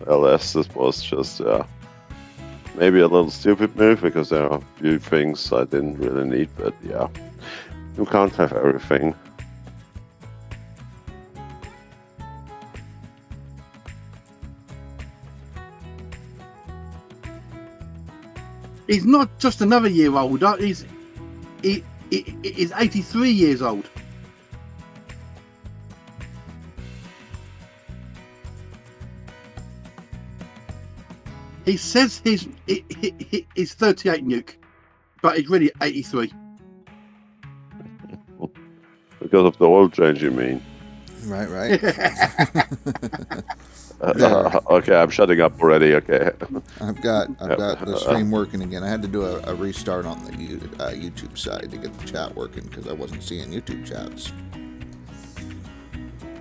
LS. This was just maybe a little stupid move because there are a few things I didn't really need, but yeah, you can't have everything. He's not just another year older. He's 83 years old. He says he's 38 nuke, but he's really 83. Because of the oil change, you mean? Right. Okay, I'm shutting up already. Okay. I've got the stream working again. I had to do a restart on the YouTube side to get the chat working because I wasn't seeing YouTube chats.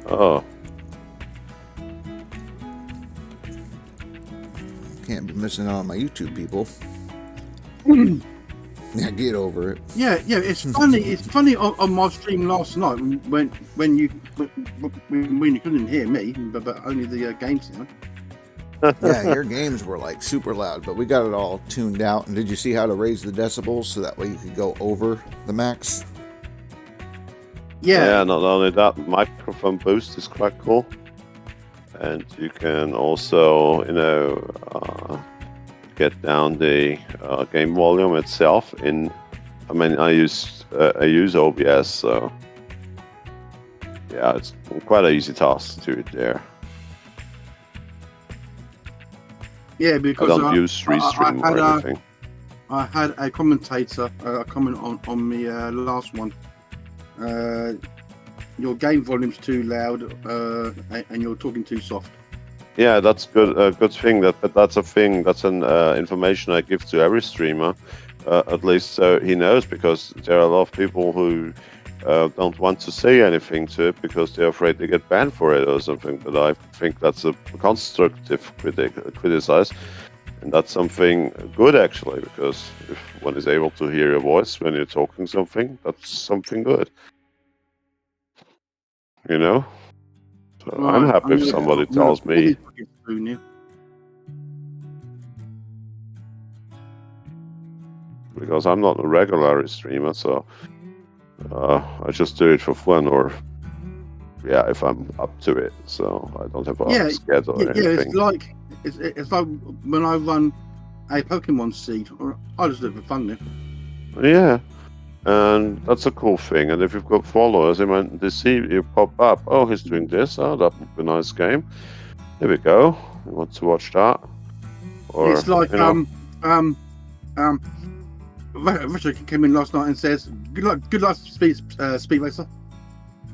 Oh. Can't be missing out on my YouTube people. Yeah, get over it. Yeah. It's funny. It's funny on my stream last night when you couldn't hear me, but only the game sound. Yeah, your games were like super loud, but we got it all tuned out. And did you see how to raise the decibels so that way you could go over the max? Yeah. Not only that, microphone boost is quite cool, and you can also, get down the game volume itself. I use OBS, so yeah, it's quite an easy task to do it there. Yeah, because I don't use Restream or anything. I had a commentator comment on me last one. Your game volume's too loud, and you're talking too soft. Yeah, that's good. A good thing. That's a thing. That's an information I give to every streamer, at least so he knows, because there are a lot of people who don't want to say anything to it because they're afraid they get banned for it or something. But I think that's a constructive criticize, and that's something good actually, because if one is able to hear your voice when you're talking something, that's something good. You know. So right, I'm happy if somebody tells me. Because I'm not a regular streamer, so I just do it for fun, or if I'm up to it. So I don't have a schedule or anything. It's like when I run a Pokemon seed, or I just do it for fun then. Yeah. And that's a cool thing. And if you've got followers, they see you pop up. Oh, he's doing this. Oh, that would be a nice game. Here we go. You want to watch that? Or, it's like Russia came in last night and says, "Good luck, Speed Racer."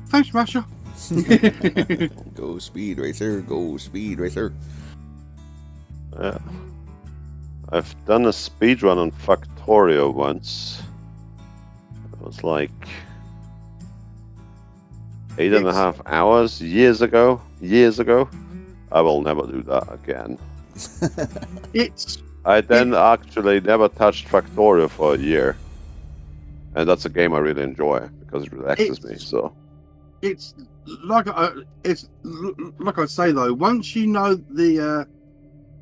Thanks, Russia. Go Speed Racer. Go Speed Racer. Yeah. I've done a speed run on Factorio once. It was like 8.5 hours years ago. I will never do that again. I then actually never touched Factorio for a year, and that's a game I really enjoy because it relaxes me. So it's like I say though. Once you know the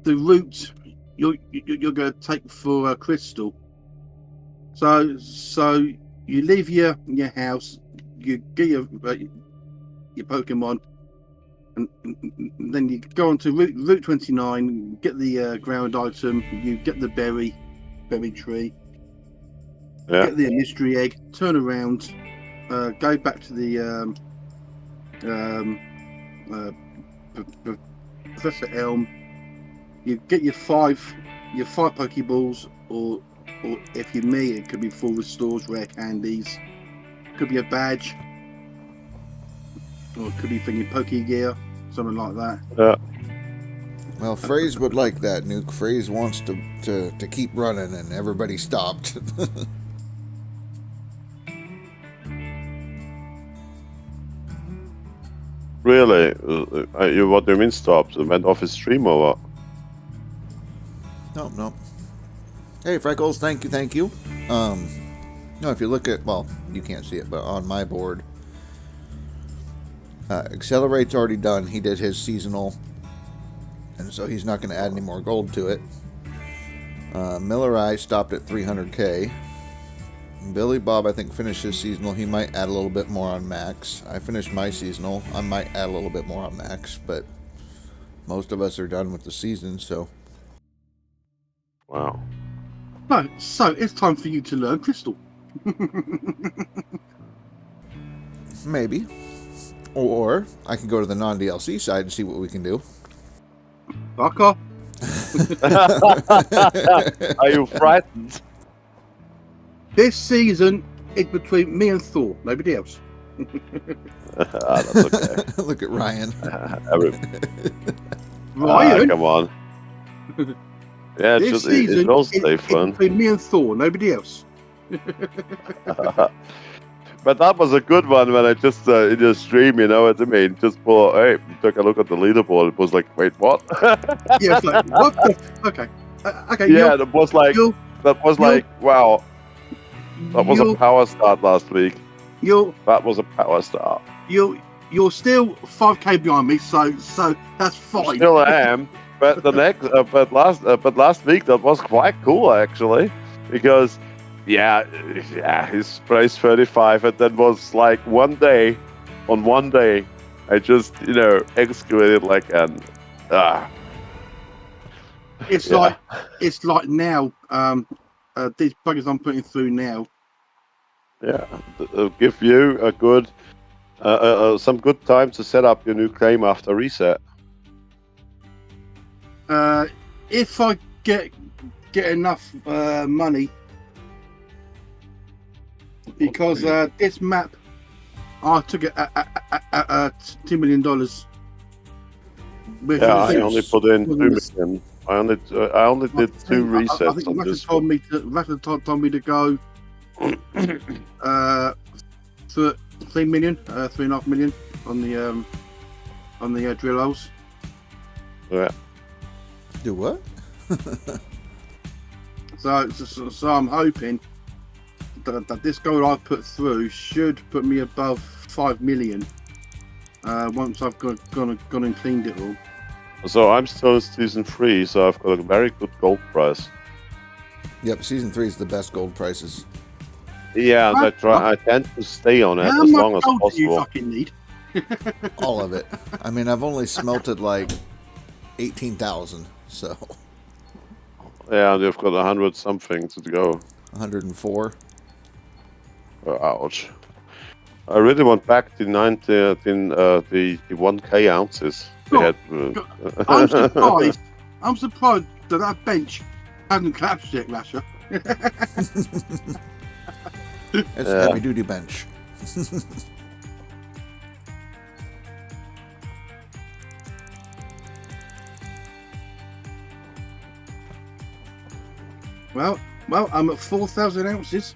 route you're going to take for Crystal, so you leave your house, you get your Pokemon, and then you go on to Route 29, get the ground item, you get the berry tree, get the mystery egg, turn around, go back to the Professor Elm, you get your five Pokeballs, or if you're me, it could be full restores, rare candies, could be a badge, or it could be thinking Poke Gear, something like that. Yeah. Well, Phrase would like that, Nuke. Phrase wants to keep running, and everybody stopped. Really? What do you mean stopped? Went off his stream or what? No. Hey, Freckles, thank you. No, if you look at, well, you can't see it, but on my board, Accelerate's already done. He did his seasonal and so he's not going to add any more gold to it. Miller I stopped at 300k. Billy Bob, I think, finished his seasonal. He might add a little bit more on max. I finished my seasonal. I might add a little bit more on max, but most of us are done with the season, so. Wow. No, so it's time for you to learn Crystal. Maybe. Or I can go to the non-DLC side and see what we can do. Fuck off. Are you frightened? This season is between me and Thor, nobody else. That's okay. Look at Ryan. Ryan, come on. Yeah, this it season will is stay fun. between me and Thor, nobody else. But that was a good one when I just in the stream, you know what I mean? Just took a look at the leaderboard. It was like, wait, what? Yeah, it's like, what the? Okay. Okay. Yeah, that was like, wow. That was a power start last week. That was a power start. You're still 5k behind me, so that's fine. Still I am, but last week that was quite cool actually, because he's placed 35, and then was like one day, I just excavated like an It's like now. These buggers I'm putting through now. Yeah, give you a good, some good time to set up your new claim after reset. If I get enough money, because this map, I took it at $2 million. I only put in 2 million. I only did 2 resets. I think Rafa told me to go for 3 million, 3.5 million on the drill holes. Yeah. Do what? So I'm hoping that this goal I put through should put me above 5 million once I've gone and cleaned it all. So I'm still in season 3, so I've got a very good gold price. Yep, season 3 is the best gold prices. Yeah, I tend to stay on it as long as possible. How much gold do you fucking need? All of it. I mean, I've only smelted like 18,000, so. Yeah, they've got 100 something to go. 104. Oh, ouch. I really want back the 1k ounces. I'm surprised that bench hasn't collapsed yet, Rasha. It's a heavy duty bench. Well, I'm at 4,000 ounces.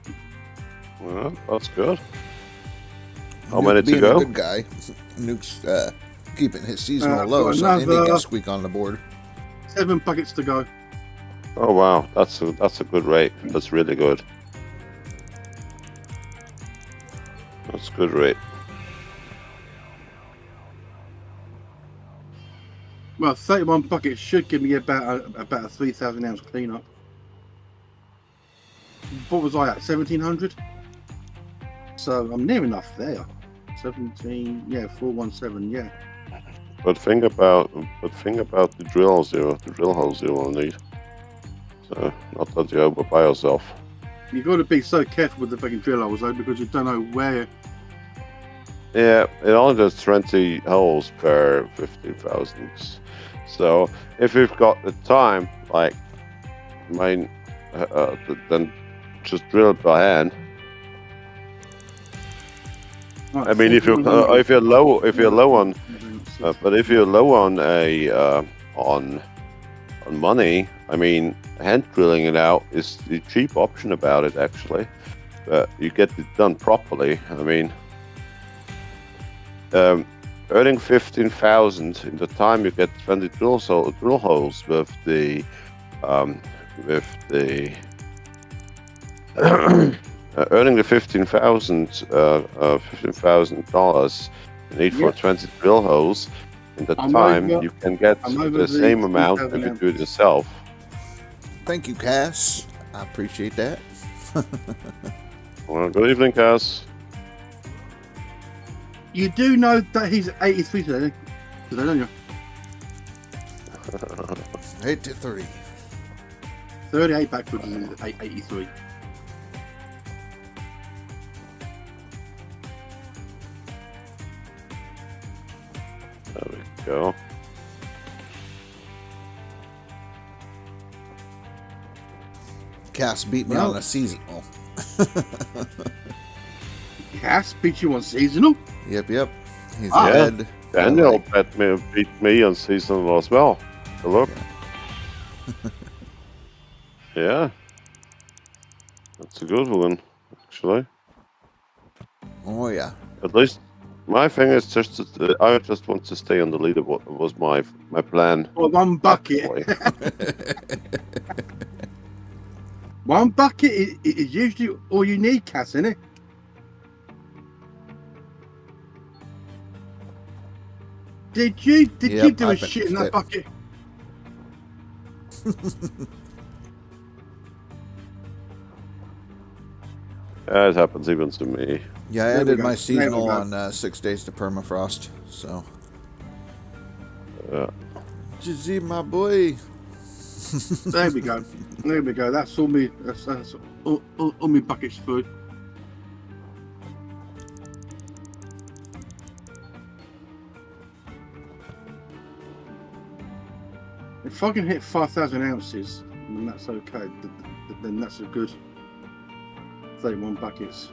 Well, that's good. How Nuke many to go? A good guy. Nuke's keeping his seasonal low, so Indy can squeak on the board. 7 buckets to go. Oh wow, that's a good rate. That's really good. That's a good rate. Well, 31 buckets should give me about a 3,000 ounce cleanup. What was I at? 1,700. So I'm near enough there. 17, 417, yeah. But think about the drill holes you will need. So not that you overbuy yourself. You've got to be so careful with the fucking drill holes though, because you don't know where. Yeah, it only does 20 holes per 50,000. So if you've got the time, like mine, then just drill it by hand. Right, I mean, if you're low on, but if you're low on on money, I mean, hand drilling it out is the cheap option about it actually. But you get it done properly. I mean, earning 15,000 in the time you get 20 drill holes with the earning the $15,000 you need for 20 drill holes, in the I'm time, over- you can get I'm over the the same amount 3,000 if you do it yourself. Thank you, Cass. I appreciate that. Well, good evening, Cass. You do know that he's 83 today, don't you? 83. 38 backwards is 83. There we go. Cass beat me Well- on a seasonal. Cass beat you on seasonal? Yep. He's Ah. ahead. Daniel Like, beat me on seasonal as well. So look. Yeah. That's a good one, actually. oh yeah. At least my thing is just I just want to stay on the leaderboard. Was my plan. Well, one bucket. One bucket is usually all you need, Cass, isn't it? Did you Yep, do a I shit in finished that it. bucket? It happens even to me. Yeah, I There we ended go. my There we seasonal go. on 6 days to permafrost. So, Yeah. Jizzy, my boy. There we go. There we go. That's all me. That's all me buckets through. If I can hit 5,000 ounces, then that's okay. Then that's a good 31 buckets.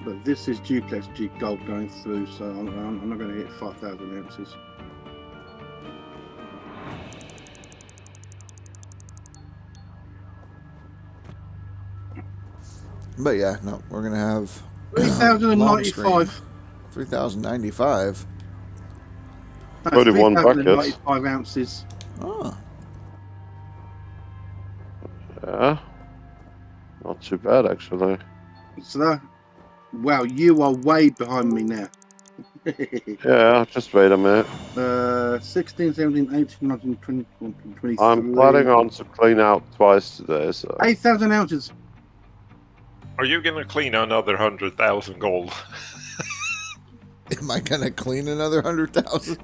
But this is duplex G gold going through, so I'm not going to hit 5,000 ounces. But yeah, no, we're gonna have 3,095. 3,095. That's 31 buckets. 3,095 ounces. Oh, Yeah. Not too bad, actually. So that, wow, you are way behind me now. Yeah, just wait a minute. 16, 17, 18, 19, 20, 23. I'm planning on to clean out twice today, so 8,000 ounces. Are you gonna clean another 100,000 gold? am I gonna clean another 100,000?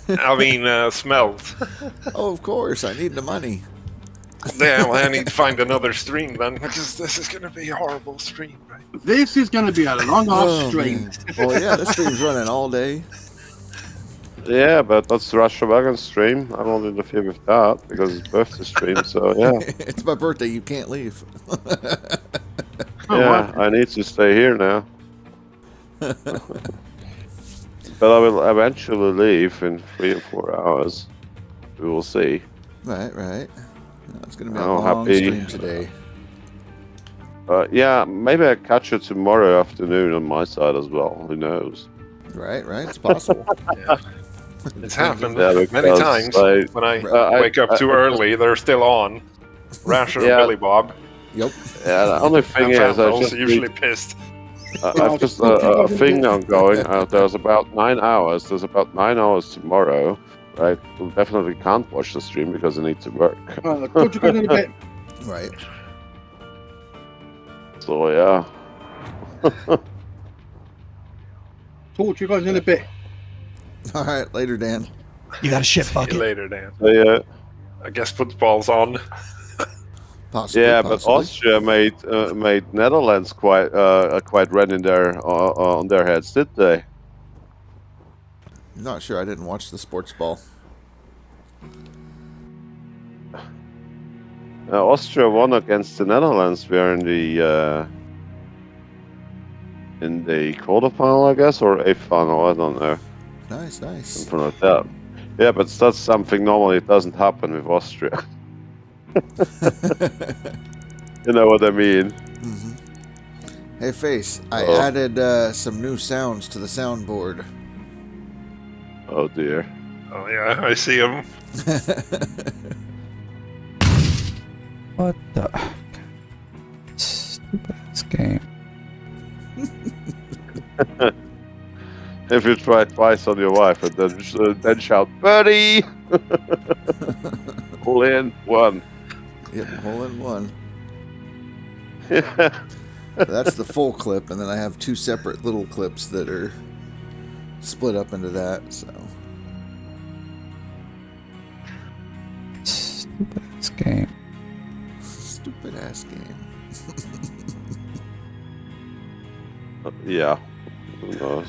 I mean, smelt. Oh, of course. I need the money. Yeah, well, I need to find another stream then, because this is gonna be a horrible stream, right? This is going to be a long ass Oh, stream. man. Well, yeah, this stream's running all day. yeah, but that's the Russia Wagon stream. I won't interfere with that because it's birthday stream, so yeah. It's my birthday. You can't leave. Oh, Yeah, wow. I need to stay here now. But I will eventually leave in 3 or 4 hours. We will see. Right. No, it's gonna be a Oh, long happy. stream today. Yeah, maybe I catch you tomorrow afternoon on my side as well. Who knows? Right. It's possible. Yeah. It's happened Yeah, many because times. I- When I I- wake up too early, they're still on. Rasher Yeah. and Billy Bob. Yep. Yeah, the only thing And is, I Phantom's just usually need, pissed. I've just a thing ongoing. There's about 9 hours. There's about 9 hours tomorrow. I definitely can't watch the stream because I need to work. Talk to you guys in a bit. Right. So yeah. Talk to you guys in a bit. All right. Later, Dan. You got a shit See you bucket. later, Dan. Yeah. I guess football's on. Possibly. Yeah, but possibly. Austria made Netherlands quite red in their on their heads, did they? Not sure. I didn't watch the sports ball. Austria won against the Netherlands. We are in the quarterfinal, I guess, or eighth final. I don't know, Nice. something like that. Yeah, but that's something normally it doesn't happen with Austria. You know what I mean? hmm Hey, Face. I Oh. added some new sounds to the soundboard. Oh dear. Oh yeah, I see him. What the stupid ass game? If you try twice on your wife and then shout, "Birdie!" All in one. Yep, hole in one. Yeah. That's the full clip, and then I have 2 separate little clips that are split up into that. So Stupid ass game. stupid ass game. Yeah. Who knows?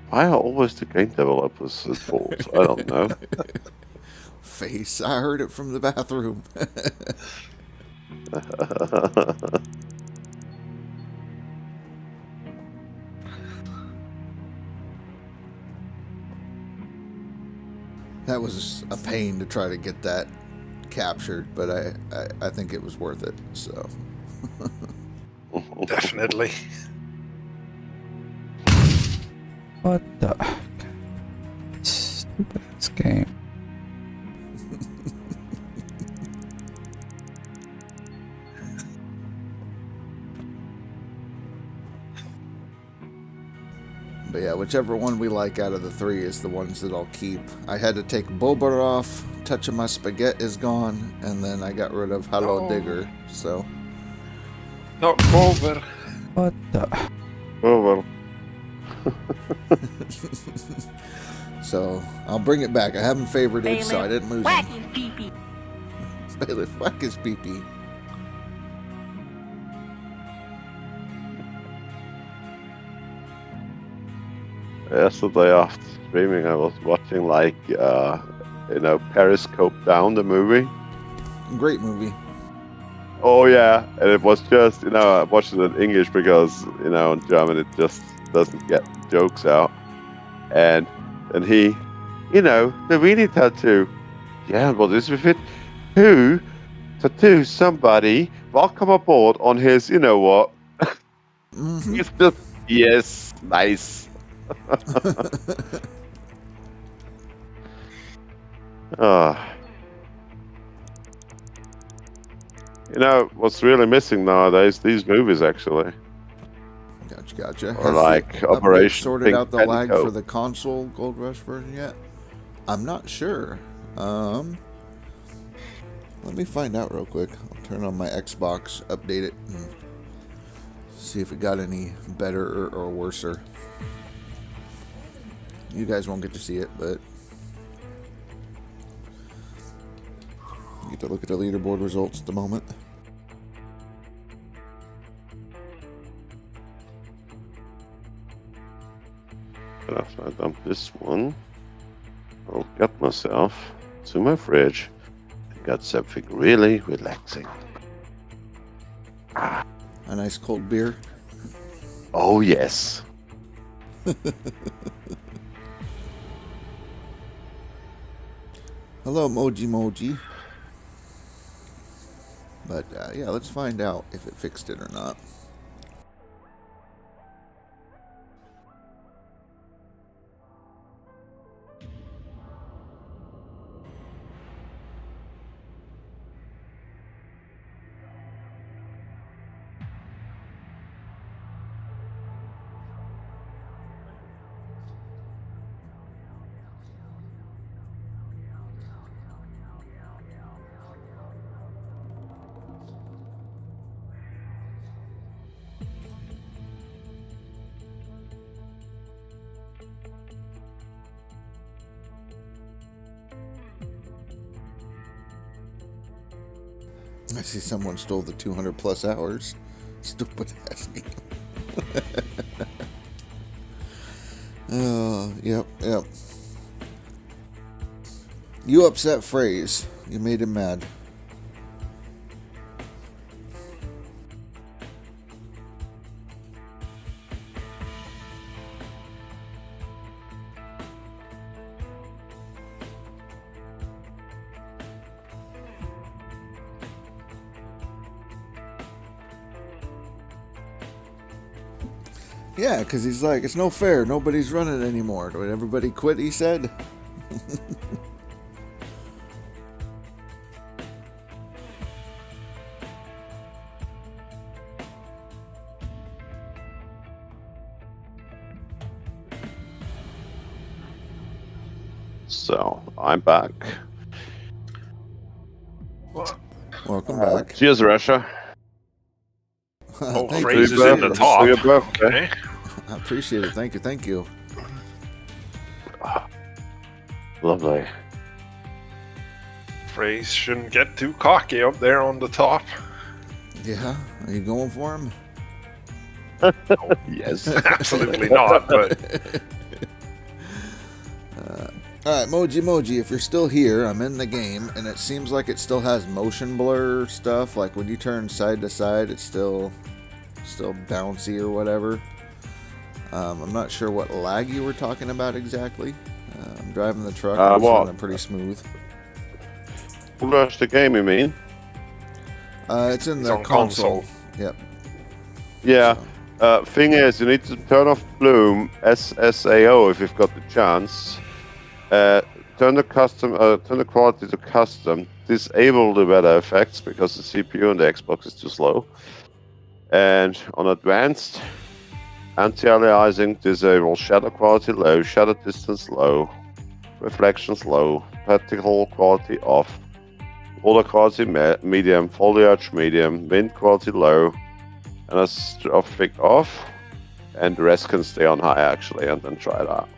Why are always the game developers at fault? I don't know. Face. I heard it from the bathroom. That was a pain to try to get that captured, but I think it was worth it. So Definitely. What the? Stupid ass game. But yeah, whichever one we like out of the 3 is the ones that I'll keep. I had to take Boba off, Touch of My Spaghetti is gone, and then I got rid of Hello Oh. Digger, so. Not over. What the? Oh well. So, I'll bring it back. I haven't favorited, so I didn't lose Whack him. his pee-pee. Bailiff, whack his pee-pee. Yesterday after streaming, I was watching Periscope Down, the movie. Great movie. Oh yeah, and it was just I watched it in English because in German it just doesn't get jokes out. And he, the weenie tattoo. Yeah, what is with it? Who tattoo somebody welcome aboard on his, what? Mhm. It's just yes, nice. What's really missing nowadays? These movies, actually. Gotcha. Or Has like the update Operation sorted Pink out the lag Petticoat. for the console Gold Rush version yet? I'm not sure. Let me find out real quick. I'll turn on my Xbox, update it, and see if it got any better or worser. You guys won't get to see it, but you get to look at the leaderboard results at the moment. But after I dump this one, I'll get myself to my fridge and got something really relaxing. A nice cold beer. Oh yes. Hello, Moji. But yeah, let's find out if it fixed it or not. I see someone stole the 200 plus hours. Stupid ass game. Oh, yep. You upset Phrase. You made him mad. Yeah, because he's like, it's no fair. Nobody's running anymore. Did everybody quit, he said? So I'm back. Welcome back. Cheers, Russia. Oh, Thank phrase you. is in the For top. your birthday. Okay. I appreciate it. Thank you. Thank you. Lovely. Phrase shouldn't get too cocky up there on the top. Yeah, are you going for him? Yes. Absolutely not, but Alright, Moji, if you're still here, I'm in the game, and it seems like it still has motion blur stuff. Like when you turn side to side, it's still bouncy or whatever. I'm not sure what lag you were talking about exactly. I'm driving the truck, and it's well- running pretty smooth. Rush the game, you mean? It's in It's the on console. console. Yep. Yeah. So, Thing is, you need to turn off Bloom SSAO if you've got the chance. Turn the quality to custom. Disable the weather effects because the CPU on the Xbox is too slow. And on advanced, anti-aliasing, disable shadow quality low, shadow distance low, reflections low, particle quality off, water quality medium, foliage medium, wind quality low, and astrophic off, and the rest can stay on high actually, and then try that.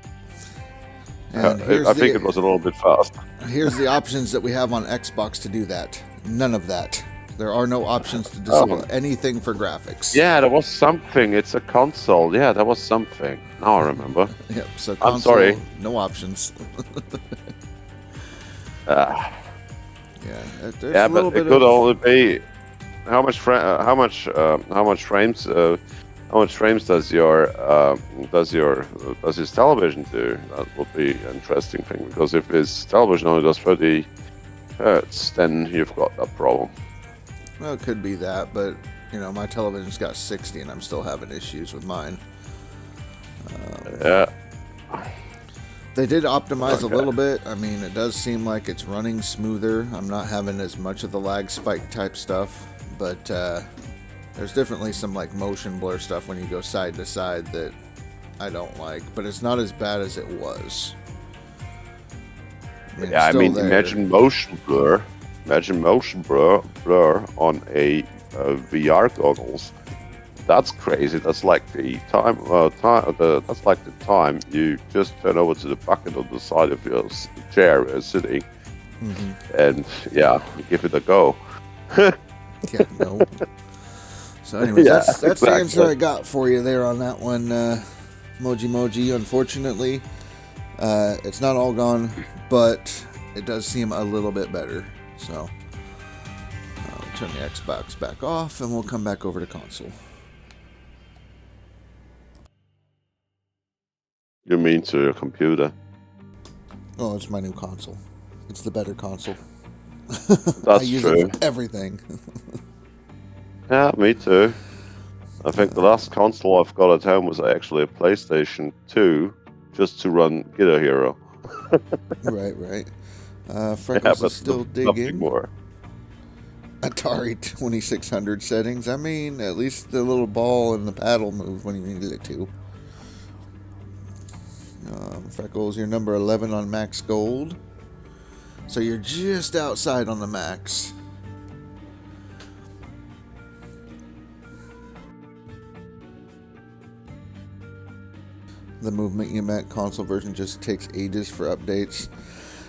and here's I think it was a little bit fast. Here's the options that we have on Xbox to do that. None of that. There are no options to disable anything for graphics. Yeah, there was something. It's a console. Yeah, there was something. Now I remember. Yep. So I'm console, sorry. no options. Uh, Yeah. There's yeah, a little but it bit could of, only be how much frames does his television do? That would be an interesting thing, because if his television only does 30 hertz, then you've got that problem. well, it could be that, but you know, my television's got 60, and I'm still having issues with mine. Yeah. They did optimize a Okay. little bit. I mean, it does seem like it's running smoother. I'm not having as much of the lag spike type stuff, but there's definitely some like motion blur stuff when you go side to side that I don't like, but it's not as bad as it was. Yeah, it's I still mean, there. imagine motion blur. Imagine motion blur on a VR goggles. That's crazy. That's like the time. That's like the time you just turn over to the bucket on the side of your chair sitting, Mhm. and yeah, give it a go. Yeah, no. So, anyways, Yeah, that's the exactly. answer I got for you there on that one, Moji. Unfortunately, it's not all gone, but it does seem a little bit better. So, I'll turn the Xbox back off, and we'll come back over to console. You mean to your computer? Oh, it's my new console. It's the better console. That's I use true. it for everything. Yeah, me too. I think the last console I've got at home was actually a PlayStation 2, just to run Guitar Hero. Right. Yeah, Freckles but is still nothing digging. more. Atari 2600 settings. I mean, at least the little ball and the paddle move when you needed it to. Freckles, you're number 11 on max gold. So you're just outside on the max. The movement you met console version just takes ages for updates.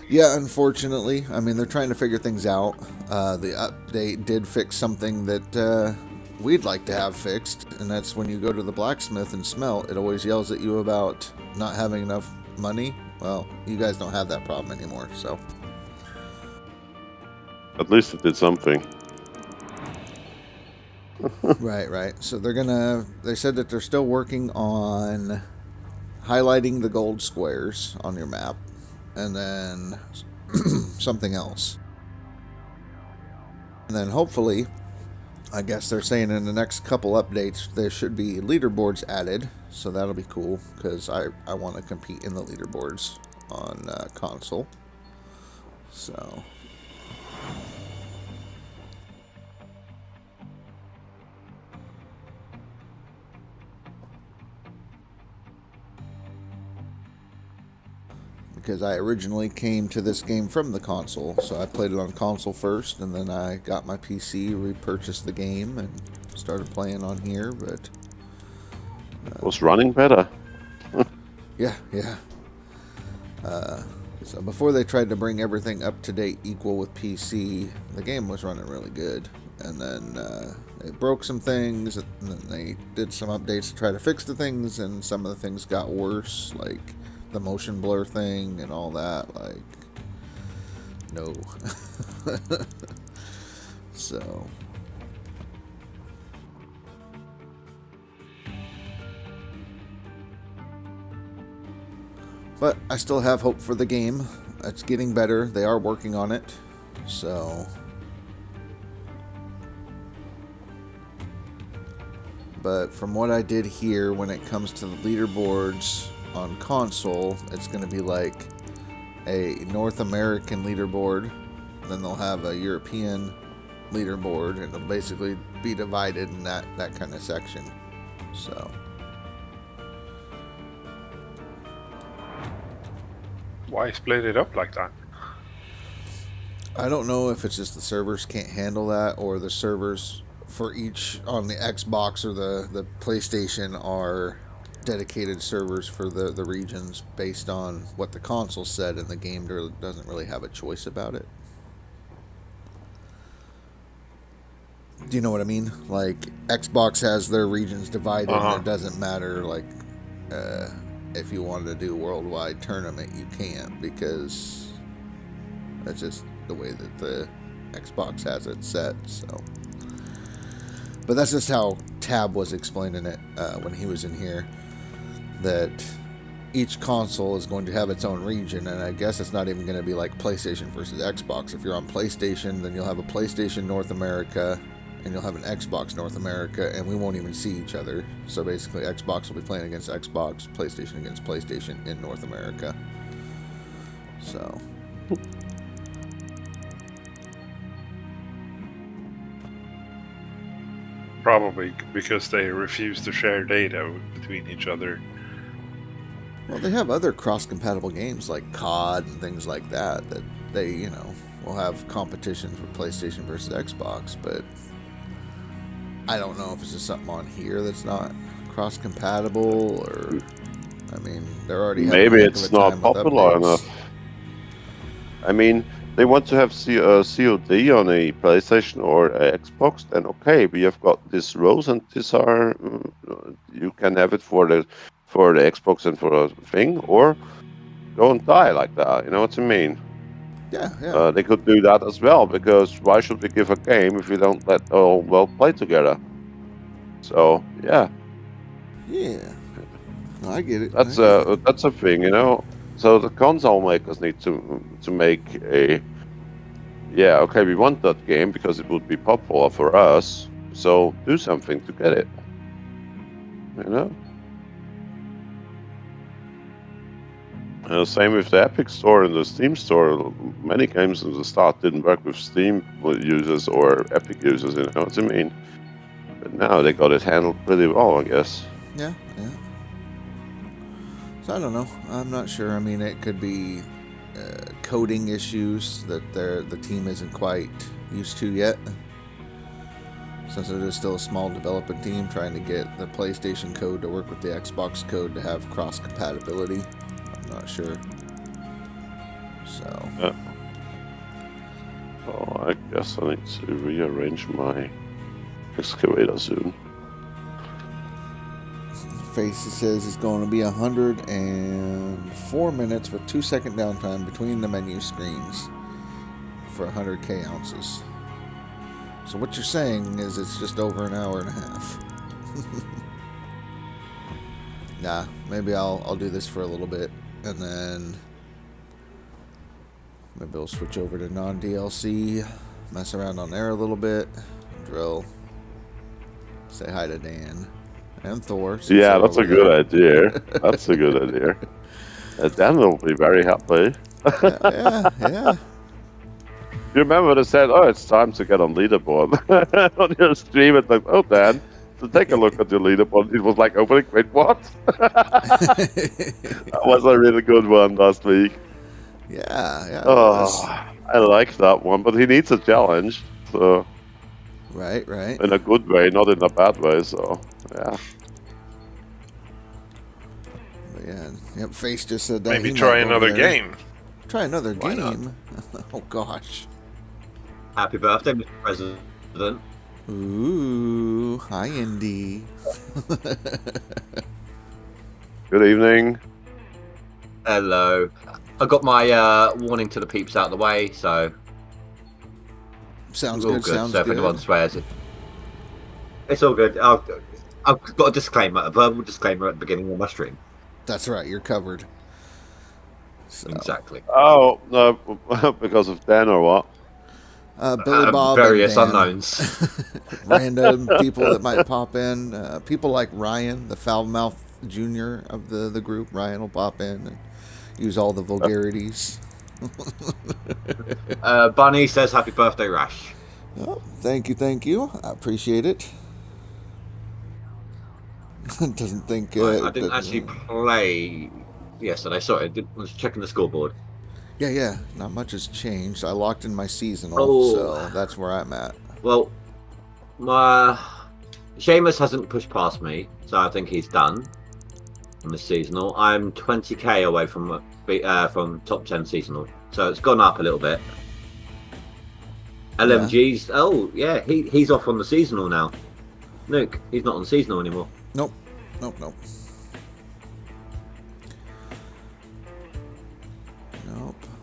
Yeah, unfortunately. I mean, they're trying to figure things out. The update did fix something that we'd like to have fixed, and that's when you go to the blacksmith and smelt, it always yells at you about not having enough money. Well, you guys don't have that problem anymore, so. At least it did something. Right. So they said that they're still working on highlighting the gold squares on your map, and then something else. And then hopefully, I guess they're saying in the next couple updates, there should be leaderboards added. So that'll be cool, because I want to compete in the leaderboards on console. So. because I originally came to this game from the console. So I played it on console first, and then I got my PC, repurchased the game, and started playing on here. But It was running better. yeah. So before they tried to bring everything up to date equal with PC, the game was running really good. And then they broke some things, and then they did some updates to try to fix the things, and some of the things got worse, like the motion blur thing and all that. Like, no. So... But I still have hope for the game. It's getting better. They are working on it. So... But from what I did hear, when it comes to the leaderboards on console, it's going to be like a North American leaderboard. Then they'll have a European leaderboard. And it'll basically be divided in that kind of section. So... Why split it up like that? I don't know if it's just the servers can't handle that, or the servers for each on the Xbox or the PlayStation are dedicated servers for the regions based on what the console said, and the game doesn't really have a choice about it. Do you know what I mean? Like, Xbox has their regions divided, and it doesn't matter, like, if you wanted to do a worldwide tournament, you can't, because that's just the way that the Xbox has it set. So, but that's just how Tab was explaining it when he was in here, that each console is going to have its own region, and I guess it's not even going to be like PlayStation versus Xbox. If you're on PlayStation, then you'll have a PlayStation North America, and you'll have an Xbox North America, and we won't even see each other. So basically, Xbox will be playing against Xbox, PlayStation against PlayStation in North America. So... Probably because they refuse to share data between each other. Well, they have other cross-compatible games like COD and things like that they, you know, will have competition for PlayStation versus Xbox, but I don't know if it's just something on here that's not cross-compatible, or, I mean, they're already having Maybe a heck of it's a not time with popular updates. enough. I mean, they want to have COD on a PlayStation or a Xbox, then okay, we have got these rows, and these are you can have it for the Xbox and for a thing, or go and die like that. You know what I mean? Yeah. They could do that as well, because why should we give a game if we don't let all well play together? So yeah, No, I get it. that's a thing, you know. So the console makers need to make a, yeah, okay, we want that game because it would be popular for us, so do something to get it, you know. Same with the Epic Store and the Steam Store. Many games in the start didn't work with Steam users or Epic users, you know what I mean. But now they got it handled pretty well, I guess. Yeah. So I don't know. I'm not sure. I mean, it could be coding issues that the team isn't quite used to yet, since it is still a small development team trying to get the PlayStation code to work with the Xbox code to have cross compatibility. I'm not sure. So. Oh, I guess I need to rearrange my excavator soon. Face says it's going to be 104 minutes with 2-second downtime between the menu screens for 100k ounces. So what you're saying is it's just over an hour and a half. Nah, maybe I'll do this for a little bit, and then maybe I'll switch over to non-DLC, mess around on there a little bit, drill, say hi to Dan. And Thor. Yeah, that's a good idea. That's a good idea. Dan will be very happy. Yeah. You remember they said, "Oh, it's time to get on leaderboard." On your stream, it's like, "Oh, Dan, so take a look at your leaderboard." It was like opening. Wait, what? That was a really good one last week. Yeah, it Oh, was. I like that one, but he needs a challenge. So Right. in a good way, not in a bad way. So yeah. But yeah. Yep. Face just said that. Maybe he try might go another over there. game. Try another Why not? game. Oh gosh. Happy birthday, Mr. President. Ooh, hi Indy. Good evening. Hello. I got my warning to the peeps out of the way, so Sounds all good. Sounds so if good. anyone swears, it's all good. I've got a disclaimer, a verbal disclaimer at the beginning of my stream. That's right. You're covered. So, Exactly. Oh no, because of Dan or what? Billy Bob Various and Dan. unknowns. Random people that might pop in. People like Ryan, the foul mouth junior of the group. Ryan will pop in and use all the vulgarities. Bunny says happy birthday, Rash. Oh, thank you. I appreciate it. Doesn't think I didn't actually play yesterday. Sorry, I was checking the scoreboard. Yeah. Not much has changed. I locked in my seasonal, Oh. so that's where I'm at. Well, my Seamus hasn't pushed past me, so I think he's done on the seasonal. I'm 20k away from top 10 seasonal, so it's gone up a little bit. LMG's oh yeah, he's off on the seasonal now. Luke, he's not on seasonal anymore. Nope.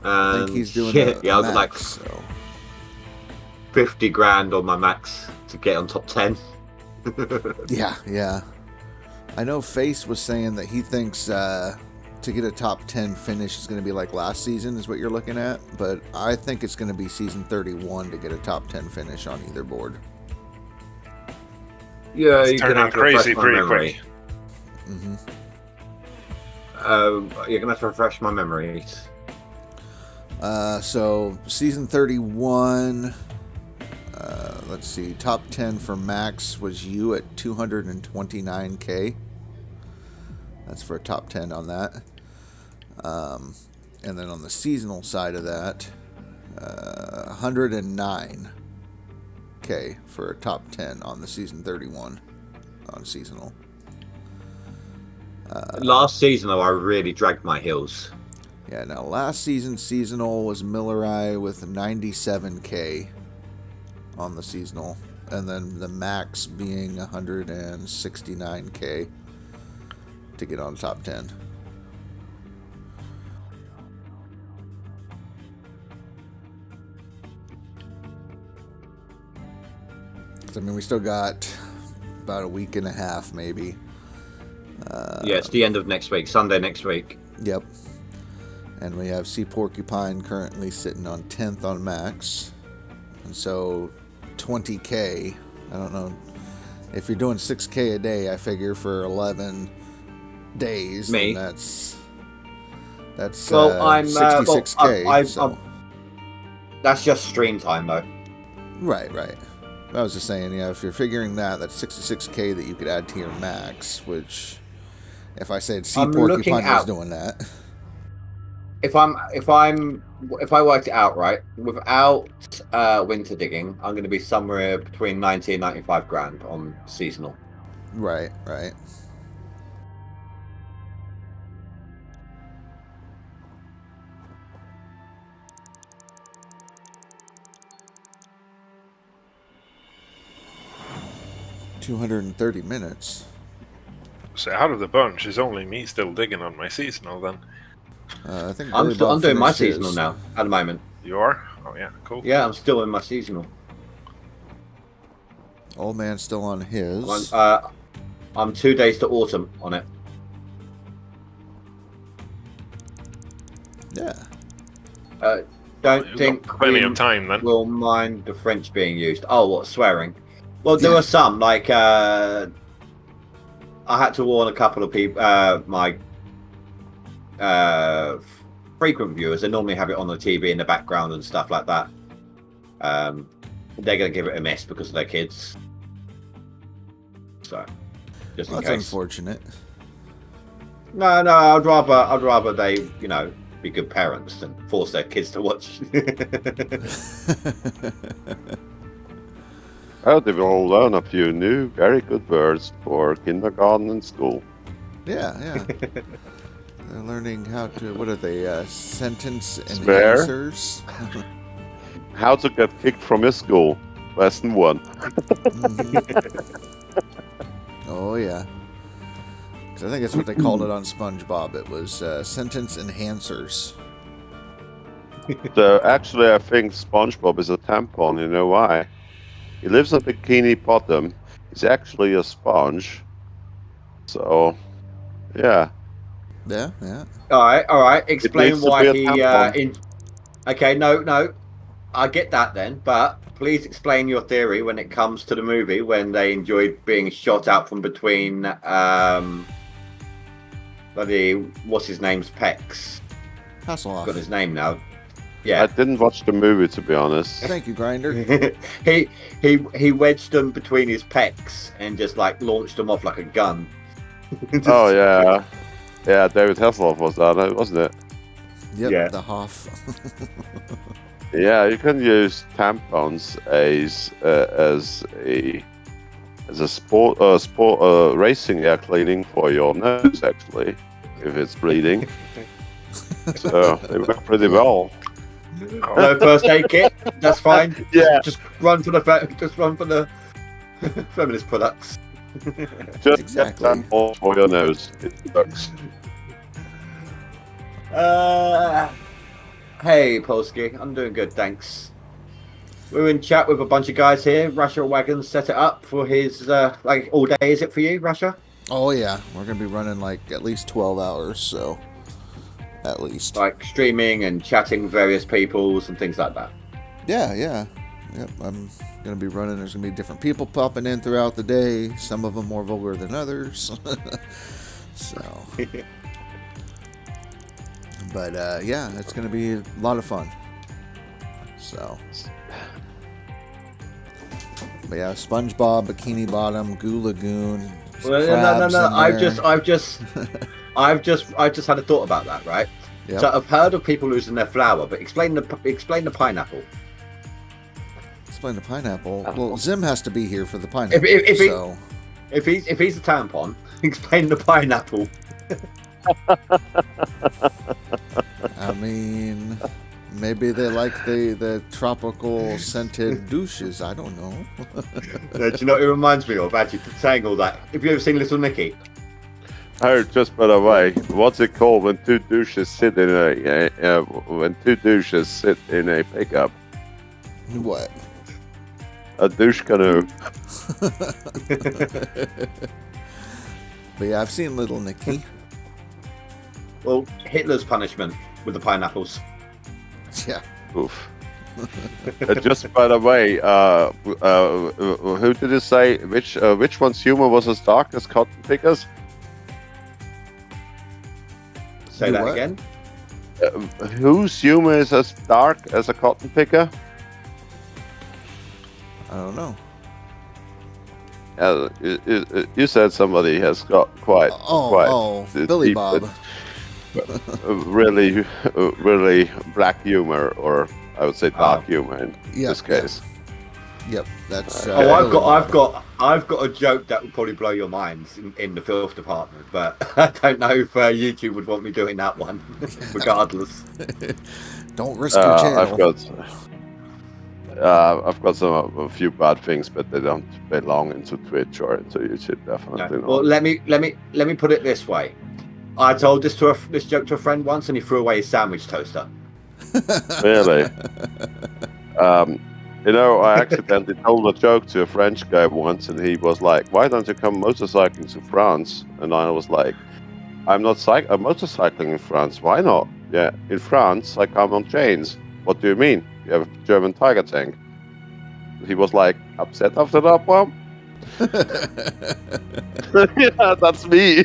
I think he's doing I got max, like so. 50 grand on my max to get on top 10. Yeah. I know Face was saying that he thinks to get a top 10 finish is going to be like last season is what you're looking at, but I think it's going to be season 31 to get a top 10 finish on either board. Yeah, It's you're gonna turning have to crazy refresh my pretty memory. quick. You're gonna have to refresh my memories. So season 31, let's see, top 10 for max was you at 229k. That's for a top 10 on that. And then on the seasonal side of that, 109k for a top 10 on the season 31 on seasonal. Last season, though, I really dragged my heels. Yeah, now last season's seasonal was Millerai with 97k on the seasonal, and then the max being 169k to get on top 10. I mean, we still got about a week and a half, maybe. Yeah, it's the end of next week, Sunday next week. Yep. And we have Sea Porcupine currently sitting on 10th on max. And so 20k, I don't know. If you're doing 6k a day, I figure for 11 days, Me. then that's Well, I'm 66k. so. That's just stream time, though. Right. I was just saying, yeah, if you're figuring that's 66k that you could add to your max, which if I said Sea I'm looking Porcupine was out. doing that. If I worked it out right, without winter digging, I'm going to be somewhere between 90 and 95 grand on seasonal. Right. $230 minutes. So out of the bunch, it's only me still digging on my seasonal then. I think I'm Billy Bob doing my finished his. seasonal now at the moment. You are? Oh yeah, cool. Yeah, I'm still in my seasonal. Old man's still on his. I'm 2 days to autumn on it. Yeah. Don't You've think got plenty we of time then. will mind the French being used. Oh, what, swearing? Well, there Yeah. were some, like, I had to warn a couple of people, my frequent viewers. They normally have it on the TV in the background and stuff like that. They're going to give it a miss because of their kids. So, just in That's case. unfortunate. No, I'd rather they, be good parents and force their kids to watch. Oh, they will all learn a few new, very good words for kindergarten and school. Yeah. They're learning how to, what are they, sentence Swear. enhancers? How to get kicked from your school. Lesson 1. Oh, yeah. 'Cause I think that's what they called it on SpongeBob. It was sentence enhancers. So actually, I think SpongeBob is a tampon. You know why? He lives on Bikini Bottom. He's actually a sponge. So, yeah. Yeah. All right. Explain needs to why be a he. tampon. Okay, no. I get that then, but please explain your theory when it comes to the movie when they enjoyed being shot out from between bloody what's his name's pecs. Hasselhoff. Got his name now. I Yeah. didn't watch the movie, to be honest. Thank you, Grinder. he wedged them between his pecs and just like launched them off like a gun. Oh, yeah. Yeah, David Hasselhoff was that, wasn't it? Yep, Yeah. the Hoff. Yeah, you can use tampons as a sport racing air cleaning for your nose, actually, if it's bleeding. So they work pretty well. No first aid kit. That's fine. Yeah. Just run for the feminist products. Just Exactly. get tampons for your nose. It works. Hey, Polsky. I'm doing good, thanks. We were in chat with a bunch of guys here. Russia Wagon set it up for his, like, all day, is it for you, Russia? Oh, yeah. We're going to be running like at least 12 hours, so at least. Like, streaming and chatting with various peoples and things like that. Yeah. Yep, I'm going to be running. There's going to be different people popping in throughout the day. Some of them more vulgar than others. So. But, yeah, it's going to be a lot of fun. So. But yeah, SpongeBob, Bikini Bottom, Goo Lagoon. Well, crabs no. in I've just had a thought about that, right? Yep. So I've heard of people losing their flower, but explain the pineapple. Explain the pineapple. Well, Zim has to be here for the pineapple. If he's a tampon, explain the pineapple. I mean, maybe they like the tropical scented douches. I don't know. Do you know what it reminds me of? Actually, saying all that. Have you ever seen Little Nicky? Oh, just by the way, what's it called when two douches sit in a pickup? What? A douche canoe. But yeah, I've seen Little Nicky. Well, Hitler's punishment with the pineapples. Yeah. Oof. Just by the way, who did you say? Which one's humor was as dark as cotton pickers? Say Do that what? again. Whose humor is as dark as a cotton picker? I don't know. You said somebody has got quite Billy deep, Bob. really black humor, or I would say dark humor in this case. Yep, that's. I've Billy got a joke that would probably blow your minds in the filth department, but I don't know if YouTube would want me doing that one, regardless. Don't risk your channel. I've got a few bad things, but they don't belong into Twitch or into YouTube. Definitely not. Well, let me put it this way. I told this joke to a friend once, and he threw away his sandwich toaster. Really? I accidentally told a joke to a French guy once, and he was like, "Why don't you come motorcycling to France?" And I was like, "I'm not motorcycling in France. Why not?" "Yeah, in France, I come on chains." "What do you mean? You have a German Tiger tank." He was like upset after that one. Yeah, that's me.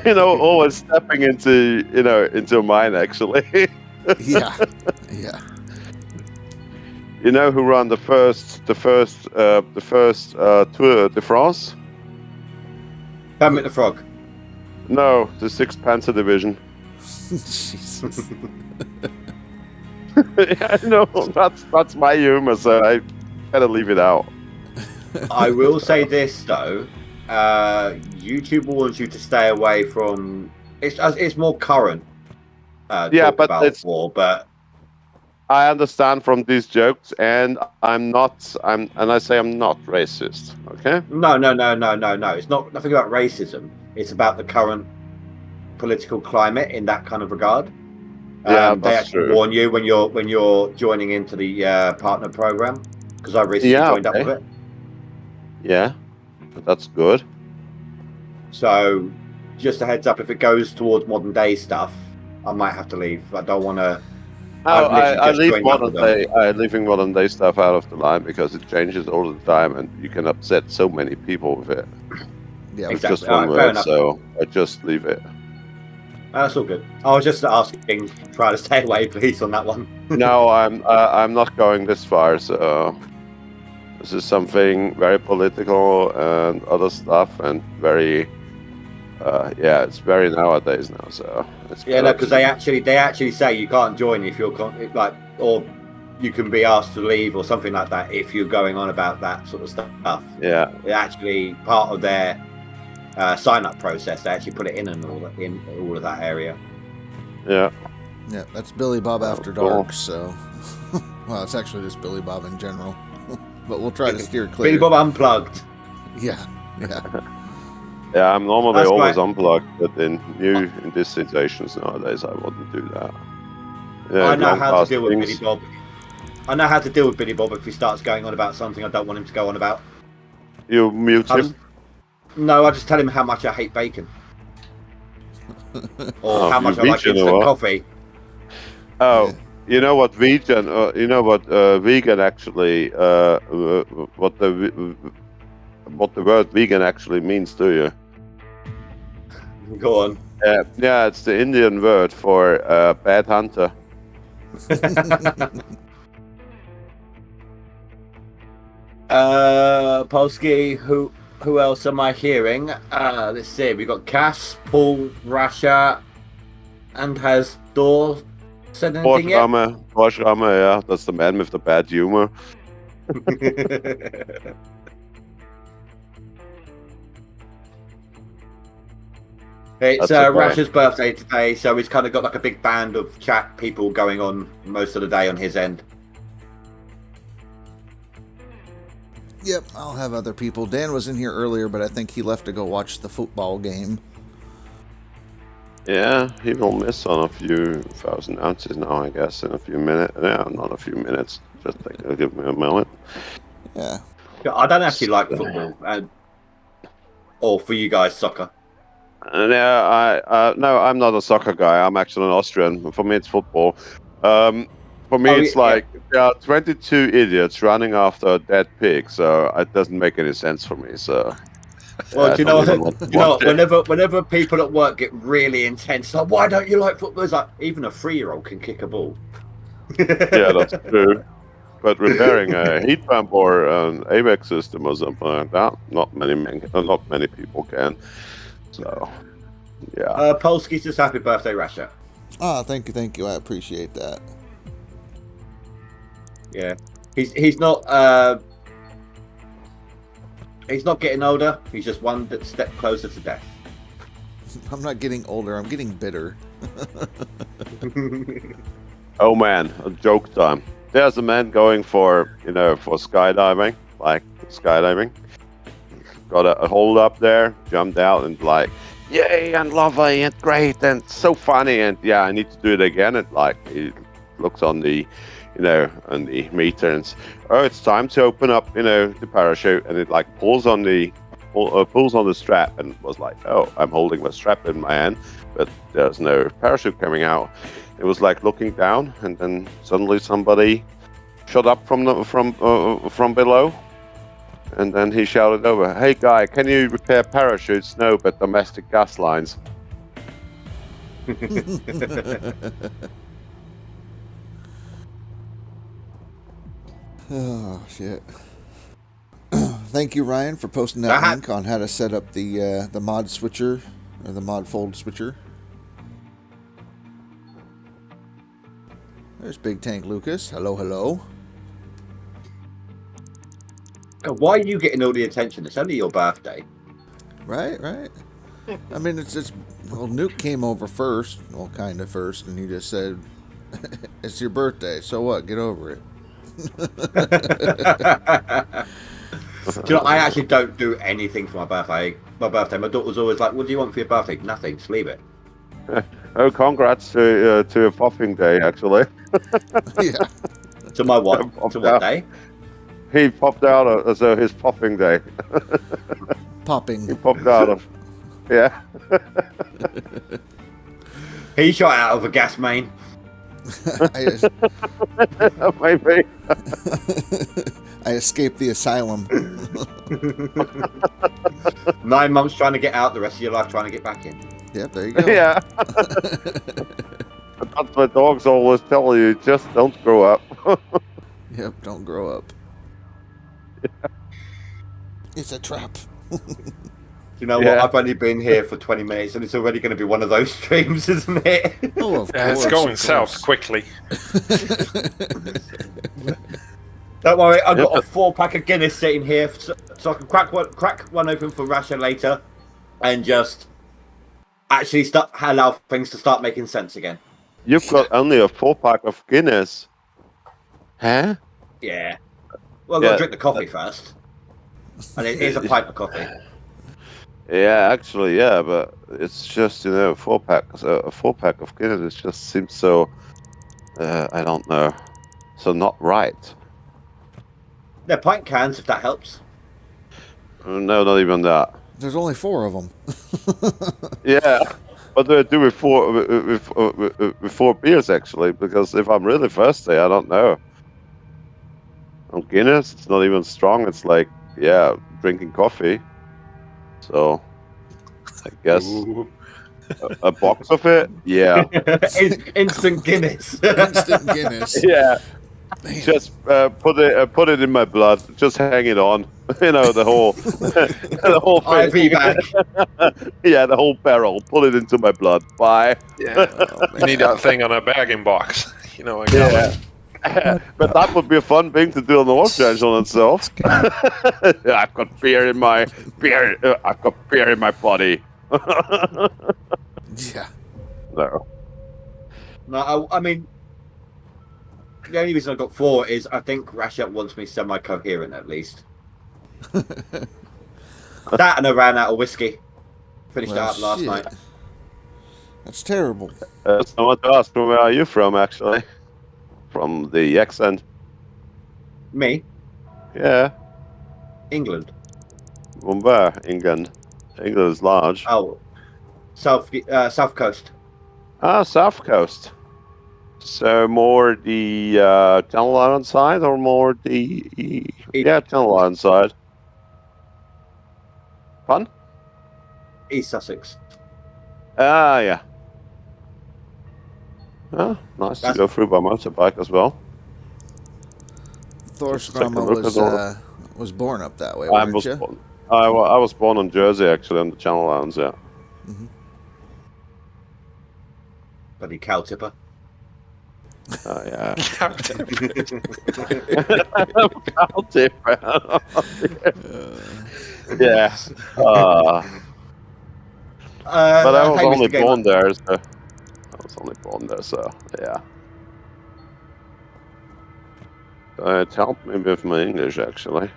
Always stepping into mine, actually. Yeah. You know who ran the first Tour de France? Kermit the Frog. No, the 6th Panzer Division. Jesus. I know that's my humor, so I better leave it out. I will say this though, YouTube warns you to stay away from. It's more current. Yeah, Talk but about it's war, but I understand from these jokes, and I'm not. And I say I'm not racist. Okay. no. It's not nothing about racism. It's about the current political climate in that kind of regard. Yeah, They that's actually true. warn you when you're joining into the partner program, because I recently Yeah, joined up okay. with it. Yeah, that's good. So just a heads up, if it goes towards modern day stuff, I might have to leave. I don't want to. Oh, I've literally I just leave joined up modern with them. day. I leaving modern day stuff out of the line because it changes all the time, and you can upset so many people with it. Yeah, With Exactly. just one Alright, fair word, enough. so I just leave it. That's all good. I was just asking, try to stay away, please, on that one. No, I'm not going this far. So this is something very political and other stuff, and very yeah, it's very nowadays now. So it's Yeah, no, better because to- they actually say you can't join if you're like, or you can be asked to leave or something like that if you're going on about that sort of stuff. yeah. It's actually part of their sign-up process. They actually put it in and all of that area. Yeah. yeah, that's Billy Bob After cool. Dark. So, well, it's actually just Billy Bob in general, but we'll try to steer clear. Billy Bob Unplugged. Yeah, yeah. Yeah, I'm normally That's always right. unplugged, but in these situations nowadays, I wouldn't do that. Yeah, I know long how to past deal with things. Billy Bob. I know how to deal with Billy Bob if he starts going on about something I don't want him to go on about. You mute I him. just, no, I just tell him how much I hate bacon. Or Oh, how you much I like vegan or instant what? coffee. Oh, Yeah. you know what vegan? You know what vegan actually? What the word vegan actually means? Do you? Go on. Yeah, it's the Indian word for bad hunter. Polsky, who else am I hearing? Let's see. We got Cass, Paul, Rasha, and has Dor said anything yet? Borschramme, yeah, that's the man with the bad humor. It's That's okay. Rasha's birthday today, so he's kind of got like a big band of chat people going on most of the day on his end. Yep, I'll have other people. Dan was in here earlier, but I think he left to go watch the football game. Yeah, he will miss on a few thousand ounces now, I guess, in a few minutes. Yeah, not a few minutes. Just give me a moment. Yeah. I don't actually like football, or for you guys, soccer. Yeah, no, I'm not a soccer guy. I'm actually an Austrian. For me, it's football. For me, Oh, it's yeah. like there are 22 idiots running after a dead pig, so it doesn't make any sense for me. So, Well, yeah, do you I know don't what? even want to You know, watch it. whenever people at work get really intense, like, why don't you like football? It's like even a 3-year-old can kick a ball. Yeah, that's true. But repairing a heat pump or an AVAC system or something like that, not many people can. So, yeah. Polsky says happy birthday, Rasha. Ah, thank you. I appreciate that. Yeah, he's not getting older. He's just one step closer to death. I'm not getting older. I'm getting bitter. Oh man, a joke time. There's a man going for skydiving, like skydiving. Got a hold up there, jumped out and like, yay, and lovely and great and so funny and yeah, I need to do it again. And like he looks on the on the meter and oh, it's time to open up, the parachute, and it like pulls on the strap and was like, oh, I'm holding the strap in my hand, but there's no parachute coming out. It was like looking down, and then suddenly somebody shot up from below, and then he shouted over, "Hey guy, can you repair parachutes? No, but domestic gas lines." Oh shit. Thank you, Ryan, for posting that link on how to set up the mod switcher or the mod fold switcher. There's Big Tank Lucas. Hello, hello. God, why are you getting all the attention? It's only your birthday. Right. I mean, it's well, Nuke came over first, well, kind of first, and he just said, "It's your birthday, so what? Get over it." Do you know, I actually don't do anything for my birthday. My daughter was always like, "What do you want for your birthday?" Nothing. Just leave it. Oh, congrats to a popping day, actually. Yeah. To my what? To what day? He popped out, so his popping day. Popping. He popped out of. Yeah. He shot out of a gas main. Maybe. I escaped the asylum. 9 months trying to get out, the rest of your life trying to get back in. Yep, there you go. Yeah. That's what dogs always tell you. Just don't grow up. Yep, don't grow up. Yeah. It's a trap. You know what? I've only been here for 20 minutes and it's already going to be one of those streams, isn't it? Oh, of Yeah, course. it's going south quickly. Don't worry, I've got a 4-pack of Guinness sitting here so I can crack one open for Rasha later and just actually allow things to start making sense again. You've got only a 4-pack of Guinness. Huh? Yeah. Well, I've got to drink the coffee first. And it is a pint of coffee. Yeah, actually, yeah, but it's just, a 4-pack. A 4-pack of Guinness just seems so, I don't know, so not right. They're pint cans, if that helps. No, not even that. There's only 4 of them. Yeah, but do I do with 4 beers, actually? Because if I'm really thirsty, I don't know. On Guinness, it's not even strong. It's like, drinking coffee. So, I guess a box of it, yeah. Instant Guinness. Instant Guinness. Yeah. Man. Just put it in my blood. Just hang it on. The whole the whole thing. IV bag. Yeah, the whole barrel. Put it into my blood. Bye. Yeah, I need that thing on a bagging box. I got it. But that would be a fun thing to do on the Warp Channel itself. I've got beer in my I've got beer in my body. Yeah. No, I mean, the only reason I got 4 is I think Rasha wants me semi-coherent at least. That and I ran out of whiskey. Finished it up last night. That's terrible. Someone to ask, where are you from, actually? From the accent. Me? Yeah. England. From where? England. England is large. Oh, South Coast. Ah, South Coast. So more the Channel Island side, or more the Channel Island side? Fun? East Sussex. Ah, yeah. Oh, nice to go through by motorbike as well. Thorström was born up that way, I weren't you? I was born in Jersey, actually, on the Channel Islands, yeah. Mm-hmm. Bloody cow tipper. Oh, yeah. Cow tipper. Cow tipper. Yeah. But I was only born there, so yeah. It helped me with my English, actually.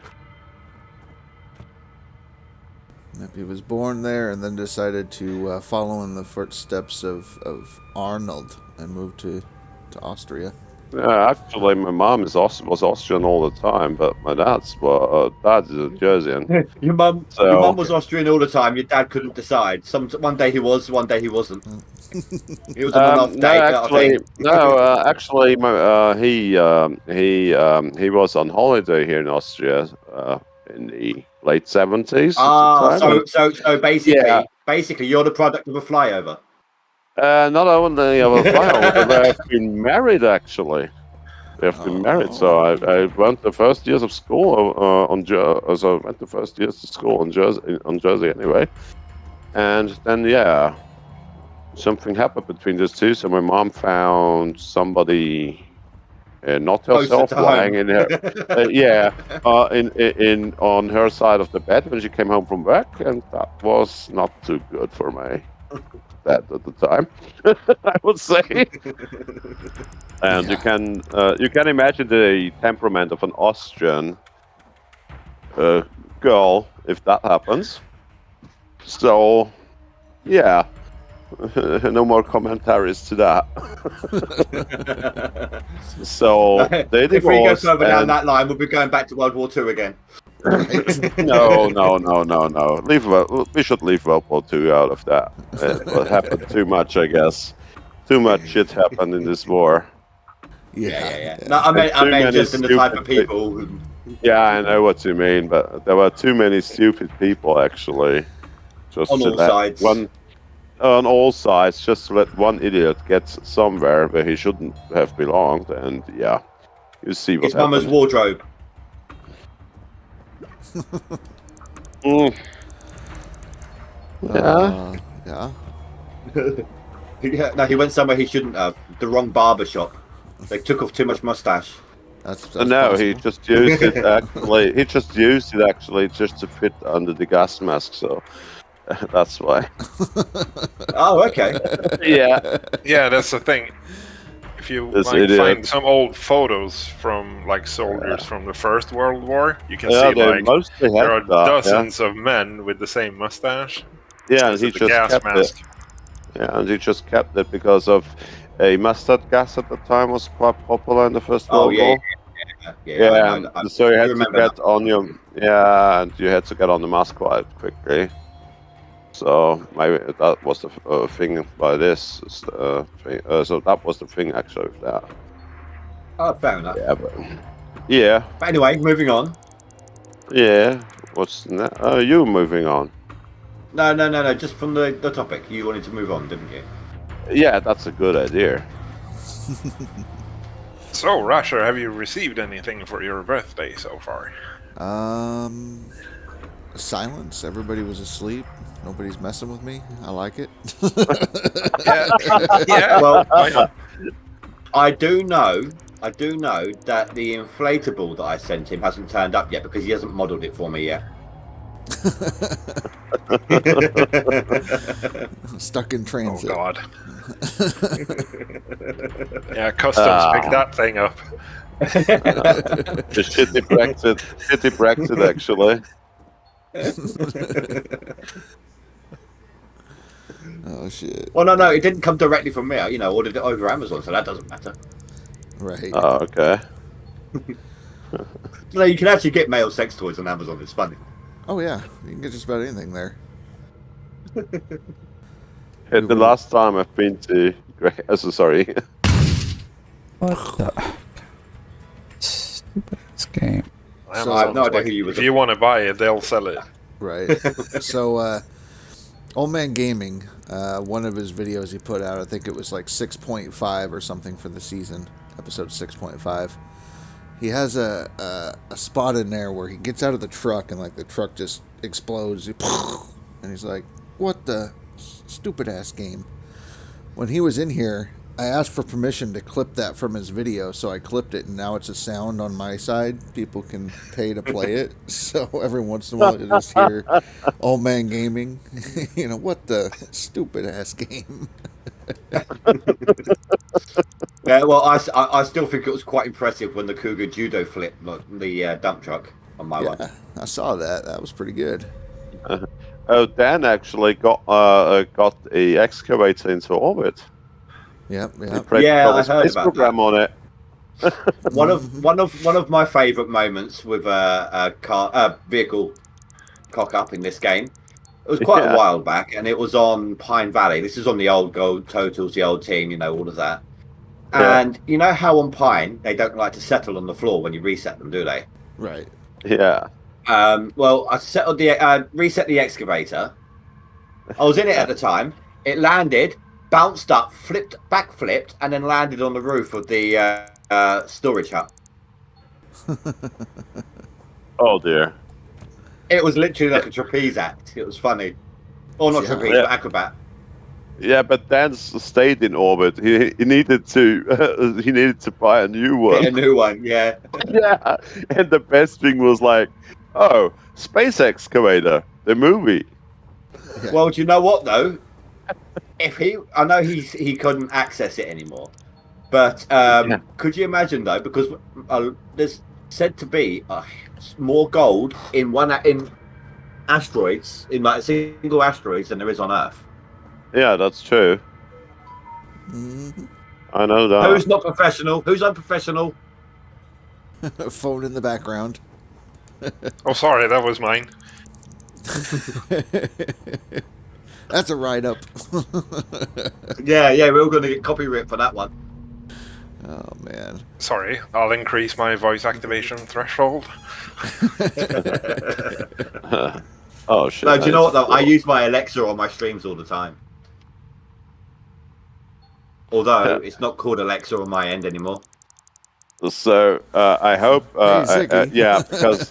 Yep, he was born there and then decided to follow in the footsteps of Arnold and moved to Austria. Yeah, actually, my mom was Austrian all the time, but my dad's is a Jerseyan. Your mum was Austrian all the time. Your dad couldn't decide. One day he was, one day he wasn't. He was on an off day. Actually, he was on holiday here in Austria in the late 70s. So basically, you're the product of a flyover. Not only of a flyover, but I've been married, actually. We have been married, so I went the first years of school in Jersey anyway. And then, something happened between these two. So my mom found somebody not Closer herself to lying home. in her, in on her side of the bed when she came home from work, and that was not too good for me. That at the time, I would say. And you can imagine the temperament of an Austrian girl if that happens. So, yeah, no more commentaries to that. So they If we go divorced. further down And that line, we'll be going back to World War II again. no. We should leave World War II out of that. It happened too much, I guess. Too much shit happened in this war. Yeah. No, I meant many just in the type of stupid people. Who... Yeah, I know what you mean, but there were too many stupid people actually. Just On to all let sides. on all sides, just to let one idiot get somewhere where he shouldn't have belonged, and yeah, you see what His mama's happened. wardrobe. Mm. Yeah. No, he went somewhere he shouldn't have. The wrong barber shop. They took off too much mustache. That's No, possible. he just used it actually. He just used it actually just to fit under the gas mask, so that's why. Oh, okay. Yeah. Yeah, that's the thing. If you This like idiot. find some old photos from like soldiers from the First World War, you can Yeah, see they like mostly had there are that. dozens of men with the same mustache. Yeah, and Because he of the just gas kept mask. it. Yeah, and he just kept it because of a mustard gas at the time was quite popular in the First Oh, World yeah, War. Yeah, I and know that. so you I had to remember get that. on your and you had to get on the mask quite quickly. So maybe that was the thing by this. Thing. So that was the thing actually with that. Oh, fair enough. Yeah, but yeah, But anyway, moving on. yeah. What's you moving on? No. Just from the topic. You wanted to move on, didn't you? Yeah, that's a good idea. So, Rasher, have you received anything for your birthday so far? Silence. Everybody was asleep. Nobody's messing with me. I like it. Yeah. Well, why not? I do know that the inflatable that I sent him hasn't turned up yet because he hasn't modelled it for me yet. Stuck in Oh transit. God. Yeah, customs picked that thing up. The shitty Brexit actually. Oh shit. Well, no, it didn't come directly from me. I ordered it over Amazon, so that doesn't matter. Right. Oh, okay. No, you can actually get male sex toys on Amazon. It's funny. Oh yeah, you can get just about anything there. Yeah, the last time I've been to sorry. What the? Stupid ass game. So- I have no Amazon's idea like, who you was. if you want to buy it, they'll sell it. Right. So, Old Man Gaming, one of his videos he put out, I think it was like 6.5 or something for the season, episode 6.5. He has a spot in there where he gets out of the truck and like the truck just explodes, and he's like, "What the stupid ass game?" When he was in here, I asked for permission to clip that from his video, so I clipped it, and now it's a sound on my side. People can pay to play it, so every once in a while you just hear Old Man Gaming. What the stupid ass game. Yeah, well, I still think it was quite impressive when the Cougar judo flipped the dump truck on my one. Yeah, I saw that. That was pretty good. Dan actually got a excavator into orbit. Yep. He played Yeah, a I heard space about program on it. One of my favourite moments with a vehicle cock up in this game. It was quite a while back, and it was on Pine Valley. This is on the old Gold Totals, the old team, all of that. Yeah. And you know how on Pine they don't like to settle on the floor when you reset them, do they? Right. Yeah. Well, I reset the excavator. I was in it at the time. It landed, bounced up, backflipped, and then landed on the roof of the storage hut. Oh dear. It was literally like a trapeze act. It was funny. Or not Yeah. trapeze, but acrobat. Yeah, but Dan stayed in orbit. He needed to buy a new Get a one. new one, yeah. Yeah, and the best thing was like, oh, Space Excavator, the movie. Yeah. Well, do you know what though? I know he couldn't access it anymore, but could you imagine though? Because there's said to be more gold in asteroids, in like single asteroids, than there is on Earth. Yeah, that's true. Mhm. I know that. Who's not professional? Who's unprofessional? Phone in the background. Oh, sorry, that was mine. That's a write up. Yeah, we're all going to get copyright for that one. Oh man. Sorry, I'll increase my voice activation threshold. Oh shit! No, do you know what though? Cool. I use my Alexa on my streams all the time. Although it's not called Alexa on my end anymore. So I hope, Hey, Ziggy. yeah, because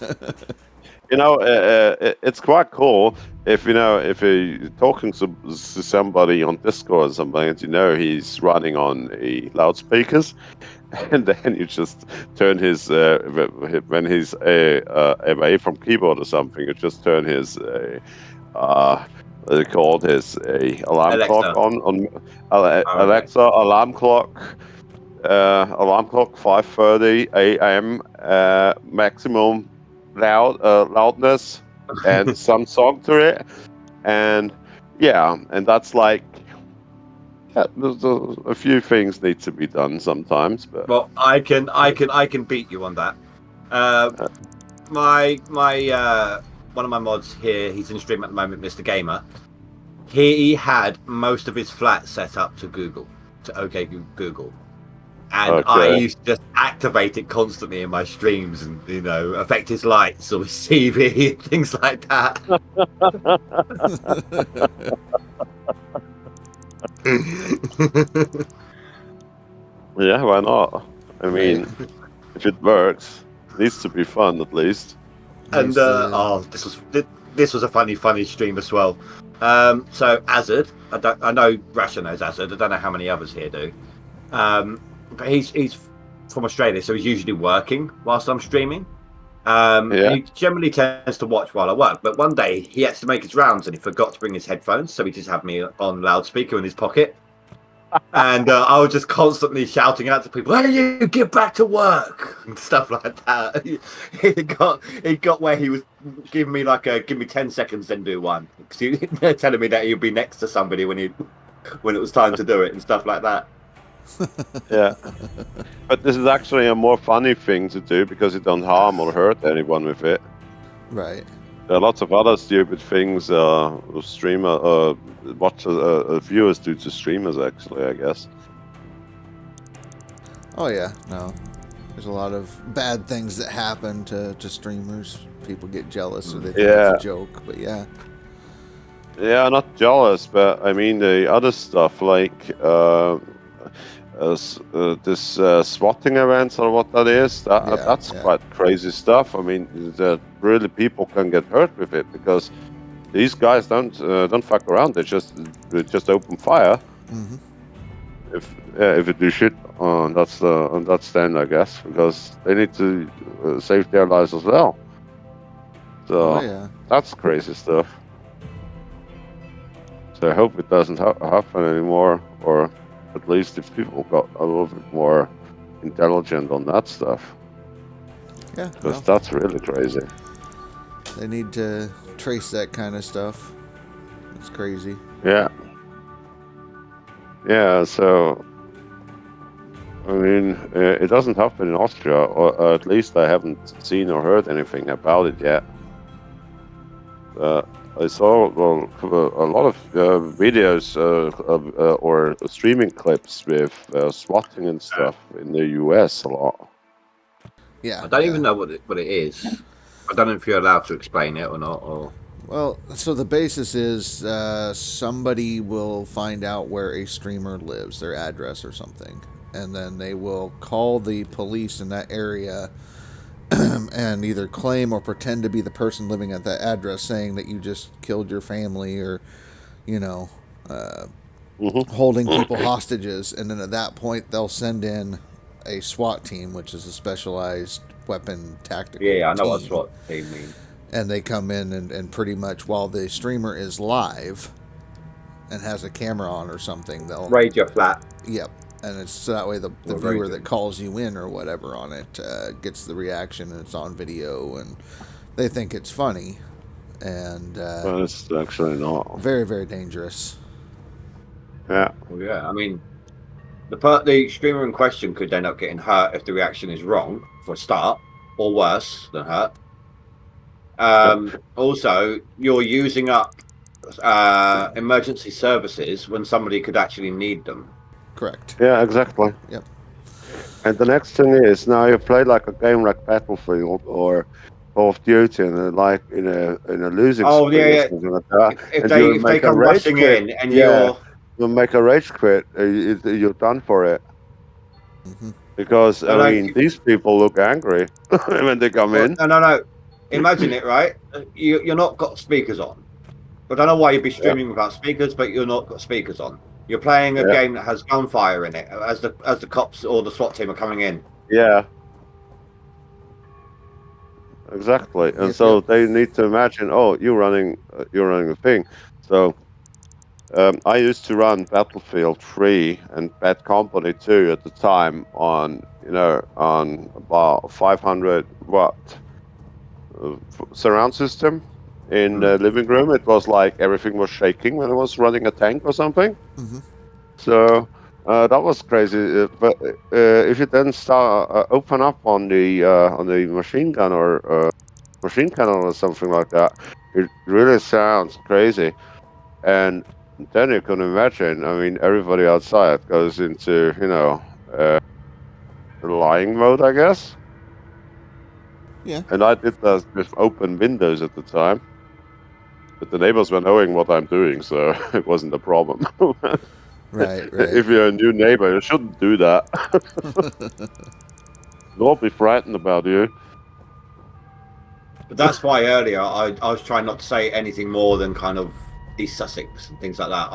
it's quite cool if if you're talking to somebody on Discord or something, and he's running on loudspeakers, and then you just turn his when he's away from keyboard or something, you just turn his they called his alarm Alexa. clock on Alexa alarm clock. Alarm clock 5:30 a.m. Maximum loudness and some song to it, and that's like there's a few things need to be done sometimes, but Well, I can beat you on that. My one of my mods here, he's in stream at the moment, Mr. Gamer. He had most of his flat set up to Google, to OK Google. And I used to just activate it constantly in my streams and, affect his lights or his TV and things like that. Yeah, why not? I mean, if it works, it needs to be fun at least. And this was a funny stream as well. So Azad, I know Rasha knows Azad. I don't know how many others here do. But he's from Australia, so he's usually working whilst I'm streaming. And he generally tends to watch while I work. But one day he had to make his rounds and he forgot to bring his headphones, so he just had me on loudspeaker in his pocket. And I was just constantly shouting out to people, "Hey, you get back to work!" and stuff like that. He got where he was giving me give me 10 seconds, then do one. Because they're telling me that he'd be next to somebody when it was time to do it and stuff like that. Yeah, but this is actually a more funny thing to do because you don't harm or hurt anyone with it. Right. There are lots of other stupid things viewers do to streamers, actually, I guess. Oh yeah, no. There's a lot of bad things that happen to streamers. People get jealous or they think it's a joke, but yeah. Yeah, not jealous, but I mean the other stuff like this swatting events or what that is. That's quite crazy stuff. I mean, that really people can get hurt with it because these guys don't fuck around. They just open fire. Mm-hmm. If it do shit on that stand, I guess, because they need to save their lives as well. So that's crazy stuff. So I hope it doesn't happen anymore, or at least if people got a little bit more intelligent on that stuff. Yeah, because that's really crazy. They need to trace that kind of stuff. It's crazy. Yeah. Yeah, so I mean, it doesn't happen in Austria, or at least I haven't seen or heard anything about it yet. I saw a lot of videos or streaming clips with swatting and stuff in the US a lot. Yeah, I don't even know what it is. I don't know if you're allowed to explain it or not. Or well, so the basis is somebody will find out where a streamer lives, their address or something, and then they will call the police in that area and either claim or pretend to be the person living at that address, saying that you just killed your family or, holding people hostages, and then at that point they'll send in a SWAT team, which is a specialized weapon tactical Yeah, I know team. what SWAT team means. And they come in and pretty much while the streamer is live and has a camera on or something, they'll raid your flat. Yep. And it's so that way the viewer that calls you in or whatever on it gets the reaction, and it's on video, and they think it's funny. And Well, it's actually not. very, very dangerous. Yeah. Well, yeah, I mean, the streamer in question could end up getting hurt if the reaction is wrong, for a start, or worse than hurt. Also, you're using up emergency services when somebody could actually need them. Correct. Yeah, exactly. Yep. And the next thing is, now you play like a game like Battlefield or Call of Duty, and like in a losing Oh, streak yeah, or yeah. something like that. If and they come rushing in and you make a rage quit, you're done for it. Mm-hmm. Because Well, I mean, these people look angry when they come in. No. Imagine it, right? You're not got speakers on. I don't know why you'd be streaming without speakers, but you're not got speakers on. You're playing a game that has gunfire in it as the cops or the SWAT team are coming in. Yeah. Exactly, and so they need to imagine. Oh, you're running the thing. So I used to run Battlefield 3 and Bad Company 2 at the time on about 500 watt surround system in the living room. It was like everything was shaking when I was running a tank or something. Mm-hmm. So that was crazy. But if you then start open up on the machine gun or machine cannon or something like that, it really sounds crazy. And then you can imagine. I mean, everybody outside goes into lying mode, I guess. Yeah. And I did that with open windows at the time. But the neighbors were knowing what I'm doing, so it wasn't a problem. Right. If you're a new neighbor, you shouldn't do that. They'll be frightened about you. But that's why earlier I was trying not to say anything more than kind of East Sussex and things like that.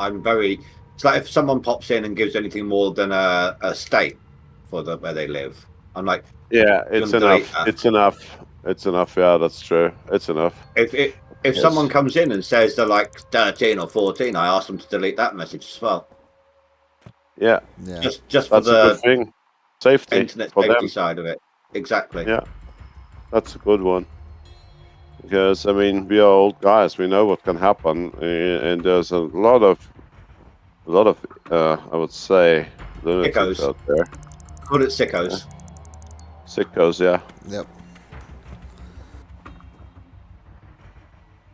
It's like if someone pops in and gives anything more than a state for where they live, I'm like, yeah, it's enough. It's enough. It's enough. Yeah, that's true. It's enough. If someone comes in and says they're like 13 or 14, I ask them to delete that message as well. Yeah. Just for that's a good thing. Safety. Internet safety side of it. Exactly. Yeah. That's a good one. Because I mean, we are old guys. We know what can happen, and there's a lot of I would say lunatics out there. Call it sickos. Yeah. Sickos, yeah. Yep.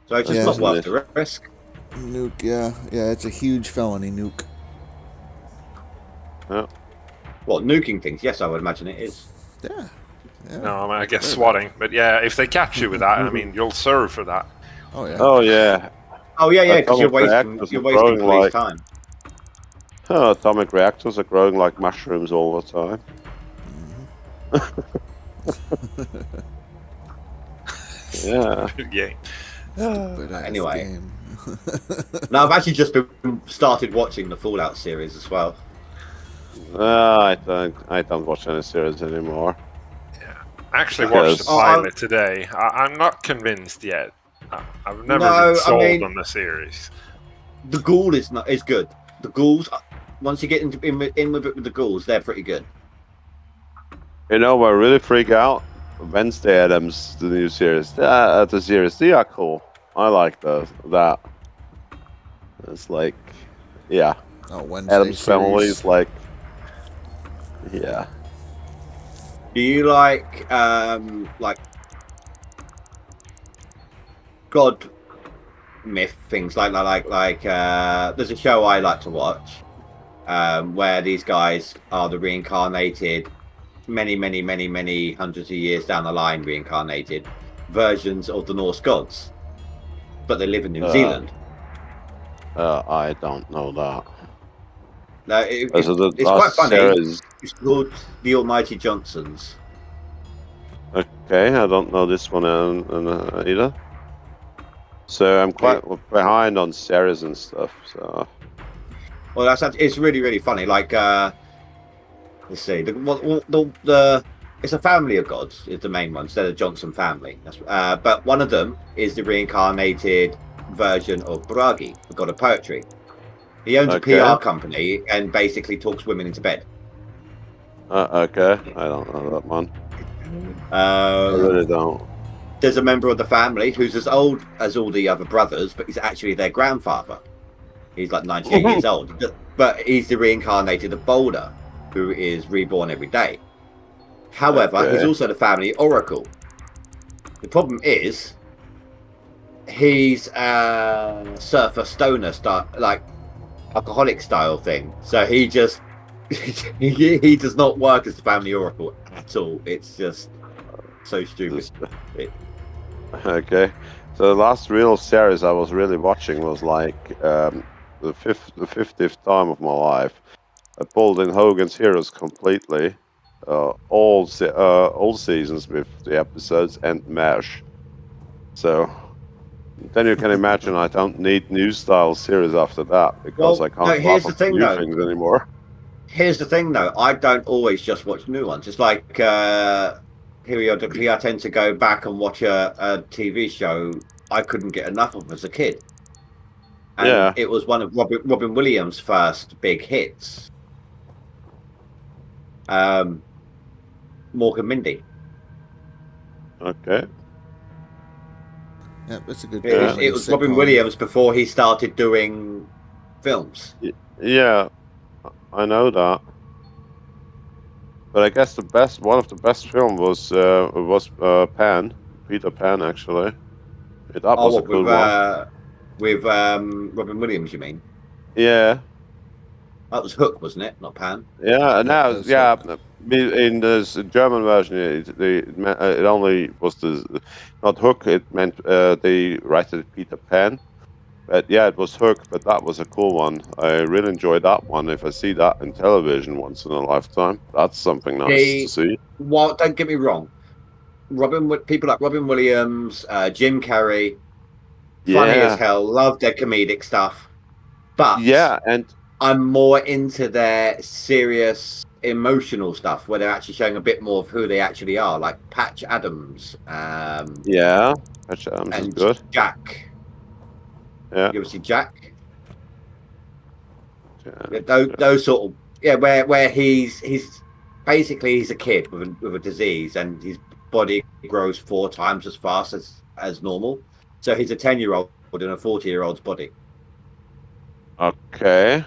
So it's just not worth the risk. Nuke, yeah, it's a huge felony, nuke. Yeah. What, nuking things? Yes, I would imagine it is. Yeah. No, I mean, I guess swatting. But yeah, if they catch you with that, I mean, you'll serve for that. Oh yeah. Oh yeah. Oh yeah, because you're wasting police time. Atomic reactors are growing like mushrooms all the time. Yeah. Yeah. Anyway. Now I've actually just started watching the Fallout series as well. I don't watch any series anymore. Yeah. I actually watched the pilot today. I'm not convinced yet. I've never been sold on the series. The Ghoul is good. The Ghouls, once you get in with it with the Ghouls, they're pretty good. You know, I really freak out. Wednesday Addams, the new series. The series, they are cool. I like that. It's like, yeah. Oh, Wednesday Addams series. Family is like, yeah. Do you like God myth things like there's a show I like to watch where these guys are the reincarnated many hundreds of years down the line reincarnated versions of the Norse gods, but they live in New Zealand. I don't know that. No, it's quite funny. Series. It's called The Almighty Johnsons. Okay, I don't know this one either. So I'm quite behind on series and stuff. So Well, it's really, really funny. Like, let's see, the it's a family of gods is the main one. Instead of Johnson family. But one of them is the reincarnated version of Bragi, the god of poetry. He owns a PR company and basically talks women into bed. Okay, I don't know that one. I Um, really don't. There's a member of the family who's as old as all the other brothers, but he's actually their grandfather. He's like 98 years old, but he's the reincarnated of Boulder, who is reborn every day. However, he's also the family oracle. The problem is, he's a surfer stoner style, like alcoholic style thing. So he just he does not work as the family oracle at all. It's just so stupid. Okay, so the last real series I was really watching was like the 50th time of my life. I pulled in Hogan's Heroes completely, all seasons with the episodes and MASH. So then you can imagine I don't need new style series after that because I can't laugh at new things anymore. Here's the thing, though. I don't always just watch new ones. It's like periodically I tend to go back and watch a TV show I couldn't get enough of as a kid. And it was one of Robin Williams' first big hits. Mork and Mindy. Okay. Yeah, that's a good. It was Robin Williams before he started doing films. Yeah, I know that. But I guess one of the best film was Pan, Peter Pan, actually. That was a cool one. With Robin Williams, you mean? Yeah. That was Hook, wasn't it? Not Pan. Yeah, and now, in the German version, it only was not Hook. It meant they write it Peter Pan. But yeah, it was Hook, but that was a cool one. I really enjoyed that one. If I see that in television once in a lifetime, that's something nice to see. Well, don't get me wrong. People like Robin Williams, Jim Carrey, funny as hell, love their comedic stuff. But I'm more into their serious, emotional stuff where they're actually showing a bit more of who they actually are, like Patch Adams. Patch Adams is good. Jack. Yeah. You ever see Jack? Those sort of where he's basically he's a kid with a disease and his body grows 4 times as fast as normal. So he's a 10-year-old in a 40-year-old's body. Okay.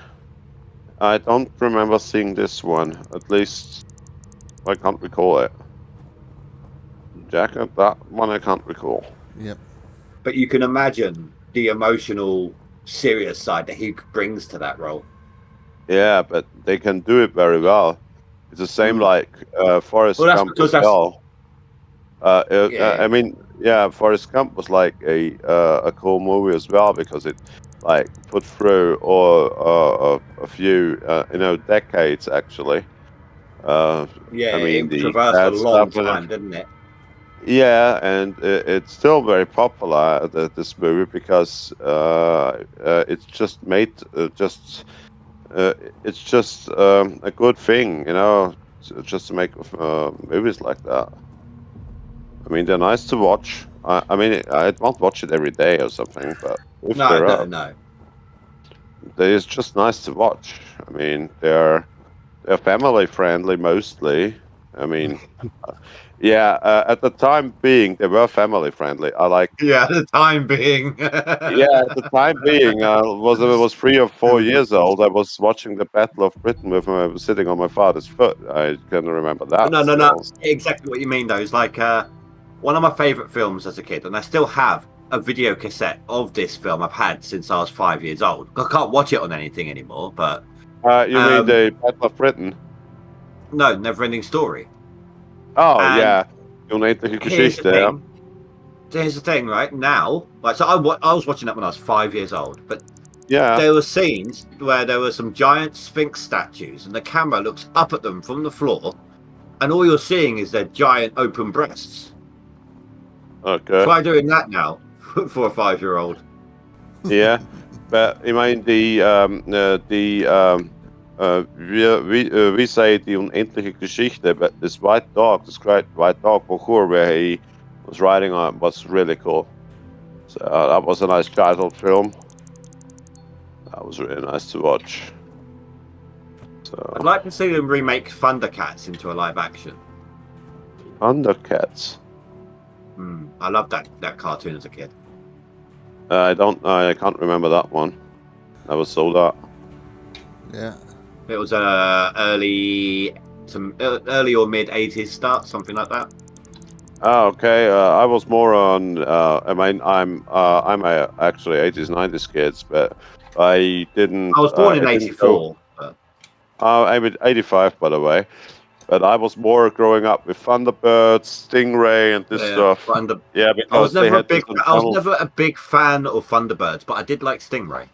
I don't remember seeing this one. At least I can't recall it. Jack, that one I can't recall. Yep. But you can imagine the emotional, serious side that he brings to that role. Yeah, but they can do it very well. It's the same like Forrest Gump as well. I mean, Forrest Gump was like a cool movie as well because it like put through a few decades actually. I mean, it traversed a long time, didn't it? Yeah, and it's still very popular, this movie, because it's just made it's just a good thing, just to make movies like that. I mean, they're nice to watch. I mean, I won't watch it every day or something, but if no. They're just nice to watch. I mean, they're family friendly mostly. I mean. At the time being, they were family friendly. At the time being. At the time being, I was 3 or 4 years old. I was watching the Battle of Britain with him sitting on my father's foot. I can remember that. No. Exactly what you mean, though. It's like one of my favourite films as a kid, and I still have a video cassette of this film I've had since I was 5 years old. I can't watch it on anything anymore, but... you mean the Battle of Britain? No, Never-Ending Story. Oh, yeah. Here's the thing, right? Now, so I was watching that when I was 5 years old, but there were scenes where there were some giant Sphinx statues and the camera looks up at them from the floor and all you're seeing is their giant open breasts. Okay. Try doing that now for a 5-year-old. Yeah. but ich meine, we say the unendliche Geschichte, but this white dog, this great white dog parkour where he was riding on was really cool. So that was a nice childhood film. That was really nice to watch. So I'd like to see them remake Thundercats into a live action. Thundercats. I loved that cartoon as a kid. I can't remember that one. Never saw that. Yeah. It was early or mid '80s start, something like that. Oh, okay. I was more on. I mean, I'm actually '80s, '90s kids, but I didn't. I was born in '84. I'm 85, by the way. But I was more growing up with Thunderbirds, Stingray, and this stuff. Yeah, because I was never a big fan of Thunderbirds, but I did like Stingray.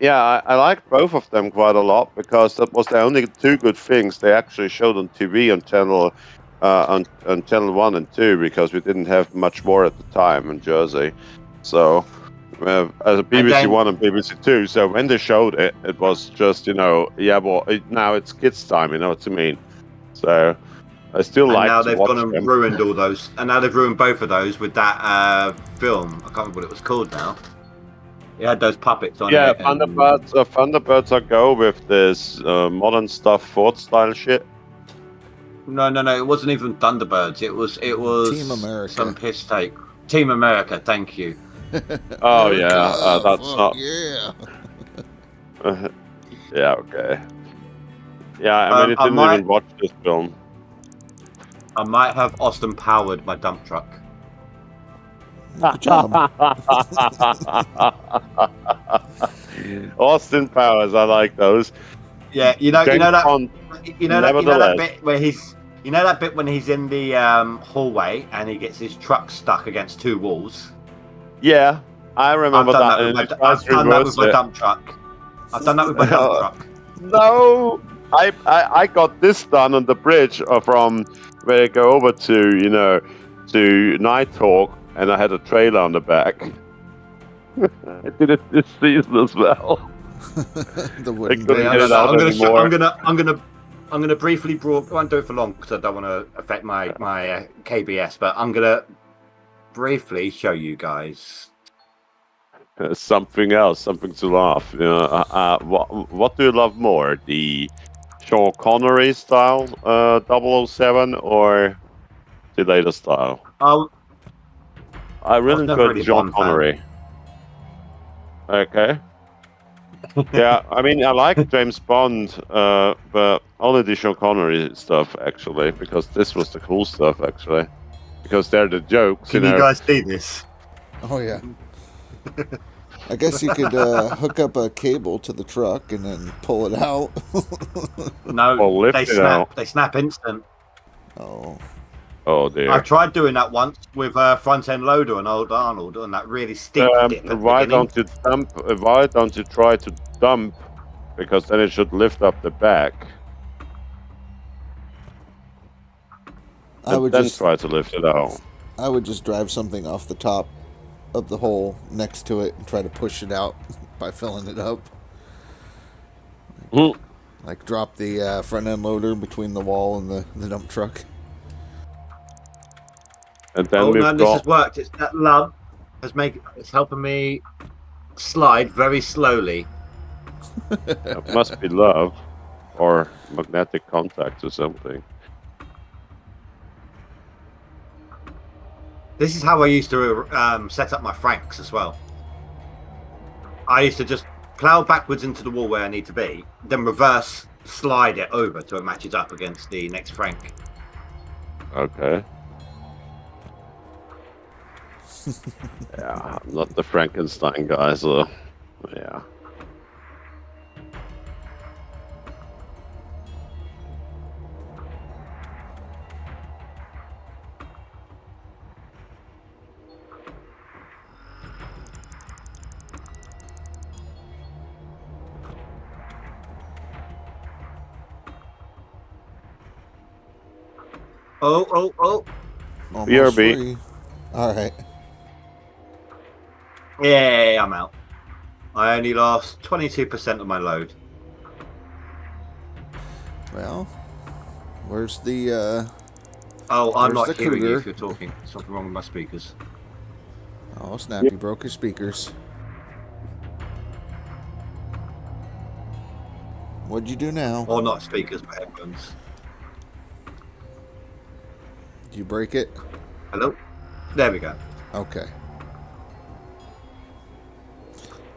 Yeah, I liked both of them quite a lot because that was the only two good things they actually showed on TV on channel on channel 1 and 2 because we didn't have much more at the time in Jersey. So as a BBC 1 and BBC 2, so when they showed it, it was just, now it's kids' time, you know what I mean? So I still like. Now they've gone and ruined all those, and now they've ruined both of those with that film. I can't remember what it was called now. It had those puppets on it. Yeah, Thunderbirds are go with this modern stuff, Ford style shit. No, it wasn't even Thunderbirds. It was Team America. Some piss take. Team America, thank you. Oh yeah, that's not. Yeah. Yeah, okay. Yeah, I mean, I didn't even watch this film. I might have Austin powered my dump truck. Good job. Austin Powers, I like those. Yeah, you know that bit where he's, that bit when he's in the hallway and he gets his truck stuck against two walls. Yeah, I remember that. I've done that with my dump truck. I've done that with my dump truck. No, I got this done on the bridge from where I go over to Nighthawk, and I had a trailer on the back. I did it this season as well. I'm gonna briefly I won't do it for long because I don't want to affect my KBS, but I'm gonna briefly show you guys something else, something to laugh. What do you love more, the Sean Connery style 007 or the later style? I really enjoyed Sean Connery. Okay. Yeah, I mean, I like James Bond, but only the Sean Connery stuff, actually, because this was the cool stuff, actually. Because they're the jokes, Can you guys see this? Oh, yeah. I guess you could hook up a cable to the truck and then pull it out. No, they snap instant. Oh dear. I tried doing that once with front end loader and old Arnold on that really steep dip. Why don't you try to dump? Because then it should lift up the back. Then try to lift it out. I would just drive something off the top of the hole next to it and try to push it out by filling it up. Like drop the front end loader between the wall and the dump truck. And then this has worked. It's that love it's helping me slide very slowly. It must be love or magnetic contact or something. This is how I used to set up my Franks as well. I used to just plow backwards into the wall where I need to be, then reverse slide it over till it matches up against the next Frank. Okay. Yeah, I'm not the Frankenstein guy, so yeah. Oh. BRB. All right. Yeah, I'm out. I only lost 22% of my load. Well, where's the Oh, I'm Where's not the hearing you cougar? if you're talking. Something wrong with my speakers. Oh, snap, you broke your speakers. What'd you do now? Or not speakers, but headphones. Did you break it? Hello? There we go. Okay.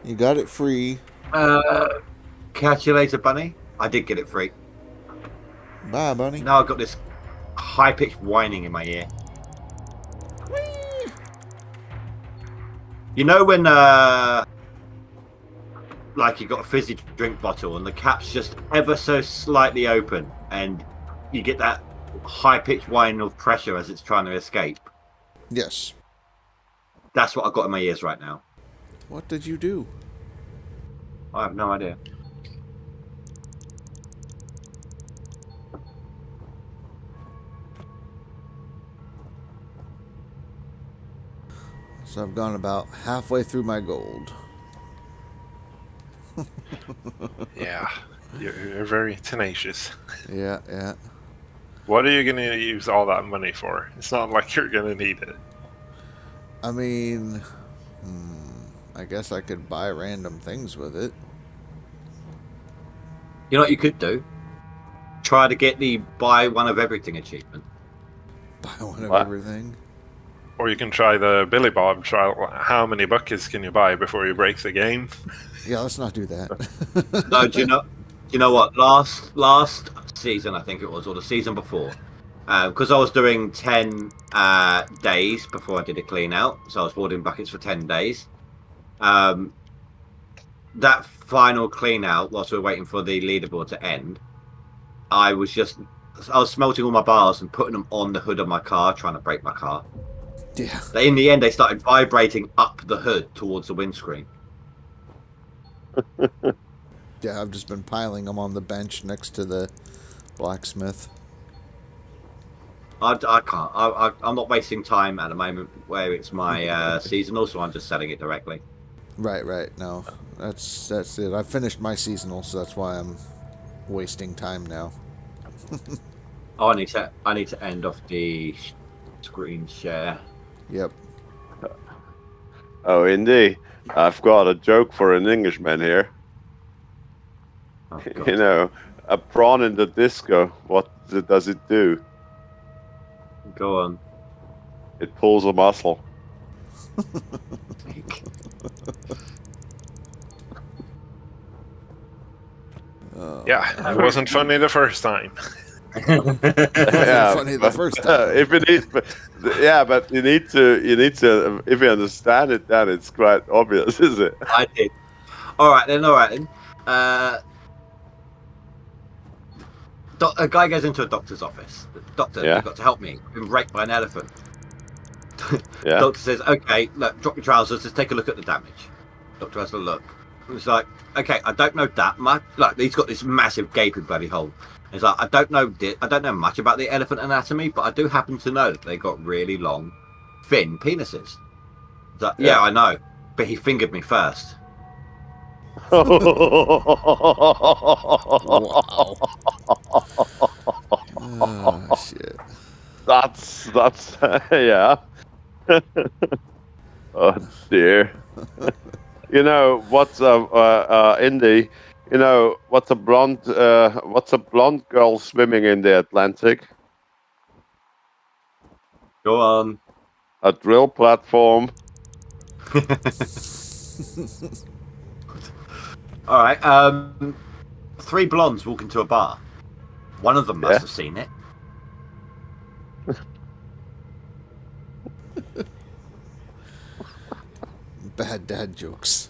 You got it free. Catch you later, Bunny. I did get it free. Bye, bunny. Now I've got this high-pitched whining in my ear. You know when, like you got a fizzy drink bottle and the cap's just ever so slightly open and you get that high-pitched whine of pressure as it's trying to escape? Yes. That's what I've got in my ears right now. What did you do? I have no idea. So I've gone about halfway through my gold. Yeah, you're very tenacious. Yeah, yeah. What are you going to use all that money for? It's not like you're going to need it. I mean, I guess I could buy random things with it. You know what you could do? Try to get the buy one of everything achievement. Buy one of What? everything. Or you can try the Billy Bob trial. How many buckets can you buy before you break the game? Yeah, let's not do that. No, do you know what? Last season, I think it was, or the season before, because I was doing 10 days before I did a clean out, so I was hoarding buckets for 10 days. That final clean out, whilst we were waiting for the leaderboard to end, I was smelting all my bars and putting them on the hood of my car, trying to break my car. Yeah. In the end, they started vibrating up the hood towards the windscreen. Yeah, I've just been piling them on the bench next to the blacksmith. I can't. I'm not wasting time at the moment where it's my seasonal, so I'm just selling it directly. Right, right. No, that's it. I finished my seasonal, so that's why I'm wasting time now. Oh, I need to end off the screen share. Yep. Oh, indeed. I've got a joke for an Englishman here. Oh, God. You know, a prawn in the disco, what does it do? Go on. It pulls a muscle. Yeah, it wasn't funny the first time. Yeah, Funny the first time. if it is, but you need to. If you understand it, then it's quite obvious, is it? I did. All right then. A guy goes into a doctor's office. Doctor, Yeah. you've got to help me. I've been raped by an elephant. Yeah. Doctor says, okay, look, drop your trousers. Let's take a look at the damage. Doctor has a look. He's like, okay, I don't know that much. Like, he's got this massive gaping bloody hole. He's like, I don't know much about the elephant anatomy, but I do happen to know that they got really long, thin penises. He's like, yeah, I know, but he fingered me first. Wow. Oh, shit. That's yeah. Oh dear. You know what's Indy? You know what's a blonde girl swimming in the Atlantic? Go on. A drill platform. All right. 3 blondes walk into a bar. One of them must have seen it. Bad dad jokes.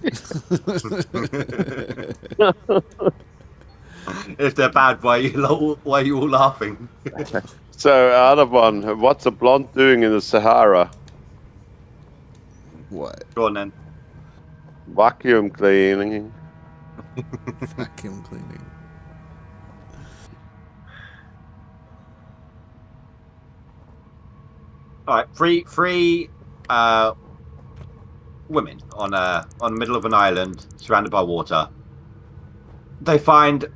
If they're bad, why are you all laughing? So other one. What's a blonde doing in the Sahara? What? Go on then. Vacuum cleaning. Vacuum cleaning. All right, free women on the middle of an island, surrounded by water. They find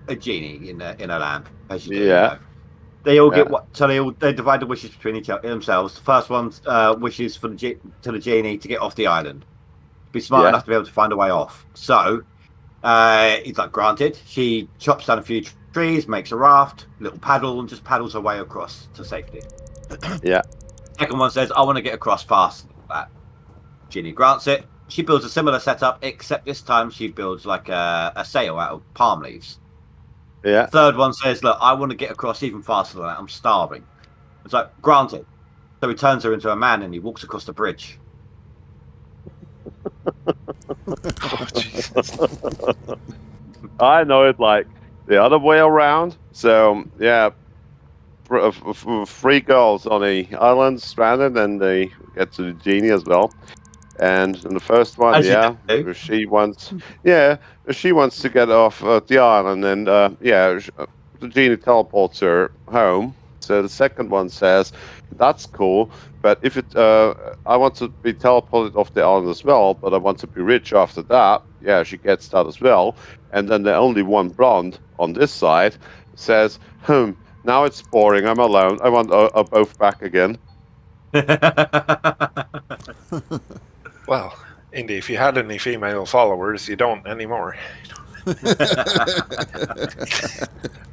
a genie in a lamp, as you do. Yeah. You know. They all get what? So they divide the wishes between themselves. The first one wishes for the genie to get off the island, be smart enough to be able to find a way off. So he's like, granted. She chops down a few trees, makes a raft, little paddle, and just paddles her way across to safety. Yeah. Second one says, I want to get across faster than that. Genie grants it. She builds a similar setup, except this time she builds like a sail out of palm leaves. Yeah. Third one says, look, I want to get across even faster than that. I'm starving. It's like, granted. So he turns her into a man and he walks across the bridge. Oh, Jesus. I know it like the other way around. So, yeah, three girls on a island stranded, and they get to the genie as well. And in the first one, she wants to get off the island, and the genie teleports her home. So the second one says, "That's cool, but if I want to be teleported off the island as well, but I want to be rich after that." Yeah, she gets that as well. And then the only one blonde on this side says, now it's boring. I'm alone. I want both back again." Well, Indy, if you had any female followers, you don't anymore.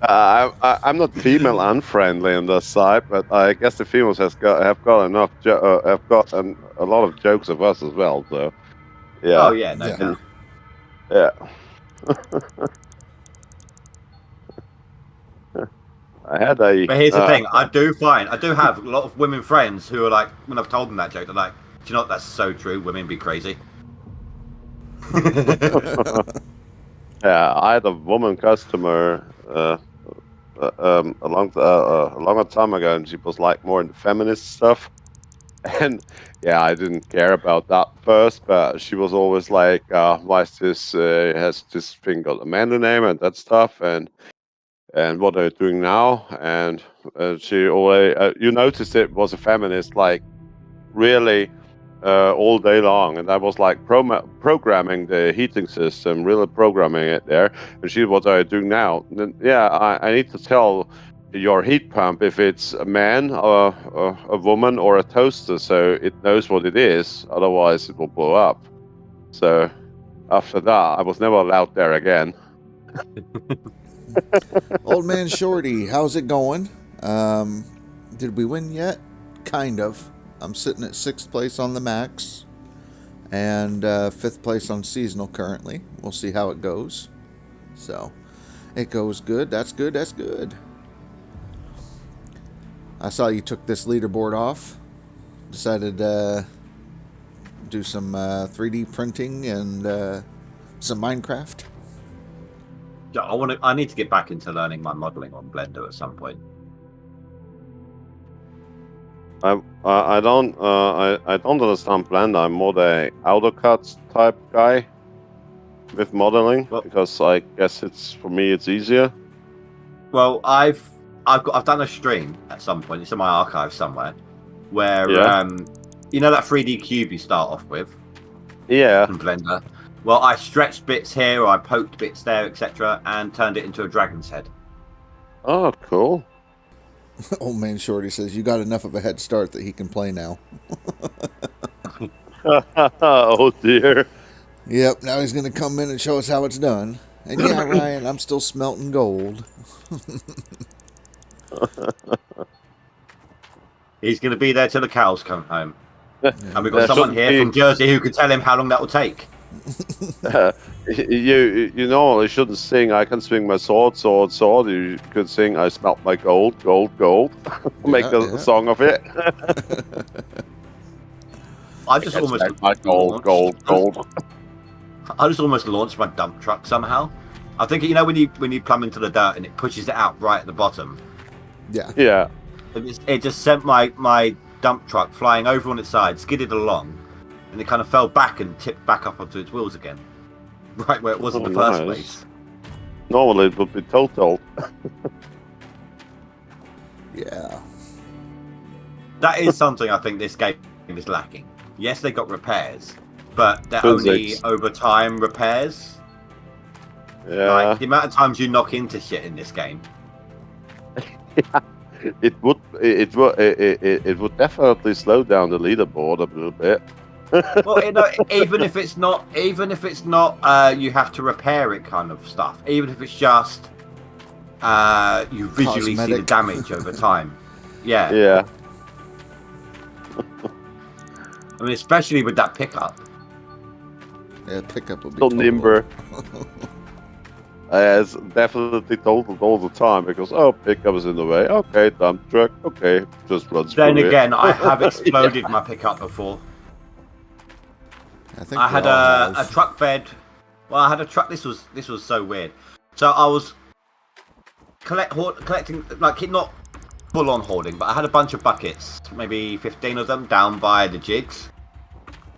I'm not female unfriendly on this side, but I guess the females have got enough. Have got a lot of jokes of us as well. So, yeah. Oh yeah, no doubt. Yeah. But here's the thing: I do have a lot of women friends who are like, when I've told them that joke, they're like, "Do you know what? That's so true. Women be crazy." Yeah, I had a woman customer a long time ago, and she was like more into feminist stuff. And yeah, I didn't care about that first, but she was always like, "Why is this? Has this thing got a man name and that stuff?" And what are you doing now? And she always, you noticed it was a feminist, like really all day long. And I was like programming the heating system, really programming it there. And she, what are you doing now? And then, I need to tell your heat pump if it's a man, a woman, or a toaster, so it knows what it is. Otherwise, it will blow up. So after that, I was never allowed there again. Old Man Shorty, how's it going? Did we win yet? Kind of. I'm sitting at 6th place on the max and 5th place on seasonal currently. We'll see how it goes. So, it goes good. That's good. That's good. I saw you took this leaderboard off. Decided to do some 3D printing and some Minecraft. Yeah, I need to get back into learning my modeling on Blender at some point. I don't understand Blender. I'm more the AutoCAD type guy with modeling, because I guess it's easier. Well, I've done a stream at some point. It's in my archive somewhere, where you know that 3D cube you start off with. Yeah. In Blender. Well, I stretched bits here, or I poked bits there, etc., and turned it into a dragon's head. Oh, cool. Old Man Shorty says you got enough of a head start that he can play now. Oh dear. Yep, now he's going to come in and show us how it's done. And yeah, Ryan, I'm still smelting gold. He's going to be there till the cows come home. And we've got someone here from Jersey who can tell him how long that will take. You normally shouldn't sing "I can swing my sword, sword, sword." You could sing "I smelt my gold, gold, gold." Make a song of it. I just almost my gold, gold, gold. I just almost launched my dump truck somehow. I think when you plumb into the dirt and it pushes it out right at the bottom. Yeah. Yeah. It just sent my dump truck flying over on its side, skidded along, and it kind of fell back and tipped back up onto its wheels again, right where it was in the first place. Normally it would be total. Yeah. That is something I think this game is lacking. Yes, they got repairs, but they're only over time repairs. Yeah. Like, the amount of times you knock into shit in this game. It would definitely slow down the leaderboard a little bit. Well, even if it's not, you have to repair it kind of stuff. Even if it's just, you visually see the damage over time. Yeah. Yeah. I mean, especially with that pickup. Yeah, pickup will be So nimble. It's definitely totaled all the time because pickup is in the way. Okay, dump truck. Okay, just runs through Then it. again, I have exploded my pickup before. I had a truck bed. Well, I had a truck. This was so weird. So I was collecting, like, not full on hoarding, but I had a bunch of buckets, maybe 15 of them, down by the jigs.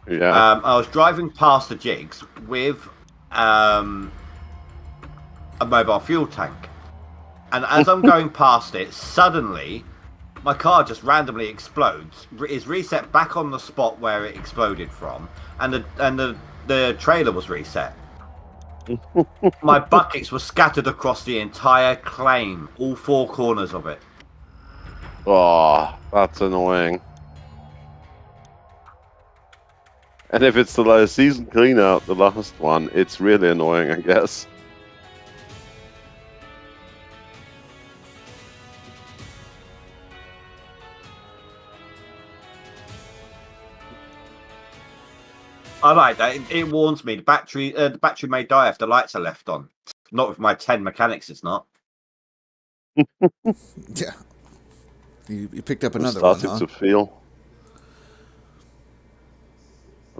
Yeah. I was driving past the jigs with a mobile fuel tank, and as I'm going past it, suddenly my car just randomly explodes. Is reset back on the spot where it exploded from, and the trailer was reset. My buckets were scattered across the entire claim, all four corners of it. Oh, that's annoying. And if it's the season clean out, the last one, it's really annoying, I guess. I like that. It warns me the battery may die if the lights are left on. Not with my 10 mechanics, it's not. Yeah. You picked up another one, huh? I'm starting to feel.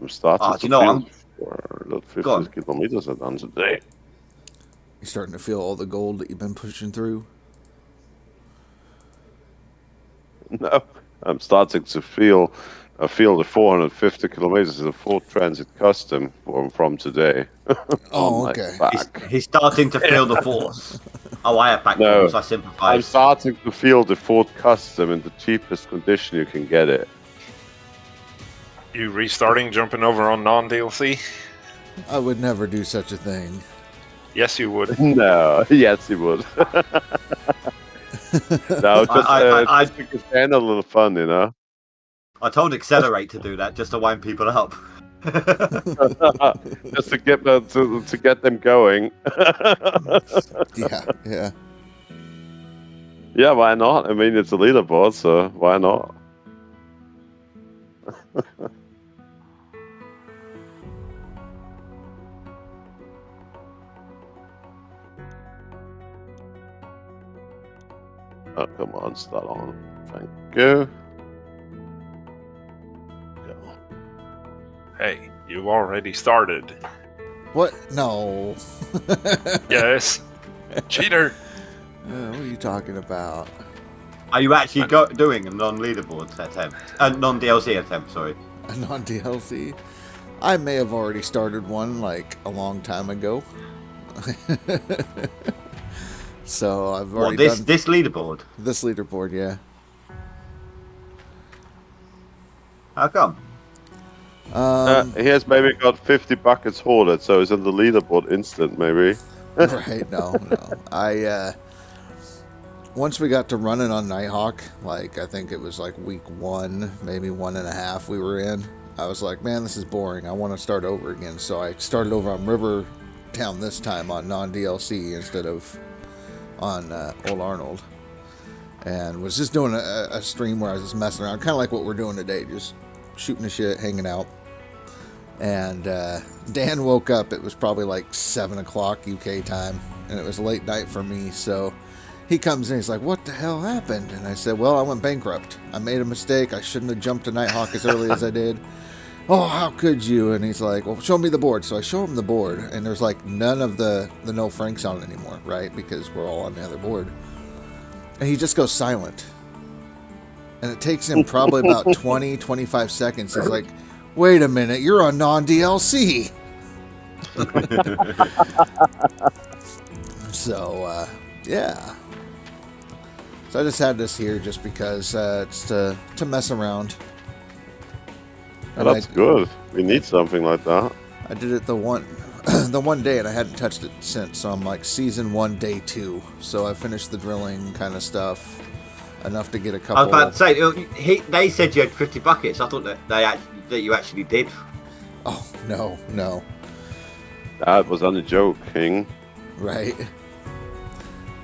I'm starting to feel for 50 kilometers I've done today. You're starting to feel all the gold that you've been pushing through? No, I'm starting to feel. I feel the 450 kilometers is a full transit custom from today. Oh, okay. He's starting to feel the force. Oh, I have back problems. I sympathize. I'm starting to feel the Ford Custom in the cheapest condition you can get it. You restarting, jumping over on non-DLC? I would never do such a thing. Yes, you would. No, yes, you would. No, just to stand a little fun, you know. I told Accelerate to do that just to wind people up. Just to get them going. Yeah. Yeah, why not? I mean, it's a leaderboard, so why not? Oh, come on, start on. Thank you. Hey, you already started. What? No. Yes. Cheater. What are you talking about? Are you actually doing a non-leaderboard attempt? Non-DLC attempt, sorry. A non-DLC? I may have already started one, like, a long time ago. So I've already done... This leaderboard? This leaderboard, yeah. How come? He has maybe got 50 buckets hoarded, so he's on the leaderboard instant, maybe. Right, no. Once we got to running on Nighthawk, like, I think it was like week 1, maybe 1.5 we were in, I was like, man, this is boring. I want to start over again. So I started over on River Town this time on non-DLC instead of on Old Arnold. And was just doing a stream where I was just messing around, kind of like what we're doing today, just shooting the shit, hanging out. And Dan woke up. It was probably like 7 o'clock UK time, and it was late night for me. So he comes in. He's like, "What the hell happened?" And I said, "Well, I went bankrupt. I made a mistake. I shouldn't have jumped to Nighthawk as early as I did." "Oh, how could you?" And he's like, "Well, show me the board." So I show him the board, and there's like none of the no Franks on it anymore, right? Because we're all on the other board. And he just goes silent. And it takes him probably about 20, 25 seconds. He's like, "Wait a minute, you're on non-DLC." So, yeah. So I just had this here just because it's to mess around. And That's good. We need something like that. I did it the one day, and I hadn't touched it since. So I'm like season 1, day 2. So I finished the drilling kind of stuff, enough to get a couple. I was about to say, they said you had 50 buckets. I thought that you actually did. Oh no. That was only joking. Right.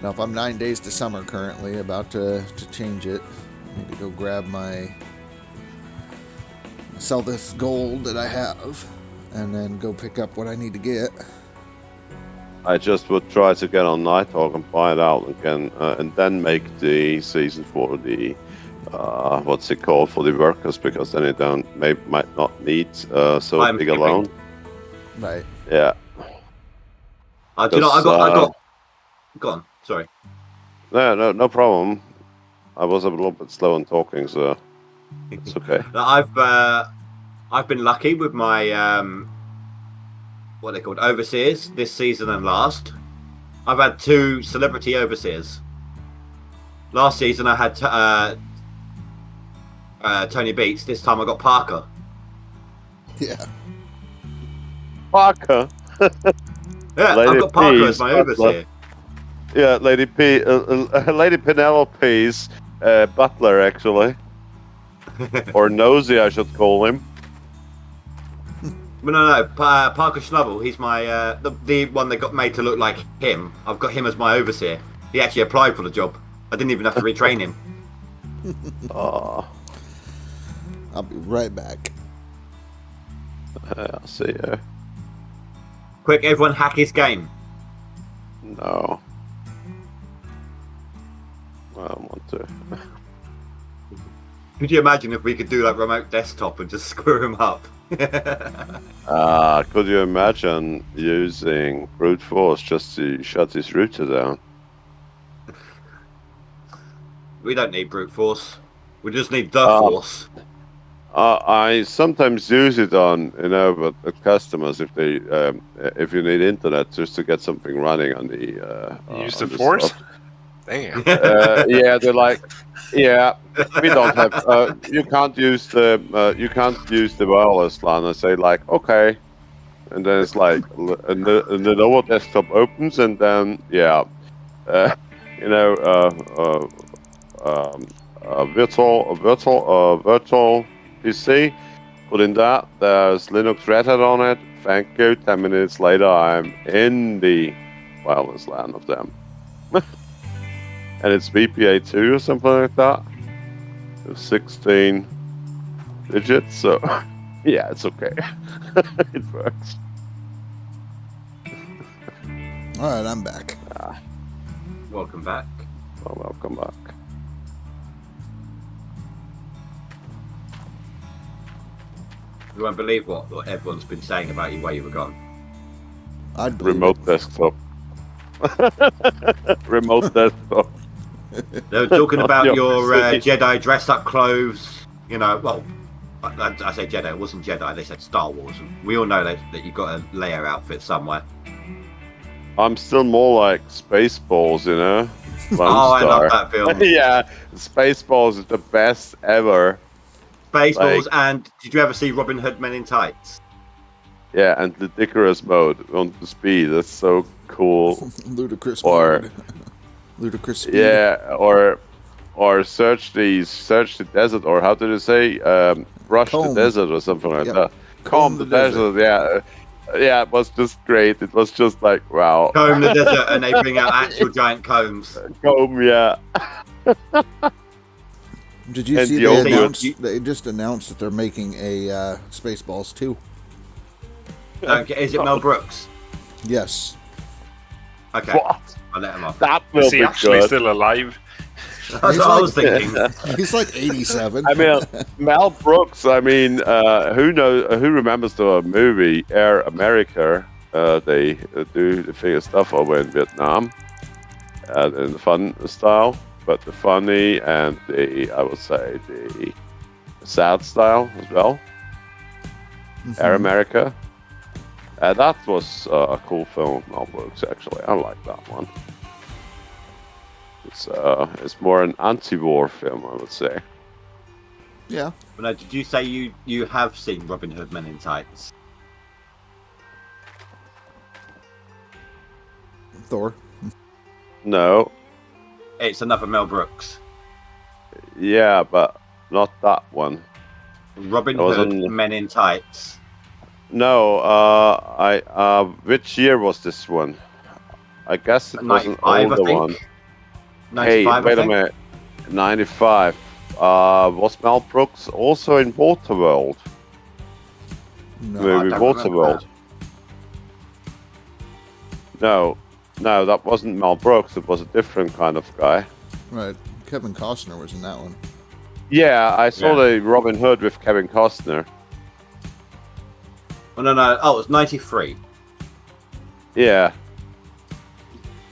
Now, if I'm 9 days to summer currently, about to change it, I need to go grab sell this gold that I have, and then go pick up what I need to get. I just would try to get on Nighthawk and buy it out again, and then make the season for the what's it called, for the workers, because then it might not need so big a loan. Right. Yeah. I got. Go on. Sorry. No problem. I was a little bit slow in talking, so it's okay. I've been lucky with my what they called overseers this season and last. I've had 2 celebrity overseers. Last season I had Tony Beats. This time I got Parker. Yeah. Parker. Yeah, Lady I've got Parker P's as my overseer. Yeah, Lady Penelope's butler, actually. Or nosy, I should call him. Well, no, Parker Schnubble. He's my the one that got made to look like him. I've got him as my overseer. He actually applied for the job. I didn't even have to retrain him. Oh, I'll be right back. I'll see you. Quick, everyone hack his game. No. I don't want to. Could you imagine if we could do like remote desktop and just screw him up? Could you imagine using brute force just to shut his router down? We don't need brute force. We just need the force. I sometimes use it on, but the customers, if you need internet just to get something running on the. Use on the force? stuff. Damn. Yeah, they're like, yeah, we don't have. You can't use the wireless LAN. I say like, okay, and then it's like, and the lower desktop opens, and then virtual PC. Put in that. There's Linux Red Hat on it. Thank you. 10 minutes later, I'm in the wireless LAN of them. And it's VPA2 or something like that. It's 16 digits, so yeah, it's okay. It works. Alright, I'm back. Welcome back. Well, welcome back. You won't believe what everyone's been saying about you while you were gone. I'd believe Remote it. desktop. Remote desktop. They were talking about Yeah, your see. Jedi dress-up clothes. Well, I say Jedi. It wasn't Jedi. They said Star Wars. We all know that you've got a Leia outfit somewhere. I'm still more like Spaceballs, I love that film. Yeah, Spaceballs is the best ever. Spaceballs, and did you ever see Robin Hood Men in Tights? Yeah, and the Icarus mode on the speed. That's so cool. Ludicrous. Or- mode. Ludicrous speed. Yeah, or search the desert, or how did it say? Brush Comb. the desert or something like Yep. that. Comb the desert. Yeah, it was just great. It was just like, wow. Comb the desert, and they bring out actual giant combs. Comb, yeah. Did you And see the old they just announced that they're making a Spaceballs 2? Is it Mel Brooks? Yes. Okay, What? I'll let him off. That will Is he be actually good. still alive? That's what I was thinking. He's like 87. I mean, Mel Brooks. I mean, who remembers the movie Air America? They do the figure stuff over in Vietnam, in the fun style, but the funny and I would say the sad style as well. Air America. That was a cool film, Mel Brooks. Actually, I like that one. It's more an anti-war film, I would say. Yeah. No, did you say you have seen Robin Hood Men in Tights? Thor. No. It's another Mel Brooks. Yeah, but not that one. Robin It wasn't- Hood Men in Tights. No, which year was this one? I guess it was an 95, I older think. one. 95, Hey, wait I a think. minute. 95. Was Mel Brooks also in Waterworld? No. Maybe don't remember Waterworld. No, that wasn't Mel Brooks. It was a different kind of guy. Right. Kevin Costner was in that one. Yeah, I saw Yeah. the Robin Hood with Kevin Costner. Oh, no. Oh, it was 93. Yeah.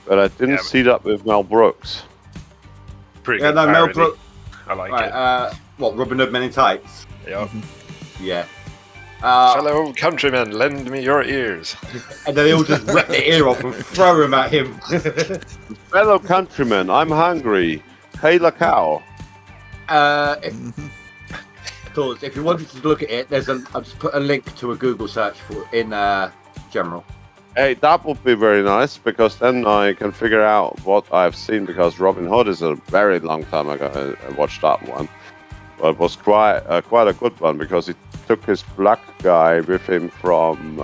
But I didn't Yeah, but- see that with Mel Brooks. Pretty Yeah, good no, Mel parody. Brooks. I like Right, it. what, Robin Hood Men in Tights? Yeah. Yeah. Fellow countrymen, lend me your ears. And then they all just rip the ear off and throw him at him. Fellow countrymen, I'm hungry. Hail a cow. If you wanted to look at it, I'll just put a link to a Google search for in general. Hey, that would be very nice, because then I can figure out what I've seen, because Robin Hood is a very long time ago I watched that one. But it was quite a good one, because he took his black guy with him from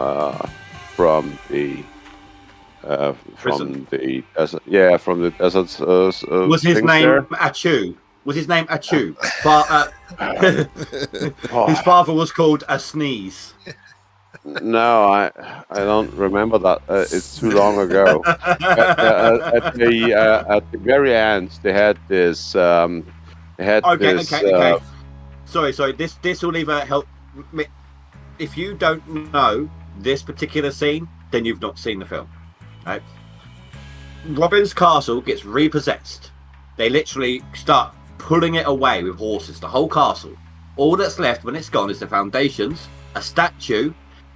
the Prison. desert. Yeah, from the desert. Was his things name there. Achu? Was his name Achu? Oh, His father was called a sneeze. no, I don't remember that. It's too long ago. At the very end, they had this. Okay. Sorry. This will either help. If you don't know this particular scene, then you've not seen the film. Right? Robin's castle gets repossessed. They literally start pulling it away with horses. The whole castle. All that's left when it's gone is the foundations, a statue,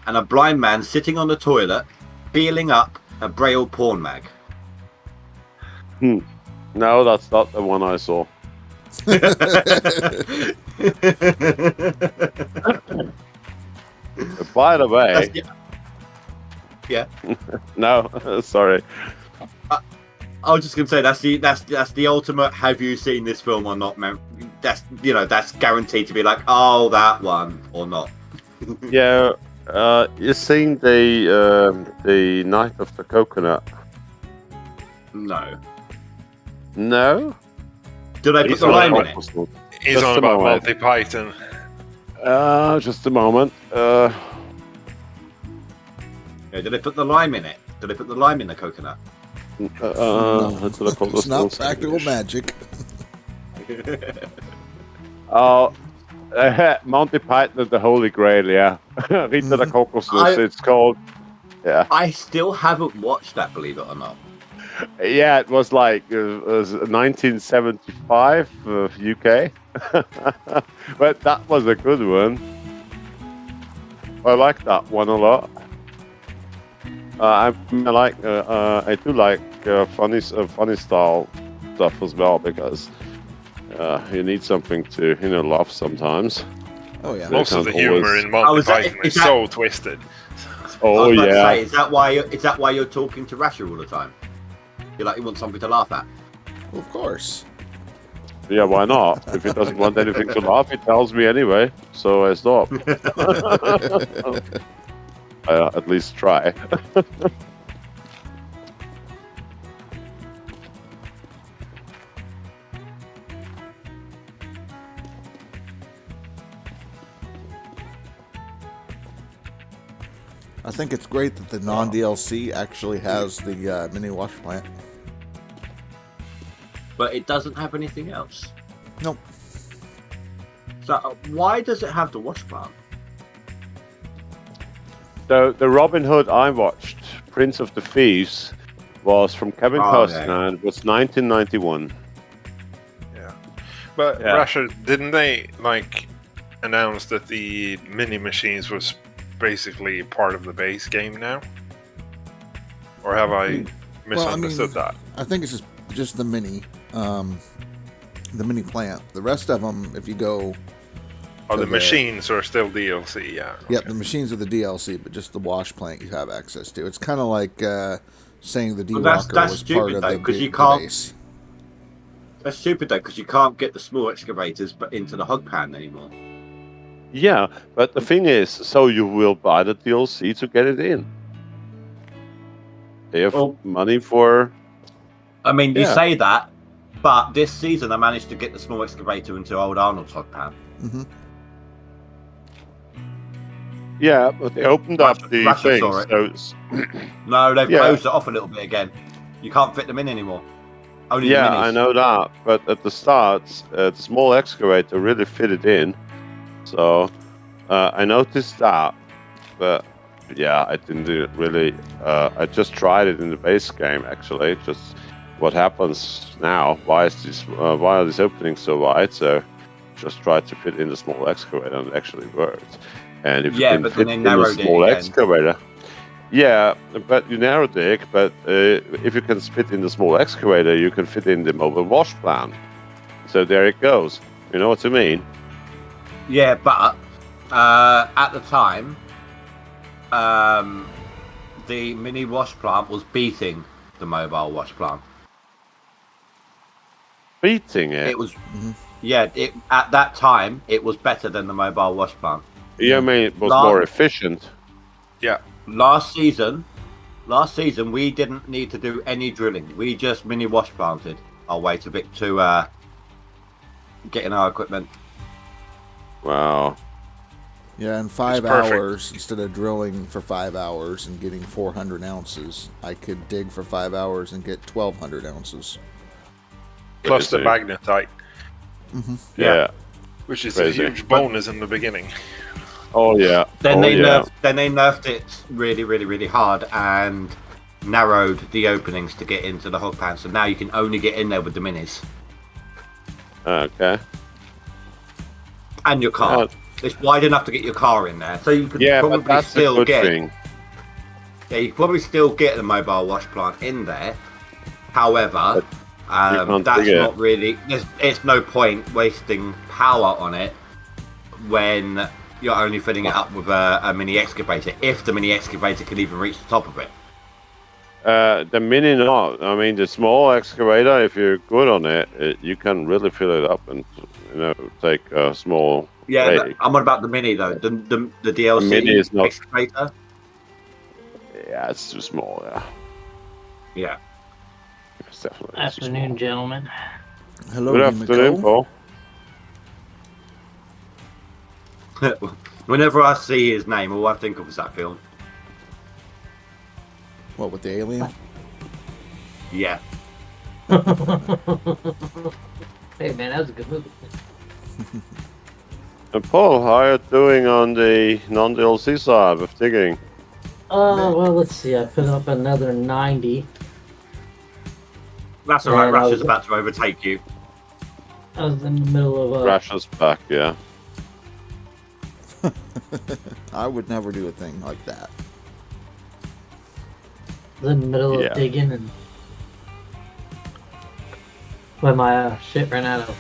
and a blind man sitting on the toilet, feeling up a Braille porn mag. No, that's not the one I saw. By the way, Yeah. no, sorry. I was just gonna say that's the ultimate. Have you seen this film or not, man? That's guaranteed to be like, oh, that one or not. Yeah, you seen the Night of the Coconut? No. No. Did I put the lime in it? He's Just on a about moment. Monty Python. Just a moment. Yeah, did I put the lime in it? Did I put the lime in the coconut? Let's look at It's this not one. practical magic. Oh, Monty Python and the Holy Grail, yeah. Rita the Kokosnuss, it's called. Yeah. I still haven't watched that, believe it or not. Yeah, it was like 1975 UK. But that was a good one. I like that one a lot. I do like funny style stuff as well, because you need something to laugh sometimes. Oh yeah. Most of the can't humor always- in Monty is that- Python is is that- so twisted. I Oh was about to yeah. say, is that why you're talking to Rasher all the time? You want something to laugh at. Well, of course. Yeah, why not? If he doesn't want anything to laugh, he tells me anyway. So I stop. At least try. I think it's great that the non-DLC actually has the mini wash plant. But it doesn't have anything else. Nope. So why does it have the wash plant? The Robin Hood I watched, Prince of the Thieves, was from Kevin Costner, and it was 1991. But Yeah. Russia, didn't they announce that the mini machines was basically part of the base game now? Or have I misunderstood that? I think it's just the mini plant. The rest of them, if you go Oh, the machines are still DLC, yeah. Yep, the machines are the DLC, but just the wash plant you have access to. It's kind of like saying the D-Walker that's was stupid, part of though, the, 'cause you the can't- base. That's stupid though, because you can't get the small excavators but into the hog pan anymore. Yeah, but the thing is, so you will buy the DLC to get it in. They have Well- money for. I mean, you Yeah. say that, but this season I managed to get the small excavator into old Arnold's hog pan. Hmm. Yeah, but they opened up the Russia thing. saw it. So it's- No, they've Yeah. closed it off a little bit again. You can't fit them in anymore. Only the yeah, minis. I know that. But at the start, the small excavator really fitted in. So I noticed that. But yeah, I didn't do it really. I just tried it in the base game, actually. Just what happens now? Why are these openings so wide? So just tried to fit in the small excavator, and it actually worked. And if Yeah, you can but fit then in they the narrowed it small again. excavator, yeah, but you narrowed it. But if you can fit in the small excavator, you can fit in the mobile wash plant. So there it goes. You know what I mean? Yeah, but at the time, the mini wash plant was beating the mobile wash plant. Beating it. It was, yeah. At that time, it was better than the mobile wash plant. Yeah, I mean, it was Last- more efficient. Yeah. Last season, we didn't need to do any drilling. We just mini wash planted our way to getting our equipment. Wow. Yeah, in 5 perfect. hours, instead of drilling for 5 hours and getting 400 ounces, I could dig for 5 hours and get 1,200 ounces. Plus the Crazy. magnetite, Yeah. which is Crazy. a huge bonus in the beginning. Oh yeah. Then oh, they yeah. nerfed it really, really, really hard and narrowed the openings to get into the hog pan. So now you can only get in there with the minis Okay. and your car. It's wide enough to get your car in there, so you could Yeah, probably but that's the still good get. thing. Yeah, you could probably still get the mobile wash plant in there. However, can't that's dig it. not really. It's no point wasting power on it when you're only filling it up with a mini excavator. If the mini excavator can even reach the top of it. The mini not. I mean, the small excavator, if you're good on it, you can really fill it up and take a small. Yeah, rake. I'm on about the mini though. The DLC The mini is not- excavator. Yeah, it's too small. Yeah, Yeah. it's definitely too Afternoon, gentlemen. Hello, small. Good afternoon, Yumiko. Paul. Whenever I see his name, all I think of is that film. What, with the alien? Yeah. Hey, man, that was a good movie. And Paul, how are you doing on the non-DLC side of digging? Well, let's see. I put up another 90. That's alright, Yeah, Russia's I- about to overtake you. I was in the middle of Russia's back, yeah. I would never do a thing like that. Yeah. of digging, and when my shit ran out of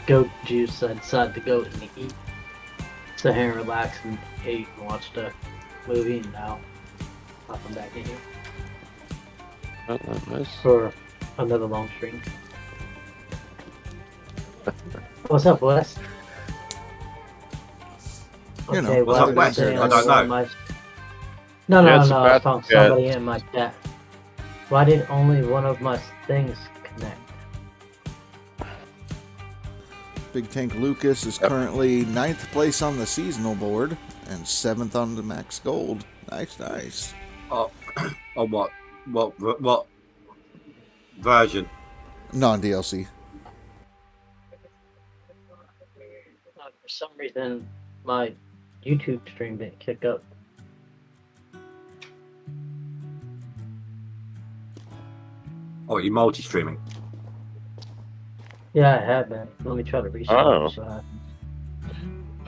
goat juice, I decided to go and eat. Sit here and relax and ate and watched a movie, and now I'll come back in here Oh, nice. for another long stream. What's up, Wes? You know, Okay, what's well, up, Wes? today I don't know. No, Yeah, no, it's no, about I found to get- somebody in my chat. Why did only one of my things connect? Big Tank Lucas is currently 9th place on the seasonal board and 7th on the max gold. Nice, nice. Oh, what version? Non-DLC. For some reason, my YouTube stream didn't kick up. Oh, you multi-streaming? Yeah, I have been. Let me try to restart. Oh. So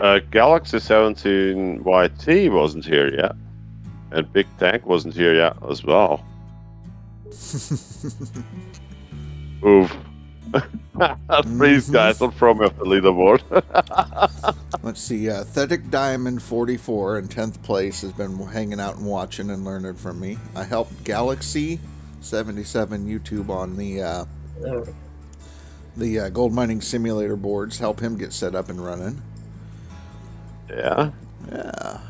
I happens. Galaxy 17 YT wasn't here yet. And Big Tank wasn't here yet as well. Oof. Please, guys, don't throw me off the leaderboard. Let's see. Thetic Diamond 44 in 10th place has been hanging out and watching and learning from me. I helped Galaxy 77 YouTube on the gold mining simulator boards. Help him get set up and running. Yeah. Yeah.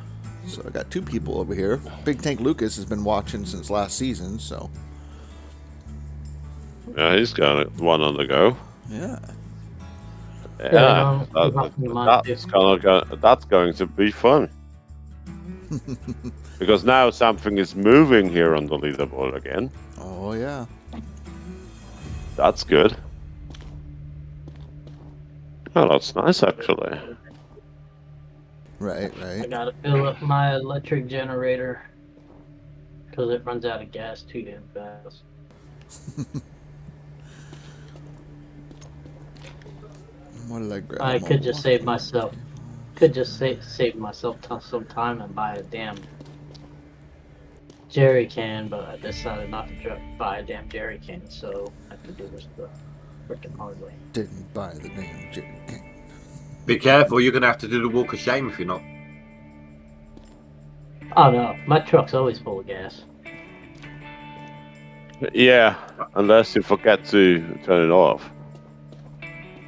So I got 2 people over here. Big Tank Lucas has been watching since last season, so Yeah, he's got one on the go. yeah. Yeah, that's going to be fun. Because now something is moving here on the leaderboard again. Oh yeah. That's good. Oh, that's nice, actually. Right. I gotta fill up my electric generator because it runs out of gas too damn fast. What did I grab? I could just save myself. Save myself some time and buy a damn jerry can, but I decided not to buy a damn jerry can, so I have to do this the freaking hard way. Didn't buy the damn jerry can. Be careful, you're going to have to do the walk of shame if you're not. Oh no, my truck's always full of gas. Yeah, unless you forget to turn it off.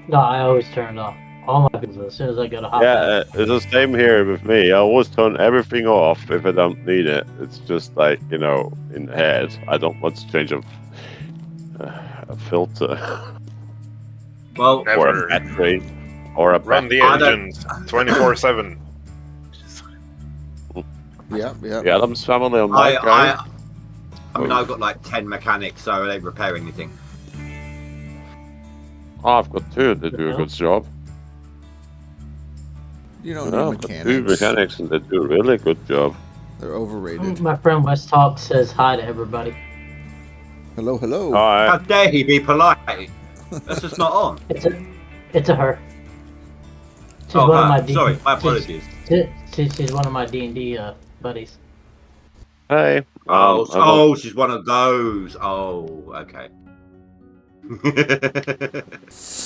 No, I always turn it off. All my business as soon as I go to hot. Yeah, it's the same here with me. I always turn everything off if I don't need it. It's just like, in the head. I don't want to change a filter Well, or Never. a battery or a Run the I don't- engines 24/7. Yeah. Yeah, Adam's family on my guy. I mean, I've got like 10 mechanics, so they repair anything. I've got 2 that do a good job. You don't Yeah, need I've got 2 mechanics. mechanics and they do a really good job. They're overrated. My friend West Talk says hi to everybody. Hello. Hi. How dare he be polite? That's just not on. It's a her. She's Oh, one of my sorry, my apologies. She's one of my D&D buddies. Hey. Oh, she's one of those. Oh, okay.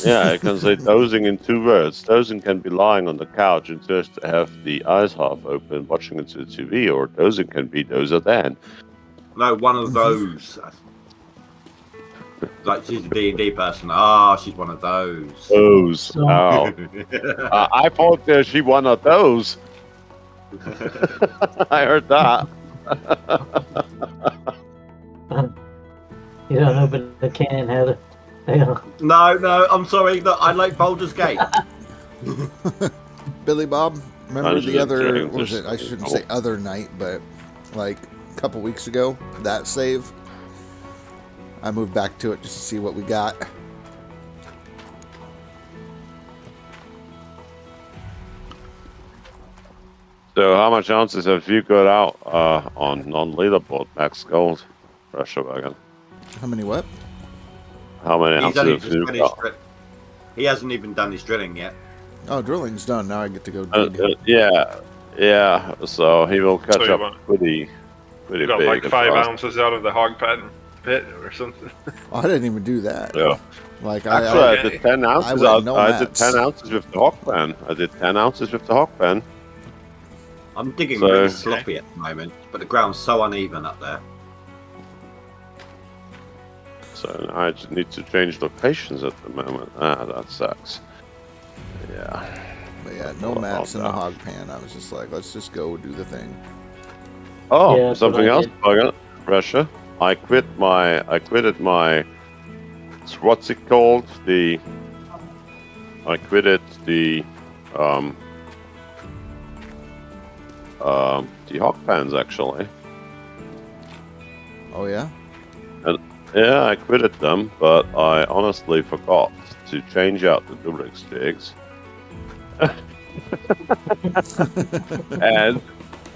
Yeah, I can say dozing in 2 words. Dozing can be lying on the couch and just have the eyes half open watching into the TV, or dozing can be dozer then. No, one of those. Like, she's a D&D person. Ah, she's one of those. Those. So- Oh. I thought she one of those. I heard that. You don't open the can, Heather. Yeah. No, I'm sorry. Look, I like Baldur's Gate. Billy Bob, remember Dungeons the and other? Dragons What was is it? I shouldn't cool. say other night, but like a couple weeks ago, that save. I moved back to it just to see what we got. So, how much ounces have you got out on non-leaderboard max gold, Russia Wagon? How many what? How many He's only ounces just have you finished. got? He hasn't even done his drilling yet. Oh, drilling's done. Now I get to go dig. Yeah. So he will catch So you up want- pretty You got big. like and 5 fast. ounces out of the hog pit or something. Oh, I didn't even do that. Yeah. Like Actually, I I did 10 ounces. went out. no I did mats. 10 ounces with the hawk pen. I did 10 ounces with the hawk pen. I'm digging So- really sloppy at the moment, but the ground's so uneven up there. So I just need to change locations at the moment. That sucks. Yeah. But yeah, no Well, mats in the no. hog pan. I was just like, let's just go do the thing. Oh, Yeah, that's what something I else, did. Bugger. Russia. I quitted my. What's it called? I quitted the hog pans actually. Oh yeah. Yeah, I quitted them, but I honestly forgot to change out the Durex jigs. And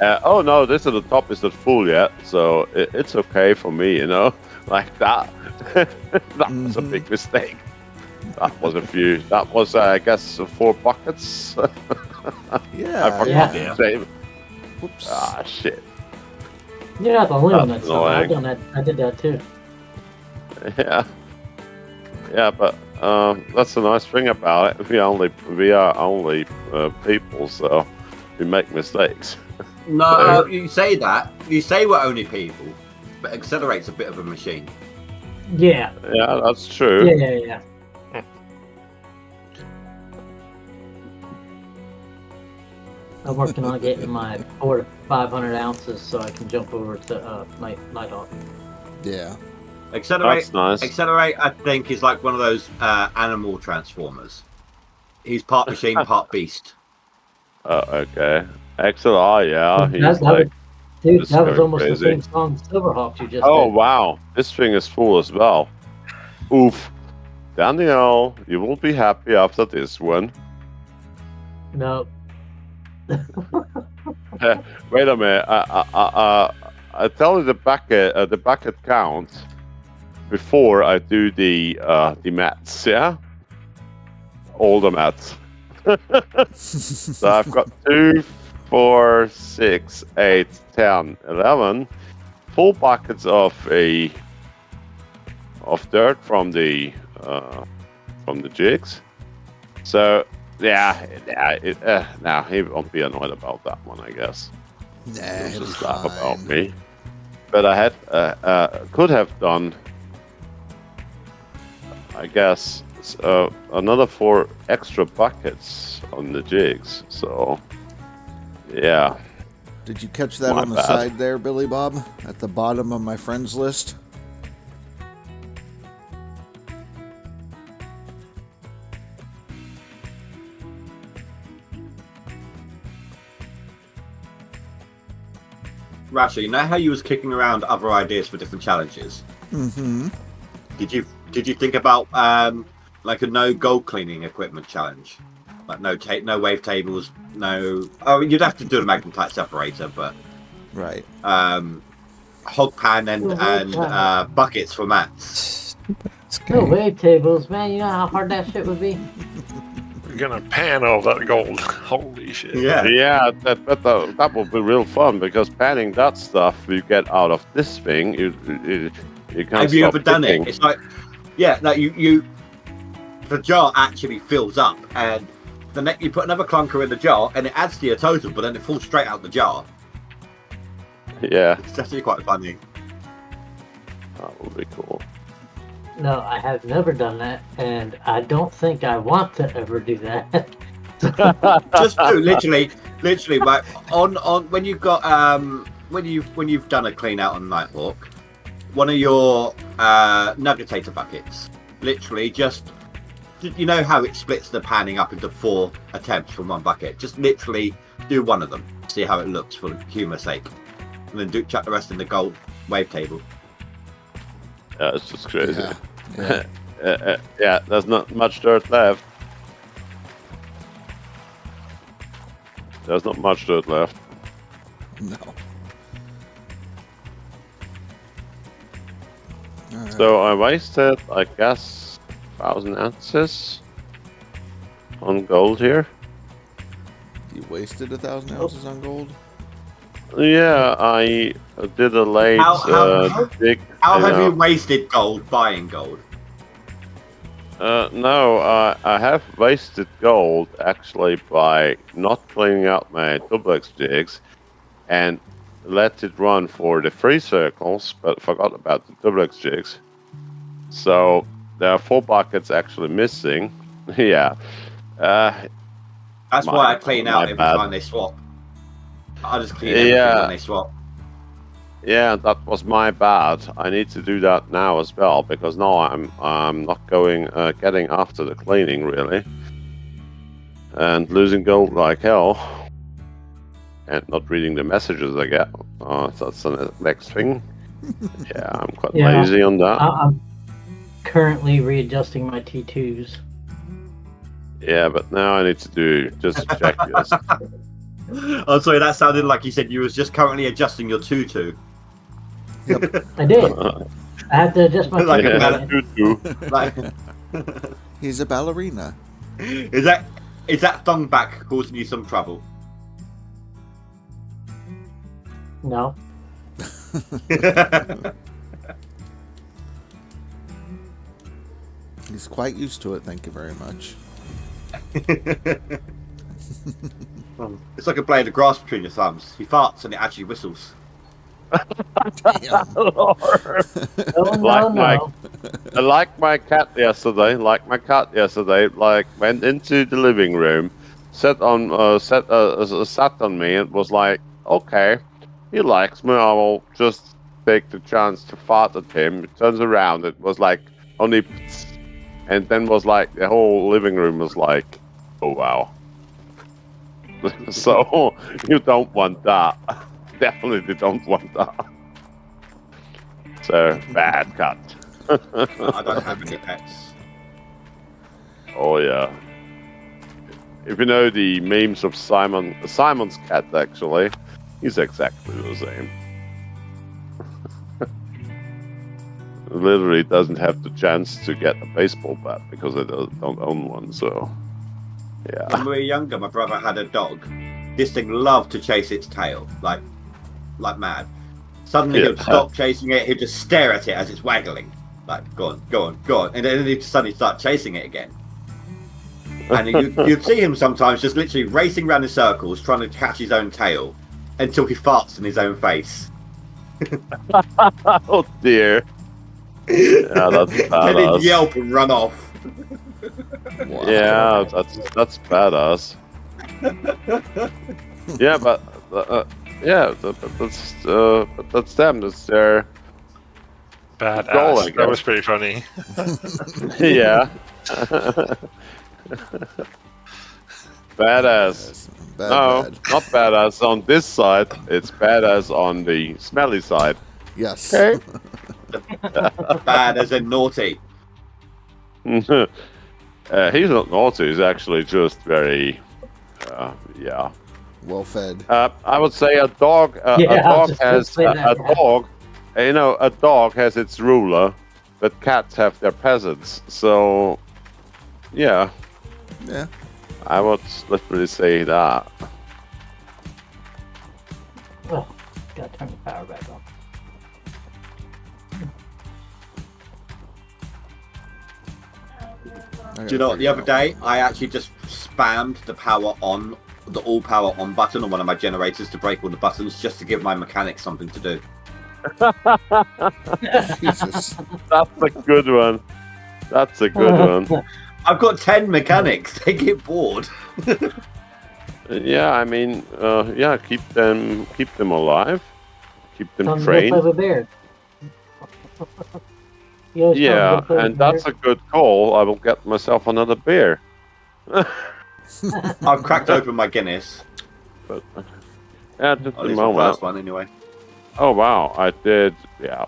oh no, this at the top is not full yet, so it's okay for me, like that. That was a big mistake. That was I guess 4 buckets. Yeah. I forgot Yeah. to save. Whoops. Ah shit. You're not the only one That's that's done that. I've annoying. done that. I did that too. Yeah, but that's a nice thing about it. We are only people, so we make mistakes. No, you say that. You say we're only people, but Accelerate's a bit of a machine. Yeah. Yeah, that's true. Yeah. I'm working on getting my 400 to 500 ounces so I can jump over to Nighthawk. Yeah. Accelerate, That's nice. Accelerate, I think, is like one of those animal transformers. He's part machine, part beast. Okay. Excellent. Yeah, he's That like. dude, It's that was going almost crazy. the same song Silverhawk you just Oh did. wow, this thing is full as well. Oof. Daniel, you will be happy after this one. No. Wait a minute. I tell you the bucket count before I do the mats. Yeah, all the mats. So I've got 2, 4, 6, 8, 10, 11 full buckets of dirt from the jigs. So yeah, now he won't be annoyed about that one, I guess. Nah, He'll it'll be just laugh about fine. me. But I had could have done, I guess, another 4 extra buckets on the jigs. So yeah. Did you catch that My on the bad. side there, Billy Bob? At the bottom of my friends list? Rasha, you know how you was kicking around other ideas for different challenges? Mm-hmm. Did you think about like a no gold cleaning equipment challenge? Like no wave tables, no. Oh, you'd have to do a magnetite separator, but Right. hog pan and buckets for mats. No wave tables, man. You know how hard that shit would be? We're gonna pan all that gold. Holy shit. Yeah, that will be real fun because panning that stuff you get out of this thing, you can't. Have you stop ever done picking. it? It's like, yeah, no, you the jar actually fills up, and the next you put another clunker in the jar, and it adds to your total, but then it falls straight out the jar. Yeah, It's actually quite funny. that would be cool. No, I have never done that, and I don't think I want to ever do that. Just do literally, like on when you've got when you've done a clean out on Nighthawk, one of your nuggetator buckets, literally just, you know how it splits the panning up into 4 attempts from one bucket. Just literally do one of them, see how it looks for humour's sake, and then chuck the rest in the gold wave table. Yeah, it's just crazy. Yeah. Yeah. Yeah, there's not much dirt left. There's not much dirt left. No. All right. So I wasted, I guess, 1,000 ounces on gold here. You wasted 1,000 ounces on gold? Yeah, I did a late dig. How have you wasted gold buying gold? No, I have wasted gold actually by not cleaning out my duplex jigs and let it run for the 3 circles, but forgot about the duplex jigs. So there are 4 buckets actually missing. Yeah. That's why I clean out every bad. time they swap. I just clean everything when they swap. Yeah, that was my bad. I need to do that now as well because now I'm not getting after the cleaning really, and losing gold like hell, and not reading the messages I get. That's the next thing. Yeah, I'm quite lazy on that. I'm currently readjusting my T2s. Yeah, but now I need to do just check this. Oh, sorry, that sounded like you said you was just currently adjusting your tutu. I did. I have to adjust my Like T2s. a Tutu. Like, He's a ballerina. is that thumb back causing you some trouble? No. He's quite used to it. Thank you very much. It's like a blade of grass between your thumbs. He farts and it actually whistles. Damn. Oh, no. Like my cat yesterday. Like went into the living room, sat on me, and was like, okay, he likes me. I will just take the chance to fart at him. It turns around. It was like only, and then was like the whole living room was like, oh wow. So you don't want that. Definitely don't want that. So bad cat. I don't have any pets. Oh yeah. If you know the memes of Simon's cat, actually, he's exactly the same. Literally doesn't have the chance to get a baseball bat because they don't own one. So yeah. When we were younger, my brother had a dog. This thing loved to chase its tail, like mad. Suddenly he'd stop chasing it, he'd just stare at it as it's waggling. Like, go on. And then he'd suddenly start chasing it again. And you'd see him sometimes just literally racing around in circles, trying to catch his own tail, until he farts in his own face. Oh dear. Yeah, that's badass. Then he'd yelp and run off. Wow. Yeah, that's badass. Yeah, but that's them. That's their goal, I Badass. That guess. was pretty funny. Yeah. Badass. Bad, No, bad. not badass on this side. It's badass on the smelly side. Yes. Okay. Bad as in naughty. He's not naughty. He's actually just very, yeah. Well fed. I would say a dog. A dog has a dog. You know, a dog has its ruler, but cats have their peasants. So, yeah, Yeah. I would literally say that. Oh, gotta turn the power back on. I Do you know what? gotta The other figure day, I actually just spammed the all power on button on one of my generators to break all the buttons just to give my mechanics something to do. out. Jesus. That's a good one. That's a good one. I've got 10 mechanics. They get bored. Yeah, I mean, yeah, keep them alive, keep them Tell him to go trained. play with bear. You always tell him to Yeah, go play with and that's bear. a good call. I will get myself another beer. I've cracked open my Guinness. But yeah, just At a least the moment. first one, anyway. Oh wow, I did. Yeah,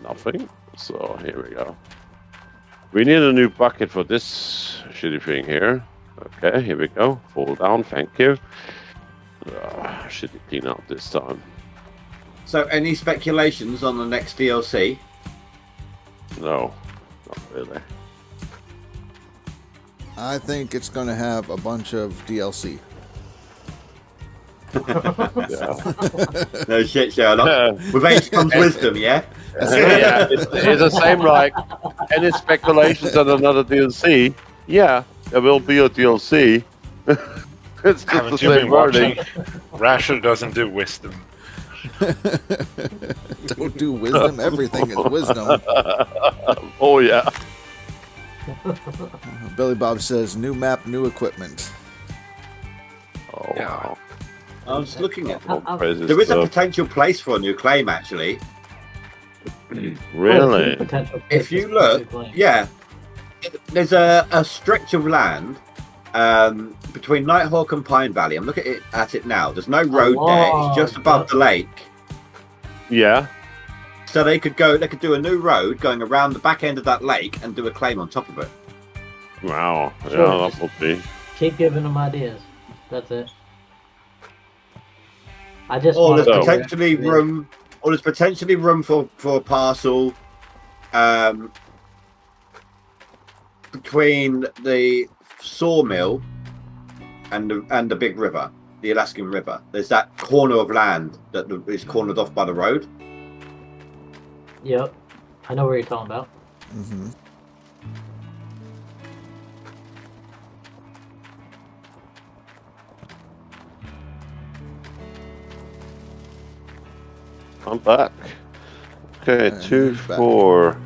nothing. So here we go. We need a new bucket for this shitty thing here. Okay, here we go. Fall down. Thank you. Shitty peanut this time. So, any speculations on the next DLC? No, not really. I think it's going to have a bunch of DLC. Yeah. No shit, Sherlock. With age comes wisdom, yeah? Yeah, it's the same like any speculations on another DLC. Yeah, there will be a DLC. It's just the Haven't you same been wording. watching? Rasher doesn't do wisdom. Don't do wisdom. Everything is wisdom. Oh yeah. Billy Bob says, new map, new equipment. Oh Yeah. wow. I was looking at All crazy There is a stuff. potential place for a new claim, actually. Really? Potential If you places look, to play. yeah, there's a stretch of land between Nighthawk and Pine Valley. I'm looking at it now. There's no road there. It's just above the lake. Yeah. So they could do a new road going around the back end of that lake and do a claim on top of it. Wow. Sure. Yeah, that would be. Keep giving them ideas. That's it. I just Or want there's So- potentially room for a parcel between the sawmill and the big river, the Alaskan River. There's that corner of land that is cornered off by the road. Yep. I know what you're talking about. Mm-hmm. I'm back. Okay, And 2, he's back. 4,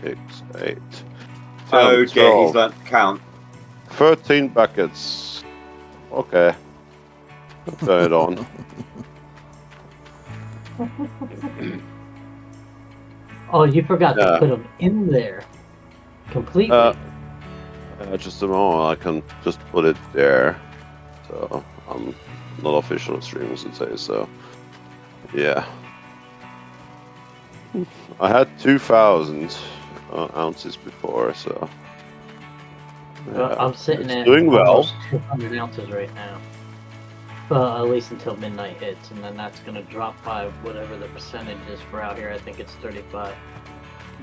6, 8. 10, Oh dear, 12, he's learnt to count. 13 buckets. Okay. Turn it on. Oh, you forgot Yeah. to put them in there completely. Just a moment, I can just put it there. So I'm not official streamer today, so yeah. I had 2,000 ounces before, so Well, I'm sitting it's at doing well. almost 200 ounces right now. Well, at least until midnight hits, and then that's going to drop by whatever the percentage is for out here. I think it's 35.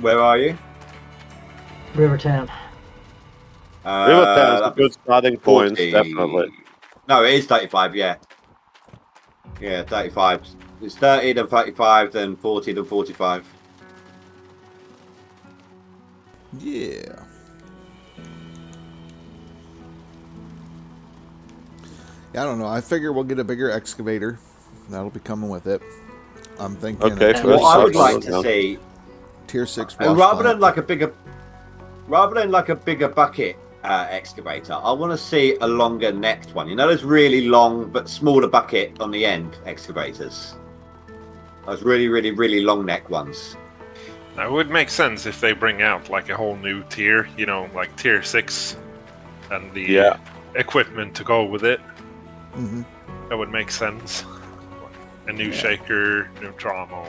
Where are you? Rivertown. Rivertown's a good starting point, 40. definitely. No, it is 35, yeah. Yeah, 35. It's 30, then 35, then 40, then 45. Yeah. Yeah, I don't know. I figure we'll get a bigger excavator. That'll be coming with it. I'm thinking. Okay, Yeah. What I would First, like to yeah. see, Tier 6. and wash rather plant. than like a bigger bucket excavator, I want to see a longer necked one. You know, those really long but smaller bucket on the end excavators. Those really, really, really long neck ones. That would make sense if they bring out like a whole new tier, you know, like tier 6 and the Yeah. equipment to go with it. Mhm. That would make sense. A new shaker, new trommel.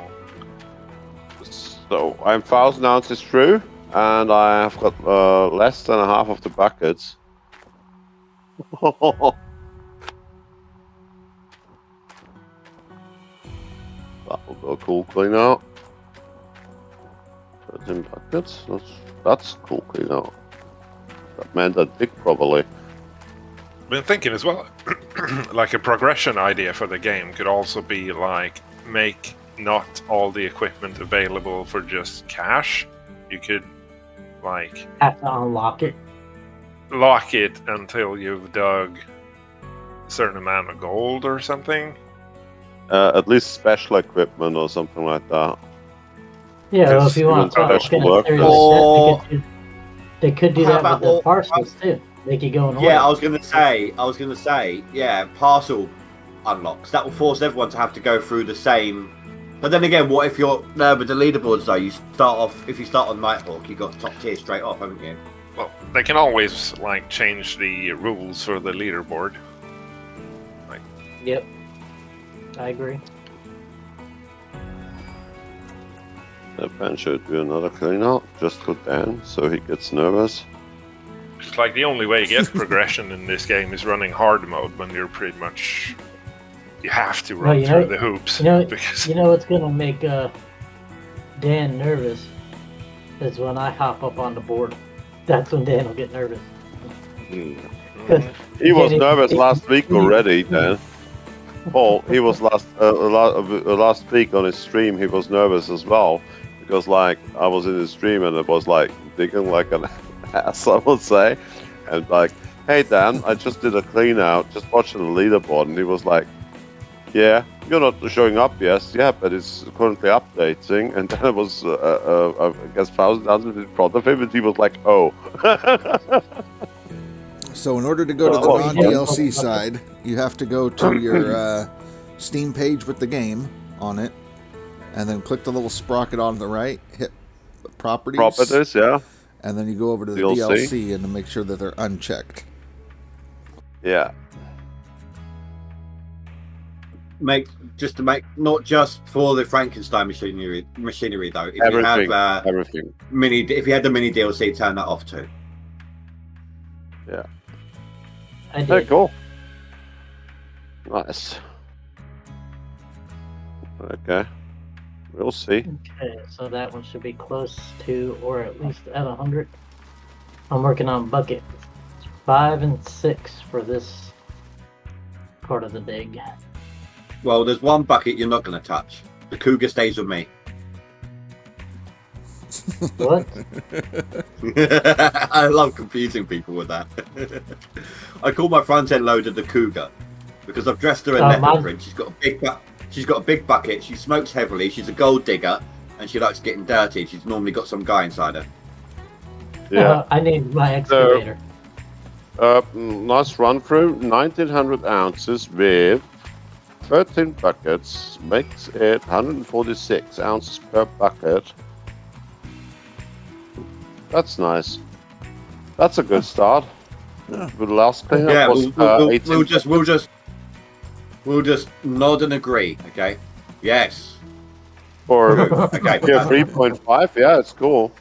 So I'm 1,000 ounces through, and I have got less than a half of the buckets. That will go cool clean out. 13 buckets. That's cool clean out. That meant I dig properly. Been thinking as well, like a progression idea for the game could also be like make not all the equipment available for just cash. You could like Have to unlock it. lock it until you've dug a certain amount of gold or something. At least special equipment or something like that. Yeah, well, if you Even want to special work, they could do How that about with the all- parcels too. They could go in Yeah, I order. was gonna say, yeah, parcel unlocks. That will force everyone to have to go through the same. But then again, what if you're with the leaderboards though? You start off if you start on Nighthawk, you got top tier straight off, haven't you? Well, they can always like change the rules for the leaderboard. Yep, I agree. Ben should do another clean out just for Dan, so he gets nervous. It's like the only way you get progression in this game is running hard mode when you're pretty much you have to run you know- through the hoops. You know, because you know what's gonna make Dan nervous is when I hop up on the board. That's when Dan will get nervous. He was nervous last week already, Dan. Paul, he was last week on his stream. He was nervous as well because, like, I was in his stream and it was like digging like an ass, I would say, and like, hey Dan, I just did a clean out, just watching the leaderboard, and he was like, yeah, you're not showing up, yes, yeah, but it's currently updating, and then it was, I guess, 1,000 ounces in front of him, and he was like, oh. So in order to go to the Well, non-DLC side, you have to go to your Steam page with the game on it, and then click the little sprocket on the right, hit properties, yeah. and then you go over to the DLC. DLC and to make sure that they're unchecked. Yeah. Just to make not just for the Frankenstein machinery though. If Everything. you have Everything. if you had the mini DLC, turn that off too. I Very did. cool. Nice. Okay. We'll see. Okay, so that one should be close to, or at least at 100. I'm working on bucket 5 and 6 for this part of the dig. Well, there's one bucket you're not going to touch. The cougar stays with me. What? I love confusing people with that. I call my front end loader the cougar because I've dressed her in leopard mine- print. She's got a big back. she's got a big bucket. She smokes heavily. She's a gold digger, and she likes getting dirty. She's normally got some guy inside her. Yeah. I named my excavator. Nice run through. 1900 ounces with 13 buckets makes it 146 ounces per bucket. That's nice. That's a good start. Yeah. The last cleanup Yeah, was we'll just nod and agree. Okay. Yes. for Okay. yeah, 3.5. Yeah, it's cool.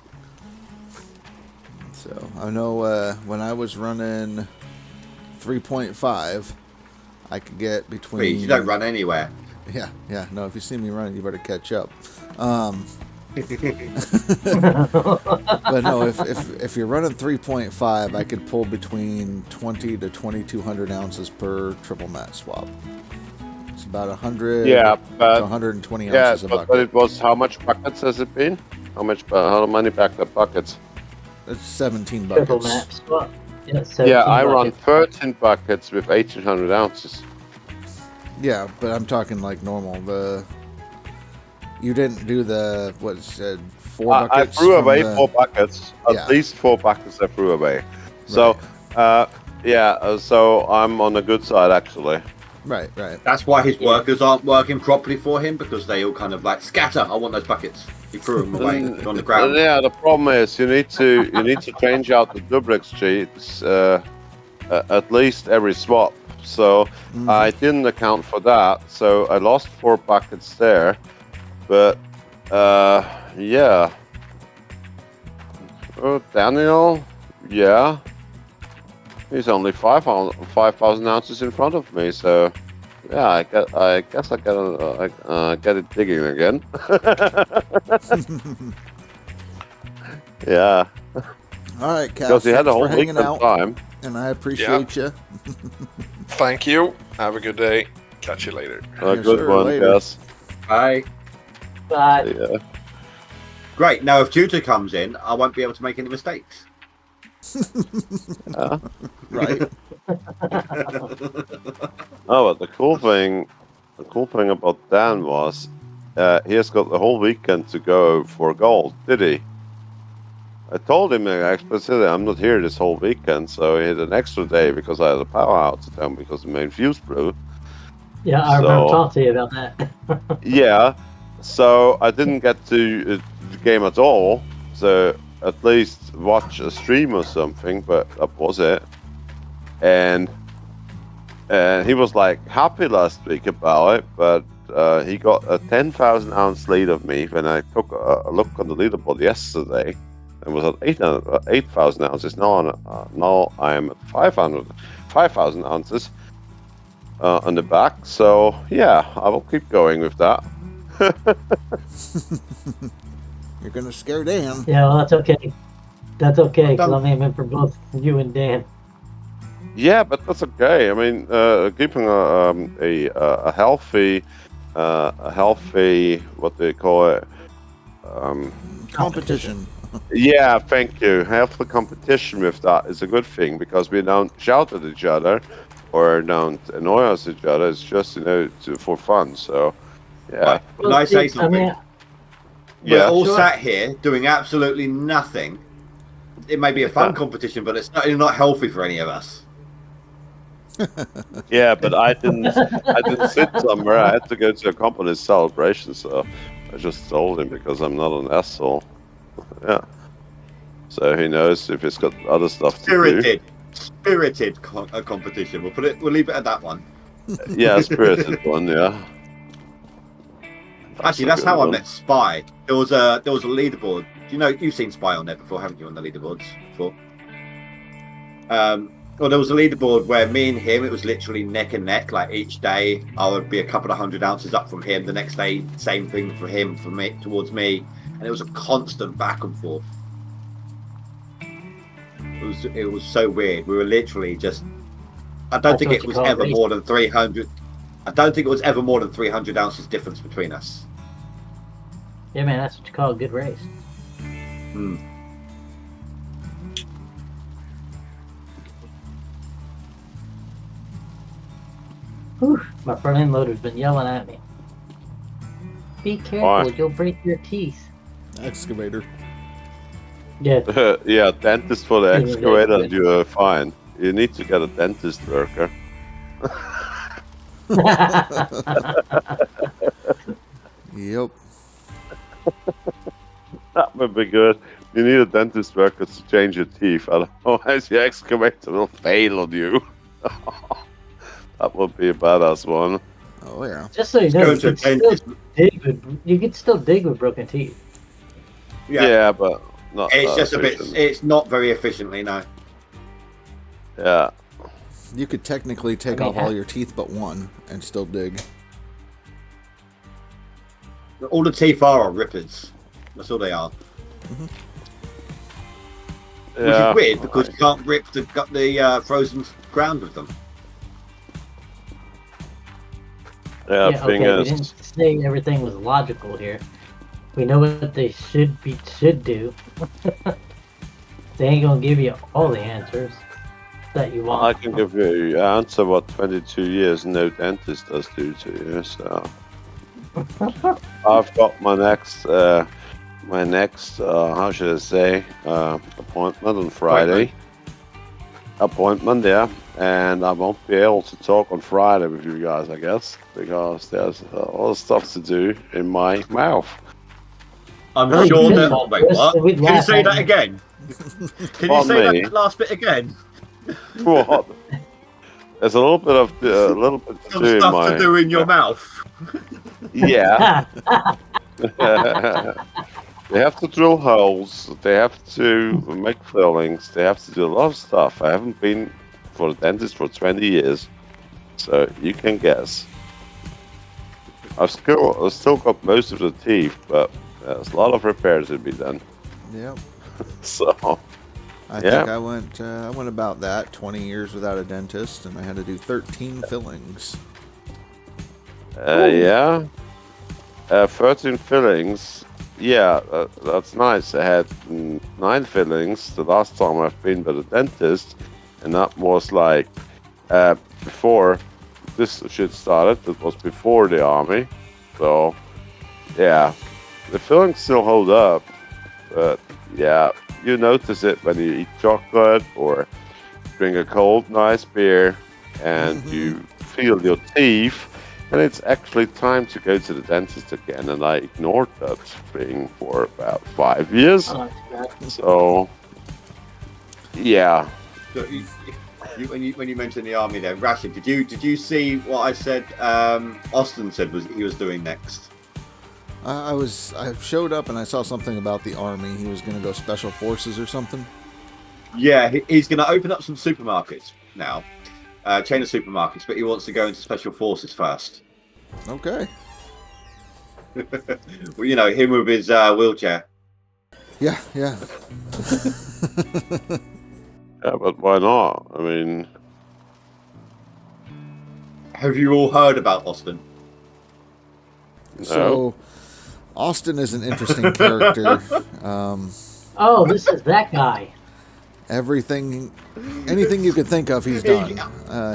So I know when I was running 3.5, I could get between. Please, you don't run anywhere. Yeah. No, if you see me running, you better catch up. But no, if you're running 3.5, I could pull between 20 to 2200 ounces per triple mat swap. It's about 100 Yeah, to but 120 yeah, ounces a but bucket. it was how much buckets has it been? How many buckets? It's 17 Triple buckets. map swap. Yeah, Yeah, 17 I run buckets. 13 buckets with 1800 ounces. Yeah, but I'm talking like normal. You didn't do the what said 4 I buckets. threw from away the- 4 buckets. Yeah. At least 4 buckets I threw away. So, so I'm on the good side actually. Right. That's why his workers aren't working properly for him, because they all kind of like scatter. I want those buckets. He threw them away on the ground. Yeah, the problem is you need to change out the duplex cheats at least every swap. So I didn't account for that. So I lost 4 buckets there. But yeah. Oh, Daniel, yeah. He's only 5,000 ounces in front of me, so yeah, I guess I get it digging again. Yeah, All right, Cal. because he had a thanks whole for hanging weekend out, time. and I appreciate you. Thank you. Have a good day. Catch you later. A Yes, good sir, one, later. guys. Bye. But Yeah. Great. Now, if Tutor comes in, I won't be able to make any mistakes. Right. Oh, but the cool thing about Dan was he has got the whole weekend to go for gold, did he? I told him explicitly I'm not here this whole weekend, so he had an extra day because I had a power out at home because the main fuse blew. yeah, I remember So- talking to you about that. Yeah, so I didn't get to the game at all. So at least watch a stream or something, but that was it. And he was like happy last week about it, but he got a 10,000 ounce lead of me when I took a look on the leaderboard yesterday. It was at 8,000 ounces. Now I'm at 5,000 ounces on the back. So yeah, I will keep going with that. You're gonna scare Dan. Yeah, well, that's okay. That's okay, because Done. I'm aiming for both you and Dan. Yeah, but that's okay. I mean, keeping a healthy, what do you call it? Competition. Yeah, thank you. Healthy competition with that is a good thing because we don't shout at each other or don't annoy us each other. It's just for fun. So yeah, Can I say I something? mean, We're yeah, all Sure. sat here doing absolutely nothing. It may be a fun competition, but it's not healthy for any of us. yeah. But I didn't sit somewhere. I had to go to a company's celebration, so I just told him because I'm not an asshole. Yeah. So he knows if he's got other stuff to do. Spirited competition. We'll leave it at that one. Yeah, spirited one. Yeah. Actually, that's how I met Spy. There was a leaderboard. You've seen Spy on there before, haven't you? On the leaderboards before. Well, there was a leaderboard where me and him, it was literally neck and neck. Like each day, I would be a couple of 100 ounces up from him. The next day, same thing for him, from me towards me, and it was a constant back and forth. It was so weird. We were literally just. I don't That's think what it you was call ever racing. more than 300. I don't think it was ever more than 300 ounces difference between us. yeah, man, that's what you call a good race. Whew, my front end loader's been yelling at me. Be careful, Why? you'll break your teeth. Excavator. Yeah. Yeah, dentist for the Yeah, excavator, that's you're fine. You need to get a dentist worker. Yep. That would be good. You need a dentist worker to change your teeth, otherwise your excavator will fail on you. That would be a badass one. Oh yeah. Just so you know, Go you to a can, dentist. you can still dig with broken teeth. Yeah, but not. It's that just a bit. efficient. It's not very efficiently, no. Yeah. You could technically take off all your teeth but one and still dig. All the teeth are rippers. That's all they are. Which Yeah. is weird because you can't rip the frozen ground with them. Yeah, Yeah, thing okay, we is, didn't say everything was logical here. We know what they should do. They ain't gonna give you all the answers that you want. I can give you an answer what 22 years no dentist does do to you. So I've got my next how should I say appointment on Friday. Appointment, yeah, and I won't be able to talk on Friday with you guys, I guess, because there's a lot of stuff to do in my mouth. I'm Oh, sure you that. could. Wait, what? We'd Can you laugh say at that you. again? Can you On say me. that last bit again? What? There's a little bit to Some do in stuff my to do in your mouth. yeah. They have to drill holes. They have to make fillings. They have to do a lot of stuff. I haven't been for a dentist for 20 years, so you can guess. I've still got most of the teeth, but there's a lot of repairs to be done. Yep. So I Yeah. think I went about that 20 years without a dentist, and I had to do 13 fillings. yeah, 13 fillings. Yeah, that's nice. I had 9 fillings the last time I've been by the dentist, and that was like before this shit started. It was before the army, so yeah, the fillings still hold up, but yeah, you notice it when you eat chocolate or drink a cold, nice beer, and you feel your teeth. And it's actually time to go to the dentist again, and I ignored that thing for about 5 years. Oh, that's bad. So, yeah. So when you mentioned the army there, Rashid, did you see what I said? Austin said he was doing next. I showed up and I saw something about the army. He was going to go special forces or something. Yeah, he's going to open up some supermarkets now, chain of supermarkets, but he wants to go into special forces first. Okay. Well, you know, him with his wheelchair. Yeah. Yeah, but why not? I mean, Have you all heard about Austin? So, Austin is an interesting character. Oh, this is that guy. Anything you could think of, he's done.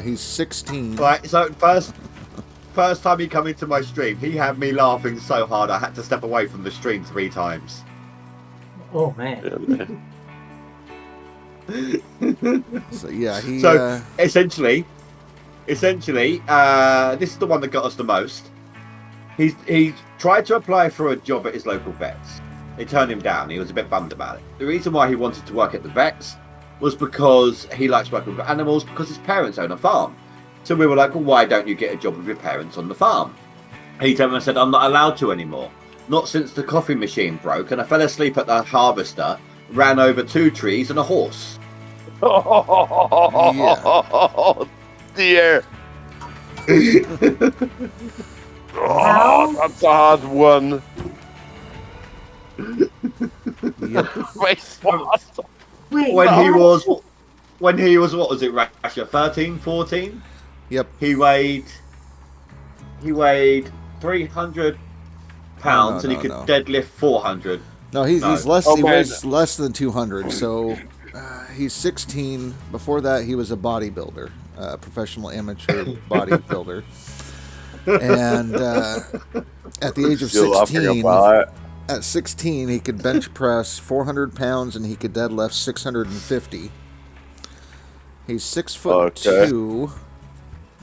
He's 16. Right, so first time he come into my stream, he had me laughing so hard I had to step away from the stream 3 times. Oh man. really. So yeah, he. So essentially, this is the one that got us the most. He tried to apply for a job at his local vets. They turned him down. He was a bit bummed about it. The reason why he wanted to work at the vets was because he likes working with animals, because his parents own a farm. So we were like, well, why don't you get a job with your parents on the farm? And he turned around and said, I'm not allowed to anymore. Not since the coffee machine broke and I fell asleep at the harvester, ran over 2 trees and a horse. Oh dear. Oh, that's a hard one. Yep. Wait, what? When he was, what was it, Rasha, 13, 14? Yep. He weighed 300 pounds No, and he could no. deadlift 400. No, he's less. Oh, he man. weighs less than 200. So he's 16. Before that, he was a bodybuilder, professional amateur bodybuilder. And at the age of You're laughing 16, about it. at 16, he could bench press 400 pounds and he could deadlift 650. He's 6'2",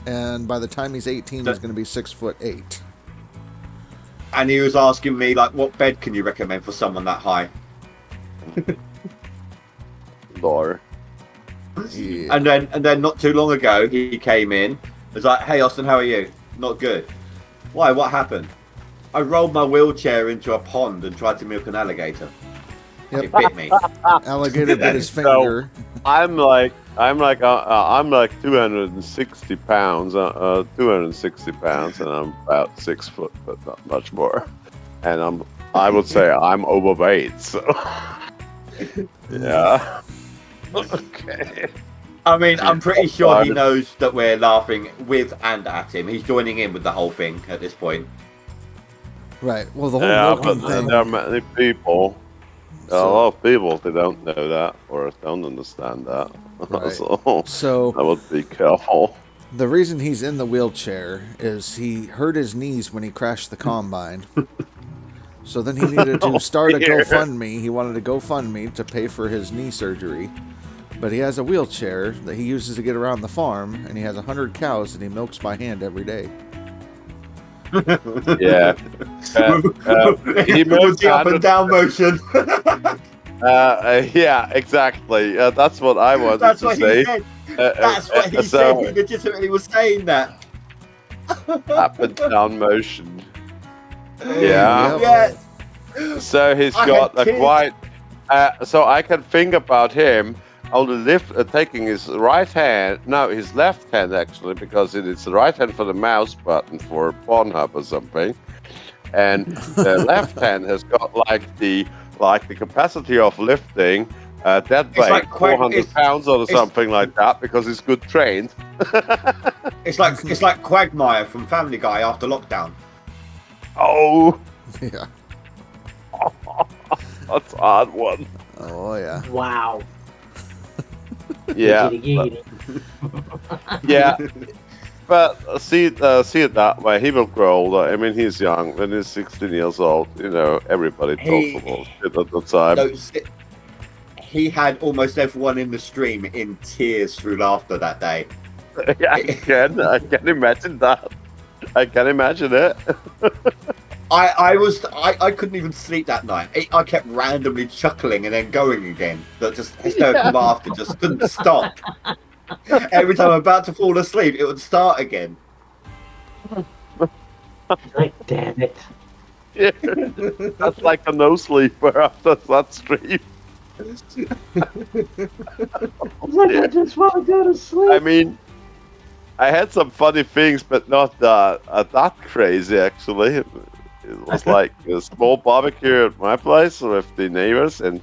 and by the time he's 18, he's going to be 6'8". And he was asking me, like, what bed can you recommend for someone that high? Lord. Yeah. And then not too long ago, he came in. Was like, "Hey, Austin, how are you? Not good. Why? What happened? I rolled my wheelchair into a pond and tried to milk an alligator. Yep. It bit me." Alligator bit his finger. I'm like 260 pounds, 260 pounds, and I'm about 6 foot, but not much more. And I would say I'm overweight. So yeah. Okay. I mean, I'm pretty sure he knows that we're laughing with and at him. He's joining in with the whole thing at this point. Right. Well, the whole Yeah, but milking thing. there are many people. A lot of people they don't know that or don't understand that. Right. So I would be careful. The reason he's in the wheelchair is he hurt his knees when he crashed the combine. So then he needed to start a GoFundMe. He wanted a GoFundMe to pay for his knee surgery. But he has a wheelchair that he uses to get around the farm, and he has 100 cows that he milks by hand every day. Yeah. He moves the up and down motion. Yeah, exactly. That's what I wanted That's to what say. he said. That's what he said. He legitimately was saying that. Up and down motion. Yeah. Yes. So he's I got had a kids. quite. So I can think about him only taking his right hand, no, his left hand actually, because it's the right hand for the mouse button for Pornhub or something, and the left hand has got like the capacity of lifting that weight, like 400 pounds or something like that, because he's good trained. It's like Quagmire from Family Guy after lockdown. Oh, Yeah. that's a hard one. Oh, yeah. Wow. Yeah. Giggity, Yeah, but see it that way. He will grow older. I mean, he's young. When he's 16 years old, everybody talks about shit at the time. No, he had almost everyone in the stream in tears through laughter that day. Yeah, I can imagine that. I can imagine it. I couldn't even sleep that night. I kept randomly chuckling and then going again. That just hysterical laughter just couldn't stop. Every time I'm about to fall asleep, it would start again. Like, damn it. Yeah. That's like a no sleeper after that stream. Like, I just want to go to sleep. I mean, I had some funny things, but not that crazy actually. It was like a small barbecue at my place with the neighbors, and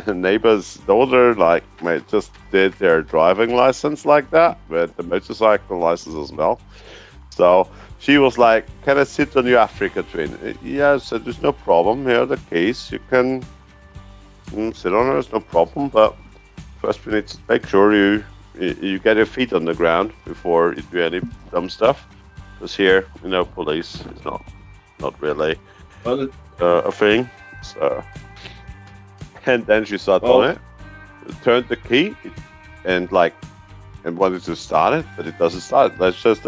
neighbor's daughter just did their driving license like that, with the motorcycle license as well. So she was like, "Can I sit on your Africa twin?" Yeah, I said, "There's no problem. Here are the keys. You can sit on her. It's no problem. But first, we need to make sure you get your feet on the ground before you do any dumb stuff. Because here, police is not really a thing." So, and then she sat on it, turned the key, and wanted to start it, but it doesn't start. That's just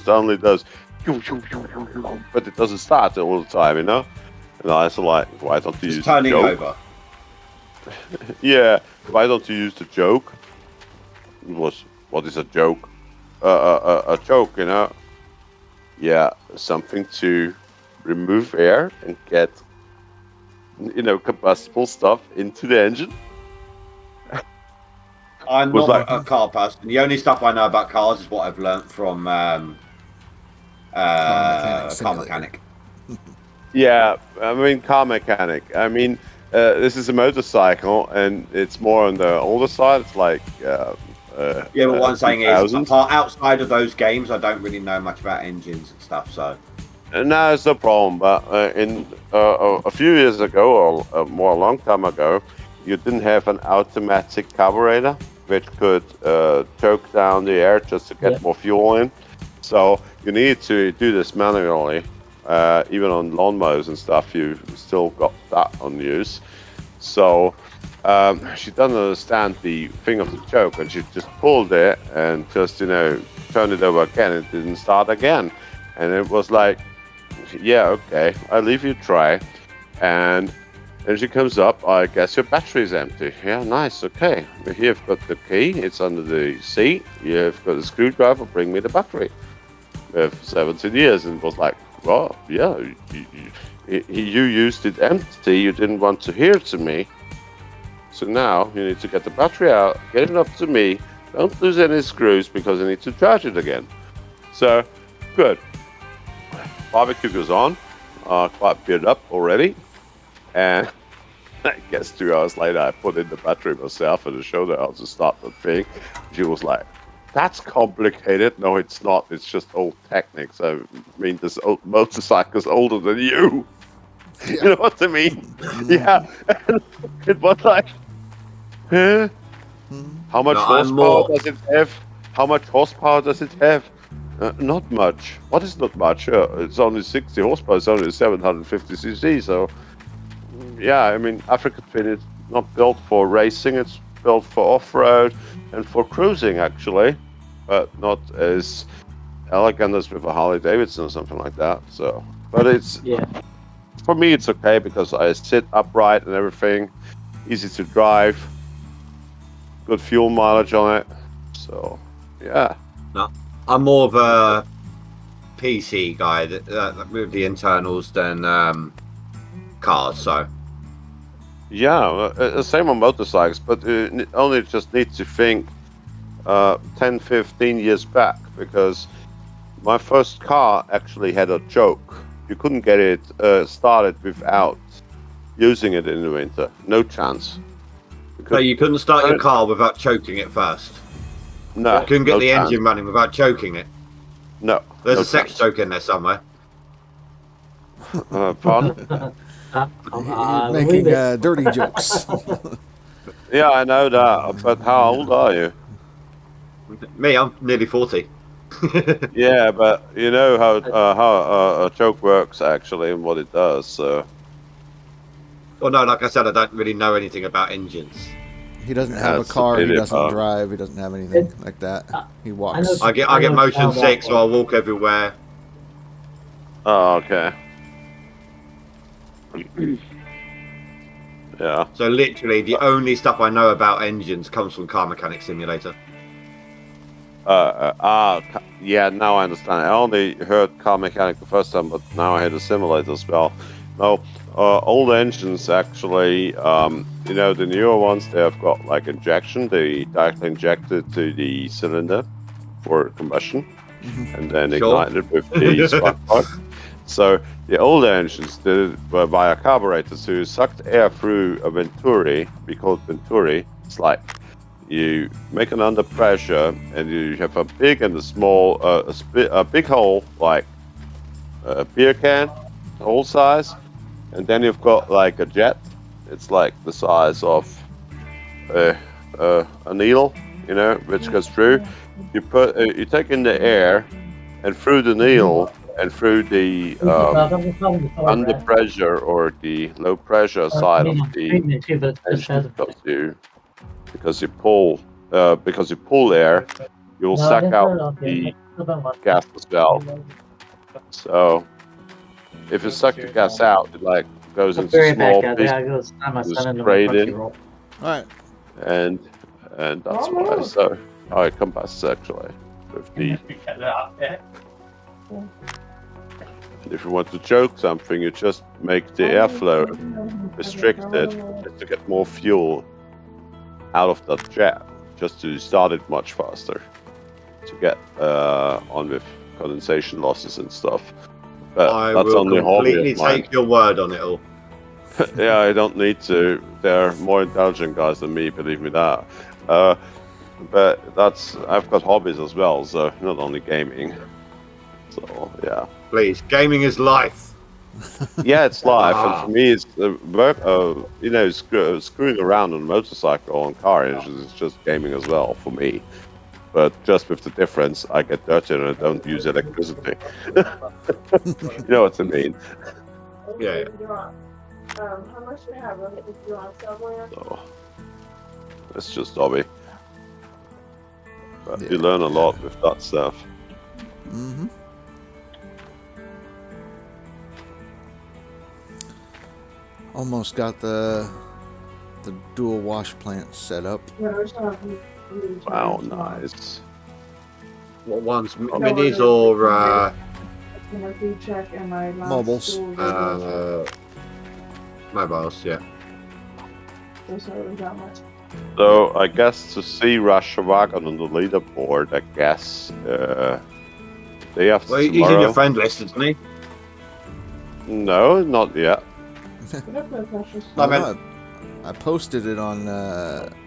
only does, but it doesn't start all the time, And I was like, "Why don't you use turning the joke?" over. Yeah, why don't you use the joke? What is a joke? A joke, Yeah, something to remove air and get, combustible stuff into the engine. I'm Was not like- a car person. The only stuff I know about cars is what I've learnt from car mechanic. Yeah, I mean, car mechanic. I mean, this is a motorcycle, and it's more on the older side. It's like Yeah, but what I'm saying is, 2000s. outside of those games, I don't really know much about engines and stuff. So No, it's no problem. But in a few years ago, or more a long time ago, you didn't have an automatic carburetor, which could choke down the air just to get more fuel in. So you need to do this manually. Even on lawnmowers and stuff, you still got that on use. So she doesn't understand the thing of the choke, and she just pulled it and just, turned it over again. It didn't start again. And it was like, yeah, okay, I'll leave you try. And then she comes up, I guess your battery is empty. Yeah, nice, okay. Here you've got the key, it's under the seat. You've got a screwdriver, bring me the battery. We have 17 years, and it was like, well, yeah, you used it empty, you didn't want to hear to me. So now you need to get the battery out, get it up to me, don't lose any screws because I need to charge it again. So, good. Barbecue goes on, quite geared up already. And I guess 2 hours later, I put in the battery myself and I showed her how to start the thing. She was like, that's complicated. No, it's not. It's just old techniques. I mean, this old motorcycle is older than you. Yeah. You know what I mean? Yeah. And it was like, huh? How much horsepower does it have? How much horsepower does it have? Not much. What is not much? It's only 60 horsepower. It's only 750 cc. So, yeah, I mean, Africa Twin is not built for racing. It's built for off-road and for cruising, actually, but not as elegant as with a Harley Davidson or something like that. So, but it's for me, it's okay because I sit upright and everything, easy to drive, good fuel mileage on it. So, yeah. No, I'm more of a PC guy with the internals than cars. So. Yeah, same on motorcycles, but only just need to think 10, 15 years back, because my first car actually had a choke. You couldn't get it started without using it in the winter. No chance. So you couldn't start your car without choking it first? No. You couldn't get no the chance. engine running without choking it? No. There's no a sex chance. joke in there somewhere. Pardon? You're making dirty jokes. Yeah, I know that, but how old are you? Me, I'm nearly 40. Yeah, but you know how a choke works actually and what it does. So. Well, no, like I said, I don't really know anything about engines. He doesn't have a That's car. He really doesn't hard. drive. He doesn't have anything like that. He walks. I get motion sick, so I walk everywhere. Oh, okay. Yeah. So literally, the only stuff I know about engines comes from Car Mechanic Simulator. Yeah, now I understand. I only heard Car Mechanic the first time, but now I had a simulator as well. No, old engines actually, the newer ones, they have got like injection. They directly injected to the cylinder for combustion, and then ignited with the spark plug. So the old engines were via carburetors who sucked air through a venturi. We call it venturi. It's like you make it under pressure, and you have a big and a small, a big hole like a beer can, hole size, and then you've got like a jet. It's like the size of a needle, which goes through. You take in the air, and through the needle and through the under pressure or the low pressure side of the engine, because you pull air, you'll suck out the gas as well. So if you suck the gas out, it like goes into small pieces, straight in, All right. and that's why. So how it combusts actually with the. If you want to choke something, you just make the airflow restricted just to get more fuel out of that jet, just to start it much faster, to get on with condensation losses and stuff. But I that's will only hobby completely of mine. take your word on it all. Yeah, I don't need to. They're more intelligent guys than me, believe me that. But I've got hobbies as well, so not only gaming. So yeah. Please, gaming is life. Yeah, it's life, and for me, it's work. Screwing around on a motorcycle or on car engines is just gaming as well for me. but just with the difference, I get dirty and I don't use electricity. You know what I mean? Yeah. How much do you have? If you're on somewhere? So it's just hobby. But Yeah. you learn a lot with that stuff. Mm-hmm. Almost got the dual wash plant set up. Wow, nice. What ones? Minis or Mobiles. mobiles? Yeah. So I guess to see Russia Wagon on the leaderboard, I guess they have Well, he's in tomorrow. your friend list, isn't he? No, not yet. I meant- I posted it on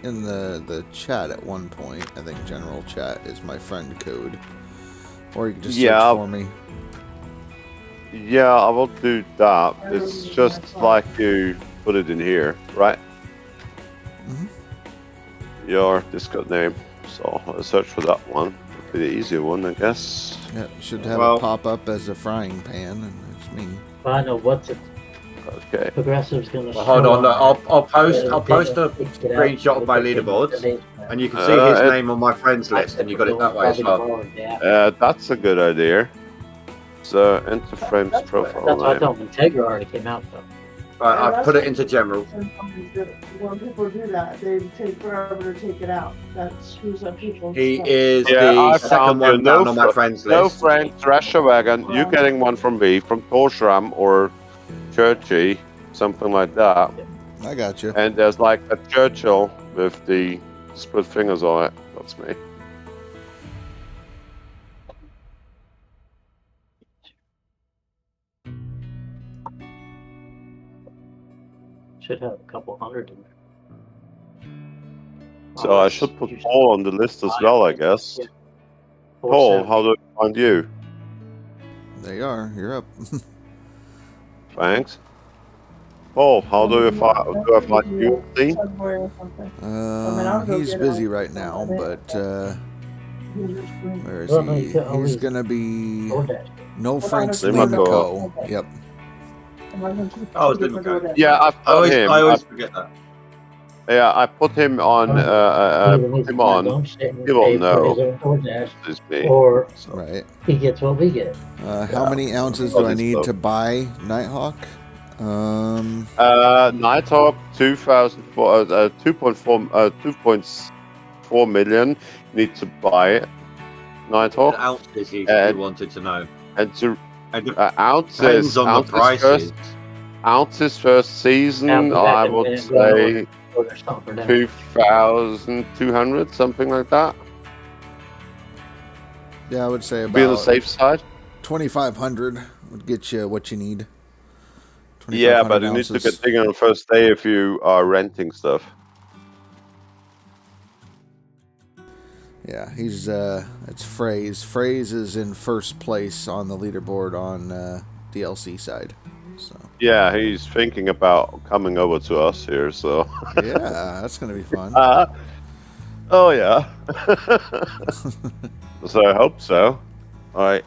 in the chat at one point. I think general chat is my friend code, or you can just Yeah. search for me. Yeah, I will do that. It's just like you put it in here, right? Mhm. Your Discord name. So I'll search for that one. It'll be the easier one, I guess. Yeah, it should have Well- it pop up as a frying pan, and it's me. I know what's it. Okay. Progressive's gonna. Well, hold show on, look, I'll post a Get out, screenshot of my look at leaderboards, the- and you can see his it- name on my friends list, and you got it that way as well. That's a good idea. So enter friends profile That's why I name. told him Integra already came out though. Right, I've put it into general. When people do that, they take forever to take it out. That screws up people's He stuff. is Yeah, I the second found you. one down on my No friends No list. Frank Thrasher Wagon. You getting one from me, from Torshram or Churchy, something like that. I got you. And there's like a Churchill with the split fingers on it. That's me. Should have a couple hundred in there. So I should put Paul on the list as well, I guess. Paul, how do I find you? There you are. You're up. Thanks. Paul, how do I find you? See? Subway or something. I'll go He's get busy it. right now, but where is Well, no, he? you can He's always- gonna be DoorDash. no Well, Frankenstein Limaco. Co. Yep. Oh, it's Limaco. Yeah, I put him. I always forget that. Yeah, I put him on. Put him on. He won't know. It's me. Or So, Right. he gets what we get. How many ounces do I need to buy Nighthawk? Nighthawk 2.4 million. Need to buy it. Nighthawk The ounces you wanted to know. and to And it ounces. depends on the Ounces prices. Ounces first season. Yeah, but I that- would that- say Order something for them. 2,200, something like that. Yeah, I would say Be on the about safe side. 2,500 would get you what you need. Yeah, but 2,500 you need to ounces. get digging on the first day if you are renting stuff. Yeah, he's it's Phrase. Phrase is in first place on the leaderboard on DLC side. So Yeah, he's thinking about coming over to us here, so. yeah, that's gonna be fun. Oh yeah. So I hope so. I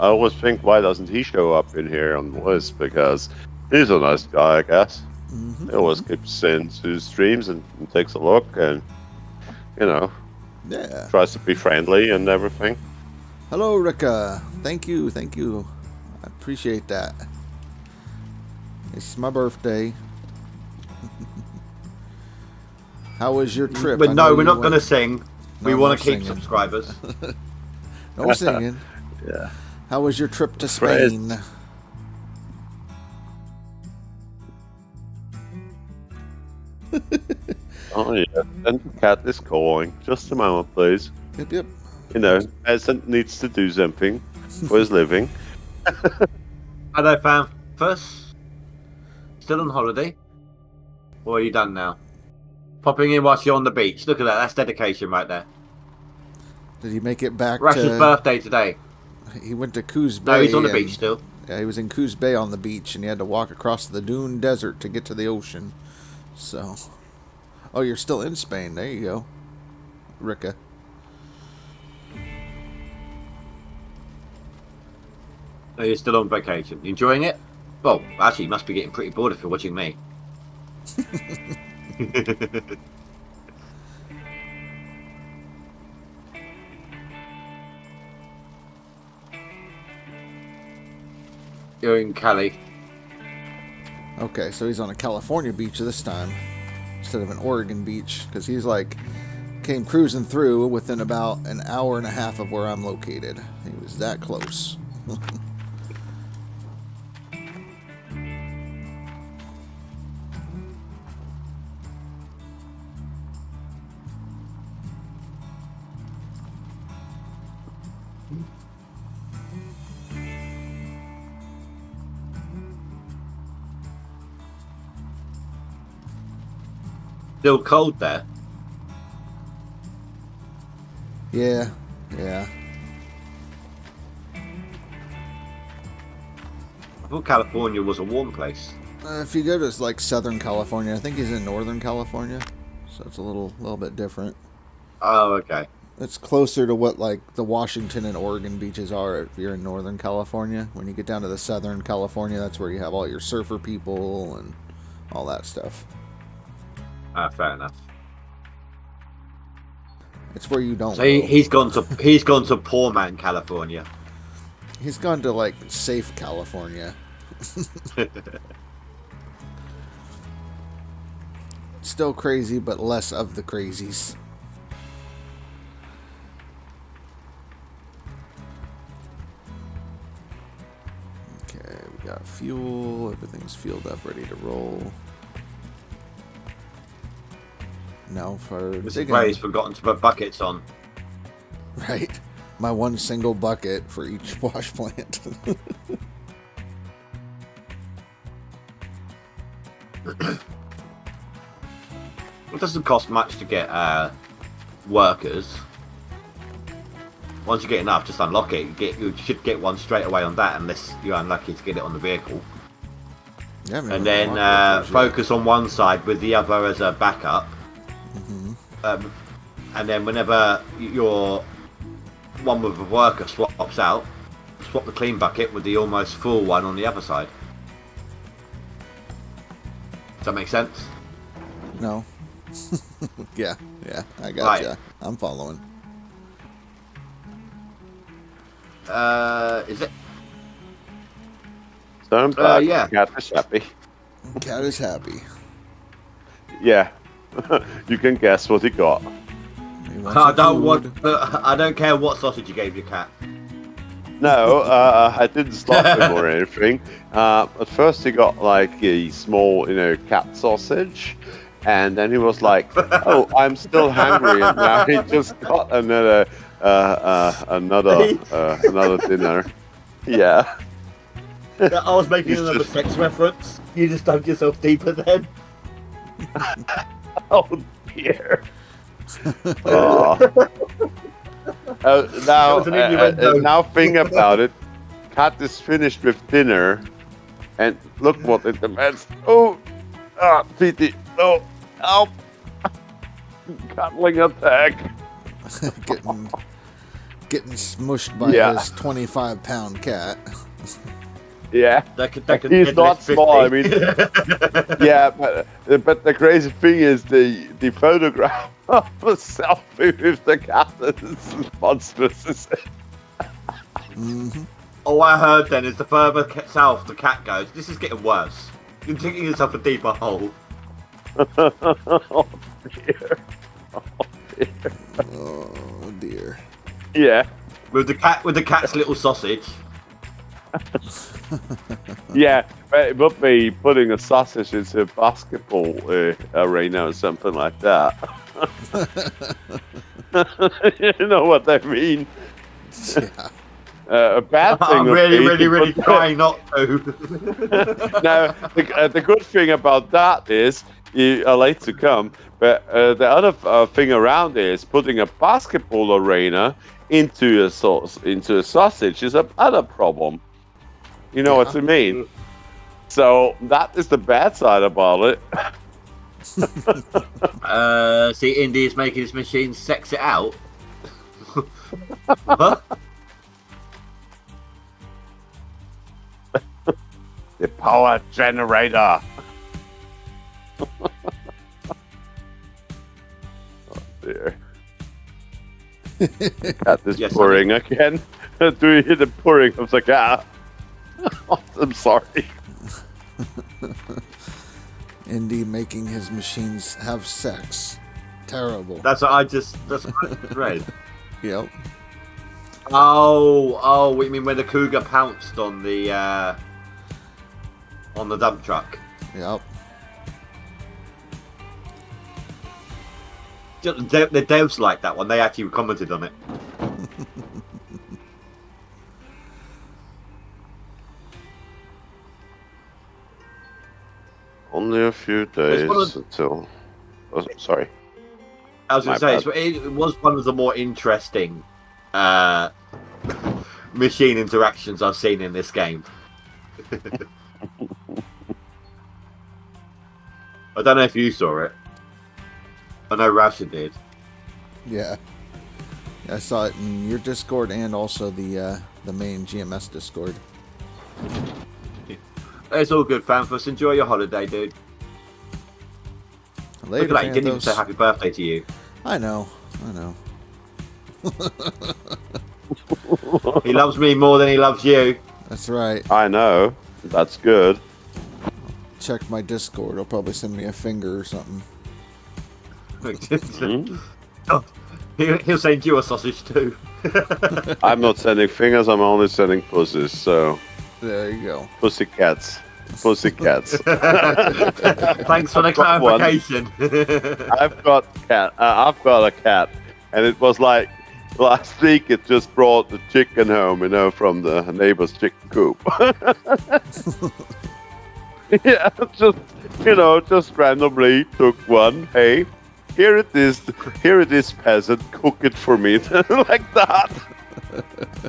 always think, why doesn't he show up in here on the list? Because he's a nice guy, I guess. Mhm. He always keeps into streams and takes a look and, Yeah. tries to be friendly and everything. Hello, Rika. Thank you. I appreciate that. It's my birthday. How was your trip? But I no, know we're you not going to went- sing. We No, want no to keep singing. subscribers. No singing. Yeah. How was your trip to Praise. Spain? Oh yeah, and the cat is calling. Just a moment, please. Yep. Peasant needs to do something for his living. Hello, fam. First, still on holiday? Or are you done now? Popping in whilst you're on the beach. Look at that. That's dedication right there. Did he make it back Rash's to... birthday today. He went to Coos Bay. No, he's on the and- beach still. Yeah, he was in Coos Bay on the beach, and he had to walk across the dune desert to get to the ocean. So... Oh, you're still in Spain. There you go. Rika. Are you still on vacation? Enjoying it? Well, actually, you must be getting pretty bored if you're watching me. You're in Cali. Okay, so he's on a California beach this time instead of an Oregon beach because he's like came cruising through within about an hour and a half of where I'm located. He was that close. Still cold there. Yeah. I thought California was a warm place. If you go to like Southern California, I think he's in Northern California, so it's a little bit different. Oh, okay. It's closer to what like the Washington and Oregon beaches are if you're in Northern California. When you get down to the Southern California, that's where you have all your surfer people and all that stuff. Fair enough. It's where you don't. So he's gone to poor man California. He's gone to like safe California. Still crazy, but less of the crazies. Okay, we got fuel. Everything's fueled up, ready to roll. Now for This is digging. where he's forgotten to put buckets on. Right. My one single bucket for each wash plant. It doesn't cost much to get workers. Once you get enough, just unlock it. You should get one straight away on that, unless you're unlucky to get it on the vehicle. Yeah, and then focus on one side with the other as a backup. Mm-hmm. And then whenever your one with a worker swaps out, swap the clean bucket with the almost full one on the other side. Does that make sense? No. yeah, I got Right. ya. I'm following. Is it? So I'm back. Yeah. Cat is happy. Cat is happy. Yeah. You can guess what he got. He wants I some don't food. want. I don't care what sausage you gave your cat. No, I didn't slap him or anything. At first he got like a small, cat sausage, and then he was like, "Oh, I'm still hungry," and now he just got another dinner. Yeah. I was making He's another just- sex reference. You just dug yourself deeper then. Oh dear. Oh. That was an innuendo. Now think about it. Cat is finished with dinner, and look what it demands. Oh, Titi, no, help! Cuddling attack. getting smushed by Yeah. his 25-pound cat. Yeah, That could he's get not less small. I 50. mean, yeah, but the crazy thing is the photograph of a selfie with the cat is as monstrous as it. Mm-hmm. All I heard then is the further south the cat goes, this is getting worse. You're digging yourself a deeper hole. Oh dear. Oh dear. Yeah, With the cat's little sausage. yeah, but it would be putting a sausage into a basketball arena or something like that. You know what I mean? Yeah. A bad thing. I'm would really, be really, to really put- trying not to. Now, the good thing about that is you are late to come. But the other thing around is putting a basketball arena into a sausage is another problem. You know what I mean? So that is the bad side about it. See, Indy's making his machine sex it out. What? power generator. Oh dear. Cat is Yes, purring again. Do you hear the purring of the cat? I'm sorry. Indy making his machines have sex. Terrible. That's what I just read. Yep. Oh, what you mean when the cougar pounced on the dump truck? Yep. The devs like that one. They actually commented on it. Only a few days until. Oh, sorry. I was going to say it was one of the more interesting machine interactions I've seen in this game. I don't know if you saw it. I know Rasha did. Yeah. I saw it in your Discord and also the main GMS Discord. It's all good, Fanfus. Enjoy your holiday, dude. Later, Look at that, he didn't even Fanthos. say happy birthday to you. I know. He loves me more than he loves you. That's right. I know. That's good. Check my Discord. He'll probably send me a finger or something. Oh, he'll send you a sausage too. I'm not sending fingers, I'm only sending pussies, so. There you go. Pussycats. Pussycats. Thanks for the got one. clarification. I've got a cat, and it was like last week it just brought the chicken home, from the neighbor's chicken coop. Yeah, just randomly took one. Hey, here it is, peasant, cook it for me, like that.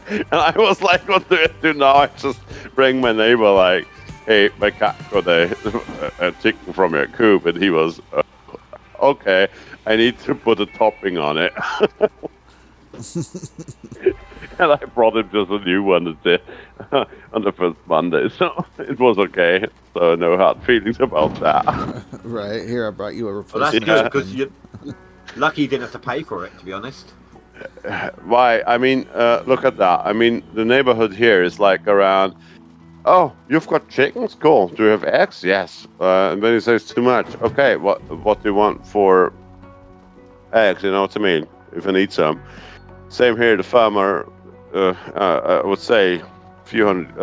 And I was like, what do I do now? I just rang my neighbor like, hey, my cat got a chicken from your coop, and he was, okay, I need to put a topping on it. And I brought him just a new one on the first Monday, so it was okay. So no hard feelings about that. Right, here I brought you a Well, replacement. that's good, because you're lucky you didn't have to pay for it, to be honest. Why? I mean, look at that. I mean, the neighborhood here is like around, oh, you've got chickens? Cool. Do you have eggs? Yes. And then he says too much. Okay, what do you want for eggs? You know what I mean? If I need some. Same here, the farmer, I would say, few hundred,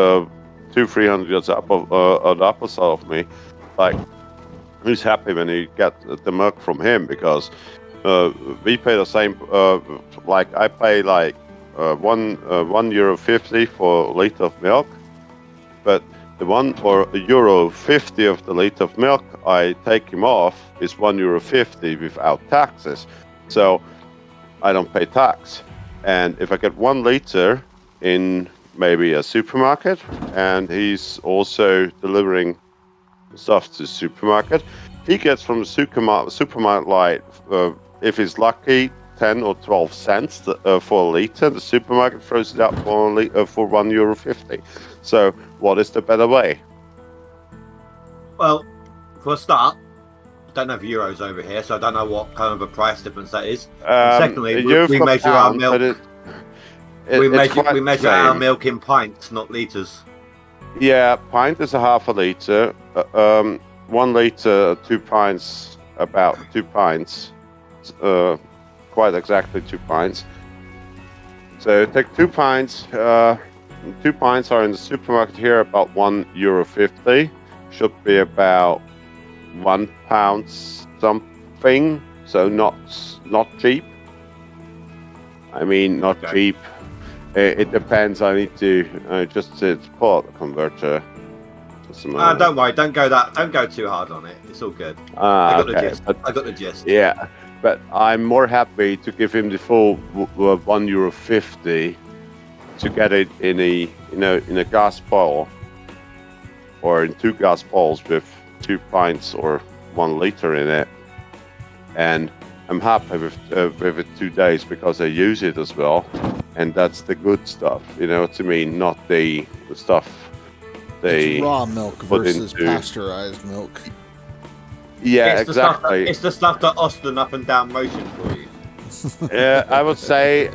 200-300 yards up on the upper side of me. Like, he's happy when he get the milk from him, because we pay the same. Like I pay like €1.50 for a liter of milk, but the €1.50 of the liter of milk I take him off is €1.50 without taxes. So I don't pay tax. And if I get 1 liter in maybe a supermarket, and he's also delivering stuff to the supermarket, he gets from the supermarket like, if he's lucky, 10 or 12 cents for a liter. The supermarket throws it up for €1.50. So what is the better way? Well, for a start, I don't have euros over here, so I don't know what kind of a price difference that is. Secondly, we measure our milk. We measure our milk in pints, not liters. Yeah, pint is a half a liter. 1 liter, 2 pints, about 2 pints. Quite exactly 2 pints. So take 2 pints. 2 pints are in the supermarket here about €1.50. Should be about £1 something. So not cheap. I mean, not cheap. It depends. I need to just to pull out the converter. Don't worry. Don't go too hard on it. It's all good. I got the gist. Yeah, but I'm more happy to give him the full €1.50 to get it in a gas bowl, or in 2 gas bowls with 2 pints or 1 liter in it, and I'm happy with it 2 days because I use it as well, and that's the good stuff. You know what I mean? Not the stuff they It's raw milk put versus into- pasteurized milk. Yeah, it's the stuff exactly. it's the stuff that Austin up and down motion for you. Yeah, I would say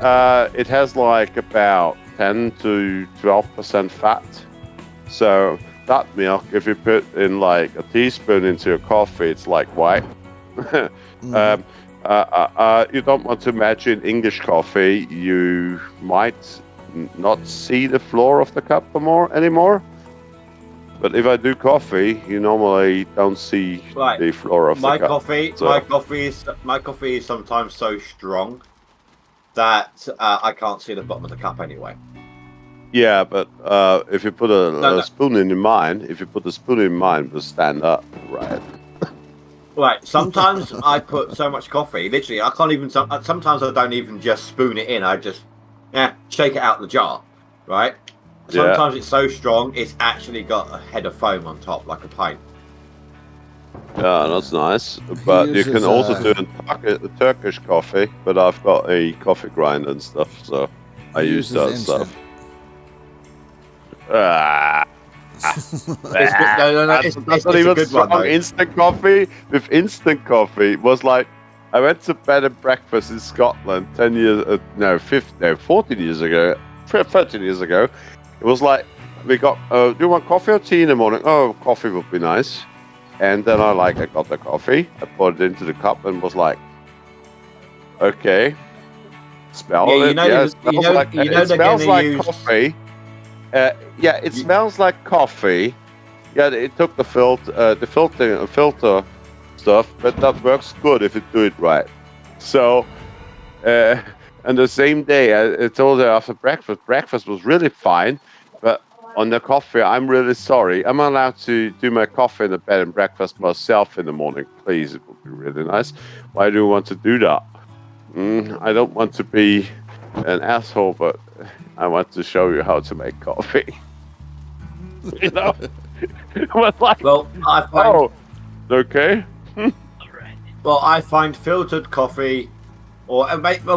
it has like about 10 to 12% fat. So that milk, if you put in like a teaspoon into your coffee, it's like white. Mhm. You don't want to imagine English coffee. You might not see the floor of the cup anymore. But if I do coffee, you normally don't see Right. the floor of My the cup. coffee, So- my coffee is sometimes so strong that I can't see the bottom of the cup anyway. Yeah, but if you put a spoon in mine, it will stand up, right? Right. Sometimes I put so much coffee, literally, I can't even. Sometimes I don't even just spoon it in. I just, shake it out the jar, right? Yeah. Sometimes it's so strong, it's actually got a head of foam on top, like a pint. Yeah, that's nice. But you uses, can also do a Turkish coffee, but I've got a coffee grinder and stuff, so I He use uses that instant. stuff. Ah. It's good. No, That's it's not a even good strong. one, though. Instant coffee with instant coffee was like, I went to bed and breakfast in Scotland 14 years ago, 13 years ago. It was like, we got, do you want coffee or tea in the morning? Oh, coffee would be nice. And then I got the coffee, I put it into the cup and was like, okay, smell Yeah, it. you know, Yeah, you it smells know, like, you know it they're smells gonna like use. coffee. Yeah, it smells like coffee. Yeah, it took the filter stuff, but that works good if you do it right. So, and the same day, I told her after breakfast was really fine, but on the coffee, I'm really sorry. I'm allowed to do my coffee in the bed and breakfast myself in the morning, please. It would be really nice. Why do you want to do that? I don't want to be an asshole, but I want to show you how to make coffee. You know? It was like, Well, I find. oh, okay. Well, I find filtered coffee,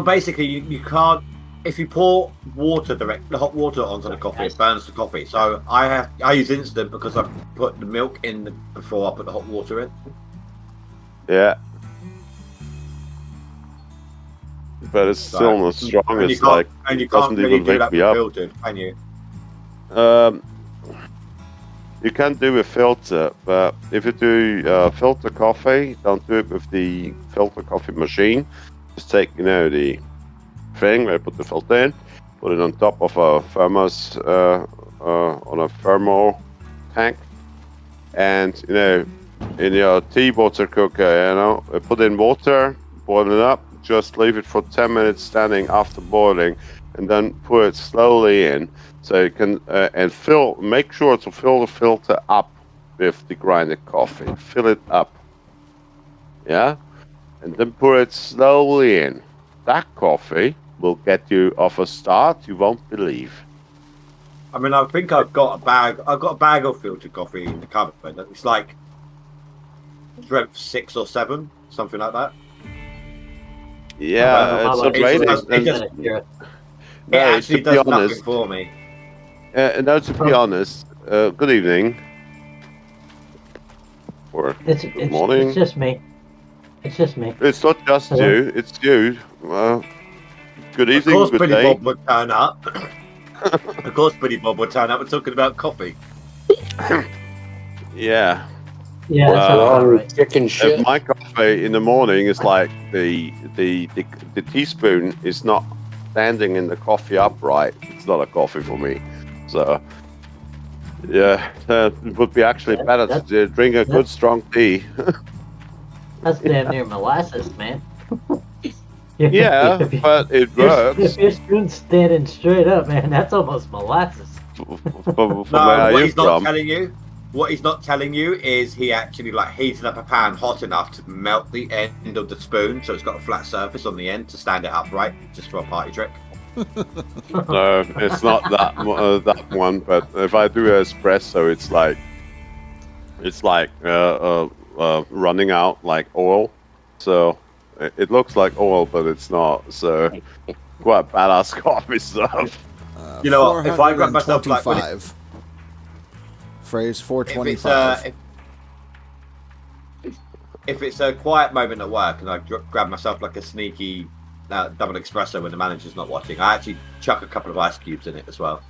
basically you can't. If you pour the hot water onto the coffee, it burns the coffee. So I use instant because I put the milk in before I put the hot water in. Yeah. But it's still not strong. And you It's can't, like, and you it can't doesn't really even do wake that me with up. filtered, can you? You can do a filter, but if you do filter coffee, don't do it with the filter coffee machine. Just take, the thing where you put the filter in, put it on top of a thermos, on a thermal tank, and in your tea water cooker, put in water, boil it up, just leave it for 10 minutes standing after boiling, and then pour it slowly in. So you can make sure to fill the filter up with the grinded coffee. Fill it up, yeah, and then pour it slowly in. That coffee will get you off a start you won't believe. I mean, I think I've got a bag. I've got a bag of filtered coffee in the cupboard. It's like strength 6 or 7, something like that. Yeah, it's not raining. It actually to be does nothing honest, for me. no, to be honest, good evening. Or good morning. It's just me. It's just me. It's not just Hello? you, it's you. Good Of evening, course, good Billy day. Bob would turn up. Of course, Billy Bob would turn up. We're talking about coffee. Yeah. Yeah, that sounds about right. Chicken shit. My coffee in the morning is like the teaspoon is not standing in the coffee upright. It's not a coffee for me. So yeah, it would be actually better to drink a good strong tea. That's damn near molasses, man. Yeah, but it works. If your spoon's standing straight up, man, that's almost molasses. From No, where are what you he's not from? telling you. What he's not telling you is he actually heated up a pan hot enough to melt the end of the spoon, so it's got a flat surface on the end to stand it upright, just for a party trick. No, it's not that one. But if I do espresso, it's like running out like oil. So it looks like oil, but it's not. So quite badass coffee stuff. You know what, if I grab myself, like, when it- phrase, If 425. if it's a quiet moment at work and I grab myself like a sneaky double espresso when the manager's not watching, I actually chuck a couple of ice cubes in it as well.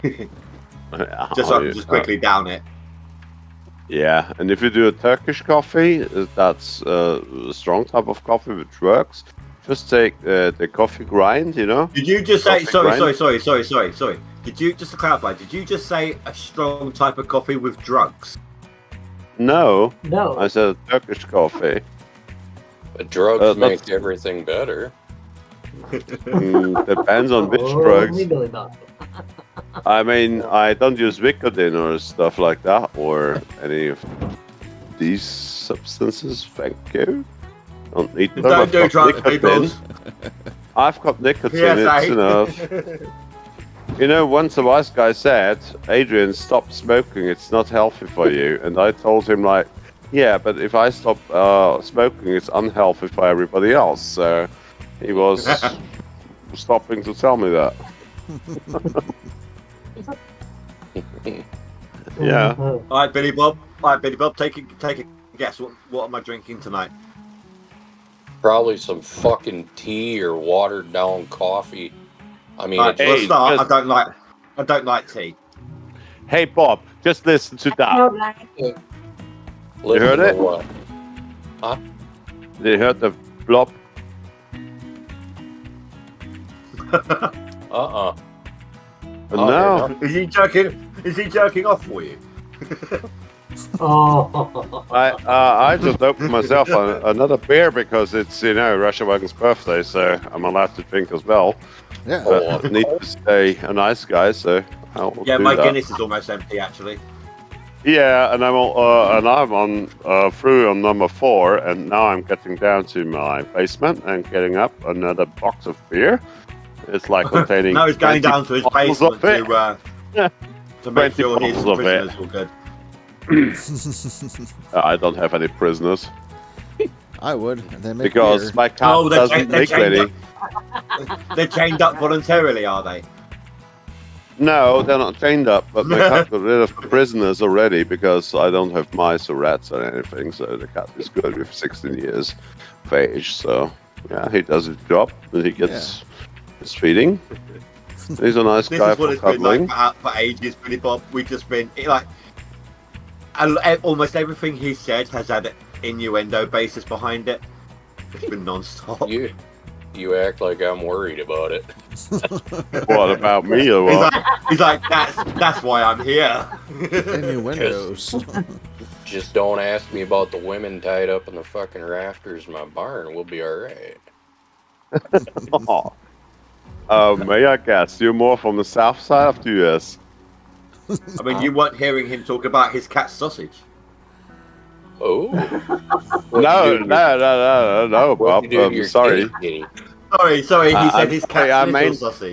Just so I can just quickly down it. Yeah, and if you do a Turkish coffee, that's a strong type of coffee which works. Just take the coffee grind, you know. Did you just say? Coffee Sorry. Did you, just to clarify? Did you just say a strong type of coffee with drugs? No, No. I said Turkish coffee. But drugs make everything better. Depends on which Oh, drugs. legally not. I mean, I don't use Vicodin or stuff like that, or any of these substances. Thank you. Don't need them. Don't I've do got drugs, nicotine. people. I've got nicotine. PSA. It's enough. You know, once a wise guy said, "Adrian, stop smoking. It's not healthy for you." And I told him, like, yeah, but if I stop smoking, it's unhealthy for everybody else. So he was stopping to tell me that. Yeah. Oh, All right, Billy Bob. Take a guess. What am I drinking tonight? Probably some fucking tea or watered down coffee. I mean, All right, it's for a Hey, start, just- I don't like tea. Hey, Bob, just listen to that. listen heard to it? What? You heard the blop? Oh, No. Is he jerking off for you? oh. I just opened myself another beer because it's, you know, Russia Wagon's birthday, so I'm allowed to drink as well. Yeah. But I need to stay a nice guy, so I'll Yeah, do my that. Guinness is almost empty actually. Yeah, and I'm on through on number 4, and now I'm getting down to my basement and getting up another box of beer. It's like containing. Now he's going 20 down to his bottles basement of it. to make 20 sure his bottles of it. prisoners were good. I don't have any prisoners I would. They make because beer. my cat Oh, doesn't make any. They're chained up voluntarily, are they? No, they're not chained up, but my cat got rid of the prisoners already because I don't have mice or rats or anything, so the cat is good with 16 years of age. So, yeah, he does his job and he gets his feeding. He's a nice This guy is what for it's been cuddling. like for ages, Billy Bob. We've just been like almost everything he said has had an innuendo basis behind it. It's been non-stop. you act like I'm worried about it. What about me or what? He's like that's why I'm here. Innuendos. Just don't ask me about the women tied up in the fucking rafters in my barn. We'll be all right. May I guess you're more from the south side of the US? I mean, you weren't hearing him talk about his cat sausage. Oh. No, Bob. I'm sorry. Sorry. He I'm said his sorry, cat's I little meant- sausage.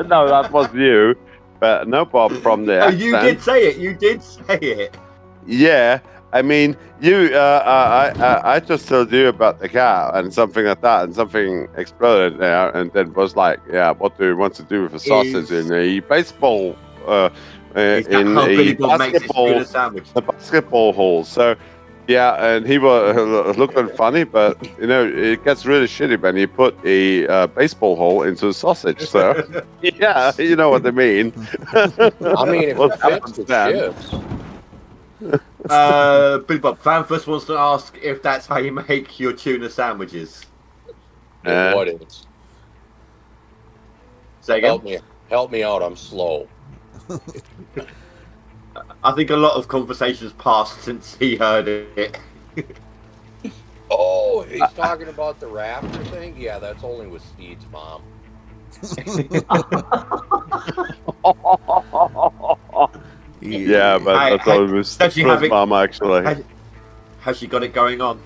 No, that was you. But no, Bob, from the Oh, accent. you did say it. You did say it. Yeah, I mean, you. I just told you about the cat and something like that, and something exploded there, and then was like, yeah, what do you want to do with a sausage in a baseball? Is that In how a Billy Bob makes his basketball, tuna sandwich? a basketball hole. So, yeah, and he was looking funny, but you know, it gets really shitty when you put a baseball hole into a sausage. So, yeah, you know what I mean. I mean, if What it fits, happens it then? ships. Billy Bob, Fanfuss wants to ask if that's how you make your tuna sandwiches. What is? Say again? Help me out. I'm slow. I think a lot of conversations passed since he heard it. Oh, he's talking about the rafter thing? Yeah, that's only with Steed's mom. Yeah, but I- that's always does she have it- mom actually. Has she got it going on?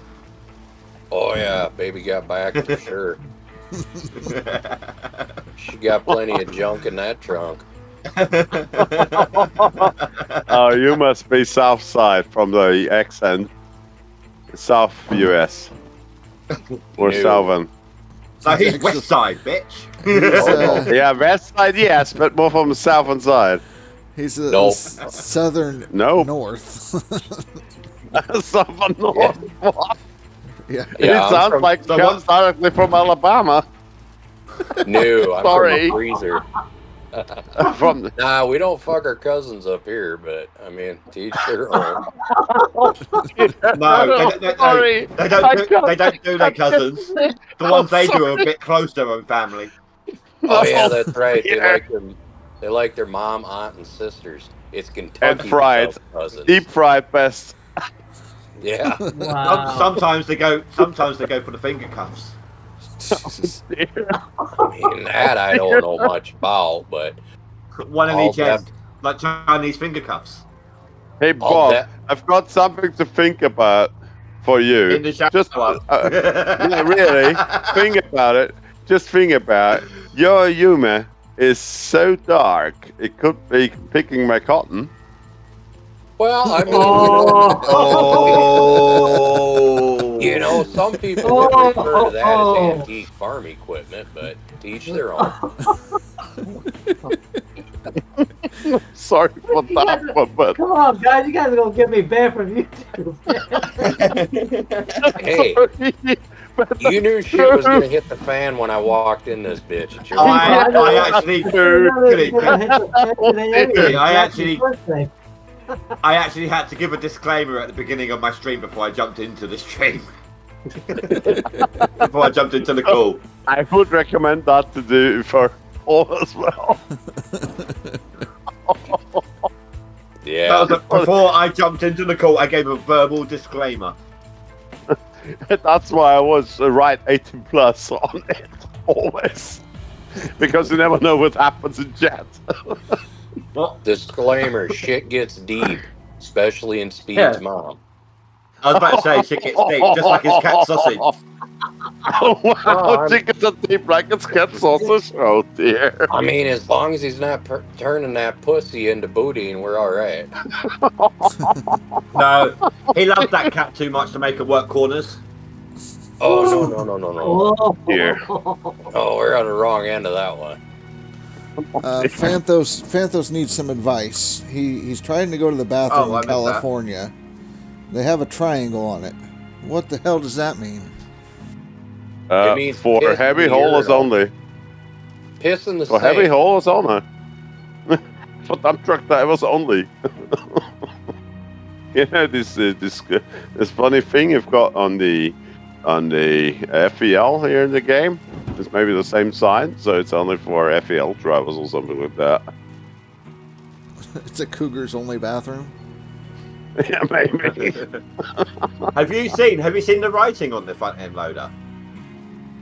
Oh, yeah, baby got back for sure. She got plenty of junk in that trunk. Oh, you must be south side from the accent. South US. Or No. southern. So he's west side, bitch. He's, Oh, Yeah, west side, yes, but more from the southern side. He's a Nope. southern Nope. north. Southern North. What? Yeah. It Yeah, I'm sounds from- like it comes directly from Alabama. No, I'm Sorry. from a freezer. From Nah, we don't fuck our cousins up here, but I mean, to each their own. No, sorry. they don't do their cousins. The ones they do are a bit close to their own family. Oh yeah, that's right. Yeah. They like their mom, aunt, and sisters. It's Kentucky. And fried. without cousins. Deep fried best. Yeah. Wow. Sometimes they go for the finger cuffs. Jesus. I mean, that I don't know much about, but One in All each end, like Chinese finger cuffs. Hey all Bob, that. I've got something to think about for you. In the shower. Just yeah, really, think about it. Just think about it. Your humor is so dark. It could be picking my cotton. well, I mean, Oh. you know, some people would refer to that as antique farm equipment, but to each their own. Sorry for that one, but Come on, guys, you guys are gonna get me banned from YouTube. Hey, you knew shit was gonna hit the fan when I walked in this bitch. It's your I actually had to give a disclaimer at the beginning of my stream before I jumped into the stream. Before I jumped into the call. I would recommend that to do for all as well. Yeah. Before I jumped into the call, I gave a verbal disclaimer. That's why I was right 18 plus on it always, because you never know what happens in chat. What? Disclaimer: shit gets deep, especially in Speed's Yeah. mom. I was about to say shit gets deep, just like his cat sausage. Oh wow, I'm- chickens are deep like it's cat sausage. Oh dear. I mean, as long as he's not turning that pussy into booty, and we're all right. No, he loved that cat too much to make her work corners. Oh no! Oh, Dear. Oh, we're on the wrong end of that one. Fanthos needs some advice. He's trying to go to the bathroom Oh, I in missed that. California. They have a triangle on it. What the hell does that mean? It means For piss heavy in the haulers urinal. only. Piss in the For sink. heavy haulers only. For dump truck drivers only. You know this funny thing you've got on the FEL here in the game. It's maybe the same sign, so it's only for FEL drivers or something like that. It's a Cougar's only bathroom. Yeah, maybe. Have you seen the writing on the front end loader?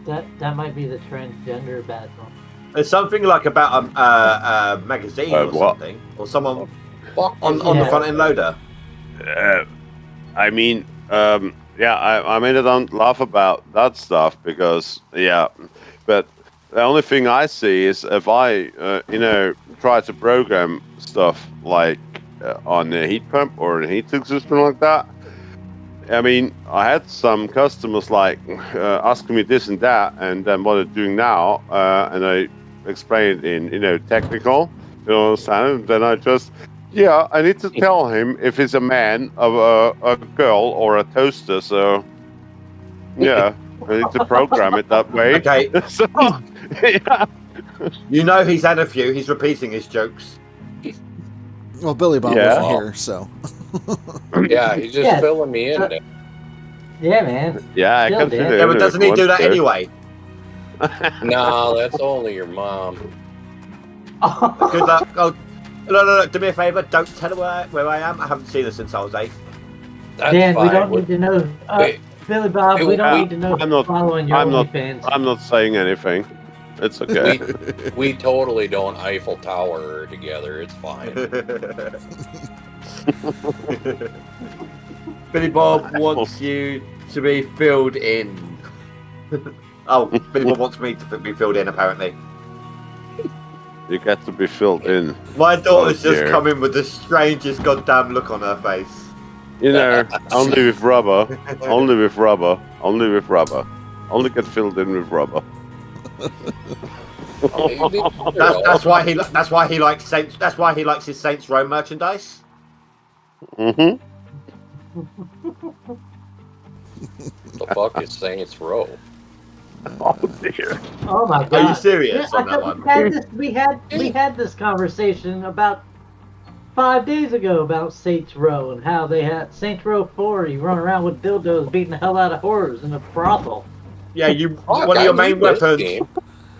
that might be the transgender bathroom. There's something like about a magazine or What? something, or someone Fuck on the Yeah. front end loader. I mean, yeah, I mean, I don't laugh about that stuff because, yeah, but the only thing I see is if I, try to program stuff like on a heat pump or a heating system like that. I mean, I had some customers like asking me this and that, and then what they're doing now, and I explained in, technical, understand, and then I just. Yeah, I need to tell him if he's a man, a girl, or a toaster. So, yeah, I need to program it that way. Okay, So, yeah. you know he's had a few. He's repeating his jokes. Well, Billy Bob Yeah. wasn't here, so. Yeah, he's just Yeah. filling me in there. Yeah, man. Yeah, I Still can did. see Yeah, but doesn't he do that anyway? No, that's only your mom. Good luck. Oh, no. Do me a favour. Don't tell her where I am. I haven't seen her since I was 8. That's Dan, we fine. don't need to know. Wait. Billy Bob, we don't need to know I'm not- following your I'm not- OnlyFans. I'm not saying anything. It's okay. We totally don't Eiffel Tower her together. It's fine. Billy Bob wants you to be filled in. Oh, Billy Bob wants me to be filled in, apparently. You get to be filled in. My daughter's Oh, just dear. come in with the strangest goddamn look on her face. Only with rubber. Only with rubber. Only with rubber. Only get filled in with rubber. That's why he likes Saints. That's why he likes his Saints Row merchandise. Mm-hmm. The fuck is Saints Row? Oh dear. Oh my god! Are you serious Yeah, on that I one? thought we had this conversation about 5 days ago about Saints Row and how they had Saints Row 4. You run around with dildos beating the hell out of whores in a brothel. Yeah, Fuck, one of I your main need this weapons. game.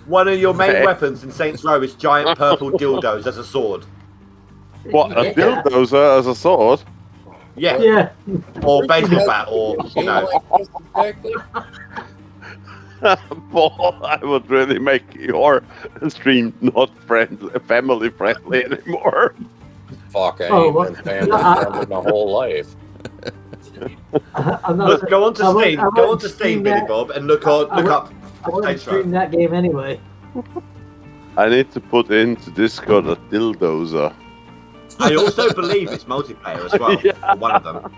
One of your main Okay. weapons in Saints Row is giant purple dildos as a sword. What, a Yeah. bulldozer as a sword? Yeah, Yeah. or baseball bat, or Game like this exactly? Paul, I would really make your stream not family friendly anymore. Fuck, I Oh, ain't well, been family no, friendly my whole life. I'm not, Look, go on to I wouldn't- Steam. I Go wouldn't on to stream Steam, Billy that. Bob, and look up I wouldn't Saints Row. stream that game anyway. I need to put into Discord a dildozer. I also believe it's multiplayer as well. Yeah. One of them.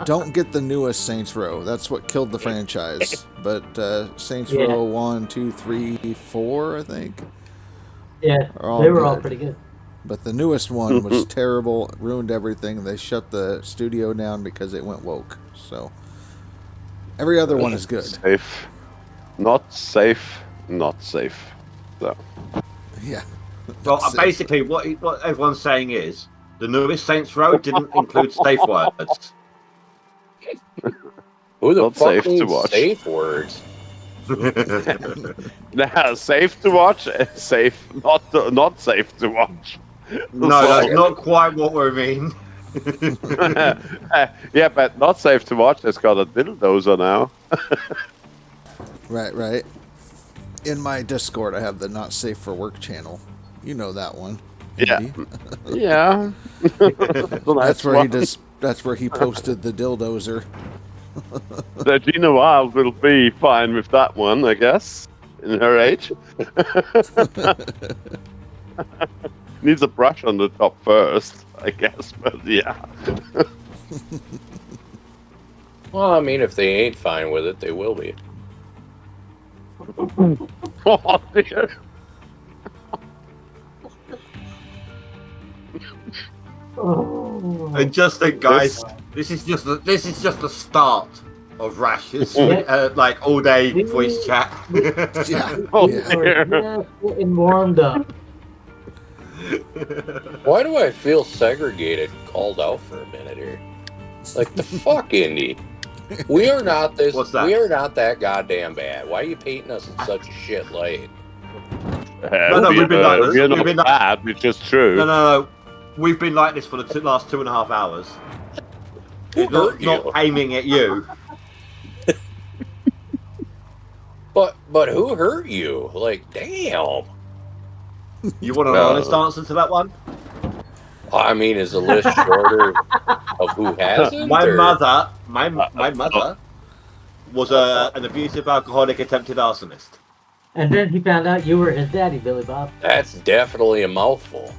Don't get the newest Saints Row. That's what killed the franchise. But Saints Yeah. Row 1, 2, 3, 4, I think. Yeah, are all they were all good. pretty good. But the newest one was terrible. It ruined everything. They shut the studio down because it went woke. So every other one is good. Safe. Not safe. Not safe. So. Yeah. Well, That's it. basically, what everyone's saying is the newest Saints Row didn't include safe words. Who the Not fuck safe to needs watch. safe words? Nah, safe to watch. Safe. Not safe to watch. No, that's not quite what we mean. Yeah, but not safe to watch. It's got a dildozer now. Right. In my Discord, I have the Not Safe for Work channel. You know that one. Yeah. Andy. Yeah. That's where he posted the dildozer. Gina Wild will be fine with that one, I guess, in her age. Needs a brush on the top first, I guess, but yeah. Well, I mean, if they ain't fine with it, they will be. Oh dear. Oh. And just think, guys, this is just the start of Rash's like all day voice chat. Yeah. Oh Yeah. dear. Just getting warmed up. Why do I feel segregated and called out for a minute here? Like the fuck, Indy. We are not this. What's that? We are not that goddamn bad. Why are you painting us in such a shit light? No, we've been like this. We're We've not been like- bad, which is true. No. We've been like this for the last 2.5 hours. Who It's not, hurt not you? aiming at you. But who hurt you? Like, damn. You want an Well- honest answer to that one? I mean, is the list shorter of who hasn't? My or- mother was an abusive alcoholic attempted arsonist. And then he found out you were his daddy, Billy Bob. That's definitely a mouthful.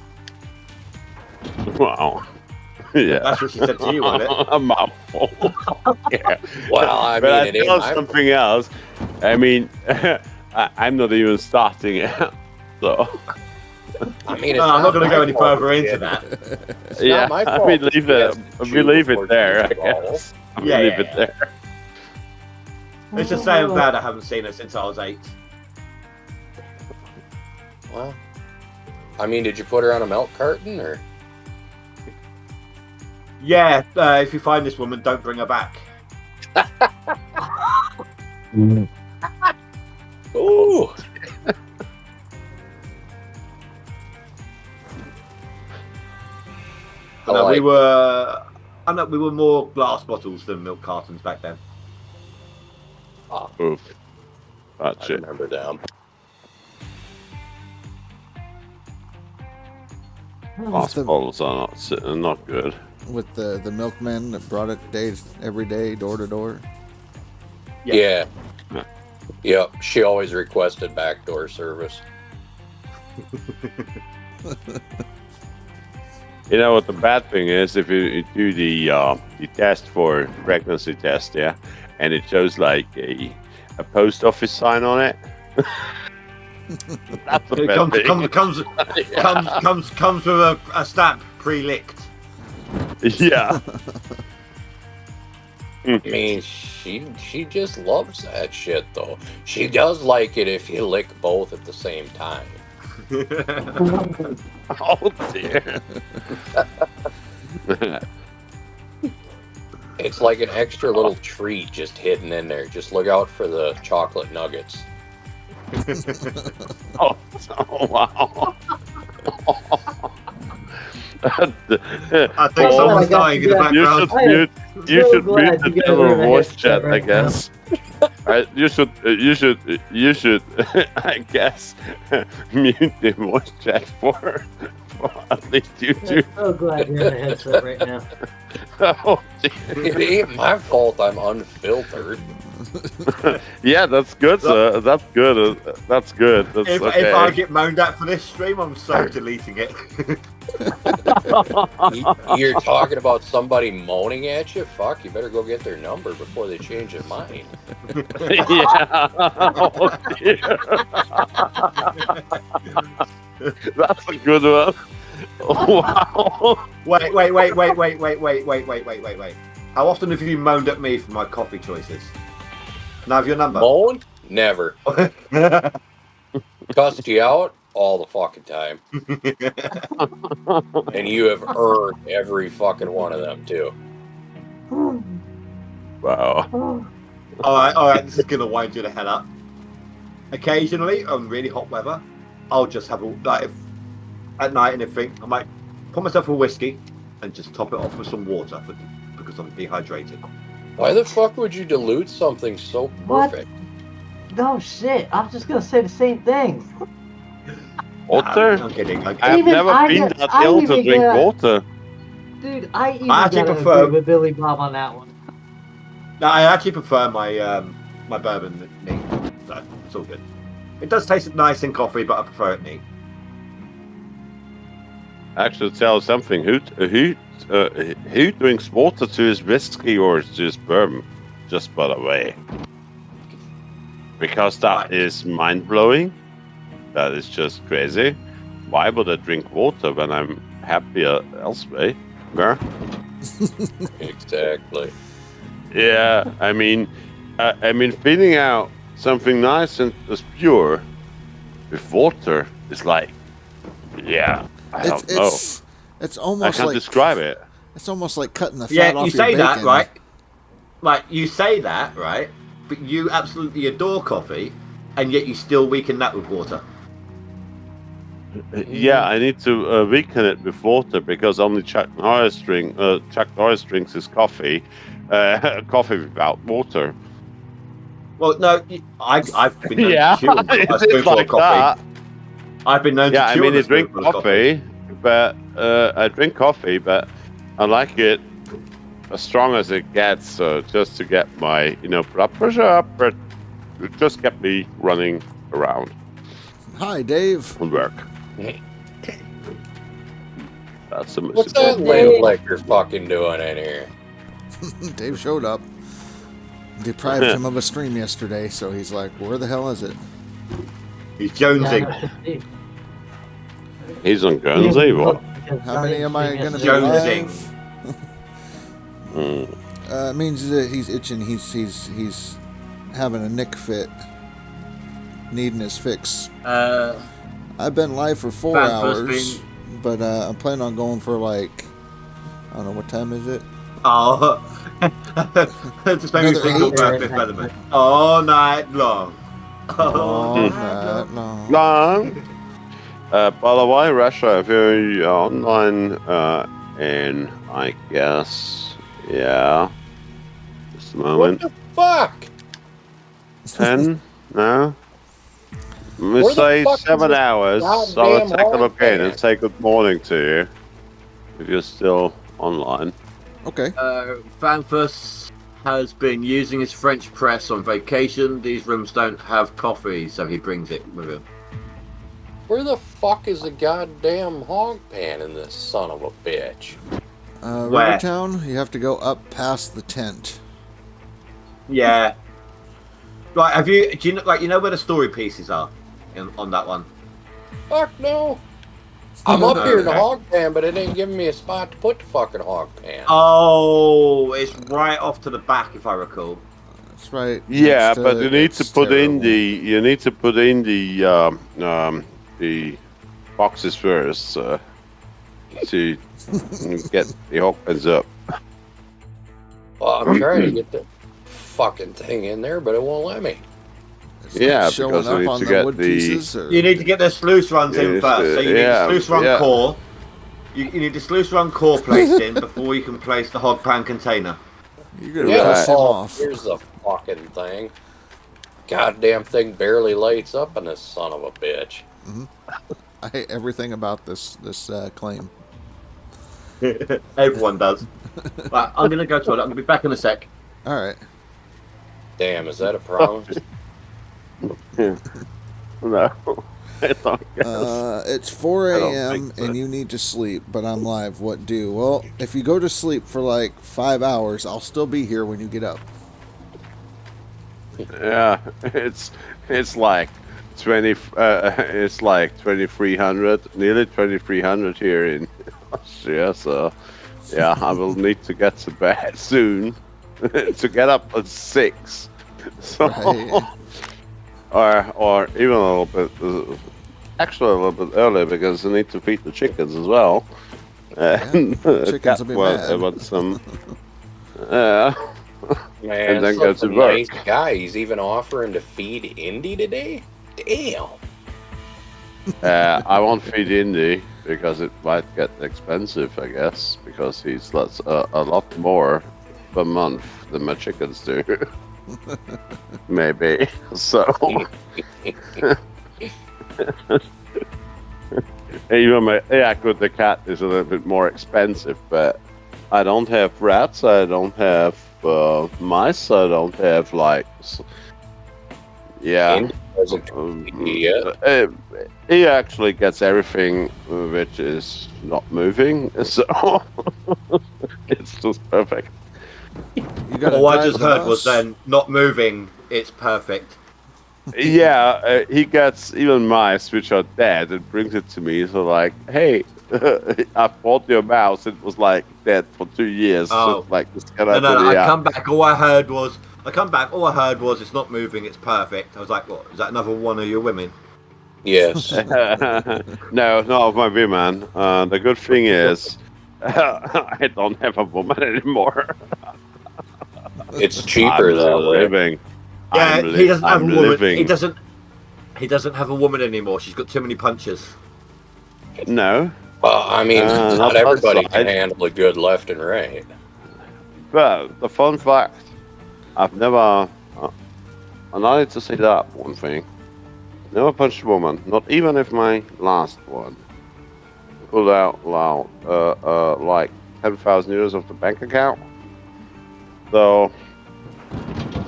Wow. Yeah. That's what she said to you, wasn't it? A mouthful. Yeah. Well, I But I mean, it ain't tell my something else. I mean, I'm not even starting it. So, I mean, it's No, I'm not going to my go any fault, further into kid. that. It's yeah, not my fault. we leave He it. has to We chew leave before it there, I he swallows. guess. We Yeah, leave yeah, it yeah. there. It's just saying bad I haven't seen her since I was 8. Well, I mean, did you put her on a milk carton or? Yeah, if you find this woman, don't bring her back. Ooh. I know, we were more glass bottles than milk cartons back then. Oof. I That's it. remember them. Glass bottles are not good. With the milkman that brought it every day, door to door. Yeah. Yeah. Yep. She always requested backdoor service. You know what the bad thing is? If you do the test for pregnancy test, yeah, and it shows like a post office sign on it, That's a It bad comes thing. comes with a stamp pre-licked. Yeah. I mean, she just loves that shit, though. She does like it if you lick both at the same time. Oh dear. It's like an extra little treat just hidden in there. Just look out for the chocolate nuggets. Oh wow. I think Oh, someone's got dying in the to You background. should I am mute. You so should glad mute the you guys general are in a voice headset chat, I right now. guess. You should, I guess, mute the voice chat for at least you two. I'm so glad you're in a headset right now. Oh, It ain't my fault I'm unfiltered. yeah, that's good, sir. That's good. That's good. That's If okay. I get moaned at for this stream, I'm so deleting it. You're talking about somebody moaning at you? Fuck, you better go get their number before they change their mind. Yeah. Oh, dear. That's a good one. Wow. Wait. How often have you moaned at me for my coffee choices? Now have your number. Moan? Never. Cussed you out? All the fucking time. And you have earned every fucking one of them, too. Wow. Alright, this is gonna wind you the hell up. Occasionally, on really hot weather, I'll just have if at night and everything, I might pour myself a whiskey and just top it off with some water because I'm dehydrated. Why the fuck would you dilute something so What? perfect? No shit. I was just gonna say the same thing. Water? I'm kidding. I've Even never I been get- that I ill to even drink get- water. Dude, I even I actually gotta prefer- agree with Billy Bob on that one. No, I actually prefer my my bourbon neat. So it's all good. It does taste nice in coffee, but I prefer it neat. Actually, tell something. Who drinks water to his whiskey or to his bourbon? Just by the way, because that is mind blowing. That is just crazy. Why would I drink water when I'm happier elsewhere? Yeah. Exactly. Yeah, I mean, feeding out something nice and as pure with water is like, yeah, I don't know. It's I almost can't like describe it. It's almost like cutting the fat Yeah, off you your say that, bacon. right? Like you say that, right? But you absolutely adore coffee, and yet you still weaken that with water. Yeah, I need to weaken it with water because only Chuck Norris drinks his coffee, coffee without water. Well, no, I've been known Yeah, to chew on a it's spoonful like of coffee. that. I've been known Yeah, to I chew mean, on a I drink spoonful of coffee, but I drink coffee, but I like it as strong as it gets, so just to get my blood pressure up, but it just kept me running around Hi, Dave. on work. That's the most What's that important lamp thing. licker fucking doing in here? Dave showed up. Deprived him of a stream yesterday, so he's like, "Where the hell is it?" He's jonesing. Yeah, He's on Guernsey, what? How many am I gonna be Jonesing. live? It means that he's itching. He's having a nick fit, needing his fix. I've been live for 4 hours, but I'm planning on going for like, I don't know, what time is it? Oh, just made me Another think about 8. Fifth Element. All night long. All Oh, night long. Long. By the way, Russia, if you're online, and I guess, yeah, just a What moment. the fuck? 10? No? We Where the say fuck is 7 this hours, so let's goddamn take a look in hard and say good morning to you, if you're still online. Okay. Fanfuss has been using his French press on vacation. These rooms don't have coffee, so he brings it with him. Where the fuck is the goddamn hog pan in this son of a bitch? Where? Rivertown, you have to go up past the tent. Yeah. Right, do you know where the story pieces are? on that one. Fuck no. I'm up here in the Okay. hog pan, but it ain't giving me a spot to put the fucking hog pan. Oh, it's right off to the back, if I recall. That's right. Yeah, next but you need to it's put in terrible. the boxes first to get the hog pens up. Well, I'm trying to get the fucking thing in there, but it won't let me. It's not Yeah, showing because we up need on to the get wood the- pieces. Or... You need to get the sluice runs in Yes, first. So you need yeah, the sluice run yeah. core. You need the sluice run core placed in before you can place the hog pan container. You're gonna Yeah, piss him oh, off. here's the fucking thing. Goddamn thing barely lights up on this son of a bitch. I hate everything about this claim. Everyone does. Right, I'm gonna go to it. I'm gonna be back in a sec. All right. Damn, is that a problem? No. I don't guess. It's 4 I don't a.m. think so. and you need to sleep, but I'm live. What do? Well, if you go to sleep for like 5 hours, I'll still be here when you get up. Yeah, it's like 2300, nearly 2300 here in Austria. So yeah, I will need to get to bed soon to get up at 6. So Right. or even a little bit, actually a little bit earlier because I need to feed the chickens as well. And chickens will be mad. want some. Man, And then go such to a work. nice guy. He's even offering to feed Indy today? Damn. I won't feed Indy because it might get expensive, I guess, because he's a lot more per month than my chickens do. Maybe. So even the cat is a little bit more expensive, but I don't have rats, I don't have mice, I don't have Indy doesn't he actually gets everything which is not moving, so it's just perfect. You gotta All I drive just the heard was bus. then not moving. It's perfect. Yeah, he gets even mice which are dead and brings it to me. So like, hey, I bought your mouse. It was like dead for 2 years. Oh. So, like, just get No, out no, of no, the I come back. All I heard was it's not moving. It's perfect. I was like, what? Is that another one of your women? Yes. No, not of my women. The good thing is, I don't have a woman anymore. It's cheaper I'm that way. living. Yeah, he doesn't have a woman. Living. He doesn't have a woman anymore. She's got too many punches. No, Well, I mean, not not everybody can outside. handle a good left and right. but the fun fact, I've never. And I need to say that one thing. Never punched a woman. Not even if my last one pulled out loud, like 10,000 euros of the bank account. So,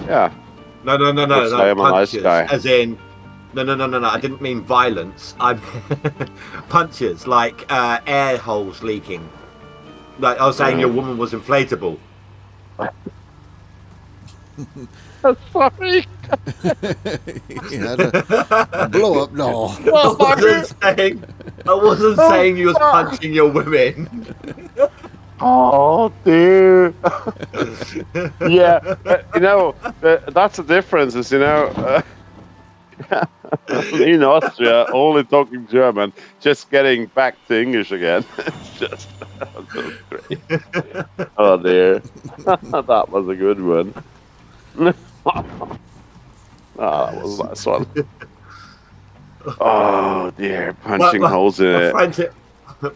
yeah. No. Let's say I'm a nice Punches, guy. as in, no. I didn't mean violence. I punches like air holes leaking. Like I was saying, your woman was inflatable. Sorry. He had a blow up doll. I wasn't saying you was punching your women. Oh dear. Yeah, that's the difference. Is in Austria, only talking German, just getting back to English again. It's just great. Oh dear, that was a good one. That was a nice one. Oh dear, punching holes in it.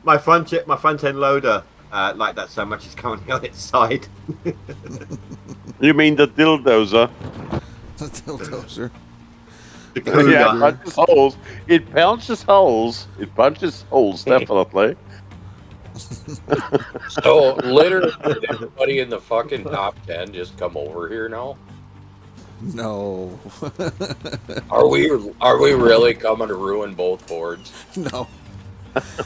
My front end loader like that so much it's currently on its side. You mean the dildozer? The dildozer. The cougar. Yeah, it punches holes. It punches holes. It punches holes, definitely. So, literally, did everybody in the fucking top 10 just come over here now? No. Are we really coming to ruin both boards? No.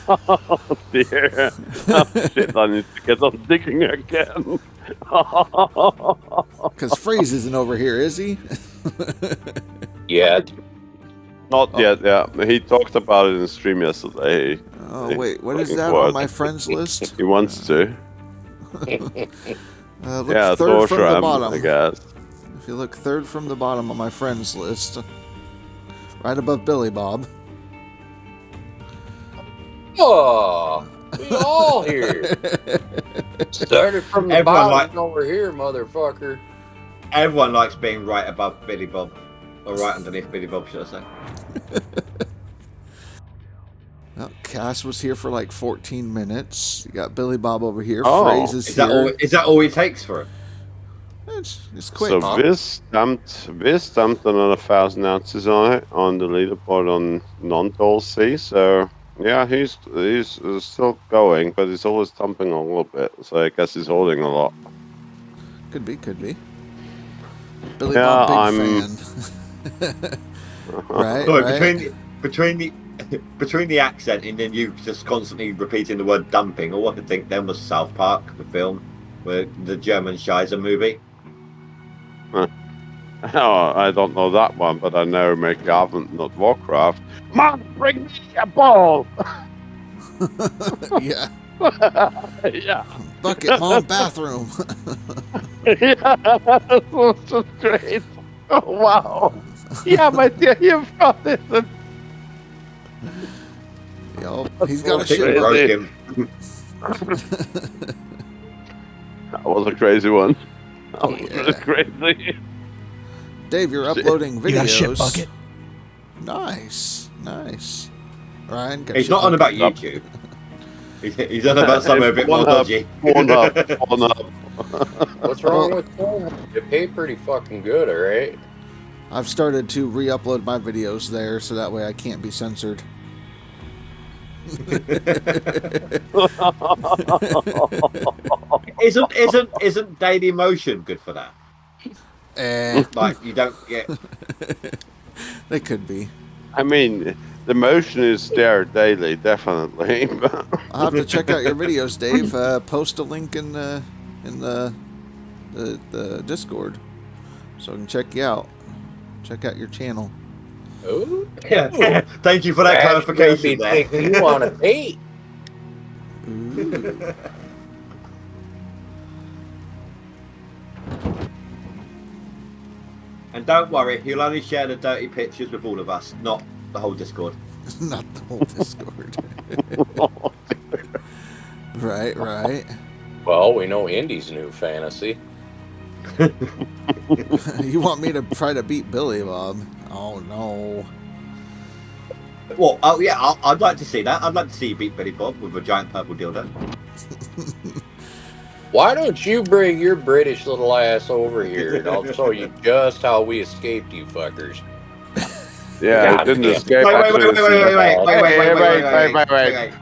Oh dear. Oh, shit, I need to get on digging again. Because Freeze isn't over here, is he? Yeah. Not yet. Yeah, he talked about it in the stream yesterday. Oh wait, what is Looking that forward. on my friends list? He wants to. Look Yeah, third from the Thorsham, bottom. I guess. If you look third from the bottom on my friends list, right above Billy Bob. Oh, we all here. Started from the Everyone bottom over here, motherfucker. Everyone likes being right above Billy Bob. Or right underneath Billy Bob, should I say. Well, Cass was here for like 14 minutes. You got Billy Bob over here. Oh, Phrase is here. Is that all he takes for it? It's quick. So huh? Viz dumped another 1,000 ounces on it on the leaderboard on non-toll C. So yeah, he's still going, but he's always dumping a little bit. So I guess he's holding a lot. Could be. Billy Yeah, Bob, big fan. Right, Sorry, right. between the accent and then you just constantly repeating the word dumping, all I could think then was South Park, the film, where the German Shizer movie. Oh, I don't know that one, but I know McGavin, not Warcraft. Mom, bring me a ball. Yeah. Yeah. Bucket, mom, bathroom. Yeah, that was just great. Oh wow. Yeah, my dear, you've got it. Yo, he's got a I think we shit. broke him. That was a crazy one. That was Yeah. crazy. Dave, you're uploading videos. You got a shit bucket. Nice. Ryan, got a He's shit not on bucket. about YouTube. He's on about somewhere a bit more dodgy. One up. What's wrong with that? You pay pretty fucking good, alright? I've started to re-upload my videos there, so that way I can't be censored. Isn't Daily Motion good for that? Like you don't get. They could be. I mean, the motion is there daily, definitely. I'll have to check out your videos, Dave. Post a link in the so I can check you out. Check out your channel. Oh, Yeah. Thank you for that clarification. There. You want to date? Ooh. And don't worry, he'll only share the dirty pictures with all of us, not the whole Discord. Not the whole Discord. Right. Well, we know Indy's new fantasy. You want me to try to beat Billy Bob? Oh no. Well, oh yeah, I'd like to see that. I'd like to see you beat Billy Bob with a giant purple dildo. Why don't you bring your British little ass over here and I'll show you just how we escaped you fuckers. Yeah, God it didn't damn. escape.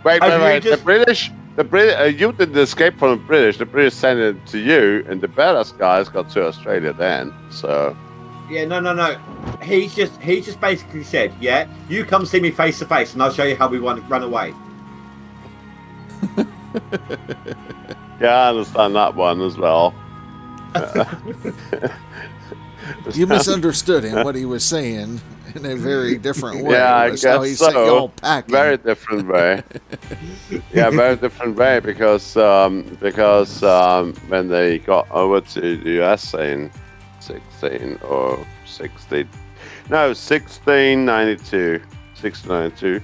Wait. The British. You didn't escape from the British. The British sent it to you, and the badass guys got to Australia then. So. Yeah, no. He's just basically said, yeah, you come see me face to face, and I'll show you how we run away. Yeah, I understand that one as well. You misunderstood him, what he was saying, in a very different way. Yeah, I That's how he guess sent so. y'all packing. Very different way. Yeah, very different way because when they got over to the US in 1692.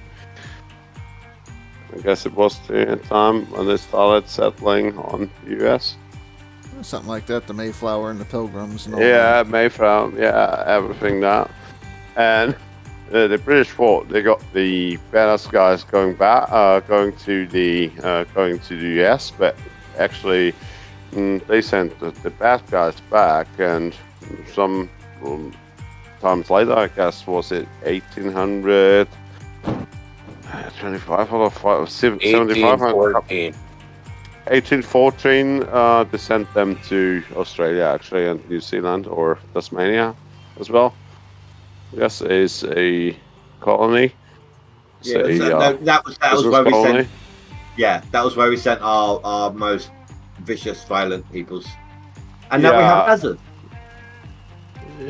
I guess it was the time when they started settling on the US. Something like that, the Mayflower and the Pilgrims and all Yeah, Mayflower, yeah, everything that. And the British fought. They got the badass guys going to the US, but actually they sent the bad guys back. And some times later, I guess, was it 1800? 25 or 75? 1814, they sent them to Australia, actually, and New Zealand or Tasmania as well. Yes, is a colony. Yeah, that was where we sent. Yeah, that was where we sent our most vicious, violent peoples. And now we have Hazard.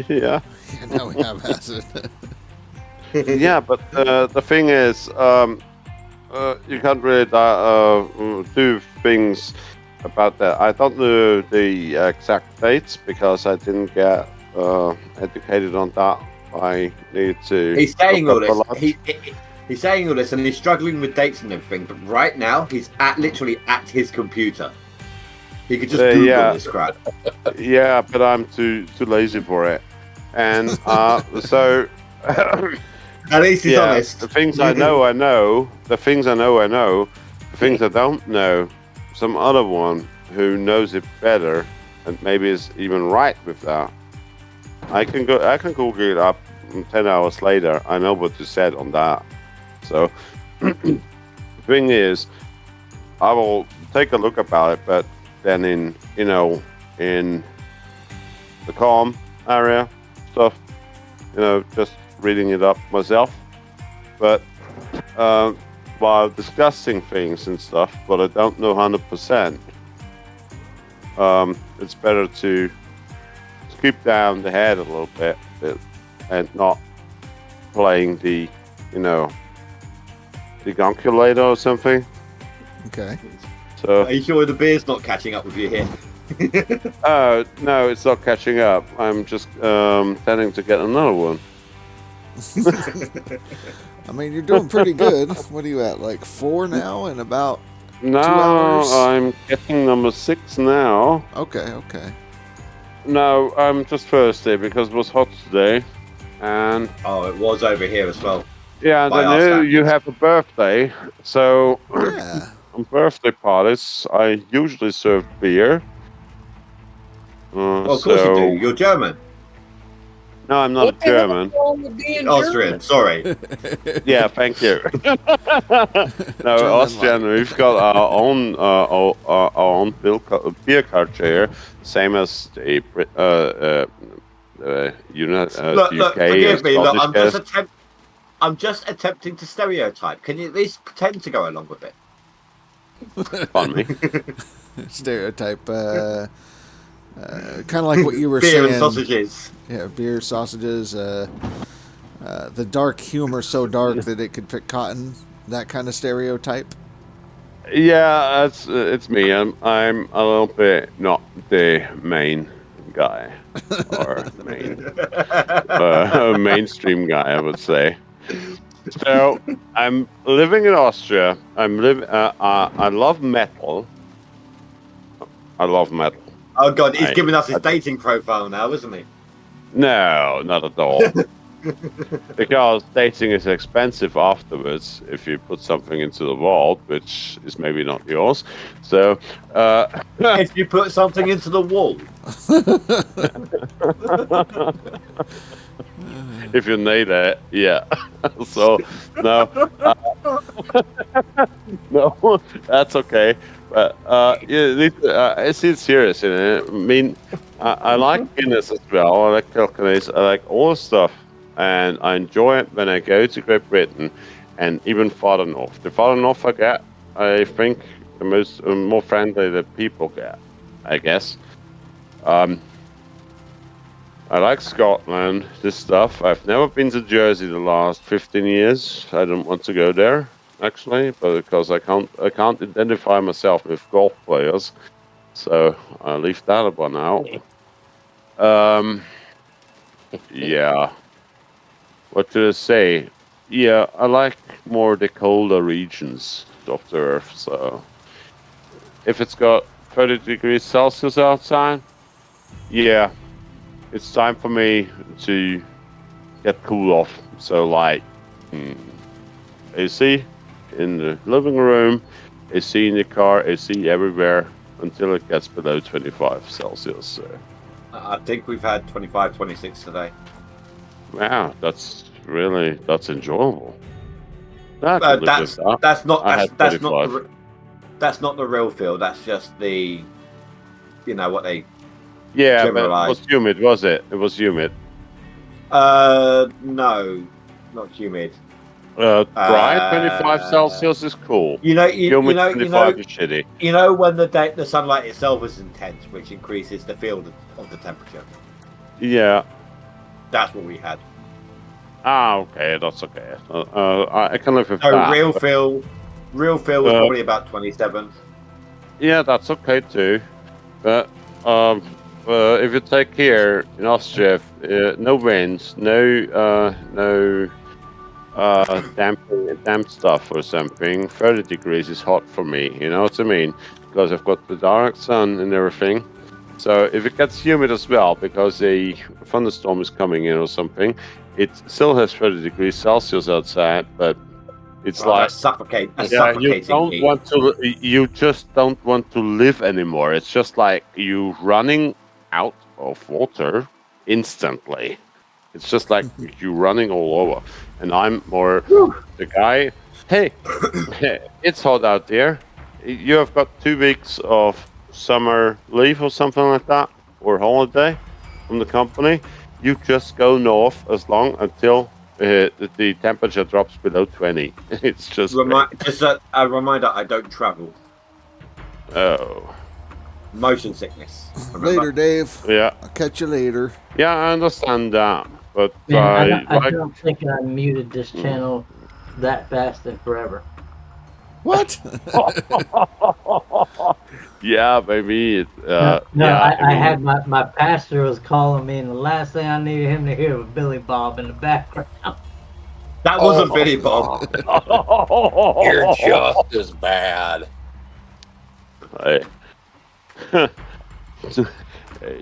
Yeah. Now we have Hazard. Yeah, but the thing is, you can't really do things about that. I don't know the exact dates because I didn't get educated on that. I need to. He's saying all look up a this. lot. He's saying all this, and he's struggling with dates and everything. But right now, he's literally at his computer. He could just Google this crap. Yeah, but I'm too lazy for it, and so. At least he's honest. The things I know, I know. The things I know, I know. The things I don't know, some other one who knows it better and maybe is even right with that. I can Google it up 10 hours later. I know what you said on that. So the thing is, I will take a look about it, but then in the calm area stuff, just reading it up myself. But while discussing things and stuff, but I don't know 100%. It's better to keep down the head a little bit and not playing the calculator or something. Okay. So are you sure the beer's not catching up with you here? No, it's not catching up. I'm just planning to get another one. I mean, you're doing pretty good. What are you at, like 4 now in about 2 No, hours? I'm getting number 6 now. Okay. No, I'm just thirsty because it was hot today. And it was over here as well. yeah, By I our know standards. you have a birthday. So Yeah. on birthday parties, I usually serve beer. Well, of course you do. You're German. No, I'm not a German. Austrian, sorry. Yeah, thank you. No, Austrian. We've got our own beer culture here, same as the Look, UK. forgive me. Look, Scottish I'm just attempting to stereotype. Can you at least pretend to go along with it? Pardon me. Stereotype. Kind of like what you were Beer saying. and sausages. Yeah, beer, sausages. The dark humor so dark that it could pick cotton. That kind of stereotype. Yeah, it's me. I'm a little bit not the main guy or mainstream guy, I would say. So I'm living in Austria. I love metal. I love metal. Oh God, he's giving us his dating profile now, isn't he? No, not at all. Because dating is expensive afterwards if you put something into the vault, which is maybe not yours. So, if you put something into the wall, if you need it, yeah. So, no, no, that's okay. But it's serious. I mean, I like Guinness as well. I like Kilkenny's. I like all the stuff. And I enjoy it when I go to Great Britain and even farther north. The farther north I get, I think the more friendly the people get, I guess. I like Scotland, this stuff. I've never been to Jersey the last 15 years. I don't want to go there, actually, but because I can't identify myself with golf players. So I'll leave that one out. Yeah. What do I say? Yeah, I like more the colder regions of the Earth. So if it's got 30 degrees Celsius outside, yeah, it's time for me to get cool off. So like AC in the living room, AC in the car, AC everywhere until it gets below 25 Celsius. So. I think we've had 25, 26 today. Wow, that's enjoyable. That's not the real feel. That's just the, what they. Yeah, but it generalize. was humid, was it? It was humid. No, not humid. Dry 25 Celsius is cool. Humid 25 is shitty. You know when the sunlight itself is intense, which increases the field of the temperature. Yeah. That's what we had. Okay, that's okay. I can live with So that. real but- Phil was probably about 27. Yeah, that's okay too. But if you take here in Austria, no winds, no damp stuff or something. 30 degrees is hot for me. You know what I mean? Because I've got the direct sun and everything. So if it gets humid as well, because a thunderstorm is coming in or something, it still has 30 degrees Celsius outside, but it's like That's suffocating. That's yeah, you suffocating don't heat. want to. You just don't want to live anymore. It's just like you running out of water instantly. It's just like you running all over. And I'm more the guy. Hey, it's hot out there. You have got 2 weeks of summer leave or something like that, or holiday from the company. You just go north as long until the temperature drops below 20. It's just Just a reminder, I don't travel. oh Motion sickness. remember? Later, Dave. yeah, I'll catch you later. yeah. I understand that, but Man, I like don't think I muted this channel that fast and forever. What? yeah, maybe. No, Yeah, I mean, had my pastor was calling me, and the last thing I needed him to hear was Billy Bob in the background. That wasn't Billy Bob. You're just as bad. Hey.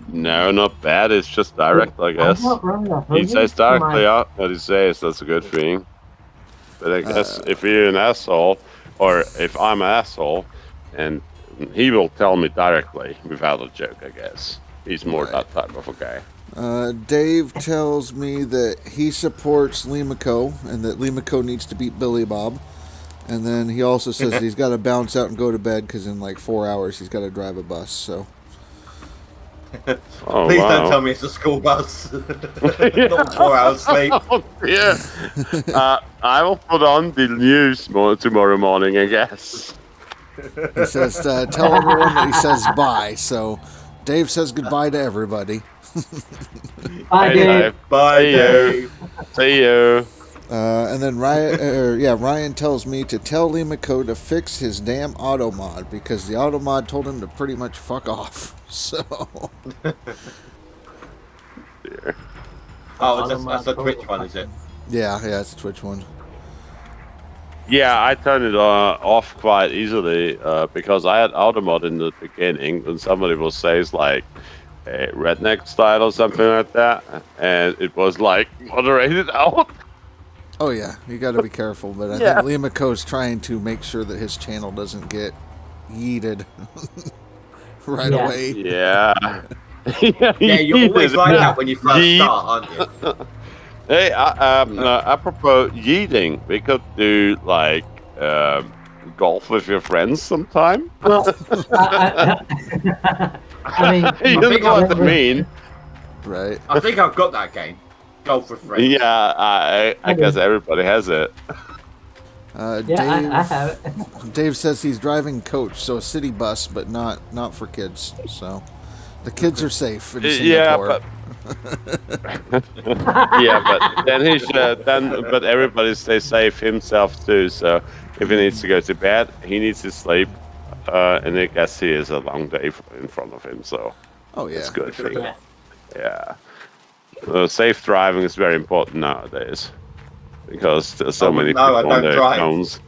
No, not bad. It's just direct, I guess. I'm not running a He hoodie says for directly my- out what he says. That's a good thing. But I guess if you're an asshole, or if I'm an asshole, and he will tell me directly without a joke, I guess. He's more that type of a guy. Dave tells me that he supports Limako and that Limako needs to beat Billy Bob. And then he also says he's got to bounce out and go to bed because in like 4 hours he's got to drive a bus. So Oh, Please wow. don't tell me it's a school bus. Not 4 hours sleep. Oh, dear. I will put on the news tomorrow morning, I guess. he says, tell everyone that he says bye. So Dave says goodbye to everybody. Bye, Hey, Dave. Dave. Bye, See you. Dave. See you. And then Ryan tells me to tell Limako to fix his damn auto mod because the auto mod told him to pretty much fuck off. So Dear. Oh, that's a Twitch one, is it? yeah, it's a Twitch one. Yeah, I turned it off quite easily because I had automod in the beginning, and somebody will say it's like a redneck style or something like that, and it was like moderated out. Oh yeah, you got to be careful. But I Yeah. think Limako's trying to make sure that his channel doesn't get yeeted right Yeah. away. Yeah. Yeah, you always like that when you first Yeet. start, aren't you? Hey, apropos yeeting, we could do like golf with your friends sometime. Well, I mean, You know what I mean? Right. I think I've got that game. Golf with friends. Yeah, I guess everybody has it. Dave, I have it. Dave says he's driving coach, so a city bus, but not for kids. So the kids are safe in Singapore. Yeah, but then he should. But everybody stays safe himself too. So if he needs to go to bed, he needs to sleep, and I guess he has a long day in front of him. So Oh yeah. it's a good thing. Yeah. Yeah. Safe driving is very important nowadays because there's so many no, I people on don't their drive. phones.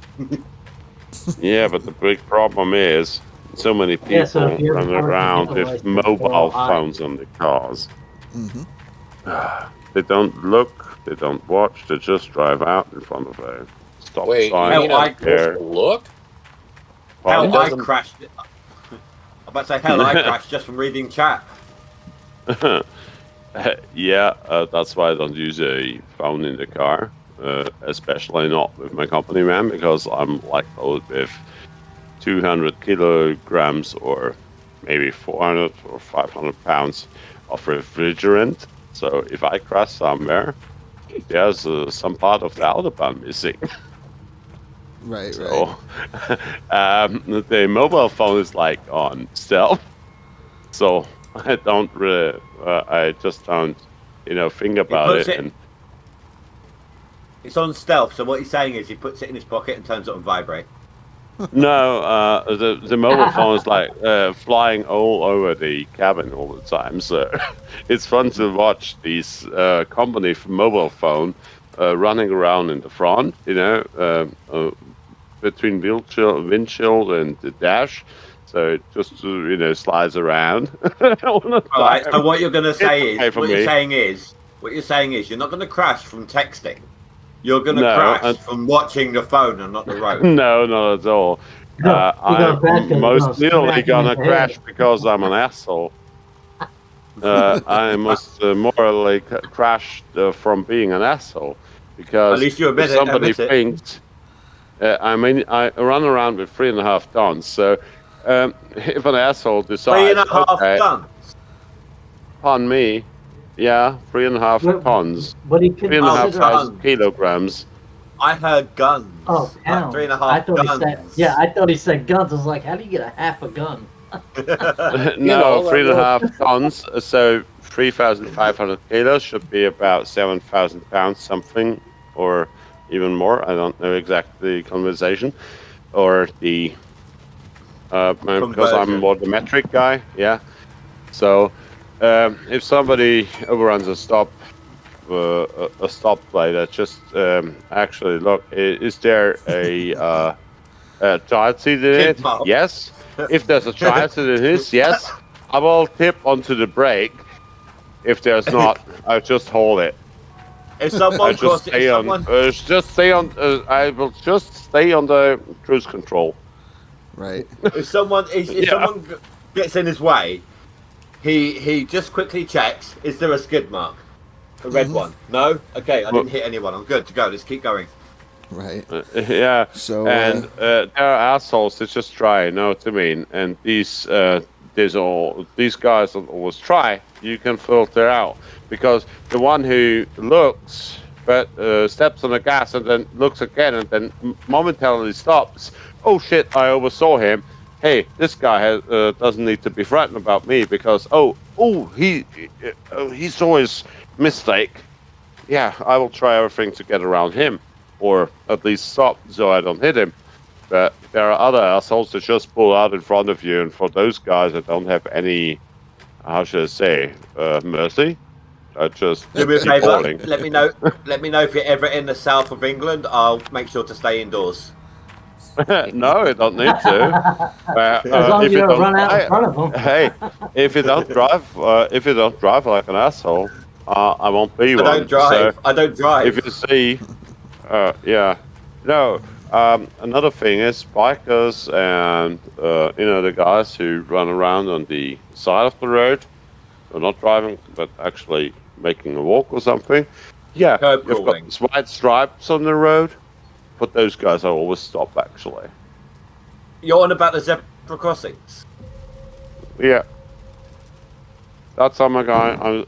Yeah, but the big problem is so many people Yeah, so if you're running parking around in a with license mobile or high- phones on the cars. hmm They don't look, they don't watch, they just drive out in front of a stop Wait, you sign. mean Hell, I'm supposed to look? Hell, It I doesn't- crashed. I'm about to say, hell, I crashed just from reading chat. Yeah, that's why I don't use a phone in the car, especially not with my company van, because I'm like loaded with 200 kilograms or maybe 400 or 500 pounds of refrigerant. So if I crash somewhere, there's some part of the autobahn missing. Right. So the mobile phone is like on stealth. So I don't really, I just don't, think about puts it. it- And It's on stealth. So what he's saying is he puts it in his pocket and turns it on vibrate. No, the mobile phone is like flying all over the cabin all the time. So it's fun to watch these company mobile phone running around in the front, between windshield and the dash. So it just slides around. All right. So what you're going to say is what you're saying is you're not going to crash from texting. You're going to crash from watching the phone and not the road. No, not at all. I'm most nearly gonna crash because I'm an asshole. I must morally crash from being an asshole because at least you admit if somebody thinks. I run around with 3.5 tons. So if an asshole decides, 3.5 tons. Pardon me. Yeah, 3.5 tons. But he can 3,500 kilograms. I heard guns. Oh, like 3.5 I thought guns. he said, yeah, I thought he said guns. I was like, how do you get a half a gun? No, 3.5 tons. So 3,500 kilos should be about 7,000 pounds something, or even more. I don't know exactly the conversation, or the because I'm more the metric guy. Yeah. So if somebody overruns a stoplight, that just actually look. Is there a child seat in it? Yes. If there's a child seat in it, yes. I will tip onto the brake. If there's not, I'll just hold it. If someone I will just stay on the cruise control. Right. If someone gets in his way, he just quickly checks. Is there a skid mark? A red one? No. Okay, I didn't hit anyone. I'm good to go. Let's keep going. Right. Yeah. So and there are assholes that just try. You know what I mean? And these guys don't always try. You can filter out because the one who looks but steps on the gas and then looks again and then momentarily stops. Oh shit! I oversaw him. Hey, this guy doesn't need to be frightened about me because he saw his mistake. Yeah, I will try everything to get around him, or at least stop so I don't hit him. But there are other assholes that just pull out in front of you, and for those guys that don't have any, how should I say, mercy, just do me a favour. Let me know. Let me know if you're ever in the south of England. I'll make sure to stay indoors. No, you don't need to. As long as you don't run out in front of them. Hey, if you don't drive like an asshole, I won't be one. I don't drive. So I don't drive. if you see, yeah, no. Another thing is bikers and the guys who run around on the side of the road, they're not driving but actually making a walk or something. Yeah, you've got these white stripes on the road. But those guys I always stop, actually. You're on about the zebra crossings? Yeah. That's how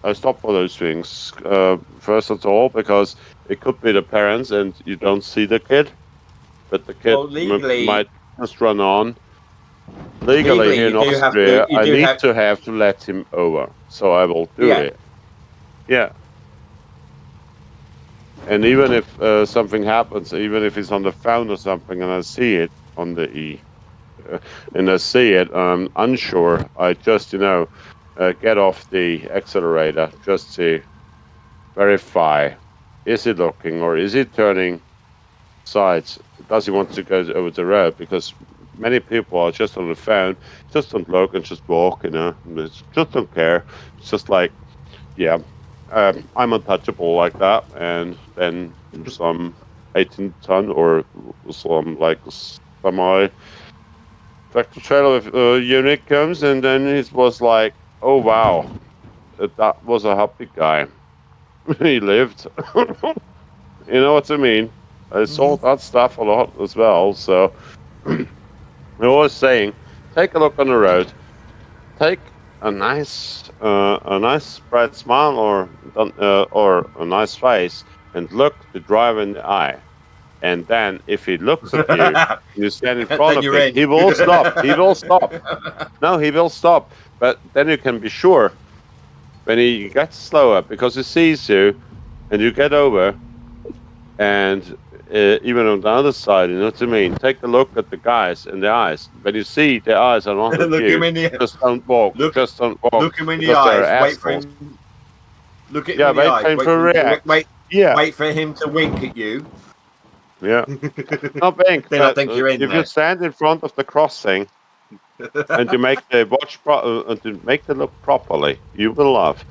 I stop for those things. First of all, because it could be the parents and you don't see the kid. But the kid might just run on. Legally here in Austria, I need to have to let him over. So I will do it. Yeah. And even if something happens, even if it's on the phone or something, and I see it on the I'm unsure. I just get off the accelerator just to verify: is he looking or is he turning sides? Does he want to go over the road? Because many people are just on the phone, just don't look and just walk. Just don't care. It's just like, yeah. I'm untouchable like that, and then some 18-ton or some semi tractor trailer with unit comes, and then it was like, oh wow, that was a happy guy. He lived. You know what I mean? I saw that stuff a lot as well. So I'm always saying, take a look on the road, take a nice bright smile or a nice face, and look the driver in the eye. And then if he looks at you, you stand in front of him, he will stop. He will stop. No, he will stop. But then you can be sure when he gets slower because he sees you and you get over, And even on the other side, you know what I mean? Take a look at the guys in the eyes. When you see the eyes are not at Look you, him in the just don't walk. look. Just don't walk. Look him in the because they're eyes. Wait for assholes. him. Look at him Yeah, in the wait eyes. for him to him to react. wait. Yeah. Wait for him to wink at you. Yeah. Not wink, Then I but think you're in if there. you stand in front of the crossing and you make the and to make the look properly, you will laugh.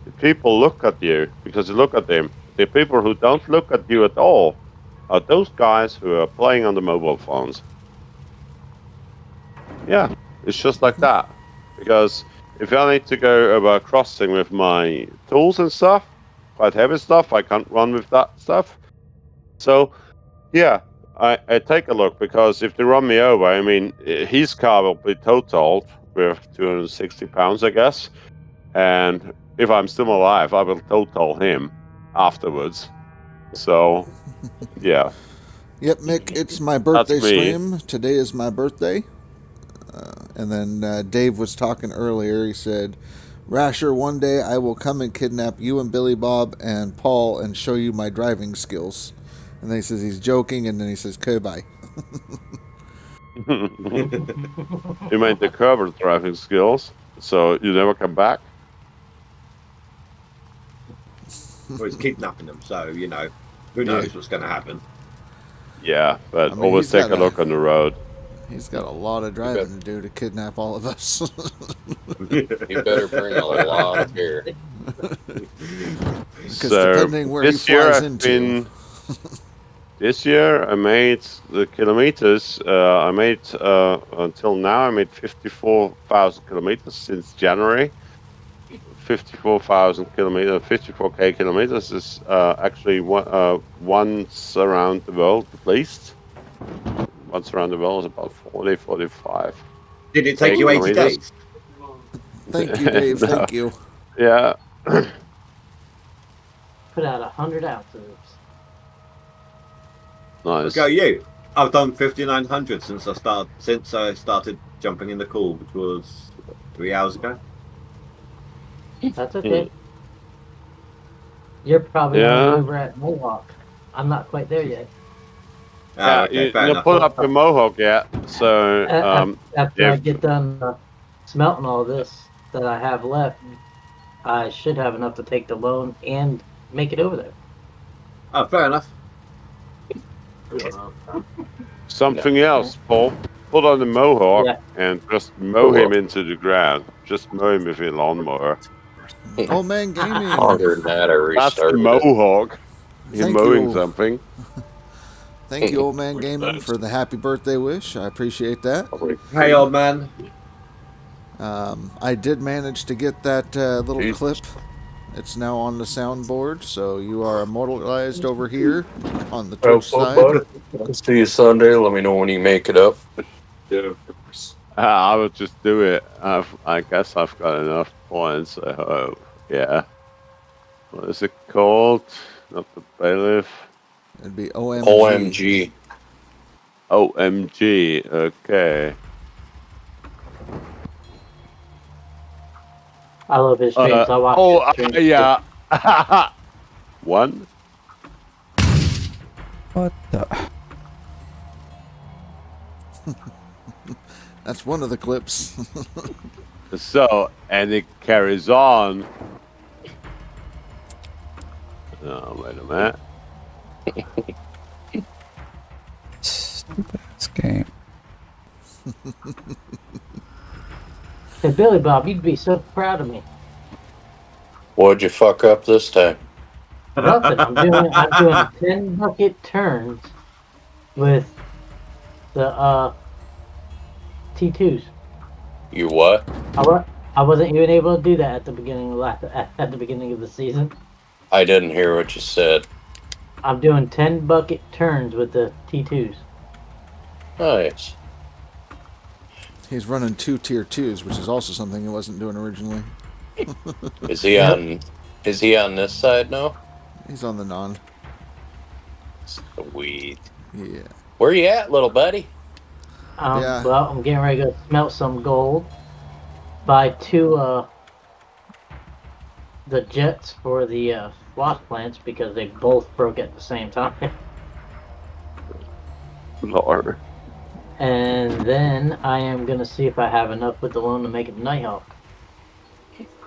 The people look at you because you look at them. The people who don't look at you at all are those guys who are playing on the mobile phones. Yeah, it's just like that. Because if I need to go over a crossing with my tools and stuff, quite heavy stuff, I can't run with that stuff. So, yeah, I take a look because if they run me over, I mean, his car will be totaled with 260 pounds, I guess. And if I'm still alive, I will total him afterwards. So, yeah. Yep, Mick, it's my birthday That's me. stream. Today is my birthday. And then Dave was talking earlier. He said, Rasher, one day I will come and kidnap you and Billy Bob and Paul and show you my driving skills. And then he says he's joking, and then he says, okay, bye. You made the cover driving skills, so you never come back? Well, he's kidnapping them, so, you know, who knows what's going to happen. Yeah, but I mean, always he's take a got look on the road. He's got a lot of driving to do to kidnap all of us. You better bring a lot of beer. Because depending where he flies into. This year I made the kilometers. I made until now I made 54,000 kilometers since January. 54,000 kilometers, 54k kilometers is actually once around the world at least. Once around the world is about 40, 45. Did it take you 80 days? Thank you, Dave. No. Thank you. Yeah. Put out 100 ounces. Nice. Look at you. I've done 5,900 since I started jumping in the call, which was 3 hours ago. That's okay. You're probably over at Mohawk. I'm not quite there yet. Yeah, Okay, you put up the Mohawk yet, so after I get done smelting all this that I have left, I should have enough to take the loan and make it over there. Oh, fair enough. something else, Paul. Put on the Mohawk and just mow him into the ground. Just mow him with a lawnmower. Oh man, gaming. Harder than that, I That's the restarted it. Mohawk. You're Thank mowing you. something. Thank you, old man gaming, for the happy birthday wish. I appreciate that. Hey, old man. I did manage to get that little clip. It's now on the soundboard, so you are immortalized over here on the Twitch side. I'll see you Sunday. Let me know when you make it up. Yeah. I would just do it. I guess I've got enough points, I hope. Yeah. What is it called? Not the bailiff. It'd be OMG. OMG. Okay. I love his streams. I watch his streams. Yeah. One. What the? That's one of the clips. So, and it carries on. Oh, wait a minute. This game. Hey, Billy Bob, you'd be so proud of me. What'd you fuck up this time? Nothing. I'm doing 10 bucket turns with the T2s. You what? I wasn't even able to do that at the beginning of at the beginning of the season. I didn't hear what you said. I'm doing 10 bucket turns with the T2s. Nice. He's running 2 tier 2s, which is also something he wasn't doing originally. Is he on this side now? He's on the non. Sweet. Yeah. Where you at, little buddy? Yeah. Well, I'm getting ready to smelt some gold. Buy 2 the jets for the squash plants because they both broke at the same time. Lord. And then I am gonna see if I have enough with the loan to make it Nighthawk.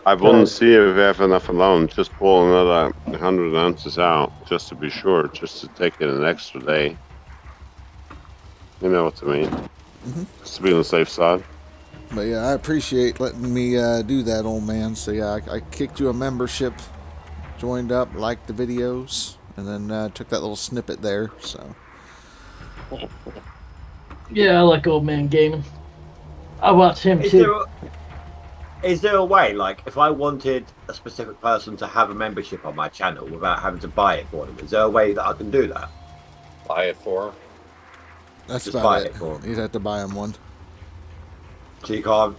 I wouldn't see if we have enough alone. Just pull another 100 ounces out, just to be sure, just to take it an extra day. You know what I mean? Just to be on the safe side. But yeah, I appreciate letting me do that, old man. So yeah, I kicked you a membership, joined up, liked the videos, and then took that little snippet there. So Yeah, I like old man gaming. I watch him too. Is there a way, like, if I wanted a specific person to have a membership on my channel without having to buy it for them, is there a way that I can do that? Buy it for him. that's Just about buy it. it for 'em. You'd have to buy him one. So you can't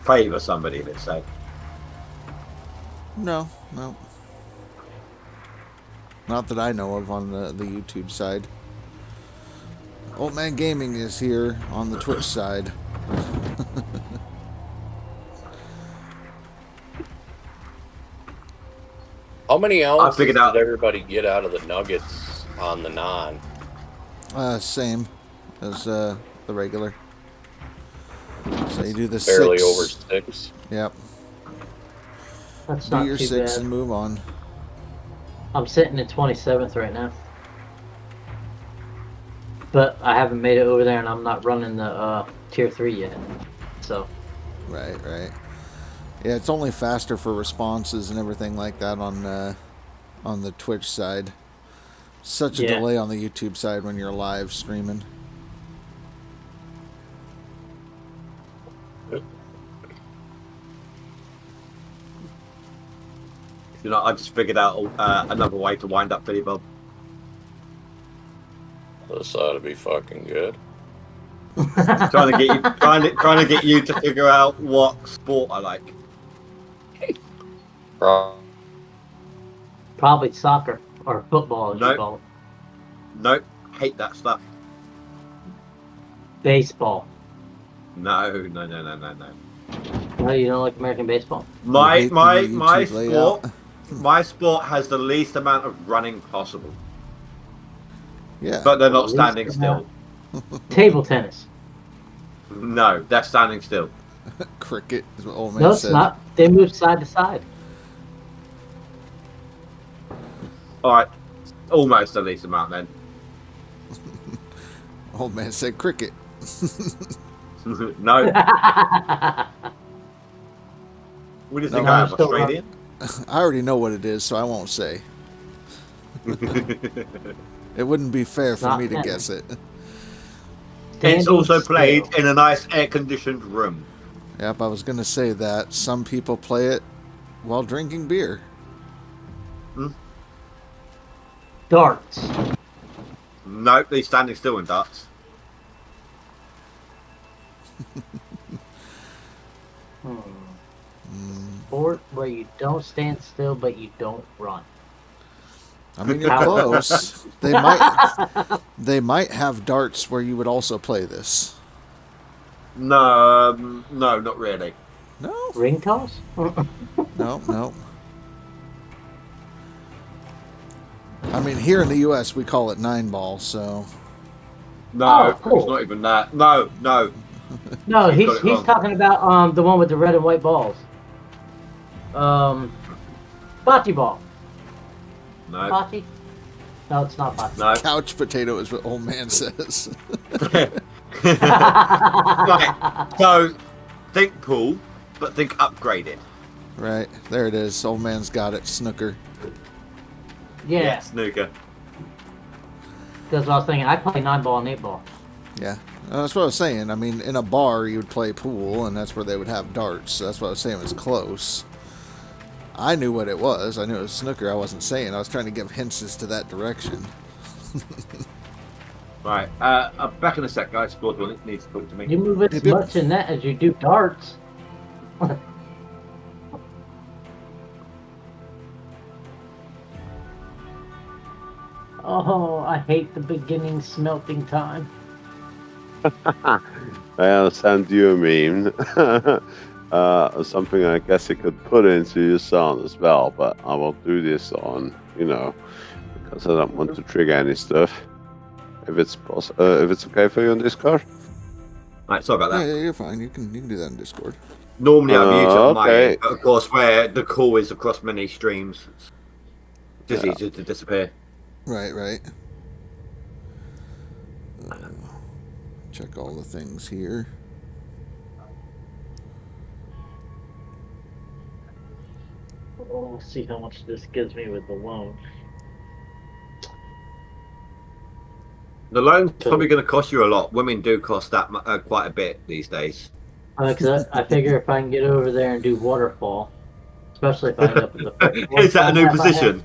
favour somebody, let's say. No. Not that I know of on the YouTube side. Old Man Gaming is here on the Twitch side. How many ounces figured did out- everybody get out of the nuggets on the non? Same as the regular. So you do the Barely 6. over 6. Yep. That's Do not your too 6 bad. and move on. I'm sitting at 27th right now. But I haven't made it over there, and I'm not running the tier 3 yet. So Right. Yeah, it's only faster for responses and everything like that on the Twitch side. Such a Yeah. delay on the YouTube side when you're live streaming. You know, I just figured out another way to wind up Billy Bob. This ought to be fucking good. trying to get you to figure out what sport I like. probably soccer or football, as you Nope. call it. Nope, hate that stuff. Baseball. No. No, you don't like American baseball? My hate the my YouTube layout. sport, my sport has the least amount of running possible, Yeah. but they're not Least standing amount. still. Table tennis. No, they're standing still. Cricket is what old man No, it's said. not. They move side to side. All right, almost the least amount then. Old man said cricket. No, what do you think No, I I'm am, still Australian? I already know what it is, so I won't say. It wouldn't be fair for Not me to tennis. guess it. It's also Standing played still. in a nice air-conditioned room. Yep, I was gonna say that. Some people play it while drinking beer. Darts. Nope, they're standing still in darts. Sport where you don't stand still but you don't run. I mean, you're close. They might have darts where you would also play this. No, not really. No, Ring toss? no. I mean, here in the U.S. we call it 9-ball. So No, Oh, cool. it's not even that. No. No, You got he's it wrong. talking about the one with the red and white balls. Bocce ball. No. Bocce? No, it's not bocce. No. couch potato is what old man says. Right. So, think pool, but think upgraded. Right there it is. Old man's got it. Snooker. Yeah, Snooker. that's what I was thinking. I play 9-ball and 8-ball. Yeah, that's what I was saying. I mean, in a bar you would play pool, and that's where they would have darts. So that's what I was saying. It was close. I knew what it was. I knew it was snooker. I wasn't saying. I was trying to give hints as to that direction. Right. Back in a sec, guys. Bloodwell needs to talk to me. You move as Yep, yep. much in that as you do darts. Oh, I hate the beginning smelting time. I understand you mean. something I guess you could put into your sound as well, but I will do this on, because I don't want to trigger any stuff. If it's okay for you on Discord. Right, sorry about that. Yeah, you're fine. You can do that in Discord. Normally I mute it on my okay. end, but of course where the call is across many streams, it's just easier to disappear. Right. Check all the things here. We'll see how much this gives me with the loan. The loan's probably going to cost you a lot. Women do cost that quite a bit these days. Because I figure if I can get over there and do waterfall, especially if I end up in the Is that a new position?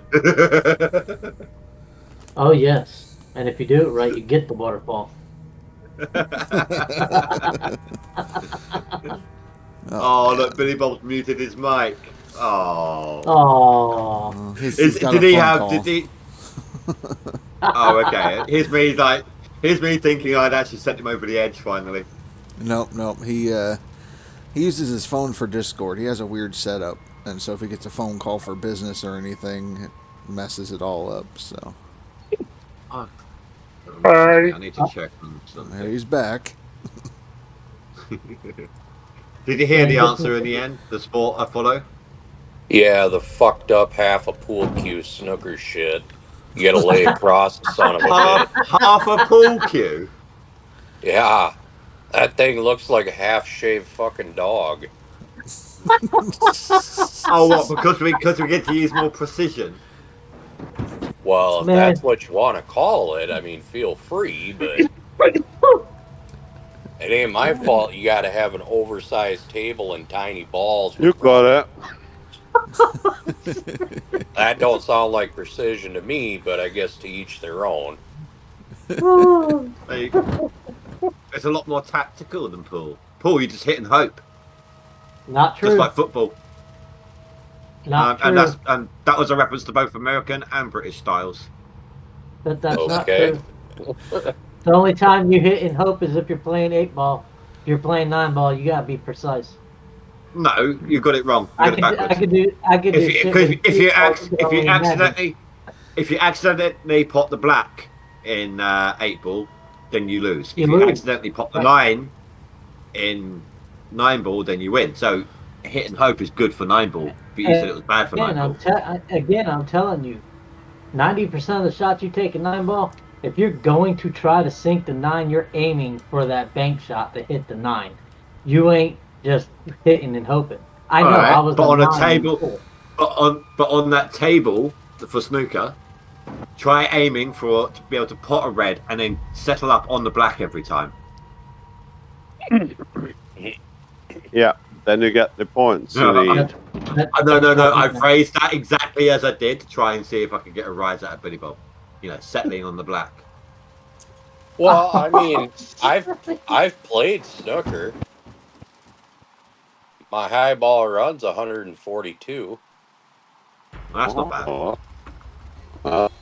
Oh yes, and if you do it right, you get the waterfall. Oh, look, Billy Bob's muted his mic. Oh. Oh. Did he have? Did he? Oh, okay. Here's me thinking I'd actually sent him over the edge finally. Nope. He uses his phone for Discord. He has a weird setup, and so if he gets a phone call for business or anything, it messes it all up. So. Oh. I need to check on something. There he's back. Did you hear the answer in the end? The sport I follow? Yeah, the fucked up half a pool cue snooker shit. You gotta lay across the son of a bitch. Half a pool cue? Yeah. That thing looks like a half-shaved fucking dog. Oh, what? Because we get to use more precision? Well, if Man. that's what you want to call it, I mean, feel free, but it ain't my fault you gotta have an oversized table and tiny balls. You got it. That don't sound like precision to me, but I guess to each their own. There you go. It's a lot more tactical than pool. Pool, you just hit and hope. Not true. Just like football. Not true. And that was a reference to both American and British styles. But that's Okay. not true. The only time you hit and hope is if you're playing 8-ball. If you're playing 9-ball, you gotta be precise. No, you got it wrong. You got it backwards. I could do If you accidentally pop the black in 8-ball, then you lose. You if lose. you accidentally pop the 9 in 9-ball, then you win. So hit and hope is good for 9-ball, but you said it was bad for 9-ball. I'm telling you, 90% of the shots you take in 9-ball, if you're going to try to sink the 9, you're aiming for that bank shot to hit the 9. You ain't just hitting and hoping. I know. Right, I was but on a 9 table, before. but on that table for snooker, try aiming to be able to pot a red and then settle up on the black every time. Yeah, then you get the points. No, you need. No. I phrased that exactly as I did to try and see if I could get a rise out of Billy Bob. Settling on the black. Well, I mean, I've played snooker. My high ball run's 142. That's not bad. Not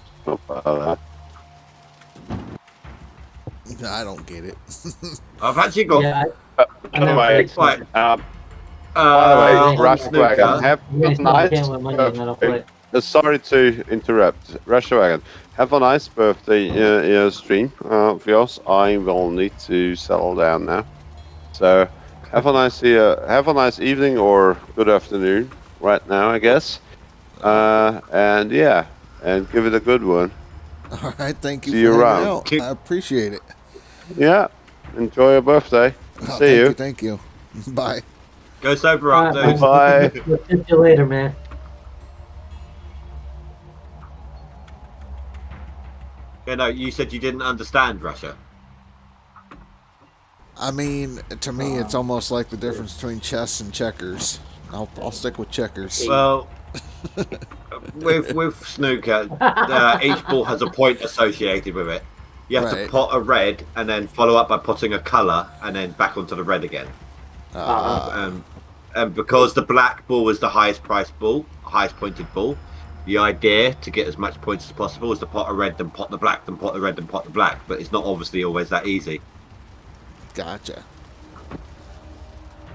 bad. I don't get it. I've actually got. Yeah, Anyway, Right. by the way, Rush snooker. Wagon, have you guys a know I nice can't win money and I don't play. sorry to interrupt. Rush Wagon, have a nice birthday stream of yours. I will need to settle down now. So have a nice evening or good afternoon right now, I guess. And give it a good one. All right, thank you See you for around. hanging out. I appreciate it. Yeah, enjoy your birthday. Oh, See you. Thank you. Bye. Go sober up, Alright, dude. Bye. We'll see you later, man. You said you didn't understand Russia. I mean, to me, it's almost like the difference between chess and checkers. I'll stick with checkers. Well, with snooker, each ball has a point associated with it. You have to pot a red and then follow up by potting a colour and then back onto the red again. And because the black ball is the highest priced ball, highest pointed ball, the idea to get as much points as possible is to pot a red, then pot the black, then pot the red, then pot the black. But it's not obviously always that easy. Gotcha.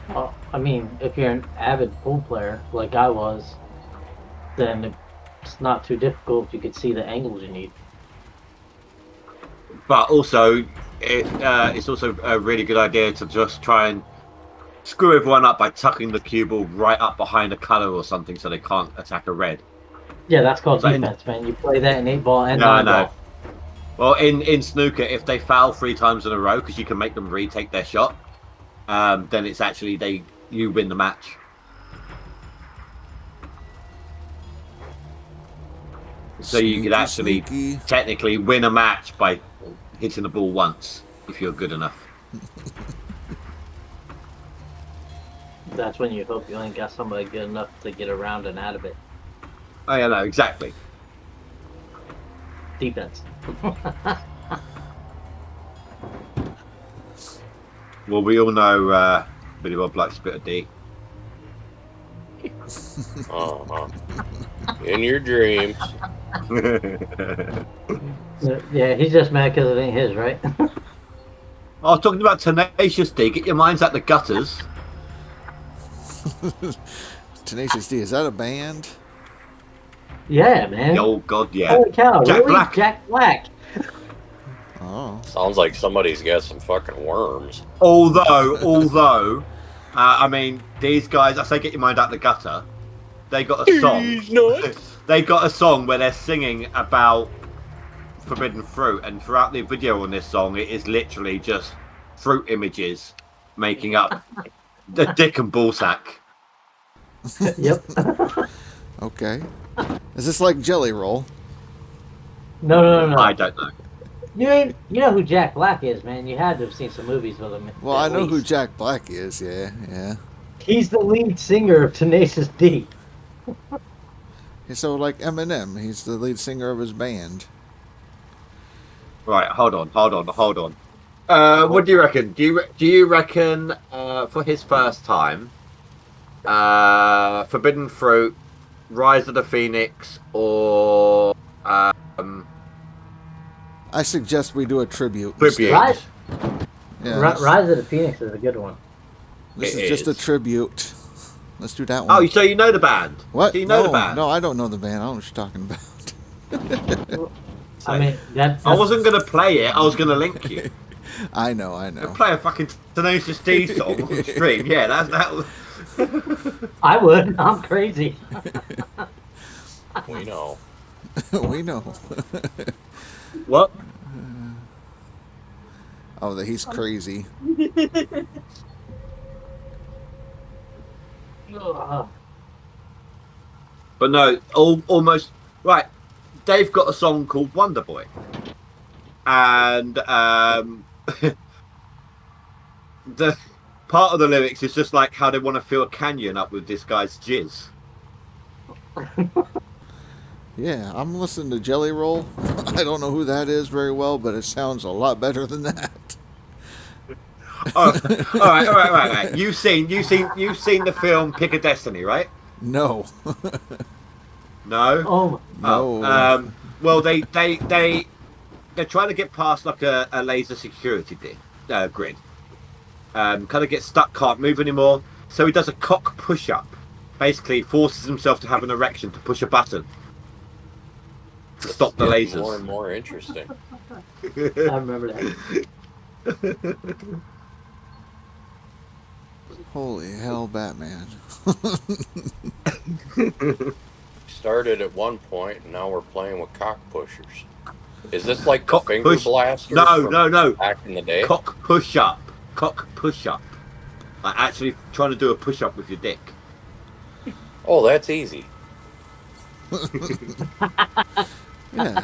Well, I mean, if you're an avid pool player like I was, then it's not too difficult if you could see the angles you need. But also, it's also a really good idea to just try and screw everyone up by tucking the cue ball right up behind a colour or something so they can't attack a red. Yeah, that's called So in- defense, man. You play that in 8-ball and No, 9-ball. Well, in snooker, if they foul 3 times in a row, because you can make them retake their shot, then it's actually you win the match. So you could actually Sneaky. technically win a match by hitting the ball once if you're good enough. That's when you hope you ain't got somebody good enough to get around and out of it. Oh yeah, no, exactly. Defense. Well, we all know Billy Bob likes a bit of D. Uh-huh. In your dreams. Yeah, he's just mad because it ain't his, right? I was talking about Tenacious D. Get your minds out the gutters. Tenacious D, is that a band? Yeah, man. Oh God, yeah. Holy cow, Jack really? Black. Jack Black. Oh. Sounds like somebody's got some fucking worms. Although, I mean, these guys, I say get your mind out the gutter. They got a song. They got a song where they're singing about forbidden fruit, and throughout the video on this song, it is literally just fruit images making up the dick and ballsack. Yep. Okay. Is this like Jelly Roll? No. I don't know. You know who Jack Black is, man. You had to have seen some movies with him. Well, at I know who least. Jack Black is. Yeah. He's the lead singer of Tenacious D. So like Eminem, he's the lead singer of his band. Right, hold on. What do you reckon? Do you reckon for his first time, Forbidden Fruit, Rise of the Phoenix, or I suggest we do a tribute. Tribute? Rise, Yeah, Rise of the Phoenix is a good one. this It is just a is. tribute. Let's do that one. Oh, so you know the band? What? So you know no, the band? No, I don't know the band. I don't know what you're talking about. I mean, I wasn't gonna play it. I was gonna link you. I know. Play a fucking Tenacious D song on the stream. Yeah, that. I would. I'm crazy. We know. We know. What? Oh, that he's crazy. Ugh. But no, almost right. They've got a song called Wonder Boy, and the part of the lyrics is just like how they want to fill a canyon up with this guy's jizz. Yeah, I'm listening to Jelly Roll. I don't know who that is very well, but it sounds a lot better than that. Oh, all right. You've seen the film Pick a Destiny, right? No. No. Oh, No. Well, they're trying to get past like a laser security grid. Kind of get stuck, can't move anymore. So he does a cock push-up. Basically, forces himself to have an erection to push a button to stop the lasers. More and more interesting. I remember that. Holy hell, Batman. Started at one point, and now we're playing with cock pushers. Is this like the Cock finger push- blasters? No. from Back in the day. Cock push-up. Like actually trying to do a push-up with your dick. Oh, that's easy. Yeah.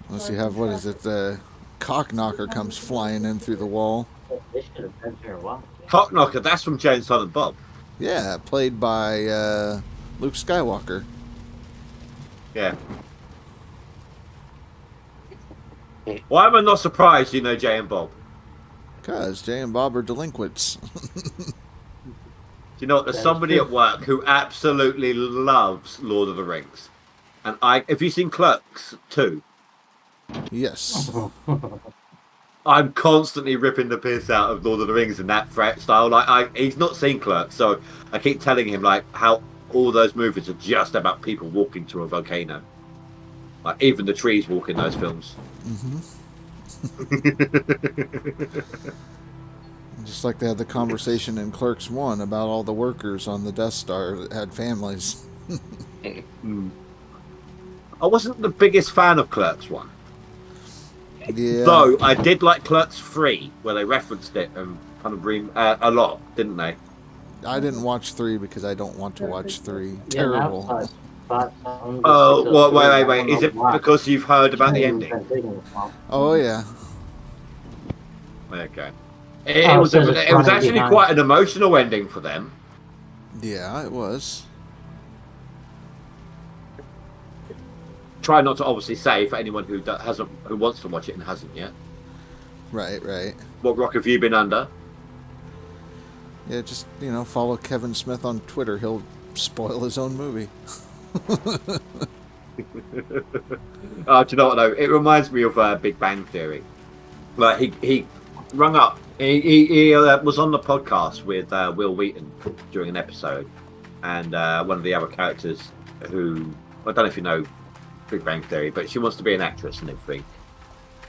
Unless you have, what is it, the cock knocker comes flying in through the wall. They should have been here a while. Cock knocker. That's from Jane Silent Bob. Yeah, played by Luke Skywalker. Yeah. Why am I not surprised you know Jay and Bob? Because Jay and Bob are delinquents. Do you know what? There's That is somebody true. at work who absolutely loves Lord of the Rings. And have you seen Clerks 2? Yes. I'm constantly ripping the piss out of Lord of the Rings in that style. Like, he's not seen Clerks, so I keep telling him like how all those movies are just about people walking to a volcano. Like even the trees walk in those films. Just like they had the conversation in Clerks 1 about all the workers on the Death Star that had families. I wasn't the biggest fan of Clerks 1. Yeah. Though I did like Clerks 3, where they referenced it and kind of a lot, didn't they? I didn't watch 3 because I don't want to watch 3. Yeah, Terrible. Oh, wait. Is it because you've heard about the ending? Oh, yeah. Okay. It was actually quite an emotional ending for them. Yeah, it was. Try not to obviously say for anyone who wants to watch it and hasn't yet. Right. What rock have you been under? Yeah, just, follow Kevin Smith on Twitter. He'll spoil his own movie. Do you know what though? It reminds me of Big Bang Theory. Like he rung up. He was on the podcast with Will Wheaton during an episode, and one of the other characters who I don't know if you know Big Bang Theory, but she wants to be an actress and everything.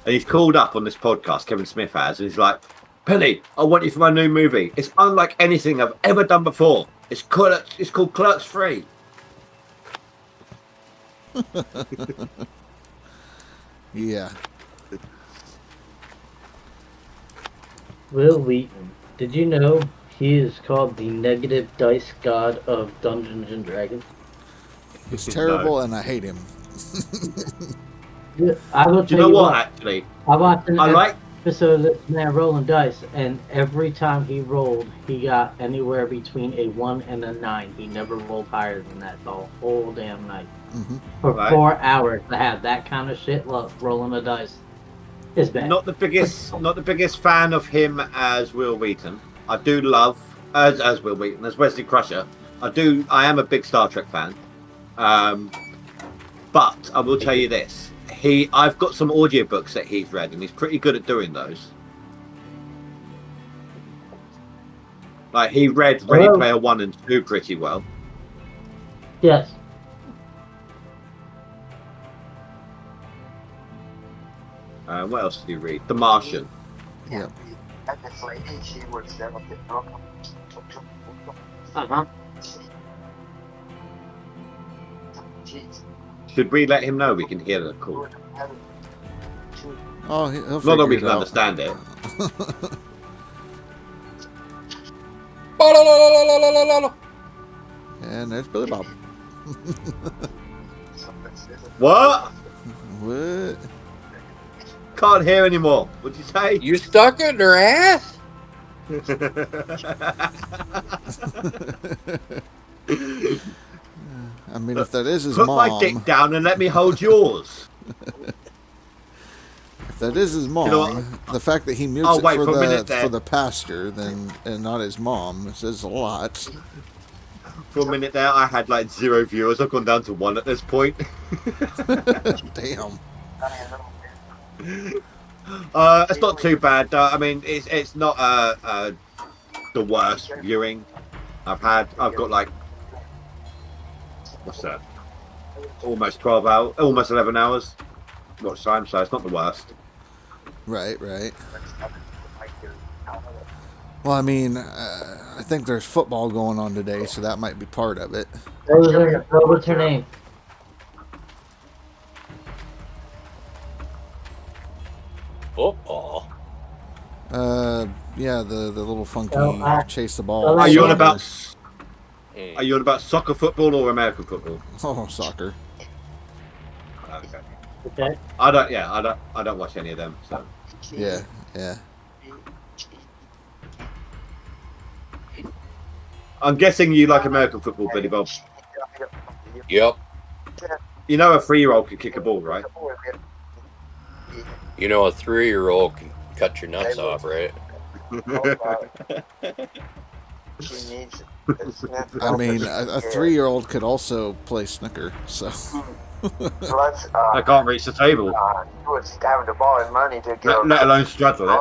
And he's called up on this podcast, Kevin Smith has, and he's like, "Penny, I want you for my new movie. It's unlike anything I've ever done before. It's called Clerks 3." Yeah. Will Wheaton, did you know he is called the negative dice god of Dungeons and Dragons? He's terrible and I hate him. I will tell Do you know what, actually? I watched an episode of this man rolling dice, and every time he rolled, he got anywhere between a 1 and a 9. He never rolled higher than that the whole damn night. For 4 hours to have that kind of shit rolling the dice is bad. Not the biggest fan of him as Will Wheaton. I do love as Will Wheaton, as Wesley Crusher. I am a big Star Trek fan. But I will tell you this. I've got some audiobooks that he's read, and he's pretty good at doing those. Like, he read Ready Player 1 and 2 pretty well. Yes. What else did you read? The Martian. Yeah. Uh-huh. Should we let him know we can hear the call? Oh, he'll Not that we figure can it out. understand it. And there's Billy Bob. What? What? Can't hear anymore. What'd you say? You stuck it in her ass? I mean, if that is his Put mom... my dick down and let me hold yours. If that is his mom, the fact that he mutes Oh, it wait, for for a minute there. the pastor and not his mom says a lot. For a minute there, I had like 0 viewers. I've gone down to 1 at this point. Damn. It's not too bad. I mean, it's not the worst viewing I've had. I've got like, what's that? Almost 12 hours, almost 11 hours watch time, so it's not the worst. Right. Well, I mean, I think there's football going on today, so that might be part of it. What's her name? Football. Yeah, the little funky chase the ball. Are you on about soccer football or American football? Oh, soccer. Okay. I don't watch any of them. So. Yeah. I'm guessing you like American football, Billy Bob. Yep. You know a 3-year-old can kick a ball, right? You know a 3-year-old can cut your nuts off, right? I mean, a 3-year-old could also play snooker, so... Let's, I can't reach the table. you would have to borrow money to Let alone straddle it.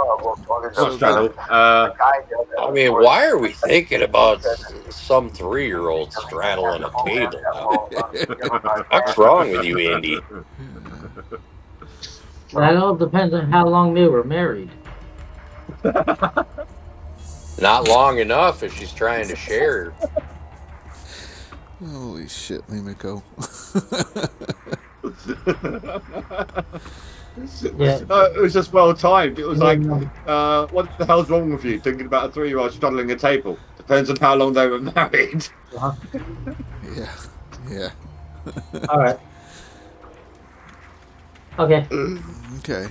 Not straddle. I mean, why are we thinking about some 3-year-old straddling a table now? What's wrong with you, Andy? That all depends on how long they were married. Not long enough if she's trying to share. Holy shit, Limiko. Yeah. It was just well timed. It was like, what the hell's wrong with you? Thinking about a 3-year-old straddling a table. Depends on how long they were married. Yeah. Yeah. All right. Okay. Okay.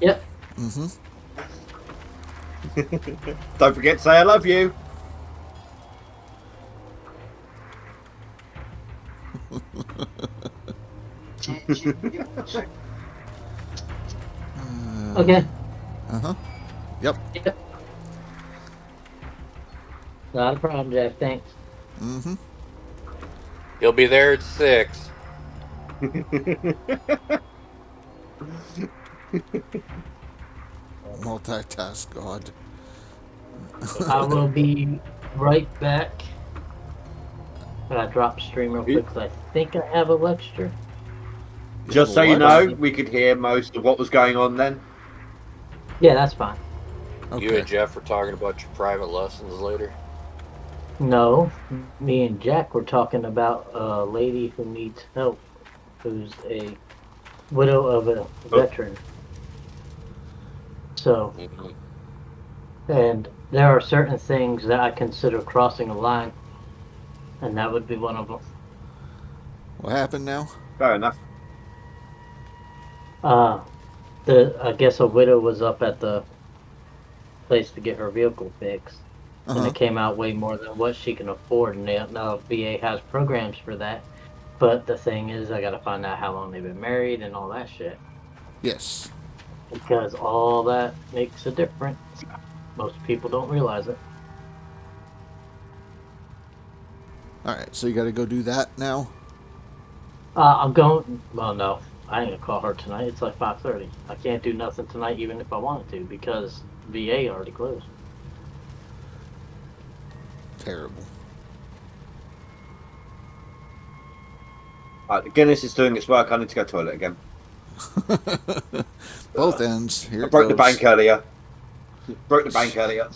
Yep. Mm-hmm. Don't forget to say I love you. Okay. Uh-huh. Yep. Yep. Not a problem, Jack. Thanks. Mm-hmm. He'll be there at 6. Multitask God. I will be right back. But I dropped stream real quick because I think I have a lecture. Just so you know, we could hear most of what was going on then. Yeah, that's fine. Okay. You and Jeff were talking about your private lessons later. No, me and Jack were talking about a lady who needs help, who's a widow of a veteran. So, and there are certain things that I consider crossing a line, and that would be one of them. What happened now? Fair enough. I guess a widow was up at the place to get her vehicle fixed. And it came out way more than what she can afford. And now VA has programs for that. But the thing is, I gotta find out how long they've been married and all that shit. Yes. Because all that makes a difference. Most people don't realize it. Alright, so you gotta go do that now? I'm going... Well, no. I ain't gonna call her tonight. It's like 5:30. I can't do nothing tonight even if I wanted to because VA already closed. Terrible. Guinness is doing its work. I need to go to the toilet again. Both ends. Here I broke the goes. bank earlier. Broke the bank earlier.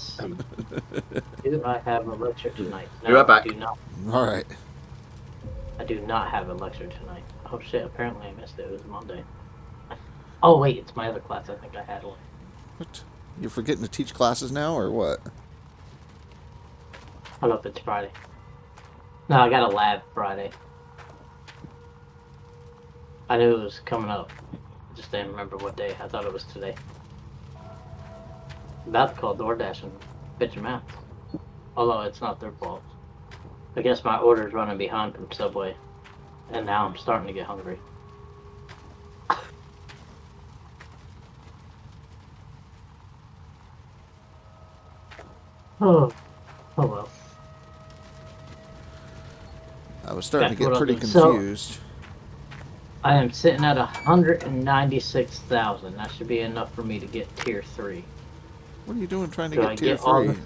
Do I have a lecture tonight? No, Be right back. I do not. Alright. I do not have a lecture tonight. Oh shit, apparently I missed it. It was Monday. Oh wait, it's my other class. I think I had one. What? You're forgetting to teach classes now, or what? I don't know if it's Friday. No, I got a lab Friday. I knew it was coming up. I just didn't remember what day. I thought it was today. I'm about to call DoorDash and bitch them out. Although it's not their fault. I guess my order's running behind from Subway. And now I'm starting to get hungry. Oh well. I was starting That's to get what pretty I'll do. So- confused. I am sitting at 196,000. That should be enough for me to get tier 3. What are you doing trying to Do get I tier get all 3?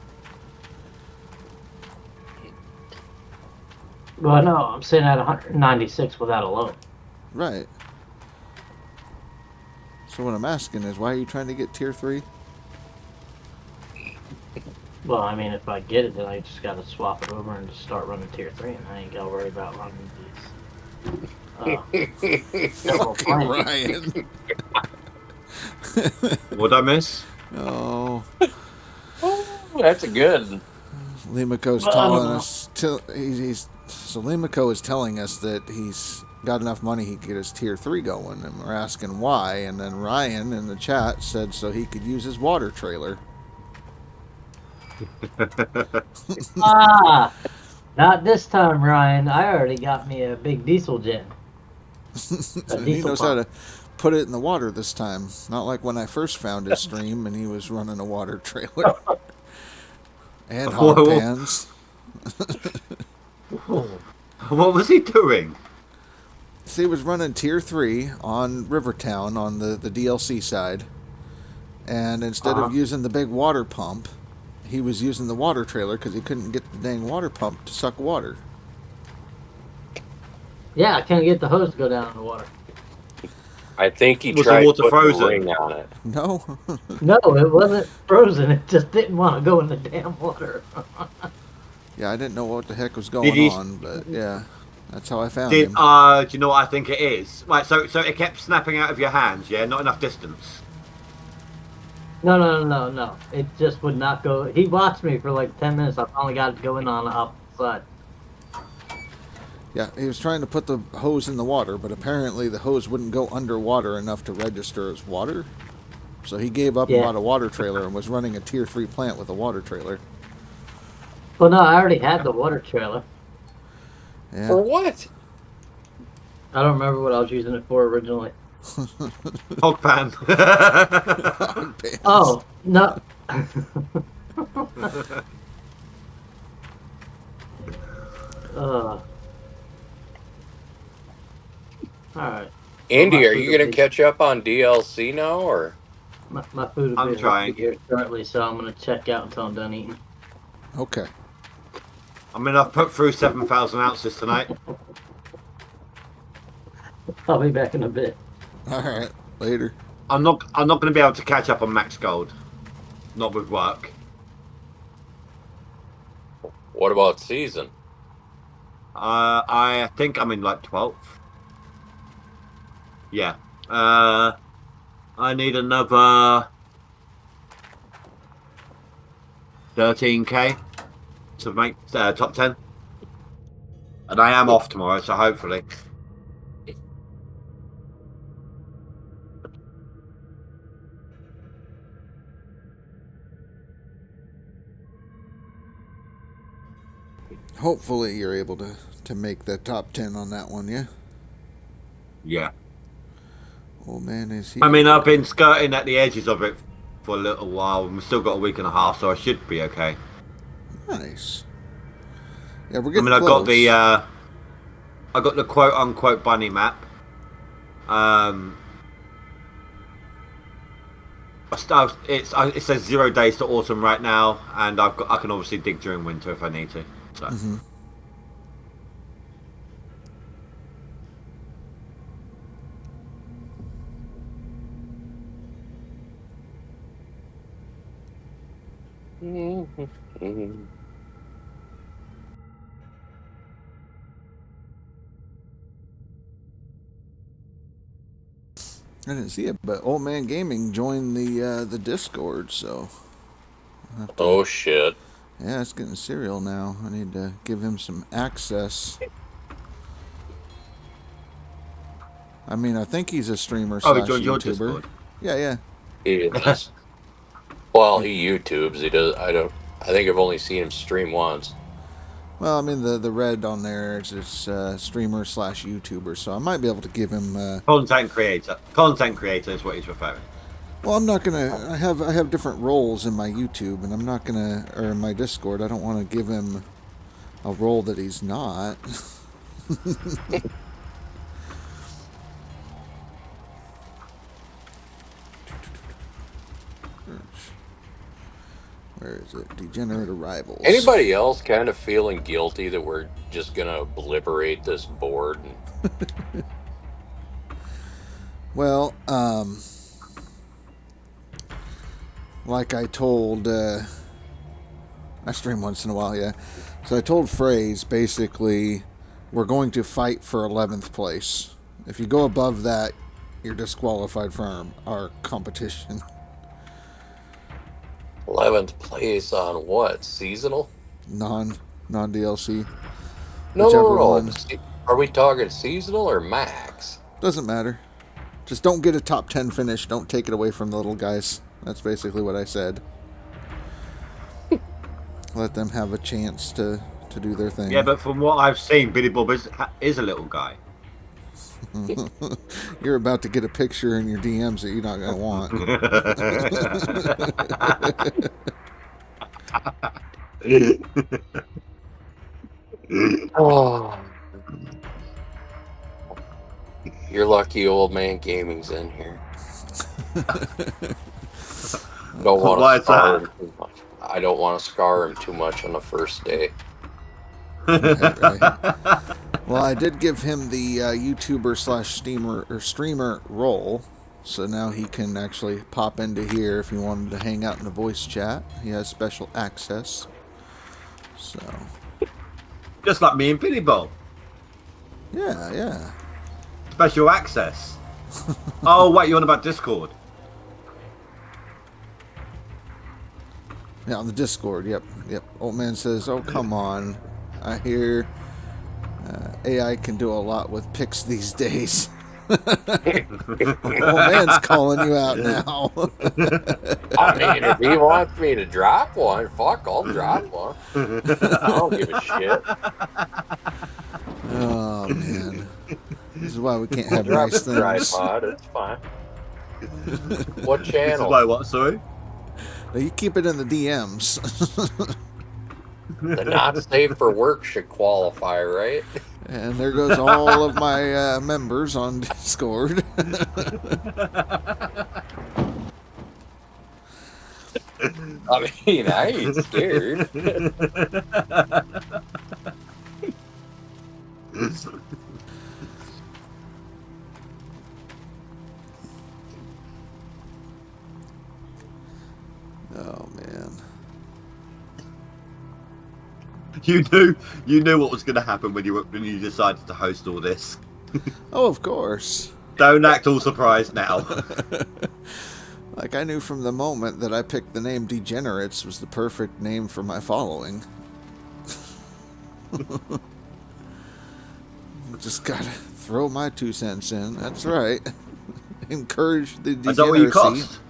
Well, no, I'm sitting at 196 without a loan. Right. So what I'm asking is, why are you trying to get tier 3? Well, I mean, if I get it, then I just gotta swap it over and just start running tier 3, and I ain't gotta worry about running these. Double Fucking plane. Ryan. What'd I miss? Oh. That's a good. Limiko's Well, I don't telling know. us. So Limiko is telling us that he's got enough money he could get his tier 3 going, and we're asking why. And then Ryan in the chat said so he could use his water trailer. Not this time, Ryan. I already got me a big diesel jet. And he knows how to put it in the water this time. Not like when I first found his stream and he was running a water trailer. And hot pans. What was he doing? So he was running Tier 3 on Rivertown on the DLC side. And instead of using the big water pump, he was using the water trailer because he couldn't get the dang water pump to suck water. Yeah, I can't get the hose to go down in the water. I think he Was the tried water to put a frozen? ring on it. No. No, it wasn't frozen. It just didn't want to go in the damn water. Yeah, I didn't know what the heck was Did going he- on, but yeah, that's how I found Do him. you know what I think it is? Right, so it kept snapping out of your hands, yeah? Not enough distance. No. It just would not go. He watched me for like 10 minutes. I finally got it going on the opposite side. Yeah, he was trying to put the hose in the water, but apparently the hose wouldn't go underwater enough to register as water. So he gave up and Yeah. bought a water trailer and was running a Tier 3 plant with a water trailer. Well, no, I already had the water trailer. Yeah. For what? I don't remember what I was using it for originally. Hog pan. Oh, no. Alright. Andy, are you going to catch up on DLC now, or? My food I'm will be trying. here shortly, so I'm going to check out until I'm done eating. Okay. I mean, I've put through 7,000 ounces tonight. I'll be back in a bit. All right. Later. I'm not going to be able to catch up on max gold. Not with work. What about season? I think I'm in like 12th. Yeah. I need another 13k to make top 10. And I am off tomorrow, so hopefully. Hopefully you're able to make the top 10 on that one, yeah? Yeah. Oh man, is he... I mean, I've been skirting at the edges of it for a little while. We've still got a week and a half, so I should be okay. Nice. Yeah, we're I getting mean, close. I got the quote unquote bunny map. It says 0 days to autumn right now, and I can obviously dig during winter if I need to. So. Mm-hmm. I didn't see it, but Old Man Gaming joined the Discord, so... I'll have to- Oh, shit. Yeah, it's getting serial now. I need to give him some access. I mean, I think he's a streamer Oh, he slash joined your YouTuber. Discord. Yeah. He is. Well, he YouTubes. He does. I think I've only seen him stream once. Well, I mean, the red on there is streamer slash YouTuber, so I might be able to give him... Content creator. Content creator is what he's referring. Well, I'm not gonna. I have different roles in my YouTube, and I'm not gonna, or in my Discord. I don't want to give him a role that he's not. Where is it? Degenerate arrivals. Anybody else kind of feeling guilty that we're just gonna obliterate this board? Well, like I told, I stream once in a while, yeah. So I told Phrase, basically, we're going to fight for 11th place. If you go above that, you're disqualified from our competition. 11th place on what? Seasonal? Non-DLC. No, Whichever no. one. Are we talking seasonal or max? Doesn't matter. Just don't get a top 10 finish. Don't take it away from the little guys. That's basically what I said. Let them have a chance to do their thing. Yeah, but from what I've seen, Billy Bob is a little guy. You're about to get a picture in your DMs that you're not going to want. Oh. You're lucky old man gaming's in here. Don't want Why to is scar that? him too much. I don't want to scar him too much on the first day. Right. Well, I did give him the YouTuber / streamer role, so now he can actually pop into here if he wanted to hang out in the voice chat. He has special access. So. Just like me and Billy Bob. Yeah. Special access. Oh, wait, you're on about Discord. Yeah, on the Discord, yep. Old man says, oh, come on. I hear AI can do a lot with pics these days. Old man's calling you out now. I mean, if he wants me to drop one, fuck, I'll drop one. I don't give a shit. Oh, man. This is why we can't have Drop nice the things. tripod, it's fine. What This is channel? like what, sorry? Now, you keep it in the DMs. The not safe for work should qualify, right? And there goes all of my members on Discord. I mean, I ain't scared. Oh, man. You knew what was going to happen when you decided to host all this. Oh, of course. Don't act all surprised now. Like, I knew from the moment that I picked the name Degenerates was the perfect name for my following. Just gotta throw my 2 cents in. That's right. Encourage the degeneracy. Is that what you cost?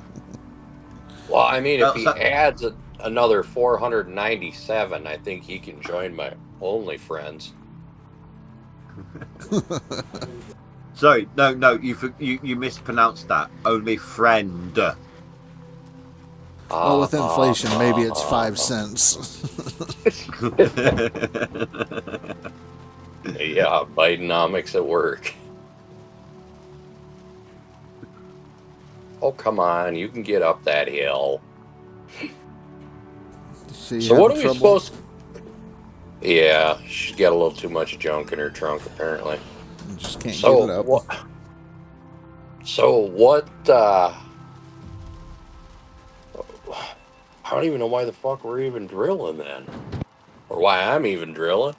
Well, I mean, if he adds another 497, I think he can join my OnlyFriends. Sorry, no, you mispronounced that. Only friend. Well, with inflation, maybe it's 5 cents. Yeah, Bidenomics at work. Oh, come on, you can get up that hill. So what are we supposed to... Yeah, she's got a little too much junk in her trunk, apparently. You just can't get it up. What, I don't even know why the fuck we're even drilling then. Or why I'm even drilling.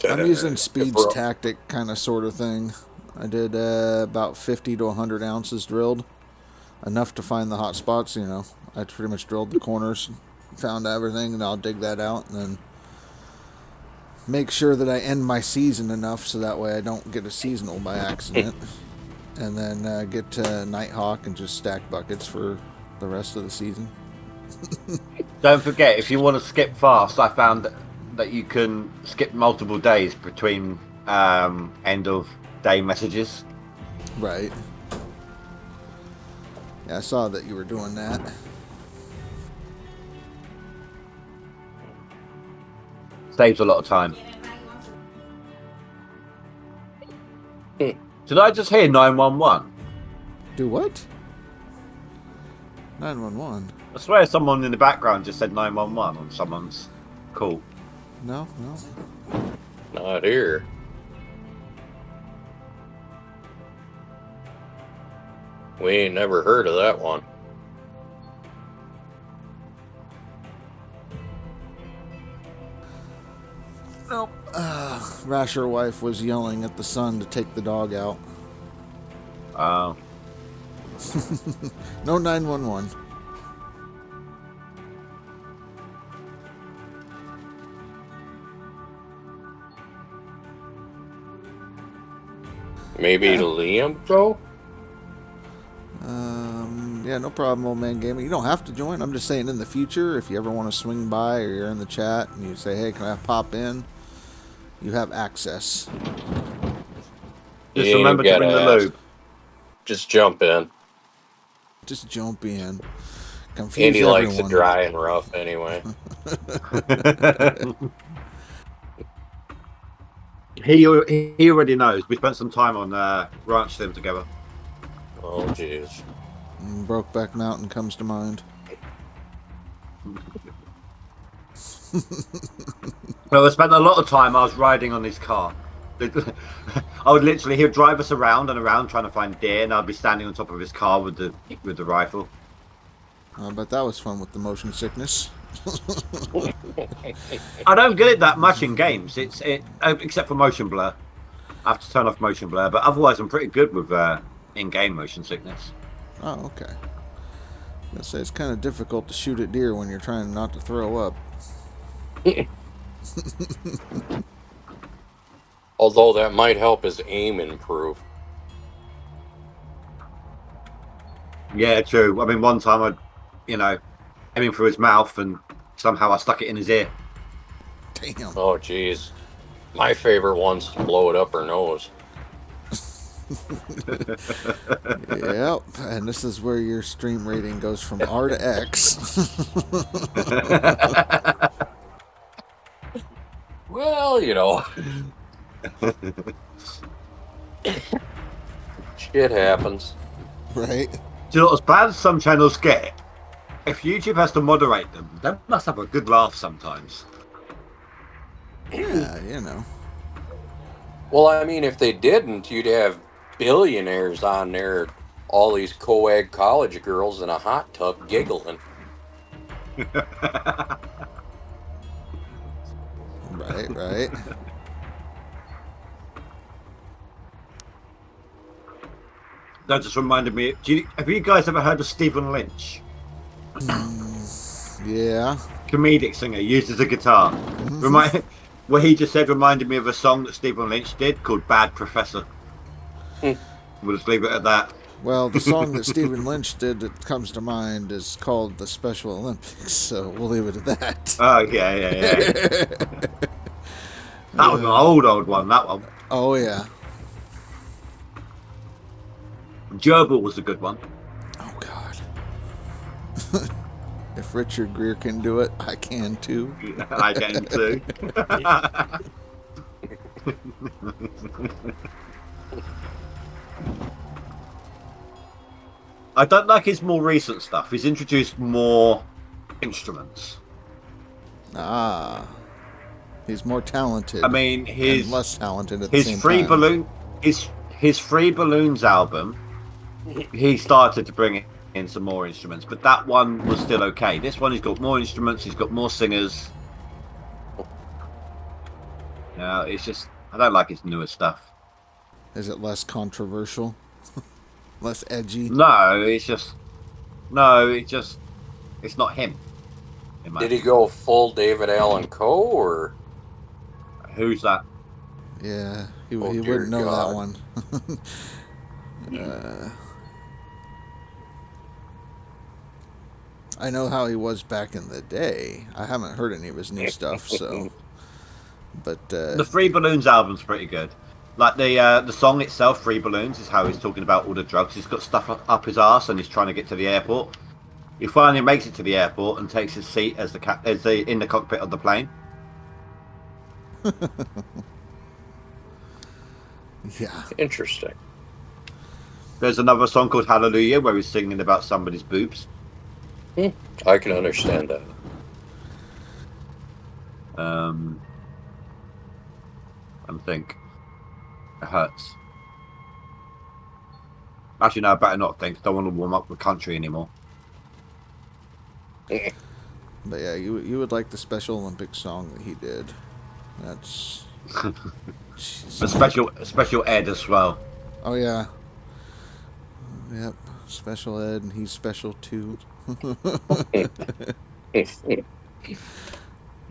I'm using Speed's tactic kind of sort of thing. I did about 50 to 100 ounces drilled. Enough to find the hot spots, you know. I pretty much drilled the corners, found everything, and I'll dig that out and then make sure that I end my season enough so that way I don't get a seasonal by accident. And then get to Nighthawk and just stack buckets for the rest of the season. Don't forget, if you want to skip fast, I found that you can skip multiple days between end of day messages. Right. Yeah, I saw that you were doing that. Saves a lot of time. Did I just hear 911? Do what? 911. I swear someone in the background just said 911 on someone's call. No. Not here. We ain't never heard of that one. Nope. Rasher wife was yelling at the son to take the dog out. Oh. No 911. Maybe Liam, though? Yeah, no problem, old man gaming. You don't have to join. I'm just saying in the future, if you ever want to swing by or you're in the chat and you say, hey, can I pop in? You have access. Just remember to bring the lube. Just jump in. Just jump in. Confuse Andy everyone. likes it dry and rough anyway. He already knows. We spent some time on Ranch Sim together. Oh, jeez. Brokeback Mountain comes to mind. Well, I spent a lot of time. I was riding on his car. I would literally, he would drive us around and around trying to find deer, and I'd be standing on top of his car with the rifle. But that was fun with the motion sickness. I don't get it that much in games. Except for motion blur. I have to turn off motion blur, but otherwise I'm pretty good with in-game motion sickness. Oh, okay. I say it's kind of difficult to shoot at deer when you're trying not to throw up. Although that might help his aim improve. Yeah, true. I mean, one time aiming through his mouth and somehow I stuck it in his ear. Damn. Oh, jeez. My favorite one's to blow it up her nose. Yep, and this is where your stream rating goes from R to X. Well, you know. Shit happens. Right? Do you know, as bad as some channels get, if YouTube has to moderate them, they must have a good laugh sometimes. Yeah, you know. Well, I mean, if they didn't, you'd have billionaires on there, all these co-ed college girls in a hot tub giggling. Right. That just reminded me. Have you guys ever heard of Stephen Lynch? Yeah. Comedic singer, uses a guitar. What he just said reminded me of a song that Stephen Lynch did called Bad Professor. We'll just leave it at that. Well, the song that Stephen Lynch did that comes to mind is called the Special Olympics, so we'll leave it at that. Oh, yeah. That was an old one, that one. Oh, yeah. Gerbil was a good one. Oh, God. If Richard Gere can do it, I can too. I can too. I don't like his more recent stuff. He's introduced more instruments. Ah. He's more talented. I mean, his and less talented at the same free time. balloon, his Free Balloons album. He started to bring in some more instruments, but that one was still okay. This one, he's got more instruments. He's got more singers. No, it's just I don't like his newer stuff. Is it less controversial? Less edgy? No, it's not him. Did he go full David Allen Coe, or who's that? Yeah, he Oh, wouldn't dear know God. that one. I know how he was back in the day. I haven't heard any of his new stuff, so. But The Free Balloons album's pretty good. Like the song itself, Free Balloons, is how he's talking about all the drugs. He's got stuff up his arse and he's trying to get to the airport. He finally makes it to the airport and takes his seat as in the cockpit of the plane. yeah. Interesting. There's another song called Hallelujah where he's singing about somebody's boobs. I can understand that. I think it hurts. Actually, no, I better not think. I don't want to warm up the country anymore. But yeah, you would like the Special Olympics song that he did. That's A special ed as well. Oh yeah. Yep. Special ed, and he's special too.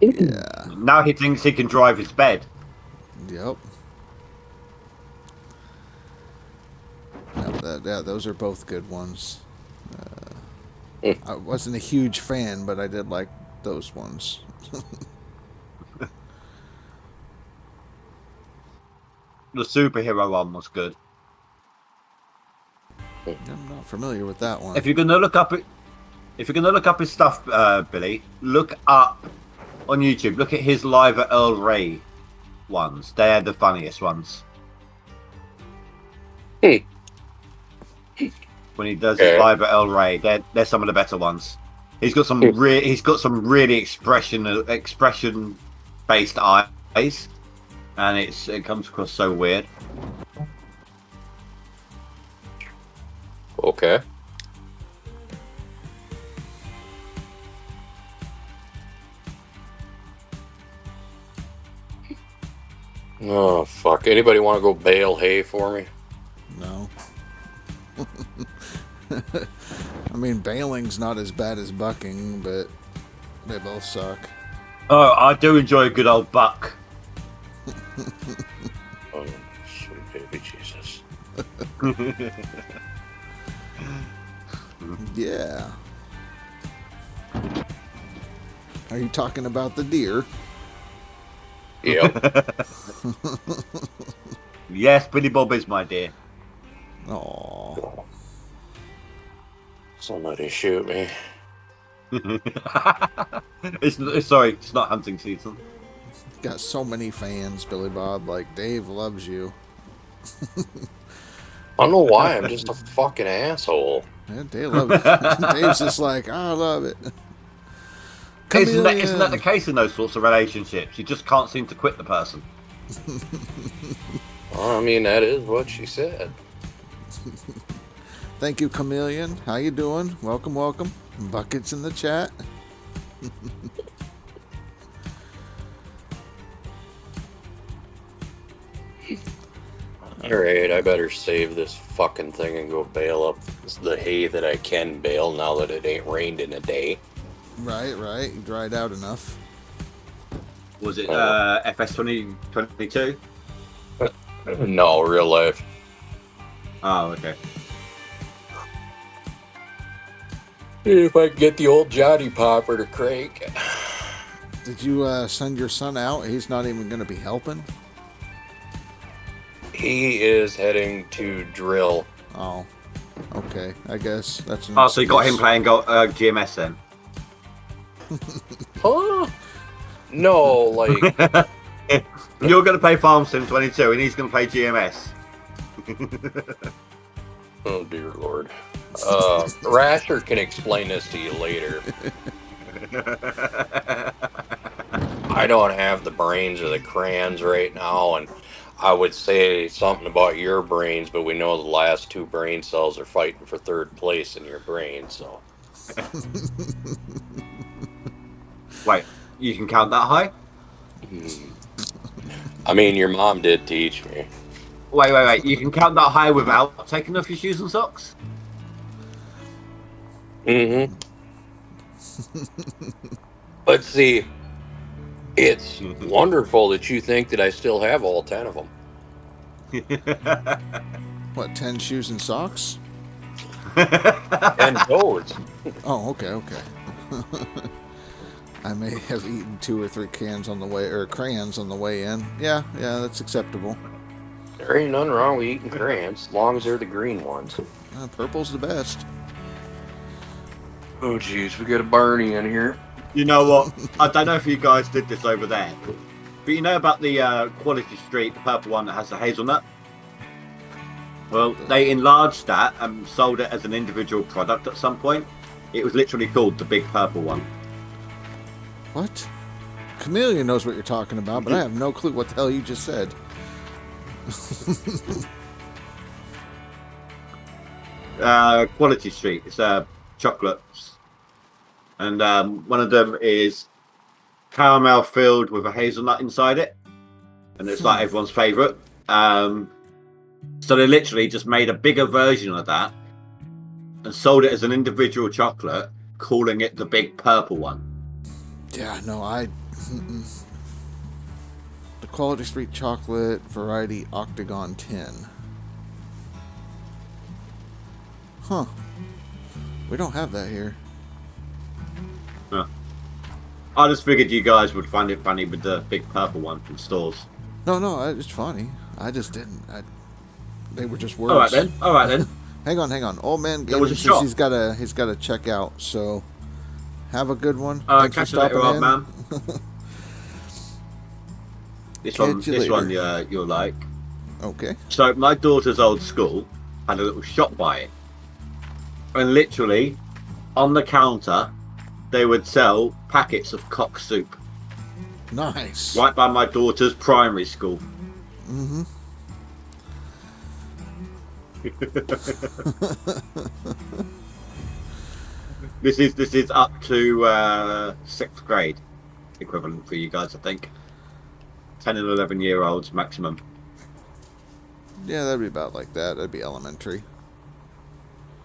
Yeah. Now he thinks he can drive his bed. Yep. Yeah, those are both good ones. I wasn't a huge fan, but I did like those ones. The superhero one was good. I'm not familiar with that one. If you're gonna look up his stuff, Billy, look up on YouTube. Look at his live at Earl Ray ones. They're the funniest ones. Hey. When he does it live at El Rey, they're some of the better ones. He's got some really expression based eyes, and it comes across so weird. Okay. Oh fuck! Anybody want to go bale hay for me? No. I mean, baling's not as bad as bucking, but they both suck. Oh, I do enjoy a good old buck. Oh, sweet baby Jesus. Yeah. Are you talking about the deer? Yep. Yes, Billy Bob is my dear. Aww. Somebody shoot me. It's not hunting season. Got so many fans, Billy Bob. Like, Dave loves you. I don't know why. I'm just a fucking asshole. Yeah, Dave loves you. Dave's just like, I love it. Isn't that the case in those sorts of relationships? You just can't seem to quit the person. Well, I mean, that is what she said. Thank you, Chameleon. How you doing? Welcome, welcome. Buckets in the chat. Alright, I better save this fucking thing and go bale up the hay that I can bale now that it ain't rained in a day. Right. You dried out enough. Was it FS 2022? No, real life. Oh, okay. If I could get the old Johnny Popper to crank. Did you send your son out? He's not even going to be helping? He is heading to drill. Oh, okay. I guess that's an Oh, so you got him excuse. playing GMS then? Huh? No, like... You're going to play Farm Sim 22 and he's going to play GMS. Oh, dear Lord. Rasher can explain this to you later. I don't have the brains or the crayons right now, and I would say something about your brains, but we know the last two brain cells are fighting for third place in your brain, so... Wait, you can count that high? I mean, your mom did teach me. Wait. You can count that high without taking off your shoes and socks? Mm-hmm. Let's see. It's wonderful that you think that I still have all 10 of them. What, 10 shoes and socks? And toads. Oh, okay. I may have eaten 2 or 3 crayons on the way in. Yeah, that's acceptable. There ain't nothing wrong with eating crayons, as long as they're the green ones. Purple's the best. Oh, jeez, we got a Barney in here. You know what? I don't know if you guys did this over there, but you know about the Quality Street, the purple one that has the hazelnut? Well, they enlarged that and sold it as an individual product at some point. It was literally called the Big Purple One. What? Chameleon knows what you're talking about, but I have no clue what the hell you just said. Quality Street. It's chocolates, and one of them is caramel filled with a hazelnut inside it, and it's like everyone's favorite. So they literally just made a bigger version of that and sold it as an individual chocolate, calling it the Big Purple One. Yeah, no, the Quality Street chocolate variety Octagon 10. Huh. We don't have that here. Huh. I just figured you guys would find it funny with the Big Purple One from stores. No, it's funny. I just didn't. They were just words. All right then. Hang on. Old man There was Gaming a says shot. he's got to check out. So have a good one. Catch you later on, man. This Catch you one later. you'll like. Okay. So my daughter's old school had a little shop by it, and literally on the counter they would sell packets of cock soup Nice. right by my daughter's primary school. Mm-hmm. This is up to 6th grade equivalent for you guys, I think. 10 and 11-year-olds maximum. Yeah, that'd be about like that. That'd be elementary.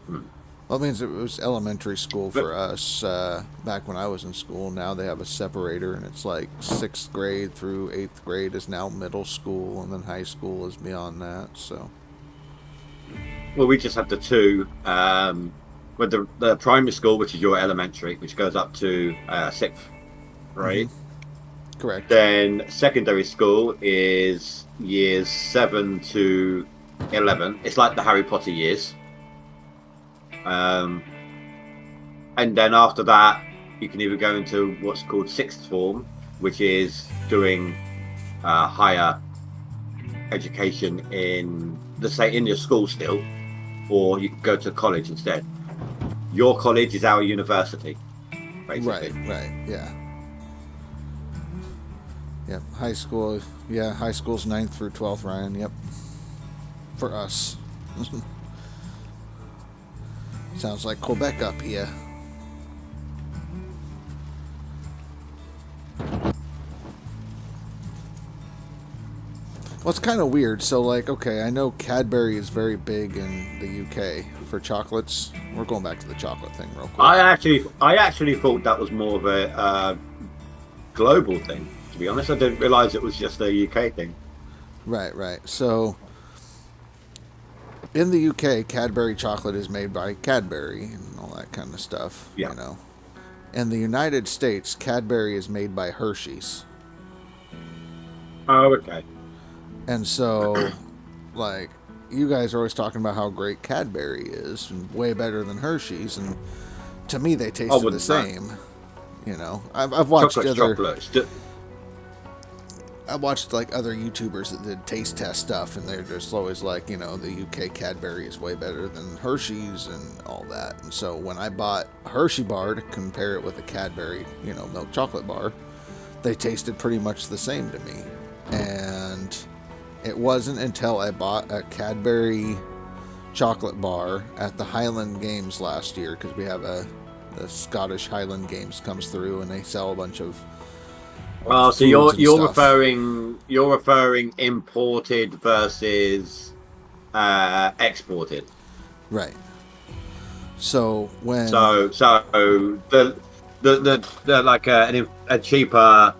Well, it means it was elementary school for us back when I was in school. Now they have a separator, and it's like 6th grade through 8th grade is now middle school, and then high school is beyond that. So, Well, we just have the two. With the primary school, which is your elementary, which goes up to 6th grade. correct. Then secondary school is years 7 to 11. It's like the Harry Potter years. And then after that, you can either go into what's called 6th form, which is doing higher education in your school still, or you can go to college instead. Your college is our university, basically. Right, yeah. Yep, high school, yeah, high school's 9th through 12th, Ryan, yep. For us. Sounds like Quebec up here. Well, it's kind of weird. So, like, okay, I know Cadbury is very big in the UK for chocolates. We're going back to the chocolate thing real quick. I actually thought that was more of a global thing. To be honest, I didn't realise it was just a UK thing. Right. So, in the UK, Cadbury chocolate is made by Cadbury and all that kind of stuff. Yeah. You know. In the United States, Cadbury is made by Hershey's. Oh, okay. And so, like, you guys are always talking about how great Cadbury is and way better than Hershey's, and to me, they tasted the same. You know, I've watched I watched like other YouTubers that did taste test stuff, and they're just always like, you know, the UK Cadbury is way better than Hershey's and all that. And so when I bought a Hershey bar to compare it with a Cadbury, you know, milk chocolate bar, they tasted pretty much the same to me. And it wasn't until I bought a Cadbury chocolate bar at the Highland Games last year, because we have the Scottish Highland Games comes through, and they sell a bunch of so you're referring imported versus exported. Right. So when the like a cheaper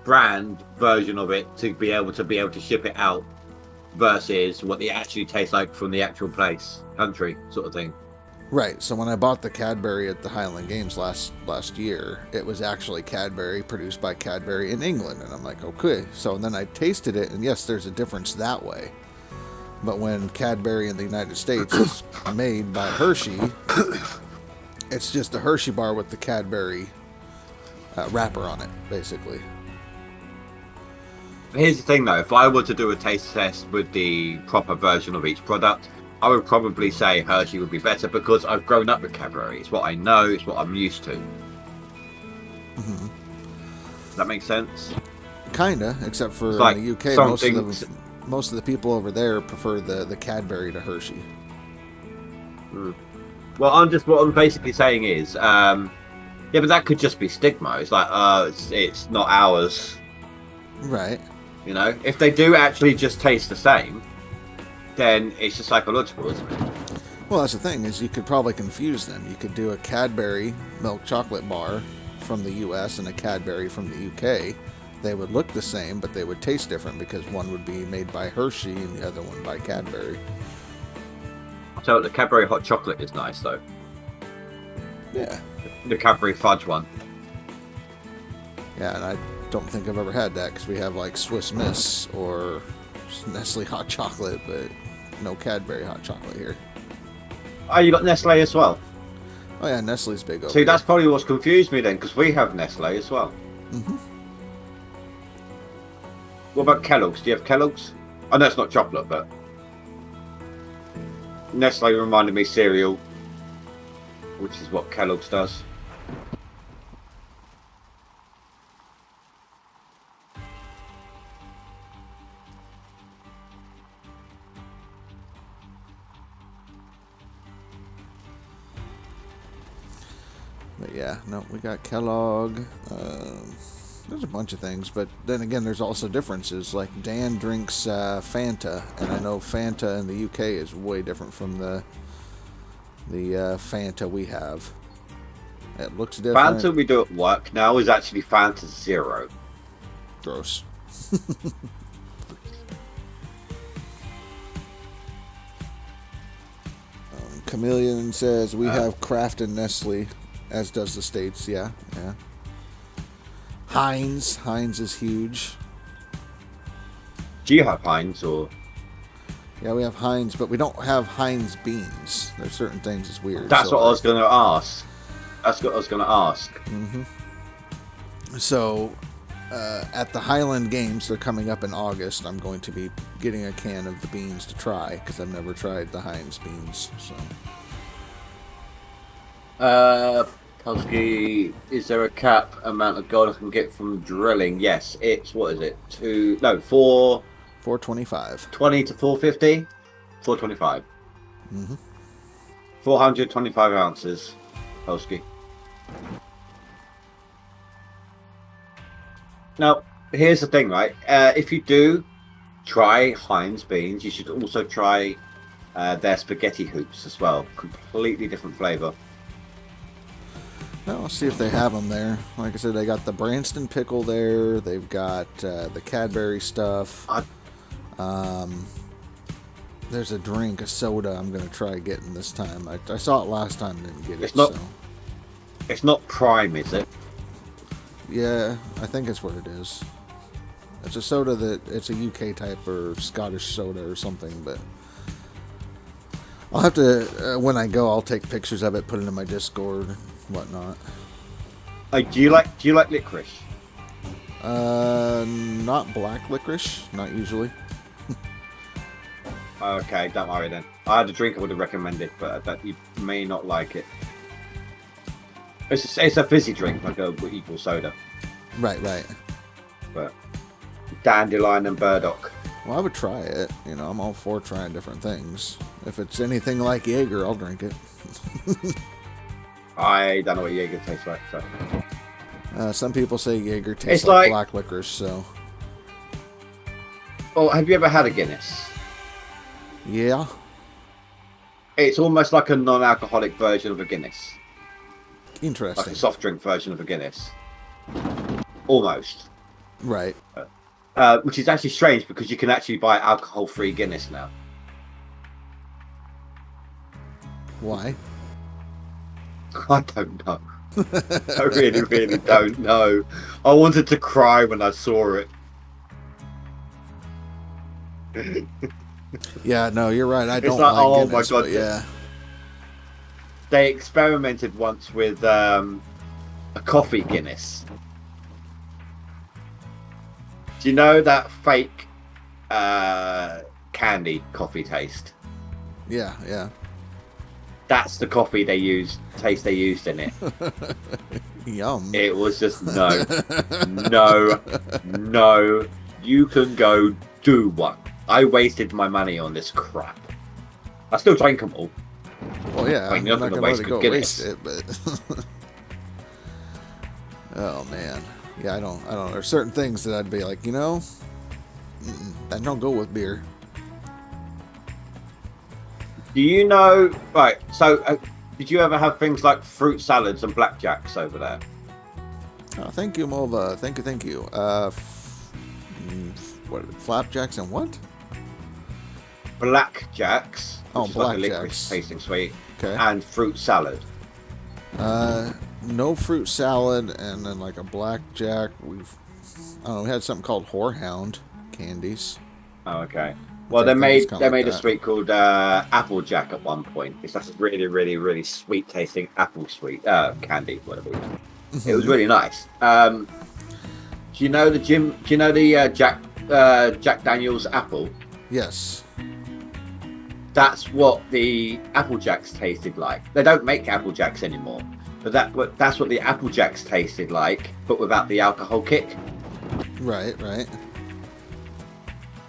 brand version of it to be able to ship it out versus what they actually taste like from the actual country sort of thing. Right. So when I bought the Cadbury at the Highland Games last year, it was actually Cadbury, produced by Cadbury in England, and I'm like, okay. So then I tasted it, and yes, there's a difference that way. But when Cadbury in the United States is made by Hershey, it's just a Hershey bar with the Cadbury wrapper on it, basically. Here's the thing, though. If I were to do a taste test with the proper version of each product, I would probably say Hershey would be better, because I've grown up with Cadbury. It's what I know. It's what I'm used to. Mm-hmm. Does that make sense? Kinda, except for like in the UK, most of the people over there prefer the Cadbury to Hershey. Well, what I'm basically saying is, yeah, but that could just be stigma. It's like, it's not ours. Right. You know, if they do actually just taste the same, then it's just psychological, isn't it? Well, that's the thing, is you could probably confuse them. You could do a Cadbury milk chocolate bar from the US and a Cadbury from the UK. They would look the same, but they would taste different, because one would be made by Hershey and the other one by Cadbury. So the Cadbury hot chocolate is nice, though. Yeah. The Cadbury fudge one. Yeah, and I don't think I've ever had that, because we have like Swiss Miss or Nestle hot chocolate, but no Cadbury hot chocolate here. Oh, you got Nestle as well? Oh yeah, Nestle's big over See, here. that's probably what's confused me then, because we have Nestle as well. Mm-hmm. What about Kellogg's? Do you have Kellogg's? I know it's not chocolate, but Nestle reminded me cereal, which is what Kellogg's does. But yeah, no, we got Kellogg. There's a bunch of things, but then again, there's also differences. Like Dan drinks Fanta, and I know Fanta in the UK is way different from the Fanta we have. It looks different. Fanta we do at work now is actually Fanta Zero. Gross. Chameleon says we have Kraft and Nestle, as does the States. Yeah. Heinz is huge. Do you have Heinz or? Yeah, we have Heinz, but we don't have Heinz beans. There's certain things it's weird. That's what I was going to ask. That's what I was going to ask. Mm-hmm. So, at the Highland Games, they're coming up in August. I'm going to be getting a can of the beans to try because I've never tried the Heinz beans. So. Polsky, is there a cap amount of gold I can get from drilling? Yes, it's, what is it? 425. 20 to 450? 425. Mm-hmm. 425 ounces, Polsky. Now, here's the thing, right? If you do try Heinz beans, you should also try their spaghetti hoops as well. Completely different flavour. Well, I'll see if they have them there. Like I said, they got the Branston pickle there. They've got the Cadbury stuff. There's a drink, a soda I'm going to try getting this time. I saw it last time and didn't get it. It's not Prime, is it? Yeah, I think it's what it is. It's a soda it's a UK type or Scottish soda or something, but I'll have to, when I go, I'll take pictures of it, put it in my Discord and whatnot. Do you like licorice? Not black licorice, not usually. Okay, don't worry then. I had a drink I would have recommended, but that you may not like it. It's a fizzy drink, like a equal soda. Right. But dandelion and burdock. Well, I would try it. You know, I'm all for trying different things. If it's anything like Jaeger, I'll drink it. I don't know what Jaeger tastes like. So. Some people say Jaeger tastes like black licorice, so. Oh, have you ever had a Guinness? Yeah. It's almost like a non-alcoholic version of a Guinness. Interesting. Like a soft drink version of a Guinness. Almost. Right. Which is actually strange because you can actually buy alcohol-free Guinness now. Why? I don't know. I really, really don't know. I wanted to cry when I saw it. Yeah, no, you're right. I It's don't like, like oh Guinness, my God, but yeah. They experimented once with a coffee Guinness. Do you know that fake candy coffee taste? Yeah. That's the coffee they used in it. Yum. It was just no. You can go do one. I wasted my money on this crap. I still drank them all. Well, yeah, I'm not going to waste good Guinness. It, but oh man, yeah, I don't. There's certain things that I'd be like, that don't go with beer. Do you know? Right. So, did you ever have things like fruit salads and blackjacks over there? Oh, thank you, Mova. Thank you. What? Flapjacks and what? Blackjacks. Oh, which is like a blackjacks. licorice tasting sweet. Okay. And fruit salad. No fruit salad, and then like a blackjack. We had something called Whorehound candies. Oh, okay. Well, they made a sweet called Applejack at one point. It's like a really, really, really sweet tasting apple sweet candy, whatever. It was really nice. Do you know the Jack Jack Daniel's apple? Yes. That's what the Apple Jacks tasted like. They don't make Apple Jacks anymore, but that's what the Apple Jacks tasted like, but without the alcohol kick. Right.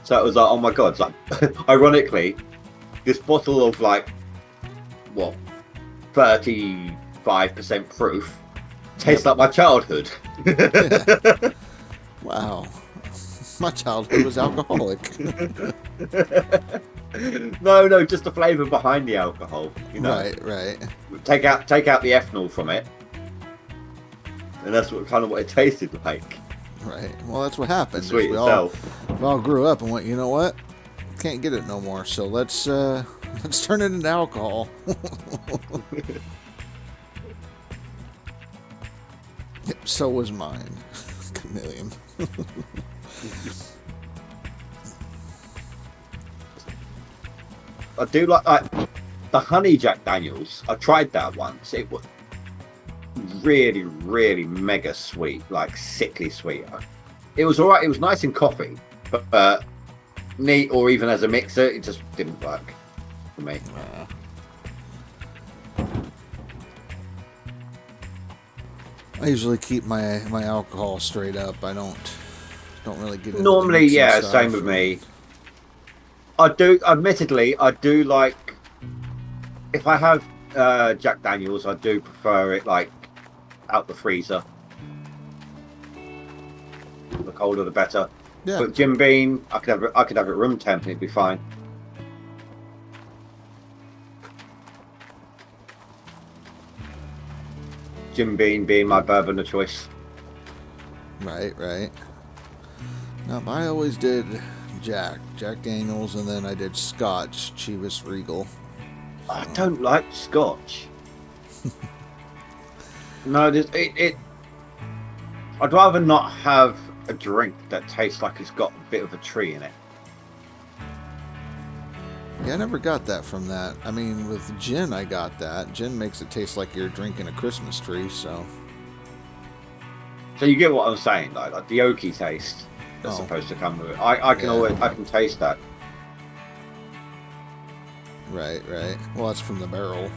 So it was like, oh my god! It's like, ironically, this bottle of like, what, 35% proof tastes like my childhood. Yeah. Wow. My childhood was alcoholic. No, just the flavour behind the alcohol. You know? Right. Take out the ethanol from it, and that's what it tasted like. Right. Well, that's what happened. Sweet We all grew up and went, you know what? Can't get it no more. So let's turn it into alcohol. Yep, so was mine. Chameleon. I do like the honey Jack Daniels. I tried that once. It was really, really mega sweet, like sickly sweet. It was alright. It was nice in coffee, but neat or even as a mixer, it just didn't work for me. I usually keep my alcohol straight up. I don't really get into Normally, mixing yeah, stuff. same with me. Admittedly, I do like, if I have Jack Daniels, I do prefer it like out the freezer. The colder the better. Yeah. But Jim Beam, I could have it room temp and it'd be fine. Jim Beam being my bourbon of choice. Right. No, I always did Jack Daniels, and then I did Scotch, Chivas Regal. I don't like Scotch. No, I'd rather not have a drink that tastes like it's got a bit of a tree in it. Yeah, I never got that from that. I mean, with gin, I got that. Gin makes it taste like you're drinking a Christmas tree, so... So you get what I'm saying, like the oaky taste that's supposed to come with it. I can taste that. Right. Well, that's from the barrel.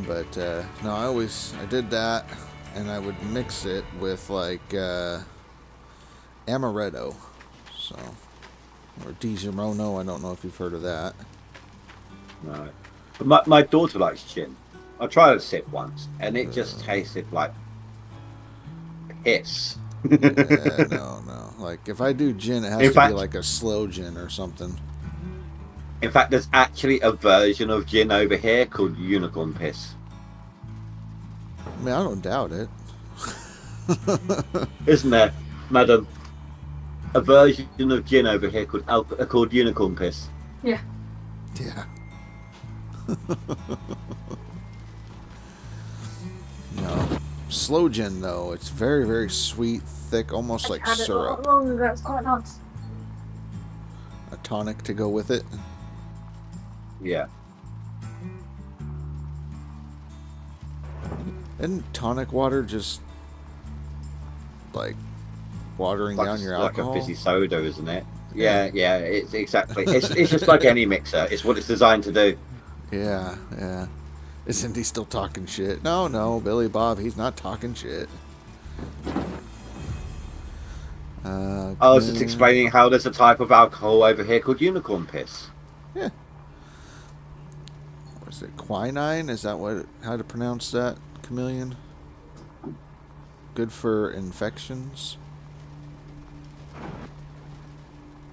But, no, I did that, and I would mix it with, like, amaretto, so, or Di Girono, I don't know if you've heard of that. Right. But my daughter likes gin. I tried a sip once, and it just tasted like piss. Yeah, no. Like, if I do gin, it has to be like a slow gin or something. In fact, there's actually a version of gin over here called unicorn piss. I mean, I don't doubt it. Isn't there, madam? A version of gin over here called unicorn piss. Yeah. Yeah. No. Slow gin, though, it's very, very sweet, thick, almost like syrup. That's quite nice. A tonic to go with it. Yeah. Isn't tonic water just like watering down your alcohol? Like a fizzy soda, isn't it? Yeah. It's exactly. It's just like any mixer. It's what it's designed to do. Yeah. Isn't he still talking shit? No, Billy Bob, he's not talking shit. I was just explaining how there's a type of alcohol over here called unicorn piss. Yeah. What is it? Quinine? Is that how to pronounce that, Chameleon? Good for infections?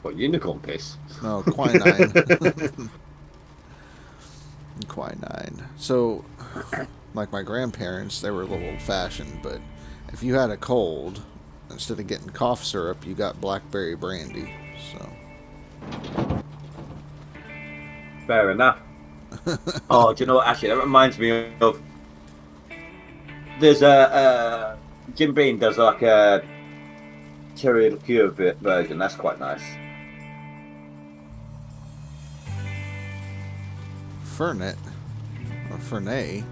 What, unicorn piss? No, quinine. Quinine. So, like my grandparents, they were a little old-fashioned, but if you had a cold, instead of getting cough syrup, you got blackberry brandy. So. Fair enough. Oh, do you know what? Actually, that reminds me of. There's a Jim Beam does like a cherry liqueur version. That's quite nice. Fernet or Fernet.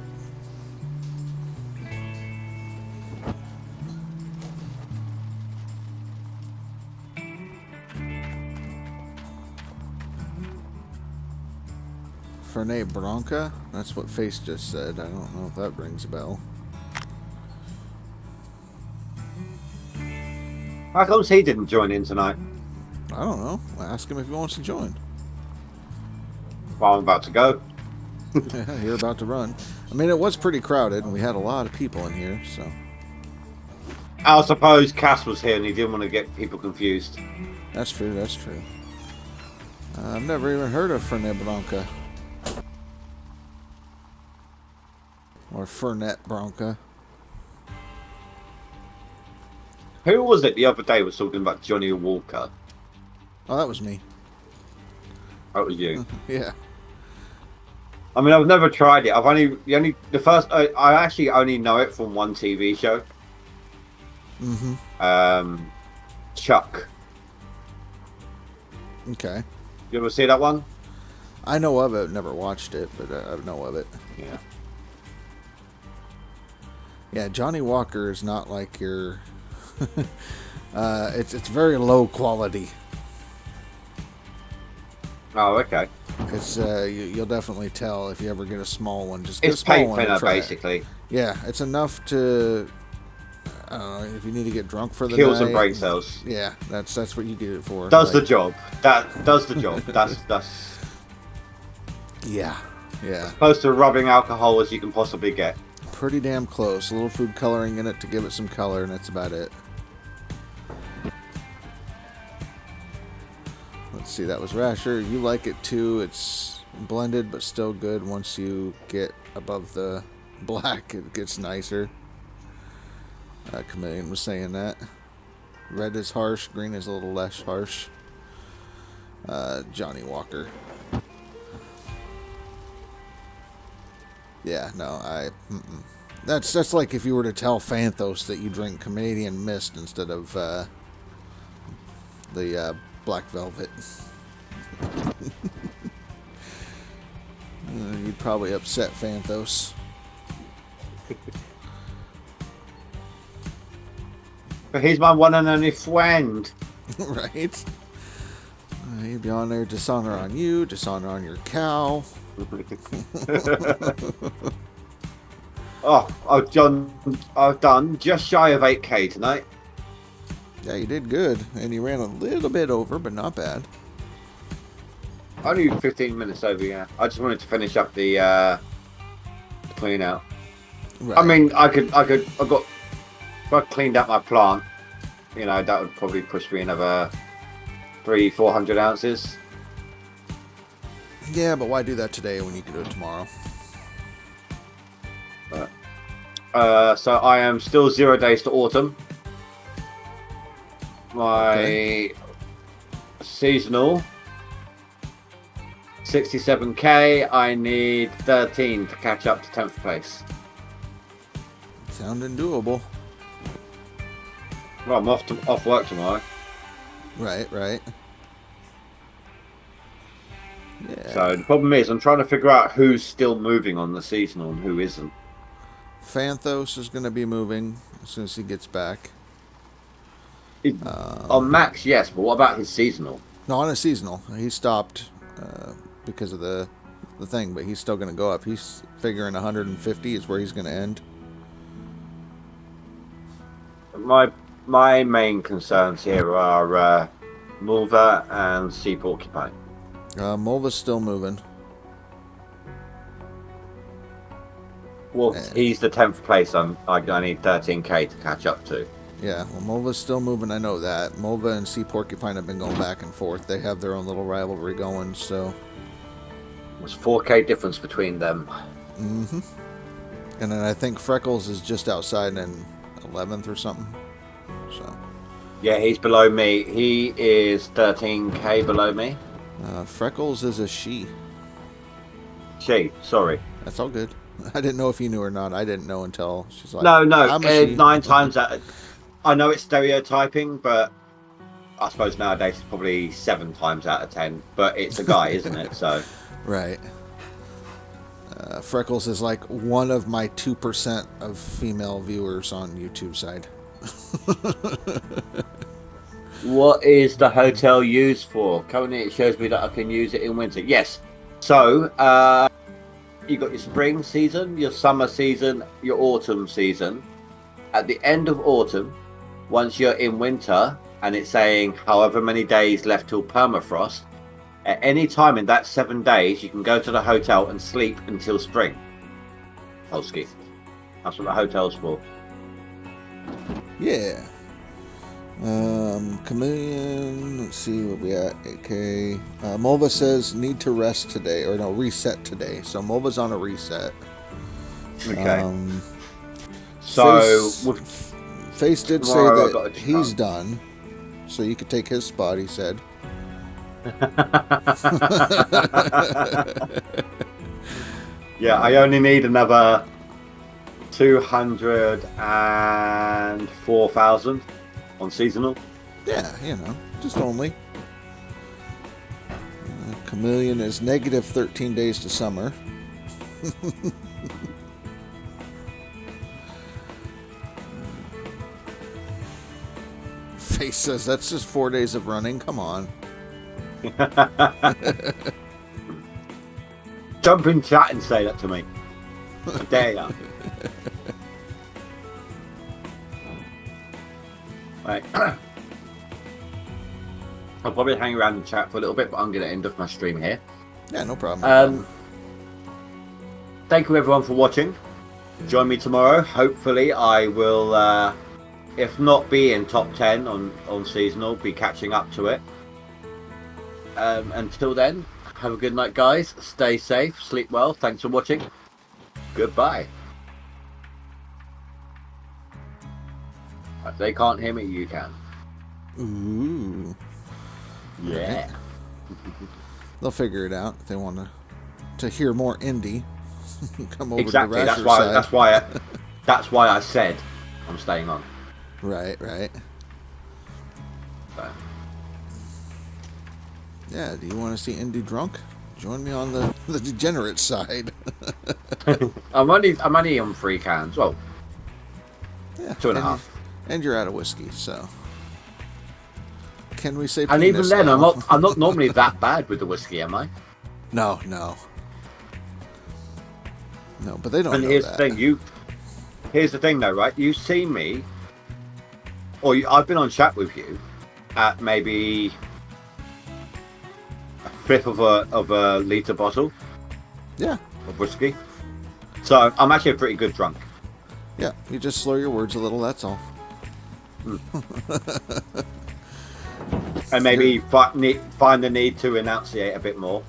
Fernay Bronca? That's what Face just said. I don't know if that rings a bell. How comes he didn't join in tonight? I don't know. Ask him if he wants to join. Well, I'm about to go. Yeah, you're about to run. I mean, it was pretty crowded, and we had a lot of people in here, so... I suppose Cass was here and he didn't want to get people confused. That's true, that's true. I've never even heard of Fernet Bronca. Or Fernet Bronca. Who was it the other day was talking about Johnny Walker? Oh, that was me. That was you. Yeah. I mean, I've never tried it. I actually only know it from one TV show. Mm-hmm. Chuck. Okay. You ever see that one? I know of it, never watched it, but I know of it. Yeah. Yeah, Johnny Walker is not like your... it's very low quality. Oh, okay. It's you'll definitely tell if you ever get a small one. Just get It's a small paint one and thinner, try it. basically. Yeah, it's enough to... I don't know, if you need to get drunk for the Kill night. some brain cells. Yeah, that's what you get it for. Does the job. That does the job. That's Yeah, yeah. close to rubbing alcohol as you can possibly get. Pretty damn close. A little food coloring in it to give it some color, and that's about it. Let's see, that was Rasher. You like it too. It's blended, but still good. Once you get above the black, it gets nicer. Chameleon was saying that. Red is harsh, green is a little less harsh. Johnny Walker. Yeah, no, That's like if you were to tell Phanthos that you drink Canadian Mist instead of the Black Velvet. You'd probably upset Phanthos. But he's my one and only friend. Right? He'd be on there, dishonor on you, dishonor on your cow. I've done just shy of 8k tonight. Yeah, you did good, and you ran a little bit over, but not bad. Only 15 minutes over, yeah. I just wanted to finish up the clean out. Right. I mean, if I cleaned out my plant, you know, that would probably push me another 300-400 ounces. Yeah, but why do that today when you can do it tomorrow? So I am still 0 days to autumn. My seasonal 67k. I need 13 to catch up to 10th place. Sounding doable. Well, I'm off work tomorrow. Right. Yeah. So the problem is, I'm trying to figure out who's still moving on the seasonal and who isn't. Phanthos is going to be moving as soon as he gets back. On Max, yes, but what about his seasonal? No, on a seasonal. He stopped because of the thing, but he's still going to go up. He's figuring 150 is where he's going to end. My main concerns here are Mulva and Sea Porcupine. Mulva's still moving. Well, he's the 10th place. I need 13k to catch up to. Yeah, well, Mulva's still moving. I know that. Mulva and Sea Porcupine have been going back and forth. They have their own little rivalry going, so... There's 4k difference between them. Mm-hmm. And then I think Freckles is just outside in 11th or something. So... Yeah, he's below me. He is 13k below me. Freckles is a she. She, sorry. That's all good. I didn't know if you knew or not. I didn't know until she's like... No, I'm a she. 9 times out... I know it's stereotyping, but I suppose nowadays it's probably 7 times out of 10. But it's a guy, isn't it? So... Right. Freckles is like one of my 2% of female viewers on YouTube side. What is the hotel used for? Currently it shows me that I can use it in winter. Yes. So, you got your spring season, your summer season, your autumn season. At the end of autumn, once you're in winter and it's saying however many days left till permafrost, at any time in that 7 days, you can go to the hotel and sleep until spring. Holski. That's what the hotel's for. Yeah. Chameleon, let's see what we at. 8K. Mulva says need to rest today, or no, reset today. So Mulva's on a reset. Okay. So Face did say that he's done, so you could take his spot. He said. Yeah, I only need another 204,000 on seasonal. Yeah, you know, just only. Chameleon is negative 13 days to summer. Face says that's just 4 days of running. Come on. Jump in chat and say that to me. I dare you. Right. I'll probably hang around the chat for a little bit, but I'm going to end off my stream here. Yeah, no problem. Thank you everyone for watching. Join me tomorrow. Hopefully I will, if not be in top 10 on seasonal, be catching up to it. Until then, have a good night, guys. Stay safe, sleep well. Thanks for watching. Goodbye. If they can't hear me, you can. Ooh. Yeah. They'll figure it out if they want to hear more indie. Come over Exactly. to the That's Rasher why. side. That's why I said I'm staying on. Right. So. Yeah. Do you want to see indie drunk? Join me on the degenerate side. I'm only on 3 cans. Well, yeah, 2.5. And you're out of whiskey, so can we say? And even then, now? I'm not normally that bad with the whiskey, am I? No, but they don't. And know here's that. the thing, here's the thing, though, right? You've seen me, or I've been on chat with you at maybe a fifth of a litre bottle. Yeah. Of whiskey. So I'm actually a pretty good drunk. Yeah, you just slur your words a little. That's all. And maybe find the need to enunciate a bit more.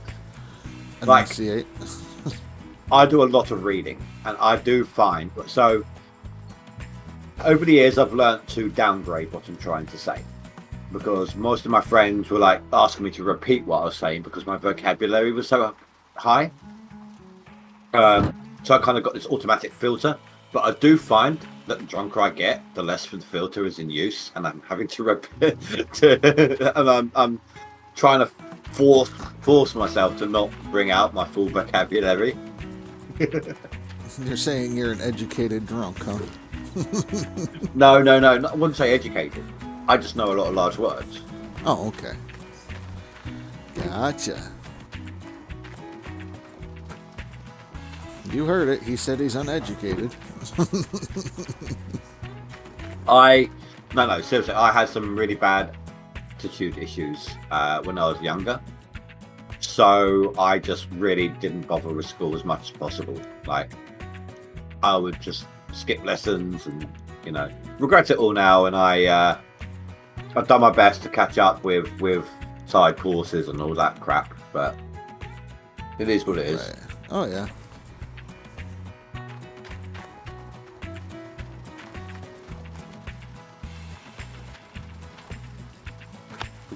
Enunciate. I do a lot of reading, and I do find so. Over the years, I've learnt to downgrade what I'm trying to say, because most of my friends were like asking me to repeat what I was saying because my vocabulary was so high. So I kind of got this automatic filter. But I do find that the drunker I get, the less the filter is in use, and I'm having to and I'm trying to force myself to not bring out my full vocabulary. You're saying you're an educated drunk, huh? No. I wouldn't say educated. I just know a lot of large words. Oh, okay. Gotcha. You heard it. He said he's uneducated. No, seriously, I had some really bad attitude issues when I was younger. So I just really didn't bother with school as much as possible. Like, I would just skip lessons and, regret it all now. And I've done my best to catch up with side courses and all that crap. But it is what it is. Right. Oh, yeah.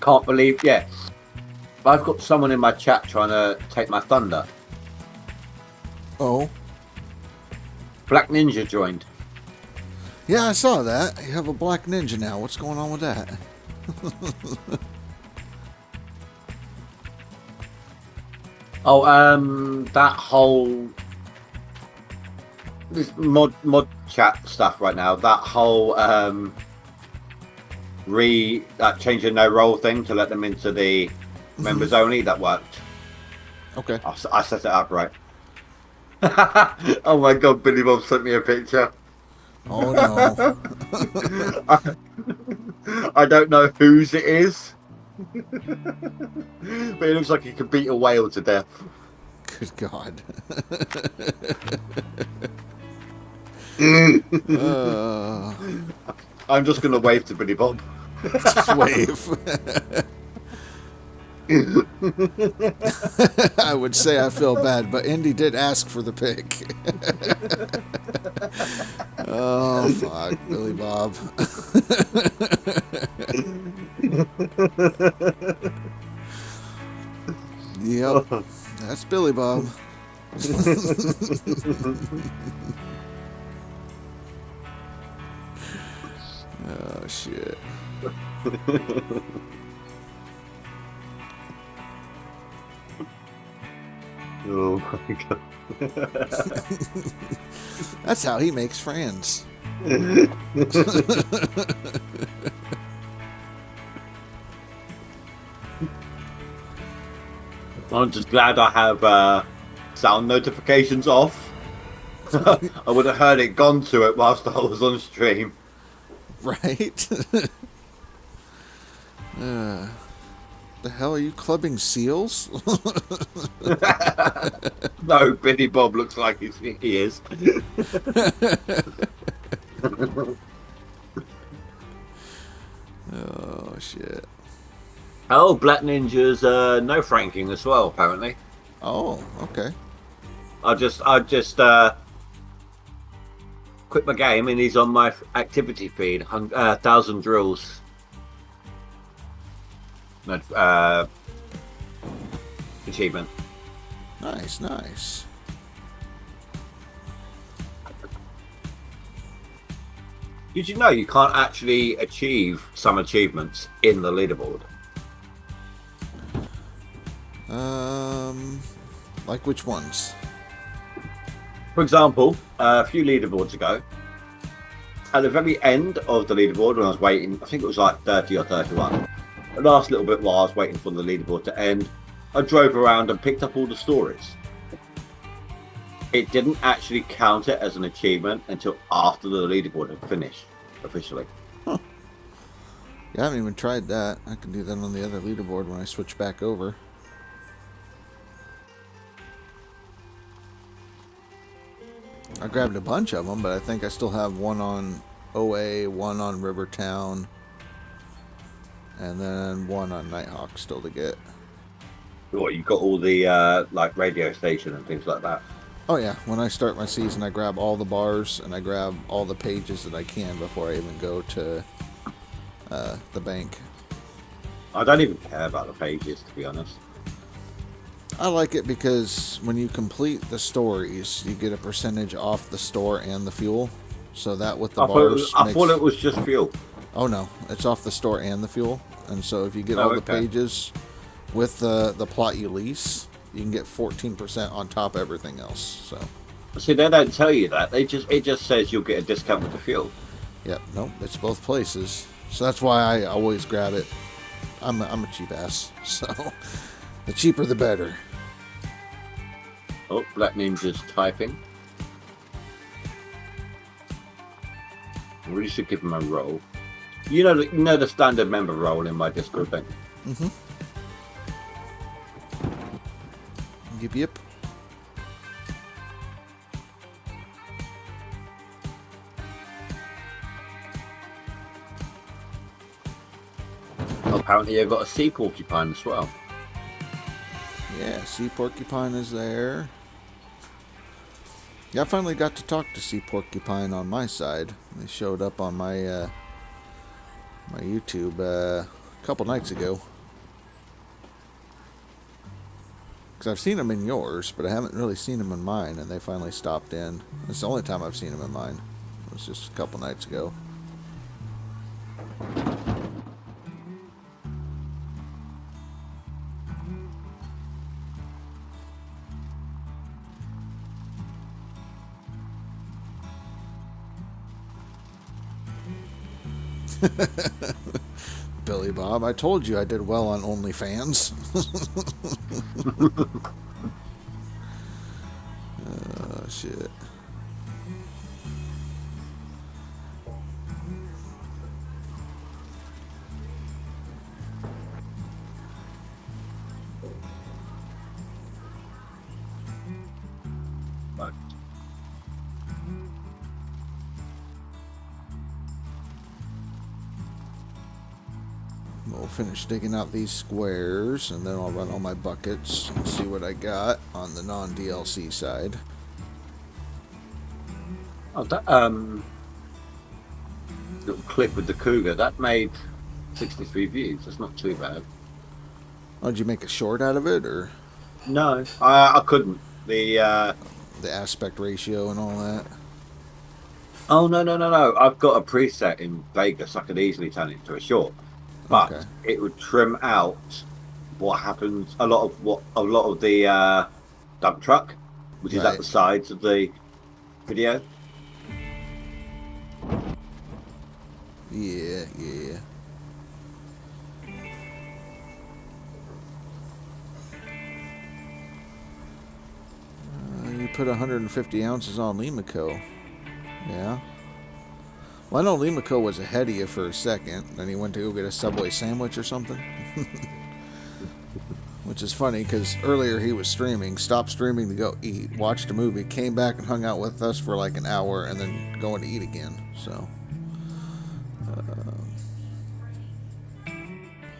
Can't believe, I've got someone in my chat trying to take my thunder. Oh. Black Ninja joined. Yeah, I saw that. You have a black ninja now. What's going on with that? That whole this mod chat stuff right now. That whole changing their role thing to let them into the members only, that worked. Okay. I set it up right. Oh my god, Billy Bob sent me a picture. Oh no. I don't know whose it is. But it looks like he could beat a whale to death. Good God. I'm just going to wave to Billy Bob. Just wave. I would say I feel bad, but Indy did ask for the pick. Oh, fuck, Billy Bob. Yep, that's Billy Bob. Oh, shit. Oh my god. That's how he makes friends. I'm just glad I have sound notifications off. I would have heard it gone to it whilst I was on stream. Right? The hell are you clubbing seals? No, Billy Bob looks like he is. Oh, shit. Oh, Black Ninja's no franking as well, apparently. Oh, okay. I just quit my game and he's on my activity feed. 1,000 drills. Achievement. Nice, nice. Did you know you can't actually achieve some achievements in the leaderboard? Like which ones? For example, a few leaderboards ago, at the very end of the leaderboard, when I was waiting, I think it was like 30 or 31, the last little bit while I was waiting for the leaderboard to end, I drove around and picked up all the stories. It didn't actually count it as an achievement until after the leaderboard had finished, officially. Huh. Yeah, I haven't even tried that. I can do that on the other leaderboard when I switch back over. I grabbed a bunch of them, but I think I still have one on OA, one on Rivertown, and then one on Nighthawk still to get. What, you got all the like radio station and things like that? Oh yeah, when I start my season, I grab all the bars and I grab all the pages that I can before I even go to the bank. I don't even care about the pages, to be honest. I like it because when you complete the stories, you get a percentage off the store and the fuel. So that with the bars, I thought it was just fuel. Oh no, it's off the store and the fuel. And so if you get all the pages with the plot you lease, you can get 14% on top of everything else. So see, they don't tell you that. It just says you'll get a discount with the fuel. Yep, nope, it's both places. So that's why I always grab it. I'm a cheap ass, so the cheaper the better. Oh, Black Ninja's typing. I really should give him a roll. You know the standard member role in my Discord thing. Mm-hmm. Yep. Apparently, I've got a sea porcupine as well. Yeah, sea porcupine is there. Yeah, I finally got to talk to sea porcupine on my side. They showed up on my my YouTube a couple nights ago. Because I've seen them in yours, but I haven't really seen them in mine, and they finally stopped in. It's the only time I've seen them in mine. It was just a couple nights ago. Billy Bob. I told you I did well on OnlyFans. shit. We'll finish digging out these squares, and then I'll run all my buckets and see what I got on the non-DLC side. Oh, that little clip with the cougar that made 63 views. That's not too bad. Oh, did you make a short out of it, or No, I couldn't. The aspect ratio and all that? Oh no! I've got a preset in Vegas. I could easily turn it into a short, but Okay. it would trim out what happens. A lot of the dump truck, which is Right. at the sides of the video. Yeah. You put 150 ounces on Limako. Yeah. Well, I know Limako was ahead of you for a second. Then he went to go get a Subway sandwich or something. Which is funny because earlier he was streaming, stopped streaming to go eat, watched a movie, came back and hung out with us for like an hour, and then going to eat again. So,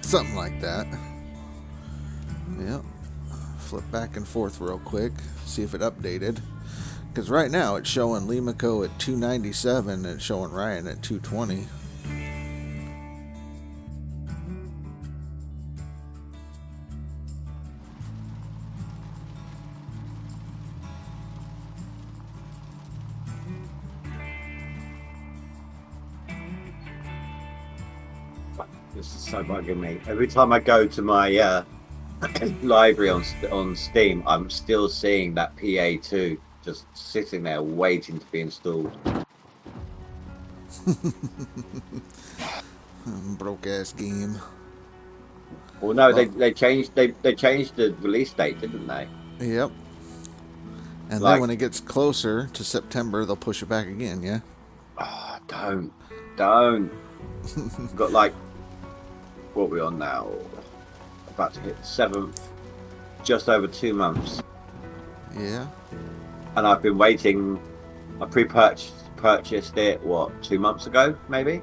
something like that. Yeah. Flip back and forth real quick, see if it updated. Because right now it's showing Limako at 297 and it's showing Ryan at 220. This is so bugging me. Every time I go to my library on Steam, I'm still seeing that PA2 just sitting there waiting to be installed. Broke ass game. Well, no, they changed the release date, didn't they? Yep. And Like- then when it gets closer to September, they'll push it back again, yeah? Oh, don't. Got like, what are we on now? About to hit the 7th, just over 2 months. Yeah. And I've been waiting. I purchased it, 2 months ago, maybe?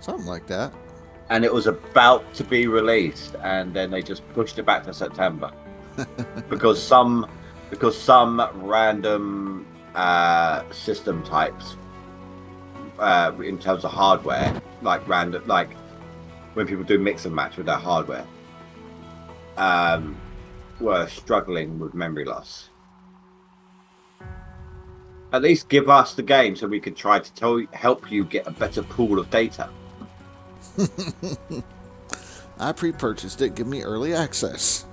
Something like that. And it was about to be released, and then they just pushed it back to September. because some random system types, in terms of hardware, like when people do mix and match with their hardware, were struggling with memory loss. At least give us the game so we could try to help you get a better pool of data. I pre-purchased it. Give me early access.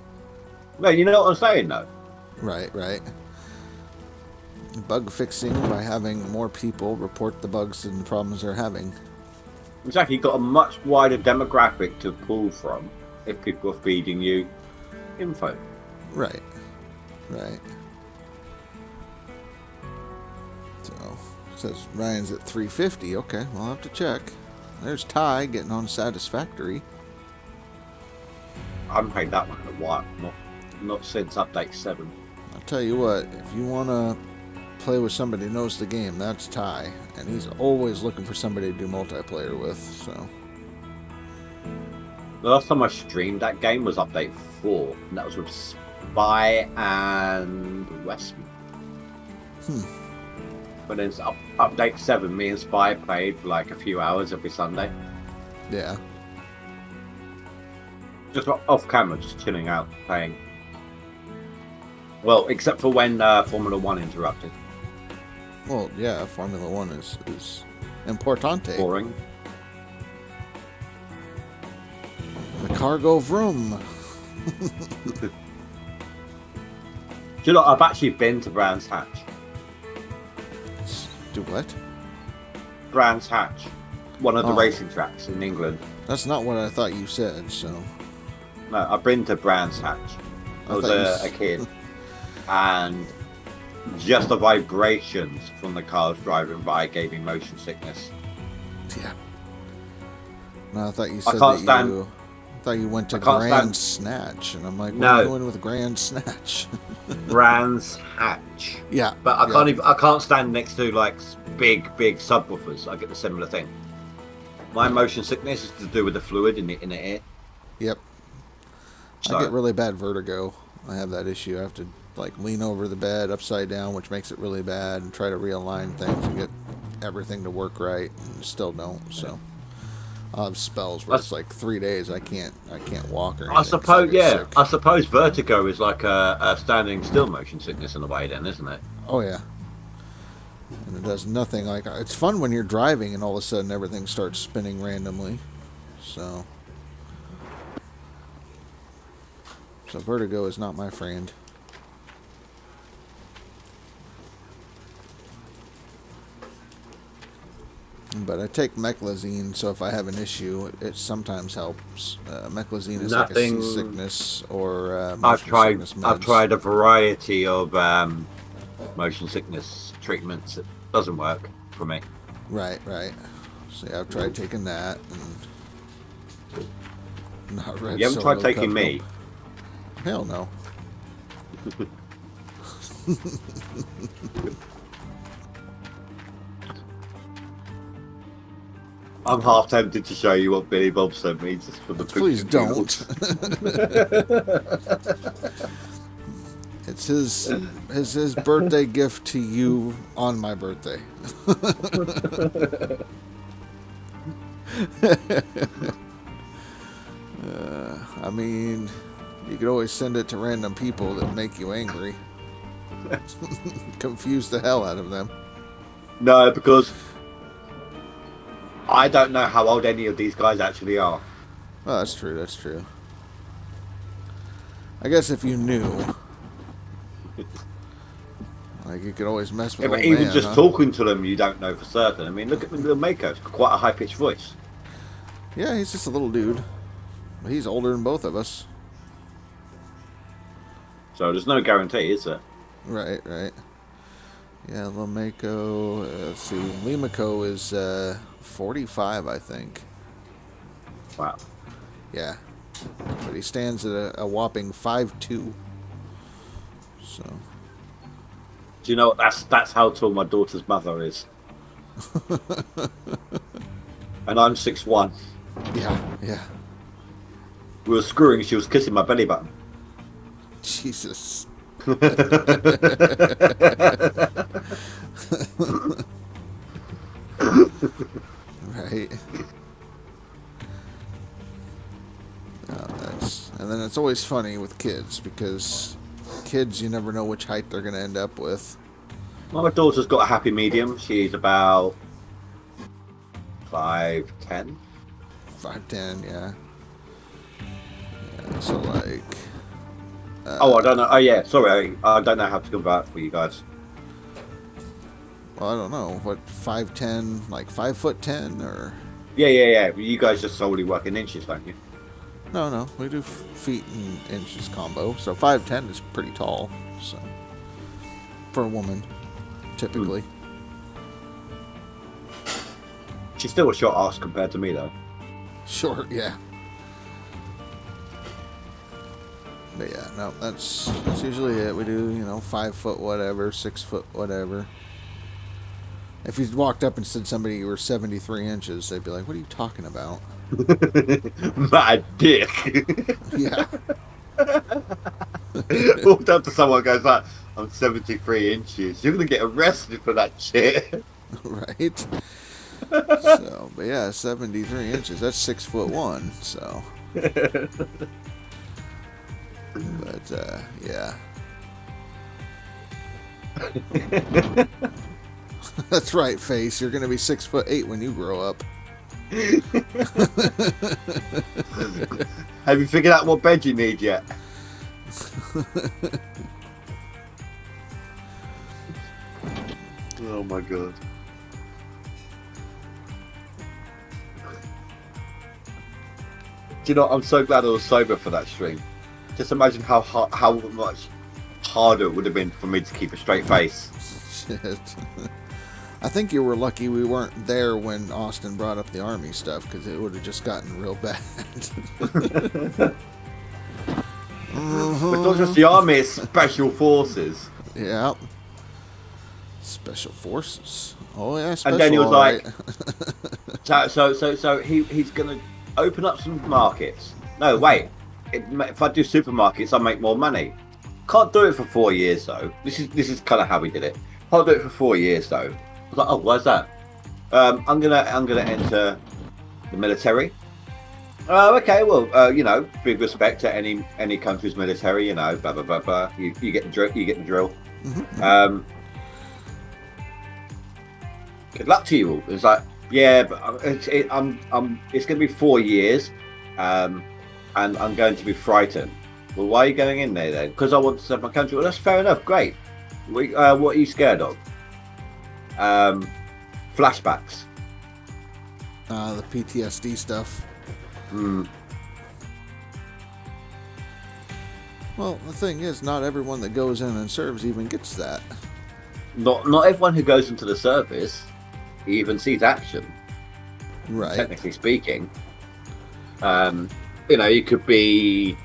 No, you know what I'm saying, though. Right. Bug fixing by having more people report the bugs and the problems they're having. Exactly, you've got a much wider demographic to pull from if people are feeding you info. Right. So, it says Ryan's at 350. Okay, we'll have to check. There's Ty getting on Satisfactory. I haven't played that one in a while, not since update 7. I'll tell you what, if you want to play with somebody who knows the game, that's Ty. And he's always looking for somebody to do multiplayer with, so. The last time I streamed that game was update 4, and that was with Spy and Westman. But then update 7, me and Spy played for like a few hours every Sunday. Yeah. Just off camera, just chilling out, playing. Well, except for when Formula 1 interrupted. Well, yeah, Formula 1 is importante. Boring. The cargo vroom. Do you know, I've actually been to Brands Hatch. Do what? Brands Hatch. One of the Oh. racing tracks in England. That's not what I thought you said, so. No, I've been to Brands Hatch. I was thought you a kid. And just the vibrations from the cars driving by gave me motion sickness. Yeah. No, I thought you said can't that stand- you. I thought you went to I can't Grand stand- Snatch, and I'm like, what No. are you doing with Grand Snatch? Brands Hatch. Yeah. But I yeah. can't even. I can't stand next to like big subwoofers. I get the similar thing. My motion sickness is to do with the fluid in the air. Yep. So, I get really bad vertigo. I have that issue. I have to like lean over the bed upside down, which makes it really bad, and try to realign things and get everything to work right, and still don't. So I'll have spells where it's like 3 days I can't walk or anything. 'cause suppose, get yeah. sick. I suppose vertigo is like a standing still motion sickness in a way, then, isn't it? Oh yeah. And it does nothing like it's fun when you're driving and all of a sudden everything starts spinning randomly. So vertigo is not my friend. But I take meclizine, so if I have an issue, it sometimes helps. Meclizine is like a Nothing- seasickness or I've motion tried. sickness I've meds. tried a variety of motion sickness treatments. It doesn't work for me. Right. So yeah, I've tried taking that and not red You haven't solo tried taking cup, me. nope. Hell no. I'm half tempted to show you what Billy Bob sent me just for the Please picture don't. It's his birthday gift to you on my birthday. I mean, you could always send it to random people that make you angry. Confuse the hell out of them. No, because I don't know how old any of these guys actually are. Oh, that's true. I guess if you knew, like, you could always mess with Yeah, but old even man, just huh? talking to them, you don't know for certain. I mean, look at the little Mako. Quite a high-pitched voice. Yeah, he's just a little dude. But he's older than both of us. So there's no guarantee, is there? Right. Yeah, little Mako. Let's see. Limako is 45, I think. Wow. Yeah. But he stands at a whopping 5'2". So. Do you know what? That's how tall my daughter's mother is. And I'm 6'1". Yeah. We were screwing. She was kissing my belly button. Jesus. Right. And then it's always funny with kids because kids, you never know which height they're going to end up with. Well, my daughter's got a happy medium. She's about 5'10". 5'10", yeah. So like. Oh, I don't know. Oh, yeah. Sorry, I don't know how to convert for you guys. Well, I don't know. What, 5'10", like 5'10", or? Yeah. You guys just solely work in inches, don't you? No. We do feet and inches combo. So 5'10" is pretty tall. So for a woman, typically. She's still a short ass compared to me, though. Short, yeah. But yeah, no, that's usually it. We do, 5 foot whatever, 6 foot whatever. If you walked up and said somebody you were 73 inches, they'd be like, "What are you talking about?" My dick. Yeah. Walked up to someone and goes like, "I'm 73 inches. You're gonna get arrested for that shit." Right. So, but yeah, 73 inches. That's 6'1". So. But yeah. That's right, Face. You're gonna be 6'8" when you grow up. Have you figured out what bed you need yet? Oh my god. Do you know, I'm so glad I was sober for that stream. Just imagine how much harder it would have been for me to keep a straight face. Shit. I think you were lucky we weren't there when Austin brought up the army stuff, because it would have just gotten real bad. It's not just the army, it's special forces. Yeah. Special forces. Oh yeah, special. And then he was all like, right. so he's gonna open up some markets. No, wait. If I do supermarkets, I make more money. Can't do it for 4 years though. This is kind of how we did it. Can't do it for 4 years though. I was like, oh, why's that? I'm gonna enter the military. Okay, well, you know, big respect to any country's military. You know, blah blah blah blah. You get the drill. You get the drill. Mm-hmm. Good luck to you all. It's like, yeah, but it's going to be 4 years, and I'm going to be frightened. Well, why are you going in there then? Because I want to serve my country. Well, that's fair enough. Great. What are you scared of? Flashbacks. The PTSD stuff. Well, the thing is, not everyone that goes in and serves even gets that. Not everyone who goes into the service even sees action. Right. Technically speaking. You know, you could be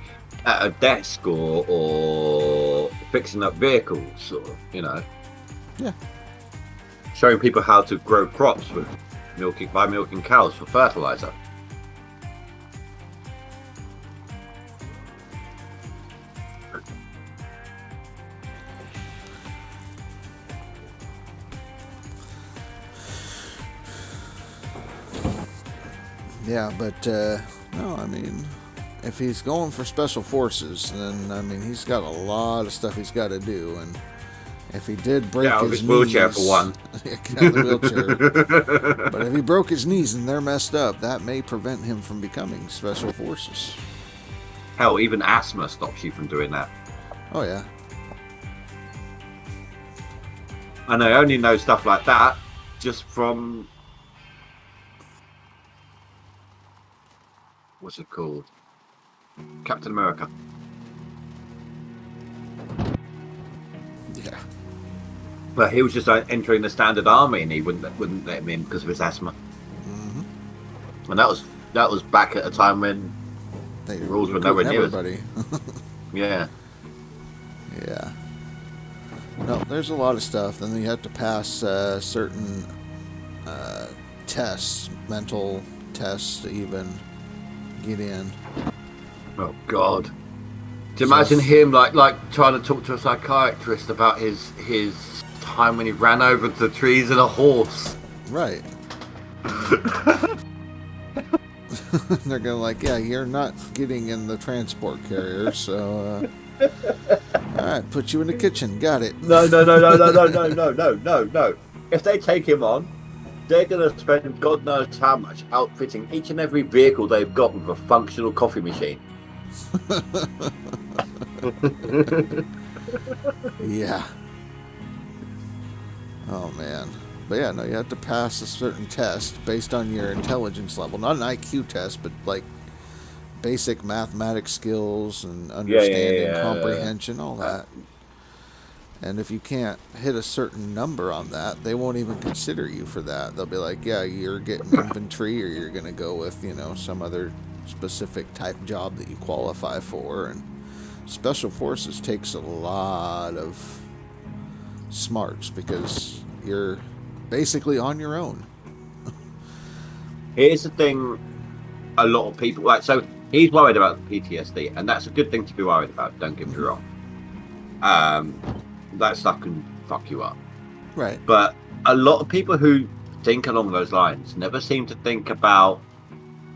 at a desk or fixing up vehicles, or, you know. Yeah. Showing people how to grow crops with milking cows for fertilizer. Yeah, but no, I mean, if he's going for special forces, then I mean he's got a lot of stuff he's got to do, and if he did break his wheelchair knees, for one. Get out of the wheelchair. But if he broke his knees and they're messed up, that may prevent him from becoming special forces. Hell, even asthma stops you from doing that. Oh yeah. And I only know stuff like that just from, what's it called? Captain America. Yeah. Well, he was just entering the standard army, and he wouldn't let him in because of his asthma. Mm-hmm. And that was back at a time when the rules were nowhere near everybody. Yeah. Yeah. No, there's a lot of stuff. Then you have to pass certain tests, mental tests to even get in. Oh God! Do you imagine him like trying to talk to a psychiatrist about his time when he ran over the trees in a horse? Right. They're gonna like, yeah, you're not getting in the transport carrier, so all right, put you in the kitchen. Got it. No. If they take him on, they're gonna spend God knows how much outfitting each and every vehicle they've got with a functional coffee machine. Yeah. Oh man. But yeah, no, you have to pass a certain test based on your intelligence level. Not an IQ test, but like basic mathematics skills and understanding, comprehension, all that. And if you can't hit a certain number on that, they won't even consider you for that. They'll be like, yeah, you're getting infantry, or you're going to go with, you know, some other specific type job that you qualify for. And special forces takes a lot of smarts because you're basically on your own. Here's the thing, a lot of people like, so he's worried about PTSD, and that's a good thing to be worried about, don't get me wrong. That stuff can fuck you up. Right. But a lot of people who think along those lines never seem to think about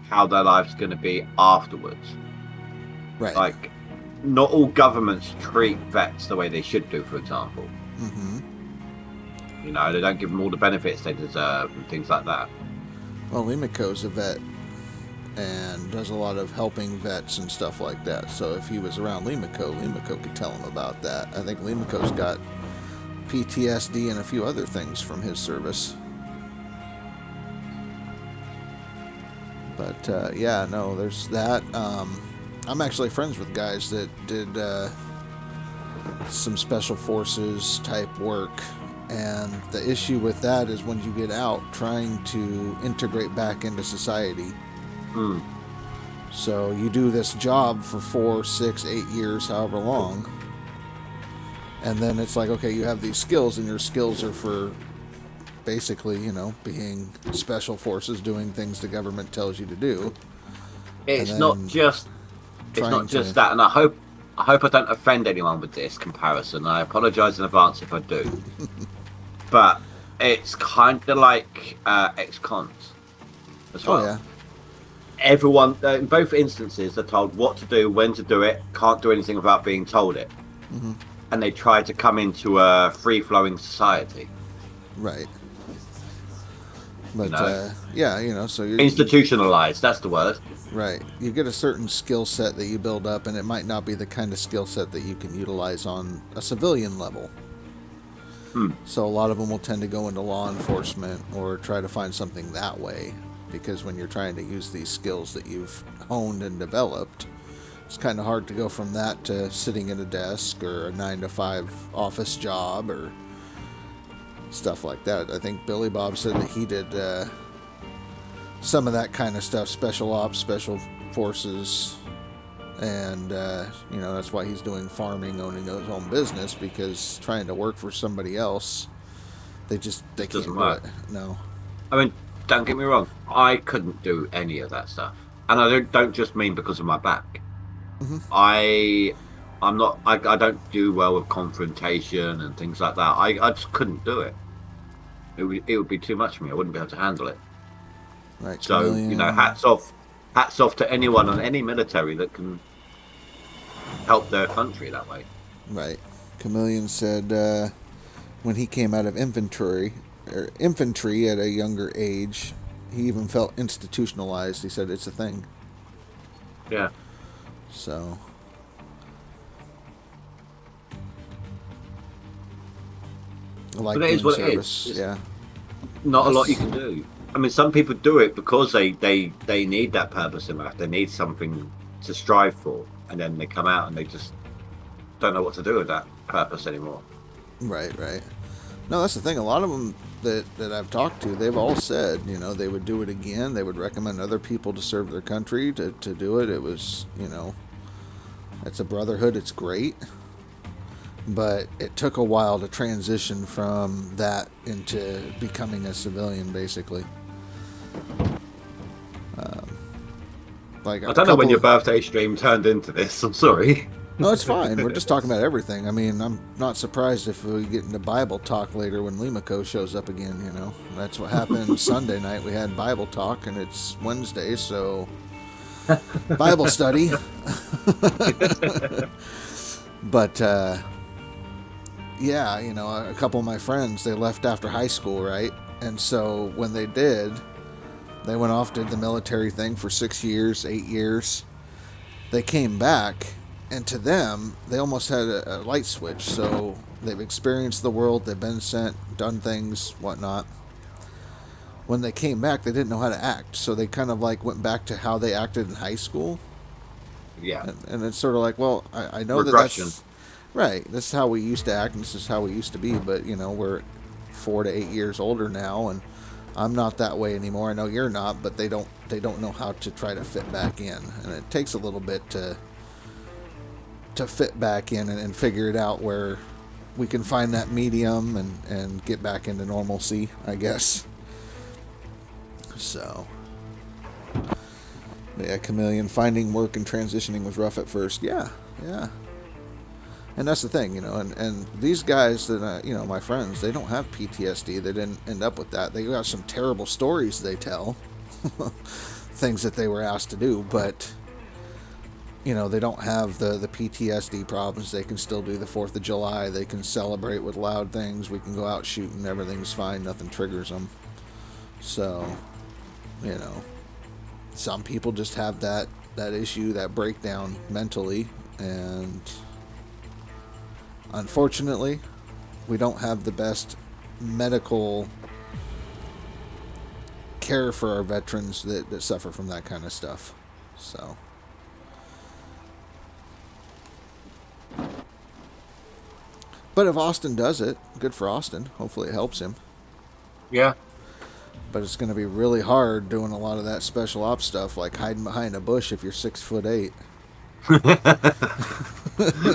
how their life's going to be afterwards. Right. Like, not all governments treat vets the way they should do, for example. Mm-hmm. You know, they don't give them all the benefits they deserve and things like that. Well, Limiko's a vet and does a lot of helping vets and stuff like that. So if he was around Limiko could tell him about that. I think Limiko's got PTSD and a few other things from his service. But yeah, no, there's that. I'm actually friends with guys that did some special forces type work. And the issue with that is when you get out, trying to integrate back into society. So you do this job for 4, 6, 8 years, however long. And then it's like, okay, you have these skills, and your skills are for basically, being special forces, doing things the government tells you to do. It's not just that, and I hope I don't offend anyone with this comparison. I apologise in advance if I do. But it's kind of like ex-cons as well. Oh, yeah. Everyone, in both instances, are told what to do, when to do it, can't do anything without being told it. Mm-hmm. And they try to come into a free-flowing society. Right. But, so you're... Institutionalized, that's the word. Right. You get a certain skill set that you build up, and it might not be the kind of skill set that you can utilize on a civilian level. So a lot of them will tend to go into law enforcement or try to find something that way, because when you're trying to use these skills that you've honed and developed, it's kind of hard to go from that to sitting at a desk or a 9-to-5 office job or stuff like that. I think Billy Bob said that he did some of that kind of stuff, special ops, special forces, and that's why he's doing farming, owning his own business, because trying to work for somebody else, they can't do it. No. I mean, don't get me wrong, I couldn't do any of that stuff, and I don't just mean because of my back. Mm-hmm. I don't do well with confrontation and things like that. I just couldn't do it. It would be too much for me. I wouldn't be able to handle it. Right. So Chameleon. hats off to anyone in any military that can help their country that way. Right. Chameleon said when he came out of infantry at a younger age, he even felt institutionalized. He said it's a thing. Yeah. So. Like, but it is what it is. Yeah. Not a lot you can do. I mean, some people do it because they need that purpose in life. They need something to strive for, and then they come out and they just don't know what to do with that purpose anymore. Right. No, that's the thing. A lot of them that I've talked to, they've all said, they would do it again. They would recommend other people to serve their country to do it. It was, it's a brotherhood. It's great. But it took a while to transition from that into becoming a civilian, basically. I don't know when your birthday stream turned into this. I'm sorry. No, it's fine. We're just talking about everything. I mean, I'm not surprised if we get into Bible talk later when Limako shows up again, That's what happened Sunday night. We had Bible talk, and it's Wednesday, so Bible study. But, yeah, a couple of my friends, they left after high school, right? And so when they did, they went off, did the military thing for 6 years, 8 years. They came back, and to them, they almost had a light switch. So they've experienced the world, they've been sent, done things, whatnot. When they came back, they didn't know how to act. So they kind of went back to how they acted in high school. Yeah. And it's sort of like, well, I know regression. That's... Right, this is how we used to act, and this is how we used to be, but, we're 4 to 8 years older now, and I'm not that way anymore. I know you're not, but they don't know how to try to fit back in, and it takes a little bit to fit back in and figure it out where we can find that medium and get back into normalcy, I guess. So, yeah, Chameleon, finding work and transitioning was rough at first. Yeah. And that's the thing, and these guys that, my friends, they don't have PTSD. They didn't end up with that. They got some terrible stories they tell, things that they were asked to do, but, they don't have the PTSD problems. They can still do the 4th of July. They can celebrate with loud things. We can go out shooting. Everything's fine. Nothing triggers them. So, some people just have that issue, that breakdown mentally, and... Unfortunately, we don't have the best medical care for our veterans that suffer from that kind of stuff. So, But if Austin does it, good for Austin. Hopefully it helps him. Yeah. But it's going to be really hard doing a lot of that special ops stuff, like hiding behind a bush if you're 6'8".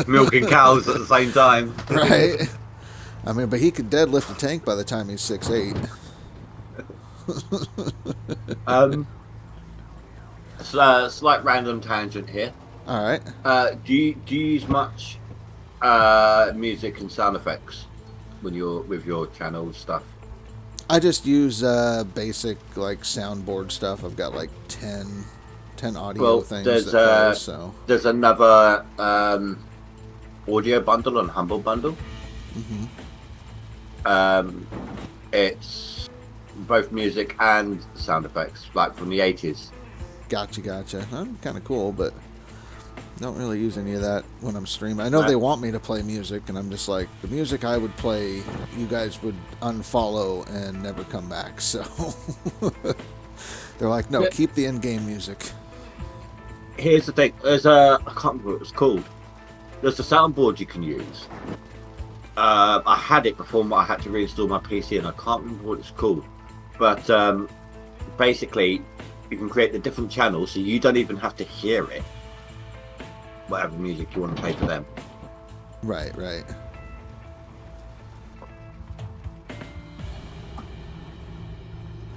Milking cows at the same time. Right? I mean, but he could deadlift a tank by the time he's 6'8". Slight random tangent here. All right. Do you use much music and sound effects when you're with your channel stuff? I just use basic like soundboard stuff. I've got like 10 audio things that play, so there's another audio bundle on Humble Bundle. It's both music and sound effects, like from the 80s. Gotcha. Kind of cool, but don't really use any of that when I'm streaming. I know they want me to play music, and I'm just like, the music I would play, you guys would unfollow and never come back. So they're like, no, keep the in-game music. Here's the thing. There's I can't remember what it's called. There's a soundboard you can use. I had it before I had to reinstall my PC, and I can't remember what it's called. But basically, you can create the different channels, so you don't even have to hear it. Whatever music you want to play for them. Right. I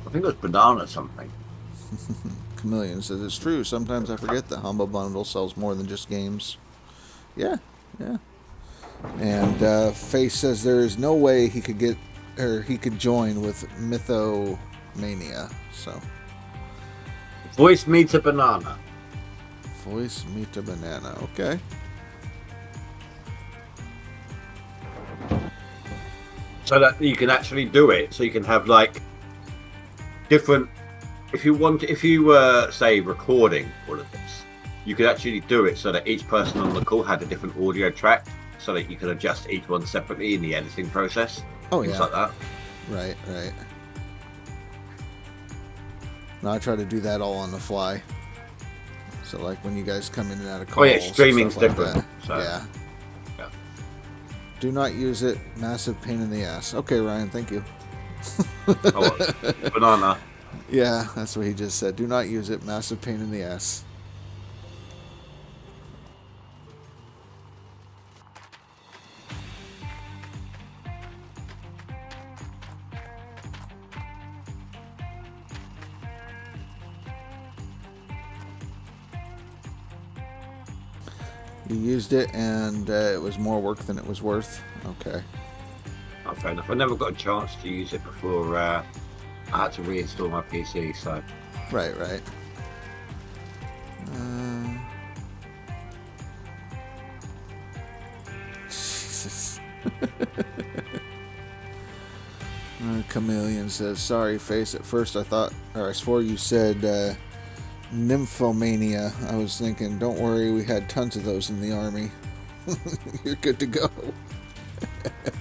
think it was Banana something. Chameleon says it's true. Sometimes I forget that Humble Bundle sells more than just games. Yeah. And Face says there is no way he could join with Mythomania. So Voice meets a banana. Voice meet a banana. Okay. So that you can actually do it. So you can have like different. If you were say recording all of this, you could actually do it so that each person on the call had a different audio track, so that you could adjust each one separately in the editing process. Oh things yeah. like that. Right. Now I try to do that all on the fly. So like when you guys come in and out of calls. Oh yeah, streaming's like different. So. Yeah. Do not use it. Massive pain in the ass. Okay, Ryan, thank you. Banana. Yeah, that's what he just said. Do not use it. Massive pain in the ass. You used it and it was more work than it was worth. Okay. Oh, fair enough. I never got a chance to use it before I had to reinstall my PC, so. Right. Jesus. Chameleon says, sorry, Face. At first I swore you said nymphomania. I was thinking, don't worry, we had tons of those in the army. You're good to go.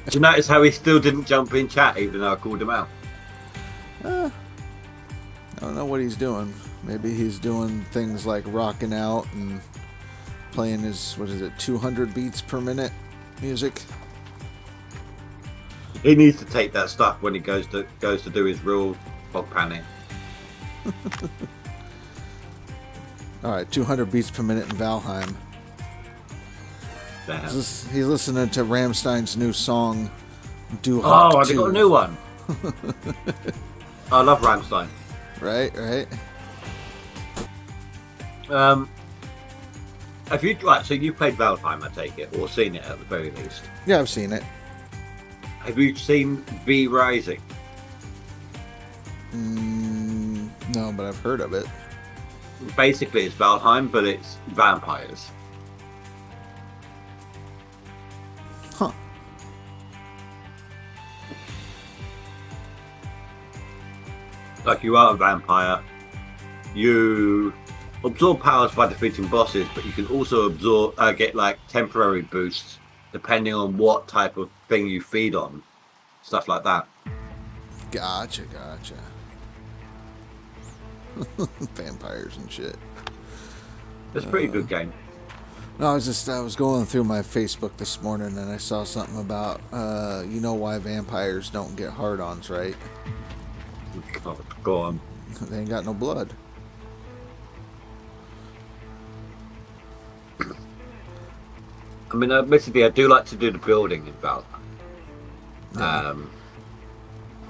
Did you notice how he still didn't jump in chat even though I called him out? I don't know what he's doing. Maybe he's doing things like rocking out and playing his 200 beats per minute music. He needs to take that stuff when he goes to do his real bog panning. All right, 200 beats per minute in Valheim. Damn. He's listening to Rammstein's new song, Do Oh, Hawk they 2. got a new one. I love Rammstein. Right. Have you so you played Valheim, I take it, or seen it at the very least? Yeah, I've seen it. Have you seen V Rising? No, but I've heard of it. Basically, it's Valheim, but it's vampires. Huh. Like, you are a vampire. You absorb powers by defeating bosses, but you can also get like temporary boosts depending on what type of thing you feed on. Stuff like that. Gotcha. Vampires and shit. It's a pretty good game. No, I was going through my Facebook this morning and I saw something about you know why vampires don't get hard-ons, right? Go on. They ain't got no blood. I mean, admittedly, I do like to do the building in Valhalla. Yeah.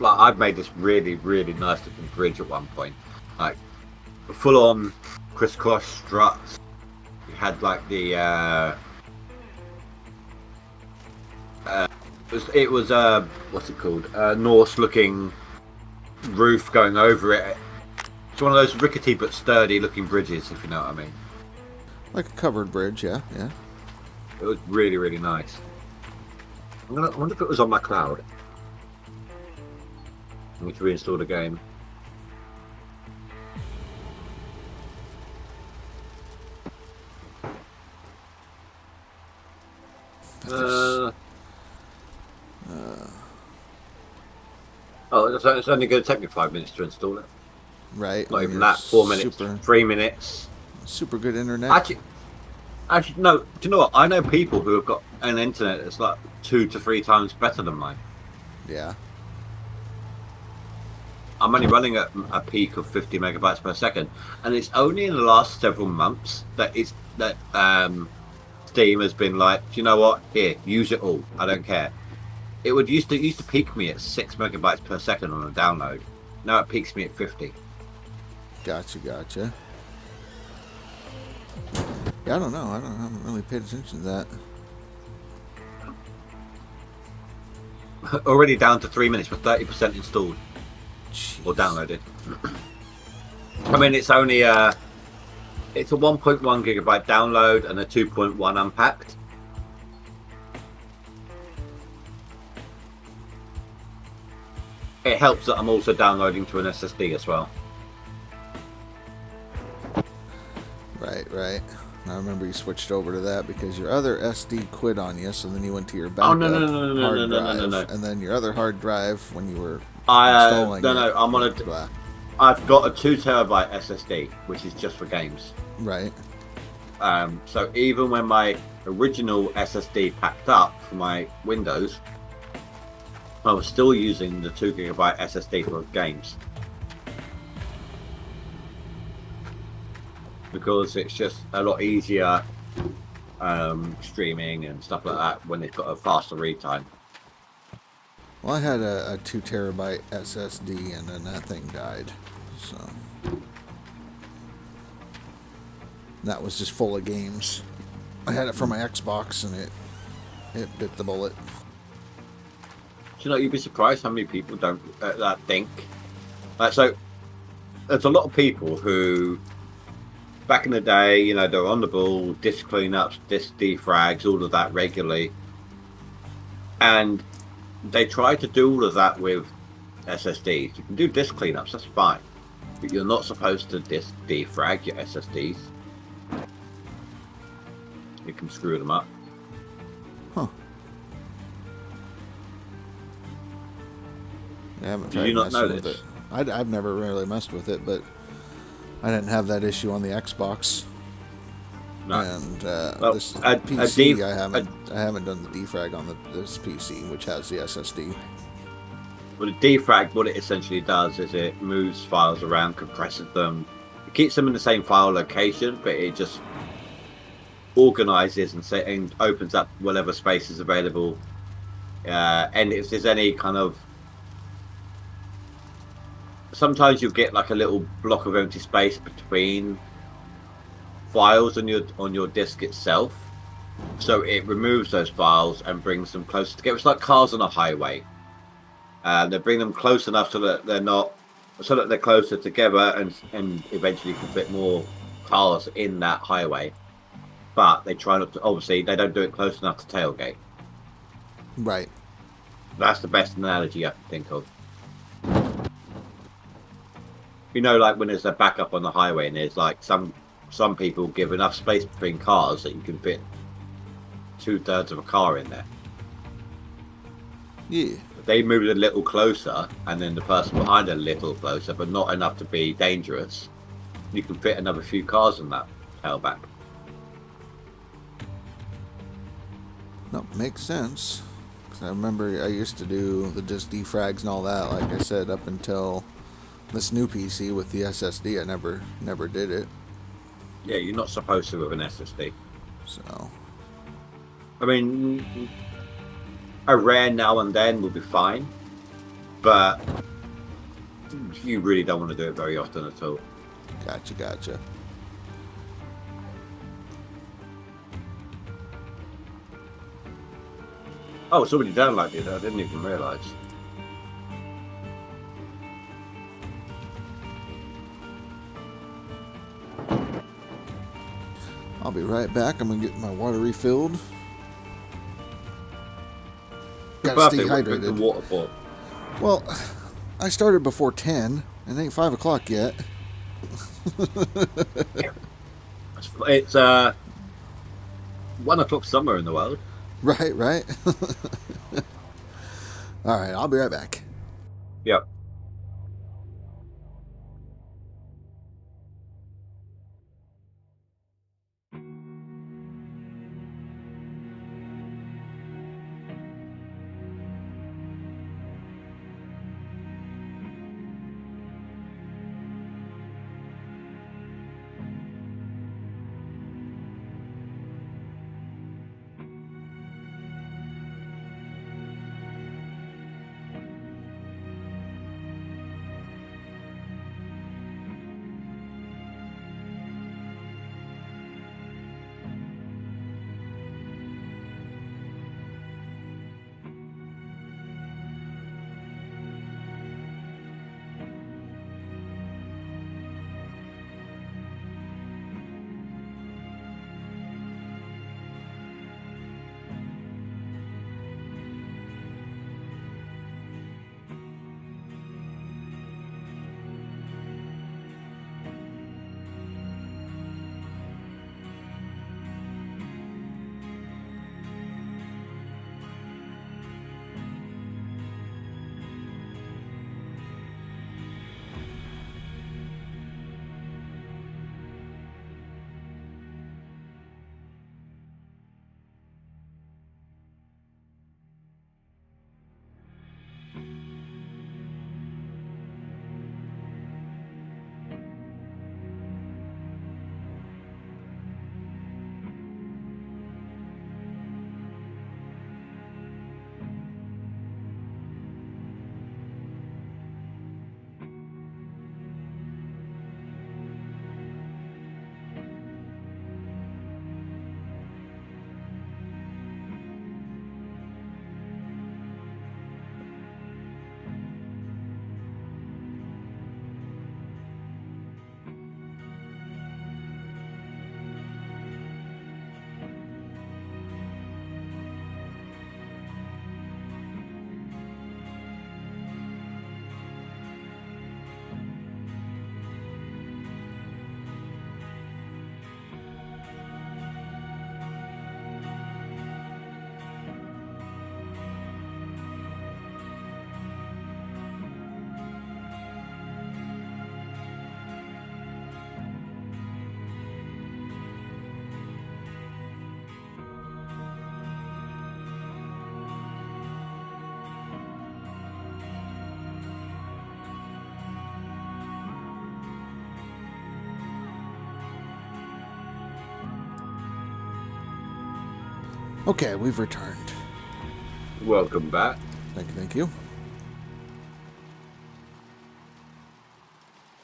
Like I've made this really, really nice looking bridge at one point, like full on crisscross struts. You had like the it was what's it called? Norse looking roof going over it. It's one of those rickety but sturdy looking bridges, if you know what I mean. Like a covered bridge, yeah. It was really, really nice. I wonder if it was on my cloud. I need to reinstall the game. It's only going to take me 5 minutes to install it. Right. Not even that. 4 minutes. 3 minutes. Super good internet. Actually, no. Do you know what? I know people who have got an internet that's like 2 to 3 times better than mine. Yeah. I'm only running at a peak of 50 megabytes per second, and it's only in the last several months that Steam has been like, do you know what? Here, use it all. I don't care. It used to peak me at 6 megabytes per second on a download. Now it peaks me at 50. Gotcha. Yeah, I don't know. I haven't really paid attention to that. Already down to 3 minutes with 30% installed. Jeez. Or downloaded. I mean, it's only it's a 1.1 gigabyte download and a 2.1 unpacked. It helps that I'm also downloading to an SSD as well. Right. I remember you switched over to that because your other SD quit on you, so then you went to your backup hard drive, and then your other hard drive when you were installing I've got a 2 terabyte SSD, which is just for games. Right. So even when my original SSD packed up for my Windows, I was still using the 2 gigabyte SSD for games. Because it's just a lot easier streaming and stuff like that when it's got a faster read time. Well, I had a 2 terabyte SSD and then that thing died. So that was just full of games. I had it for my Xbox and it bit the bullet. Do you know, you'd be surprised how many people don't that think. So there's a lot of people who back in the day, you know, they're on the ball, disk cleanups, disk defrags, all of that regularly. And they try to do all of that with SSDs. You can do disk cleanups, that's fine. But you're not supposed to disk defrag your SSDs. You can screw them up. Huh. I haven't Did tried you not know messing with this? it. I've never really messed with it, but I didn't have that issue on the Xbox. No. And this a PC, I haven't done the defrag on this PC, which has the SSD. Well, the defrag, what it essentially does is it moves files around, compresses them, it keeps them in the same file location, but it just organizes and opens up whatever space is available. And if there's any kind of, sometimes you'll get like a little block of empty space between files on your disk itself, so it removes those files and brings them closer together. It's like cars on a highway. They bring them close enough so that they're closer together and eventually can fit more cars in that highway. But they try not to. Obviously, they don't do it close enough to tailgate. Right. That's the best analogy I can think of. You know, like when there's a backup on the highway and there's like some people give enough space between cars that you can fit 2/3 of a car in there. Yeah. They move it a little closer and then the person behind a little closer, but not enough to be dangerous. You can fit another few cars in that tailback. makes sense. 'Cause I remember I used to do the just defrags and all that, like I said, up until this new PC with the SSD. I never did it. Yeah, you're not supposed to with an SSD. So, I mean, a rare now and then will be fine, but you really don't want to do it very often at all. gotcha. Oh, somebody downloaded it. I didn't even realise. I'll be right back. I'm gonna get my water refilled. Gotta stay hydrated. The water bottle. Well, I started before 10, and it ain't 5 o'clock yet. It's 1 o'clock somewhere in the world. Right. All right, I'll be right back. Yep. Okay, we've returned. Welcome back. Thank you.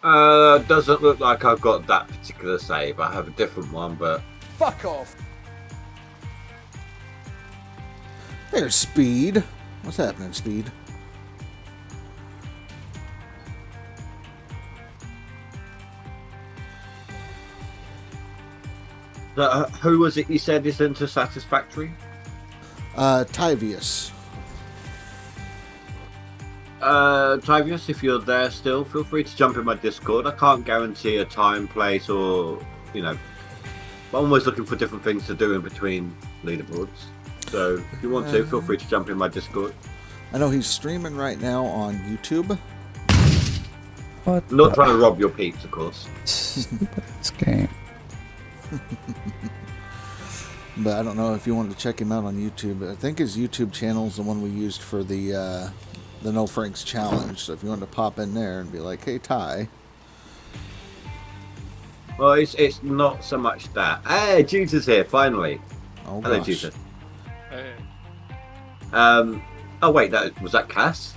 Doesn't look like I've got that particular save. I have a different one, but Fuck off. There's Speed. What's happening, Speed? who was it you said is into Satisfactory? Tyvius. Tyvius, if you're there still, feel free to jump in my Discord. I can't guarantee a time, place, or, but I'm always looking for different things to do in between leaderboards. So if you want to, feel free to jump in my Discord. I know he's streaming right now on YouTube. What? I'm not trying to rob your peeps, of course. This game. But I don't know if you wanted to check him out on YouTube. I think his YouTube channel is the one we used for the No Franks challenge. So if you wanted to pop in there and be like, "Hey Ty," Well, it's not so much that. Hey, Juta's here finally. oh Hello, gosh, Juta. Hey. Oh wait, was that Cass?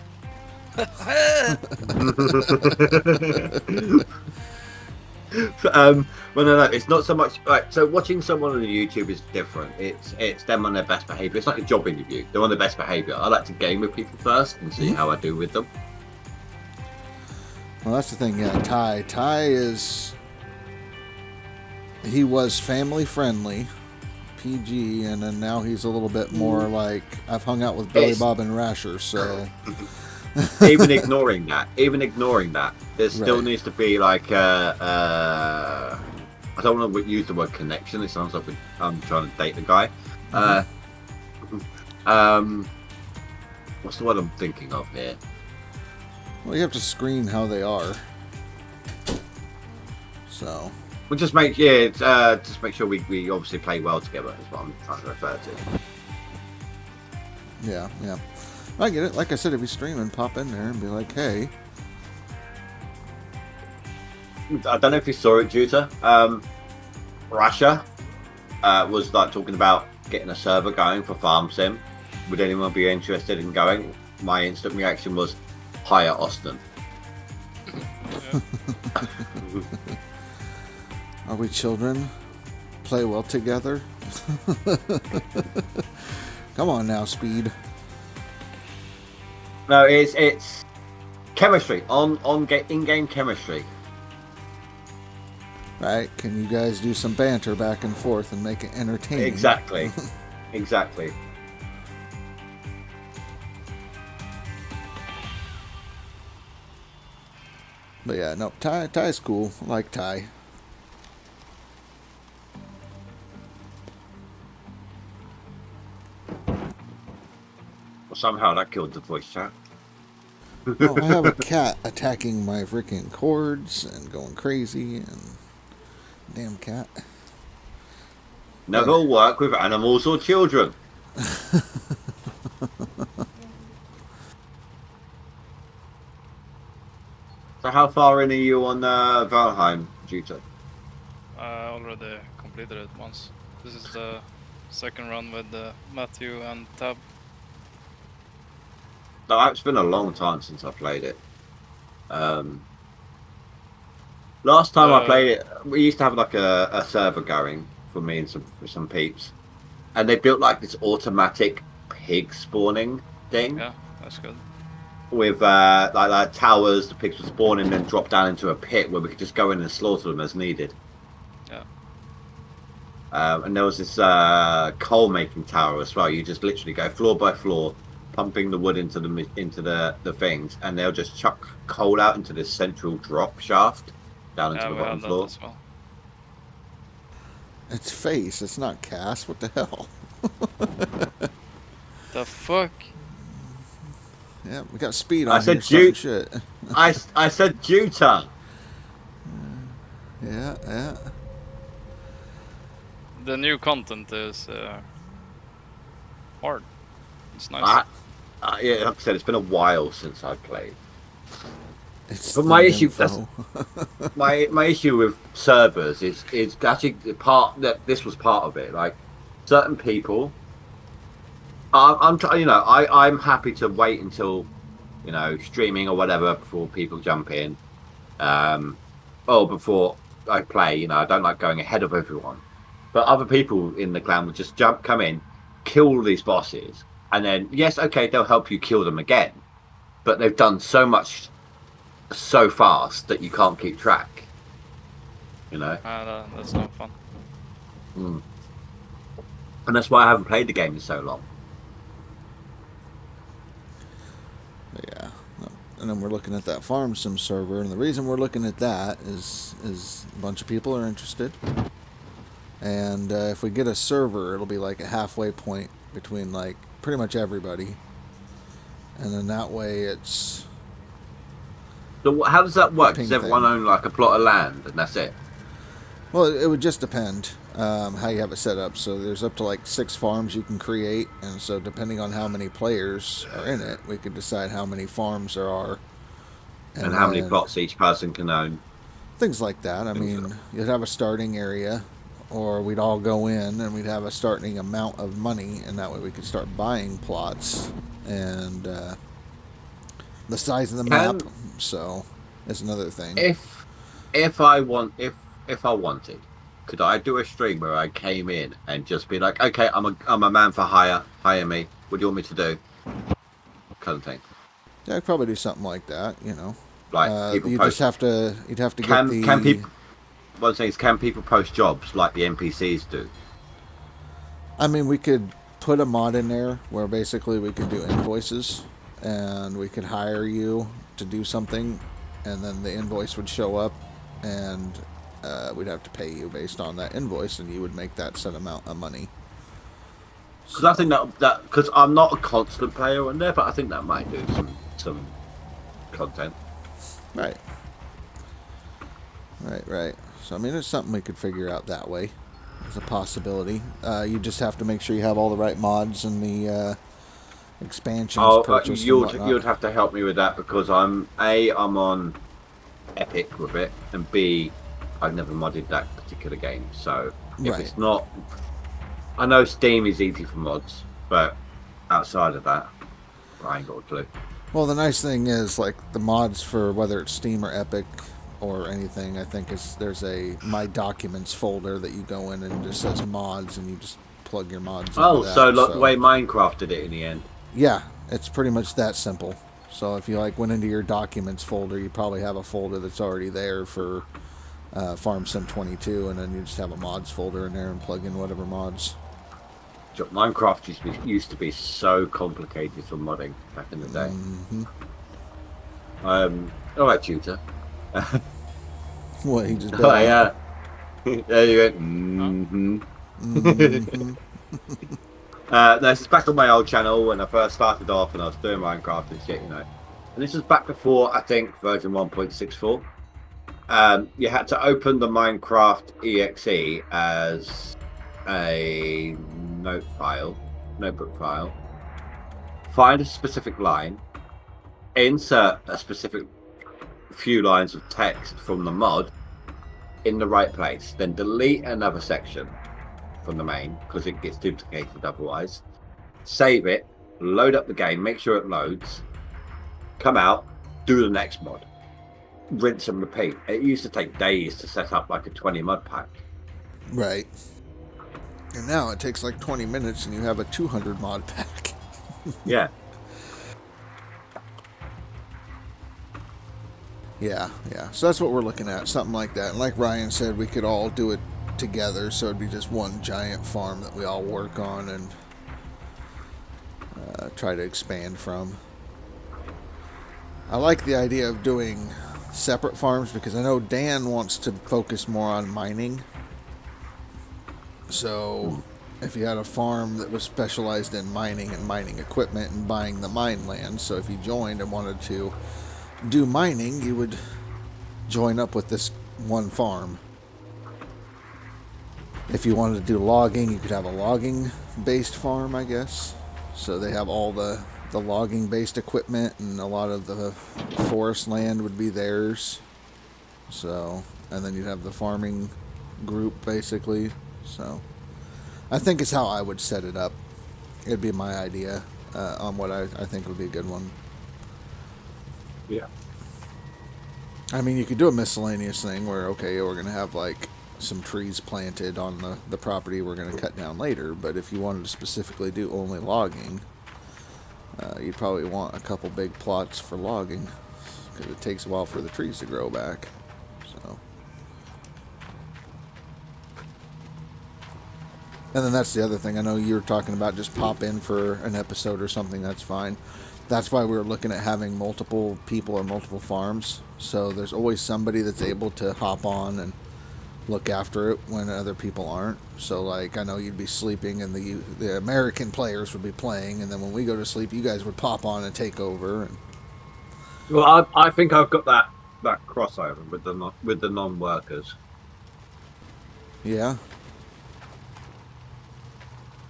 Well, no, it's not so much. Right, so watching someone on YouTube is different. It's them on their best behavior. It's like a job interview. They're on their best behavior. I like to game with people first and see how I do with them. well that's the thing. Yeah, Ty he was family friendly, PG, and then now he's a little bit more like I've hung out with Billy Bob and Rasher, so. even ignoring that, there still Right. needs to be like I don't want to use the word connection. It sounds like I'm trying to date the guy. What's the word I'm thinking of here? Well, you have to screen how they are. So. We'll just make sure we obviously play well together. Is what I'm trying to refer to. Yeah. I get it. Like I said, if you stream and pop in there and be like, "Hey." I don't know if you saw it, Juta. Russia was like talking about getting a server going for Farm Sim. Would anyone be interested in going? My instant reaction was hire Austin. Are we children? Play well together? Come on now, Speed. No, it's chemistry in-game chemistry. Right? Can you guys do some banter back and forth and make it entertaining? Exactly. Exactly. But yeah, no, Ty's cool. I like Ty. Somehow that killed the voice chat. Oh, I have a cat attacking my freaking cords and going crazy, and damn cat. Never work with animals or children. So how far in are you on Valheim, Juta? I already completed it once. This is the second run with Matthew and Tab. No, it's been a long time since I played it. Last time I played it, we used to have like a server going for me and some peeps, and they built like this automatic pig spawning thing. Yeah, that's good. With like towers, the pigs would spawn and then drop down into a pit where we could just go in and slaughter them as needed. Yeah. And there was this coal making tower as well. You just literally go floor by floor, pumping the wood into the things, and they'll just chuck coal out into this central drop shaft down into the bottom floor. As well. It's Face, it's not Cass. What the hell? The fuck? Yeah, we got Speed on I said here. Shit. I said Juta. Yeah. The new content is hard. It's nice. Yeah, like I said, it's been a while since I played. It's But my the issue, info. my issue with servers is actually this was part of it. Like certain people, I'm happy to wait until streaming or whatever before people jump in, or before I play. I don't like going ahead of everyone. But other people in the clan would just come in, kill all these bosses, and then yes, okay, they'll help you kill them again, but they've done so much so fast that you can't keep track. That's no fun. And that's why I haven't played the game in so long. Yeah. And then we're looking at that farm sim server, and the reason we're looking at that is a bunch of people are interested. And if we get a server, it'll be like a halfway point between like pretty much everybody. And then that way it's... So how does that work? Ping Does everyone thing. own like a plot of land and that's it? Well, it would just depend. how you have it set up. So there's up to like 6 farms you can create, and so depending on how many players are in it, we can decide how many farms there are. And how many plots each person can own. Things like that. I mean, you'd have a starting area, or we'd all go in and we'd have a starting amount of money, and that way we could start buying plots. And the size of the map, so is another thing. If I wanted, could I do a stream where I came in and just be like, okay, I'm a man for hire me. What do you want me to do? Kind of thing. Yeah, I'd probably do something like that, you know. Like people you'd post, have to get the. Can people? One thing is, can people post jobs like the NPCs do? I mean, we could put a mod in there where basically we could do invoices, and we could hire you to do something, and then the invoice would show up, and we'd have to pay you based on that invoice, and you would make that set amount of money. Because I think that because I'm not a constant player on there, but I think that might do some content. Right. So I mean, it's something we could figure out that way. It's a possibility. You just have to make sure you have all the right mods and the expansions purchased. You'd have to help me with that, because I'm on Epic with it, and B, I've never modded that particular game. So if it's not, I know Steam is easy for mods, but outside of that, I ain't got a clue. Well, the nice thing is, like, the mods for whether it's Steam or Epic or anything, I think there's a My Documents folder that you go in and it just says mods, and you just plug your mods in. Oh, so like the way Minecraft did it in the end. Yeah, it's pretty much that simple. So if you like went into your Documents folder, you probably have a folder that's already there for Farm Sim 22, and then you just have a mods folder in there and plug in whatever mods. Minecraft used to be so complicated for modding back in the day. All right, tutor. What, he just... Oh, yeah. There you go. This is back on my old channel when I first started off and I was doing Minecraft and shit, you know. And this was back before, I think, version 1.64. You had to open the Minecraft exe as a notebook file, find a specific line, insert a specific few lines of text from the mod in the right place, then delete another section from the main because it gets duplicated otherwise, save it, load up the game, make sure it loads, come out, do the next mod, rinse and repeat. It used to take days to set up like a 20 mod pack. Right. And now it takes like 20 minutes and you have a 200 mod pack. Yeah. Yeah. So that's what we're looking at, something like that. And like Ryan said, we could all do it together, so it'd be just one giant farm that we all work on and try to expand from. I like the idea of doing separate farms because I know Dan wants to focus more on mining. So if you had a farm that was specialized in mining and mining equipment and buying the mine land, so if you joined and wanted to do mining, you would join up with this one farm. If you wanted to do logging, you could have a logging based farm, I guess. So they have all the logging based equipment, and a lot of the forest land would be theirs. So, and then you'd have the farming group basically. So I think it's how I would set it up. It'd be my idea on what I think would be a good one. Yeah. I mean, you could do a miscellaneous thing where, okay, we're going to have like some trees planted on the property we're going to cut down later, but if you wanted to specifically do only logging, you'd probably want a couple big plots for logging because it takes a while for the trees to grow back. So, and then that's the other thing. I know you were talking about just pop in for an episode or something. That's fine. That's why we were looking at having multiple people or multiple farms. So there's always somebody that's able to hop on and look after it when other people aren't. So like, I know you'd be sleeping and the American players would be playing, and then when we go to sleep, you guys would pop on and take over. And... Well, I think I've got that crossover with the non-workers. Yeah.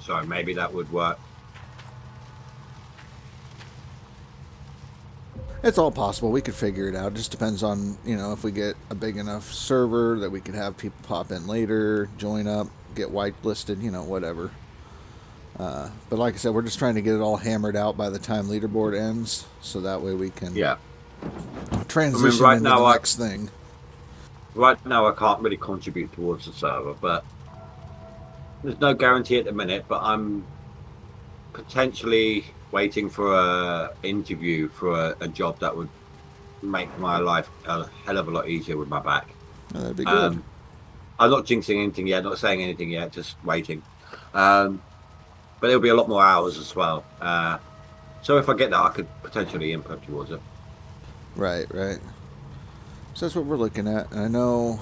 So maybe that would work. It's all possible. We could figure it out. It just depends on, if we get a big enough server that we could have people pop in later, join up, get whitelisted, whatever. But like I said, we're just trying to get it all hammered out by the time leaderboard ends, so that way we can transition right into now the next thing. Right now, I can't really contribute towards the server, but there's no guarantee at the minute. But I'm potentially waiting for a interview for a job that would make my life a hell of a lot easier with my back. Oh, that'd be good. I'm not jinxing anything yet, not saying anything yet, just waiting. But there'll be a lot more hours as well. So if I get that, I could potentially input towards it. Right. So that's what we're looking at. And I know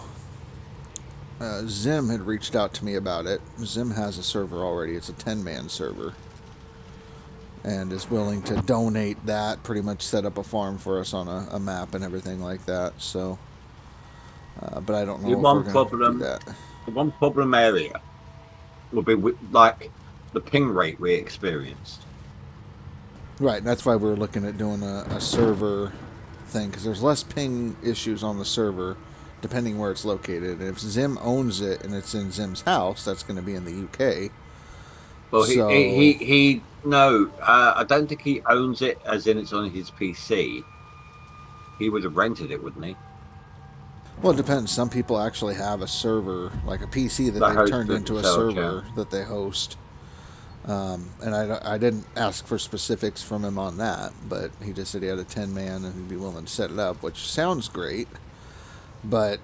Zim had reached out to me about it. Zim has a server already. It's a 10-man server. And is willing to donate that, pretty much set up a farm for us on a map and everything like that. So, but I don't know if we're going to do that. The one problem area would be like the ping rate we experienced. Right, and that's why we're looking at doing a server thing, because there's less ping issues on the server, depending where it's located. And if Zim owns it and it's in Zim's house, that's going to be in the UK. Well, So- I don't think he owns it as in it's on his PC. He would have rented it, wouldn't he? Well, it depends. Some people actually have a server, like a PC that they've hosts turned it into a themselves, server that they host. And I didn't ask for specifics from him on that, but he just said he had a 10-man and he'd be willing to set it up, which sounds great. But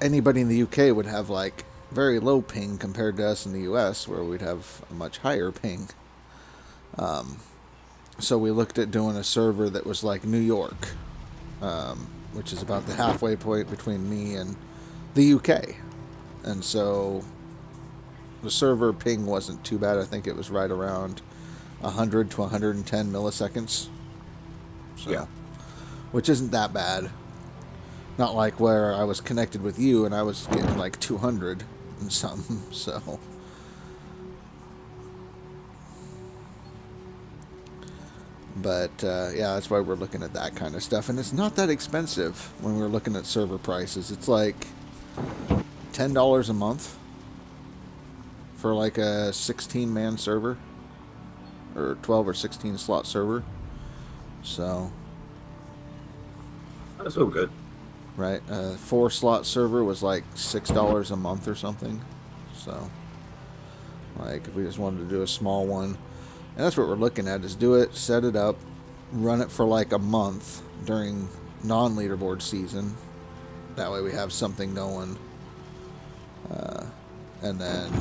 anybody in the UK would have like very low ping compared to us in the US, where we'd have a much higher ping. So we looked at doing a server that was like New York, which is about the halfway point between me and the UK. And so the server ping wasn't too bad. I think it was right around 100 to 110 milliseconds. So, Yeah. Which isn't that bad. Not like where I was connected with you and I was getting like 200 and something. So. But, yeah, that's why we're looking at that kind of stuff. And it's not that expensive when we're looking at server prices. It's like $10 a month for like a 16-man server. Or 12 or 16 slot server. So. That's all good. Right. A 4-slot server was like $6 a month or something. So. Like, if we just wanted to do a small one. And that's what we're looking at, is do it, set it up, run it for like a month during non-leaderboard season. That way we have something going. And then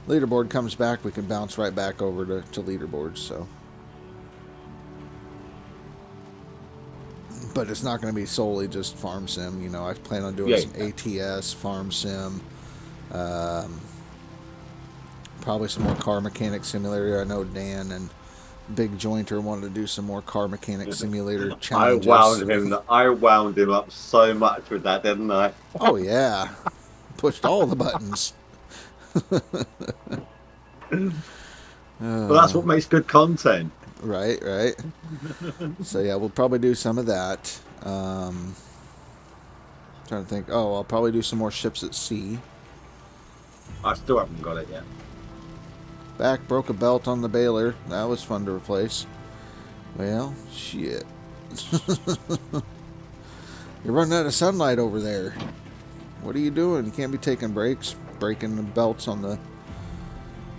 leaderboard comes back, we can bounce right back over to leaderboards. So, but it's not going to be solely just farm sim. You know, I plan on doing some ATS, farm sim, probably some more car mechanic simulator. I know Dan and Big Jointer wanted to do some more car mechanic simulator challenges. I wound him up so much with that, didn't I? Oh yeah, pushed all the buttons. Well, that's what makes good content. Right. So yeah, we'll probably do some of that. Trying to think. Oh, I'll probably do some more ships at sea. I still haven't got it yet. Back broke a belt on the baler. That was fun to replace. Well, shit. You're running out of sunlight over there. What are you doing? You can't be taking breaks, breaking the belts on the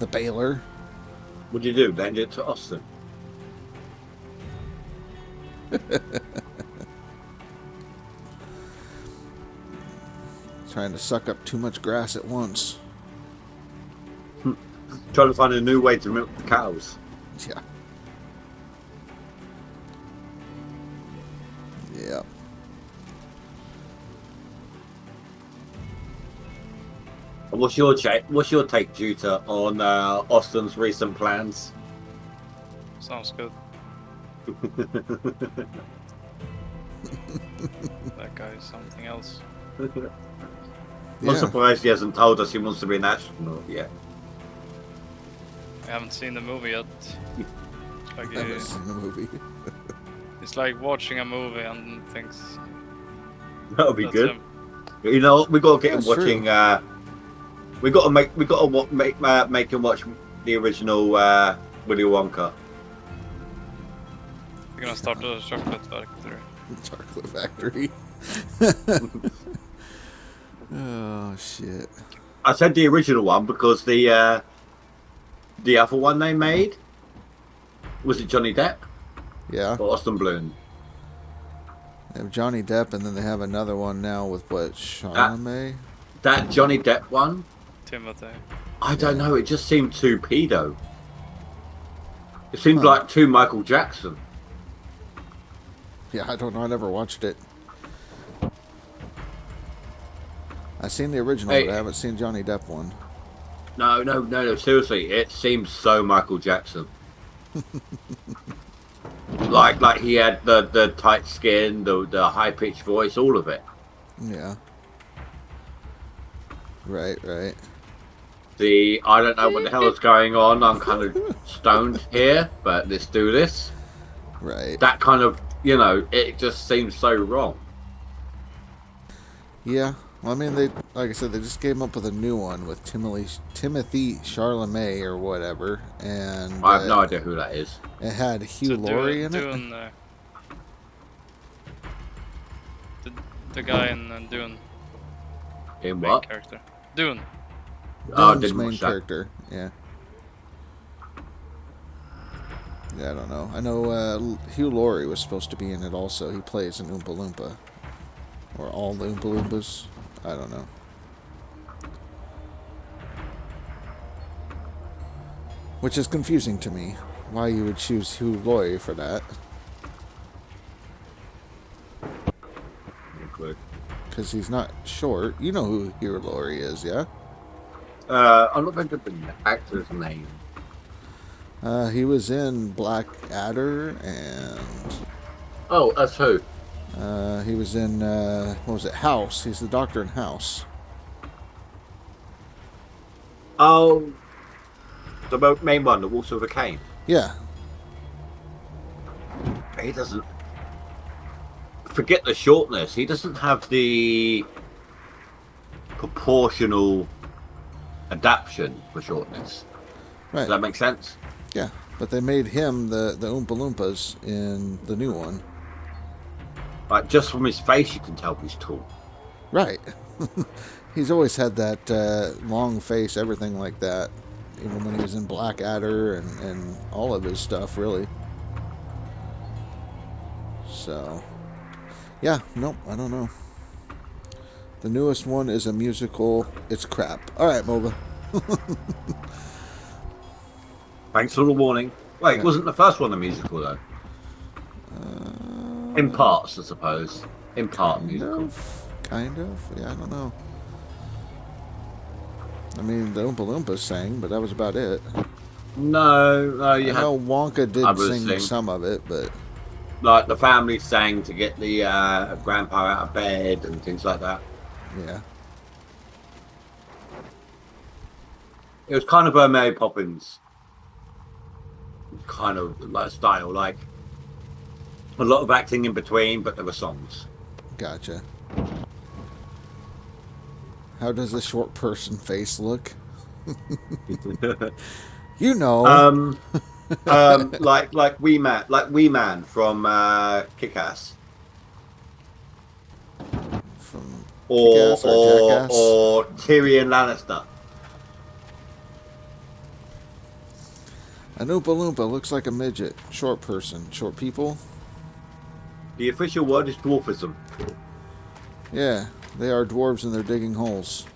baler. What'd you do? Lend it to Austin? Trying to suck up too much grass at once. Trying to find a new way to milk the cows. Yeah. Yep. What's your take, Juta, on Austin's recent plans? Sounds good. That guy is something else. Yeah. I'm surprised he hasn't told us he wants to be an astronaut yet. haven't seen the movie yet. Like, Never seen the movie. it's like watching a movie and thinks. That'll be that's good. him. You know, we got to get him That's watching. We got to make him watch the original Willy Wonka. We're gonna start the chocolate factory. Chocolate Factory. Oh shit. I said the original one because the other one they made, was it Johnny Depp Yeah. or Austin Bloom? They have Johnny Depp, and then they have another one now with what, Chalamet? That Johnny Depp one, Timothy. I don't know. It just seemed too pedo. It seemed like too Michael Jackson. Yeah, I don't know. I never watched it. I've seen the original, Hey. but I haven't seen Johnny Depp one. No. Seriously, it seems so Michael Jackson. like he had the tight skin, the high pitched voice, all of it. Yeah. Right. I don't know what the hell is going on. I'm kind of stoned here, but let's do this. Right. That kind of, it just seems so wrong. Yeah. Well, I mean, like I said, they just came up with a new one with Timothy Chalamet or whatever, and I have no idea who that is. it had Hugh Laurie in it. Dune, the guy in Dune. In Main what? character. Dune. Oh, Dune's didn't main watch that. character. Yeah. Yeah, I don't know. I know Hugh Laurie was supposed to be in it also. He plays an Oompa Loompa. Or all the Oompa Loompas. I don't know. Which is confusing to me. Why you would choose Hugh Laurie for that. Because he's not short. You know who Hugh Laurie is, yeah? I'm not very good with the actor's name. He was in Black Adder and... Oh, that's who? he was in, what was it, House. He's the doctor in House. Oh, the main one, the Walks of a Cane. Yeah. He doesn't... Forget the shortness. He doesn't have the proportional adaptation for shortness. Right. Does that make sense? Yeah. But they made him the Oompa Loompas in the new one. Like, just from his face, you can tell he's tall. Right. He's always had that long face, everything like that. Even when he was in Black Adder and all of his stuff, really. So, yeah, nope, I don't know. The newest one is a musical. It's crap. All right, Moba. Thanks for the warning. Wait, Yeah. wasn't the first one a musical, though? In parts, I suppose. In part musical. Kind of. Yeah, I don't know. I mean, the Oompa Loompas sang, but that was about it. No, you I had... know Wonka did others sing some of it, but... Like, the family sang to get the grandpa out of bed and things like that. Yeah. It was kind of a Mary Poppins kind of like style, like a lot of acting in between, but there were songs. Gotcha. How does a short person face look? You know. Like Wee Man from Kick-Ass. From Or Kick-Ass or Jackass? or Tyrion Lannister. An Oompa Loompa looks like a midget. Short person. Short people? The official word is dwarfism. Yeah, they are dwarves and they're digging holes.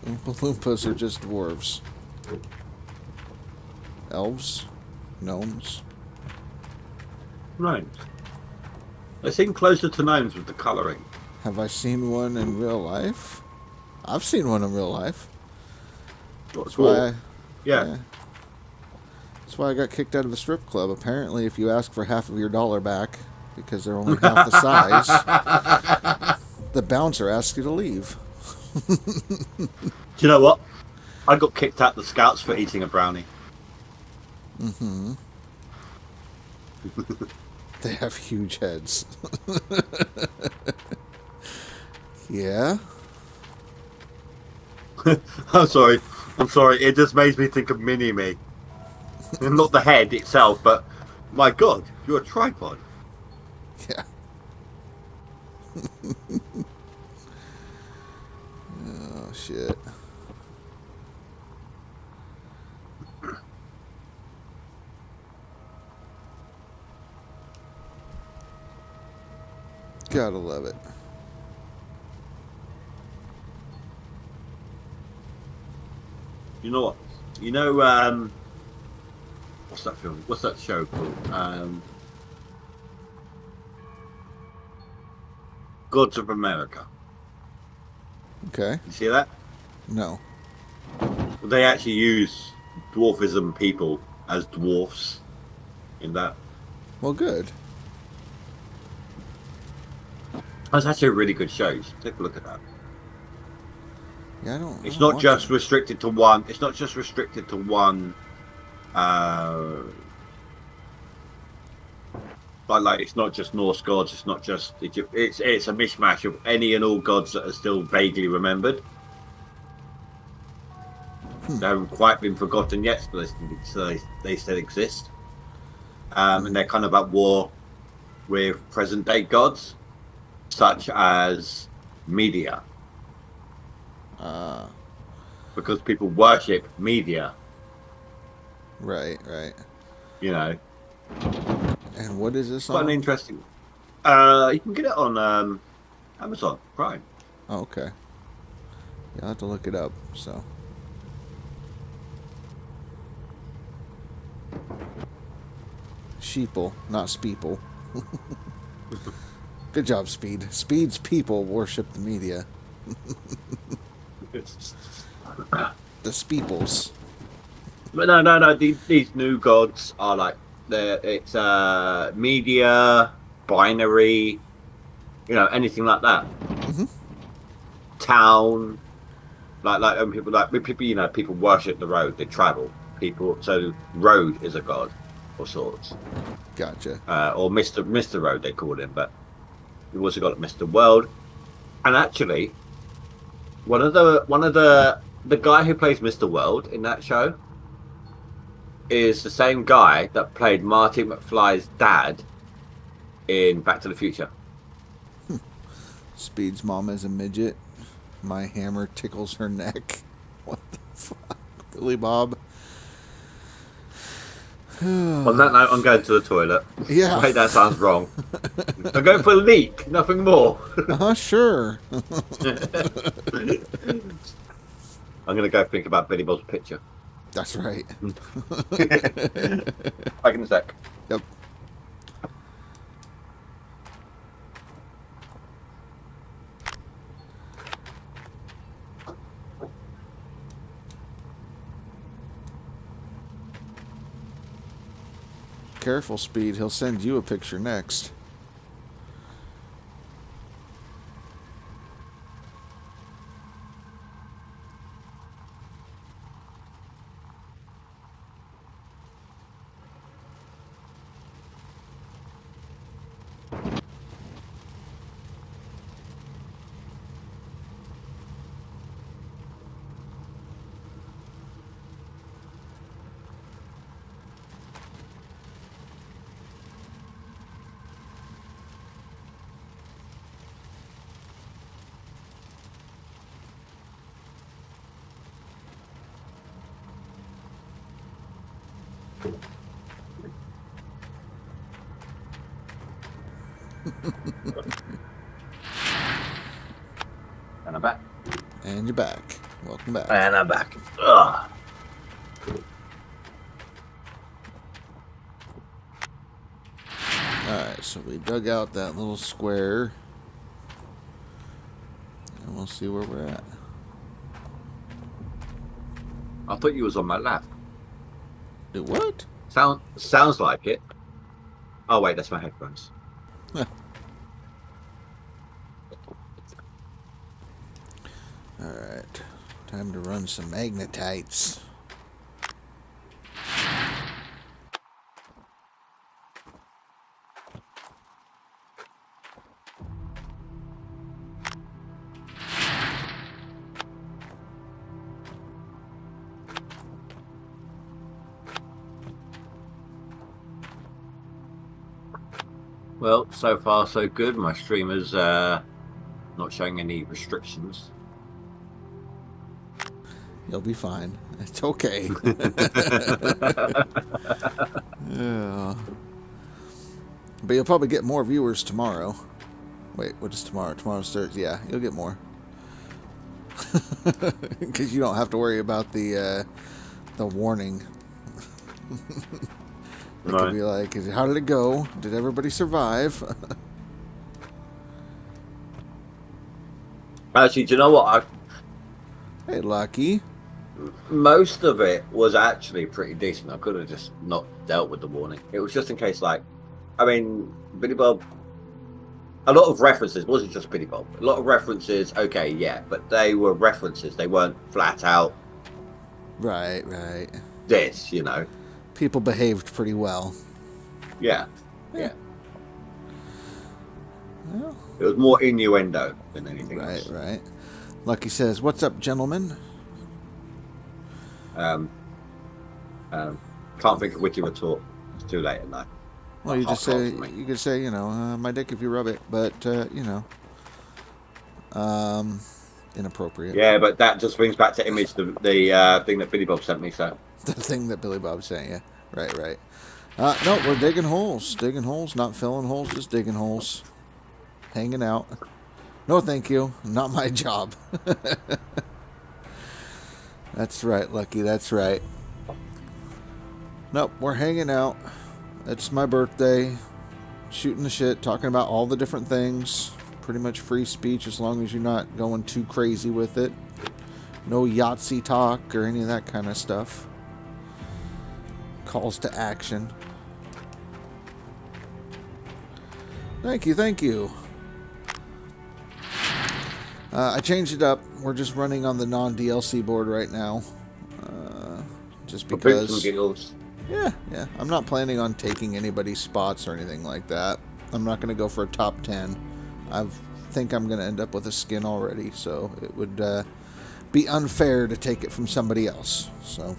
Oompa Loompas are just dwarves. Elves? Gnomes? Right. They seem closer to gnomes with the colouring. Have I seen one in real life? I've seen one in real life. That's why Yeah. That's why I got kicked out of the strip club. Apparently, if you ask for half of your dollar back, because they're only half the size, the bouncer asks you to leave. Do you know what? I got kicked out the scouts for eating a brownie. Mm-hmm. They have huge heads. Yeah? I'm sorry. It just makes me think of Mini-Me. Not the head itself, but my God, you're a tripod. Yeah. Oh, shit. Gotta love it. You know what? You know, what's that film? What's that show called? Gods of America. Okay. You see that? No. They actually use dwarfism people as dwarfs in that. Well, good. That's actually a really good show. You should take a look at that. Yeah, I don't. It's I don't not watch just it. restricted to one. It's not just restricted to one. Like it's not just Norse gods. It's not just Egypt. It's a mishmash of any and all gods that are still vaguely remembered. They haven't quite been forgotten yet, but they still exist. And they're kind of at war with present day gods, such as media. Because people worship media. Right, right. You know. And what is this Quite on? an interesting. You can get it on Amazon Prime. Oh, okay. Yeah, I'll have to look it up, so. Sheeple, not Speeple. Good job, Speed. Speed's people worship the media. The Speeples. But no. These new gods are like it's media, binary, you know, anything like that. Mm-hmm. Town, like people, you know, people worship the road. They travel. People, so road is a god of sorts. Gotcha. Or Mr. Road they called him, but we've also got Mr. World, and actually, one of the guy who plays Mr. World in that show is the same guy that played Marty McFly's dad in Back to the Future. Speed's mom is a midget. My hammer tickles her neck. What the fuck? Billy Bob. On that note, I'm going to the toilet. Yeah. Wait, that sounds wrong. I'm going for a leak, nothing more. Sure. I'm going to go think about Billy Bob's picture. That's right. Back in a sec. Yep. Careful, Speed. He'll send you a picture next. And I'm back. And you're back. Welcome back. And I'm back. Ugh. Alright, so we dug out that little square. And we'll see where we're at. I thought you was on my lap. Do what? Sounds like it. Oh wait, that's my headphones. Alright. Time to run some magnetites. Well, so far so good. My streamer's not showing any restrictions. You'll be fine. It's okay. Yeah. But you'll probably get more viewers tomorrow. Wait, what is tomorrow? Tomorrow's Thursday. Yeah, you'll get more. Because you don't have to worry about the warning. It could be like, how did it go? Did everybody survive? Actually, do you know what? Hey, Lucky. Most of it was actually pretty decent. I could have just not dealt with the warning. It was just in case, like, I mean, Billy Bob, a lot of references, wasn't just Billy Bob. A lot of references, okay, yeah, but they were references. They weren't flat out. Right. This, you know. People behaved pretty well. Yeah. Well, It was more innuendo than anything else. Right. Lucky says, "What's up, gentlemen?" Can't think of witty retort. It's too late at night. Well, you just say, you could say, my dick if you rub it, but inappropriate. Yeah, but that just brings back to image the thing that Billy Bob sent me. So the thing that Billy Bob's saying, yeah, right. No, we're digging holes, not filling holes, just digging holes, hanging out. No, thank you, not my job. That's right, Lucky. That's right. Nope, we're hanging out. It's my birthday. Shooting the shit, talking about all the different things. Pretty much free speech as long as you're not going too crazy with it. No Yahtzee talk or any of that kind of stuff. Calls to action. Thank you. I changed it up. We're just running on the non-DLC board right now. Just because... Yeah. I'm not planning on taking anybody's spots or anything like that. I'm not going to go for a top 10. I think I'm going to end up with a skin already, so it would be unfair to take it from somebody else. So...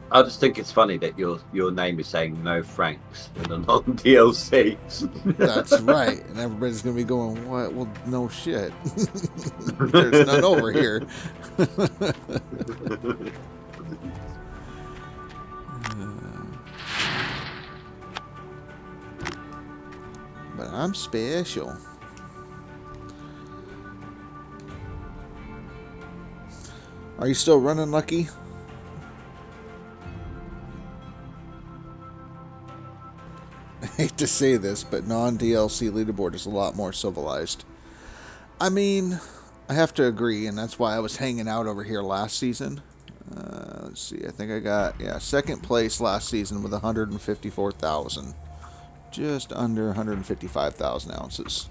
I just think it's funny that your name is saying no Franks in the non-DLC. That's right. And everybody's going to be going, what? Well, no shit. There's none over here. But I'm special. Are you still running, Lucky? I hate to say this, but non-DLC leaderboard is a lot more civilized. I mean, I have to agree, and that's why I was hanging out over here last season. Let's see, I think I got, second place last season with 154,000. Just under 155,000 ounces.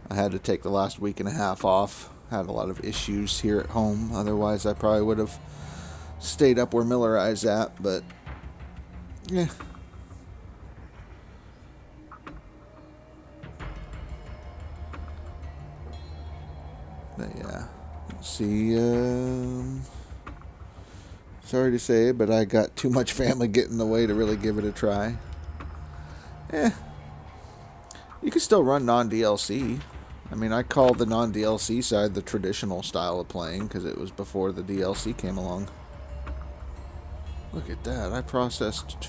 I had to take the last week and a half off. Had a lot of issues here at home. Otherwise, I probably would have stayed up where Miller Eye's at, but, yeah. But yeah, let's see, sorry to say, but I got too much family getting in the way to really give it a try. You can still run non-DLC. I mean, I called the non-DLC side the traditional style of playing because it was before the DLC came along. Look at that, I processed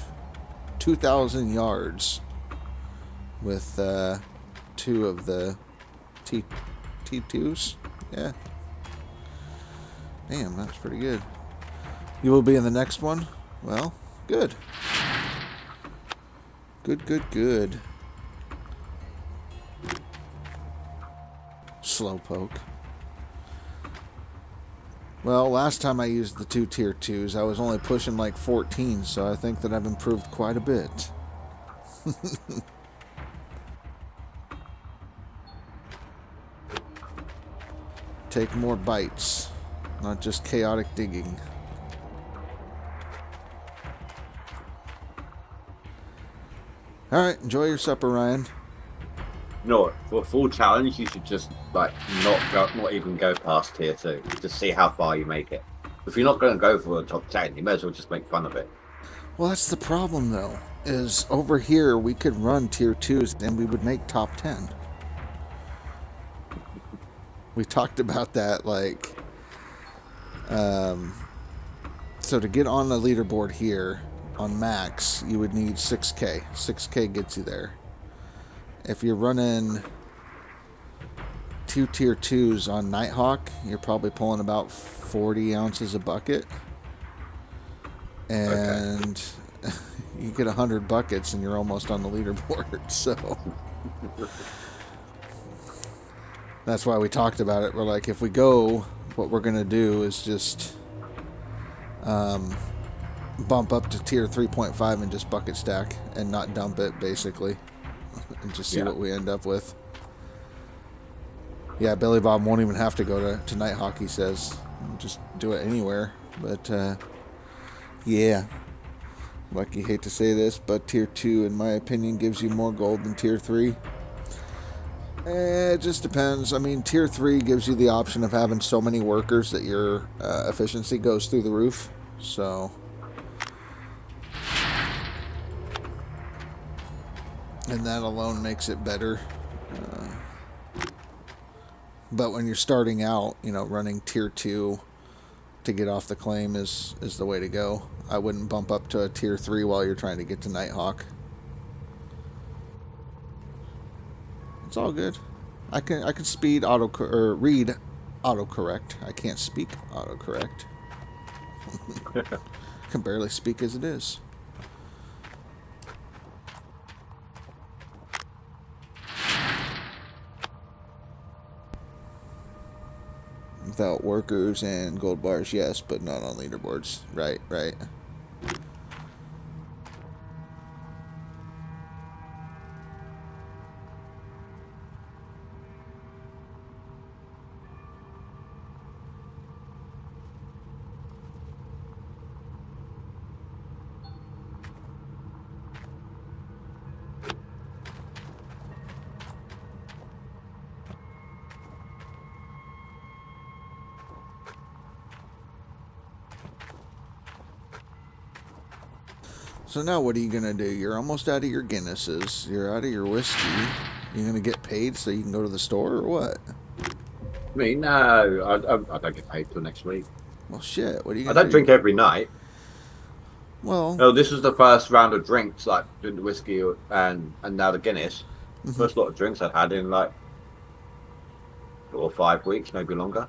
2,000 yards with 2 of the T2s. Yeah. Damn, that's pretty good. You will be in the next one? Well, good. Good. Slowpoke. Well, last time I used the 2 tier 2s, I was only pushing like 14, so I think that I've improved quite a bit. take more bites, not just chaotic digging. Alright, enjoy your supper, Ryan. No, for a full challenge, you should just like not even go past tier 2. Just see how far you make it. If you're not going to go for a top 10, you may as well just make fun of it. Well, that's the problem, though, is over here we could run tier 2s and we would make top 10. We talked about that, like, so to get on the leaderboard here on max, you would need 6K. 6K gets you there. If you're running 2 tier 2s on Nighthawk, you're probably pulling about 40 ounces a bucket. And you get 100 buckets and you're almost on the leaderboard. So that's why we talked about it. We're like, if we go, what we're going to do is just bump up to tier 3.5 and just bucket stack and not dump it, basically. And just see what we end up with. Yeah, Billy Bob won't even have to go to Nighthawk, he says. Just do it anywhere. But, yeah. Like, you hate to say this, but tier 2, in my opinion, gives you more gold than tier 3. It just depends. I mean, tier 3 gives you the option of having so many workers that your efficiency goes through the roof. So... and that alone makes it better. But when you're starting out, you know, running tier 2 to get off the claim is the way to go. I wouldn't bump up to a tier 3 while you're trying to get to Nighthawk. It's all good. I can speed or read autocorrect. I can't speak autocorrect. Can barely speak as it is. Without workers and gold bars, yes, but not on leaderboards. Right. So now what are you going to do? You're almost out of your Guinnesses. You're out of your whiskey. You're going to get paid so you can go to the store or what? Me? No. I don't get paid till next week. Well, shit. What are you I going to do? don't drink every night. Well... no, this was the first round of drinks, like doing the whiskey and now the Guinness. First lot of drinks I've had in like 4 or 5 weeks, maybe longer.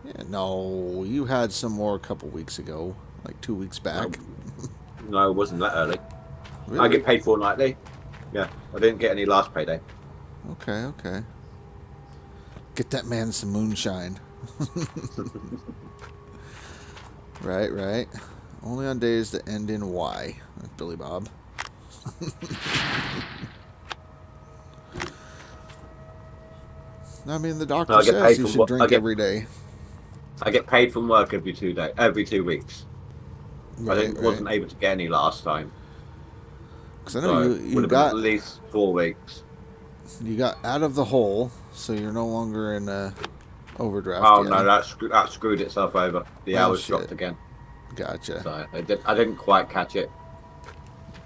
Yeah, no, you had some more a couple weeks ago, like 2 weeks back. No, it wasn't that early. Really? I get paid fortnightly. Yeah, I didn't get any last payday. Okay. Get that man some moonshine. Right. Only on days that end in Y. That's Billy Bob. I mean, the doctor says you should drink every day. I get paid from work every 2 weeks. Right, I wasn't able to get any last time. Because I know so you got at least 4 weeks. You got out of the hole, so you're no longer in overdraft. Oh yet. no, that screwed itself over. The hours dropped again. Gotcha. So I didn't quite catch it.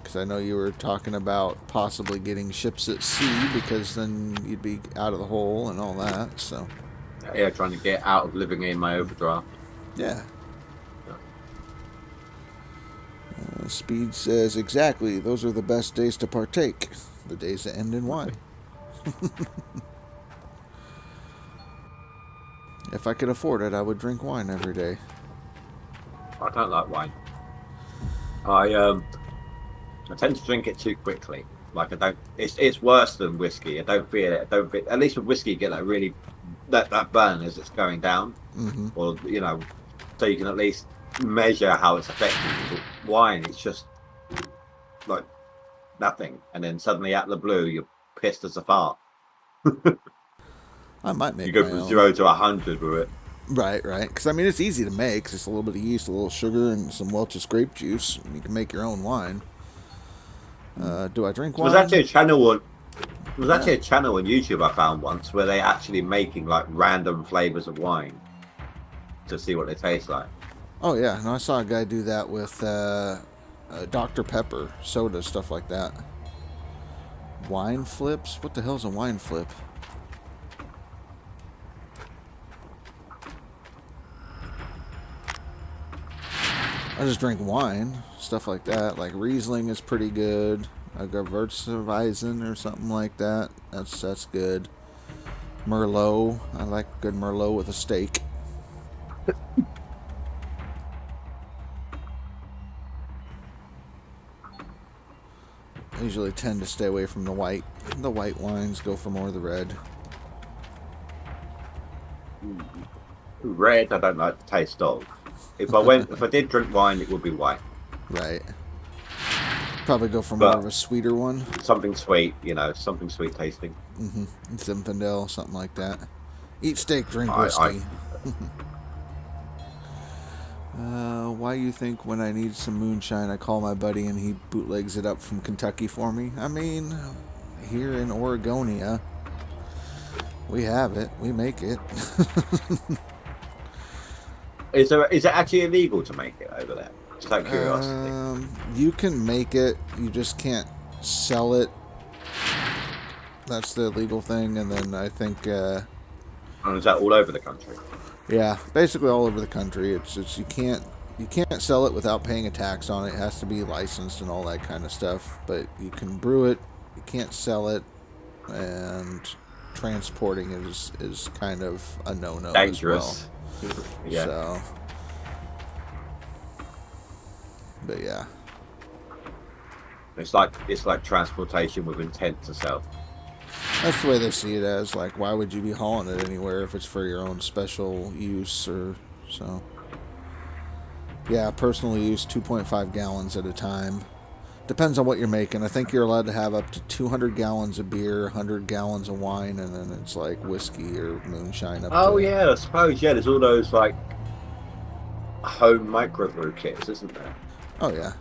Because I know you were talking about possibly getting ships at sea, because then you'd be out of the hole and all that. So yeah, trying to get out of living in my overdraft. Yeah. Speed says, exactly, those are the best days to partake. The days that end in Y. If I could afford it, I would drink wine every day. I don't like wine. I tend to drink it too quickly. Like I don't. It's worse than whiskey. I don't feel it. At least with whiskey, you get that really that burn as it's going down, or so you can at least measure how it's affecting you. With wine, it's just like nothing, and then suddenly out of the blue, you're pissed as a fart. I might make You go my from own. 0 to 100 with it. Right. Because I mean, it's easy to make. It's just a little bit of yeast, a little sugar, and some Welch's grape juice. And you can make your own wine. Do I drink wine? Was actually a channel on YouTube I found once where they actually making like random flavors of wine to see what they taste like. Oh yeah, no, I saw a guy do that with Dr. Pepper, soda, stuff like that. Wine flips? What the hell's a wine flip? I just drink wine, stuff like that. Like Riesling is pretty good. A Gewürztraminer or something like that. That's good. Merlot, I like good Merlot with a steak. I usually tend to stay away from the white. The white wines, go for more of the red. Red, I don't like the taste of. If I did drink wine, it would be white. Right. Probably go for more of a sweeter one. Something sweet, something sweet tasting. Mm-hmm. Zinfandel, something like that. Eat steak, drink whiskey. Why you think when I need some moonshine, I call my buddy and he bootlegs it up from Kentucky for me? I mean, here in Oregonia, we have it. We make it. Is it actually illegal to make it over there? Just out of curiosity. You can make it. You just can't sell it. That's the illegal thing. And then I think... and is that all over the country? Yeah, basically all over the country. It's you can't sell it without paying a tax on it. It has to be licensed and all that kind of stuff. But you can brew it. You can't sell it, and transporting it is kind of a no-no. Dangerous. As well. Yeah. So, but yeah, it's like transportation with intent to sell. that's the way they see it as. Like, why would you be hauling it anywhere if it's for your own special use or so? Yeah, personal use, 2.5 gallons at a time. Depends on what you're making. I think you're allowed to have up to 200 gallons of beer, 100 gallons of wine, and then it's like whiskey or moonshine up to... Yeah, I suppose, yeah, there's all those like home microbrew kits, isn't there? Oh, yeah.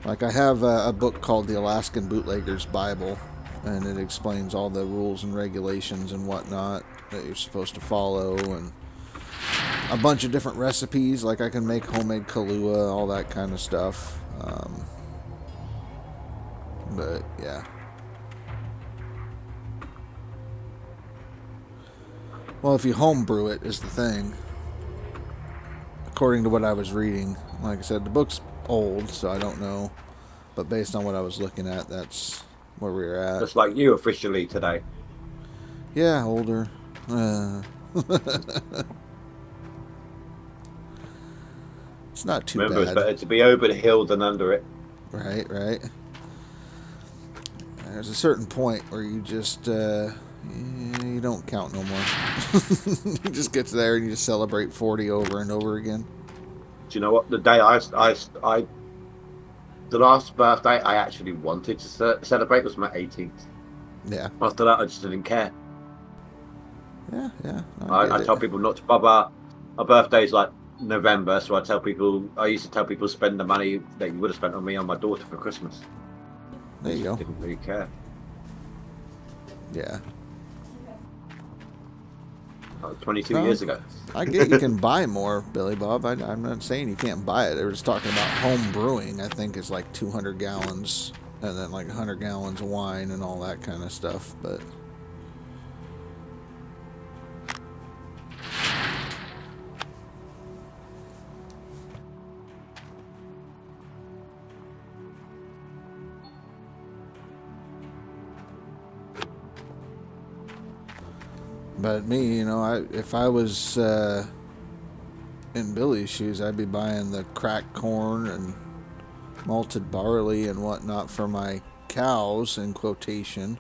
Like, I have a book called The Alaskan Bootlegger's Bible, and it explains all the rules and regulations and whatnot that you're supposed to follow, and a bunch of different recipes. Like, I can make homemade Kahlua, all that kind of stuff. But, yeah. Well, if you homebrew it is the thing. According to what I was reading. Like I said, the book's old, so I don't know. But based on what I was looking at, that's where we were at. Just like you officially today. Yeah, older. It's not too Remember, bad. it's better to be over the hill than under it. Right. There's a certain point where you just, you don't count no more. You just get to there and you just celebrate 40 over and over again. Do you know what? The day the last birthday I actually wanted to celebrate was my 18th. Yeah. After that, I just didn't care. Yeah. I tell people not to bother. My birthday's like November, so I used to tell people spend the money that you would have spent on me on my daughter for Christmas. There you go. Didn't really care. Yeah. 22 years ago. I get you can buy more, Billy Bob. I'm not saying you can't buy it. They were just talking about home brewing. I think it's like 200 gallons and then like 100 gallons of wine and all that kind of stuff. But me, if I was in Billy's shoes, I'd be buying the cracked corn and malted barley and whatnot for my cows, in quotation,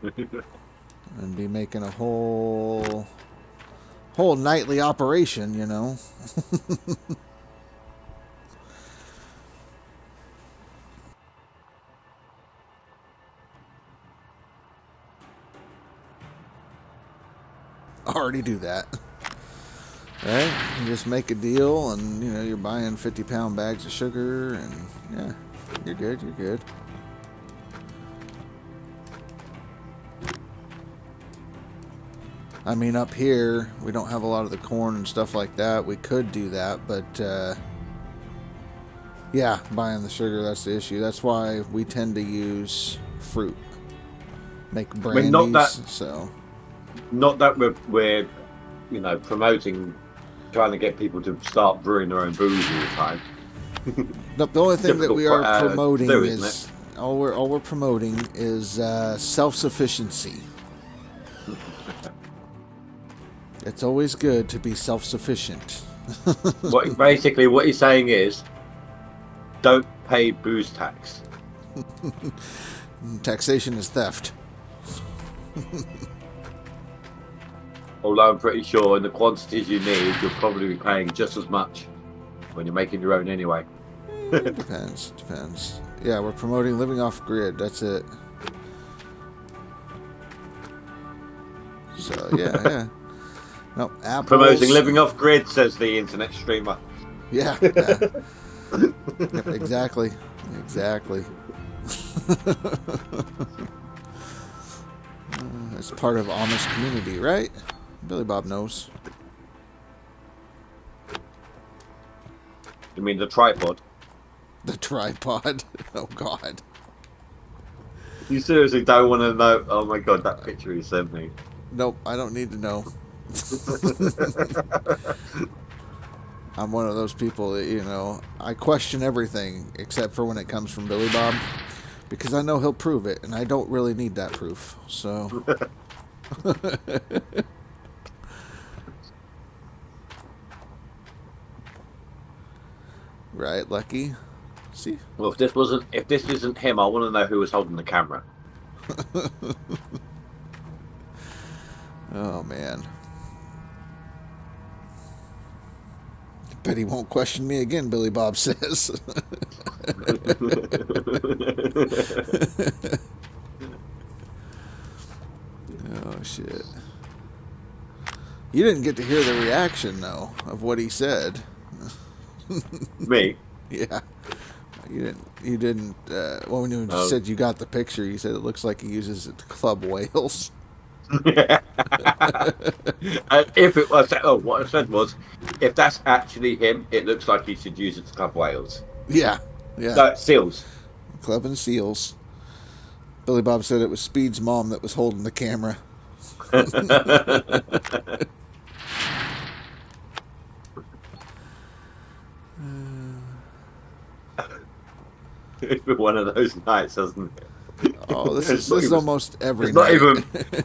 and be making a whole nightly operation, already do that. Right? You just make a deal, and you're buying 50-pound bags of sugar, and yeah, you're good. You're good. I mean, up here we don't have a lot of the corn and stuff like that. We could do that, but yeah, buying the sugar, that's the issue. That's why we tend to use fruit. Make brandies. Not that we're promoting, trying to get people to start brewing their own booze all the time. The only thing that we are promoting is all we're promoting is self-sufficiency. It's always good to be self-sufficient. Basically, what he's saying is, don't pay booze tax. Taxation is theft. Although I'm pretty sure in the quantities you need, you'll probably be paying just as much when you're making your own anyway. Depends. Yeah, we're promoting living off grid. That's it. So yeah. No, apples. Promoting living off grid, says the internet streamer. Yeah. Yep, exactly. It's part of Amish community, right? Billy Bob knows. You mean the tripod? The tripod? Oh, God. You seriously don't want to know? Oh, my God, that picture you sent me. Nope, I don't need to know. I'm one of those people that, I question everything except for when it comes from Billy Bob, because I know he'll prove it, and I don't really need that proof, so... Right, Lucky? See? Well, if this isn't him, I want to know who was holding the camera. Oh, man. Bet he won't question me again, Billy Bob says. Oh, shit. You didn't get to hear the reaction, though, of what he said. Me? Yeah. You didn't, well, when you said you got the picture, you said it looks like he uses it to club whales. If it was, what I said was, if that's actually him, it looks like he should use it to club whales. Yeah. No, seals. Clubbing seals. Billy Bob said it was Speed's mom that was holding the camera. It's been one of those nights, hasn't it? Oh, this is almost every night.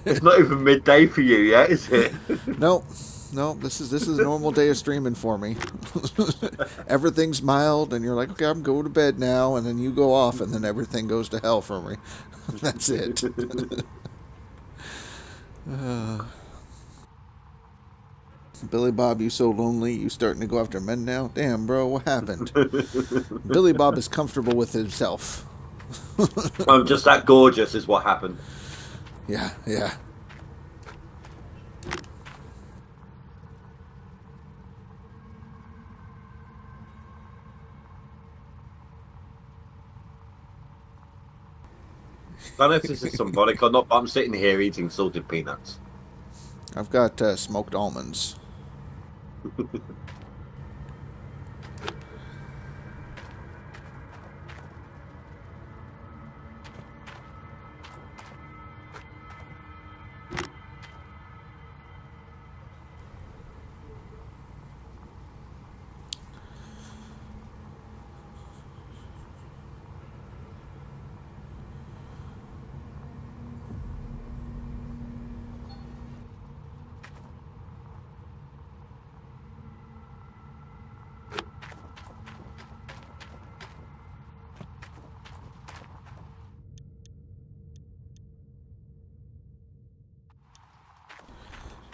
It's not even midday for you yet, is it? Nope. This is a normal day of streaming for me. Everything's mild, and you're like, okay, I'm going to bed now, and then you go off, and then everything goes to hell for me. That's it. Billy Bob, you so lonely, you starting to go after men now? Damn, bro, what happened? Billy Bob is comfortable with himself. I'm just that gorgeous is what happened. Yeah. I don't know if this is symbolic or not, but I'm sitting here eating salted peanuts. I've got smoked almonds.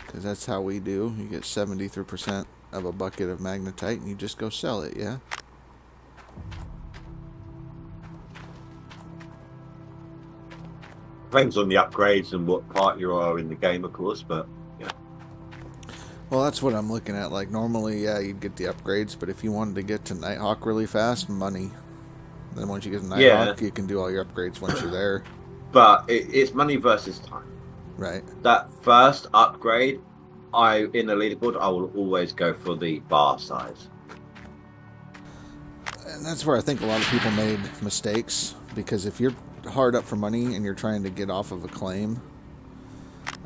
Because that's how we do. You get 73% of a bucket of magnetite and you just go sell it, yeah? Depends on the upgrades and what part you are in the game, of course, but yeah. Well, that's what I'm looking at. Like, normally, yeah, you'd get the upgrades, but if you wanted to get to Nighthawk really fast, money. Then once you get to Nighthawk, you can do all your upgrades once you're there. But it's money versus time. Right. That first upgrade, in the leaderboard, I will always go for the bar size. And that's where I think a lot of people made mistakes, because if you're hard up for money and you're trying to get off of a claim...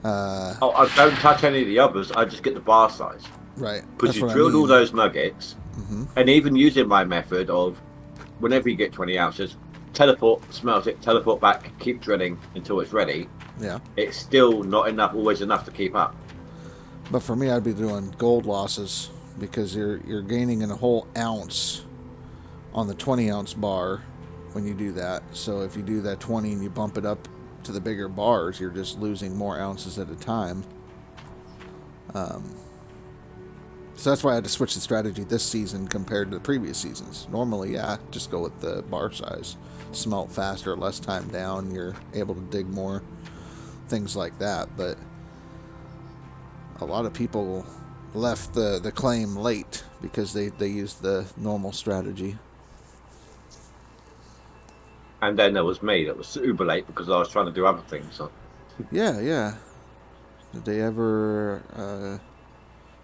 I don't touch any of the others, I just get the bar size. Right. Because you drilled all those nuggets, and even using my method of, whenever you get 20 ounces, teleport, smelt it, teleport back, keep drilling until it's ready. Yeah. It's still not enough, always enough to keep up. But for me, I'd be doing gold losses, because you're gaining a whole ounce on the 20-ounce bar when you do that. So if you do that 20 and you bump it up to the bigger bars, you're just losing more ounces at a time. So that's why I had to switch the strategy this season compared to the previous seasons. Normally, yeah, just go with the bar size. Smelt faster, less time down, you're able to dig more, things like that. But a lot of people left the claim late because they used the normal strategy. And then there was me that was super late because I was trying to do other things. So. Yeah. Did they ever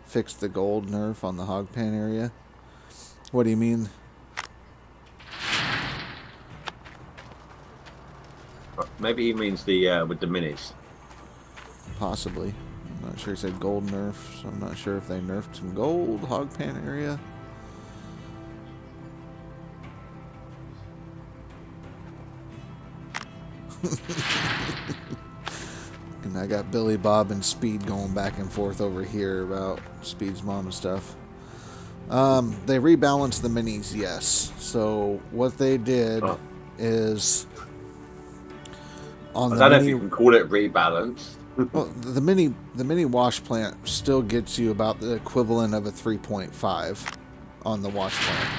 fix the gold nerf on the hog pan area? What do you mean? Maybe he means the with the minis. Possibly. I'm not sure he said gold nerf, so I'm not sure if they nerfed some gold hog pan area. And I got Billy Bob and Speed going back and forth over here about Speed's mom and stuff. They rebalanced the minis, yes. So what they did is on I the don't know if mini, you can call it rebalance. well, the mini wash plant still gets you about the equivalent of a 3.5 on the wash plant.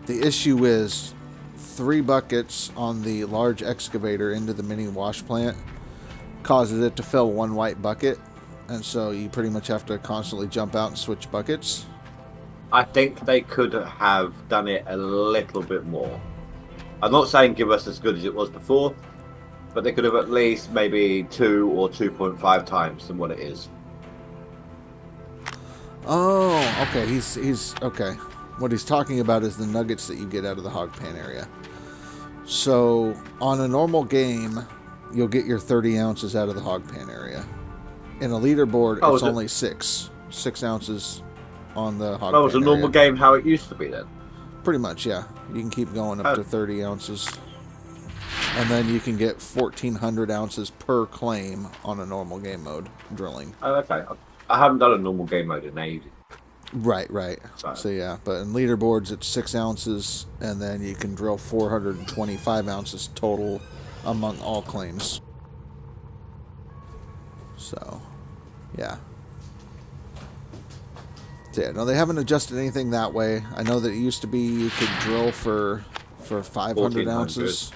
The issue is 3 buckets on the large excavator into the mini wash plant causes it to fill 1 white bucket, and so you pretty much have to constantly jump out and switch buckets. I think they could have done it a little bit more. I'm not saying give us as good as it was before, but they could have at least maybe 2 or 2.5 times than what it is. Oh, okay. He's okay. What he's talking about is the nuggets that you get out of the hog pan area. So on a normal game, you'll get your 30 ounces out of the hog pan area. In a leaderboard, it's only 6 ounces on the hog pan area. That was a normal game how it used to be then? Pretty much, yeah. You can keep going up to 30 ounces. And then you can get 1,400 ounces per claim on a normal game mode drilling. Oh, okay. I haven't done a normal game mode in ages. Right. So yeah, but in leaderboards, it's 6 ounces, and then you can drill 425 ounces total among all claims. So, yeah. So yeah, no, they haven't adjusted anything that way. I know that it used to be you could drill for 500 ounces.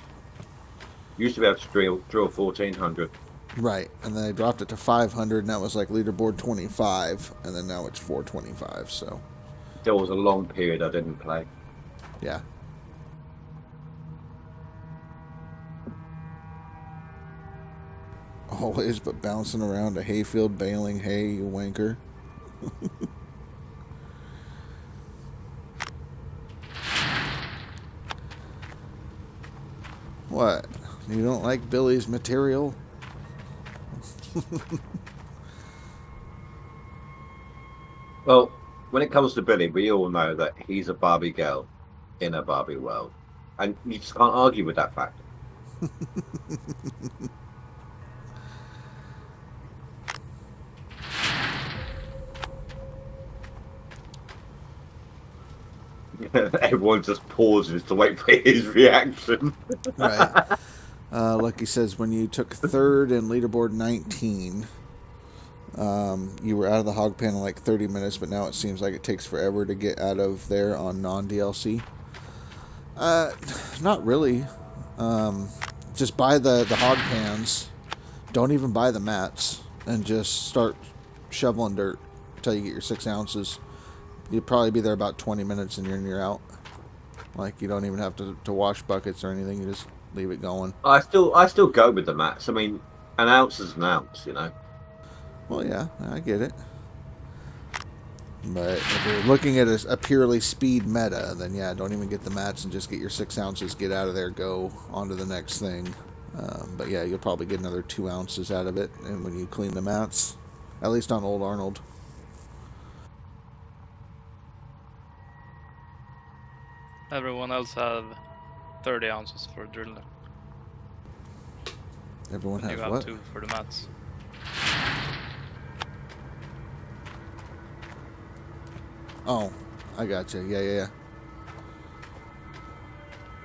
Used to be able to drill 1,400. Right, and then they dropped it to 500, and that was like leaderboard 25, and then now it's 425, so. There was a long period I didn't play. Yeah. Always but bouncing around a hayfield baling hay, you wanker. What? You don't like Billy's material? Well, when it comes to Billy, we all know that he's a Barbie girl in a Barbie world. And you just can't argue with that fact. Everyone just pauses to wait for his reaction. Right. Lucky says when you took 3rd in leaderboard 19, you were out of the hog pan in like 30 minutes, but now it seems like it takes forever to get out of there on non-DLC. Not really. Just buy the hog pans. Don't even buy the mats, and just start shoveling dirt. until you get your 6 ounces. You'll probably be there about 20 minutes and you're out. Like, you don't even have to wash buckets or anything. You just leave it going. I still go with the mats. I mean, an ounce is an ounce, you know. Well, yeah, I get it. But if you're looking at a purely speed meta, then yeah, don't even get the mats and just get your 6 ounces, get out of there, go on to the next thing. But yeah, you'll probably get another 2 ounces out of it, and when you clean the mats, at least on Old Arnold. Everyone else have 30 ounces for drilling. Everyone has You have what? 2 for the mats. Oh, I gotcha. Yeah.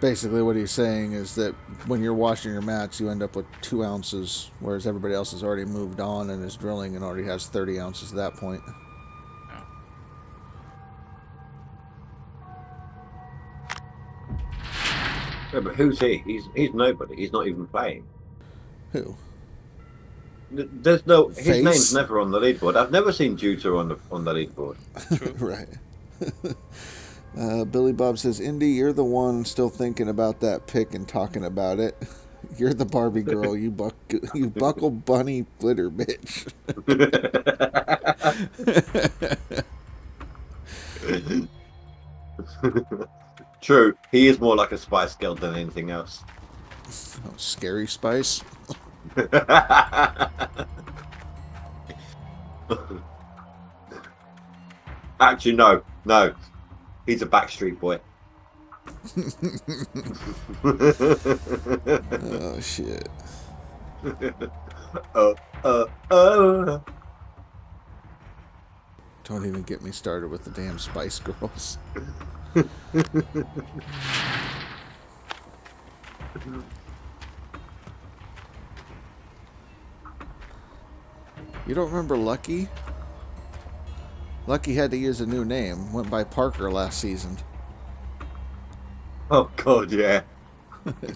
Basically, what he's saying is that when you're washing your mats, you end up with 2 ounces, whereas everybody else has already moved on and is drilling and already has 30 ounces at that point. Yeah, but who's he? He's nobody. He's not even playing. Who? There's no. His Face? name's never on the leaderboard. I've never seen Juta on the leaderboard. Right. Billy Bob says, Indy, you're the one still thinking about that pick and talking about it. You're the Barbie girl, you buckle bunny glitter bitch. True, he is more like a Spice Girl than anything else. Oh, Scary Spice. Actually, no. He's a Backstreet Boy. Oh shit. Don't even get me started with the damn Spice Girls. You don't remember Lucky? Lucky had to use a new name. Went by Parker last season. Oh God, yeah.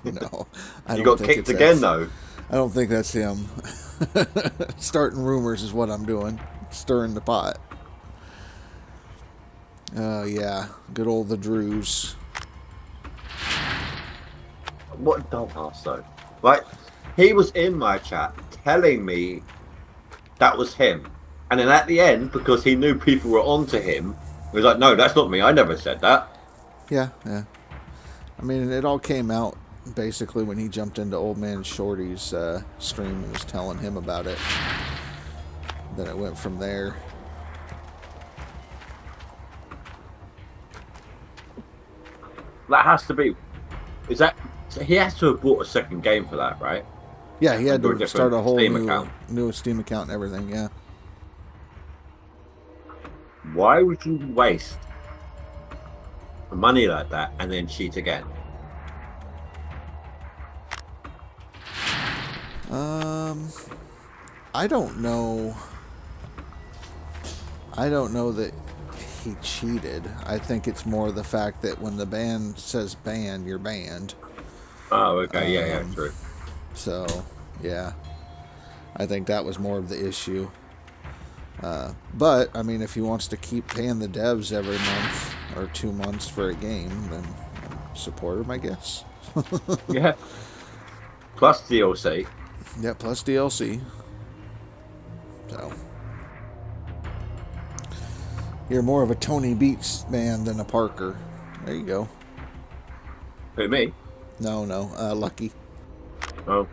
No, I You don't got think kicked it's again, that. though. I don't think that's him. Starting rumors is what I'm doing. Stirring the pot. Oh yeah, good old the Drews. What a dumbass, though. Like, he was in my chat telling me that was him. And then at the end, because he knew people were onto him, he was like, no, that's not me. I never said that. Yeah. I mean, it all came out basically when he jumped into Old Man Shorty's stream and was telling him about it. Then it went from there. That has to be. Is that. So he has to have bought a second game for that, right? Yeah, he had Under a to start a different whole Steam new Steam account and everything, yeah. Why would you waste money like that and then cheat again? I don't know. I don't know that he cheated. I think it's more the fact that when the band says ban, you're banned. Oh, okay, yeah, true. So, yeah. I think that was more of the issue. But, I mean, if he wants to keep paying the devs every month or 2 months for a game, then support him, I guess. Yeah. Plus DLC. Yeah, plus DLC. So. You're more of a Tony Beats man than a Parker. There you go. Who, me? No, Lucky. Oh.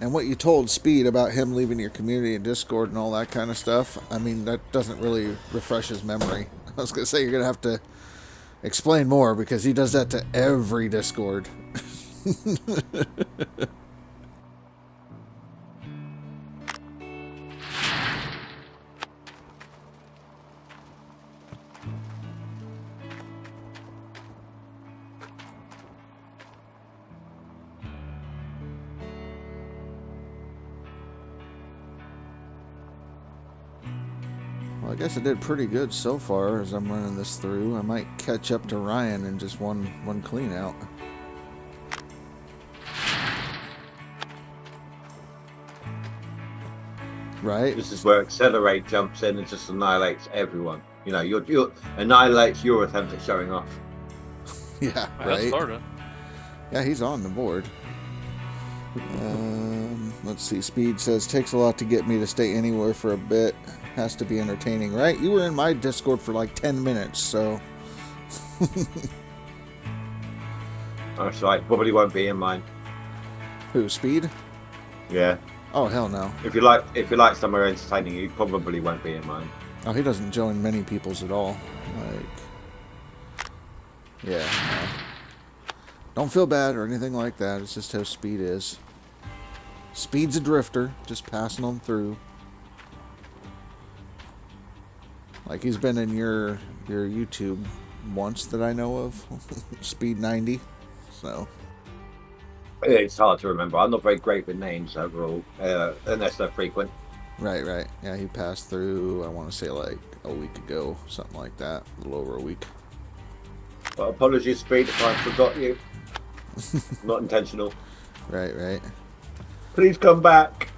And what you told Speed about him leaving your community and Discord and all that kind of stuff, I mean, that doesn't really refresh his memory. I was going to say you're going to have to explain more because he does that to every Discord. Well, I guess I did pretty good so far as I'm running this through. I might catch up to Ryan in just one clean out. Right. This is where Accelerate jumps in and just annihilates everyone. You know, you're annihilates your attempt at showing off. Yeah, I right. started. Yeah, he's on the board. Let's see. Speed says, takes a lot to get me to stay anywhere for a bit. Has to be entertaining, right? You were in my Discord for like 10 minutes, so... That's right. Probably won't be in mine. Who, Speed? Yeah. Oh, hell no. If you like somewhere entertaining, you probably won't be in mine. Oh, he doesn't join many people's at all. Like... Yeah, no. Don't feel bad or anything like that. It's just how Speed is. Speed's a drifter, just passing them through. Like he's been in your YouTube once that I know of. Speed 90. So it's hard to remember. I'm not very great with names overall, unless they're frequent. Right. Yeah, he passed through, I want to say like a week ago, something like that. A little over a week. Well, apologies, Speed, if I forgot you. Not intentional. Right. Please come back.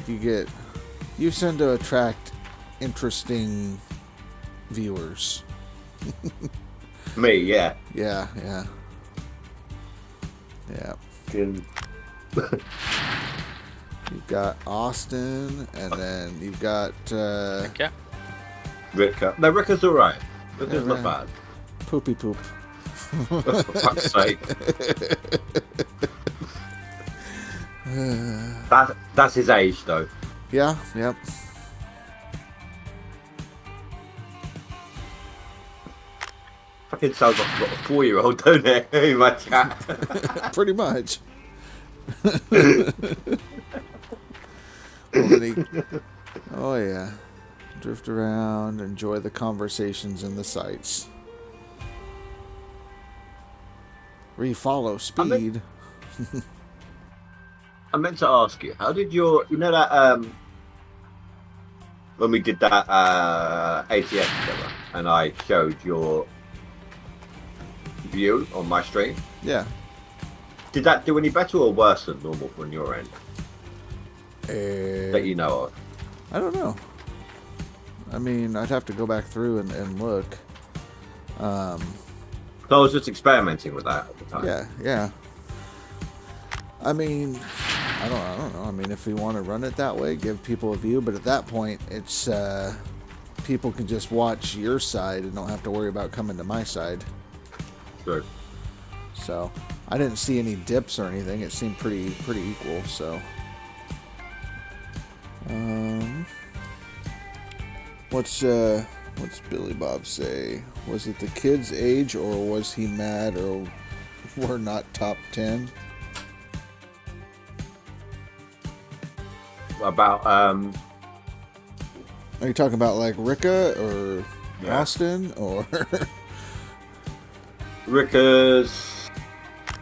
You send to attract interesting viewers. Me, yeah. Yeah. You've got Austin, and then you've got Ricka. No, Ricka's alright. Ricka's not bad. Poopy poop. For fuck's sake. That's his age, though. Yeah, yep. Fucking sounds like I've got a 4-year-old, don't it? In my chat. Pretty much. Oh, yeah. Drift around, enjoy the conversations and the sights. Refollow Speed. I meant to ask you, how did you know that when we did that ATS together and I showed your view on my stream? Yeah. Did that do any better or worse than normal from your end? That you know of? I don't know. I mean, I'd have to go back through and look. So I was just experimenting with that at the time. Yeah. I mean, I don't know. I mean, if we want to run it that way, give people a view. But at that point, it's people can just watch your side and don't have to worry about coming to my side. Sure. So I didn't see any dips or anything. It seemed pretty equal. So, what's Billy Bob say? Was it the kid's age, or was he mad, or we're not top 10? About Are you talking about like Ricka or Austin or? Ricka's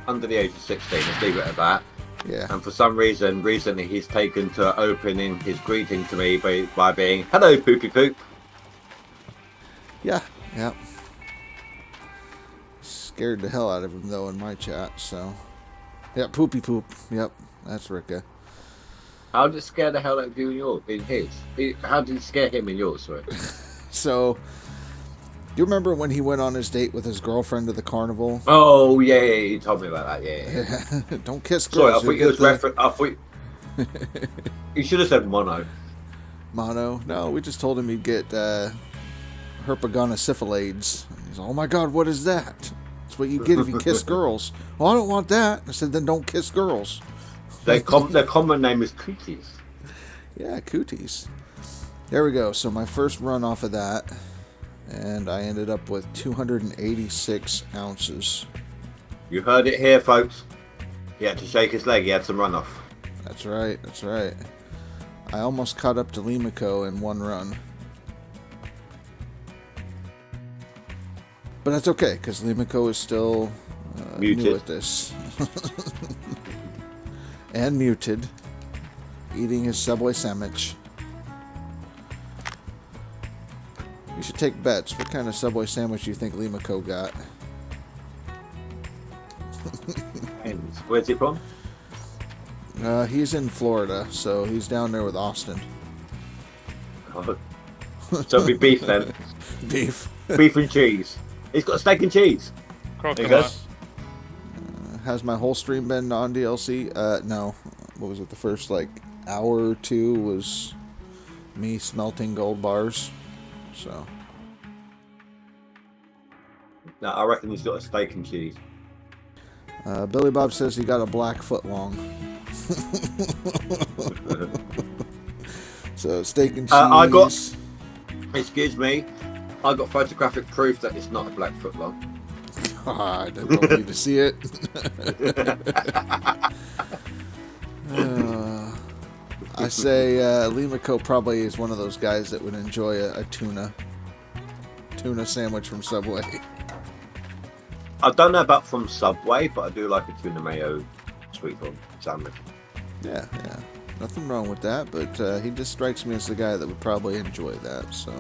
under the age of 16. Let's leave it at that. Yeah. And for some reason, recently he's taken to opening his greeting to me by being, "Hello, poopy poop." Yeah. Scared the hell out of him though in my chat. So, yeah, poopy poop. Yep, that's Ricka. How did it scare the hell out of you in his? How did it scare him in yours? Sorry. So, do you remember when he went on his date with his girlfriend to the carnival? Oh yeah, you told me about that. Yeah. Don't kiss Sorry, girls. I thought you was reference. I thought you should have said mono. Mono? No, we just told him he'd get herpetogonosyphilades. And he's, oh my God, what is that? That's what you get if you kiss girls. Well, I don't want that. I said, then don't kiss girls. Their common name is cooties. Yeah, cooties. There we go. So my first run off of that, and I ended up with 286 ounces. You heard it here, folks. He had to shake his leg. He had some runoff. That's right. I almost caught up to Limiko in one run. But that's okay, because Limiko is still new at this. And muted. Eating his Subway sandwich. You should take bets. What kind of Subway sandwich do you think Limiko got? Where's he from? He's in Florida, so he's down there with Austin. God. So it'll be beef then. Beef. Beef and cheese. He's got steak and cheese. Crocodile. Has my whole stream been on DLC? No. What was it? The first like hour or two was me smelting gold bars. So. No, I reckon he's got a steak and cheese. Billy Bob says he got a black foot long. So steak and cheese. I got. Excuse me. I got photographic proof that it's not a black foot long. I don't need to see it. I say Limako probably is one of those guys that would enjoy a tuna sandwich from Subway. I don't know about from Subway, but I do like a tuna mayo sweet corn sandwich. Yeah. Nothing wrong with that, but he just strikes me as the guy that would probably enjoy that, so.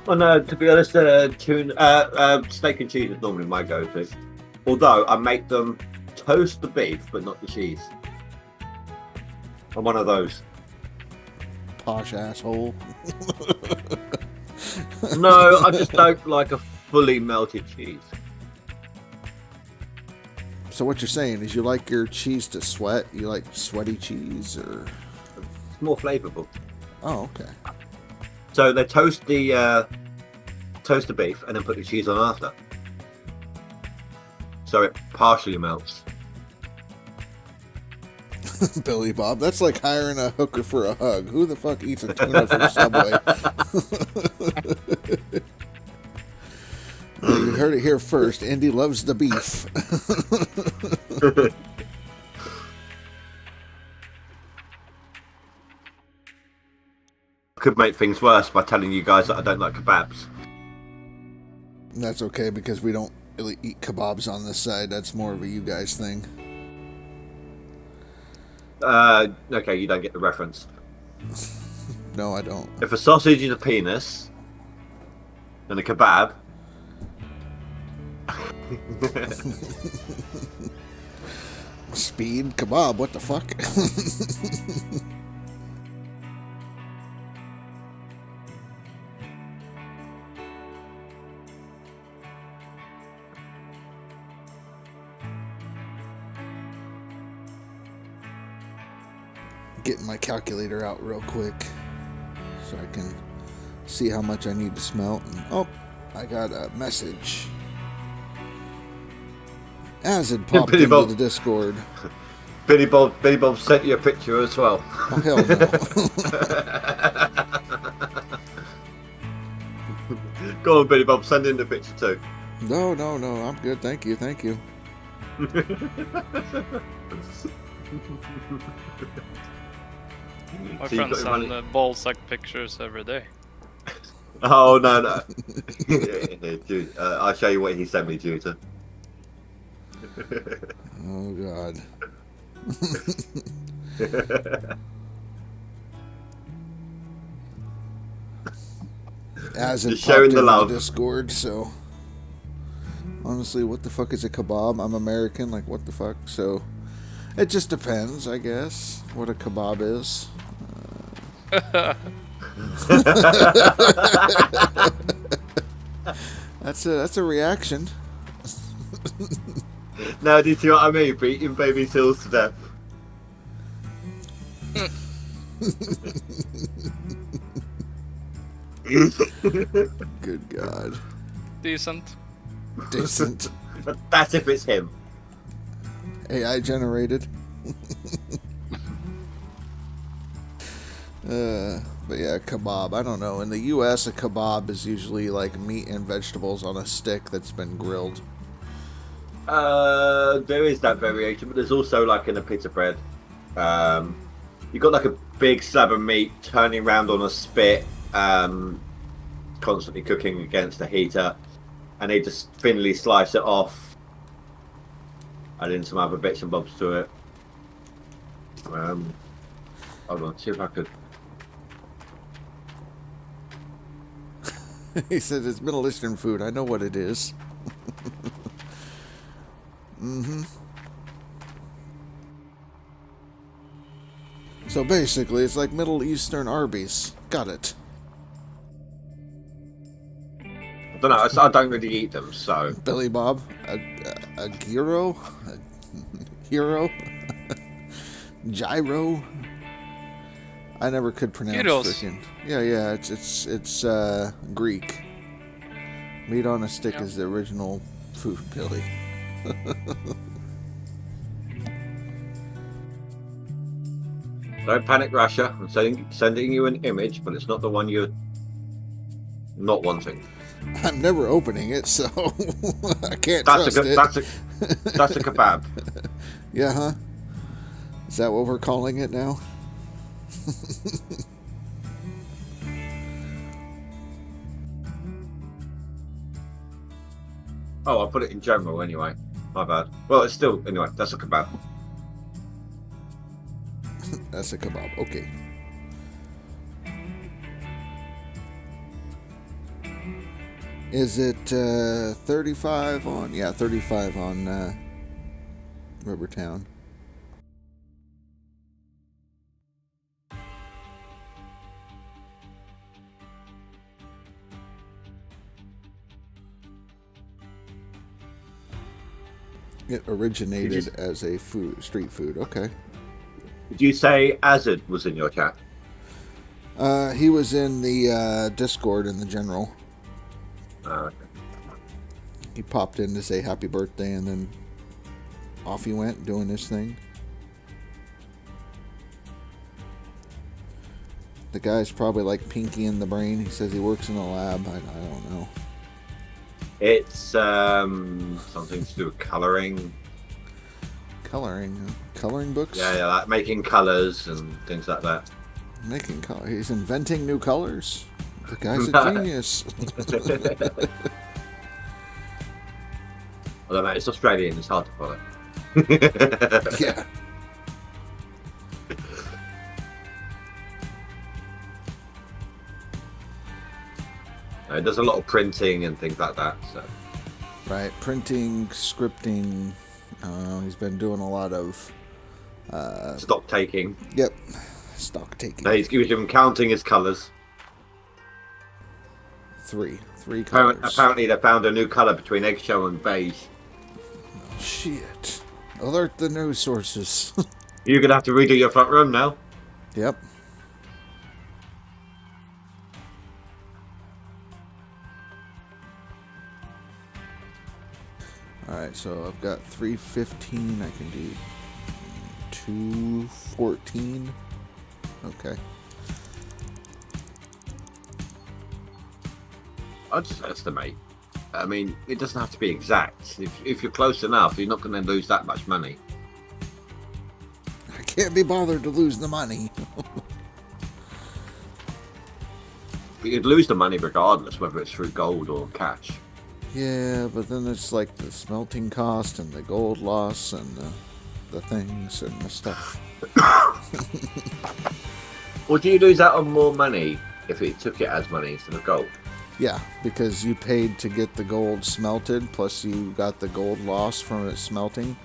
Well, no, to be honest, steak and cheese is normally my go-to. Although I make them toast the beef, but not the cheese. I'm one of those. Posh asshole. No, I just don't like a fully melted cheese. So what you're saying is you like your cheese to sweat? You like sweaty cheese, or? It's more flavorful. Oh, okay. So they toast the beef and then put the cheese on after. So it partially melts. Billy Bob, that's like hiring a hooker for a hug. Who the fuck eats a tuna from Subway? Well, you heard it here first. Indy loves the beef. Could make things worse by telling you guys that I don't like kebabs. That's okay, because we don't really eat kebabs on this side. That's more of a you guys thing. Okay, you don't get the reference. No, I don't. If a sausage is a penis, then a kebab. Speed kebab, what the fuck? Getting my calculator out real quick so I can see how much I need to smelt. And, oh, I got a message. As it popped Billy into Bob. the Discord. Billy Bob sent you a picture as well. Oh, hell no. Go on, Billy Bob, send in the picture too. No, I'm good. Thank you. My So you've friends got send ballsack pictures every day. Oh, no. Dude, I'll show you what he sent me, Judah. Oh, God. As it Just popped showing into the love. Discord, so honestly, what the fuck is a kebab? I'm American, like what the fuck? So it just depends, I guess, what a kebab is. That's a reaction. Now, do you see what I mean? Beating baby seals to death. Good God. Decent. That's if it's him. AI generated. But yeah, kebab. I don't know. In the U.S., a kebab is usually like meat and vegetables on a stick that's been grilled. There is that variation, but there's also like in a pita bread. You've got like a big slab of meat turning around on a spit, constantly cooking against a heater, and they just thinly slice it off, add in some other bits and bobs to it. Hold on, see if I could. He said it's Middle Eastern food. I know what it is. Mm-hmm. So basically, it's like Middle Eastern Arby's. got it. I don't know. I don't really eat them, so. Billy Bob, a gyro, a hero, gyro. I never could pronounce Gyros. freaking. Yeah. It's Greek. Meat on a stick is the original food, Billy. Don't panic, Russia. I'm sending you an image, but it's not the one you're not wanting. I'm never opening it, so I can't That's trust a it. that's a kebab. Yeah, huh? Is that what we're calling it now? Oh, I put it in general anyway. My bad. Well, it's still anyway. That's a kebab. That's a kebab. Okay. Is it 35 on? Yeah, 35 on Rivertown. It originated as a street food. Okay. Did you say Azad was in your chat? He was in the Discord in the general. Okay. He popped in to say happy birthday, and then off he went doing his thing. The guy's probably like Pinky in the Brain. He says he works in a lab. I don't know. It's something to do with colouring. Coloring books? Yeah, like making colours and things like that. Making color. He's inventing new colors. The guy's a genius. Although, mate, it's Australian. It's hard to follow. Yeah. There's a lot of printing and things like that. So. Right, printing, scripting. He's been doing a lot of stock taking. Yep, stock taking. So he's been counting his colours. Three colours. Apparently, they found a new colour between eggshell and beige. Oh, shit! Alert the news sources. You're gonna have to redo your front room now. Yep. Alright, so I've got 315. I can do 214. Okay. I'll just estimate. I mean, it doesn't have to be exact. If you're close enough, you're not going to lose that much money. I can't be bothered to lose the money. But you'd lose the money regardless, whether it's through gold or cash. Yeah, but then it's like the smelting cost and the gold loss and the things and the stuff. Or do you lose out on more money if it took it as money instead of gold? Yeah, because you paid to get the gold smelted, plus you got the gold loss from it smelting,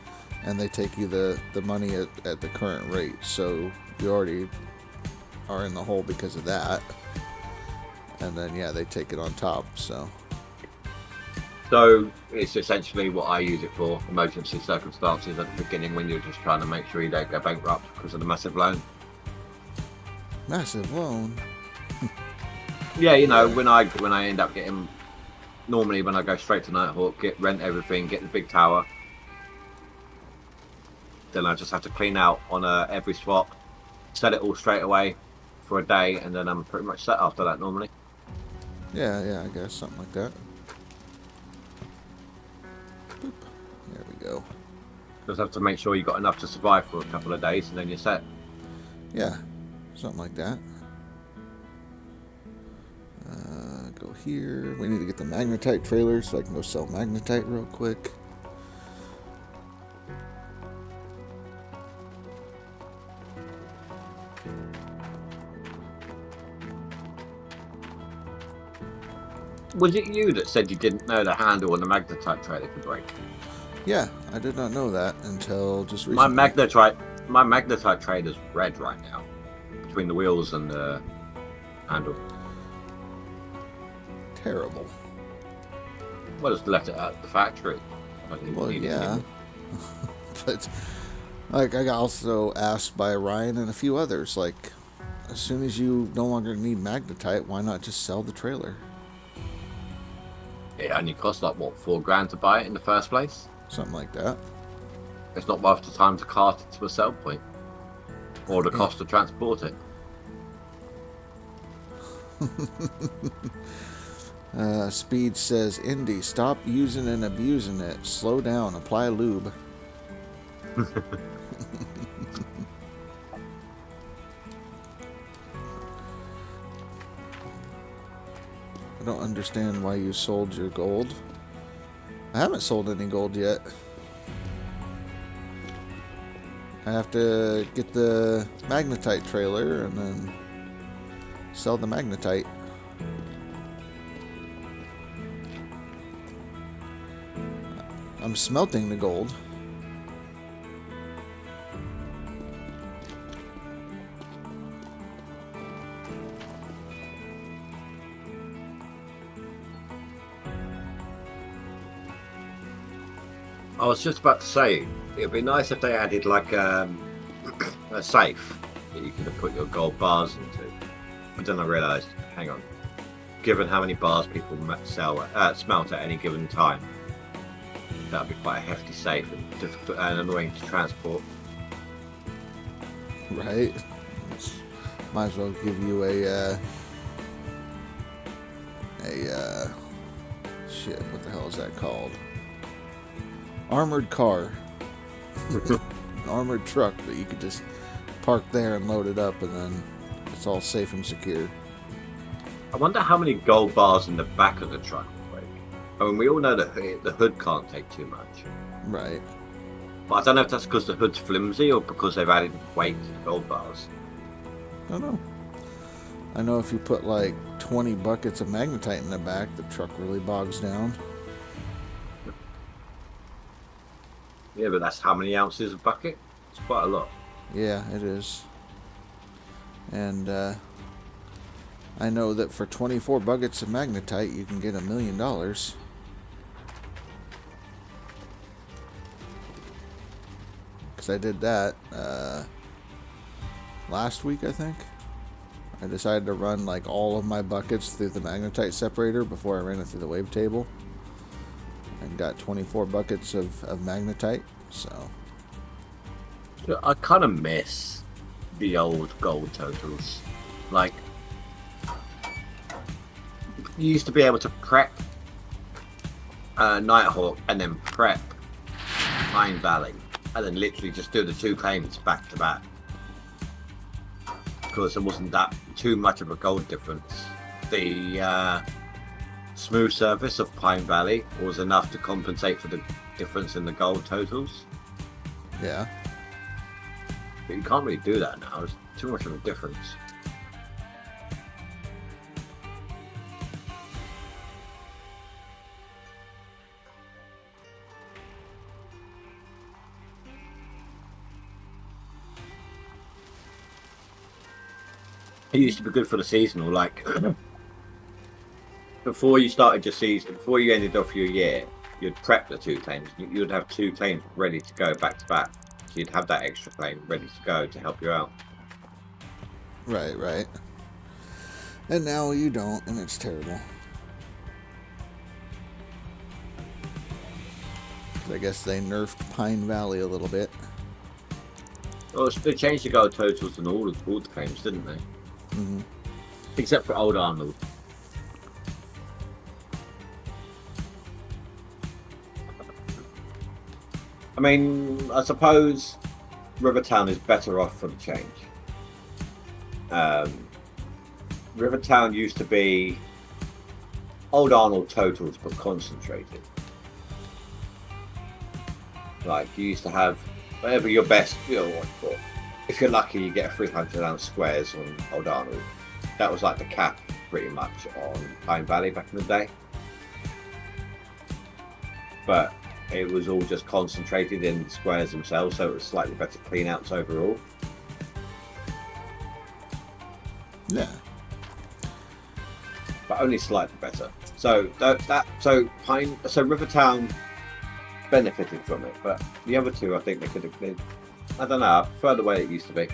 and they take you the money at the current rate. So you already are in the hole because of that. And then, yeah, they take it on top, so... So it's essentially what I use it for, emergency circumstances at the beginning when you're just trying to make sure you don't go bankrupt because of the massive loan. Massive loan? Yeah, you know, when I end up getting, normally when I go straight to Nighthawk, rent everything, get the big tower, then I just have to clean out on every swap, sell it all straight away for a day, and then I'm pretty much set after that normally. Yeah, I guess, something like that. Boop. There we go. Just have to make sure you got enough to survive for a couple of days, and then you're set. Yeah, something like that. Go here. We need to get the magnetite trailer so I can go sell magnetite real quick. Was it you that said you didn't know the handle on the magnetite trailer could break? Yeah, I did not know that until just recently. My magnetite trailer's red right now, between the wheels and the handle. Terrible. Well, just left it at the factory. Well, yeah. But like, I got also asked by Ryan and a few others, like, as soon as you no longer need magnetite, why not just sell the trailer? It only cost like what, $4,000 to buy it in the first place. Something like that. It's not worth the time to cart it to a sell point, or the cost to transport it. Speed says, Indy, stop using and abusing it. Slow down. Apply lube. I don't understand why you sold your gold. I haven't sold any gold yet. I have to get the magnetite trailer and then sell the magnetite. I'm smelting the gold. I was just about to say, it'd be nice if they added like a safe that you could put your gold bars into. But then I realised, hang on, given how many bars people smelt at any given time, that would be quite a hefty safe and difficult and annoying to transport. Right. Might as well give you a shit, what the hell is that called? Armored car. An armored truck that you could just park there and load it up, and then it's all safe and secure. I wonder how many gold bars in the back of the truck will take. I mean, we all know that the hood can't take too much. Right. But I don't know if that's because the hood's flimsy or because they've added weight to the gold bars. I don't know. I know if you put like 20 buckets of magnetite in the back, the truck really bogs down. Yeah, but that's how many ounces a bucket? It's quite a lot. Yeah, it is. And I know that for 24 buckets of magnetite, you can get $1 million. Because I did that last week, I think. I decided to run like all of my buckets through the magnetite separator before I ran it through the wavetable. And got 24 buckets of magnetite, so. I kind of miss the old gold totals. Like, you used to be able to prep Nighthawk and then prep Pine Valley, and then literally just do the two claims back to back. Because there wasn't that too much of a gold difference. The smooth surface of Pine Valley was enough to compensate for the difference in the gold totals. Yeah. But you can't really do that now. There's too much of a difference. It used to be good for the seasonal, like before you started your season, before you ended off your year, you'd prep the two claims. You'd have two claims ready to go back to back. So you'd have that extra claim ready to go to help you out. Right, right. And now you don't, and it's terrible. I guess they nerfed Pine Valley a little bit. Well, they changed the gold totals and all the claims, didn't they? Mm-hmm. Except for Old Arnold. I mean, I suppose Rivertown is better off for the change. Rivertown used to be Old Arnold totals, but concentrated. Like, you used to have whatever your best, if you're lucky, you get a 300 ounce squares on Old Arnold. That was like the cap, pretty much, on Pine Valley back in the day. But it was all just concentrated in the squares themselves, so it was slightly better clean outs overall. Yeah. but only slightly better. So so Rivertown benefited from it, but the other two, I think they could have been. I don't know. I prefer the way it used to be.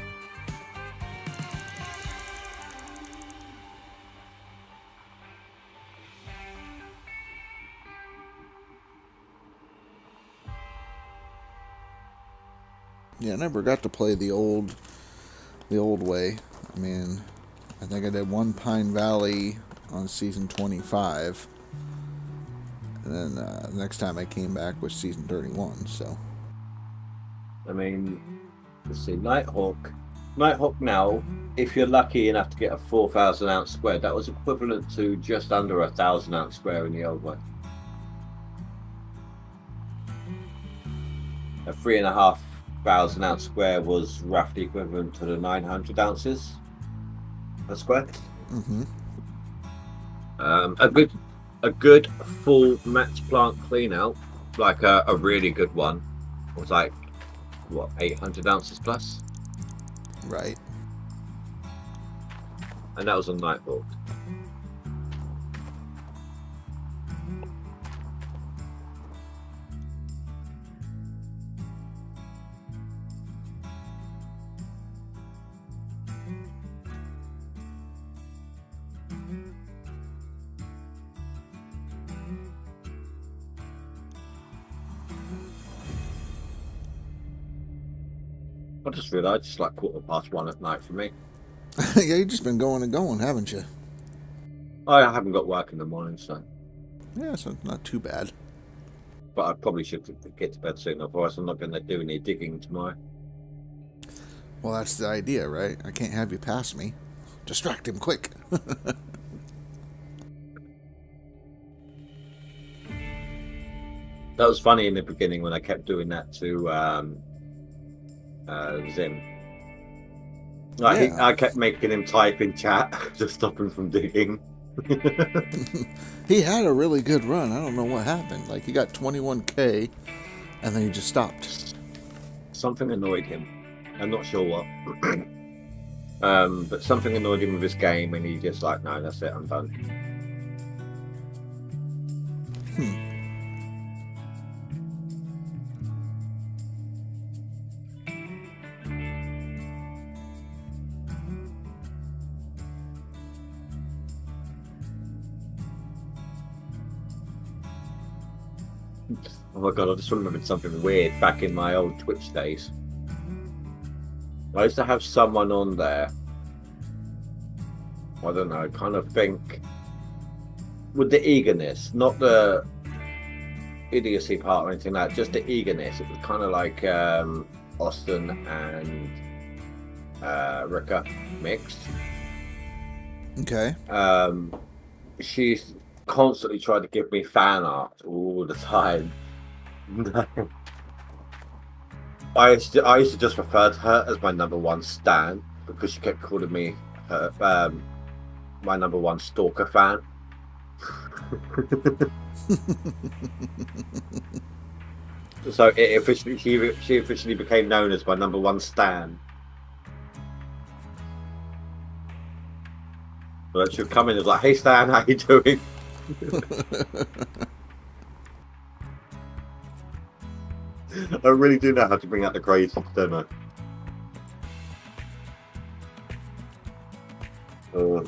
Yeah, I never got to play the old way. I mean, I think I did one Pine Valley on season 25, and then the next time I came back was season 31. So, I mean, let's see, Nighthawk now, if you're lucky enough to get a 4,000 ounce square, that was equivalent to just under 1,000 ounce square in the old way. A 3,500 ounce square was roughly equivalent to the 900 ounces a square. mm-hmm. A good full match plant clean out, like a really good one, was like what, 800 ounces plus, Right. and that was on Nighthawk. I just realised it's like 1:15 at night for me. Yeah, you've just been going and going, haven't you? I haven't got work in the morning, so. Yeah, so not too bad. But I probably should get to bed soon, otherwise I'm not going to do any digging tomorrow. Well, that's the idea, right? I can't have you pass me. Distract him quick. That was funny in the beginning when I kept doing that to Zim. Like, Yeah. I kept making him type in chat to stop him from digging. He had a really good run. I don't know what happened. Like, he got 21K, and then he just stopped. Something annoyed him. I'm not sure what. But something annoyed him with his game, and he just like, no, that's it, I'm done. Oh my god, I just remembered something weird back in my old Twitch days. I used to have someone on there, I don't know, kind of think, with the eagerness, not the idiocy part or anything like that, just the eagerness. It was kind of like Austin and Rika mixed. Okay. She's constantly tried to give me fan art all the time. I used to just refer to her as my #1 stan because she kept calling me her, my #1 stalker fan. So she officially became known as my #1 stan. But she'd come in and was like, "Hey Stan, how you doing?" I really do know how to bring out the crazy, don't I?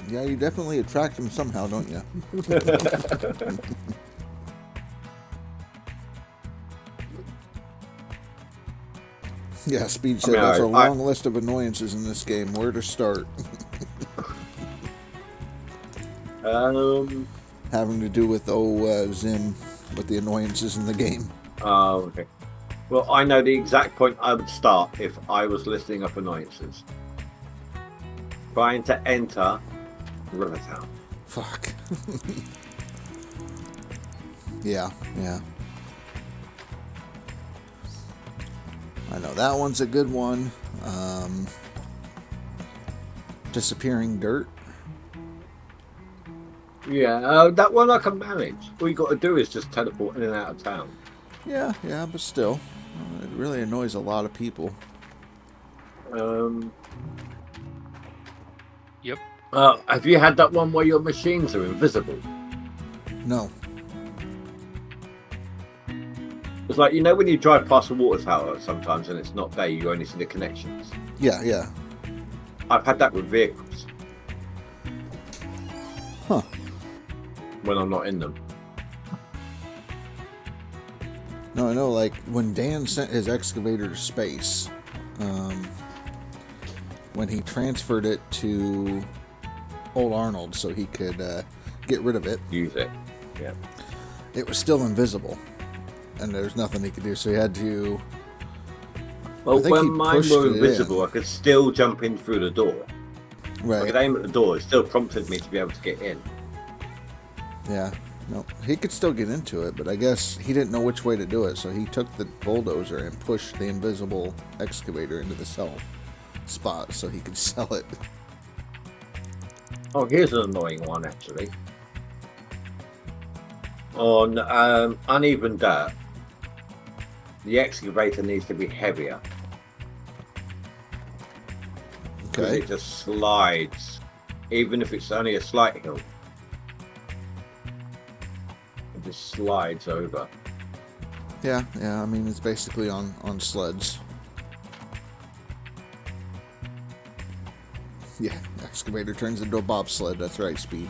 Yeah, you definitely attract him somehow, don't you? Yeah, Speed said there's a long list of annoyances in this game. Where to start? Having to do with Zim, with the annoyances in the game. Oh, okay. Well, I know the exact point I would start if I was listing up annoyances. Trying to enter Rivertown. Fuck. Yeah. I know that one's a good one. Disappearing dirt. Yeah, that one I can manage. All you got to do is just teleport in and out of town. Yeah, but still, it really annoys a lot of people. Yep. Have you had that one where your machines are invisible? No. It's like, you know when you drive past a water tower sometimes and it's not there, you only see the connections. Yeah. I've had that with vehicles. Huh. When I'm not in them. No, I know, like, when Dan sent his excavator to space, when he transferred it to Old Arnold so he could get rid of it. Use it. Yeah. It was still invisible. And there's nothing he could do, so he had to... Well, when mine were in. invisible, I could still jump in through the door. Right. I could aim at the door. It still prompted me to be able to get in. Yeah. No, he could still get into it, but I guess he didn't know which way to do it, so he took the bulldozer and pushed the invisible excavator into the sell spot so he could sell it. Oh, here's an annoying one, actually. On uneven dirt, the excavator needs to be heavier. Because Okay. it just slides, even if it's only a slight hill. It just slides over. Yeah, I mean, it's basically on sleds. Yeah, excavator turns into a bobsled, that's right, Speed.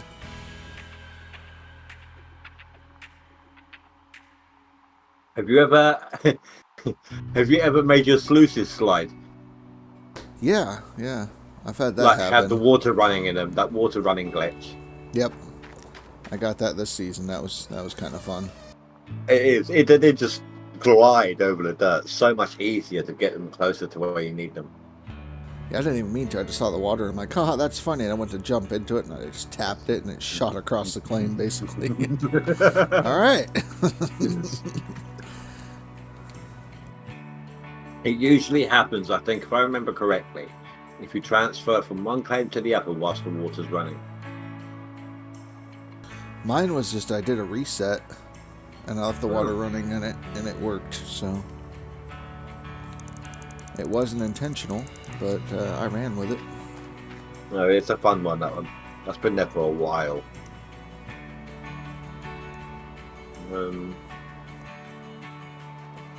Have you ever made your sluices slide? Yeah, I've had that Like happen. have the water running in them, that water running glitch. Yep, I got that this season. That was kind of fun. It is. It just glide over the dirt. So much easier to get them closer to where you need them. Yeah, I didn't even mean to. I just saw the water. And I'm like, oh, that's funny. And I went to jump into it, and I just tapped it, and it shot across the claim, basically. All right. It usually happens, I think, if I remember correctly, if you transfer from one claim to the other whilst the water's running. Mine was just I did a reset, and I left the water running in it, and it worked. So it wasn't intentional, but I ran with it. No, it's a fun one, that one. That's been there for a while.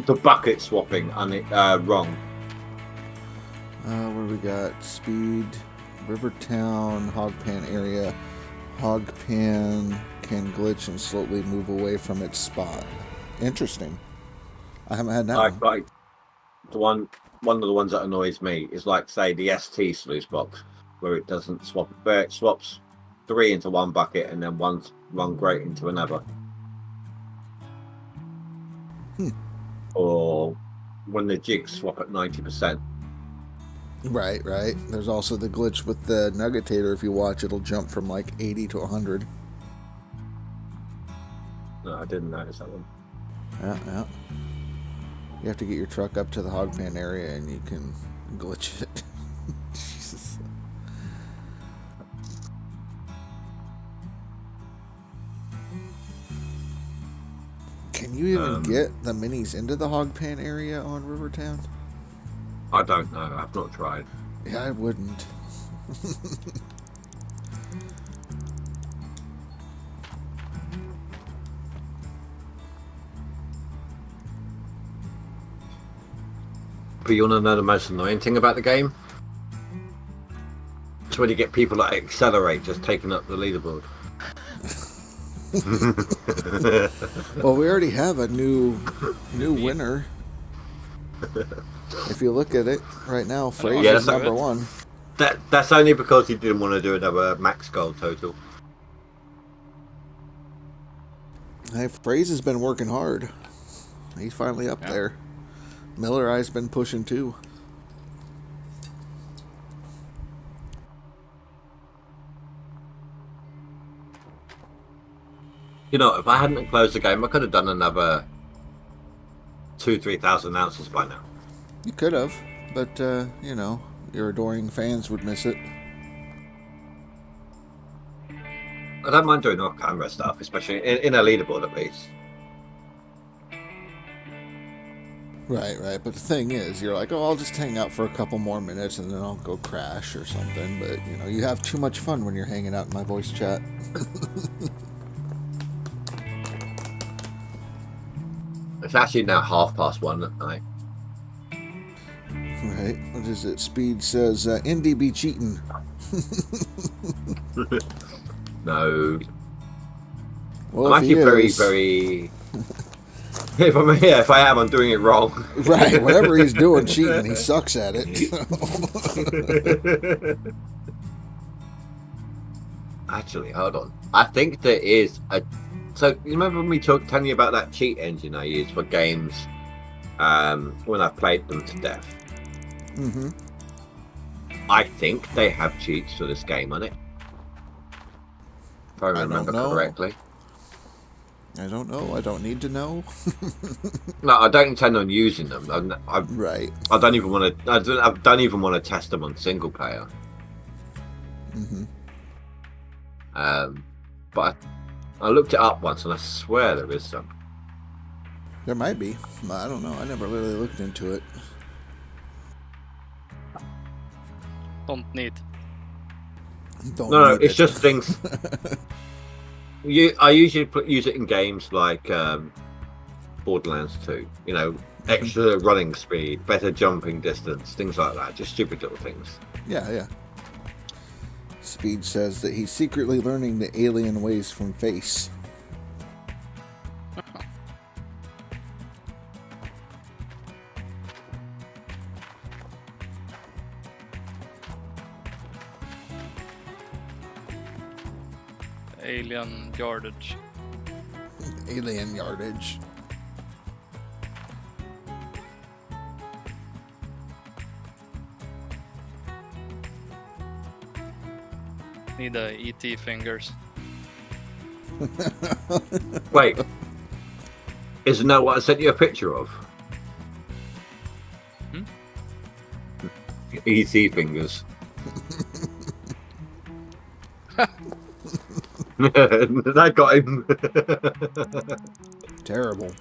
The bucket swapping wrong. Where we got Speed, Rivertown, Hogpan area. Hogpan can glitch and slowly move away from its spot. Interesting. I haven't had that one. Like one of the ones that annoys me is like, say, the ST sluice box, where it doesn't swap, where it swaps 3 into one bucket and then one grate into another. Or when the jigs swap at 90%. Right. There's also the glitch with the Nuggetator. If you watch, it'll jump from like 80 to 100. No, I didn't notice that one. Yeah. You have to get your truck up to the hog fan area and you can glitch it. Jesus. Can you even get the minis into the hog pan area on Rivertown? I don't know. I've not tried. Yeah, I wouldn't. But you want to know the most annoying thing about the game? It's when you get people that accelerate just taking up the leaderboard. Well, we already have a new winner. If you look at it right now, Fraser's number one. That's only because he didn't want to do another max goal total. Hey, Fraser's been working hard. He's finally up there. Miller Eye's been pushing too. You know, if I hadn't closed the game, I could have done another 2,000-3,000 ounces by now. You could have, but you know, your adoring fans would miss it. I don't mind doing off-camera stuff, especially in a leaderboard at least. Right. But the thing is, you're like, oh, I'll just hang out for a couple more minutes and then I'll go crash or something. But, you know, you have too much fun when you're hanging out in my voice chat. It's actually now 1:30 at night. Right. What is it? Speed says, Indy be cheating. No. Well, I'm if he actually is, very... If I am, I'm doing it wrong. Right. Whatever he's doing cheating, he sucks at it. Actually, hold on. I think there is a... So, you remember me telling you about that cheat engine I use for games when I've played them to death? Mm-hmm. I think they have cheats for this game on it. If I remember correctly. I don't know. I don't need to know. No, I don't intend on using them. Right. I don't even want to. I don't even want to test them on single player. Mm-hmm. But I looked it up once, and I swear there is some. There might be. I don't know. I never really looked into it. Don't need. No, it's just things. I usually use it in games like Borderlands 2. You know, extra running speed, better jumping distance, things like that. Just stupid little things. Yeah. Speed says that he's secretly learning the alien ways from Face. Alien yardage. Alien yardage. Need the ET fingers. Wait, isn't that what I sent you a picture of? ET fingers. That got him. Terrible.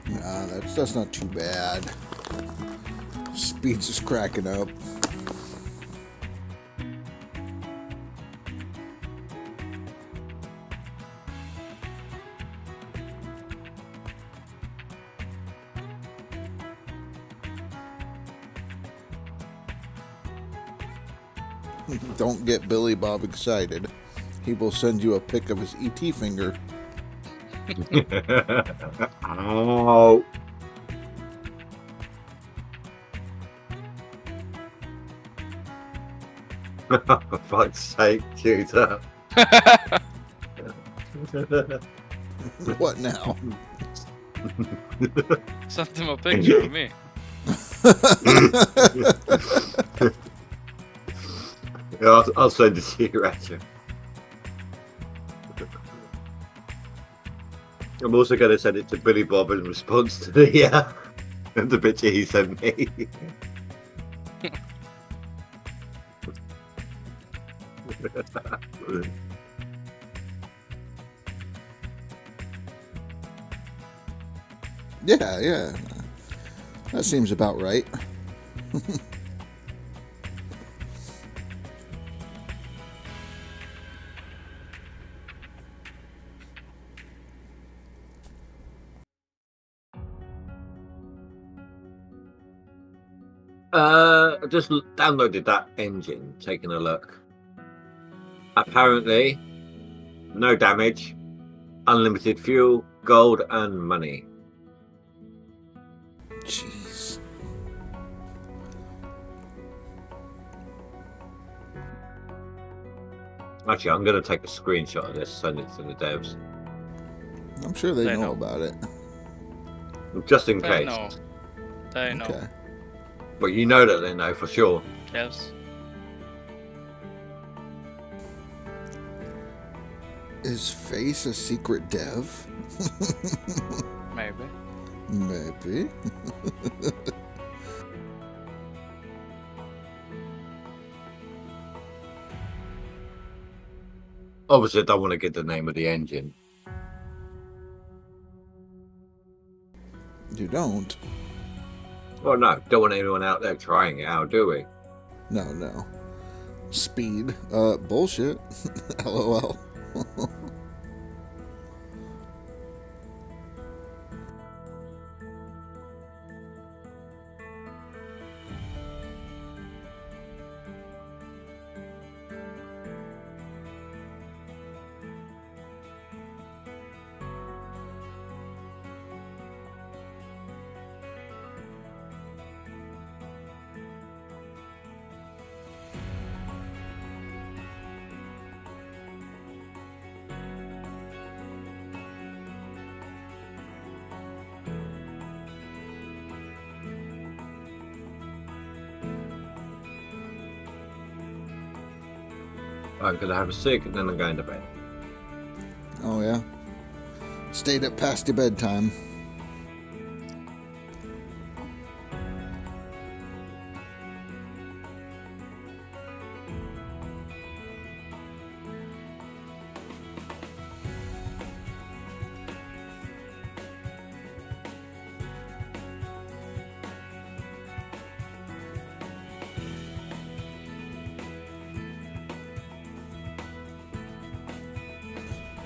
Nah, that's not too bad. Speed's just cracking up. Don't get Billy Bob excited. He will send you a pic of his ET finger. Oh. For fuck's sake, Tutor. What now? Sent him a picture of me. Yeah, I'll send it to you, Ratchet. I'm also going to send it to Billy Bob in response to the picture he sent me. Yeah. That seems about right. Just downloaded that engine, taking a look. Apparently, no damage, unlimited fuel, gold, and money. Jeez. Actually, I'm going to take a screenshot of this, send it to the devs. I'm sure they know about it. Just in They case. know. They know. Okay. But you know that they know for sure. Yes. Is Face a secret dev? Maybe. Maybe. Obviously, I don't want to get the name of the engine. You don't? Well, no, don't want anyone out there trying it out, do we? No. Speed. Bullshit. LOL. I'm going to have a cig and then I'm going to bed. Oh, yeah? Stayed up past your bedtime.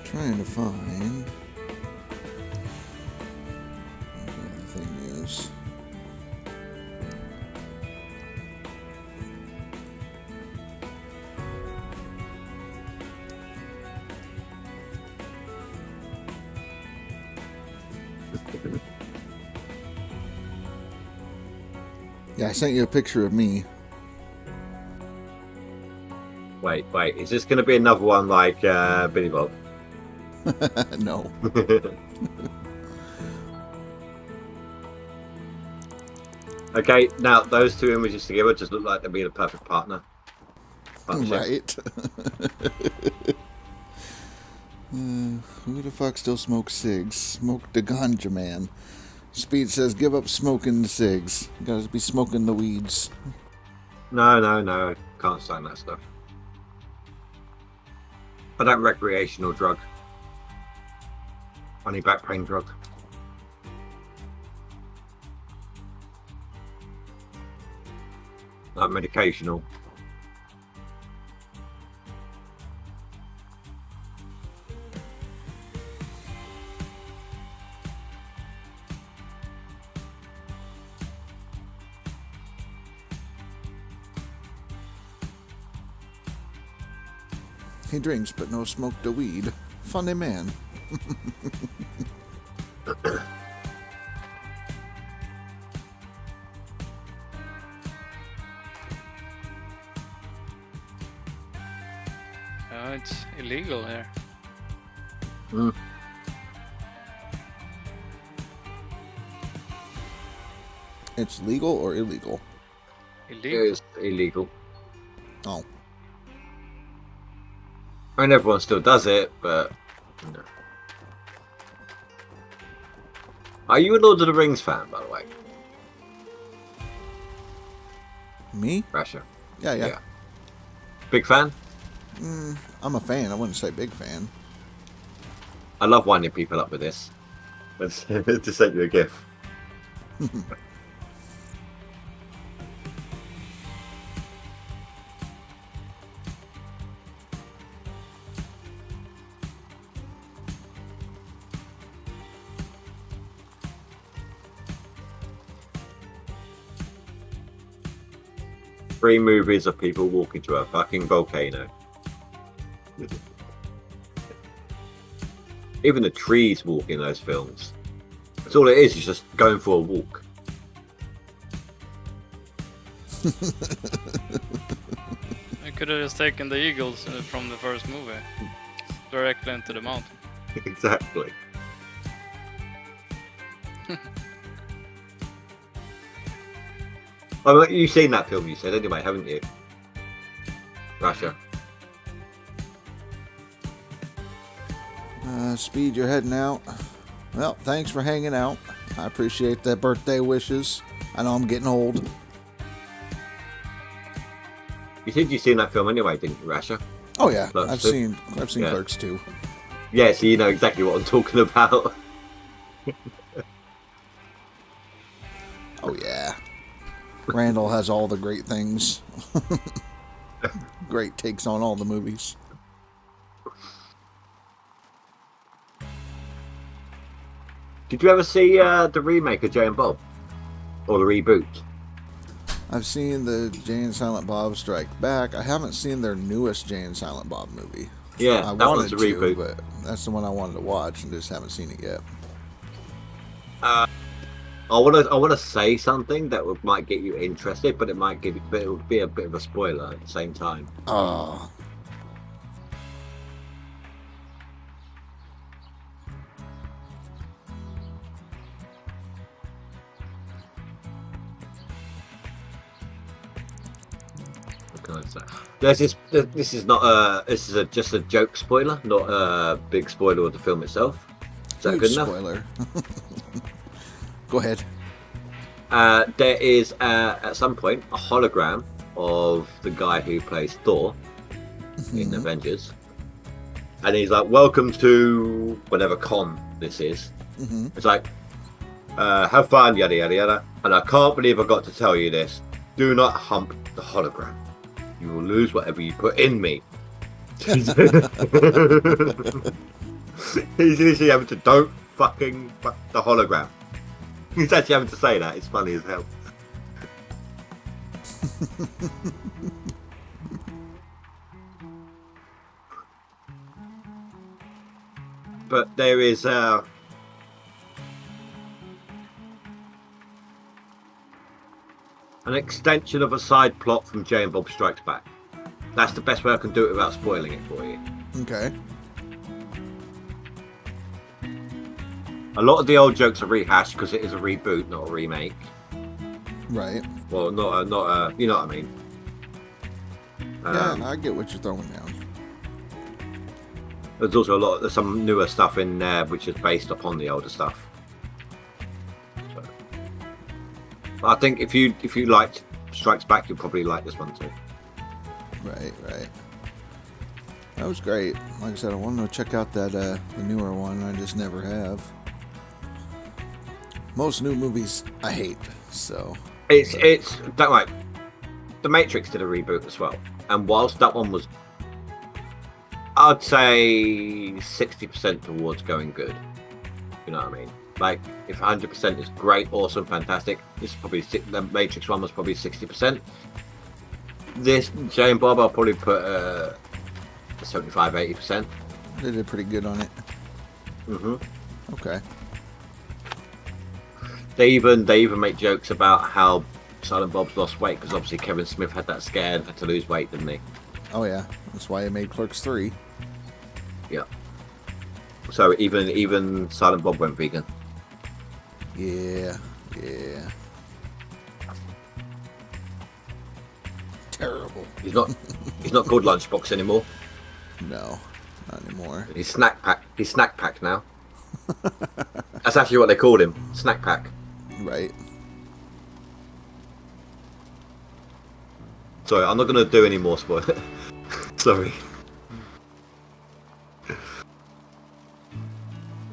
Trying to find where the thing is. Yeah, I sent you a picture of me. Wait, is this going to be another one like Billy Bob? No. Okay, now those two images together just look like they'd be the perfect partner. Right. Who the fuck still smokes cigs? Smoke the ganja, man. Speed says, give up smoking the cigs. You gotta be smoking the weeds. No, I can't stand that stuff. I don't recreational drug. Only back pain drug. Like medicational. He drinks but no smoke the weed. Funny man. It's illegal here. It's legal or illegal? Illegal. It's illegal. Oh. I mean, everyone still does it, but no. Are you a Lord of the Rings fan, by the way? Me? Rasha. Yeah. Big fan? I'm a fan. I wouldn't say big fan. I love winding people up with this. Let's to send you a gif. Three movies of people walking to a fucking volcano. Even the trees walk in those films. That's all it is just going for a walk. I could have just taken the eagles from the first movie directly into the mountain. Exactly. Well, you've seen that film, you said, anyway, haven't you? Russia. Speed, you're heading out. Well, thanks for hanging out. I appreciate the birthday wishes. I know I'm getting old. You said you've seen that film anyway, didn't you, Rasha? Oh yeah, Clerks I've 2? seen Yeah. Clerks 2. Yeah, so you know exactly what I'm talking about. Oh yeah. Randall has all the great things. Great takes on all the movies. Did you ever see the remake of Jay and Bob? Or the reboot? I've seen the Jay and Silent Bob Strike Back. I haven't seen their newest Jay and Silent Bob movie. Yeah, I that wanted one's a to, reboot. but that's the one I wanted to watch and just haven't seen it yet. I want to say something that might get you interested, but it would be a bit of a spoiler at the same time. Oh. What can I say? This is just a joke spoiler, not a big spoiler of the film itself. Is that Huge good enough? spoiler. Go ahead. There is at some point a hologram of the guy who plays Thor in Avengers, and he's like, "Welcome to whatever con this is." It's like, "Have fun, yada yada yada." And I can't believe I got to tell you this: do not hump the hologram. You will lose whatever you put in me. He's literally having to don't fucking fuck the hologram. He's actually having to say that. It's funny as hell. But there is an extension of a side plot from Jay and Bob Strikes Back. That's the best way I can do it without spoiling it for you. Okay. A lot of the old jokes are rehashed because it is a reboot, not a remake. Right. Well, not a, you know what I mean. Yeah, I get what you're throwing down. There's also there's some newer stuff in there which is based upon the older stuff. So, I think if you liked Strikes Back, you'll probably like this one too. Right. That was great. Like I said, I wanted to check out that the newer one. I just never have. Most new movies I hate, so it's don't like The Matrix did a reboot as well, and whilst that one was, I'd say 60% towards going good. You know what I mean? Like if 100% is great, awesome, fantastic, this is probably the Matrix one was probably 60%. This Jay and Bob, I'll probably put 75-80%. they did pretty good on it. Okay. They even make jokes about how Silent Bob's lost weight because obviously Kevin Smith had that scare and had to lose weight, didn't he? Oh yeah, that's why he made Clerks 3. Yeah. So even Silent Bob went vegan. Yeah. Terrible. He's not called Lunchbox anymore. No, not anymore. He's Snack Pack now. That's actually what they called him, Snack Pack. Right. Sorry, I'm not going to do any more spoilers. Sorry.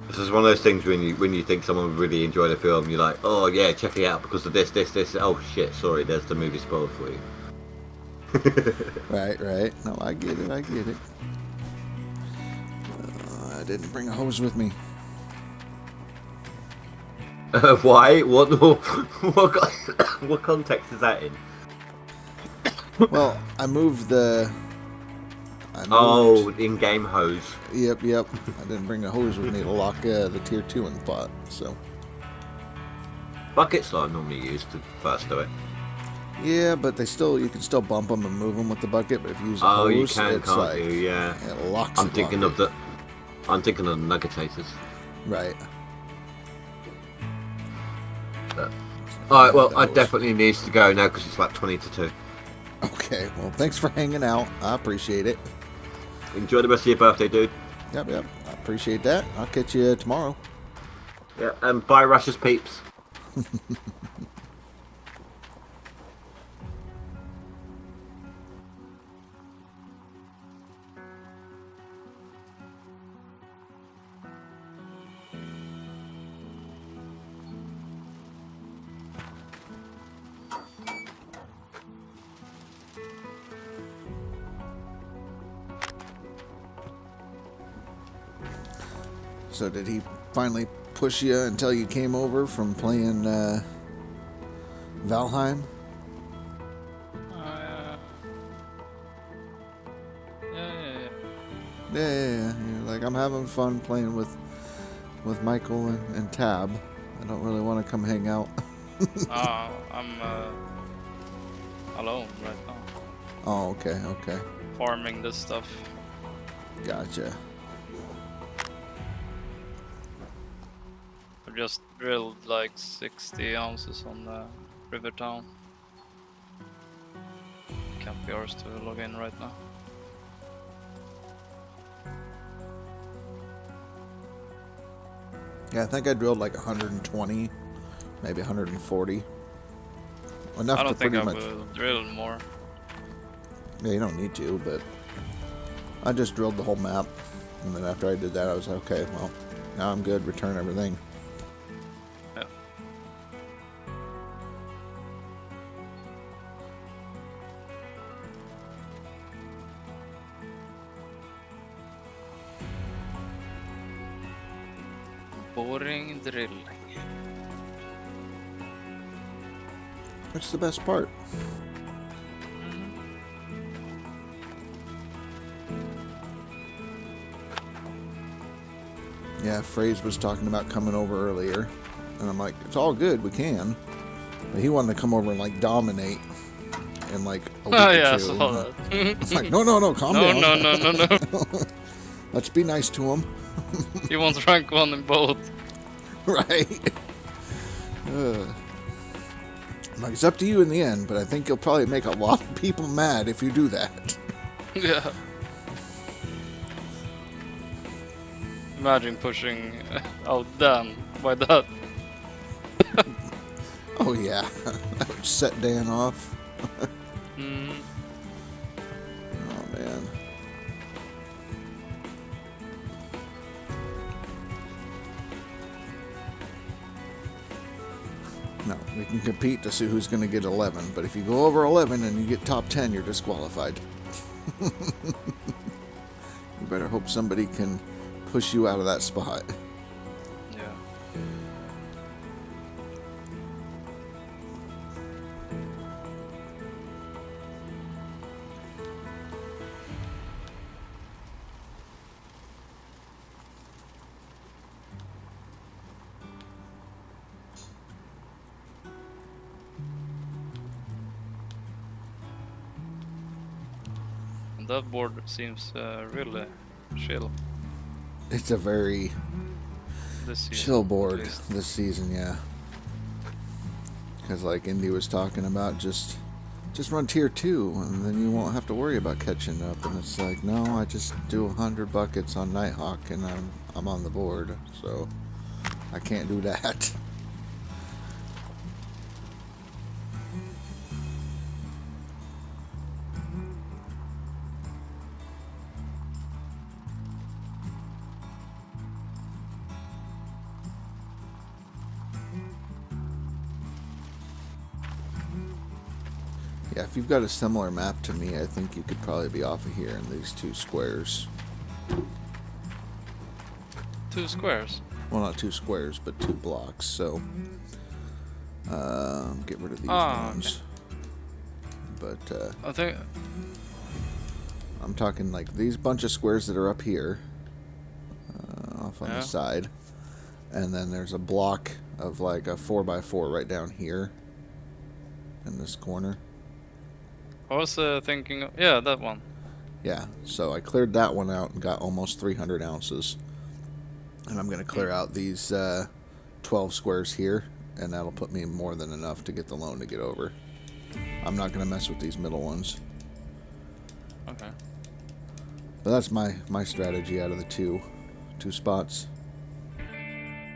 This is one of those things when you think someone would really enjoy the film, you're like, oh yeah, check it out because of this. Oh shit, sorry, there's the movie spoiled for you. Right. No, I get it. I didn't bring a hose with me. Why? What context is that in? Well, I moved the... in-game hose. Yep. I didn't bring a hose with me to lock the tier 2 in the pot, so... Buckets are normally used to first do it. Yeah, but you can still bump them and move them with the bucket, but if you use a hose, you can, it's can't like... you? Yeah. It locks I'm it thinking locked. of the nuggetators. Right. Alright, well, I definitely need to go now because it's like 20 to 2. Okay, well, thanks for hanging out. I appreciate it. Enjoy the rest of your birthday, dude. Yep. I appreciate that. I'll catch you tomorrow. Yeah, and buy Russia's peeps. So did he finally push you until you came over from playing Valheim? Yeah. Yeah. You're like, I'm having fun playing with Michael and Tab. I don't really want to come hang out. I'm alone right now. Oh, okay. Farming this stuff. Gotcha. I just drilled like 60 ounces on the river town. Can't be ours to log in right now. Yeah, I think I drilled like 120, maybe 140. Enough I to don't think pretty I much. will drill more. Yeah, you don't need to, but I just drilled the whole map, and then after I did that, I was like, okay, well, now I'm good. Return everything. Yeah. Boring drilling. That's the best part. Yeah, Fraze was talking about coming over earlier, and I'm like, it's all good, we can. But he wanted to come over and like dominate in like a week Oh or yeah, I two. saw that. It's like, no, calm down. No. Let's be nice to him. He wants rank 1 in both. Right. I'm like, it's up to you in the end, but I think you'll probably make a lot of people mad if you do that. Yeah. Imagine pushing out Dan by that. Oh yeah, that would set Dan off. Mm. Oh man. No, we can compete to see who's going to get 11, but if you go over 11 and you get top 10, you're disqualified. You better hope somebody can push you out of that spot. Yeah. And that board seems really chill It's a very this season. chill at board least. this season, yeah. Because like Indy was talking about, just run tier 2 and then you won't have to worry about catching up. And it's like, no, I just do 100 buckets on Nighthawk and I'm on the board, so I can't do that. Yeah, if you've got a similar map to me, I think you could probably be off of here in these 2 squares. 2 squares. Well, not 2 squares, but 2 blocks, so get rid of these ones. Okay. But I think I'm talking like these bunch of squares that are up here, off on the side, and then there's a block of like a 4x4 right down here in this corner. I was thinking, yeah, that one. Yeah, so I cleared that one out and got almost 300 ounces. And I'm going to clear out these 12 squares here, and that'll put me more than enough to get the loan to get over. I'm not going to mess with these middle ones. Okay. But that's my strategy out of the two spots.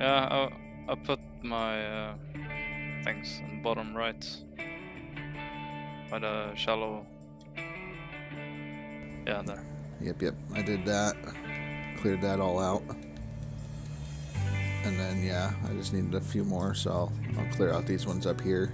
Yeah, I put my things on bottom right by the shallow. Yeah, there. Yep. I did that. Cleared that all out. And then, yeah, I just needed a few more, so I'll clear out these ones up here.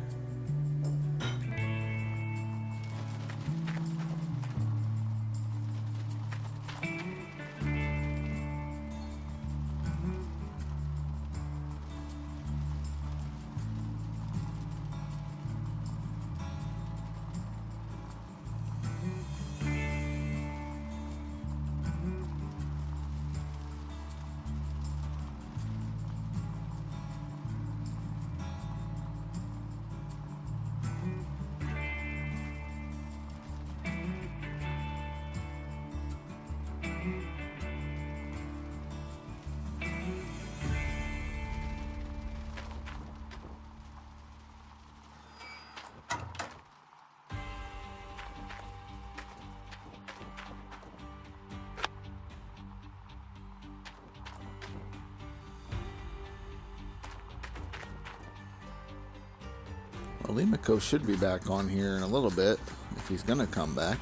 Well, Limiko should be back on here in a little bit, if he's gonna come back.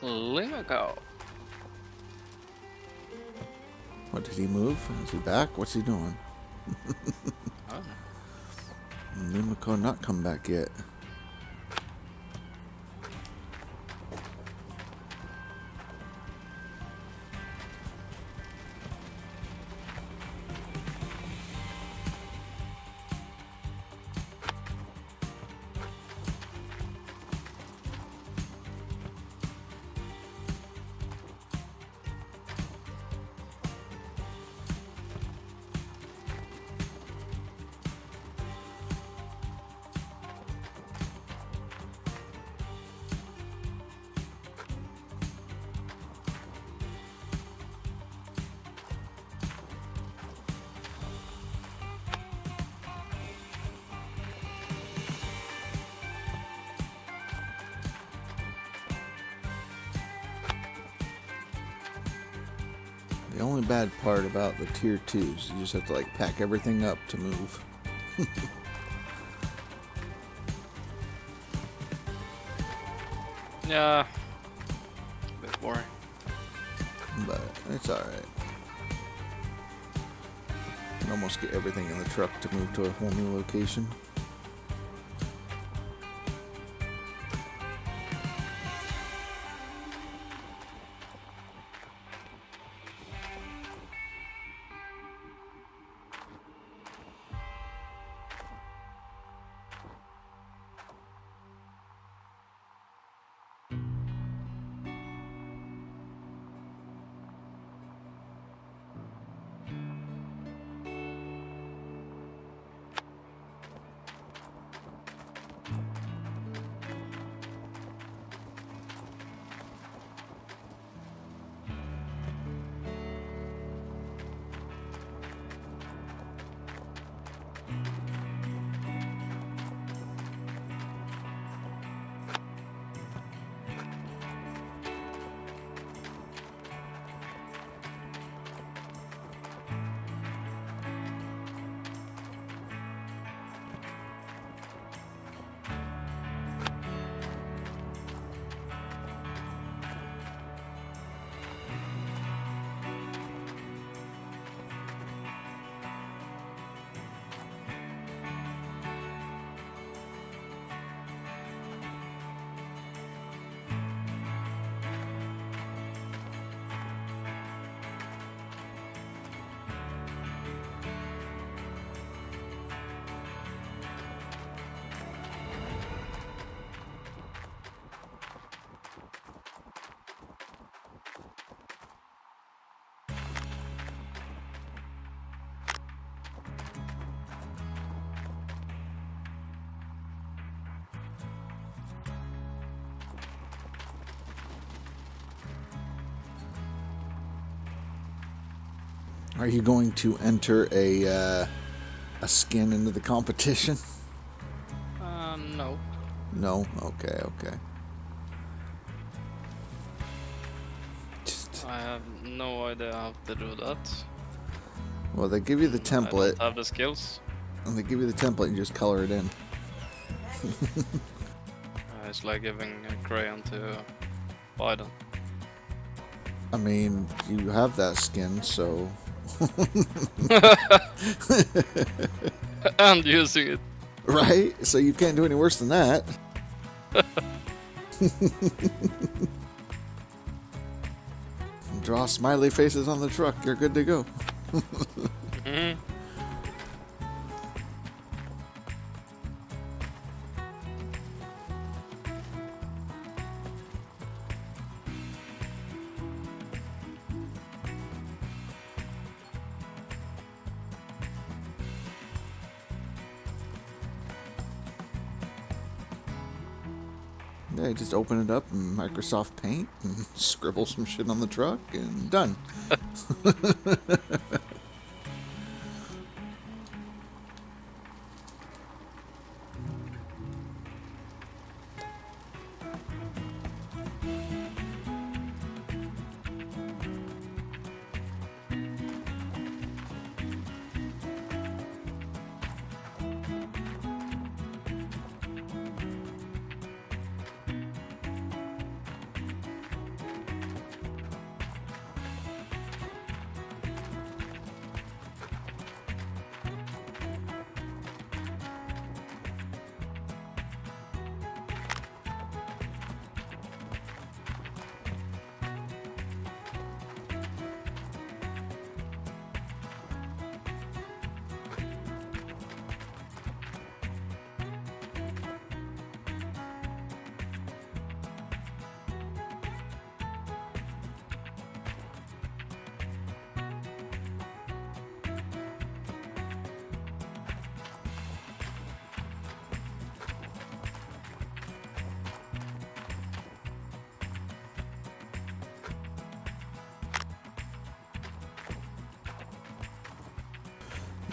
Limiko. What, did he move? Is he back? What's he doing? Oh. Limiko not come back yet. The only bad part about the tier 2s, you just have to like pack everything up to move. Yeah. A bit boring. But it's alright. You can almost get everything in the truck to move to a whole new location. Are you going to enter a skin into the competition? No. No? Okay, okay. I have no idea how to do that. Well, they give you the I template, don't have the skills. and they give you the template and you just color it in. It's like giving a crayon to Biden. I mean, you have that skin, so... And using it. Right? So you can't do any worse than that. Draw smiley faces on the truck, you're good to go. Mhm. Yeah, you just open it up in Microsoft Paint and scribble some shit on the truck and done.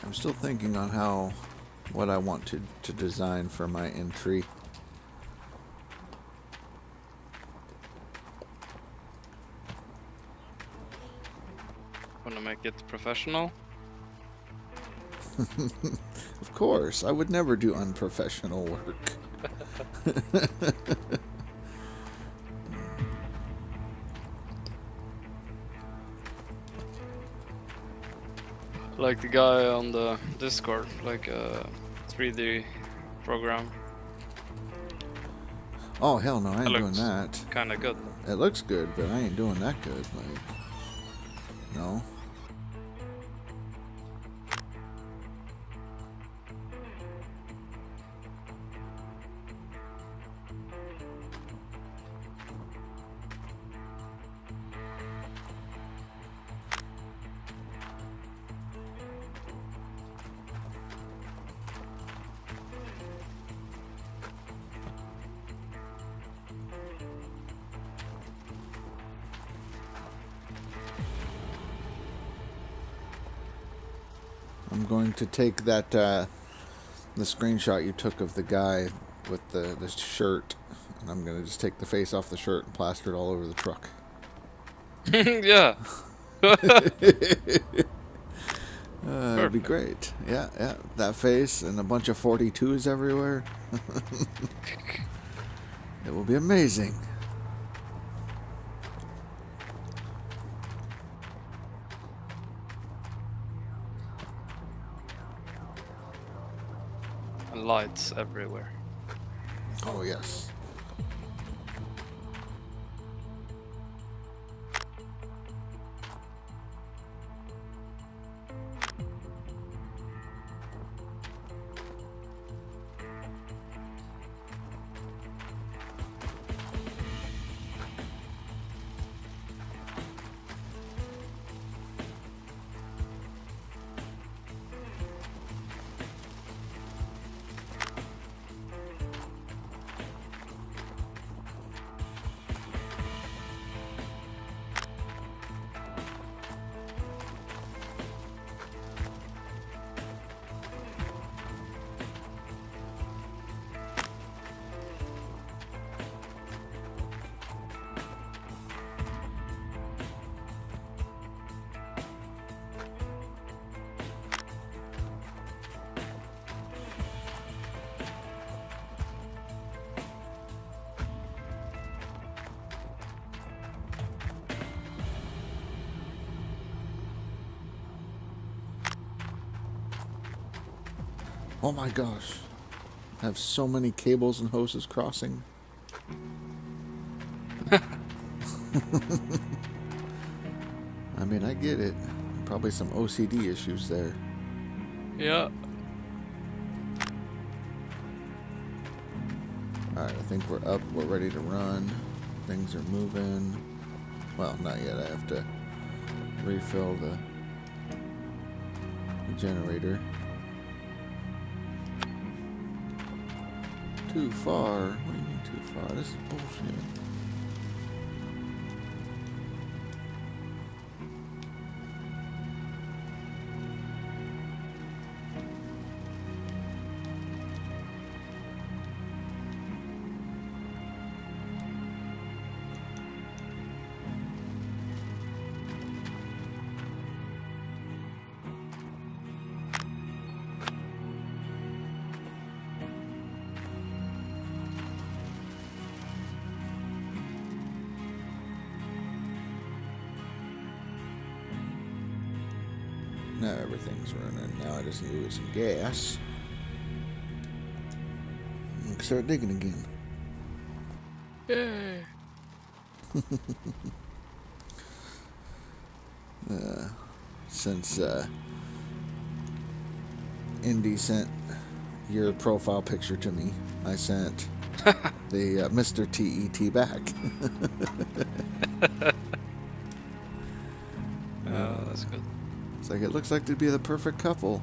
I'm still thinking on what I want to design for my entry. Wanna make it professional? Of course, I would never do unprofessional work. Like the guy on the Discord, like a 3D program. Oh hell no, I ain't That doing looks that. Kinda good. It looks good, but I ain't doing that good. Like, no. I'm going to take that the screenshot you took of the guy with the shirt, and I'm going to just take the face off the shirt and plaster it all over the truck. Yeah. It'd be great. Yeah, yeah. That face and a bunch of 42s everywhere. It will be amazing. And lights everywhere. Oh, yes. Oh my gosh. I have so many cables and hoses crossing. I mean, I get it. Probably some OCD issues there. Yeah. Alright, I think we're up. We're ready to run. Things are moving. Well, not yet. I have to refill the generator. Too far? What do you mean too far? This is bullshit. Now everything's running. Now I just need to get some gas. And start digging again. Yay. Since Indy sent your profile picture to me, I sent the Mr. TET back. Oh, that's good. It's like, it looks like they'd be the perfect couple.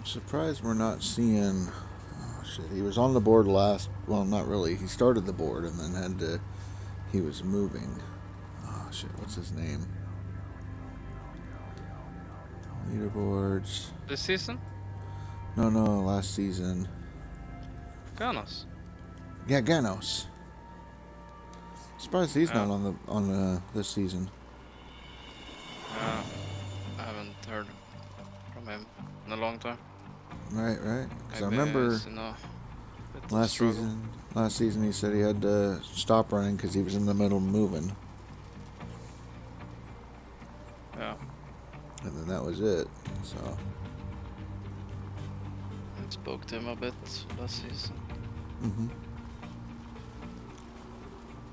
Surprised we're not seeing. Oh shit, he was on the board last. Well, not really. He started the board and then had to. He was moving. Oh shit, what's his name? Leaderboards. This season? No, last season. Ganos. Yeah, Ganos. Surprised he's not on this season. I haven't heard from him in a long time. Right. Because I Maybe remember he's in a bit of last struggle. season he said he had to stop running because he was in the middle of moving. Yeah. And then that was it. So. I spoke to him a bit last season. Mm-hmm.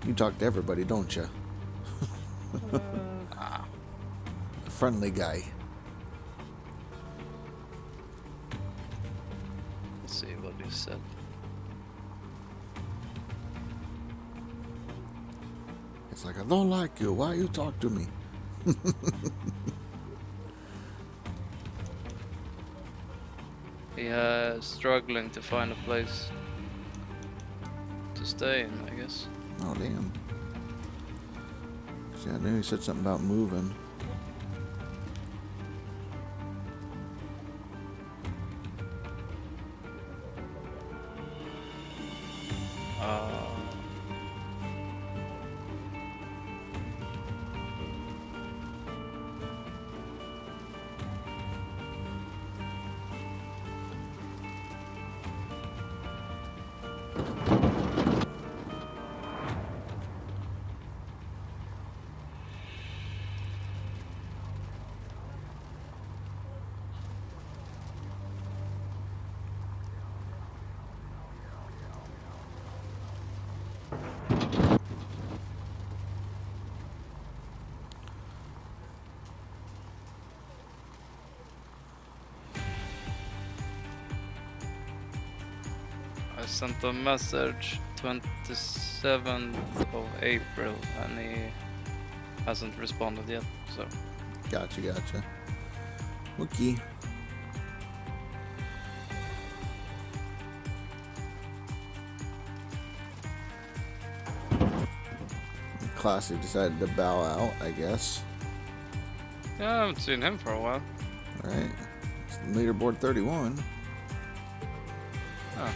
You talk to everybody, don't you? A friendly guy. Let's see what you said. It's like, I don't like you. Why you talk to me? He struggling to find a place to stay in, I guess. Oh, damn. See, I knew he said something about moving. I sent a message 27th of April and he hasn't responded yet, so. Gotcha. Okay. Classy decided to bow out, I guess. Yeah, I haven't seen him for a while. Alright. Leaderboard 31. Oh.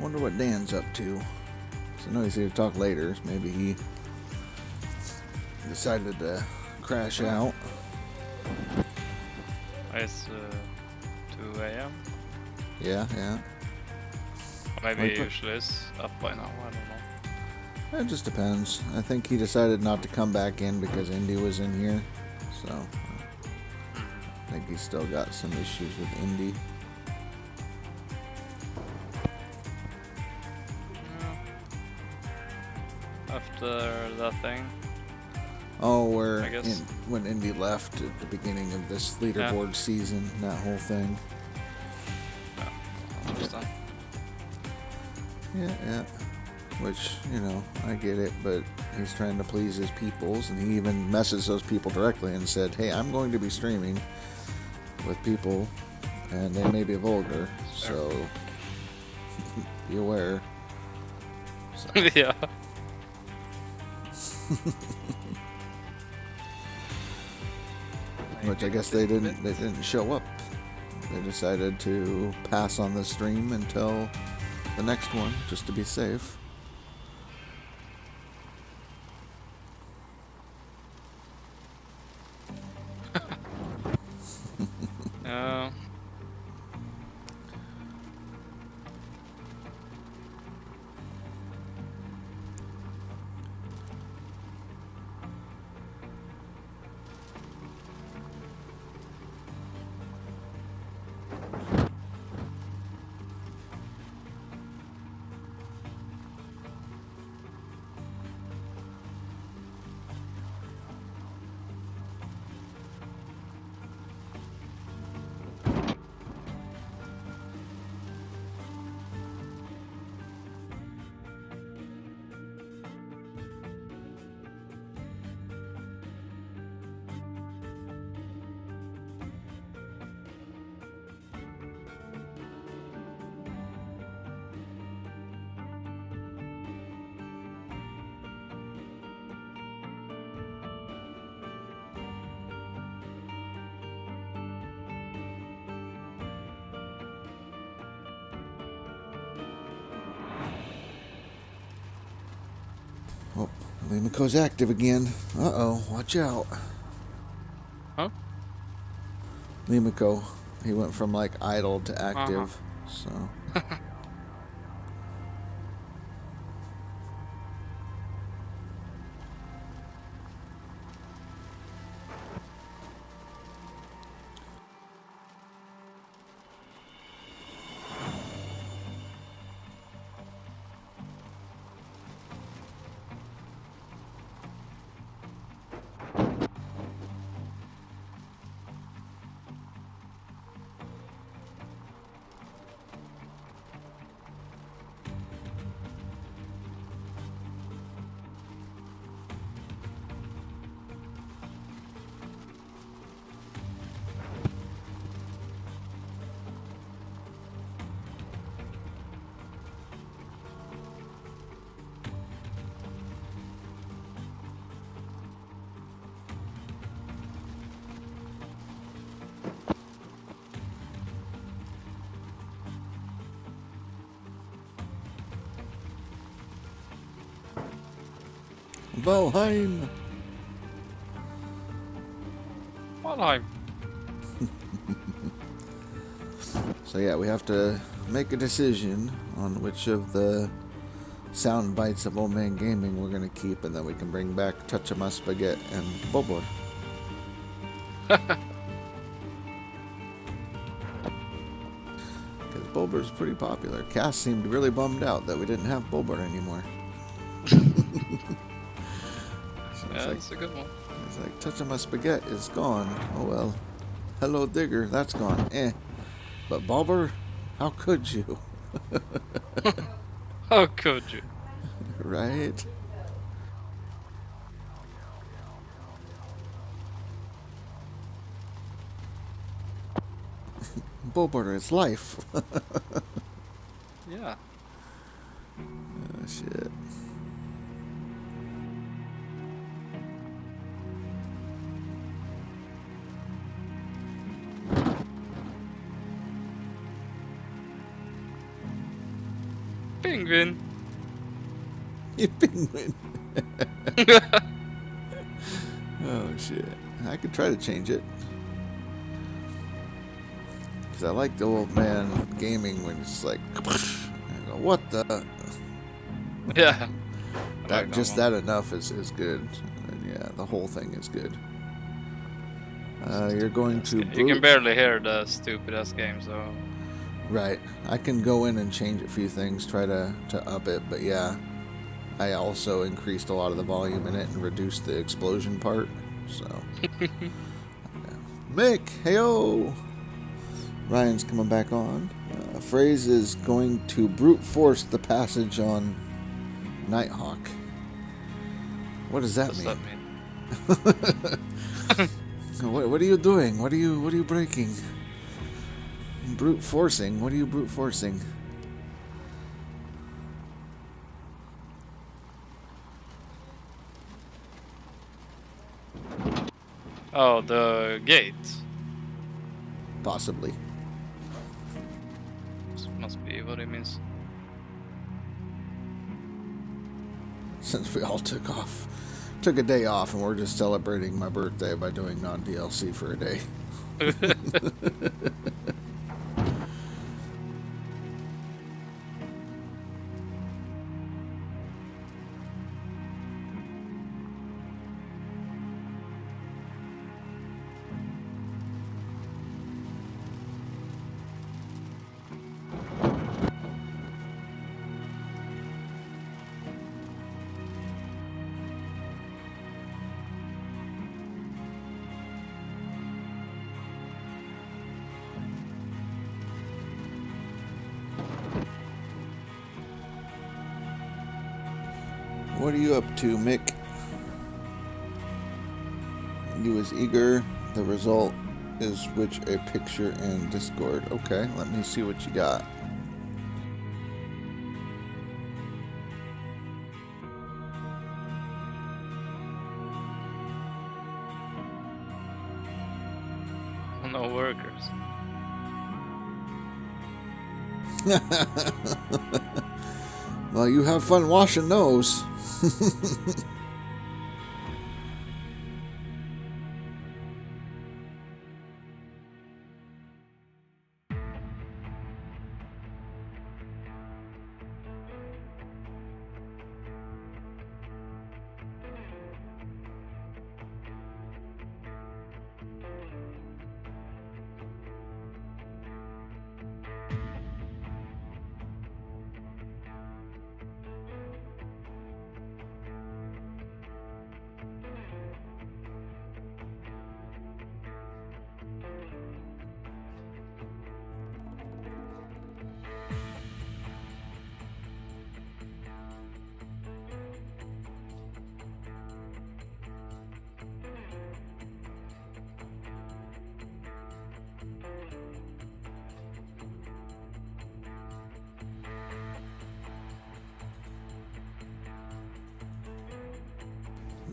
Wonder what Dan's up to. So I know he's here to talk later. Maybe he decided to crash out. It's 2 a.m. Yeah. Maybe he usually is up by now, I don't know. It just depends. I think he decided not to come back in because Indy was in here. So I think he's still got some issues with Indy. After that thing. Oh, where I guess. when Indy left at the beginning of this leaderboard season, that whole thing. Yeah, I understand. Yeah. Which, you know, I get it, but he's trying to please his peoples, and he even messaged those people directly and said, hey, I'm going to be streaming with people, and they may be vulgar, so be aware. So. Yeah. Which I guess they didn't show up. They decided to pass on the stream until the next one, just to be safe. Yeah. Oh, Limiko's active again. Uh-oh, watch out. Huh? Limiko, he went from like idle to active, so... Valheim! Valheim. So yeah, we have to make a decision on which of the sound bites of Old Man Gaming we're going to keep, and then we can bring back Touch of My Spaghetti and Bulbor. Because Bulbor's pretty popular. Cass seemed really bummed out that we didn't have Bulbor anymore. Yeah, that's a good one. It's like, Touch of My Spaghetti is gone. Oh well. Hello Digger, that's gone. But Bulbor, how could you? How could you? Right? Bulbor is life. Yeah. Oh shit. Penguin. You penguin. Oh shit. I could try to change it. Because I like the Old Man Gaming when it's like, I go, what the? Yeah. That, just that enough is good. And yeah, the whole thing is good. You're going to... You can barely hear the stupid ass game, so... Right. I can go in and change a few things, try to up it, but yeah. I also increased a lot of the volume in it and reduced the explosion part, so... Yeah. Mick, heyo! Ryan's coming back on. Phrase is going to brute force the passage on Nighthawk. What does that mean? What are you doing? What are you breaking? Brute forcing? What are you brute forcing? Oh, the gate. Possibly. This must be what it means. Since we all took a day off, and we're just celebrating my birthday by doing non-DLC for a day. What are you up to, Mick? You is eager. The result is which a picture in Discord. Okay, let me see what you got. No workers. Well, you have fun washing those.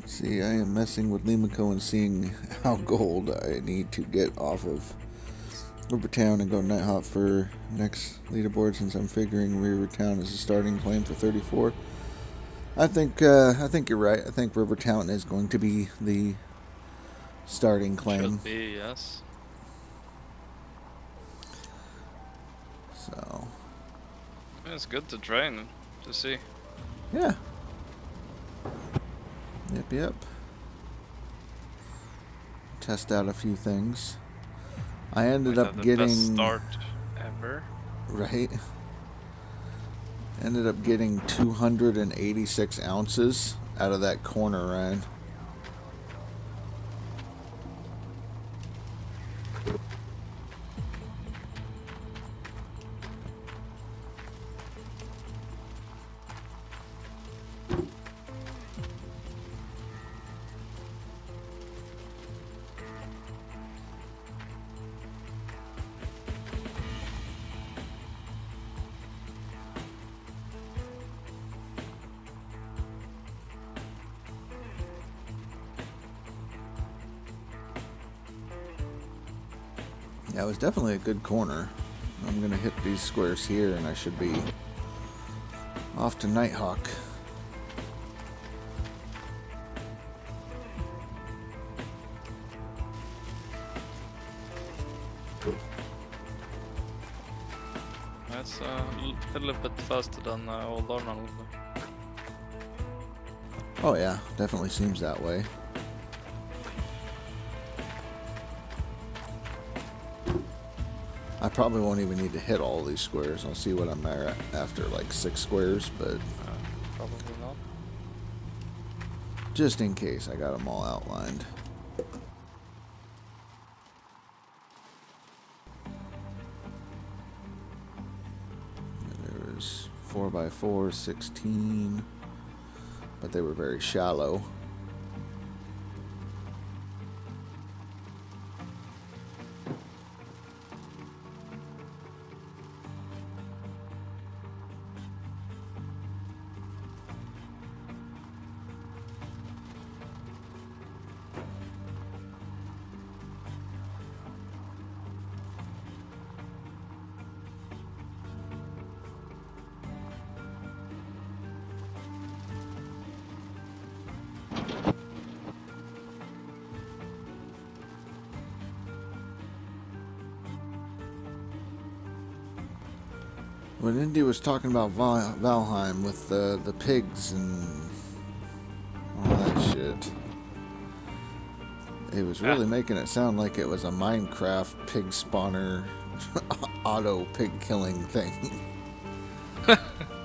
See, I am messing with Limako and seeing how gold I need to get off of Rivertown and go Nighthawk for next leaderboard, since I'm figuring Rivertown is a starting claim for 34. I think you're right. I think Rivertown is going to be the starting claim. Should be, yes. So It's good to train to see. yeah. Yep. Test out a few things. I ended up The getting best start ever. right. Ended up getting 286 ounces out of that corner ride. Yeah, it was definitely a good corner. I'm gonna hit these squares here and I should be off to Nighthawk. That's a little bit faster than Old Arnold. Oh yeah, definitely seems that way. I probably won't even need to hit all these squares. I'll see what I'm at after like 6 squares, but Probably not. just in case, I got them all outlined. There's 4x4, 16, but they were very shallow. When Indy was talking about Valheim with the pigs and all that shit, it was really making it sound like it was a Minecraft pig spawner auto pig killing thing.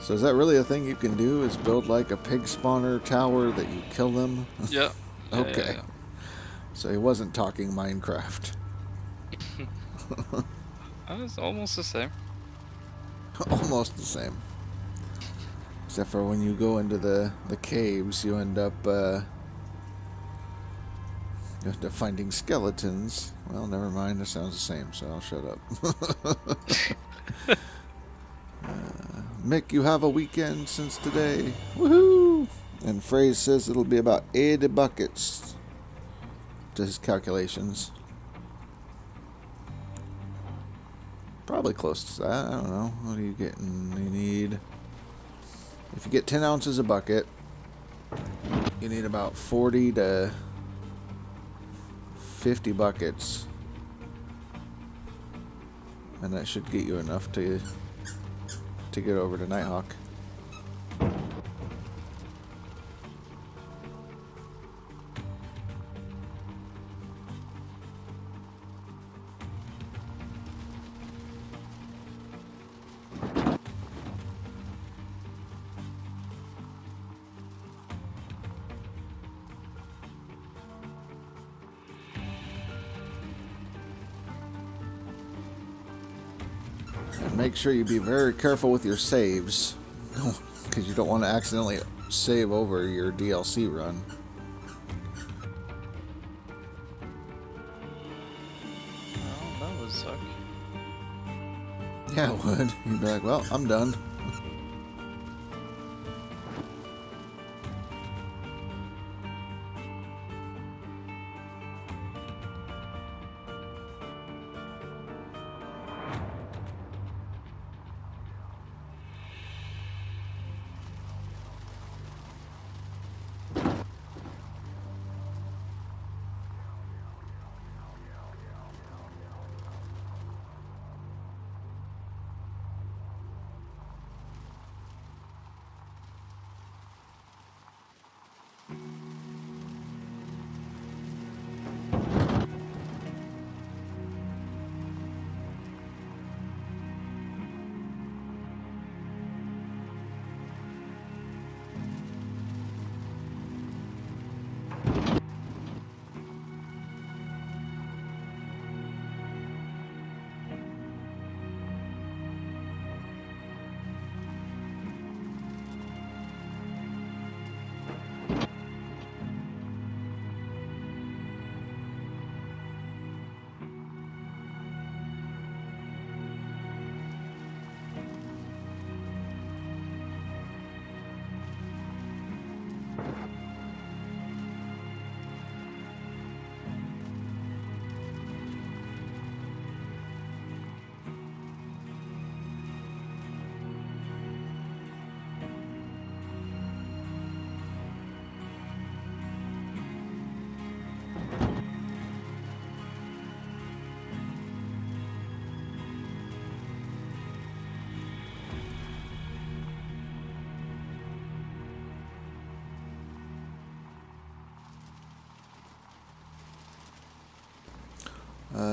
So is that really a thing you can do, is build like a pig spawner tower that you kill them? Yeah. Okay. Yeah. So he wasn't talking Minecraft. It's almost the same. Almost the same. Except for when you go into the caves, you end up finding skeletons. Well, never mind. That sounds the same, so I'll shut up. Mick, you have a weekend since today. Woohoo! And Phrase says it'll be about 80 buckets to his calculations. Probably close to that. I don't know. What are you getting? You need... If you get 10 ounces a bucket, You need about 40 to 50 buckets. And that should get you enough to get over to Nighthawk. And make sure you be very careful with your saves, because you don't want to accidentally save over your DLC run. Oh, that would suck. Yeah, it would. You'd be like, well, I'm done.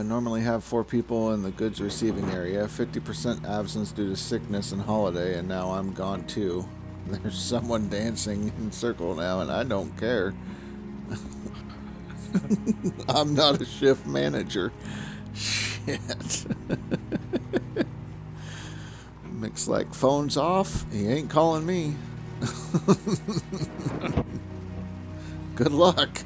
Normally have 4 people in the goods receiving area. 50% absence due to sickness and holiday, and now I'm gone too. There's someone dancing in circle now, and I don't care. I'm not a shift manager. Shit. Looks like phone's off. He ain't calling me. Good luck.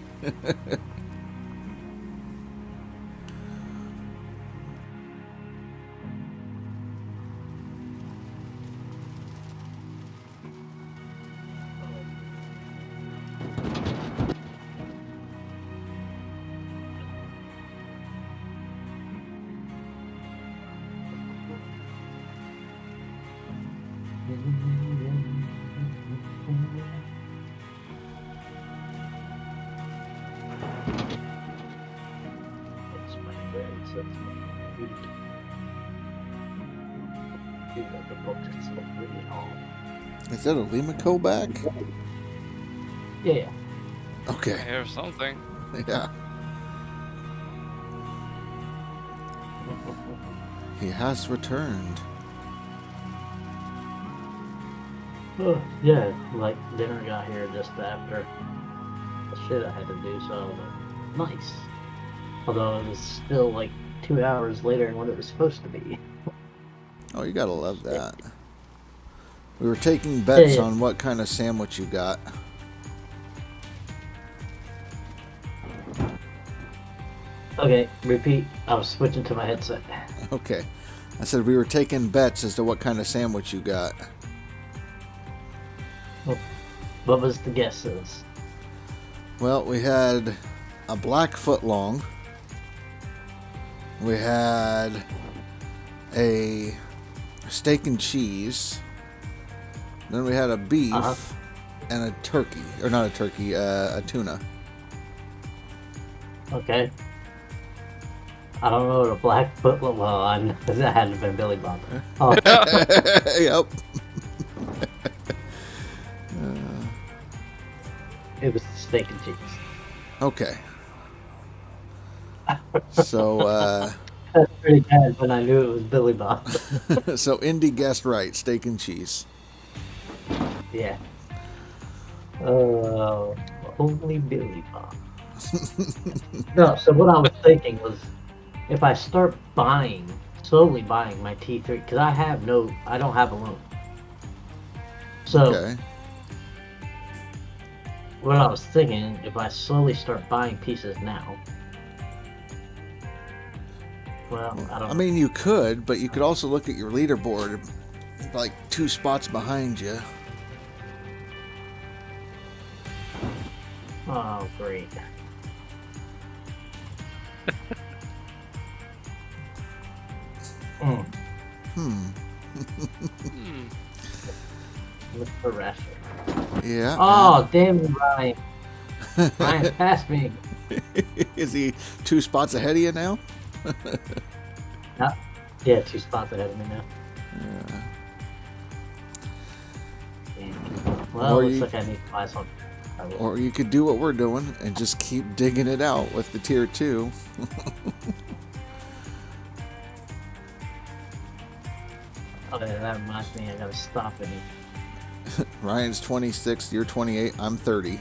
Is that a Limaco bag? Yeah. Okay. I hear something. Yeah. He has returned. Oh, yeah, like dinner got here just after the shit I had to do, so I was like, nice. Although it was still like 2 hours later than what it was supposed to be. Oh, you gotta love that. We were taking bets Yeah. on what kind of sandwich you got. Okay, repeat. I was switching to my headset. Okay. I said we were taking bets as to what kind of sandwich you got. What was the guesses? Well, we had a black footlong. We had a steak and cheese. Then we had a beef. and a turkey, or not a turkey, a tuna. Okay. I don't know what a Blackfoot. Well, I know that hadn't been Billy Bob. Oh, Yep. it was steak and cheese. Okay. So, That's pretty bad when I knew it was Billy Bob. so Indy guessed right, steak and cheese. Yeah. Oh, only Billy Bob. No, so what I was thinking was, if I start slowly buying my T3, because I don't have a loan. So, Okay. what I was thinking, if I slowly start buying pieces now, well, I don't know. I mean, you could, but you could also look at your leaderboard, like 2 spots behind you. Oh, great. Mr. Rasher. Yeah. Oh, damn you, Ryan. Ryan passed me. Is he 2 spots ahead of you now? Yeah, 2 spots ahead of me now. Yeah. Damn. Well, Or looks you- like I need to buy something. I will. Or you could do what we're doing and just keep digging it out with the tier 2. Oh, yeah, that reminds me, I gotta stop it. Ryan's 26, you're 28, I'm 30.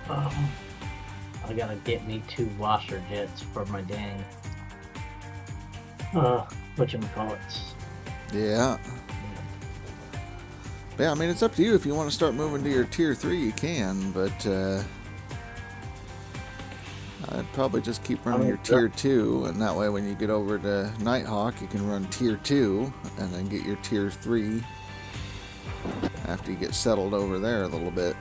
I gotta get me 2 washer jets for my dang. Whatchamacallits. Yeah. Yeah, I mean, it's up to you. If you want to start moving to your tier 3, you can, but I'd probably just keep running your tier 2, and that way when you get over to Nighthawk, you can run tier 2, and then get your tier 3 after you get settled over there a little bit.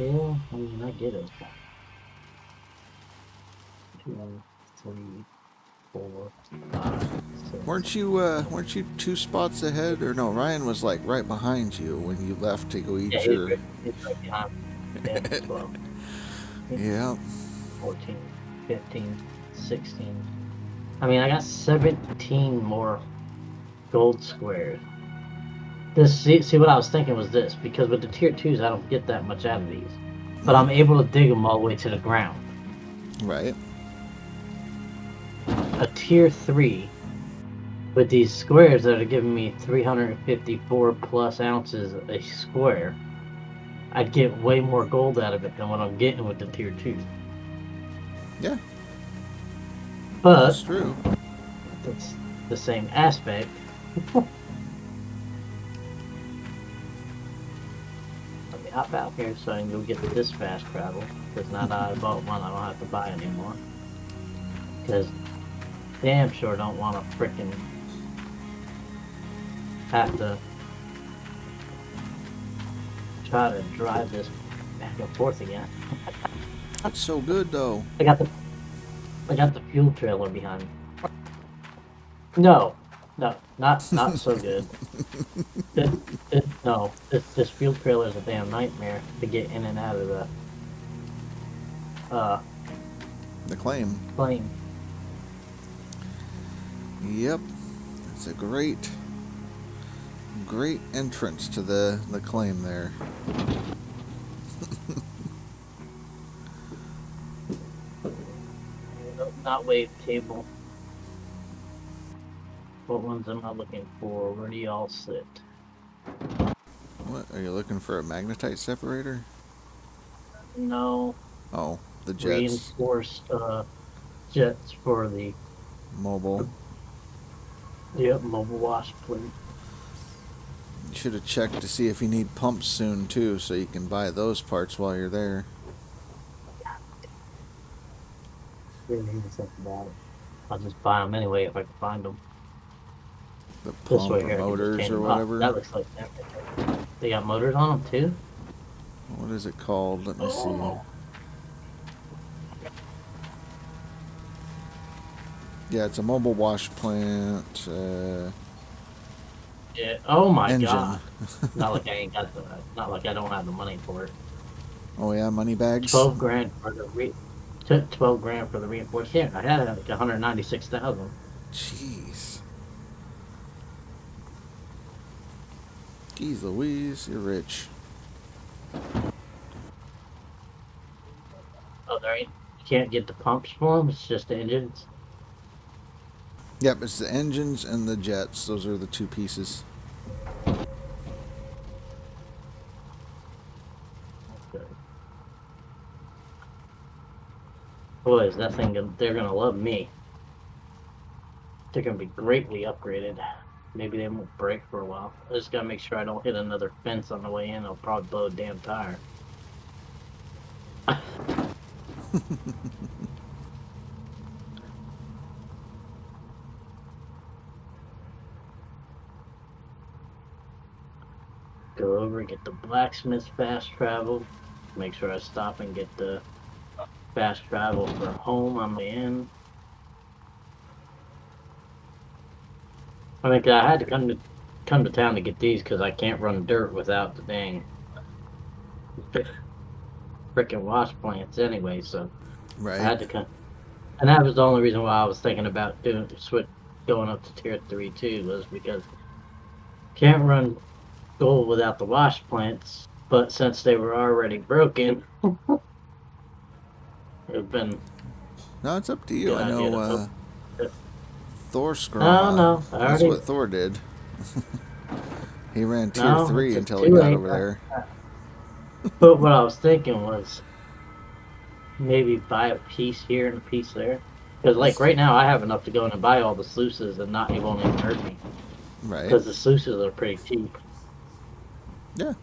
I get it. 2, 3, 4, 5, 6. Weren't you 2 spots ahead? Or no, Ryan was like right behind you when you left to go eat Yeah, your... it's right behind me. Yeah, 12, Yeah. 14, 15, 16. I mean, I got 17 more gold squares. See what I was thinking was this, because with the tier 2s, I don't get that much out of these. But I'm able to dig them all the way to the ground. Right. A tier 3 with these squares that are giving me 354 plus ounces a square, I'd get way more gold out of it than what I'm getting with the tier 2. Yeah. But That's true. it's the same aspect. Let me hop out here so I can go get this fast travel. Because now that I bought one, I don't have to buy anymore. Because damn sure don't want to frickin' have to try to drive this back and forth again. That's so good, though. I got the fuel trailer behind me. No, not so good. This fuel trailer is a damn nightmare to get in and out of The claim. plane. Yep. It's a great entrance to the claim there. Nope, not wave table. What ones am I looking for? Where do y'all sit? What? Are you looking for a magnetite separator? No. Oh, the jets. Reinforced jets for the Mobile. mobile wash plate. You should have checked to see if you need pumps soon, too, so you can buy those parts while you're there. Really need to think about it. I'll just buy them anyway if I can find them. The This pump way or here, I can just motors change or them up. whatever. That looks like that. They got motors on them too? What is it called? Let me see. Yeah, it's a mobile wash plant. Yeah. Oh my Engine. god. Not like I ain't got the. Not like I don't have the money for it. Oh yeah, money bags. 12 grand for the 12 grand for the reinforced. Yeah, I had like 196,000. Jeez. Jeez Louise, you're rich. Oh, there ain't. You can't get the pumps for them. It's just the engines. Yep, it's the engines and the jets. Those are the two pieces. Okay. Boys, that thing, they're gonna love me. They're gonna be greatly upgraded. Maybe they won't break for a while. I just gotta make sure I don't hit another fence on the way in. I'll probably blow a damn tire. Go over, get the blacksmith fast travel. Make sure I stop and get the fast travel for home on the way in. I think I had to come to town to get these because I can't run dirt without the dang frickin' wash plants anyway. So Right. I had to come, and that was the only reason why I was thinking about going up to tier 3 too, was because can't run gold without the wash plants. But since they were already broken, it'd been. No, it's up to you. I know Thor screwed No, That's what Thor did. He ran tier No, 3 it's until he too got late. over there. But what I was thinking was maybe buy a piece here and a piece there. Because like right now I have enough to go in and buy all the sluices and it won't even hurt me. Right. Because the sluices are pretty cheap. Yeah.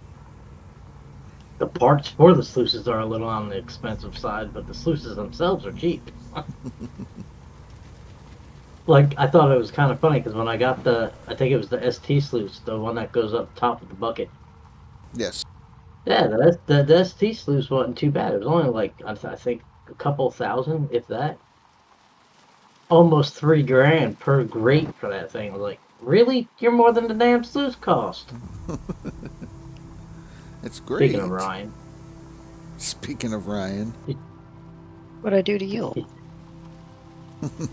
The parts for the sluices are a little on the expensive side, but the sluices themselves are cheap. Like, I thought it was kind of funny because when I got I think it was the ST sluice, the one that goes up top of the bucket. Yes. Yeah, the ST sluice wasn't too bad. It was only like, I think, a couple thousand, if that. Almost $3,000 per grate for that thing. I was like, really? You're more than the damn sluice cost. It's great. Speaking of Ryan. Speaking of Ryan. What'd I do to you?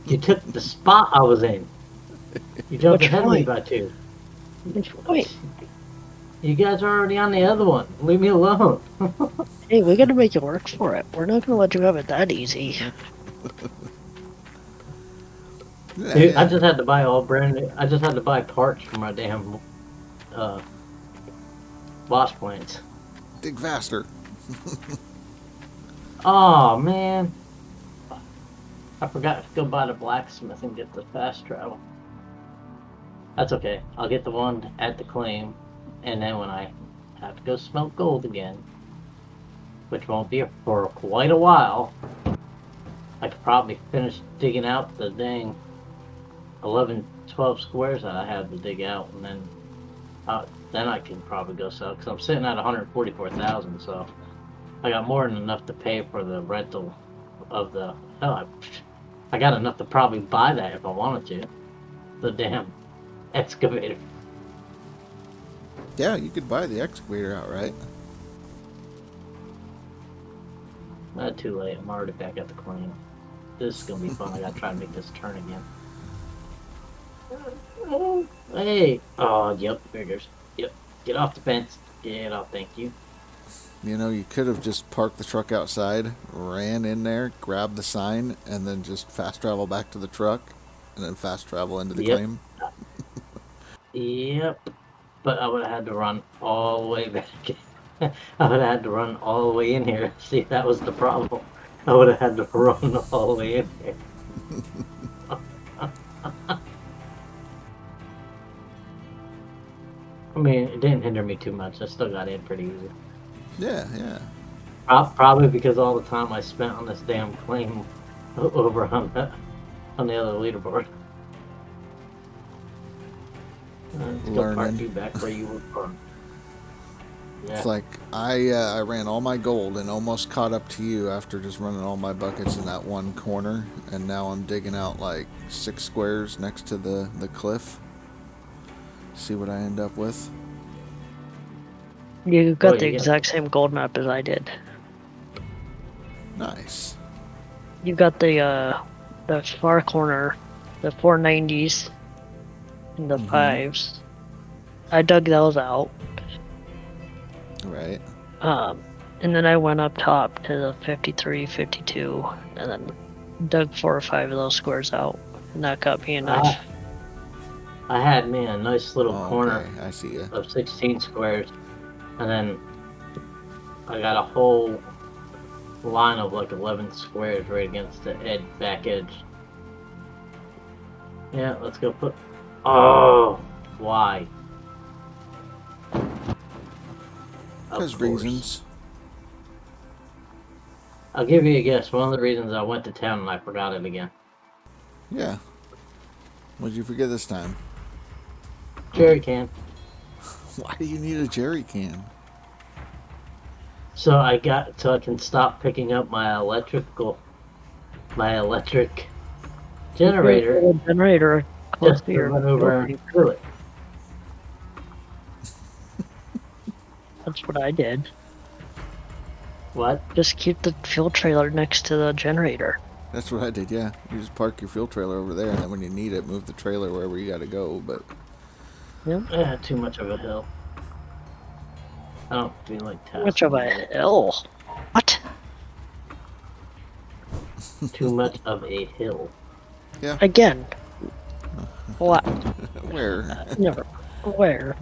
You took the spot I was in. You jumped Which ahead of me point? by 2. Wait, You guys are already on the other one. Leave me alone. hey, we gotta make you work for it. We're not gonna let you have it that easy. Dude, I just had to buy all brand new. I just had to buy parts for my damn wash plants. Dig faster. Oh man, I forgot to go buy the blacksmith and get the fast travel. That's okay. I'll get the one at the claim, and then when I have to go smelt gold again, which won't be for quite a while, I could probably finish digging out the dang 11, 12 squares that I have to dig out, and then I can probably go sell, because I'm sitting at 144,000, so I got more than enough to pay for the rental of the. Hell, I got enough to probably buy that if I wanted to. The damn excavator. Yeah, you could buy the excavator outright. Not too late. I'm already back at the claim. This is gonna be fun. I gotta try to make this turn again. Hey! Oh, yep, figures. Yep. Get off the fence. Get off, thank you. You know, you could have just parked the truck outside, ran in there, grabbed the sign, and then just fast travel back to the truck, and then fast travel into the claim. Yep. But I would have had to run all the way back. I would have had to run all the way in here. See, that was the problem. I would have had to run all the way in here. I mean, it didn't hinder me too much. I still got in pretty easy. Yeah, yeah. Probably because all the time I spent on this damn claim over on the other leaderboard. Let's go park you back where you were from. Yeah. It's like I ran all my gold and almost caught up to you after just running all my buckets in that one corner, and now I'm digging out like 6 squares next to the cliff. See what I end up with. You got the you get- exact same gold map as I did. Nice. You got the far corner, the 490s, and the 5s. I dug those out. Right. And then I went up top to the 53, 52, and then dug 4 or 5 of those squares out. And that got me enough. I had me a nice little Oh, corner okay. I see you. of 16 squares, and then I got a whole line of like 11 squares right against the back edge. Yeah, let's go put. Oh, why? Because Of course. reasons. I'll give you a guess. One of the reasons I went to town and I forgot it again. Yeah. What did you forget this time? Jerry can. Why do you need a jerry can? So I can stop picking up my electric generator. Generator close Just to to your run over and do it. That's what I did. What? Just keep the fuel trailer next to the generator. That's what I did, yeah. You just park your fuel trailer over there, and then when you need it, move the trailer wherever you gotta go, but... Yeah, too much of a hill. I don't feel like testing. Much of a hill. What? Too much of a hill. Yeah. Again. What? Where? Never. Where?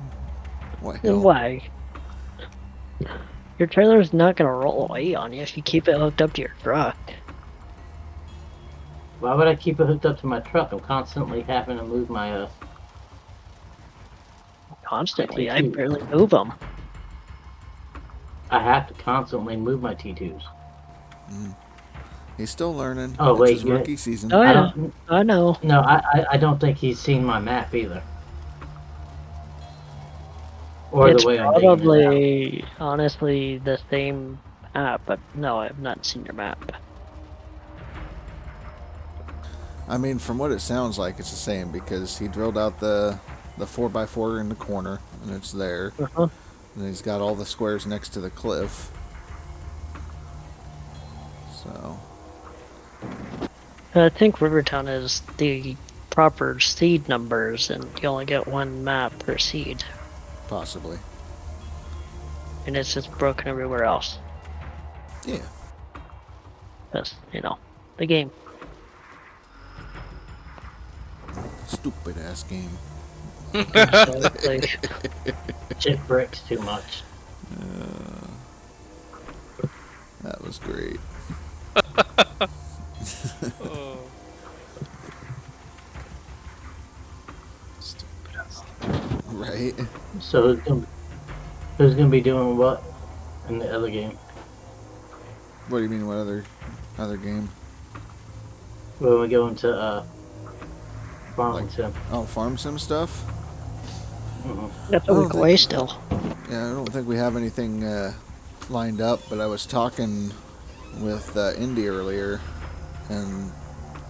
What And hill? why? Your trailer's not gonna roll away on you if you keep it hooked up to your truck. Why would I keep it hooked up to my truck? I'm constantly having to move my Constantly, I barely move them. I have to constantly move my T2s. He's still learning. Oh, It's wait, his yeah. rookie season. Oh I yeah, don't- I know. No, I don't think he's seen my map either. Or It's the way I'm digging it out. probably, honestly, the same map, but no, I've not seen your map. I mean, from what it sounds like, it's the same, because he drilled out the 4x4 in the corner, and it's there. Uh-huh. And he's got all the squares next to the cliff. So, I think Rivertown is the proper seed numbers, and you only get one map per seed, possibly. and it's just broken everywhere else. Yeah. That's, the game. Stupid ass game. Absolutely. Chip bricks too much. That was great. Oh. Right? So who's gonna be doing what in the other game? What do you mean, what other game? When we go into farming sim. Oh, farm sim stuff? That's a I don't week think- away still. Yeah, I don't think we have anything lined up, but I was talking with Indy earlier, and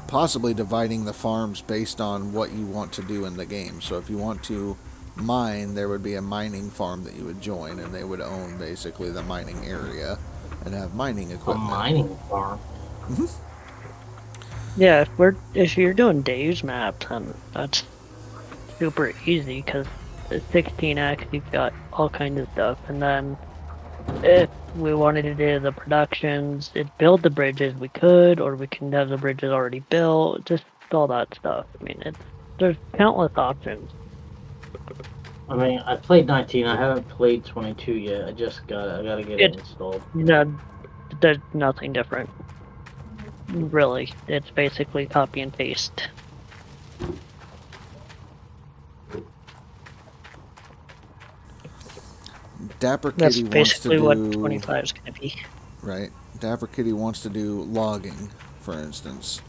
possibly dividing the farms based on what you want to do in the game. So if you want to mine, there would be a mining farm that you would join, and they would own basically the mining area and have mining A equipment. mining farm. Yeah, if you're doing Dave's map, then that's super easy because it's 16x. You've got all kinds of stuff, and then if we wanted to do the productions, build the bridges, we could, or we can have the bridges already built. Just all that stuff. I mean, there's countless options. I mean, I played 19. I haven't played 22 yet. I gotta get it installed. There's nothing different. Really, it's basically copy and paste. Dapper That's Kitty wants to basically do... what 25 is going to be. Right. Dapper Kitty wants to do logging, for instance.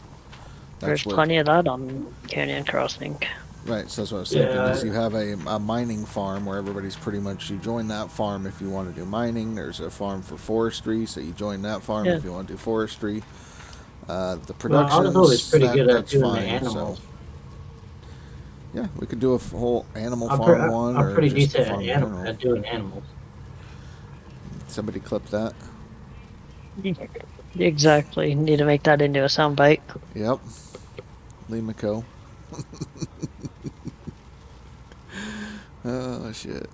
There's what- plenty of that on Canyon Crossing. Right, so that's what I was thinking. Yeah. Is you have a mining farm where everybody's pretty much, you join that farm if you want to do mining. There's a farm for forestry, so you join that farm Yeah. if you want to do forestry. The Well, production, I was always pretty good at doing the fine. animals. So, yeah, we could do a whole animal I'm, farm one, I'm or pretty just a decent farm in at, general. at doing animals. Somebody clip that. Exactly. Need to make that into a soundbite. Yep. Lee McCo. Oh shit.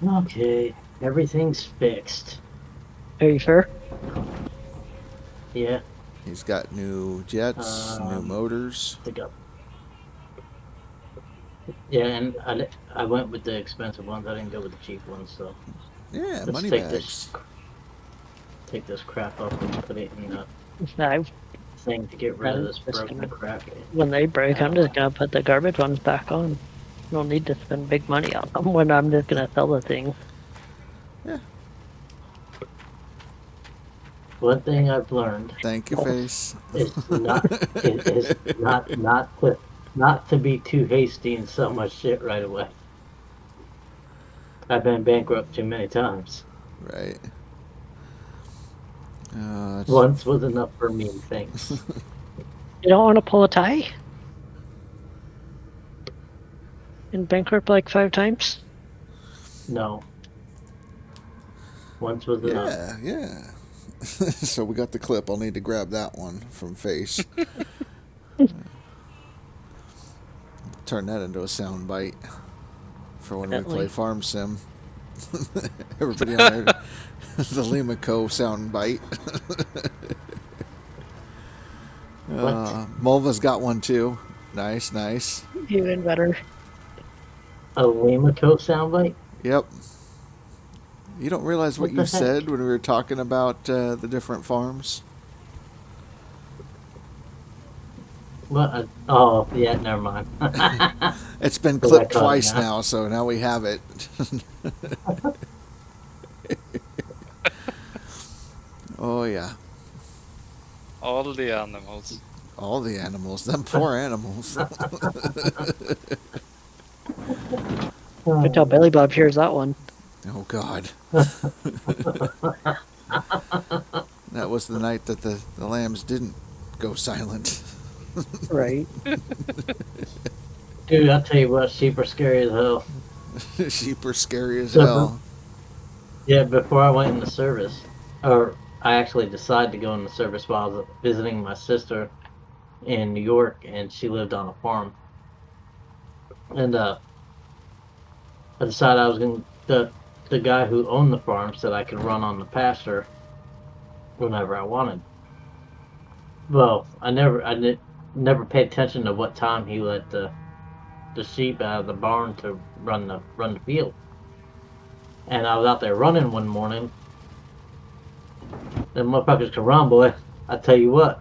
Okay, everything's fixed. Are you sure? Yeah. He's got new jets, new motors. Yeah, and I went with the expensive ones. I didn't go with the cheap ones. So Yeah, let's money take bags. take this crap up and put it in the No. thing to get rid of this Just broken crap. When they break, I'm just gonna put the garbage ones back on. No need to spend big money on them when I'm just gonna sell the thing. Yeah. One thing I've learned Thank you, face. is not to be too hasty and sell my shit right away. I've been bankrupt too many times. Right. Once was enough for me, thanks. You don't want to pull a tie? And bankrupt like 5 times? No. Once was enough. Yeah, yeah. So we got the clip. I'll need to grab that one from Face. Turn that into a sound bite for when we play Farm Sim. Everybody on there, the Lima Co. sound bite. Mulva's got one too. Nice, nice. Even better. A Lima-Co soundbite? Yep. You don't realize what What you the heck? said when we were talking about the different farms? What? Oh, yeah, never mind. It's been So I clipped caught it twice now. now, so now we have it. Oh, yeah. All the animals. All the animals. Them poor animals. Good tell Billy Bob hears that one. Oh, God. That was the night that the lambs didn't go silent. Right. Dude, I'll tell you what, sheep are scary as hell. Sheep are scary as hell. Yeah, before I went into service, or I actually decided to go into service while I was visiting my sister in New York, and she lived on a farm. And I decided I was going to, the guy who owned the farm said I could run on the pasture whenever I wanted. Well, I never paid attention to what time he let the sheep out of the barn to run the field. And I was out there running one morning. Them motherfuckers can run, boy. I tell you what,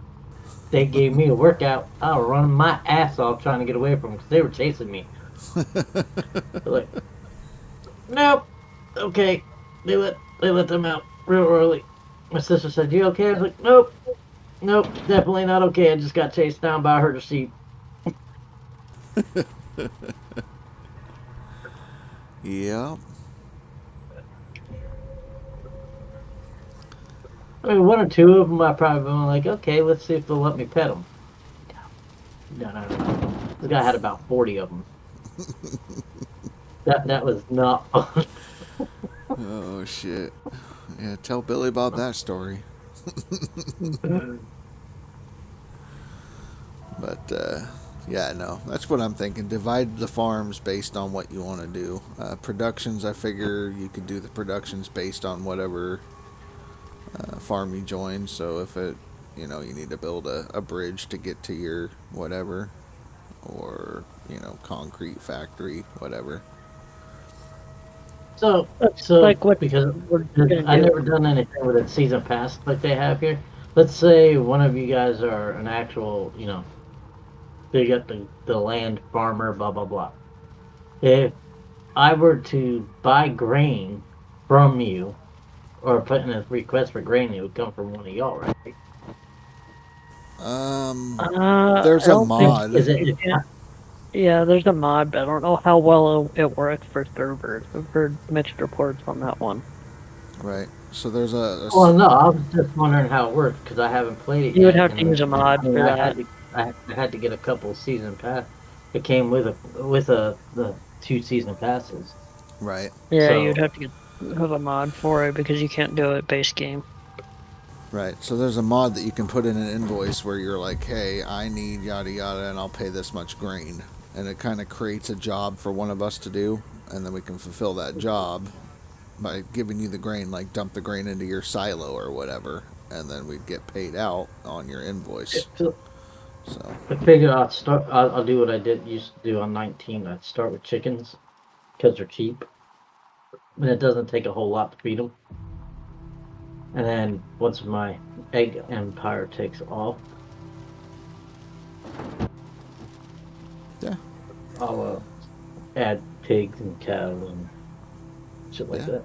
they gave me a workout. I was running my ass off trying to get away from them because they were chasing me. They're like, nope, okay. They let them out real early. My sister said, "You okay?" I was like, "Nope, nope, definitely not okay. I just got chased down by a herd of sheep." Yeah. I mean, one or two of them I probably been like, okay, let's see if they'll let me pet them. No. This guy had about 40 of them. That was not fun. Oh, shit. Yeah, tell Billy Bob that story. But, yeah, no. That's what I'm thinking. Divide the farms based on what you want to do. Productions, I figure you could do the productions based on whatever farm you join. So if it, you need to build a bridge to get to your whatever, or, concrete factory, whatever. So like what because we're gonna I do. never done anything with a season pass like they have here. Let's say one of you guys are an actual, they got the land farmer, blah blah blah. If I were to buy grain from you, or put in a request for grain, it would come from one of y'all, right? There's I a don't think- mod. Is it? Yeah, there's a mod, but I don't know how well it works for servers. I've heard mixed reports on that one. Right. So there's a Well, no, I was just wondering how it worked because I haven't played it You would yet. have to use a mod for I that. had to get a couple season pass. It came with the 2 season passes. right. Yeah, So- you'd have to have a mod for it because you can't do it base game. Right. So there's a mod that you can put in an invoice where you're like, hey, I need yada yada and I'll pay this much grain. And it kind of creates a job for one of us to do. And then we can fulfill that job by giving you the grain, like dump the grain into your silo or whatever. And then we'd get paid out on your invoice. So, I figure I'll do what I used to do on 19. I'd start with chickens because they're cheap. And it doesn't take a whole lot to feed them. And then once my egg empire takes off, yeah, I'll add pigs and cattle and shit like that.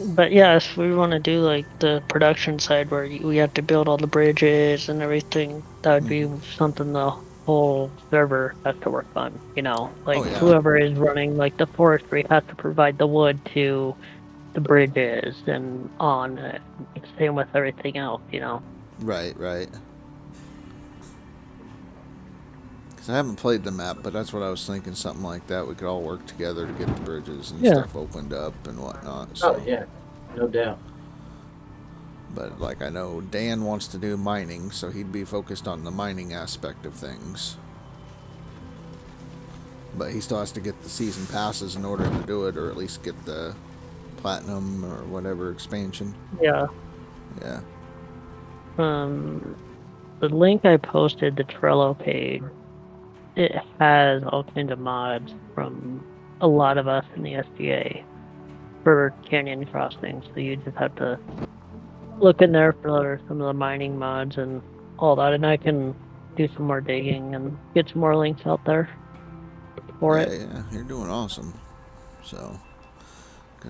But yeah, if we want to do like the production side where we have to build all the bridges and everything, that would be something the whole server has to work on. You know, like whoever is running like the forestry has to provide the wood to the bridges and on it. Same with everything else, you know. Right, right. Because I haven't played the map, but that's what I was thinking. Something like that. We could all work together to get the bridges and stuff opened up and whatnot. So. Oh yeah, no doubt. But like I know Dan wants to do mining, so he'd be focused on the mining aspect of things. But he still has to get the season passes in order to do it, or at least get the platinum or whatever expansion. Yeah. Yeah. The link I posted, the Trello page, it has all kinds of mods from a lot of us in the SGA for canyon crossing. So you just have to look in there for some of the mining mods and all that, and I can do some more digging and get some more links out there for it. Yeah, you're doing awesome. So,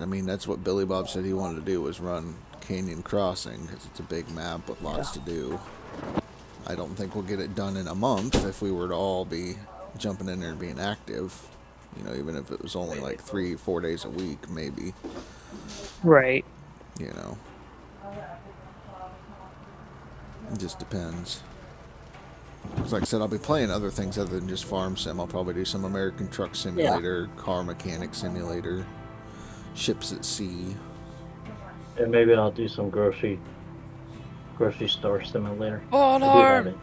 I mean, that's what Billy Bob said he wanted to do, was run Canyon Crossing, because it's a big map with lots to do. I don't think we'll get it done in a month if we were to all be jumping in there and being active. You know, even if it was only like 3-4 days a week, maybe. Right. You know. It just depends. Because like I said, I'll be playing other things other than just Farm Sim. I'll probably do some American Truck Simulator, Car Mechanic Simulator, Ships at Sea. And maybe I'll do some grocery store simulator. Oh no!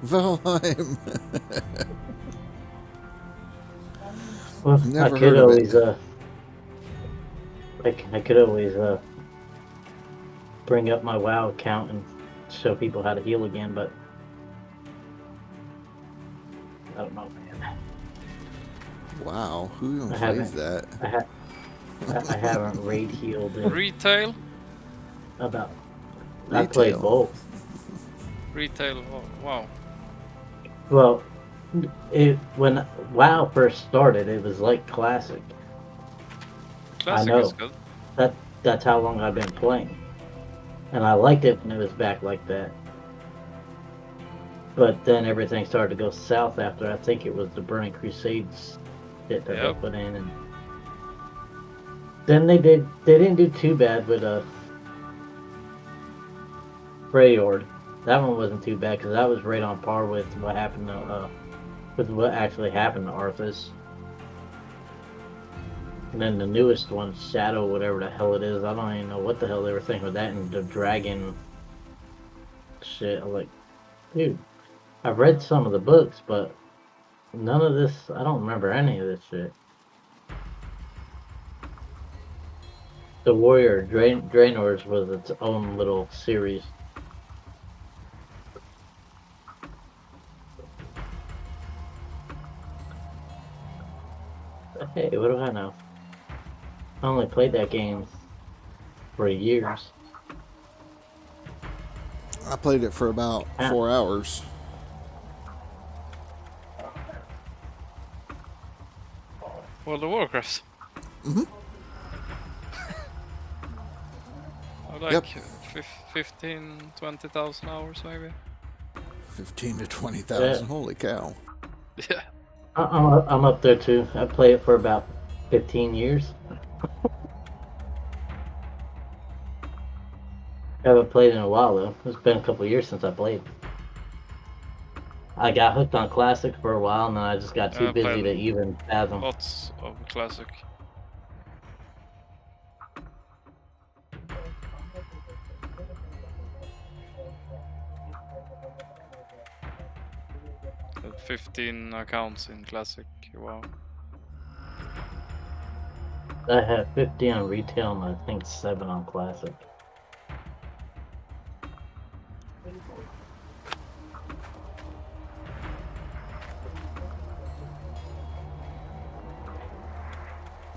Valheim. Well, Never I heard could of always it. I could always bring up my WoW account and show people how to heal again, but I don't know, man. Wow, who even I plays haven't- that? I haven't raid healed in Retail? about. I played Retail. both. Retail, oh, wow. Well, when WoW first started, it was like Classic. Classic know. is good. That's how long I've been playing, and I liked it when it was back like that. But then everything started to go south after. I think it was the Burning Crusades that they Yep. put in, and then they didn't do too bad with Freyord. That one wasn't too bad because that was right on par with what happened to with what actually happened to Arthas. And then the newest one, Shadow, whatever the hell it is, I don't even know what the hell they were thinking with that, and the dragon shit. I'm like, dude, I've read some of the books, but none of this, I don't remember any of this shit. The Warrior Draenors was its own little series. Hey, what do I know? I only played that game for years. I played it for about 4 hours. World of Warcraft. Mhm. Like Yep. 15, 20,000 hours maybe. 15 to 20,000. Holy cow. Yeah. I'm up there too. I played it for about 15 years. I haven't played in a while though. It's been a couple years since I played. I got hooked on Classic for a while, and then I just got too busy to even fathom. Lots of Classic. Had 15 accounts in Classic. Wow. I have 50 on retail and I think 7 on Classic.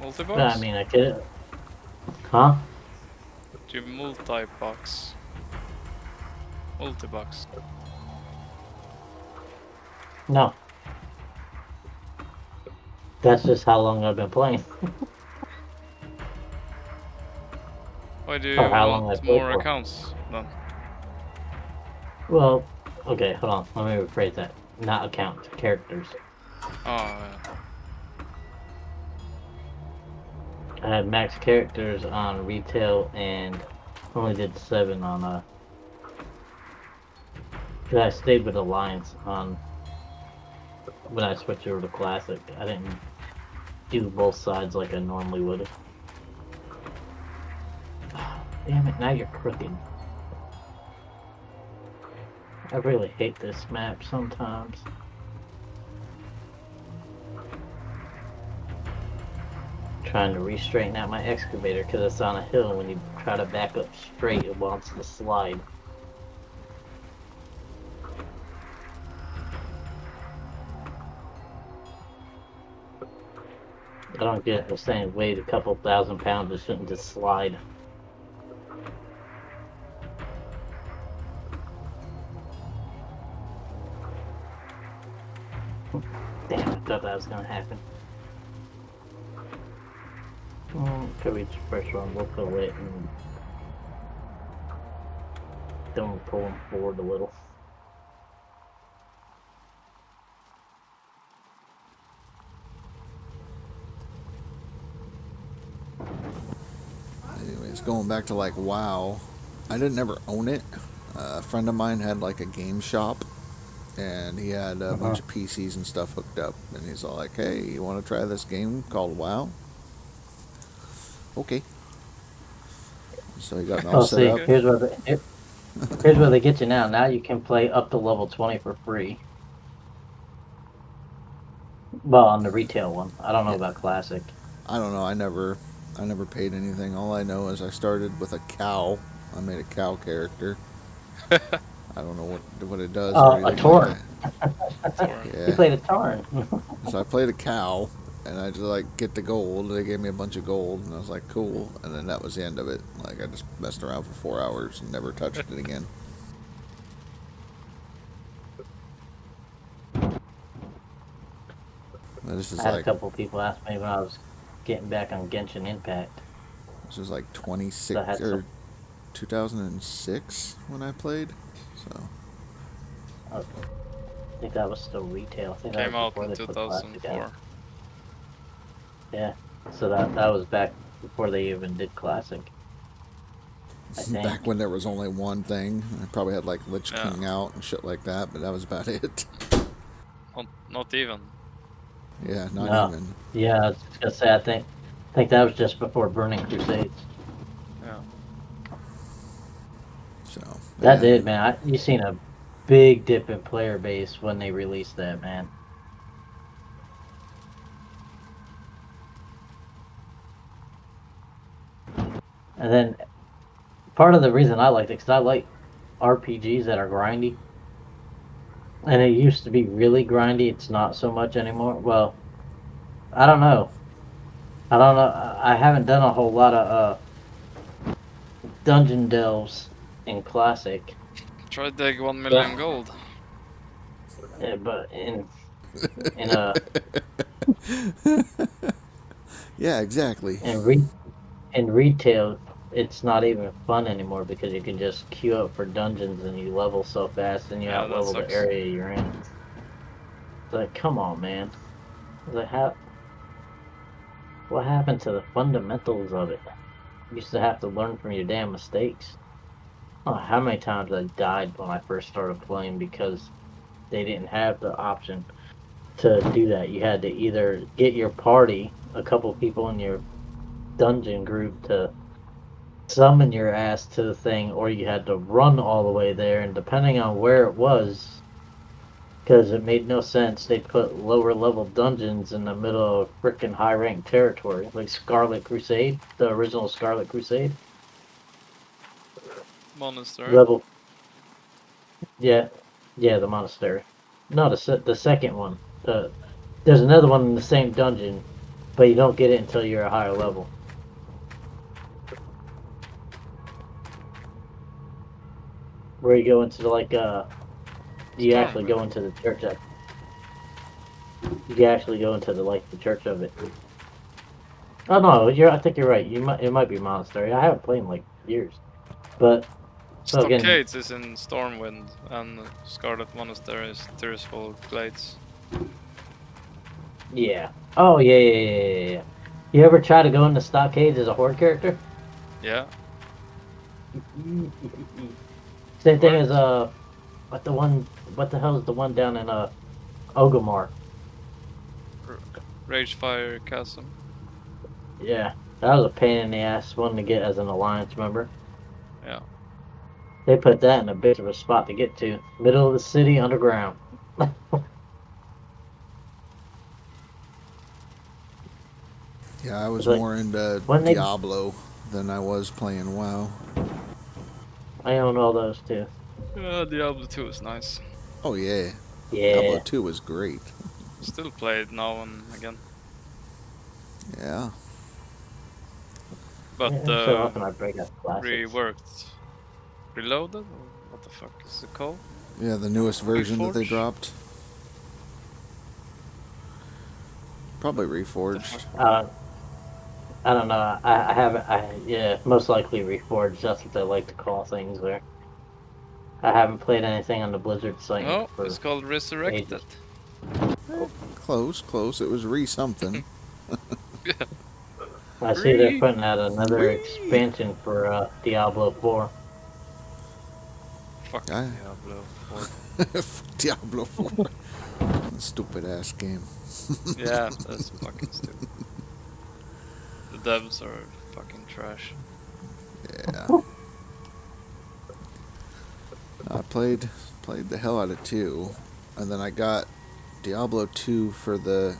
Multi-box? No, I mean, I could. Huh? Do you multi-box? Multi-box. No. That's just how long I've been playing. Why do you Or how long want I played more for. accounts then? Well, okay, hold on. Let me rephrase that. Not accounts, characters. Oh, yeah. I had max characters on retail and only did 7 on cause I stayed with Alliance on when I switched over to Classic. I didn't do both sides like I normally would. Damn it, now you're crooked. I really hate this map sometimes. Trying to re-straighten out my excavator because it's on a hill. When you try to back up straight, it wants to slide. I don't get it. Saying weighed a couple thousand pounds, it shouldn't just slide. Damn, I thought that was gonna happen. Could reach pressure on local it and don't pull him forward a little. Anyways, going back to like WoW, I didn't ever own it. A friend of mine had like a game shop, and he had a bunch of PCs and stuff hooked up, and he's all like, "Hey, you want to try this game called WoW?" Okay. So he got me all set up. Here's where they get you now. Now you can play up to level 20 for free. Well, on the retail one. I don't know about Classic. I don't know. I never paid anything. All I know is I started with a cow. I made a cow character. I don't know what it does. Oh, a Tauren. Yeah. You played a Tauren. So I played a cow, and I just like get the gold. They gave me a bunch of gold, and I was like, cool. And then that was the end of it. Like I just messed around for 4 hours and never touched it again. This is I had like a couple people ask me when I was getting back on Genshin Impact. this was like 26 I had or 2006 when I played. So I think that was still retail. I think that Came was out before in they put Classic 2004. out. Yeah, so that was back before they even did Classic. I think. back when there was only one thing, I probably had like Lich Yeah. King out and shit like that, but that was about it. Not even. Yeah, not No. even. Yeah, I was just gonna say I think that was just before Burning Crusades. Yeah. So That yeah. did, man. You seen a big dip in player base when they released that, man. And then part of the reason I liked it, because I like RPGs that are grindy. And it used to be really grindy. It's not so much anymore. Well, I don't know. I haven't done a whole lot of dungeon delves in Classic. Try to dig 1 million gold. Yeah, but in a Yeah, exactly. in retail, it's not even fun anymore because you can just queue up for dungeons and you level so fast and you Yeah, out that level the sucks. area you're in. It's like, come on, man. It's like, what happened to the fundamentals of it? You used to have to learn from your damn mistakes. Oh, how many times I died when I first started playing because they didn't have the option to do that. You had to either get your party, a couple people in your dungeon group, to summon your ass to the thing, or you had to run all the way there. And depending on where it was, because it made no sense, they'd put lower level dungeons in the middle of frickin' high ranked territory, like Scarlet Crusade, the original Scarlet Crusade. Monastery. Level, yeah, the monastery. No, the second one. There's another one in the same dungeon, but you don't get it until you're a higher level. Where you go into you actually go into the church of. You actually go into the church of it. Oh no, I think you're right. It might be monastery. I haven't played in like years, but again, Stockades is in Stormwind, and Scarlet Monastery is Tearsful Glades. yeah. Oh yeah. You ever try to go into Stockades as a horde character? Yeah. Same thing as what the hell is the one down in Ogomar? Ragefire Chasm. Yeah, that was a pain in the ass one to get as an alliance member. Yeah. They put that in a bit of a spot to get to. Middle of the city, underground. Yeah, I was Like, more into when they- Diablo than I was playing WoW. I own all those too. Diablo 2 is nice. Oh yeah. Yeah. Diablo 2 was great. Still play it now and again. Yeah. But Yeah, so often I break up classics. reworked. Reloaded? Or what the fuck is it called? Yeah, the newest version that they Reforged? dropped. Probably Reforged. I don't know. I haven't. Yeah, most likely Reforged. That's what they like to call things there. I haven't played anything on the Blizzard site. No, for it's called Resurrected. ages. Close. It was re-something. I see they're putting out another expansion for Diablo 4. Fuck I- Diablo 4. Diablo 4. Stupid ass game. Yeah, that's fucking stupid. The devs are fucking trash. Yeah. I played the hell out of 2, and then I got Diablo 2 for the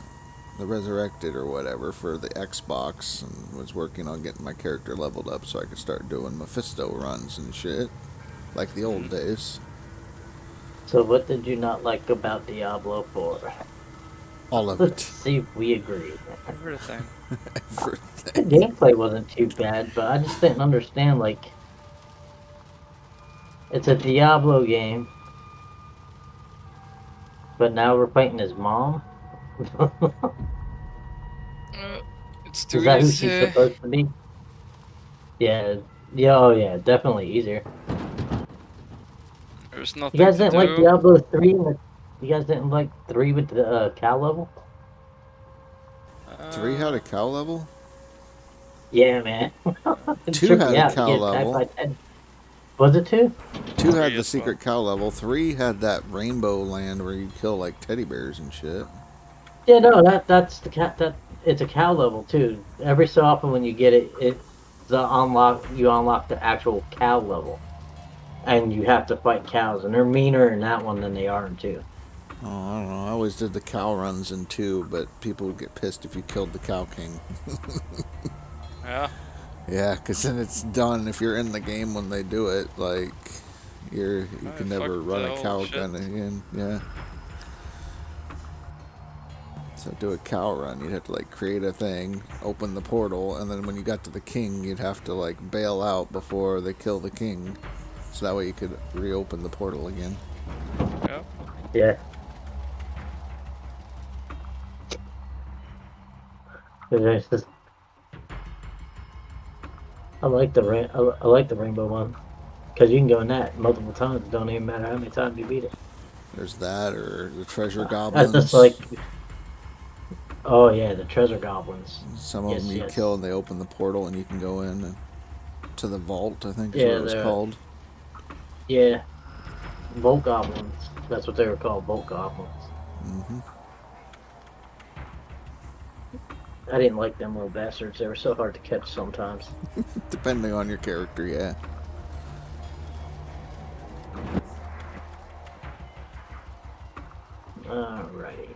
Resurrected or whatever for the Xbox, and was working on getting my character leveled up so I could start doing Mephisto runs and shit, like the old days. So what did you not like about Diablo 4? All of Let's it. see if we agree. Everything. The gameplay wasn't too bad, but I just didn't understand, like, it's a Diablo game, but now we're fighting his mom? It's too Is that who easy. she's supposed to be? Yeah, oh yeah, definitely easier. There's You nothing guys to didn't do. like Diablo 3? You guys didn't like 3 with the cow level? 3 had a cow level? Yeah, man. 2 had a cow level. Was it 2? 2 had the secret cow level. 3 had that rainbow land where you kill like teddy bears and shit. Yeah, no, that's the cat. It's a cow level too. Every so often when you get it, you unlock the actual cow level, and you have to fight cows, and they're meaner in that one than they are in 2. Oh, I don't know. I always did the cow runs in 2, but people would get pissed if you killed the cow king. Yeah. Yeah, because then it's done. If you're in the game when they do it, like, you can never fuck run the a old cow shit. gun again. Yeah. So do a cow run. You'd have to, like, create a thing, open the portal, and then when you got to the king, you'd have to, like, bail out before they kill the king. So that way you could reopen the portal again. Yeah. Yeah. I like the I like the rainbow one because you can go in that multiple times. It don't even matter how many times you beat it. There's that, or the treasure That's goblins. just like, oh yeah, the treasure goblins. Some of Yes, them you yes. kill and they open the portal and you can go in and, to the vault, I think is Yeah, what it was called. Yeah, Bolt goblins. That's what they were called, bolt goblins. Hmm. I didn't like them little bastards. They were so hard to catch sometimes. Depending on your character, yeah. Alrighty.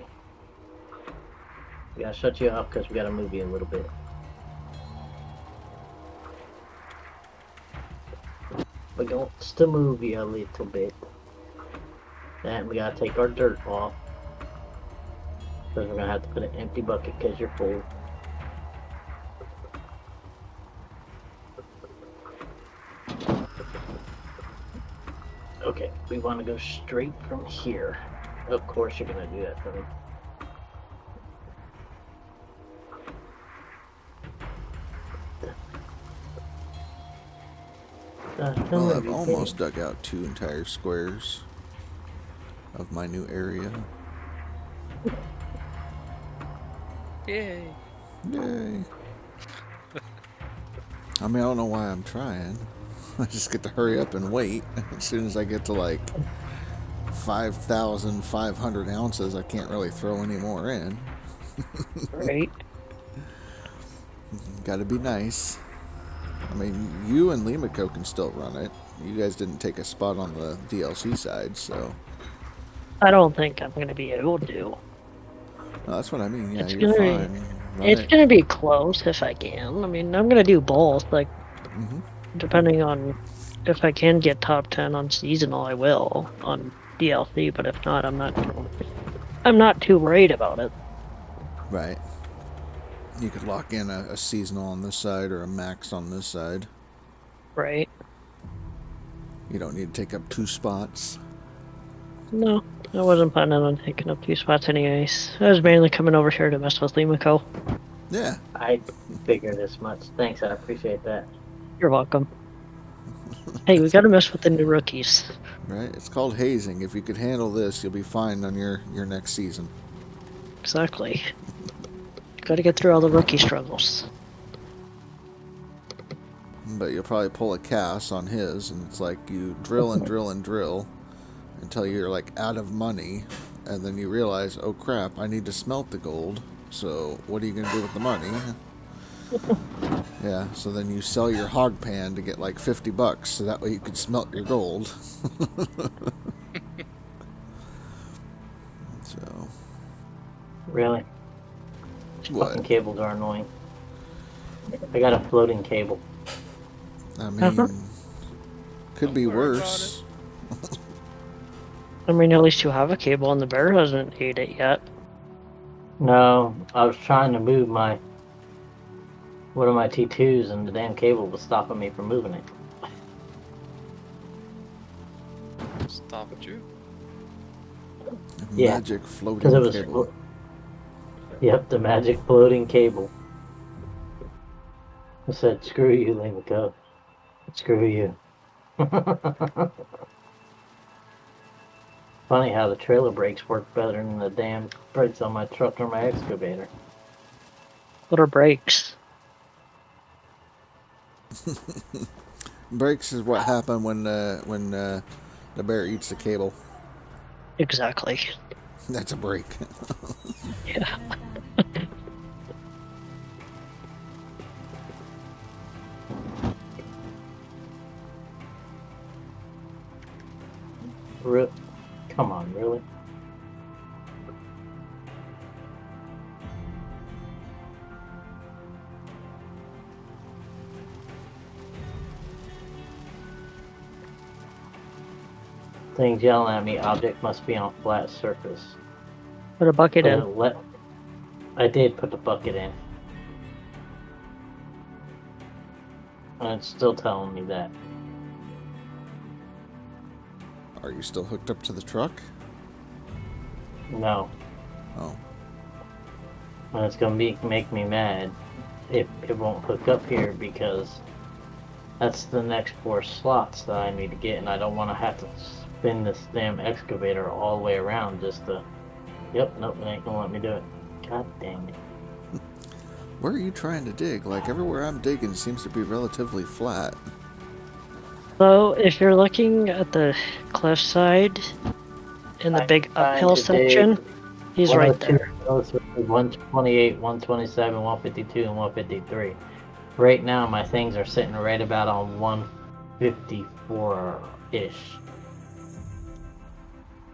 We gotta shut you off because we gotta move you a little bit. We're going to move you a little bit. And we gotta take our dirt off. Because we're gonna have to put an empty bucket because you're full. Okay, we want to go straight from here. Of course you're gonna do that for me. Well, I've almost dug out 2 entire squares of my new area. Yay. Yay. I mean, I don't know why I'm trying. I just get to hurry up and wait. As soon as I get to like 5,500 ounces, I can't really throw any more in. Right. Gotta be nice. I mean, you and Limako can still run it. You guys didn't take a spot on the DLC side, so... I don't think I'm gonna be able to. No, that's what I mean. Yeah, It's you're gonna fine. It's gonna be close if I can. I mean, I'm gonna do both. Like, depending on if I can get top 10 on seasonal, I will on DLC. But if not, I'm not too worried about it. Right. You could lock in a seasonal on this side or a max on this side. Right. You don't need to take up 2 spots. No, I wasn't planning on taking up 2 spots anyways. I was mainly coming over here to mess with Limako. Yeah. I figured as much. Thanks, I appreciate that. You're welcome. Hey, we gotta mess with the new rookies. Right? It's called hazing. If you could handle this, you'll be fine on your next season. Exactly. Gotta get through all the rookie struggles. But you'll probably pull a Cass on his, and it's like you drill and drill and drill until you're like out of money, and then you realize, oh crap, I need to smelt the gold. So what are you gonna do with the money? Yeah, so then you sell your hog pan to get like $50, so that way you can smelt your gold. So. Really? What? Fucking cables are annoying. I got a floating cable. I mean, could be worse. I mean, at least you have a cable and the bear hasn't ate it yet. No, I was trying to move one of my T2s and the damn cable was stopping me from moving it. Stopped you? Yeah, Magic floating because it was cable. Yep, the magic floating cable. I said, screw you, Limako. Screw you. Funny how the trailer brakes work better than the damn brakes on my truck or my excavator. What are brakes? Breaks is what happened when the bear eats the cable. Exactly. That's a break. Yeah. Come on, really? Thing's yelling at me, object must be on flat surface. Put a bucket in. I did put the bucket in. And it's still telling me that. Are you still hooked up to the truck? No. Oh. And it's gonna make me mad if it won't hook up here because That's the next 4 slots that I need to get, and I don't want to have to spin this damn excavator all the way around just to... Yep, nope, it ain't gonna let me do it. God dang it. Where are you trying to dig? Like, everywhere I'm digging seems to be relatively flat. So, if you're looking at the cliffside in the I'm big trying uphill to section, dig he's right 102, there. 128, 127, 152, and 153. Right now, my things are sitting right about on 154-ish.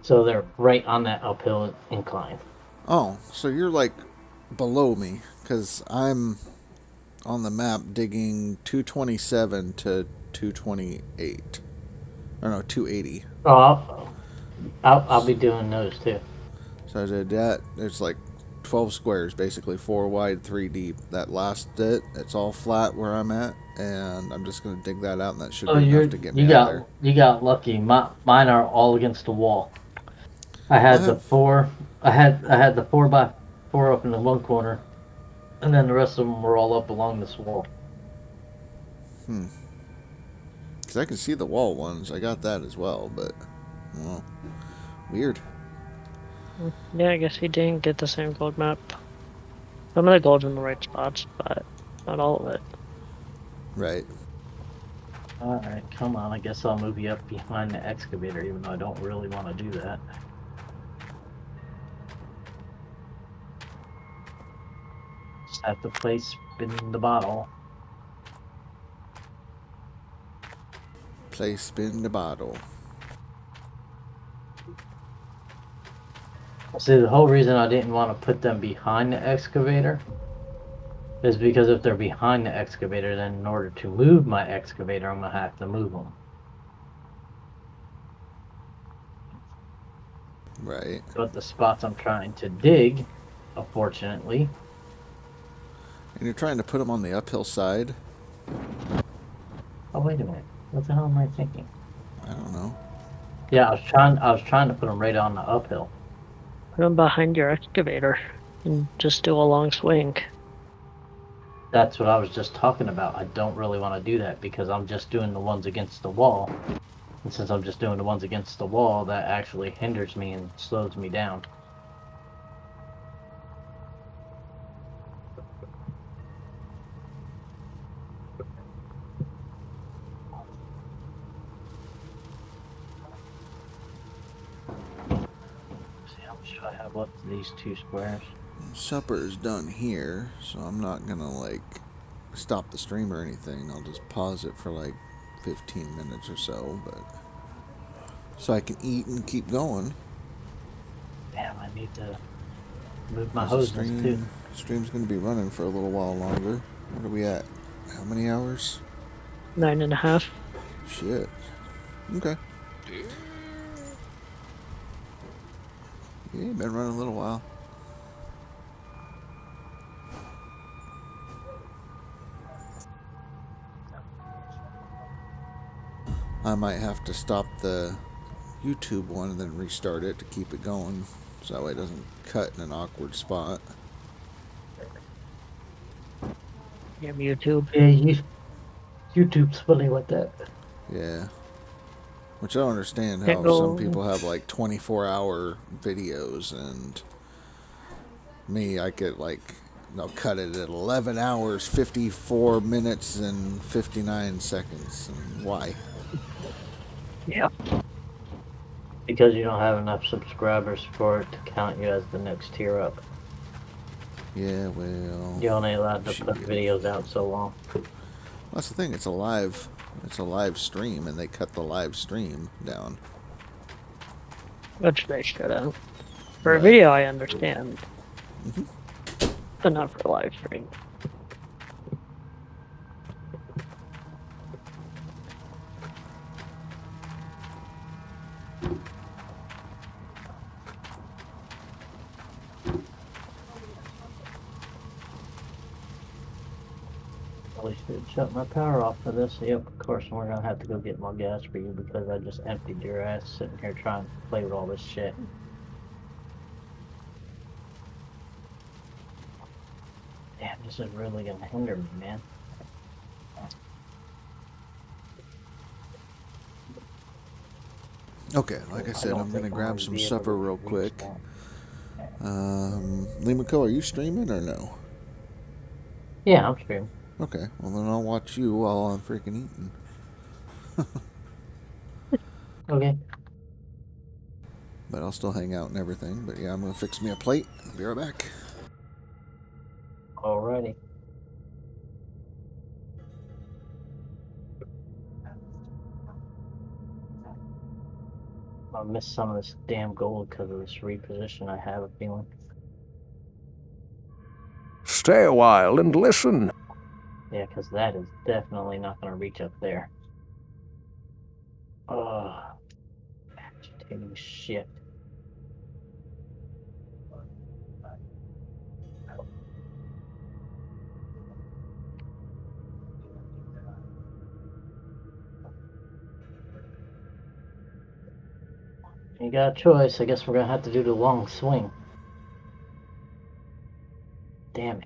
So they're right on that uphill incline. Oh, so you're like below me, because I'm on the map digging 227 to 228. Or no, 280. Oh, I'll be doing those too. So I did that. It's like 12 squares, basically 4 wide, 3 deep. That last bit, it's all flat where I'm at, and I'm just gonna dig that out, and that should Oh, be enough to get me out of there. you got lucky. Mine are all against the wall. I had Well, the 4. I had the 4x4 up in the one corner, and then the rest of them were all up along this wall. because I can see the wall ones. I got that as well, but well, weird. Yeah, I guess he didn't get the same gold map. Some of the gold's in the right spots, but not all of it. Right. Alright, come on. I guess I'll move you up behind the excavator, even though I don't really want to do that. Just have to place spin the bottle. Play spin the bottle. See, the whole reason I didn't want to put them behind the excavator is because if they're behind the excavator, then in order to move my excavator, I'm going to have to move them. Right. But the spots I'm trying to dig, unfortunately... And you're trying to put them on the uphill side? Oh, wait a minute. What the hell am I thinking? I don't know. Yeah, I was trying to put them right on the uphill. Put him behind your excavator and just do a long swing. That's what I was just talking about. I don't really want to do that because I'm just doing the ones against the wall. And since I'm just doing the ones against the wall, that actually hinders me and slows me down. See how much do I have left of these 2 squares? Supper's done here, so I'm not gonna like stop the stream or anything. I'll just pause it for like 15 minutes or so, but so I can eat and keep going. Damn, I need to move my The hoses too. Stream's gonna be running for a little while longer. What are we at? How many hours? 9.5. Shit. Okay. Yeah, been running a little while. I might have to stop the YouTube one and then restart it to keep it going, so that way it doesn't cut in an awkward spot. Damn YouTube. Yeah, YouTube's funny like that. Yeah. Which I don't understand Can't how go- some people have like 24-hour videos, and me, I could like, they'll cut it at 11 hours, 54 minutes, and 59 seconds. And why? Yeah. Because you don't have enough subscribers for it to count you as the next tier up. Yeah, well, You're only allowed to put shit. videos out so long. That's the thing. It's a live stream, and they cut the live stream down. Which they should have. For a Right. video, I understand. Mhm. But not for a live stream. Probably should shut my power off for this. Yep, of course, we're gonna have to go get more gas for you because I just emptied your ass sitting here trying to play with all this shit. Damn, this is really gonna hinder me, man. Okay, like I said, don't I'm gonna think grab gonna some be able supper to real reach quick. that. Limako, are you streaming or no? Yeah, I'm streaming. Okay, well then I'll watch you while I'm freaking eating. Okay. But I'll still hang out and everything. But yeah, I'm gonna fix me a plate. I'll be right back. Alrighty. I'll miss some of this damn gold because of this reposition. I have a feeling. Stay a while and listen. Yeah, because that is definitely not going to reach up there. Ugh. Agitating shit. You got a choice. I guess we're going to have to do the long swing. Damn it.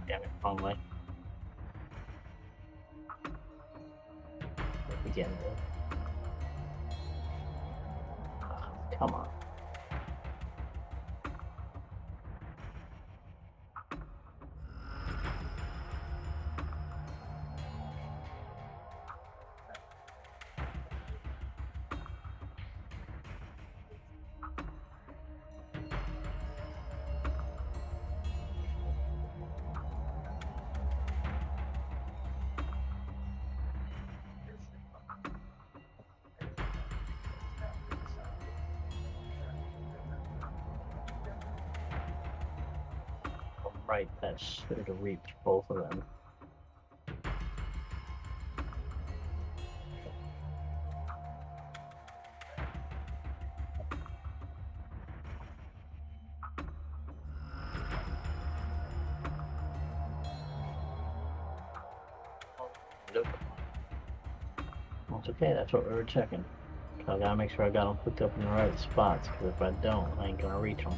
Damn it, wrong way. Again, come on. Right, that should have reached both of them. Nope. That's okay, that's what we were checking. I gotta make sure I got them hooked up in the right spots, because if I don't, I ain't gonna reach them.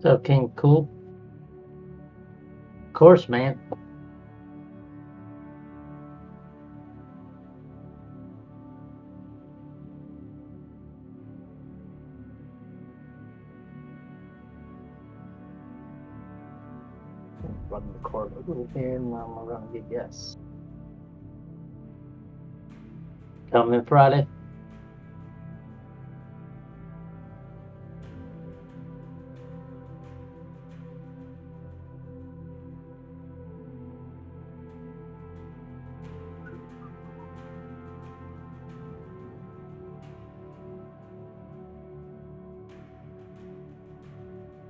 So, King, cool? Of course, man. Run the cord a little here, and I'm gonna get yes. Coming Friday.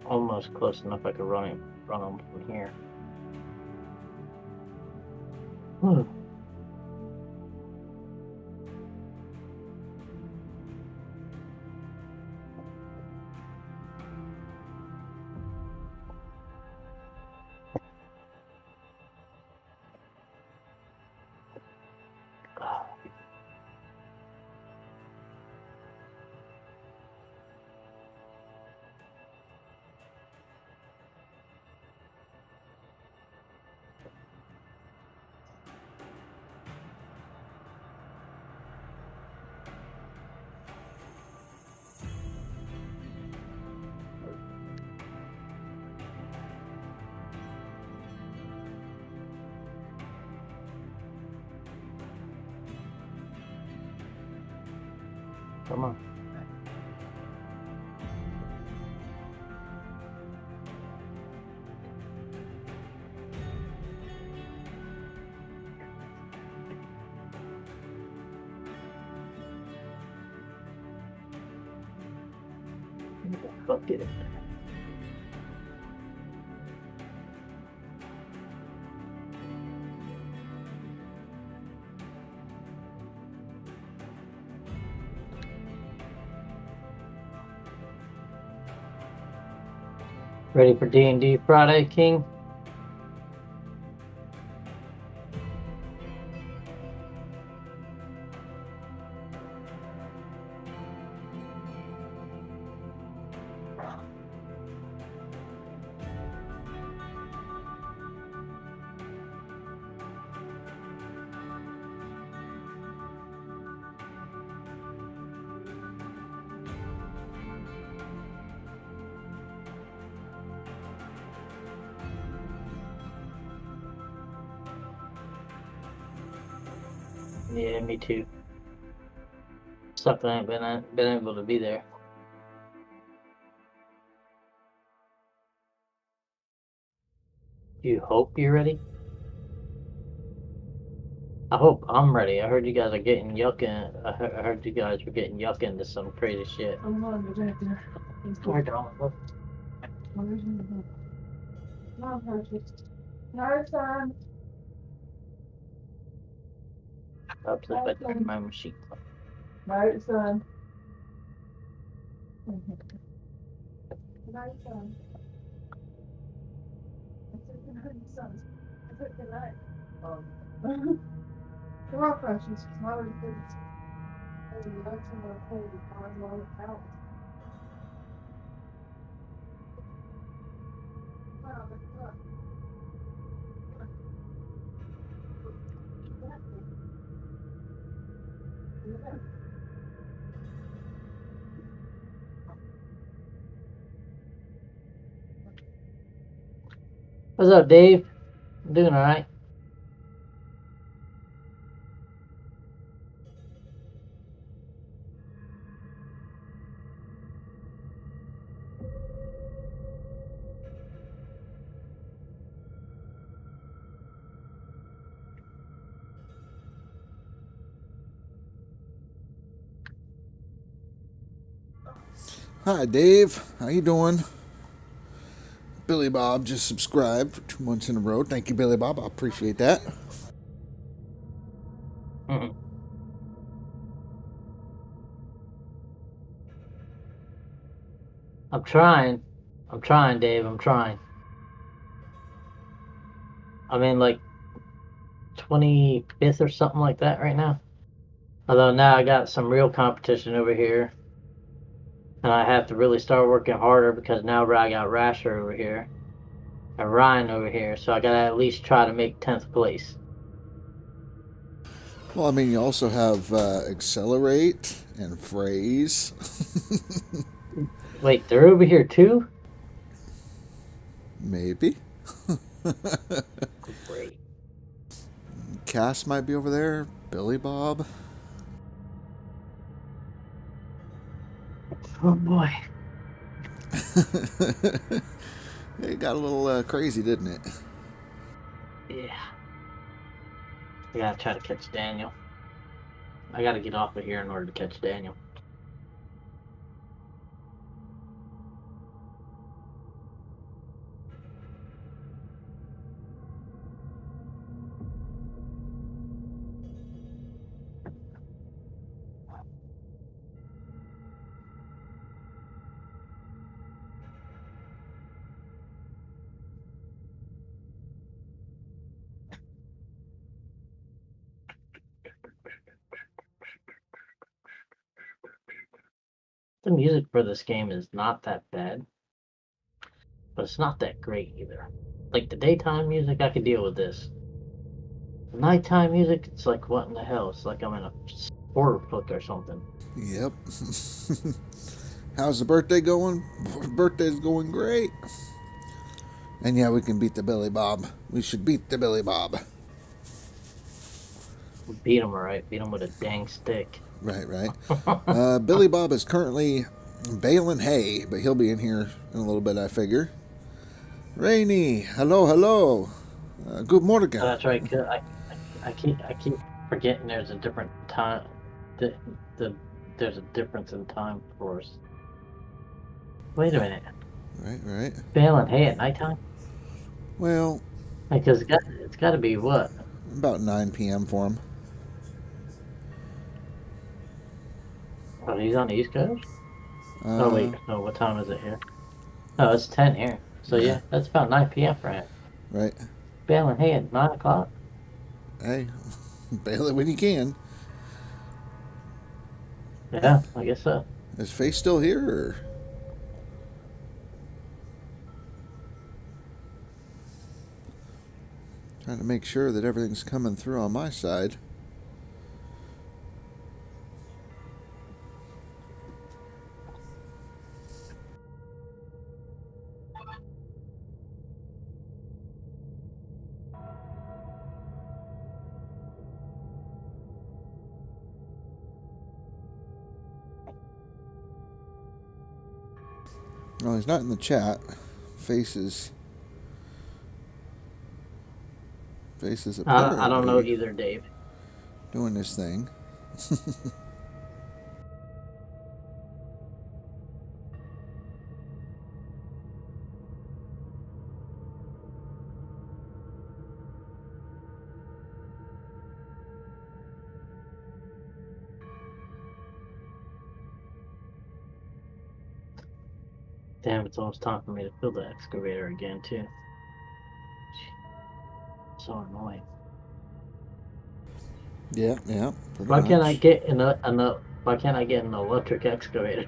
Almost close enough I could run them from here. Whew. Come on. Fuck it. Ready for D&D Friday, King? Yeah, me too. Suck that I ain't been able to be there. Do you hope you're ready? I hope I'm ready. I heard you guys are getting yucking. I heard you guys were getting yuck into some crazy shit. I'm going to bed there. Sorry, darling. Look. Not perfect. No, son. Up to the bed, my machine. No, son. No, son. I said good night, son. I said good night. Come on, precious. Now we're good. That's in our cold. I'm on the couch. Wow, that's good. What's up, Dave? I'm doing all right. Hi, Dave. How you doing? Billy Bob just subscribed for 2 months in a row. Thank you, Billy Bob. I appreciate that. I'm trying. I'm trying, Dave. I'm trying. I'm in like 25th or something like that right now. Although now I got some real competition over here. And I have to really start working harder because now I got Rasher over here. And Ryan over here. So I gotta at least try to make 10th place. Well, I mean, you also have accelerate and phrase. Wait, they're over here too? Maybe. Great. Cass might be over there. Billy Bob. Oh boy. It got a little crazy, didn't it? Yeah. I gotta try to catch Daniel. I gotta get off of here in order to catch Daniel. The music for this game is not that bad, but it's not that great either. Like the daytime music, I could deal with this. The nighttime music, it's like, what in the hell? It's like I'm in a horror book or something. Yep. How's the birthday going? Birthday's going great. And yeah, we can beat the Billy Bob. We should beat the Billy Bob. We beat him, alright. Beat him with a dang stick. Right. Billy Bob is currently baling hay, but he'll be in here in a little bit, I figure. Rainy, hello. Good morning. Oh, that's right. I keep forgetting there's a different time. There's a difference in time for us. Wait a minute. Right. Baling hay at nighttime? Well, because it's got to be what? About 9 p.m. for him. Oh, he's on the East Coast? Oh, wait. No, what time is it here? Oh, it's 10 here. So, yeah, that's about 9 p.m. for him. Right. Baling hay at 9 o'clock? Hey, bail it when you can. Yeah, I guess so. Is Faye still here, or? Trying to make sure that everything's coming through on my side. No, he's not in the chat. Faces. Apparently I don't know either, Dave. Doing this thing. Damn, it's almost time for me to fill the excavator again, too. So annoying. Yeah. Why can't I get why can't I get an electric excavator?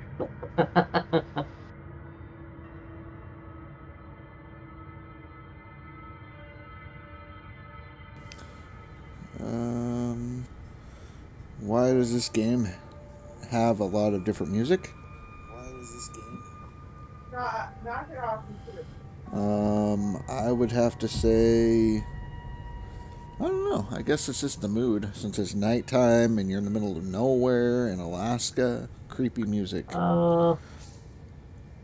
Why does this game have a lot of different music? Knock it off and put it. I would have to say, I don't know. I guess it's just the mood. Since it's nighttime and you're in the middle of nowhere in Alaska, creepy music.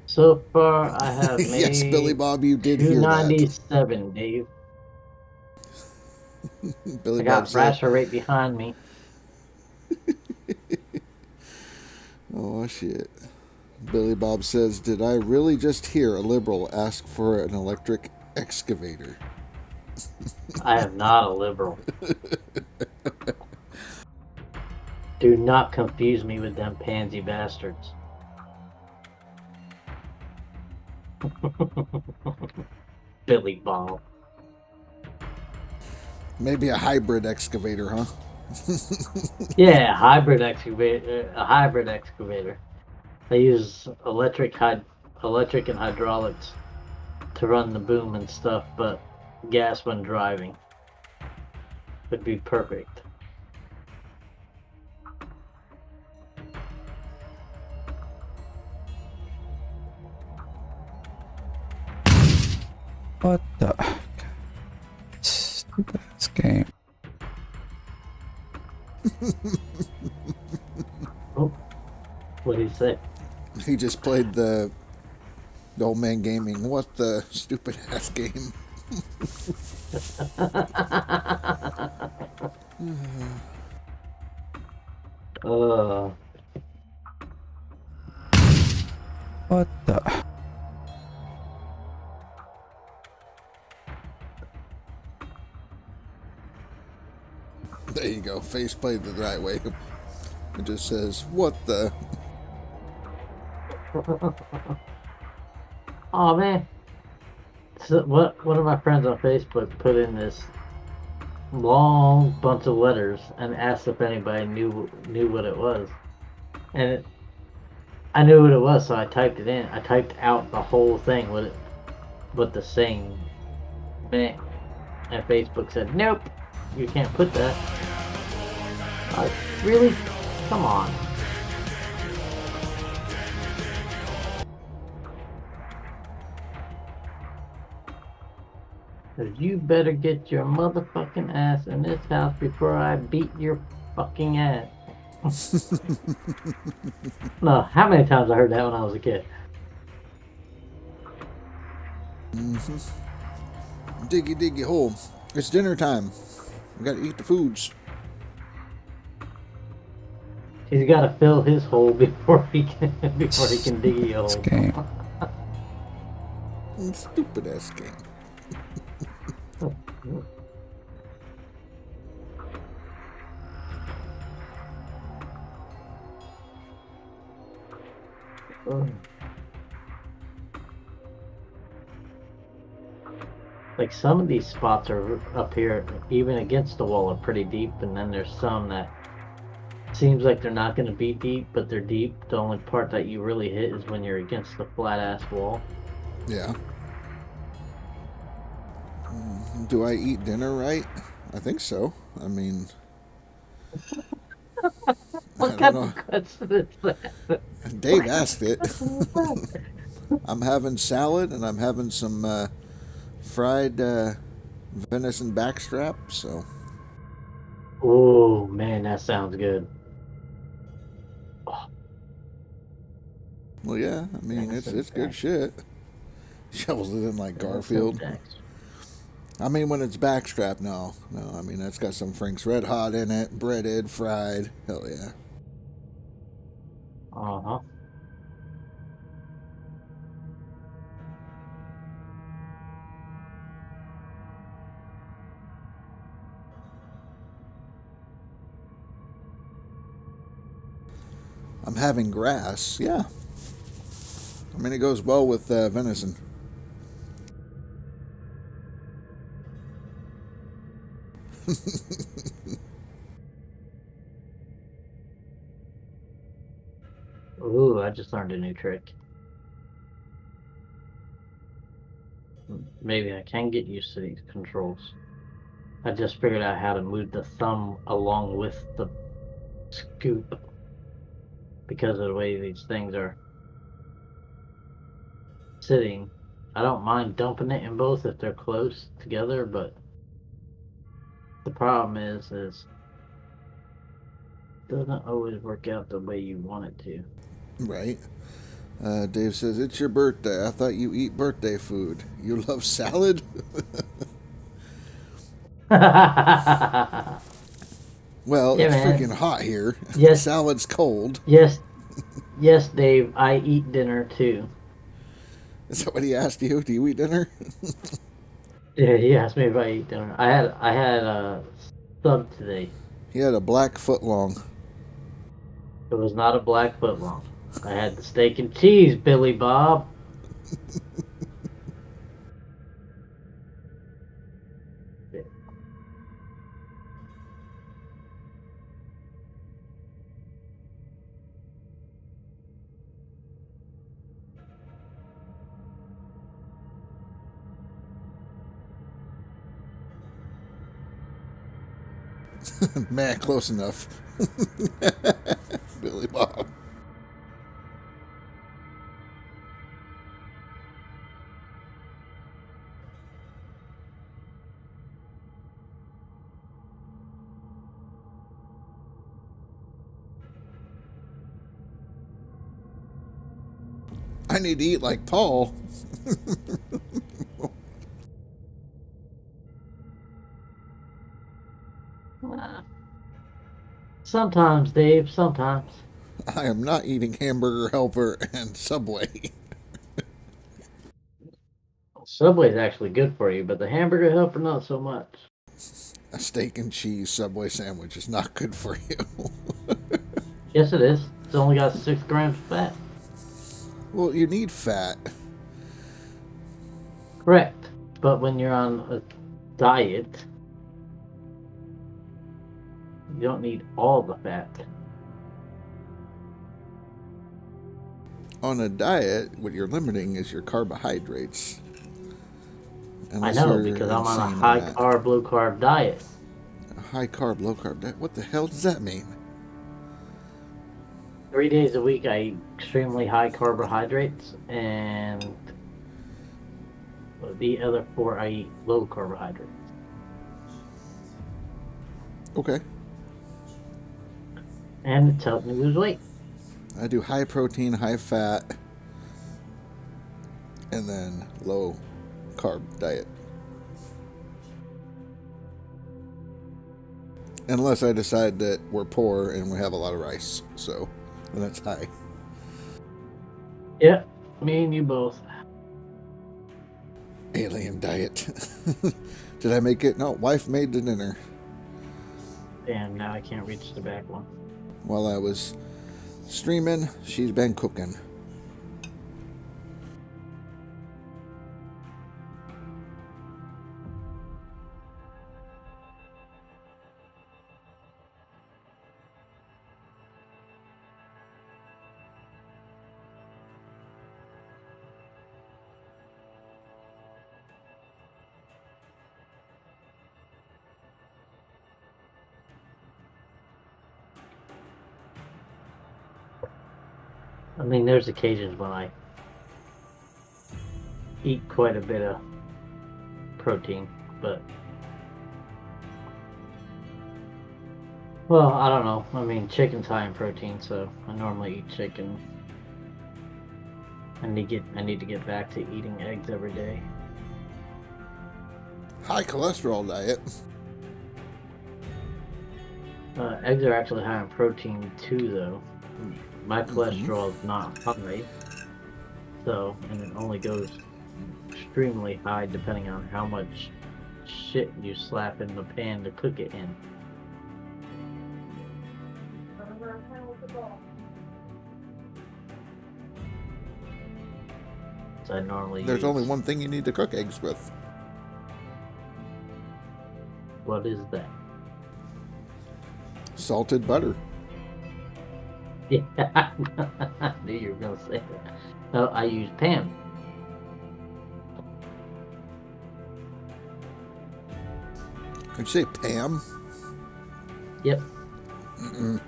So far I have made Yes, Billy Bob, you did hear that. 297, Dave. Billy I got Bob said, Rasher right behind me. oh shit. Billy Bob says, did I really just hear a liberal ask for an electric excavator? I am not a liberal. Do not confuse me with them pansy bastards. Billy Bob. Maybe a hybrid excavator, huh? Yeah, a hybrid excavator. I use electric and hydraulics to run the boom and stuff, but gas when driving would be perfect. What the? Stupid ass game. Oh, what did he say? He just played the old man gaming. What the stupid ass game? What the? There you go. Face played the right way. It just says, what the? Oh man. So one of my friends on Facebook put in this long bunch of letters and asked if anybody knew what it was. And I knew what it was, so I typed it in. I typed out the whole thing what the saying meant. And Facebook said, nope, you can't put that. Really? Come on. You better get your motherfucking ass in this house before I beat your fucking ass. No, how many times I heard that when I was a kid? Diggy diggy hole. It's dinner time. We gotta eat the foods. He's got to fill his hole before he can dig a hole. Game. Stupid ass game. Like some of these spots are up here, even against the wall, are pretty deep, and then there's some that seems like they're not going to be deep, but they're deep. The only part that you really hit is when you're against the flat ass wall. Yeah. Do I eat dinner right? I think so. I mean, What kind of question is that? Dave asked it. I'm having salad and I'm having some fried venison backstrap. So. Oh man, that sounds good. Well, yeah. I mean, it's good shit. Shovels it in like Garfield. I mean, when it's backstrap, no. I mean, that's got some Frank's Red Hot in it, breaded, fried. Hell yeah. Uh-huh. I'm having grass. Yeah. I mean, it goes well with venison. Ooh, I just learned a new trick. Maybe I can get used to these controls. I just figured out how to move the thumb along with the scoop because of the way these things are sitting. I don't mind dumping it in both if they're close together, but the problem is it doesn't always work out the way you want it to. Right. Dave says, it's your birthday. I thought you eat birthday food. You love salad? Well, Yeah, it's man. freaking hot here. Yes. Salad's cold. Yes, Dave, I eat dinner too. Is that what he asked you? Do you eat dinner? Yeah, he asked me if I eat dinner. I had a sub today. He had a black footlong. It was not a black footlong. I had the steak and cheese, Billy Bob. Man, close enough. Billy Bob. I need to eat like Paul. Sometimes, Dave, sometimes. I am not eating Hamburger Helper and Subway. Subway's actually good for you, but the hamburger helper, not so much. A steak and cheese Subway sandwich is not good for you. Yes, it is. It's only got 6 grams of fat. Well, you need fat. Correct. But when you're on a diet, you don't need all the fat. On a diet, what you're limiting is your carbohydrates. I know, because I'm on a high carb, low carb diet. A high carb, low carb diet? What the hell does that mean? 3 days a week, I eat extremely high carbohydrates, and the other 4, I eat low carbohydrates. Okay. And it's helped me lose weight. I do high protein, high fat, and then low carb diet. Unless I decide that we're poor and we have a lot of rice, so then that's high. Yep, me and you both. Alien diet. Did I make it? No, wife made the dinner. And now I can't reach the back one. While I was streaming, she's been cooking. I mean, there's occasions when I eat quite a bit of protein, but well, I don't know. I mean, chicken's high in protein, so I normally eat chicken. I need to get back to eating eggs every day. High cholesterol diet. Eggs are actually high in protein too, though. My cholesterol is not high, so, and it only goes extremely high depending on how much shit you slap in the pan to cook it in. So I normally There's only one thing you need to cook eggs with. What is that? Salted butter. Yeah, I knew you were going to say that. No, I use Pam. Did you say Pam? Yep. Mm-mm.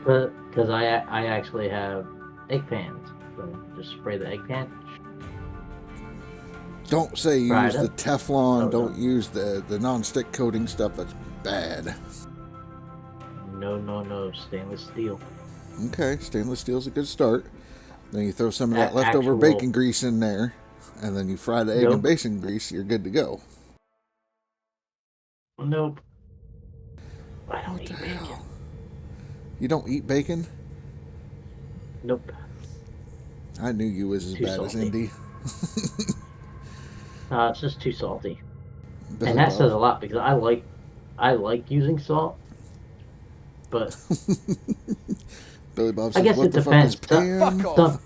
But because I actually have egg pans, so just spray the egg pan. Don't say Fry use it the up. Teflon. Oh, Don't use the non-stick coating stuff. That's bad. No, stainless steel. Okay, stainless steel's a good start. Then you throw some of that A- leftover actual- bacon grease in there, and then you fry the egg Nope. in bacon grease. You're good to go. Nope. I don't What eat the bacon. hell? You don't eat bacon? Nope. I knew you was as Too bad as salty. Indy. It's just too salty. Billy And that Bob. says a lot because I like using salt, but Billy Bob I says, guess "What it the fuck is depends. Pam?"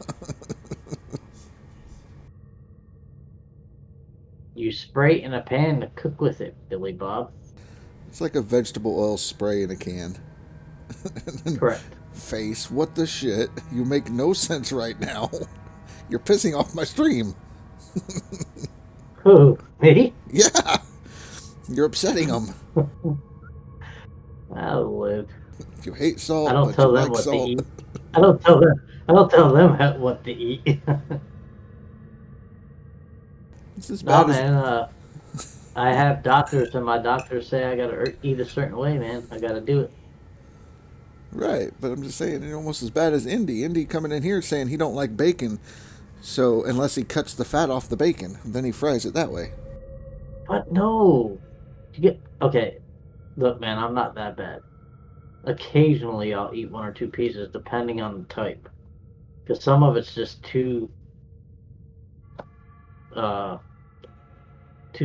You spray it in a pan to cook with it, Billy Bob. It's like a vegetable oil spray in a can. And then Correct. Face, what the shit? You make no sense right now. You're pissing off my stream. Who? Me? Yeah. You're upsetting them. Well, Luke, You hate salt, I don't but tell you them like what to salt. eat. I don't tell them what to eat. It's as Nah, bad as man. I have doctors, and my doctors say I gotta eat a certain way, man. I gotta do it. right, but I'm just saying it's almost as bad as Indy. Indy coming in here saying he don't like bacon, so unless he cuts the fat off the bacon, then he fries it that way. But no, okay. Look, man, I'm not that bad. Occasionally, I'll eat 1 or 2 pieces, depending on the type, because some of it's just too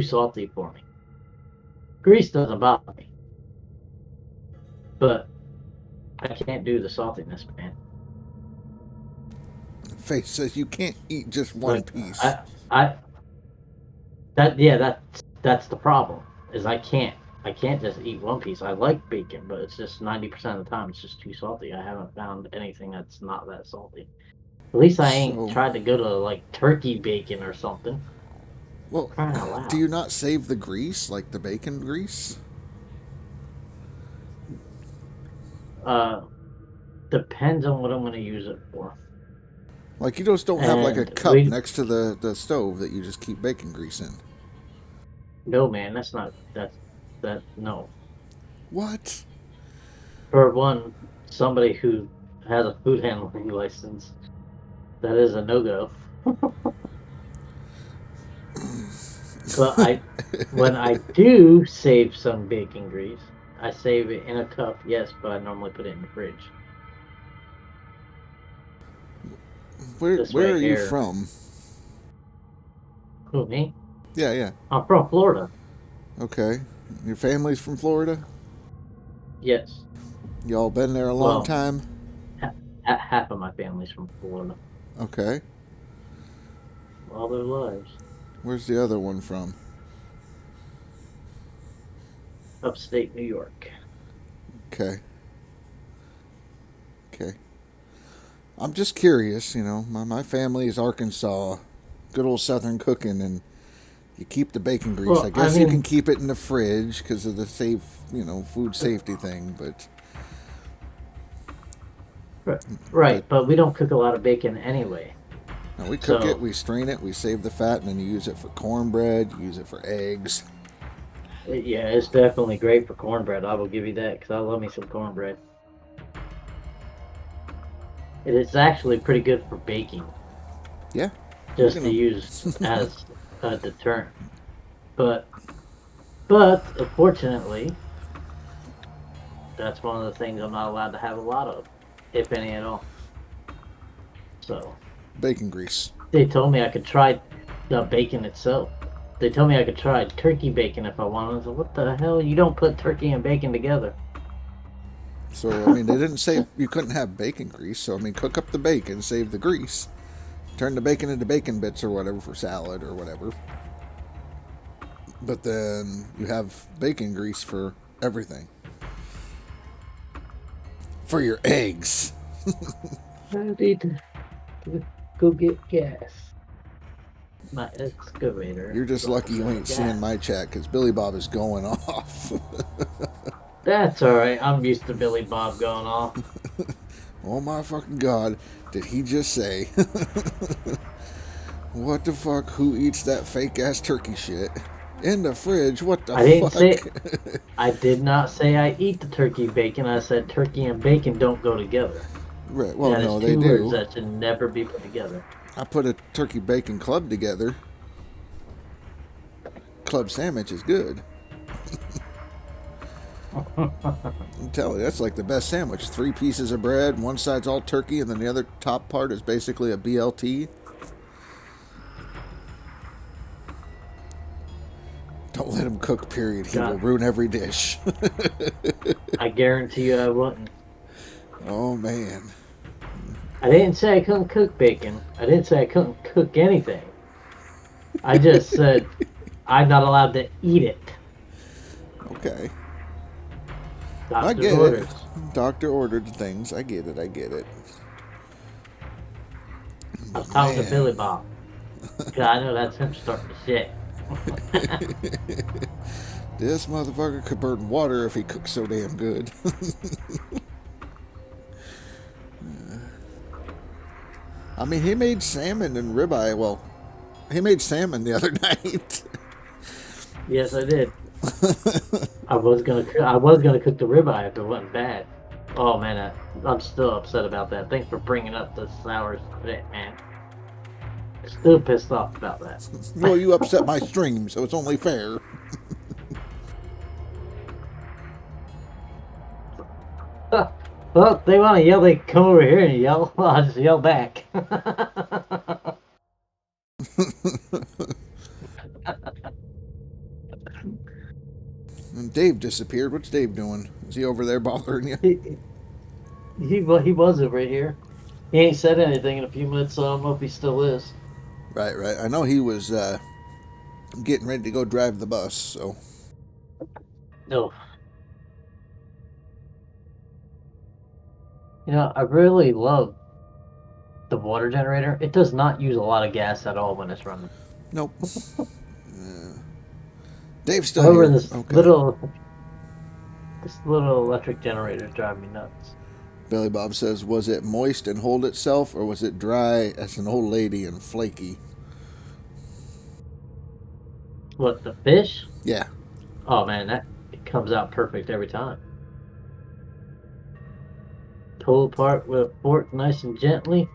salty for me. Grease doesn't bother me, but I can't do the saltiness, man. Face says you can't eat just one piece. That's the problem. Is I can't just eat 1 piece. I like bacon, but it's just 90% of the time it's just too salty. I haven't found anything that's not that salty. At least I ain't tried to go to like turkey bacon or something. Well, Crying out loud. do you not save the grease, like the bacon grease? Depends on what I'm going to use it for. Like you just don't have like a And cup next to the stove that you just keep bacon grease in. No, man, no. What? For one, somebody who has a food handling license, that is a no-go. But when I do save some bacon grease, I save it in a cup, yes, but I normally put it in the fridge. Where are you from? Who, me? Yeah. I'm from Florida. Okay. Your family's from Florida? Yes. Y'all been there a long time? Half of my family's from Florida. Okay. All their lives. Where's the other one from? Upstate New York. Okay. I'm just curious, my family is Arkansas, good old Southern cooking, and you keep the bacon grease. Well, I guess you can keep it in the fridge because of the food safety thing, but... Right, but we don't cook a lot of bacon anyway. No, we cook it, we strain it, we save the fat, and then you use it for cornbread, you use it for eggs. Yeah, it's definitely great for cornbread. I will give you that, because I love me some cornbread. It is actually pretty good for baking. Yeah. Just to use as a deterrent. But unfortunately, that's one of the things I'm not allowed to have a lot of, if any at all. So. Bacon grease. They told me I could try the bacon itself. They told me I could try turkey bacon if I wanted. I said, what the hell? You don't put turkey and bacon together. So, they didn't say you couldn't have bacon grease. So, cook up the bacon, save the grease. Turn the bacon into bacon bits or whatever for salad or whatever. But then you have bacon grease for everything. For your eggs. I need to go get gas. My excavator. You're just lucky you ain't seeing my chat because Billy Bob is going off. That's alright. I'm used to Billy Bob going off. Oh my fucking god. Did he just say? What the fuck? Who eats that fake ass turkey shit? In the fridge? What the fuck? I did not say I eat the turkey bacon. I said turkey and bacon don't go together. Right. Well, that no, is they two do. words that should never be put together. I put a turkey bacon club together. Club sandwich is good. I'm telling you, that's like the best sandwich. 3 pieces of bread, one side's all turkey, and then the other top part is basically a BLT. Don't let him cook, period. He will ruin every dish. I guarantee you I wouldn't. Oh, man. I didn't say I couldn't cook bacon. I didn't say I couldn't cook anything. I just said I'm not allowed to eat it. Okay. Doctor's I get orders. it. Doctor ordered things. I get it. I was talking to Billy Bob. I know that's him starting to shit. This motherfucker could burn water if he cooks so damn good. I mean, he made salmon and ribeye. Well, he made salmon the other night. Yes, I did. I was gonna cook the ribeye if it wasn't bad. Oh man, I'm still upset about that. Thanks for bringing up the sour shit, man. Still pissed off about that. Well, you upset my stream, so it's only fair. Well, they want to yell, they come over here and yell. I'll just yell back. And Dave disappeared. What's Dave doing? Is he over there bothering you? He was over here. He ain't said anything in a few minutes, so I don't know if he still is. Right. I know he was getting ready to go drive the bus, so. No. You know, I really love the water generator. It does not use a lot of gas at all when it's running. Nope. Dave's still However, here. this Okay. little electric generator is driving me nuts. Billy Bob says, was it moist and hold itself, or was it dry as an old lady and flaky? What, the fish? Yeah. Oh man, it comes out perfect every time. Pull apart with a fork nice and gently.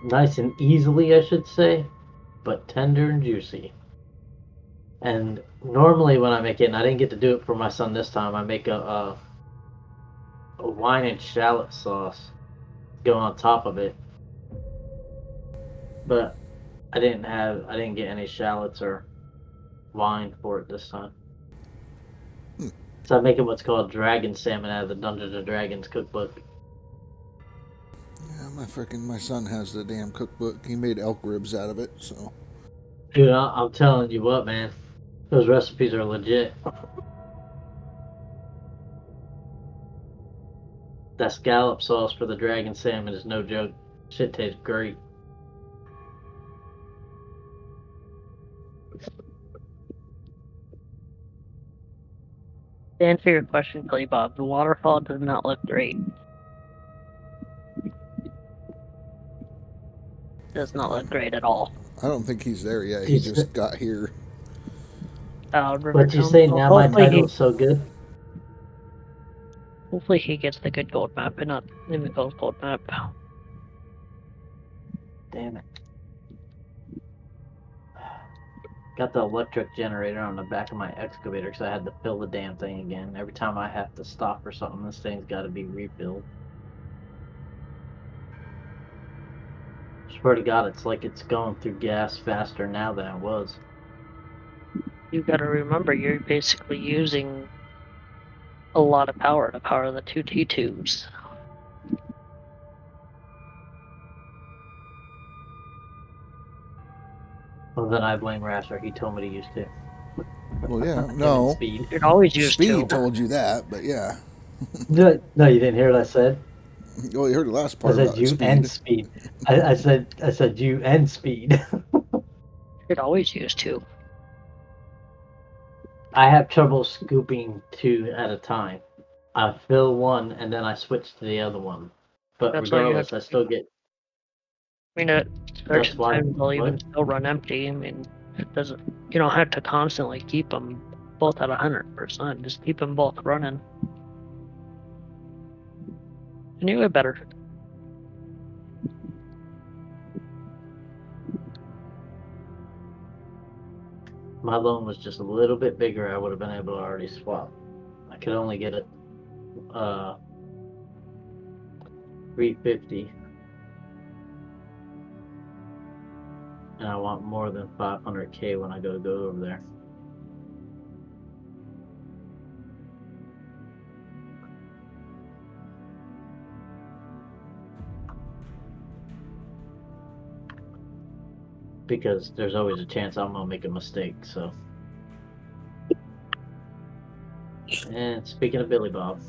Nice and easily, I should say. But tender and juicy. And normally when I make it, and I didn't get to do it for my son this time, I make a wine and shallot sauce. Go on top of it. But I didn't get any shallots or wine for it this time. So I'm making what's called dragon salmon out of the Dungeons and Dragons cookbook. Yeah, my son has the damn cookbook. He made elk ribs out of it, so. Dude, I'm telling you what, man. Those recipes are legit. That scallop sauce for the dragon salmon is no joke. Shit tastes great. To answer your question, Clay Bob, the waterfall does not look great. Does not look great at all. I don't think he's there yet. He just got here. What you say now? My title's so good. Hopefully he gets the good gold map and not the gold map. Damn it. Got the electric generator on the back of my excavator because I had to fill the damn thing again. Every time I have to stop or something, this thing's got to be refilled. Swear to God, it's like it's going through gas faster now than it was. You gotta remember, you're basically using a lot of power to power the two T-tubes. Well, then I blame Rasher. He told me to use two. Well, yeah, no. Speed. You'd always use Speed two. told you that, but yeah. No, you didn't hear what I said. Well, you heard the last I part said about you speed. and speed. I said you and speed. You'd always use two. I have trouble scooping two at a time. I fill one and then I switch to the other one. But That's why you regardless, have I still get. I mean, at certain why- times they'll even what? still run empty. I mean, it doesn't. You don't have to constantly keep them both at 100%. Just keep them both running. And you get better. My loan was just a little bit bigger. I would have been able to already swap. I could only get it 350. And I want more than 500k when I go over there. Because there's always a chance I'm gonna make a mistake, so. And speaking of Billy Bob.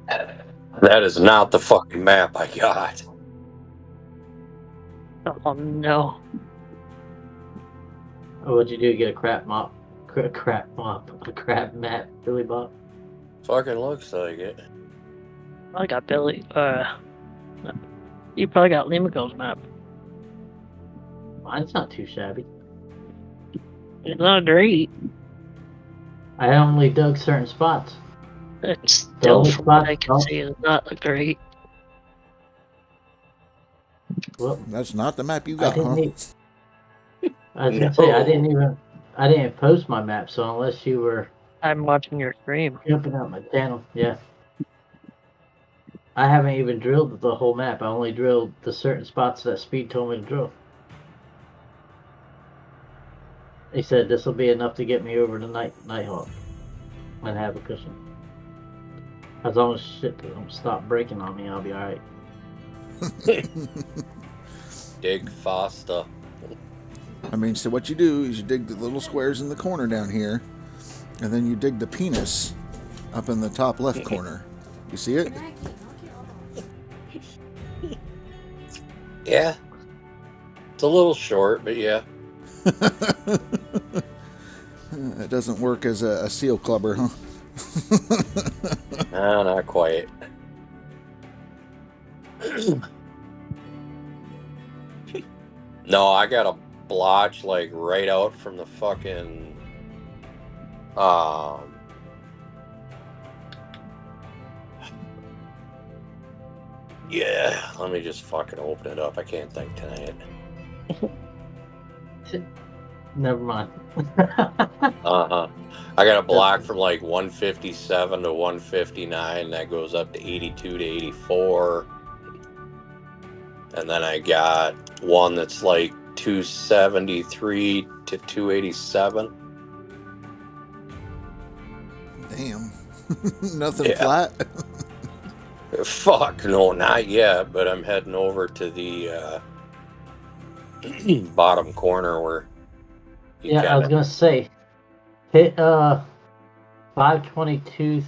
That is not the fucking map I got. Oh no. What'd you do? Get a crap a crap map, Billy Bob. Fucking looks like it. I got Billy. You probably got Limico's map. Mine's not too shabby. It's not great. I only dug certain spots. It's still, only from what spot- I can see, it's not great. Well, That's not the map you I got, huh? didn't. I was gonna say I didn't post my map, so unless you were I'm watching your stream. jumping out my channel, yeah. I haven't even drilled the whole map. I only drilled the certain spots that Speed told me to drill. He said this will be enough to get me over to Nighthawk and have a cushion. As long as shit don't stop breaking on me, I'll be alright. Dig faster. I mean, so what you do is you dig the little squares in the corner down here, and then you dig the penis up in the top left corner. You see it? Yeah. It's a little short, but yeah. It doesn't work as a seal clubber, huh? No, not quite. No, I got a blotch like right out from the fucking yeah, let me just fucking open it up. I can't think tonight. Never mind. I got a block from like 157 to 159 that goes up to 82 to 84. And then I got one that's like 273 to 287. Damn. Nothing flat? Fuck, no, not yet, but I'm heading over to the bottom corner where you Yeah, I was gonna say, hit 522,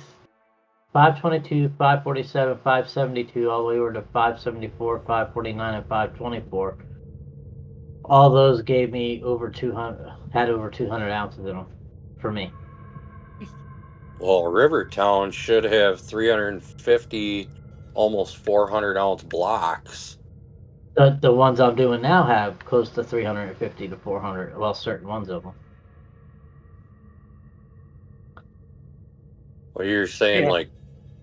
547, 572, all the way over to 574, 549, and 524. All those gave me over 200, had over 200 ounces in them for me. Well, Rivertown should have 350, almost 400 ounce blocks. The ones I'm doing now have close to 350 to 400. Well, certain ones of them. Well, you're saying Yeah. like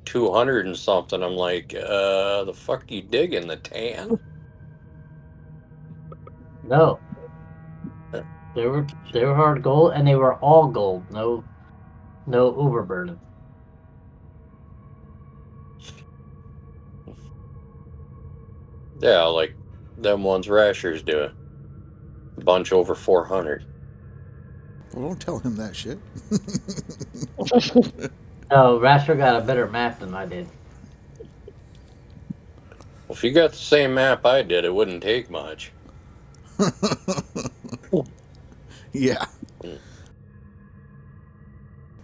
200 and something. I'm like, the fuck do you dig in the tan? No, they were hard gold, and they were all gold. No overburden. Yeah, like them ones Rashers do. A bunch over 400. Well, don't tell him that shit. No, Rasher got a better map than I did. Well, if you got the same map I did, it wouldn't take much. Yeah.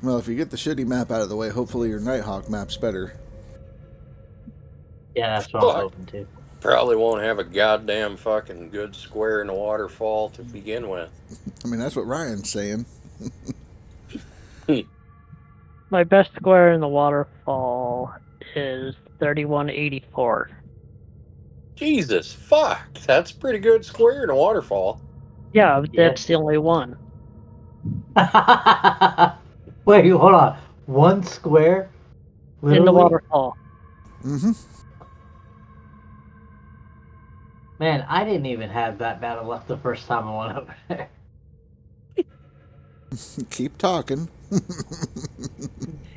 Well, if you get the shitty map out of the way, hopefully your Nighthawk map's better. Yeah, that's what I'm hoping to. Probably won't have a goddamn fucking good square in the waterfall to begin with. I mean, that's what Ryan's saying. My best square in the waterfall is 3184. Jesus, fuck. That's a pretty good square in a waterfall. Yeah, but that's the only one. Wait, hold on. One square? Literally? In the waterfall. Mm-hmm. Man, I didn't even have that bad of luck the first time I went over there. Keep talking.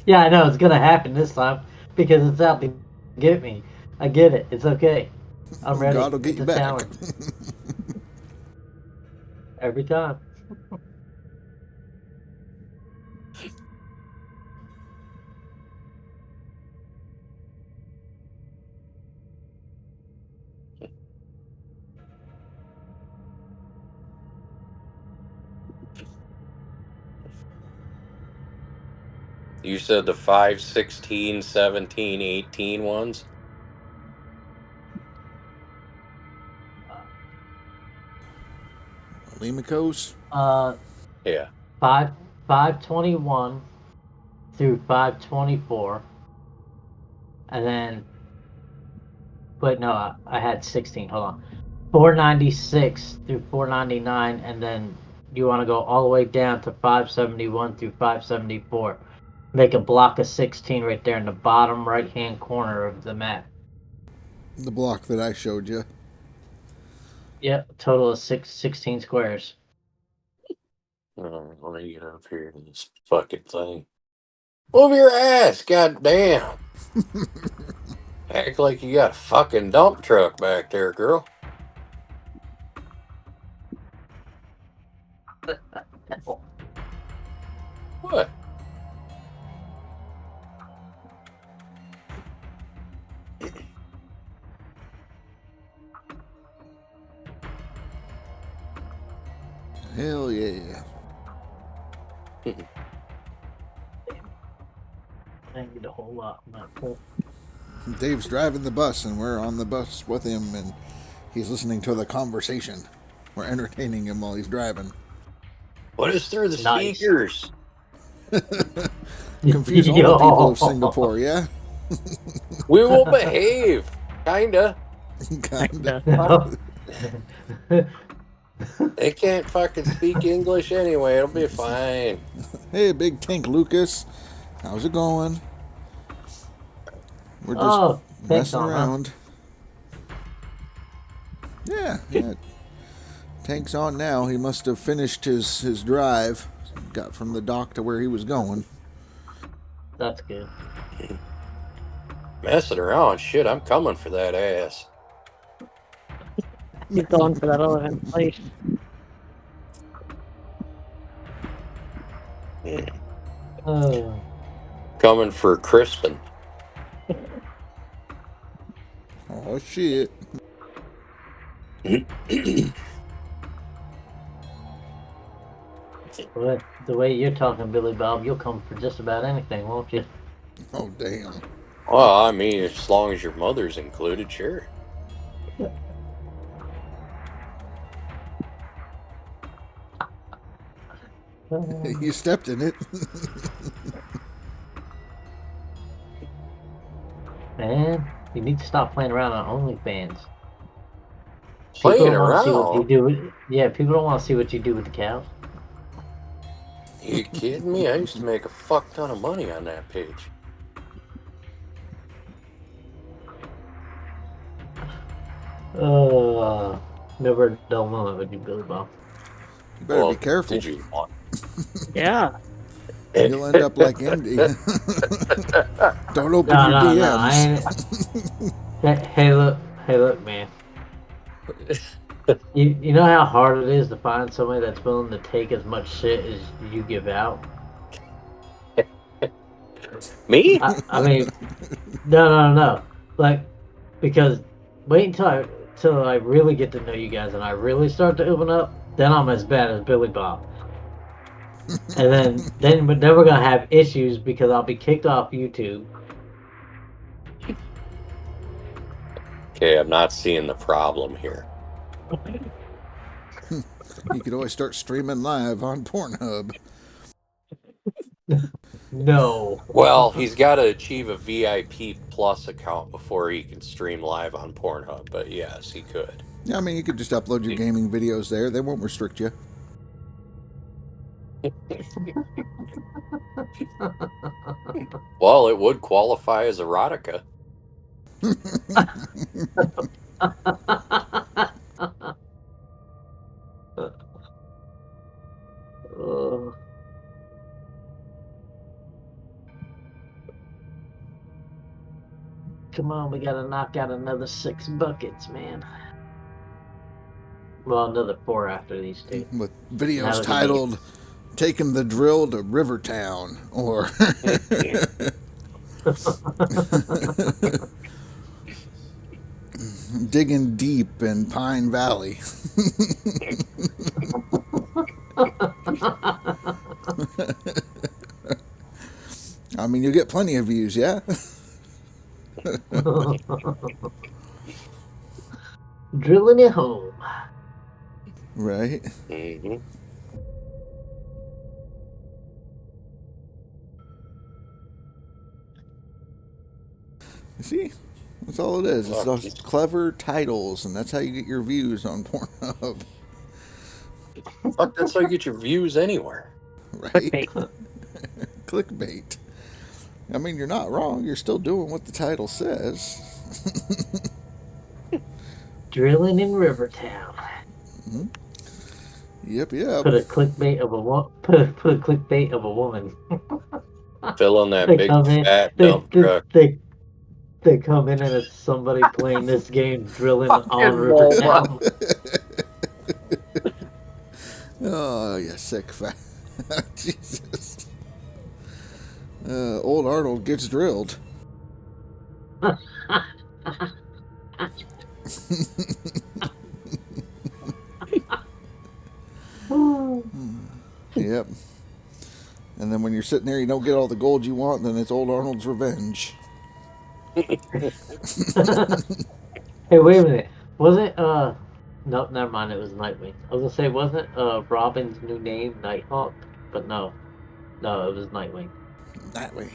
Yeah, I know it's gonna happen this time because it's out to get me. I get it. It's okay. I'm ready. God will get It's you a back. challenge. Every time. You said the 5, 16, 17, 18 ones? Limicos? Yeah. 5, 521 through 524, and then, but no, I had 16. Hold on, 496 through 499, and then you want to go all the way down to 571 through 574. Make a block of 16 right there in the bottom right-hand corner of the map. The block that I showed you. Yep, total of 16 squares. Let me get up here to this fucking thing. Move your ass, goddamn! Act like you got a fucking dump truck back there, girl. What? Hell yeah. I didn't get a whole lot. I'm not full. Dave's driving the bus, and we're on the bus with him, and he's listening to the conversation. We're entertaining him while he's driving. What is through the Nice. speakers? Confuse all the people of Singapore, yeah? We will behave. Kinda. Kinda. They can't fucking speak English anyway. It'll be fine. Hey, Big Tank Lucas. How's it going? We're just messing around. Yeah. Tank's on now. He must have finished his drive. Got from the dock to where he was going. That's good. Messing around. Shit, I'm coming for that ass. He's going for that 11th place. Coming for Crispin. Oh, shit. But the way you're talking, Billy Bob, you'll come for just about anything, won't you? Oh, damn. Well, I mean, as long as your mother's included, sure. You stepped in it. Man, you need to stop playing around on OnlyFans. Playing People don't wanna see what around? you do with, yeah, people don't want to see what you do with the cows. You kidding me? I used to make a fuck ton of money on that page. Never a dull moment with you, Billy Bob. You better be careful. Did you want? Yeah. You'll end up like Indy. Don't open your DMs. Hey, look, man. You know how hard it is to find somebody that's willing to take as much shit as you give out? Me? I mean, no. Like, because wait until I really get to know you guys and I really start to open up, then I'm as bad as Billy Bob. And then we're gonna have issues because I'll be kicked off YouTube. Okay, I'm not seeing the problem here. You could always start streaming live on Pornhub. No. Well, he's got to achieve a VIP Plus account before he can stream live on Pornhub, but yes, he could. Yeah, I mean, you could just upload your gaming videos there. They won't restrict you. Well, it would qualify as erotica. Come on, we gotta knock out another 6 buckets, man. Well, another 4 after these 2. With videos Now titled "Taking the Drill to Rivertown" or "Digging Deep in Pine Valley." I mean, you get plenty of views, yeah? Drilling it home. Right. Mm-hmm. See? That's all it is. It's those clever titles, and that's how you get your views on Pornhub. Fuck, that's how you get your views anywhere. Right? Clickbait. Clickbait. I mean, you're not wrong. You're still doing what the title says. Drilling in Rivertown. Mm-hmm. Yep. Put a clickbait of a put a clickbait of a woman. Fill in that They big come in, fat dump truck. They come in and it's somebody playing this game, drilling on Fucking Rivertown. Oh, you sick fat. Jesus. Old Arnold gets drilled. Yep. And then when you're sitting there, you don't get all the gold you want, then it's Old Arnold's revenge. Hey, wait a minute. Wasn't no, never mind. It was Nightwing. I was gonna say, wasn't Robin's new name Nighthawk? But no, it was Nightwing. Nightwing.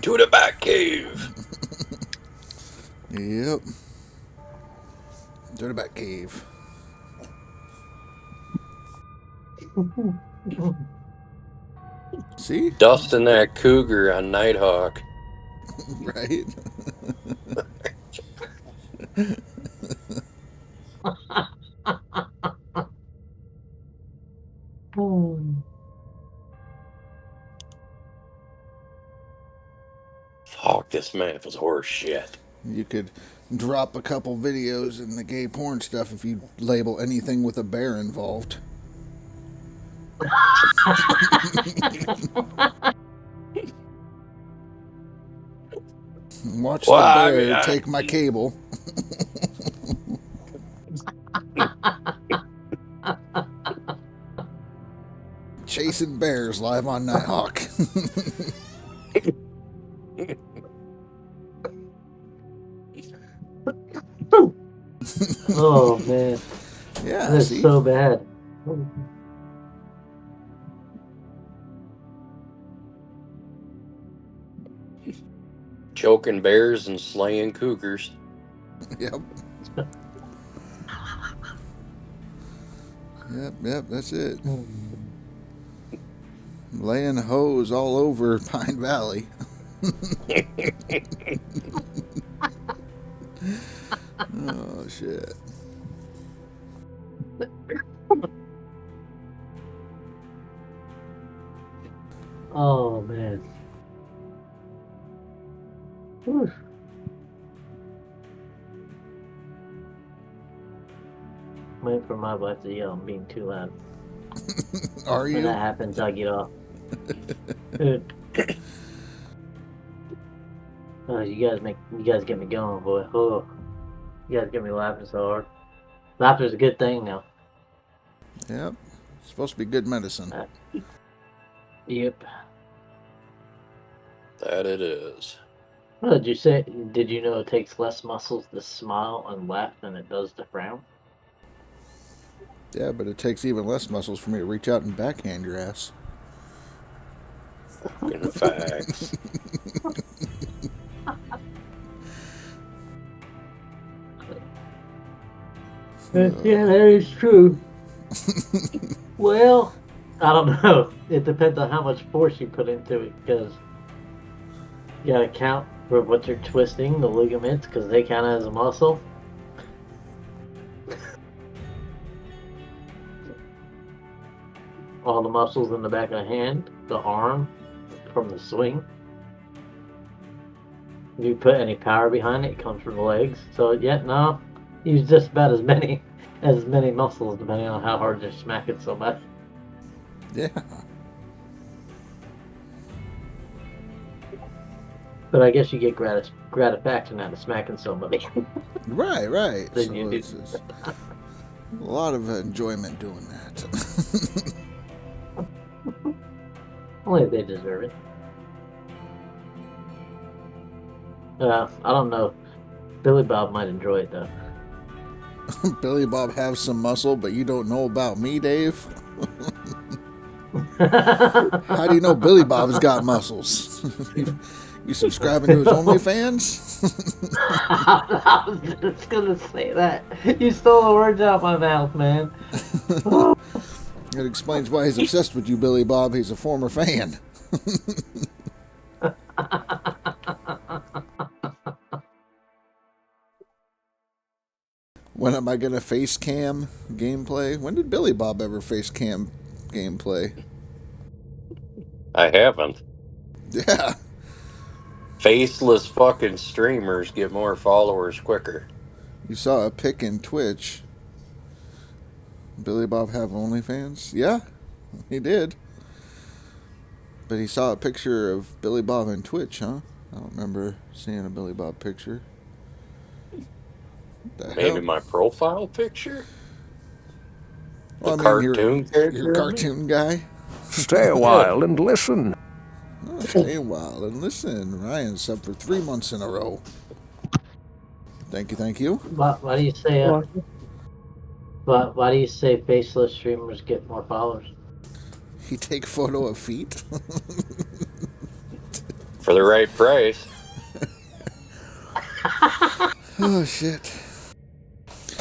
To the back cave. Yep. To the back cave. See? Dusting that cougar on Nighthawk. Right? Fuck, this map was horse shit. You could drop a couple videos in the gay porn stuff if you label anything with a bear involved. Watch the bear take my cable. Chasing bears live on Nighthawk. Oh man, yeah, that's so bad. Choking bears and slaying cougars. Yep. Yep, that's it. Laying hose all over Pine Valley. Oh, shit. Oh man. Whew. Wait for my wife to yell, I'm being too loud. Are you? When that happens, I get off. Oh, you guys get me going, boy. Oh, you guys get me laughing so hard. Laughter's a good thing now. Yep. It's supposed to be good medicine. Yep. That it is. Well, did you know it takes less muscles to smile and laugh than it does to frown? Yeah, but it takes even less muscles for me to reach out and backhand your ass. Fucking facts. Yeah, that is true. Well, I don't know. It depends on how much force you put into it, because you gotta count for what you're twisting, the ligaments, because they count as a muscle. All the muscles in the back of the hand, the arm, from the swing. If you put any power behind it, it comes from the legs. So yeah, no, use just about as many muscles, depending on how hard you're smacking somebody. Yeah. But I guess you get gratification out of smacking somebody. Right. Then So you do. it's a lot of enjoyment doing that. Only if they deserve it. I don't know. Billy Bob might enjoy it though. Billy Bob has some muscle, but you don't know about me, Dave? How do you know Billy Bob's got muscles? You subscribing to his OnlyFans? I was just gonna say that. You stole the words out of my mouth, man. It explains why he's obsessed with you, Billy Bob. He's a former fan. When am I gonna face cam gameplay? When did Billy Bob ever face cam gameplay? I haven't. Yeah. Faceless fucking streamers get more followers quicker. You saw a pic in Twitch. Billy Bob have OnlyFans? Yeah, he did. But he saw a picture of Billy Bob in Twitch, huh? I don't remember seeing a Billy Bob picture. Maybe my profile picture? Well, The I mean, cartoon character? you're a cartoon guy. Stay a while and listen. Oh, stay a while and listen. Ryan subbed for 3 months in a row. Thank you, thank you. Why do you say? Why do you say faceless streamers get more followers? He take photo of feet. For the right price. Oh shit.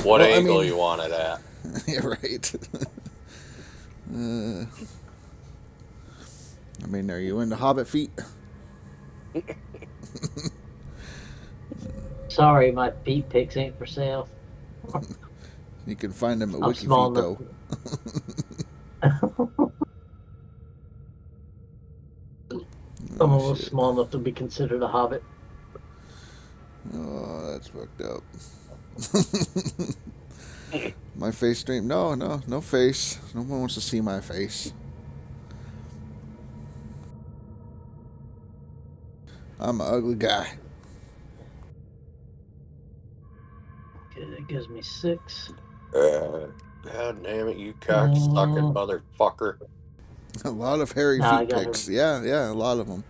What angle you want it at? Yeah, right. I mean, are you into Hobbit feet? Sorry, my feet pics ain't for sale. You can find them at I'm small WikiFeet, though. I'm almost small enough to be considered a hobbit. Oh, that's fucked up. My face stream? No face. No one wants to see my face. I'm an ugly guy. Okay, that gives me 6. God damn it, you cocksucking motherfucker. A lot of hairy feet pics. Yeah, a lot of them.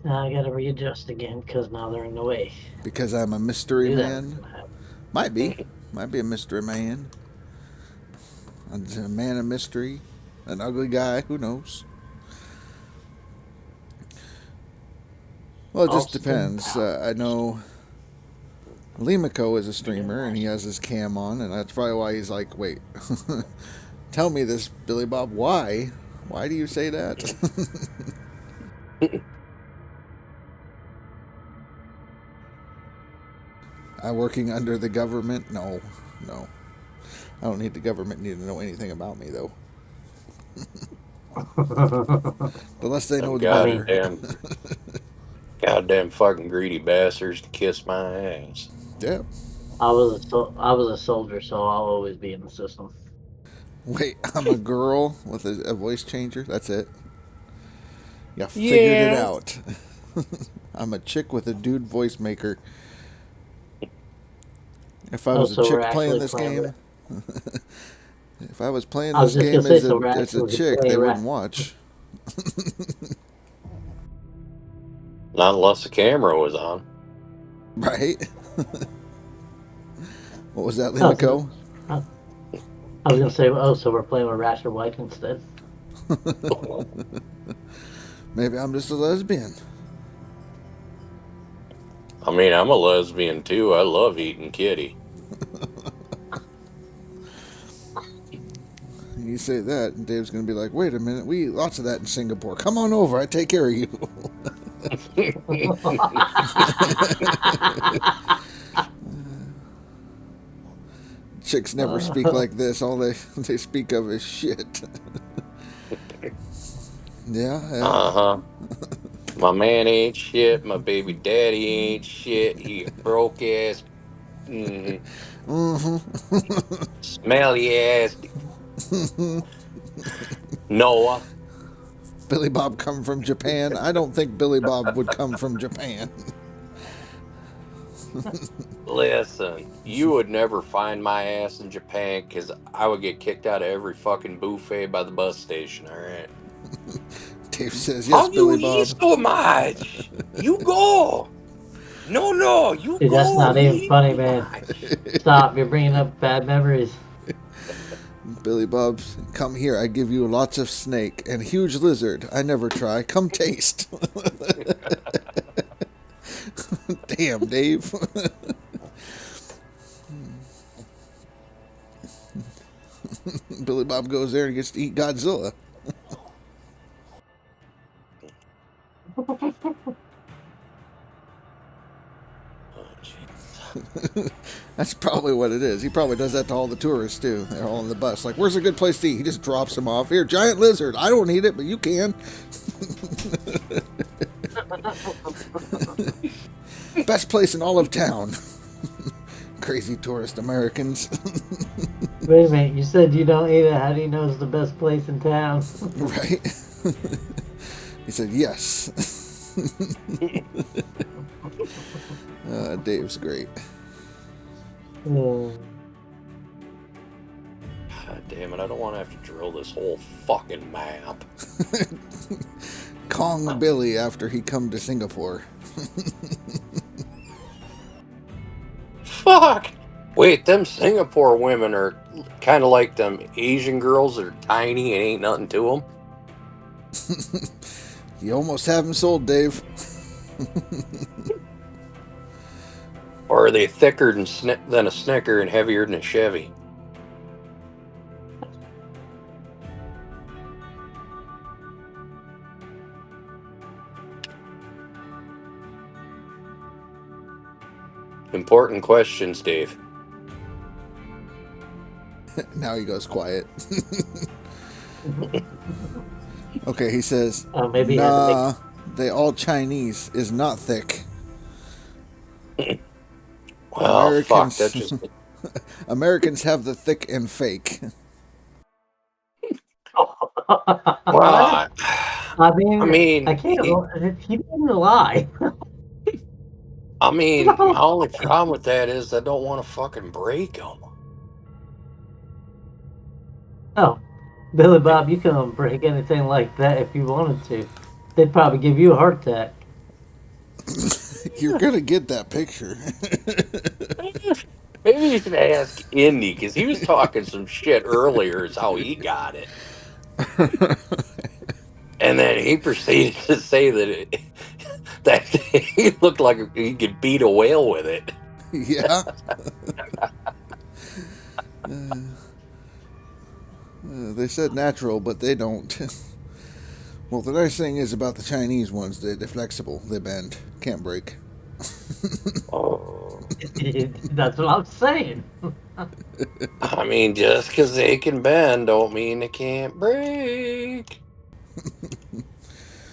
Now I gotta readjust again because now they're in the way. Because I'm a mystery Knew that man. was gonna happen. Might be a mystery man. I'm just a man of mystery. An ugly guy. Who knows? Well, it just depends. I know Limako is a streamer and he has his cam on, and that's probably why he's like, wait, tell me this, Billy Bob. Why? Why do you say that? I'm working under the government? No. I don't need the government to know anything about me, though. Unless they know the better. Goddamn fucking greedy bastards to kiss my ass. Yeah. I was a soldier, so I'll always be in the system. Wait, I'm a girl with a voice changer? That's it? You figured it out. I'm a chick with a dude voice maker. If I was a chick playing this game... If I was playing this game as a chick, they wouldn't watch. Not unless the camera was on. Right? What was that, Limako? I was going to say, so we're playing with Rasher White instead. Maybe I'm just a lesbian. I mean, I'm a lesbian too. I love eating kitty. You say that, and Dave's going to be like, wait a minute, we eat lots of that in Singapore. Come on over, I take care of you. Chicks never speak like this. All they speak of is shit. Yeah. Uh-huh. My man ain't shit. My baby daddy ain't shit. He a broke ass. Smelly ass. Noah. Billy Bob come from Japan? I don't think Billy Bob would come from Japan. Listen, you would never find my ass in Japan because I would get kicked out of every fucking buffet by the bus station, alright? Dave says, yes, how Billy you Bob. eat so much? You go. No, you Dude, go. that's not even funny, man. Stop, you're bringing up bad memories. Billy Bob, come here. I give you lots of snake and huge lizard. I never try. Come taste. Damn, Dave. Billy Bob goes there and gets to eat Godzilla. That's probably what it is. He probably does that to all the tourists too. They're all on the bus. Like, where's a good place to eat? He just drops them off. Here, giant lizard. I don't eat it, but you can. Best place in all of town. Crazy tourist Americans. Wait a minute, you said you don't eat it. How do you know it's the best place in town? Right? He said yes. Dave's great. Oh. God damn it, I don't want to have to drill this whole fucking map. Kong Billy after he come to Singapore. Fuck! Wait, them Singapore women are kind of like them Asian girls that are tiny and ain't nothing to them. You almost have him sold, Dave. Or are they thicker than a Snicker and heavier than a Chevy? Important questions, Dave. Now he goes quiet. Okay, he says, maybe nah, they all Chinese is not thick. Well, fuck, that just... Americans have the thick and fake. Well, I mean, I can't. He didn't lie. I mean, my only problem with that is I don't want to fucking break them. Oh, Billy Bob, you couldn't break anything like that if you wanted to. They'd probably give you a heart attack. You're gonna get that picture. Maybe you should ask Indy, because he was talking some shit earlier as how he got it. And then he proceeded to say that he looked like he could beat a whale with it. Yeah. They said natural, but they don't. Well, the nice thing is about the Chinese ones, they're flexible. They bend. Can't break. Oh. That's what I'm saying. I mean, just because they can bend don't mean they can't break.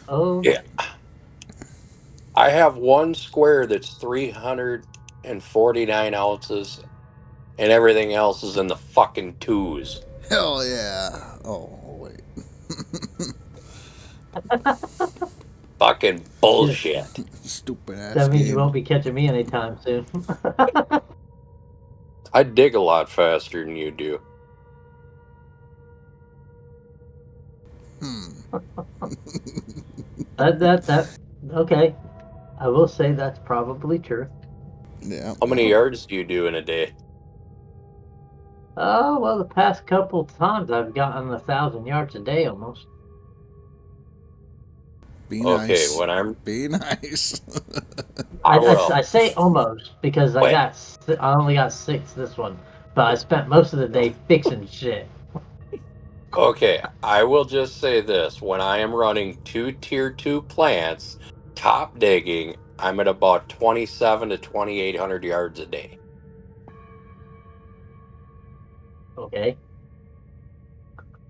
Oh. Yeah. I have one square that's 349 ounces, and everything else is in the fucking twos. Hell yeah. Oh, wait. Fucking bullshit. Stupid ass That means game. you won't be catching me anytime soon. I dig a lot faster than you do. That okay. I will say that's probably true. Yeah. How many yards do you do in a day? Oh, well, the past couple times I've gotten 1,000 yards a day almost. Be Okay, nice. when I'm... Be nice. I say almost because I only got 6 this one, but I spent most of the day fixing shit. Okay, I will just say this. When I am running 2 tier 2 plants, top digging, I'm at about 2,700 to 2,800 yards a day. Okay.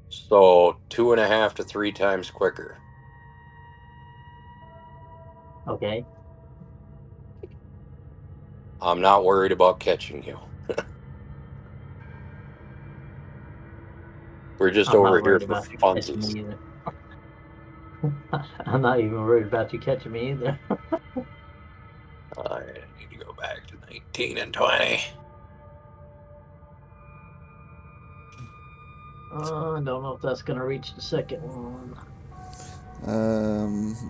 So 2.5 to 3 times quicker. Okay. I'm not worried about catching you. We're just I'm over not here worried for about you catching funsies. me either. I'm not even worried about you catching me either. I need to go back to 19 and 20. I don't know if that's gonna reach the second one.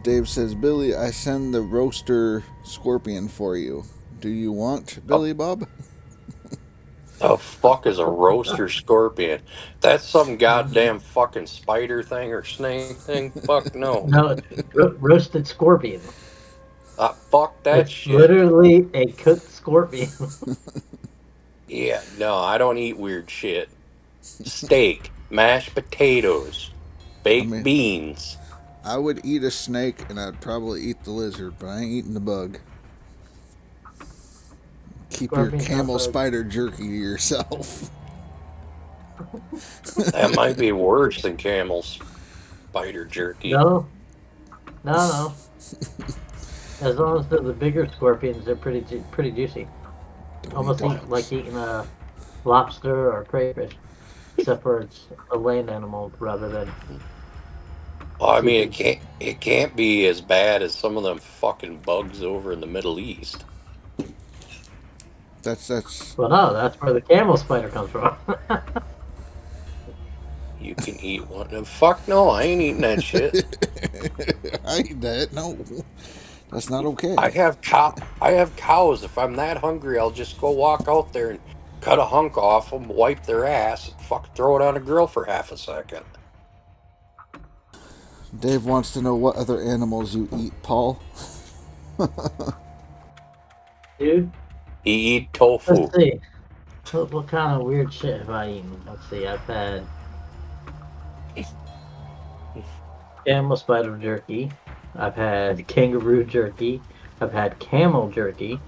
Dave says, Billy, I send the roaster scorpion for you. Do you want Billy Bob? The fuck is a roaster scorpion? That's some goddamn fucking spider thing or snake thing? Fuck no. No, roasted scorpion. Fuck that It's shit. literally a cooked scorpion. Yeah, no, I don't eat weird shit. Steak, mashed potatoes, baked beans. I would eat a snake and I'd probably eat the lizard, but I ain't eating the bug. Keep Scorpion your camel hot dog. spider jerky to yourself. That might be worse than camel spider jerky. No. As long as they're the bigger scorpions, they're pretty juicy. Almost like eating a lobster or crayfish, except for it's a land animal rather than. Well, I mean, it can't be as bad as some of them fucking bugs over in the Middle East. That's. Well, no, that's where the camel spider comes from. You can eat one. Fuck no, I ain't eating that shit. I eat that. No, that's not okay. I have cows. If I'm that hungry, I'll just go walk out there and cut a hunk off them, wipe their ass, and fuck throw it on a grill for half a second. Dave wants to know what other animals you eat, Paul. Dude. He eat tofu. Let's see. What kind of weird shit have I eaten? Let's see. I've had camel spider jerky. I've had kangaroo jerky. I've had camel jerky.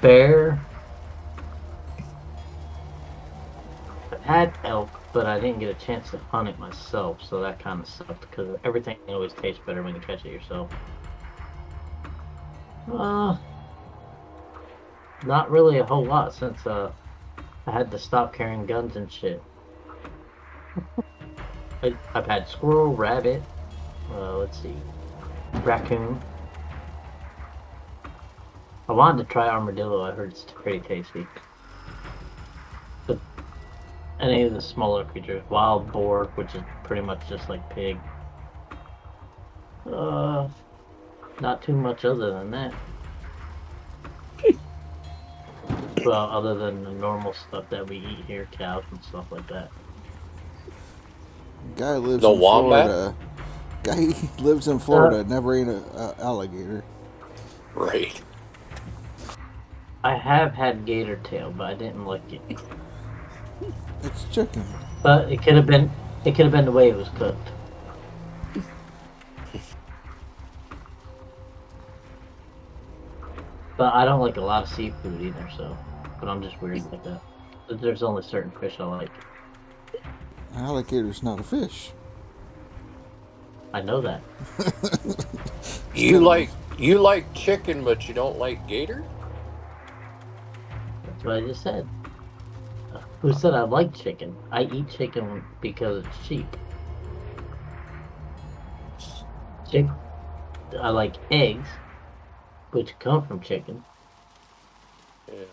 Bear. I've had elk, but I didn't get a chance to hunt it myself, so that kind of sucked because everything always tastes better when you catch it yourself. Not really a whole lot since I had to stop carrying guns and shit. I've had squirrel, rabbit, let's see, raccoon. I wanted to try armadillo. I heard it's pretty tasty. But any of the smaller creatures, wild boar, which is pretty much just like pig. Not too much other than that. Well, other than the normal stuff that we eat here, cows and stuff like that. Guy lives in Florida. Guy lives in Florida. Never ate an alligator. Right. I have had gator tail, but I didn't like it. It's chicken. But it could have been the way it was cooked. But I don't like a lot of seafood either, so. But I'm just weird like that. There's only certain fish I like. Alligator's not a fish. I know that. You like chicken, but you don't like gator? That's what I just said. Who said I like chicken? I eat chicken because it's cheap. I like eggs, which come from chicken. Yeah.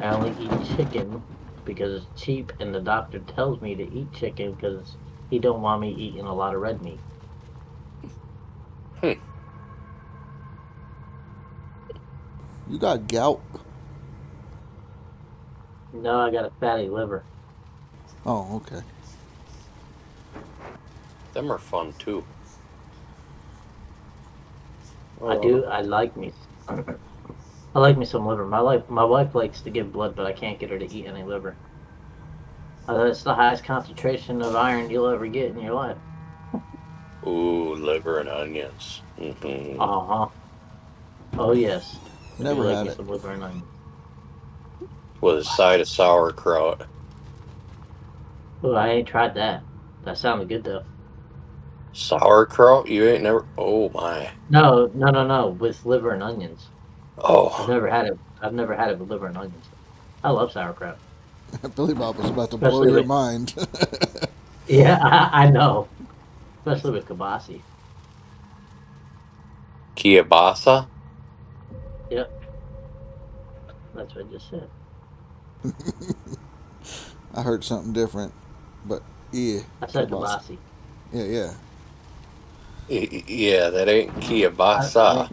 I only eat chicken because it's cheap, and the doctor tells me to eat chicken because he don't want me eating a lot of red meat. You got gout? No, I got a fatty liver. Oh, okay. Them are fun too. I do. I like me. I like me some liver. My wife likes to give blood, but I can't get her to eat any liver. It's the highest concentration of iron you'll ever get in your life. Ooh, liver and onions. Mm-hmm. Uh-huh. Oh, yes. Never had it. Some liver and onions. With a side of sauerkraut. Oh, I ain't tried that. That sounded good, though. Sauerkraut? You ain't never... Oh, my. No. With liver and onions. Oh. I've never had it with liver and onions. I love sauerkraut. Billy Bob was about to blow your mind. Yeah, I know. Especially with kielbasa. Kielbasa? Yep. That's what I just said. I heard something different, but yeah. I said kielbasa. Yeah. Yeah, that ain't kielbasa.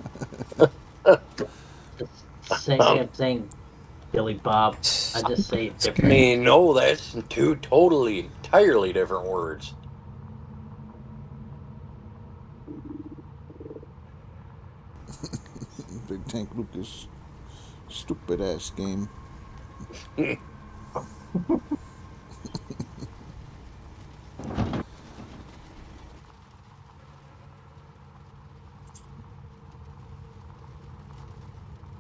Same Billy Bob. I just say it I different. mean, no, that's two entirely different words. Big Tank Lucas. Stupid ass game.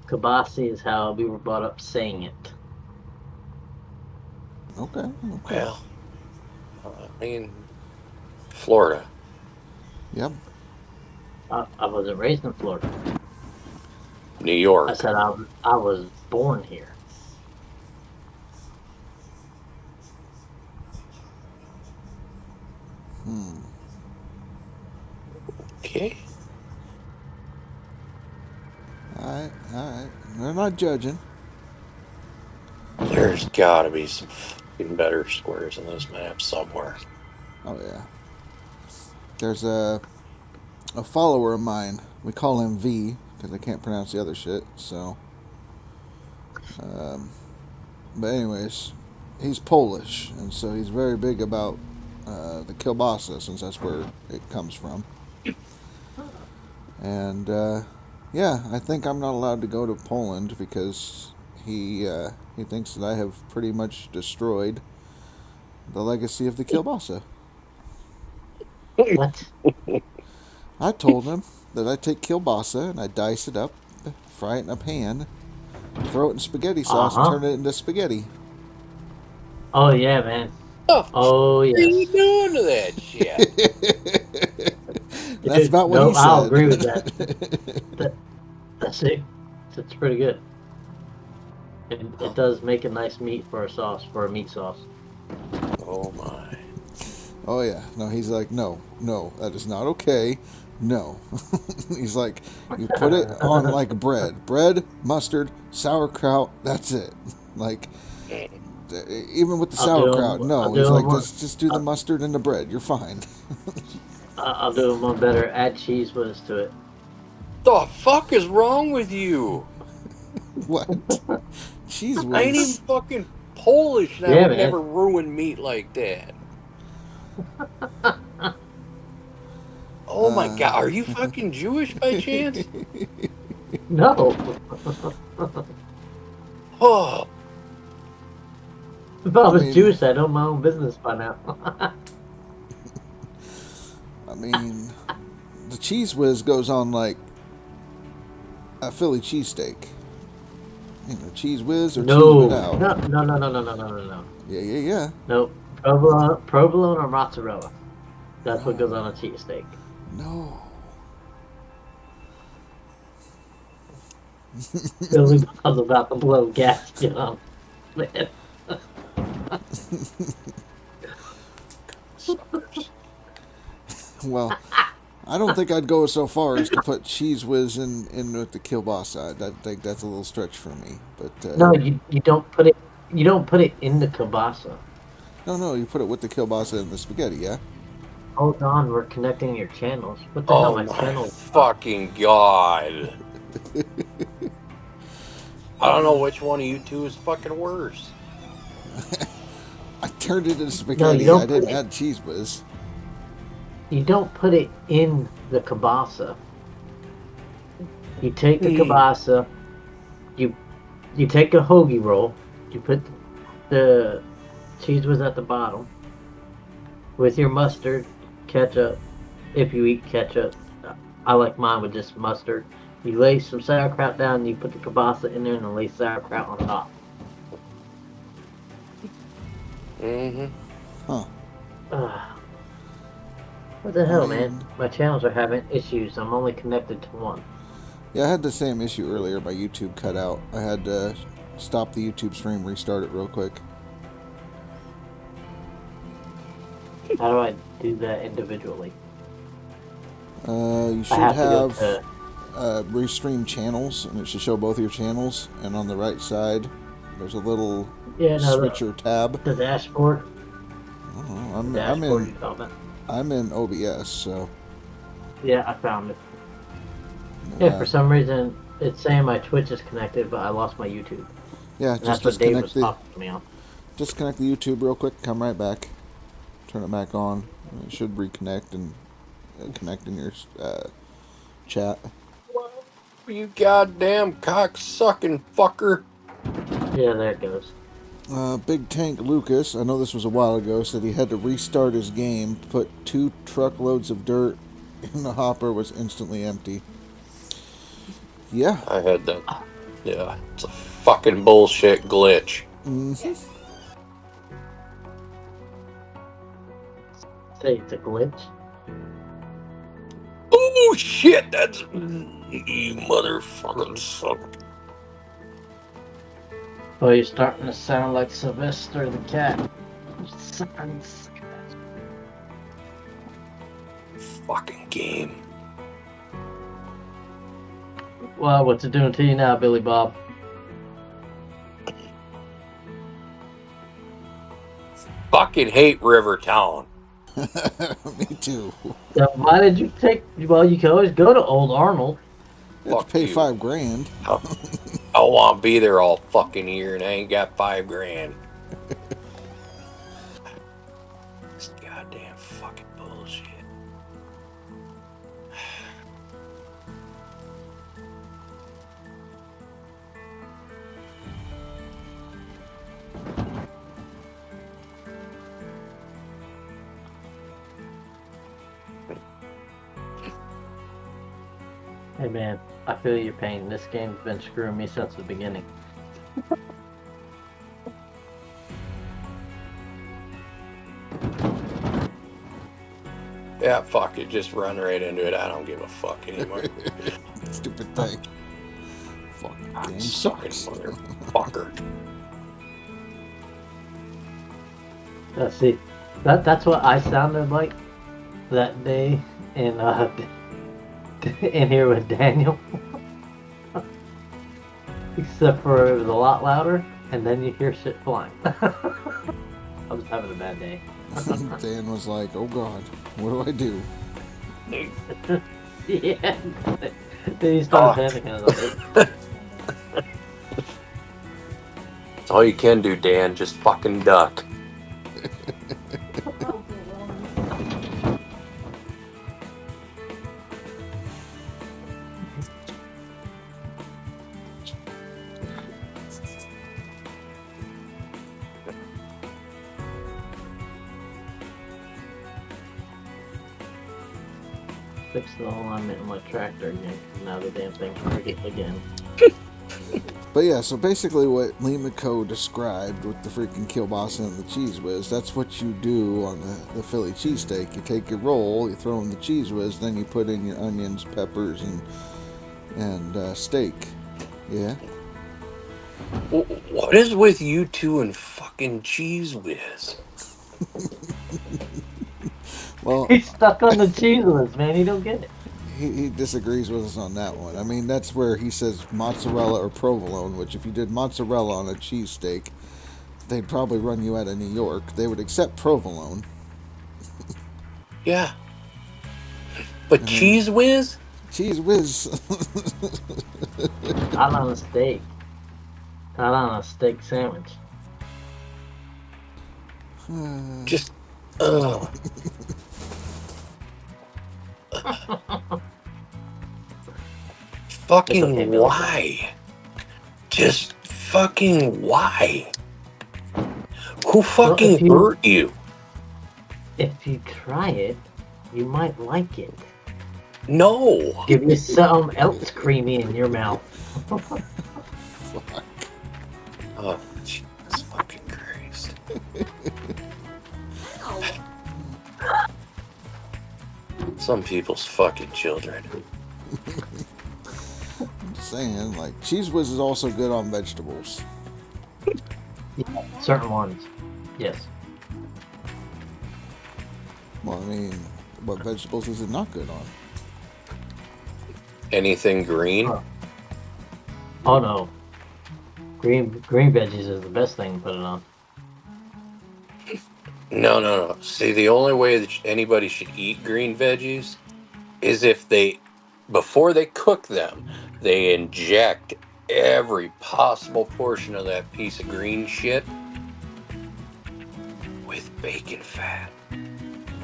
Kabasi is how we were brought up saying it. Okay. Well, I mean, Florida. Yep. I wasn't raised in Florida. New York. I said I was born here. Okay. Alright. We're not judging. There's gotta be some fucking better squares in this map somewhere. Oh yeah. There's a follower of mine. We call him V because I can't pronounce the other shit. So, but anyways, he's Polish, and so he's very big about the kielbasa, since that's where it comes from. And yeah, I think I'm not allowed to go to Poland because he thinks that I have pretty much destroyed the legacy of the kielbasa. What? I told him that I take kielbasa and I dice it up, fry it in a pan, throw it in spaghetti sauce, and turn it into spaghetti. Oh yeah, man. Oh What are you yes. doing to that shit? That's about what he said. I'll agree with that. That's it. It's pretty good. It does make a nice meat for a sauce, for a meat sauce. Oh my. Oh yeah. No, he's like, no, that is not okay. No. He's like, you put it on like bread, mustard, sauerkraut. That's it. Like, even with the sauerkraut, no. He's like, just do the mustard and the bread. You're fine. I'll do one better. Add cheese whiz to it. The fuck is wrong with you? What? Cheese whiz? I ain't even fucking Polish now. Yeah, I've man. never ruined meat like that. Oh my god, are you fucking Jewish by chance? No. Oh. If I was Jewish, I'd own my own business by now. I mean, the cheese whiz goes on like a Philly cheesesteak. You know, cheese whiz or cheese without. No. Yeah. No, provolone or mozzarella. That's what goes on a cheesesteak. No. Billy was about to blow gasket on. Man. Well, I don't think I'd go so far as to put cheese whiz in with the kielbasa. I think that's a little stretch for me. But No, you don't put it. You don't put it in the kielbasa. No, you put it with the kielbasa and the spaghetti. Yeah. Hold on, we're connecting your channels. What the hell, my channel? Fucking god. I don't know which one of you two is fucking worse. I turned it into spaghetti. I didn't add cheese whiz. You don't put it in the kielbasa. You take the kielbasa. You take a hoagie roll. You put the cheese whiz at the bottom with your mustard, ketchup. If you eat ketchup, I like mine with just mustard. You lay some sauerkraut down, and you put the kielbasa in there, and then lay sauerkraut on top. Huh. What the hell, man? My channels are having issues. I'm only connected to one. Yeah, I had the same issue earlier. My YouTube cut out. I had to stop the YouTube stream, restart it real quick. How do I do that individually? You should have restream channels, and it should show both your channels. And on the right side, there's a little switcher tab. The dashboard. I'm in OBS, so. Yeah, I found it. Yeah, for some reason it's saying my Twitch is connected, but I lost my YouTube. Yeah, And just that's what Dave was disconnect the talking to me on. disconnect the YouTube real quick. Come right back. Turn it back on. It should reconnect and connect in your chat. You goddamn cock-sucking fucker. Yeah, there it goes. Big Tank Lucas, I know this was a while ago, said he had to restart his game, put 2 truckloads of dirt in the hopper, was instantly empty. Yeah. I had that. Yeah, it's a fucking bullshit glitch. Mm-hmm. Say it's a glitch. Oh shit, that's you motherfucking son. Oh, you're starting to sound like Sylvester the cat. Fucking game. Well, what's it doing to you now, Billy Bob? Fucking hate Rivertown. Me too. So why did you take? Well, you can always go to Old Arnold. You have to pay $5,000. I want to be there all fucking year and I ain't got $5,000. This goddamn fucking bullshit. Hey man, I feel your pain. This game's been screwing me since the beginning. Yeah, fuck it. Just run right into it. I don't give a fuck anymore. Stupid thing. Fucking game sucking sucks. motherfucker. See, that's what I sounded like that day in in here with Daniel. Except for it was a lot louder, and then you hear shit flying. I was having a bad day. Dan was like, oh god, what do I do? Yeah. Then he started panicking. I was like, That's all you can do, Dan. Just fucking duck. fix the whole alignment in my tractor again. Now the damn thing's rigged again. But yeah, so basically what Lee McCoe described with the freaking kielbasa and the cheese whiz, that's what you do on the Philly cheesesteak. You take your roll, you throw in the cheese whiz, then you put in your onions, peppers, and steak. Yeah? What is with you two and fucking cheese whiz? Well, He's stuck on the cheese whiz, man. He don't get it. he disagrees with us on that one. I mean, that's where he says mozzarella or provolone, which if you did mozzarella on a cheesesteak, they'd probably run you out of New York. They would accept provolone. Yeah. But cheese whiz? Cheese whiz. Not on a steak. Not on a steak sandwich. Just, fucking why? Just fucking why? Who fucking hurt you? If you try it, you might like it. No. Give you something else creamy in your mouth. Oh, Jesus fucking Christ. Some people's fucking children. I'm just saying, like, cheese whiz is also good on vegetables. Yeah, certain ones. Yes. Well, I mean, what vegetables is it not good on? Anything green? Oh no. Green veggies is the best thing to put it on. No. See, the only way that anybody should eat green veggies is if they, before they cook them, they inject every possible portion of that piece of green shit with bacon fat.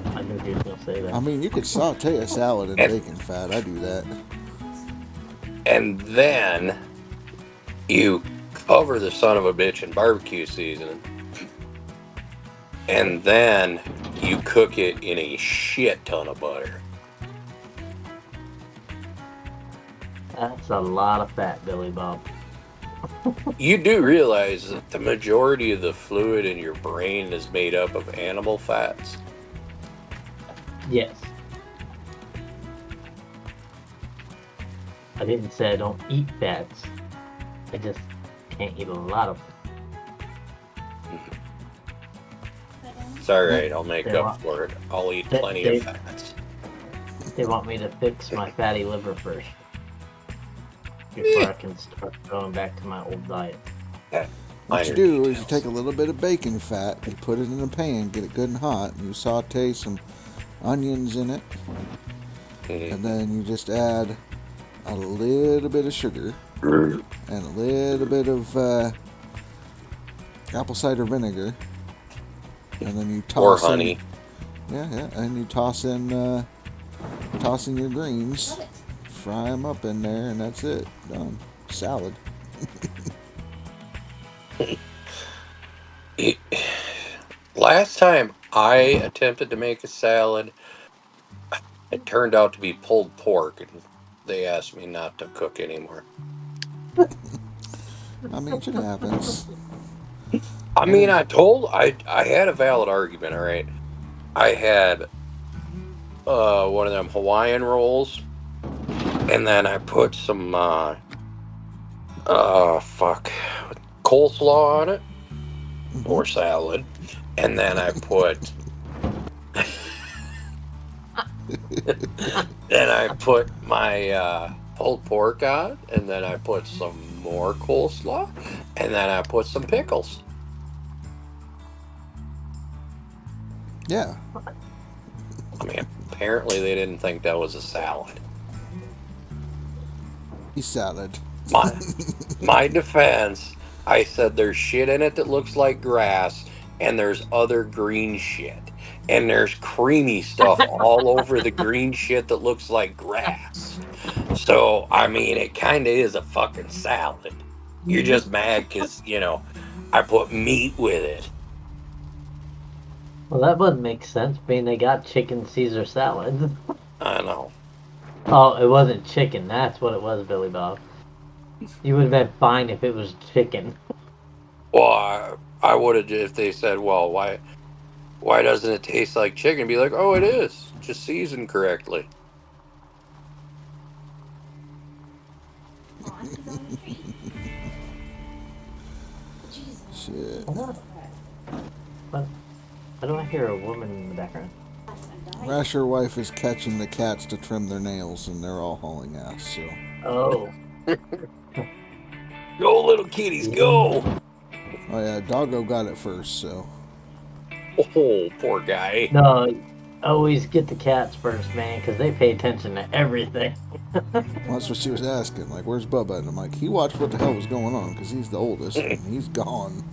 I knew he was gonna say that. I mean, you could saute a salad in bacon fat. I do that. And then you cover the son of a bitch in barbecue seasoning. And then you cook it in a shit ton of butter. That's a lot of fat, Billy Bob. You do realize that the majority of the fluid in your brain is made up of animal fats? Yes. I didn't say I don't eat fats. I just can't eat a lot of them. It's alright, I'll make up for it. I'll eat plenty of fats. They want me to fix my fatty liver first before I can start going back to my old diet. What you do is you take a little bit of bacon fat, you put it in a pan, get it good and hot, and you saute some onions in it, and then you just add a little bit of sugar and a little bit of apple cider vinegar, and then you toss or honey. And you toss in your greens, fry them up in there, and that's it. Done. Salad. Last time I attempted to make a salad, it turned out to be pulled pork, and they asked me not to cook anymore. I mean, shit happens. I mean, I had a valid argument, all right. I had one of them Hawaiian rolls, and then I put some coleslaw on it, or salad, and then I put my pulled pork on, and then I put some more coleslaw, and then I put some pickles. Yeah. I mean, apparently they didn't think that was a salad. Salad. My defense, I said there's shit in it that looks like grass, and there's other green shit. And there's creamy stuff all over the green shit that looks like grass. So, I mean, it kind of is a fucking salad. You're just mad because, I put meat with it. Well, that wouldn't make sense, being they got chicken Caesar salad. I know. Oh, it wasn't chicken. That's what it was, Billy Bob. You would have been fine if it was chicken. Well, I would have, if they said, well, why doesn't it taste like chicken? Be like, oh, it is. Just seasoned correctly. Shit. Why do I hear a woman in the background? Rasher wife is catching the cats to trim their nails, and they're all hauling ass, so. Oh. Go, little kitties, go! Oh, yeah, Doggo got it first, so. Oh, poor guy. No, always get the cats first, man, because they pay attention to everything. Well, that's what she was asking. Like, where's Bubba? And I'm like, he watched what the hell was going on, because he's the oldest, and he's gone.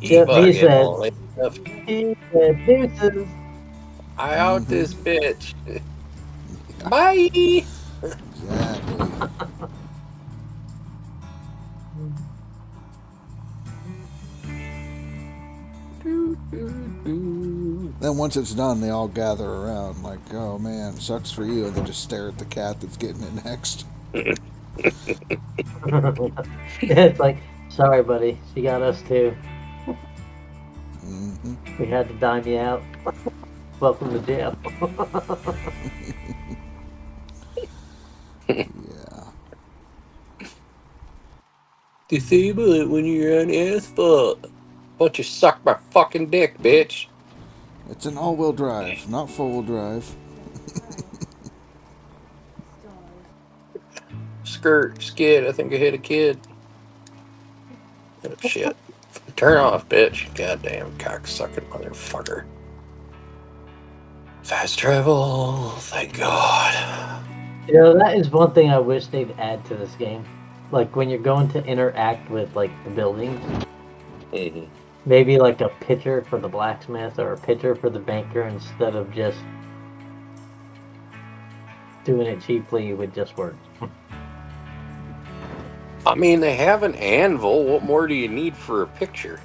Yep, he said, deuces. I out this bitch. Bye! Exactly. Then once it's done, they all gather around like, oh man, sucks for you, and they just stare at the cat that's getting it next. It's like, sorry buddy, she got us too. Mm-hmm. We had to dime you out. Welcome to jail. Yeah. Disable it when you're on asphalt. Why don't you suck my fucking dick, bitch? It's an all-wheel drive, not four-wheel drive. Skid, I think I hit a kid. Oh, shit. Turn off, bitch. Goddamn cocksucking motherfucker. Fast travel, thank God. You know, that is one thing I wish they'd add to this game. like when you're going to interact with like the buildings, Mhm. maybe like a pitcher for the blacksmith or a pitcher for the banker instead of just doing it cheaply with just words. I mean, they have an anvil. What more do you need for a picture?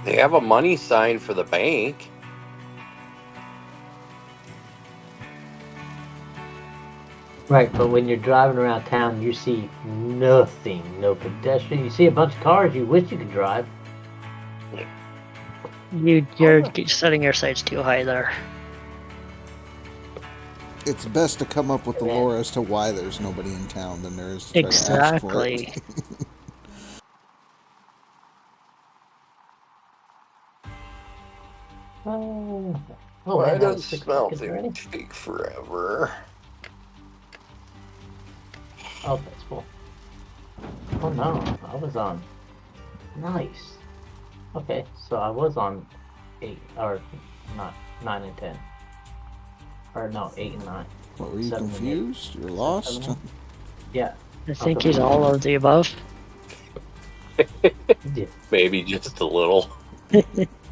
They have a money sign for the bank. Right, but when you're driving around town, you see nothing, no pedestrian. You see a bunch of cars you wish you could drive. You're setting your sights too high there. It's best to come up with the lore as to why there's nobody in town than there is to try to ask for it. Exactly. Why man, that does was 6 smelting seconds already? take forever? Oh, that's full. Oh no, I was on. Nice. Okay, so I was on 8, or not 9 and 10. Or no, 8 and 9. What, were you 7 and 8. confused? You're lost? 7 and 8. Yeah. I think he's all of the above. Yeah. Maybe just a little.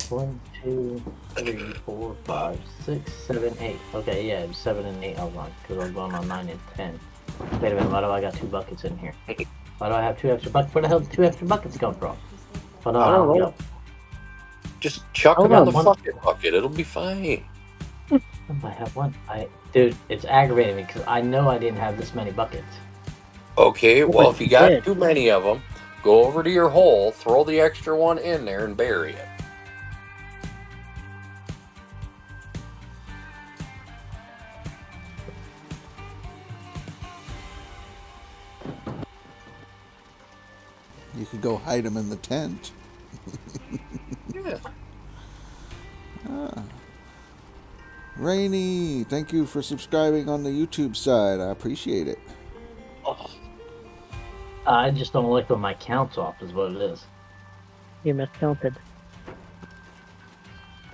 1, 2, 3, 4, 5, 6, 7, 8. Okay, yeah, 7 and 8 I was on, because I was going on 9 and 10. Wait a minute, why do I got 2 buckets in here? Why do I have 2 extra buckets? Where the hell did 2 extra buckets come from? Hold on, I don't know. go. Just chuck Hold it in on, the one- fucking bucket. It'll be fine. I have 1. Dude, it's aggravating me, because I know I didn't have this many buckets. Okay, well, but if you you got did. too many of them, go over to your hole, throw the extra one in there, and bury it. You could go hide them in the tent. Yeah. Rainy, thank you for subscribing on the YouTube side. I appreciate it. Oh, I just don't like when my count's off, is what it is. You miscounted.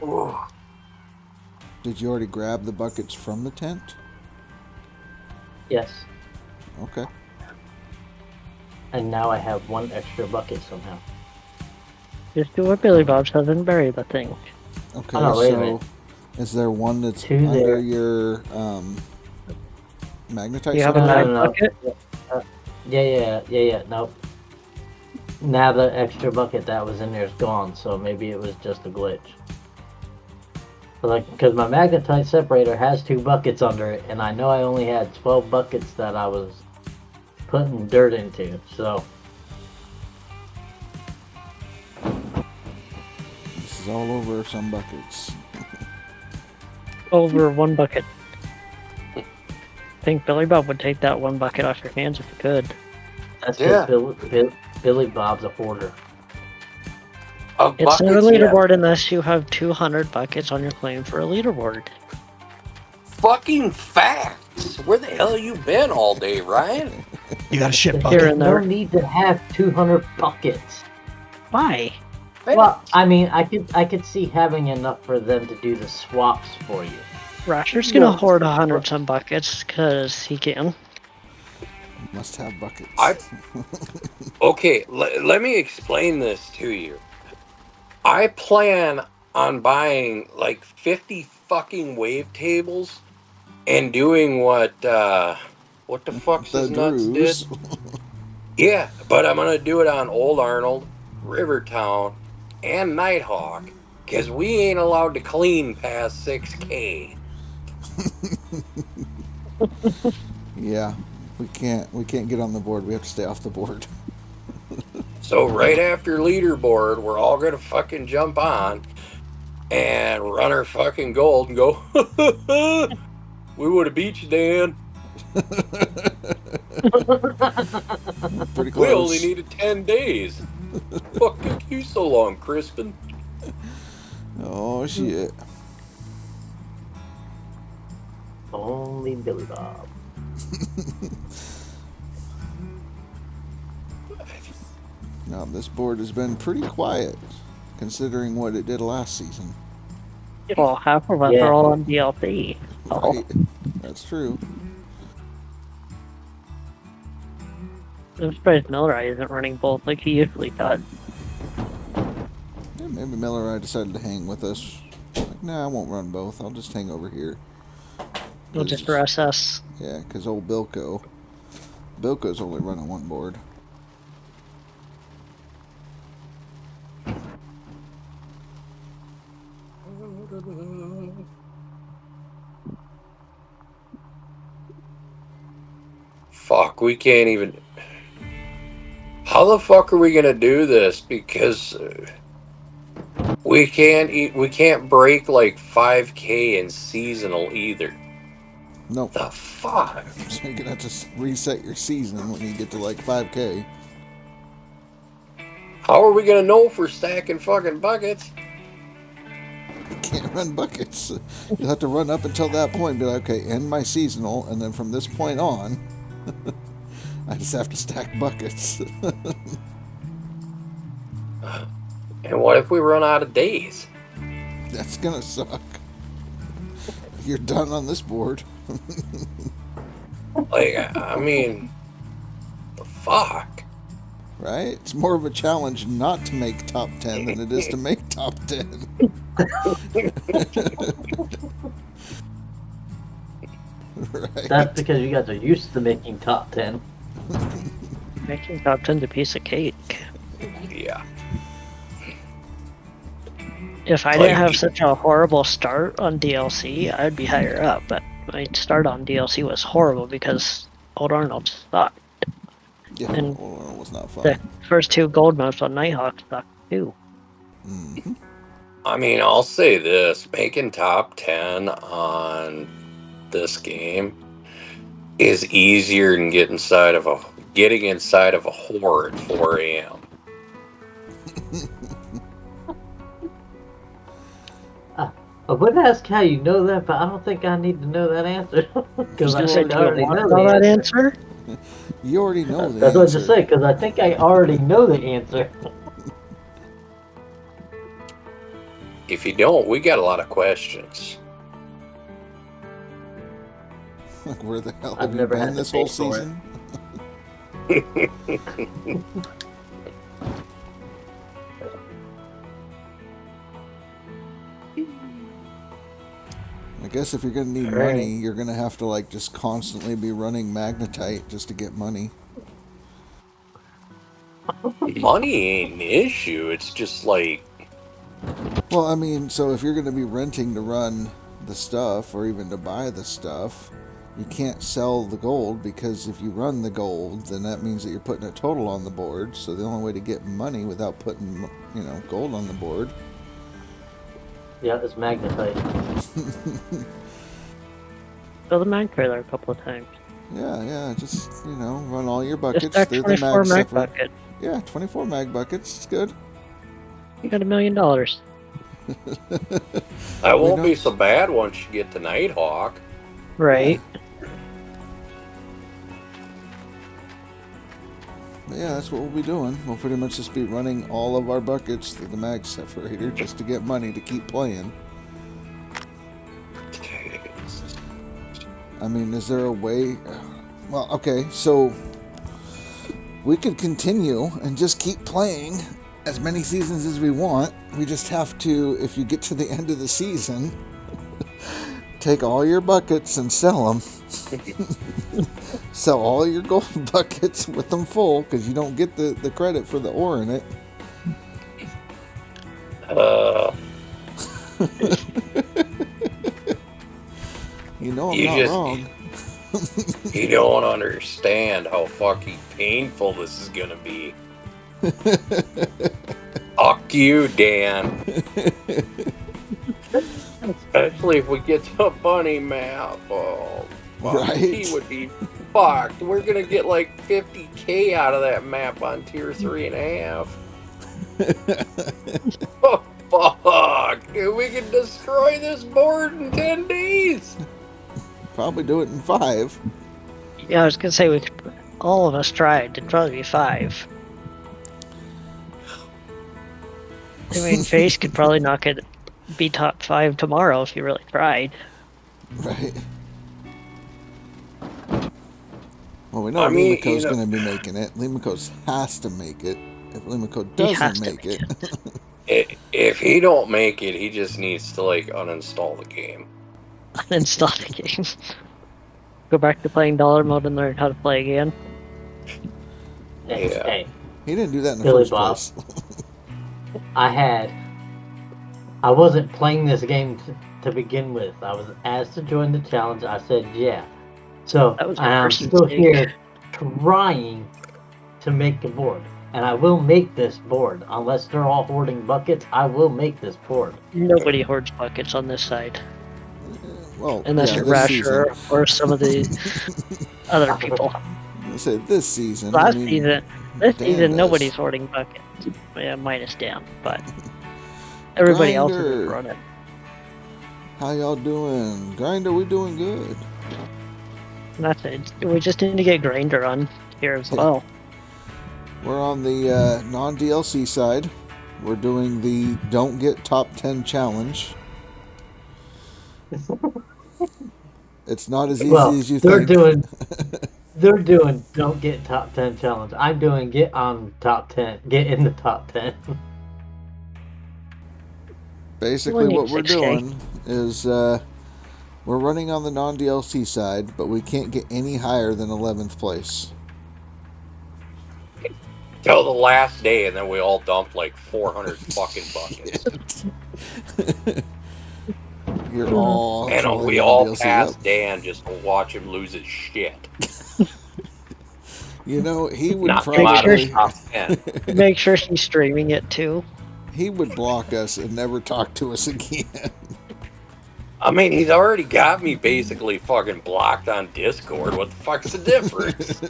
oh. Did you already grab the buckets from the tent? Yes. Okay. And now I have 1 extra bucket somehow. Just do what Billy Bob says and bury the thing. Okay, Oh, no, wait a so minute. is there one that's 2 under there. your magnetite You have a cylinder? mag no. bucket? Yeah, nope. Now the extra bucket that was in there is gone, so maybe it was just a glitch. But like, because my magnetite separator has 2 buckets under it, and I know I only had 12 buckets that I was putting dirt into, so... This is all over some buckets. Over 1 bucket. I think Billy Bob would take that 1 bucket off your hands if he could. That's Yeah. because Billy Bob's a hoarder. Of It's not a buckets, yeah. leaderboard unless you have 200 buckets on your claim for a leaderboard. Fucking facts. Where the hell you been all day, Ryan? You got a shit Here bucket. and No there. need to have 200 buckets. Why? Well, I mean, I could see having enough for them to do the swaps for you. Rasher's gonna No. hoard 100 some buckets because he can. Must have buckets. Okay, let me explain this to you. I plan on buying like 50 fucking wavetables and doing what the fuck's The his nuts did? Drews. Yeah, but I'm gonna do it on Old Arnold, Rivertown, and Nighthawk, because we ain't allowed to clean past 6K. Yeah, we can't get on the board. We have to stay off the board. So right after leaderboard, we're all gonna fucking jump on and run our fucking gold and go, we would have beat you, Dan. Pretty close. We only needed 10 days. Fuck took you so long, Crispin. Oh shit. Only Billy Bob. Now this board has been pretty quiet, considering what it did last season. Well, half of us Yeah. are all on DLC. Right? That's true. I'm surprised Miller isn't running both like he usually does. Yeah, maybe Miller and I decided to hang with us. Like, nah, I won't run both. I'll just hang over here. He'll just rest us. Yeah, because old Bilko's only running one board. Fuck, we can't even. How the fuck are we gonna do this? Because we can't break like 5K in seasonal either. Nope. The fuck? So you're gonna have to reset your season when you get to like 5K. How are we gonna know if we're stacking fucking buckets? You can't run buckets. You'll have to run up until that point and be like, okay, end my seasonal, and then from this point on, I just have to stack buckets. And what if we run out of days? That's gonna suck. You're done on this board. Like, I mean, the fuck? Right? It's more of a challenge not to make top 10 than it is to make top 10. Right. That's because you guys are used to making top 10. Making top 10's a piece of cake. Yeah. If I didn't have such a horrible start on DLC, I'd be higher up, but my start on DLC was horrible because Old Arnold sucked. Yeah, and Old Arnold was not fun. The first two gold maps on Nighthawk sucked too. Mm-hmm. I mean, I'll say this: making top 10 on this game is easier than getting inside of a whore at 4 a.m. I would ask how you know that, but I don't think I need to know that answer. Because I think I already know that answer. You already know the That's answer. what I just say, because I think I already know the answer. If you don't, we got a lot of questions. Like, where the hell I've have you never had been to this whole pay for it. season? I guess if you're gonna need Right. money, you're gonna have to like just constantly be running magnetite just to get money. Money ain't an issue. It's just like, Well, I mean, so if you're gonna be renting to run the stuff or even to buy the stuff, you can't sell the gold, because if you run the gold, then that means that you're putting a total on the board. So the only way to get money without putting, gold on the board. Yeah, it's magnetite. Fill the mag trailer a couple of times. Yeah, just, run all your buckets. Just stack They're the 24 mag separate. bucket. Yeah, 24 mag buckets. It's good. You got $1 million. that won't be so bad once you get to Nighthawk. Right. But yeah, that's what we'll be doing. We'll pretty much just be running all of our buckets through the mag separator just to get money to keep playing. I mean, is there a way? Well, okay, so we could continue and just keep playing as many seasons as we want. We just have to, if you get to the end of the season, take all your buckets and sell them. Sell all your gold buckets with them full, because you don't get the credit for the ore in it. I'm not wrong. You don't understand how fucking painful this is gonna be. Fuck you, Dan. Especially if we get to a bunny map. Oh, fuck, Right. He would be fucked. We're gonna get like 50K out of that map on tier 3.5. Oh, fuck. Dude, we can destroy this board in 10 days. Probably do it in 5. Yeah, I was gonna say we could. All of us tried. It'd probably be 5. I mean, Face could probably knock it, be top 5 tomorrow if you really tried. Right. Well, we know I mean, Limiko's you know- going to be making it. Limiko has to make it. If Limiko He has doesn't to make make it, If he don't make it, he just needs to like uninstall the game. Uninstall the game. Go back to playing dollar mode and learn how to play again. Hey, Yeah. hey, he didn't do that in the Billy first Bob. place. I wasn't playing this game to begin with. I was asked to join the challenge. I said yeah. So That was my I'm first still mistake. here trying to make a board. And I will make this board. Unless they're all hoarding buckets, I will make this board. Nobody hoards buckets on this side. Well, Unless yeah, you're this Rasher season. or some of the other people. I said this season. Last I mean, season, Dan does. nobody's hoarding buckets. Yeah, minus Dan, but everybody else Grinder. is running. How y'all doing? Grinder, we doing good. And that's it. We just need to get Grinder on here as well. We're on the non-DLC side. We're doing the Don't Get Top 10 challenge. It's not as easy as you think. They're doing don't get top 10 challenge. I'm doing get on top 10. Get in the top 10. Basically, Only what we're 6K. doing is we're running on the non-DLC side, but we can't get any higher than 11th place. Till the last day, and then we all dumped like 400 fucking buckets. You're all And trolling we the all non-DLC. passed Yep. Dan just to watch him lose his shit. You know, he would Not come out of probably the top 10. Make sure she's streaming it too. he would block us and never talk to us again. I mean, he's already got me basically fucking blocked on Discord. What the fuck's the difference?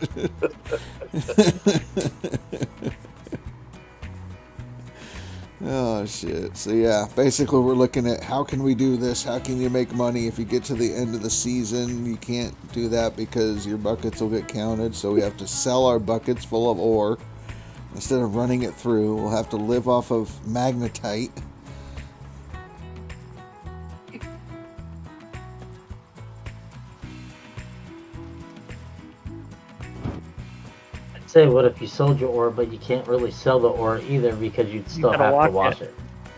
Oh shit. So yeah, basically we're looking at how can we do this? How can you make money if you get to the end of the season? You can't do that because your buckets will get counted, so we have to sell our buckets full of ore. Instead of running it through, we'll have to live off of magnetite. I'd say, what if you sold your ore, but you can't really sell the ore either because you'd still gotta have to wash wash it.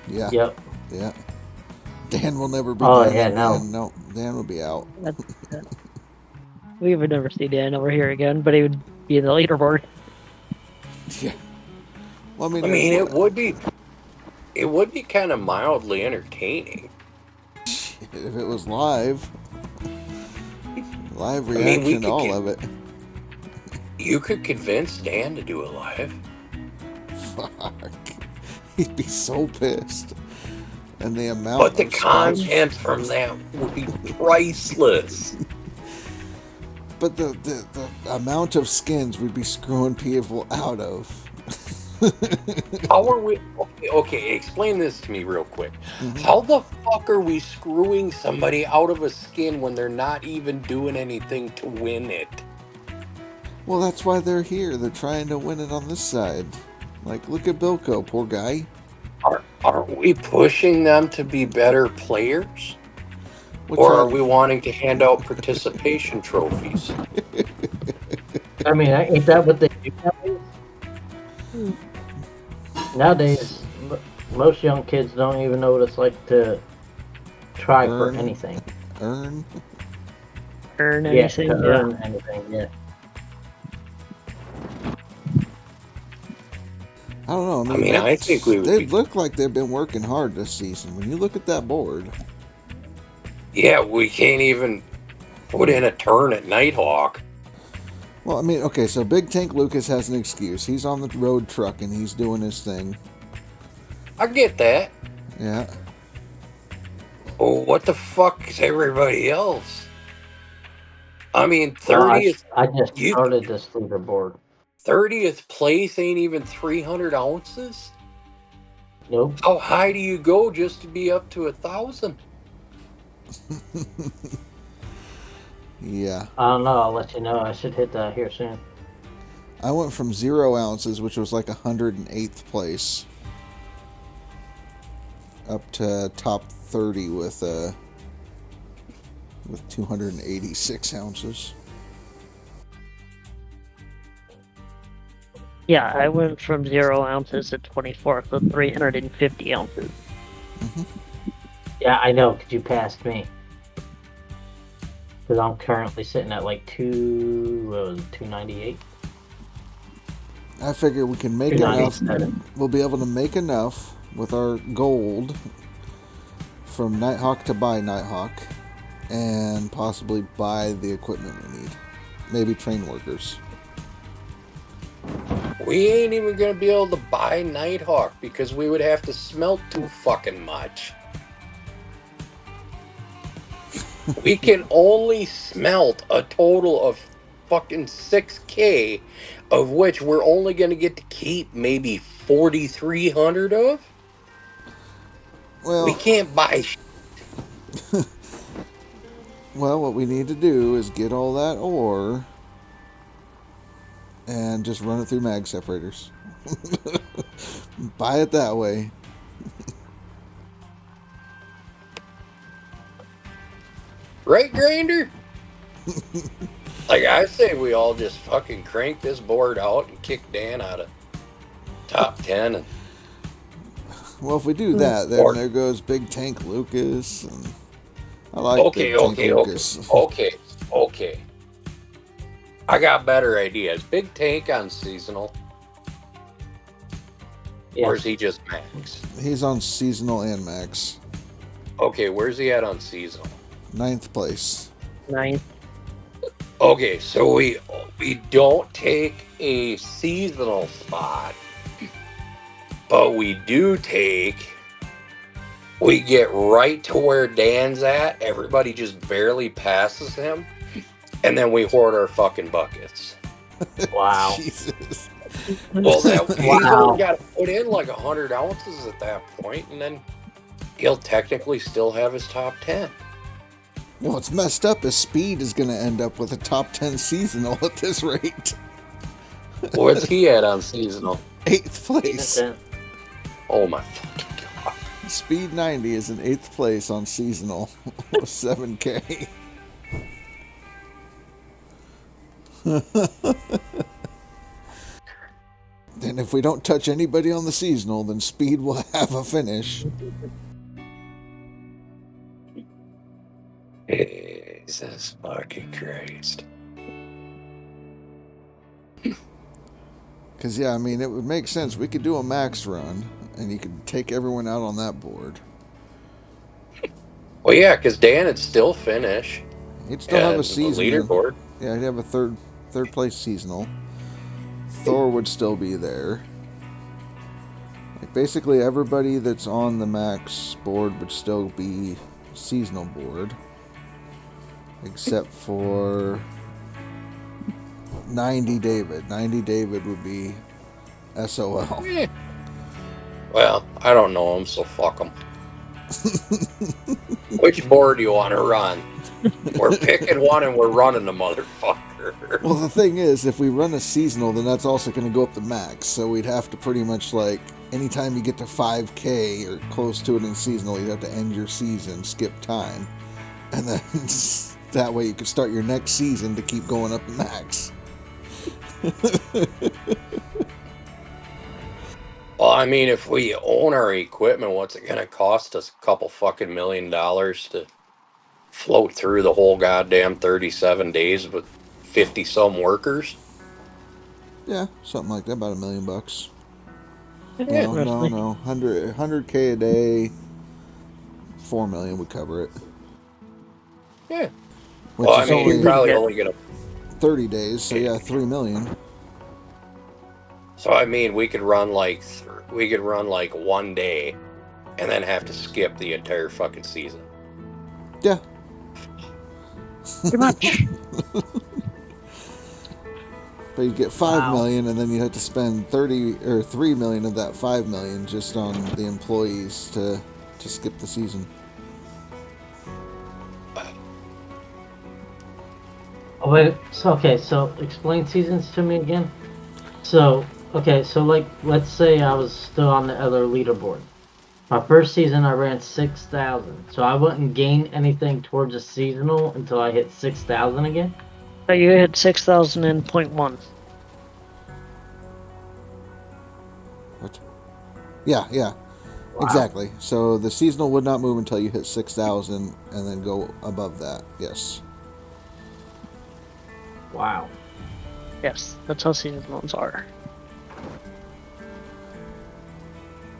Yeah. Yep. Yeah. Dan will never be Oh, Dan yeah, again. no. No, Dan will be out. We would never see Dan over here again, but he would be in the leaderboard. Yeah. Well, I mean, it would be kind of mildly entertaining. if it was live. Live I mean, reaction we to could all get- of it. You could convince Dan to do it live. Fuck. He'd be so pissed. And the amount But the of sponsors- content from that would be priceless. But the amount of skins we'd be screwing people out of. How are we? Okay, explain this to me real quick. How the fuck are we screwing somebody out of a skin when they're not even doing anything to win it? Well, that's why they're here. They're trying to win it on this side. Like, look at Bilko, poor guy. Are we pushing them to be better players? Which Or are one? we wanting to hand out participation trophies? I mean, ain't that what they do nowadays? Nowadays, most young kids don't even know what it's like to try Earn. for anything. Earn? Earn Yeah, anything. to Yeah. earn anything, yeah. I don't know. I mean, I that's- think we would they be- look like they've been working hard this season. When you look at that board, Yeah, we can't even put in a turn at Nighthawk. well, I mean, okay, so Big Tank Lucas has an excuse. He's on the road truck and he's doing his thing. I get that. Yeah. Oh, what the fuck is everybody else? I mean, Well, 30th, I just you- started this leaderboard. 30th place ain't even 300 ounces? Nope. How high do you go just to be up to 1,000? Yeah. I don't know. I'll let you know. I should hit that here soon. I went from 0 ounces, which was like 108th place, up to top 30 with 286 ounces. Yeah, I went from 0 ounces to 24, so 350 ounces. Yeah, I know, because you passed me. Because I'm currently sitting at like 298. I figure we can make enough. We'll be able to make enough with our gold from Nighthawk to buy Nighthawk, and possibly buy the equipment we need. Maybe train workers. We ain't even gonna be able to buy Nighthawk because we would have to smelt too fucking much. We can only smelt a total of fucking 6K, of which we're only gonna get to keep maybe 4,300 of. Well, we can't buy well, what we need to do is get all that ore and just run it through mag separators. Buy it that way. Right, Grinder? Like, I say we all just fucking crank this board out and kick Dan out of top 10. And Well, if we do that, then there goes Big Tank Lucas. And I like Big Tank Lucas. Okay. I got better ideas. Big Tank on seasonal. Yes. Or is he just max? He's on seasonal and max. Okay, where's he at on seasonal? 9th place. 9th. Okay, so we don't take a seasonal spot, but we get right to where Dan's at. Everybody just barely passes him, and then we hoard our fucking buckets. Wow. Jesus. Well, he's only got to put in like 100 ounces at that point, and then he'll technically still have his top 10. What's messed up is Speed is going to end up with a top 10 seasonal at this rate. What's he at on seasonal? 8th place. Oh my fucking god. Speed 90 is in 8th place on seasonal with 7K. Then if we don't touch anybody on the seasonal, then Speed will have a finish. Jesus fucking Christ. Because, yeah, I mean, it would make sense. We could do a max run, and you could take everyone out on that board. Well, yeah, because Dan would still finish. He'd still have a season. Leaderboard. Yeah, he'd have a third place seasonal. Thor would still be there. Like, basically, everybody that's on the max board would still be seasonal board. Except for 90 David. 90 David would be SOL. Well, I don't know him, so fuck him. Which board do you want to run? We're picking one and we're running the motherfucker. Well, the thing is, if we run a seasonal, then that's also going to go up to max. So we'd have to pretty much, like, anytime you get to 5K or close to it in seasonal, you'd have to end your season, skip time. And then that way you could start your next season to keep going up to max. Well, I mean, if we own our equipment, what's it going to cost us? A couple fucking $1 million to float through the whole goddamn 37 days with 50-some workers? Yeah, something like that, about $1 million. Yeah, No. 100K a day, 4 million would cover it. Yeah. Which Well, I is mean, you're probably only going to... 30 days, so yeah, 3 million. So, I mean, we could run like 1 day and then have to skip the entire fucking season. Yeah. Pretty much. But you'd get 5 million, and then you have to spend 3 million of that 5 million just on the employees to skip the season. Oh, wait, so explain seasons to me again. So, like, let's say I was still on the other leaderboard. My first season I ran 6,000, so I wouldn't gain anything towards a seasonal until I hit 6,000 again? So you hit 6,000 in 0.1. Yeah, yeah. Wow. Exactly. So the seasonal would not move until you hit 6,000 and then go above that. Yes. Wow. Yes, that's how seasonals are.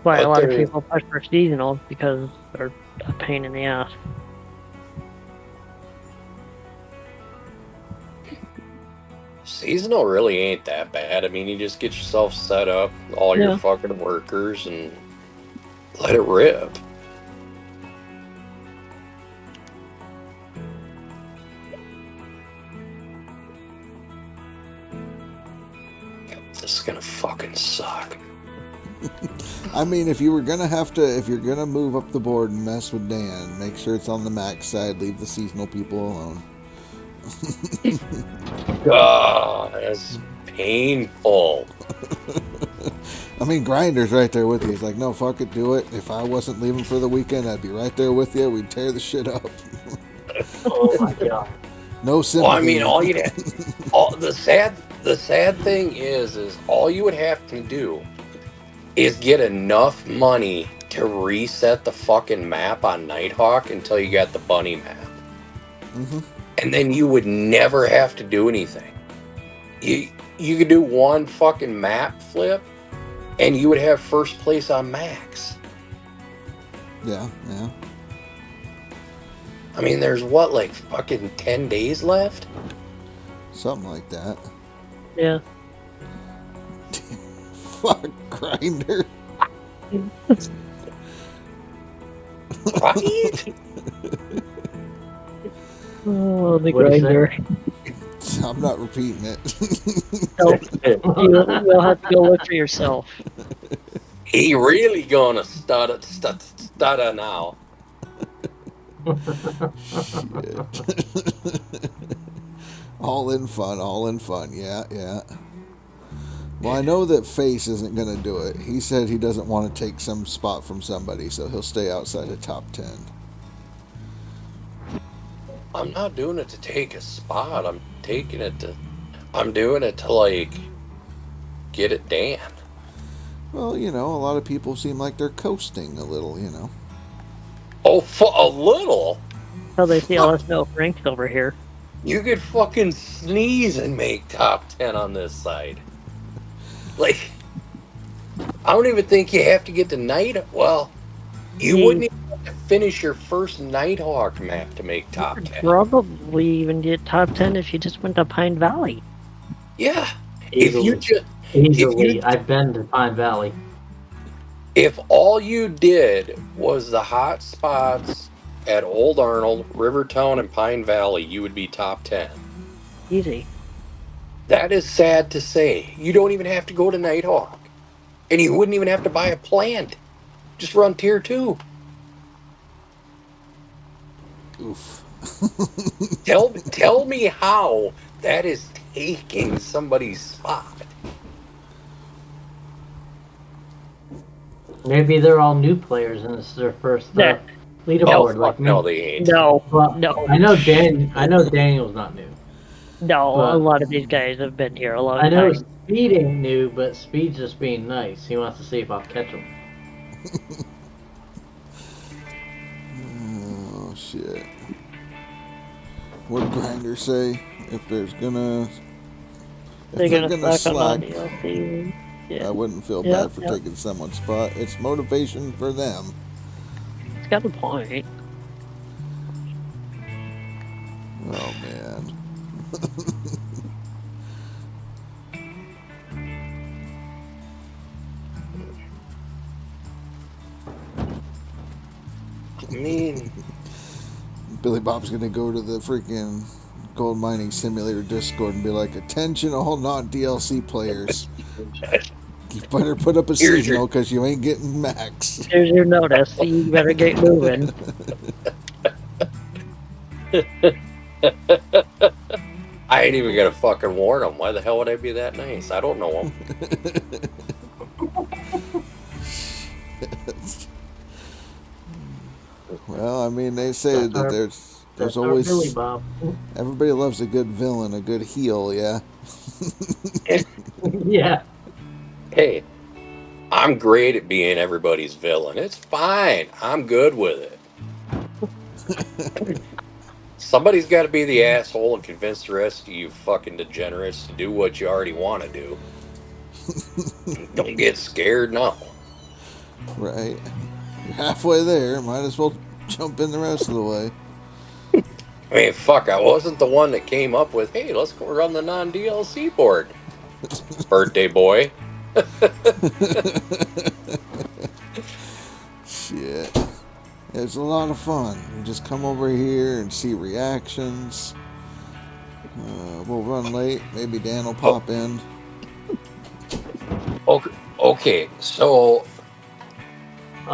Why a lot of people push for seasonals because they're a pain in the ass. Seasonal really ain't that bad. I mean, you just get yourself set up, all your fucking workers, and let it rip. This is gonna fucking suck. I mean, if you're gonna move up the board and mess with Dan, make sure it's on the max side. Leave the seasonal people alone. God, that's painful. I mean, Grinder's right there with you. He's like, no, fuck it, do it. If I wasn't leaving for the weekend, I'd be right there with you. We'd tear the shit up. Oh my god. No sympathy. Well, I mean, the sad thing is all you would have to do is get enough money to reset the fucking map on Nighthawk until you got the bunny map. Mm-hmm. And then you would never have to do anything. You could do one fucking map flip, and you would have first place on max. Yeah, yeah. I mean, there's what, like fucking 10 days left? Something like that. Yeah. Fuck, Grinder. Right? Oh, the What is Grinder. I'm not repeating it. Nope. You'll have to go look for yourself. He really gonna stutter now. Shit. All in fun. Yeah. Well, I know that Face isn't going to do it. He said he doesn't want to take some spot from somebody, so he'll stay outside the top 10. I'm not doing it to take a spot. I'm doing it to, like, get it Dan. Well, you know, a lot of people seem like they're coasting a little, you know. Oh, for a little? So they see all us no ranks over here. You could fucking sneeze and make top 10 on this side. Like, I don't even think you have to get to night. Well, you wouldn't even have to finish your first Nighthawk map to make top 10. Probably even get top 10 if you just went to Pine Valley. Yeah. Easily. Easily. I've been to Pine Valley. If all you did was the hot spots at Old Arnold, Rivertown, and Pine Valley, you would be top 10. Easy. That is sad to say. You don't even have to go to Nighthawk. And you wouldn't even have to buy a plant. Just run tier 2. Oof. Tell me how that is taking somebody's spot. Maybe they're all new players and this is their first leaderboard. Like me. No, they ain't. No, Well, no. I know Daniel's not new. No, But a lot of these guys have been here a long I know time. Speed ain't new, but Speed's just being nice. He wants to see if I'll catch him. Oh, shit. What'd Grinder say? If there's gonna... They're gonna slack on DLC. Yeah. I wouldn't feel Yeah, bad for taking someone's spot. It's motivation for them. It's got a point. Oh, man. I mean, Billy Bob's gonna go to the freaking Gold Mining Simulator Discord and be like, attention all non-DLC players. You better put up a seasonal because you ain't getting max. Here's your notice. You better get moving. I ain't even gonna fucking warn them. Why the hell would I be that nice? I don't know them. Well, I mean, they say that there's always Billy Bob. everybody loves a good villain, a good heel, yeah. Yeah. Hey, I'm great at being everybody's villain. It's fine. I'm good with it. Somebody's got to be the asshole and convince the rest of you fucking degenerates to do what you already want to do. Don't get scared now. Right. You're halfway there. Might as well jump in the rest of the way. I mean, fuck, I wasn't the one that came up with, hey, let's go run the non-DLC board. Birthday boy. Shit. It's a lot of fun. You just come over here and see reactions. We'll run late. Maybe Dan will pop in. Okay, so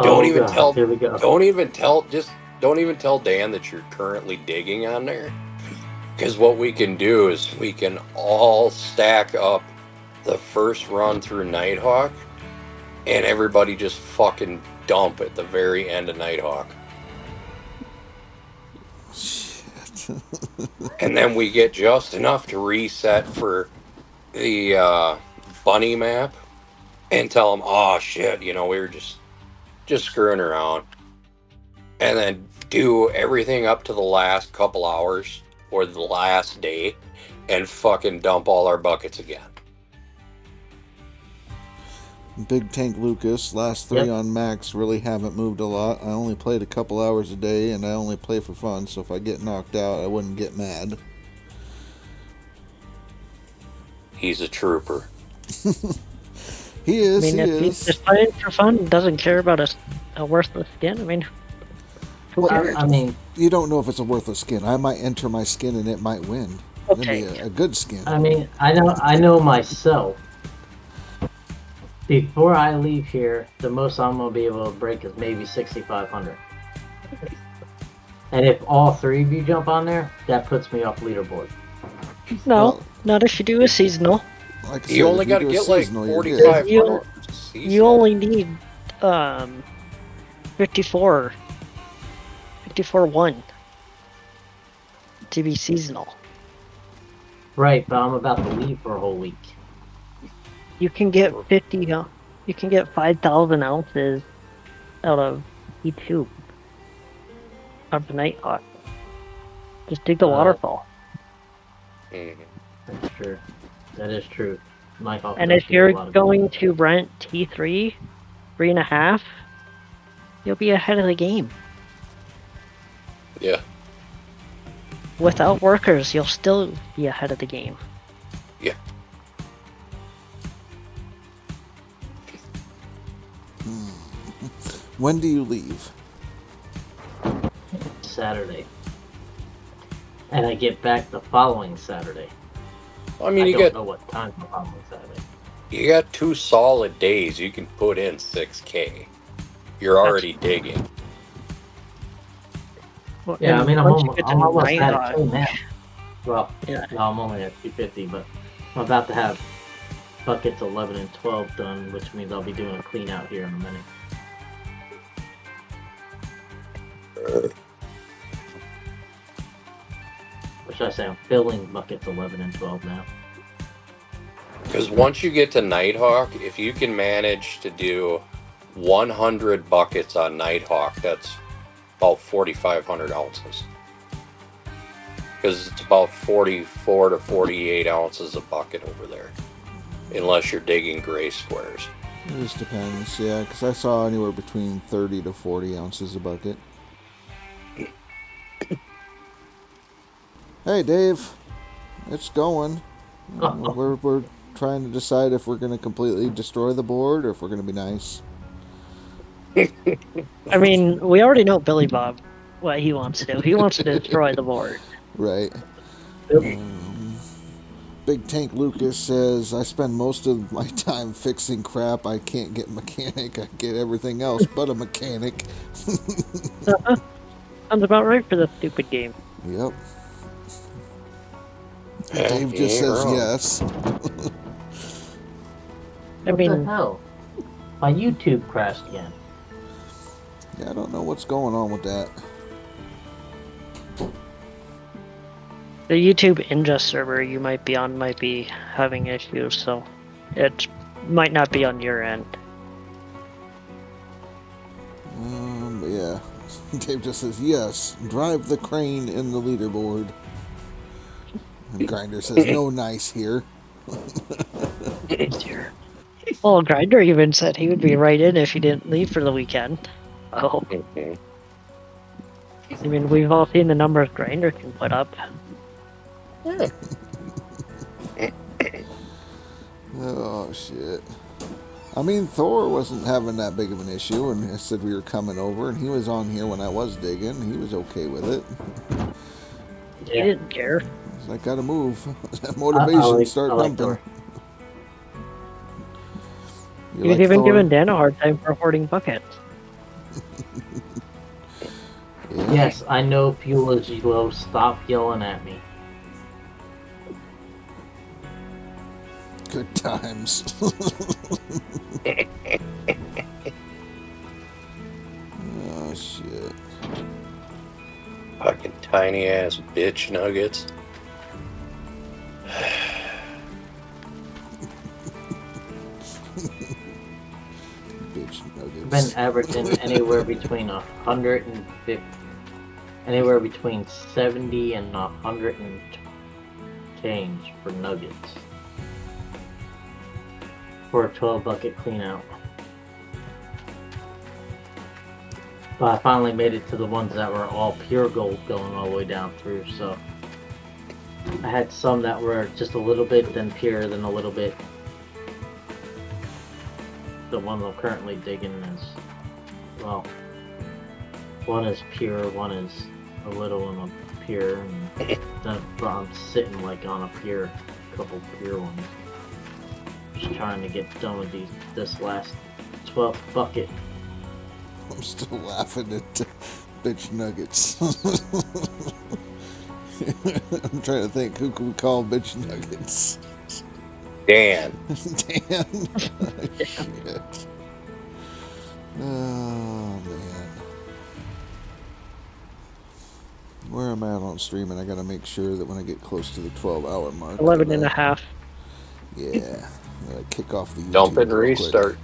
don't even tell Dan that you're currently digging on there. Because what we can do is we can all stack up the first run through Nighthawk, and everybody just fucking dump at the very end of Nighthawk. Shit. And then we get just enough to reset for the bunny map and tell them, oh shit, we were just screwing around. And then do everything up to the last couple hours or the last day and fucking dump all our buckets again. Big Tank Lucas, last 3 on max really haven't moved a lot. I only played a couple hours a day and I only play for fun, so if I get knocked out, I wouldn't get mad. He's a trooper. He is, I mean, if he's just playing for fun, doesn't care about a worthless skin, I mean, who cares? I mean, you don't know if it's a worthless skin. I might enter my skin and it might win. Okay. It'd be a good skin. I mean, I know myself. Before I leave here, the most I'm gonna be able to break is maybe 6,500. And if all 3 of you jump on there, that puts me off leaderboard. No, not if you do a seasonal. Like You only got to get like 4,500. You only need 54 1 to be seasonal. Right, but I'm about to leave for a whole week. You can get 50. You can get 5,000 ounces out of E2 of the Nighthawk. Just dig the waterfall. That's true. That is true. Nighthawk And does if give you're a lot of going to rent T3, 3.5, you'll be ahead of the game. Yeah. Without workers, you'll still be ahead of the game. Yeah. When do you leave? Saturday. And I get back the following Saturday. I mean, you don't know what time the following Saturday. You got 2 solid days. You can put in 6K. You're already digging. Well, Yeah, I mean, I'm almost at Nighthawk, 2 now. Well, yeah. no, I'm only at 250, but I'm about to have buckets 11 and 12 done, which means I'll be doing a clean out here in a minute. What should I say? I'm filling buckets 11 and 12 now. Because once you get to Nighthawk, if you can manage to do 100 buckets on Nighthawk, that's about 4,500 ounces. Because it's about 44 to 48 ounces a bucket over there. Unless you're digging gray squares. It just depends, yeah, because I saw anywhere between 30 to 40 ounces a bucket. Hey, Dave. It's going. We're trying to decide if we're going to completely destroy the board or if we're going to be nice. I mean, we already know Billy Bob, what he wants to do. He wants to destroy the board. Right. Big Tank Lucas says, I spend most of my time fixing crap. I can't get mechanic. I get everything else but a mechanic. Sounds about right for this stupid game. Yep. Dave just says yes. I mean, what the hell? My YouTube crashed again. Yeah, I don't know what's going on with that. the YouTube ingest server you might be on might be having issues, so it might not be on your end. Dave just says, yes, drive the crane in the leaderboard. And Grinder says, no nice here. Well, Grinder even said he would be right in if he didn't leave for the weekend. Oh. I mean, we've all seen the numbers Grinder can put up. Oh, shit. I mean, Thor wasn't having that big of an issue, and I said we were coming over, and he was on here when I was digging. He was okay with it. He didn't care. He's like, gotta move. That motivation, start pumping. He was even giving Dan a hard time for hoarding buckets. Yes, I know fuel is low. Stop yelling at me. Good times. Oh, shit. Fucking tiny ass bitch nuggets. Bitch nuggets. Been averaging anywhere between 150, anywhere between 70 and 100 and change for nuggets for a 12 bucket clean out. But I finally made it to the ones that were all pure gold going all the way down through, so I had some that were just a little bit, then pure, then a little bit. The one I'm currently digging is, well, one is pure, one is a little and a pure, and then I'm sitting like on a pure, couple pure ones. Just trying to get done with this last 12th bucket. I'm still laughing at bitch nuggets. I'm trying to think, who can we call bitch nuggets? Dan. Dan. Shit. Oh, man. Where am I at on streaming? I gotta make sure that when I get close to the 12-hour mark. 11 and a half. Yeah. I gotta kick off the YouTube Dump and real quick. restart.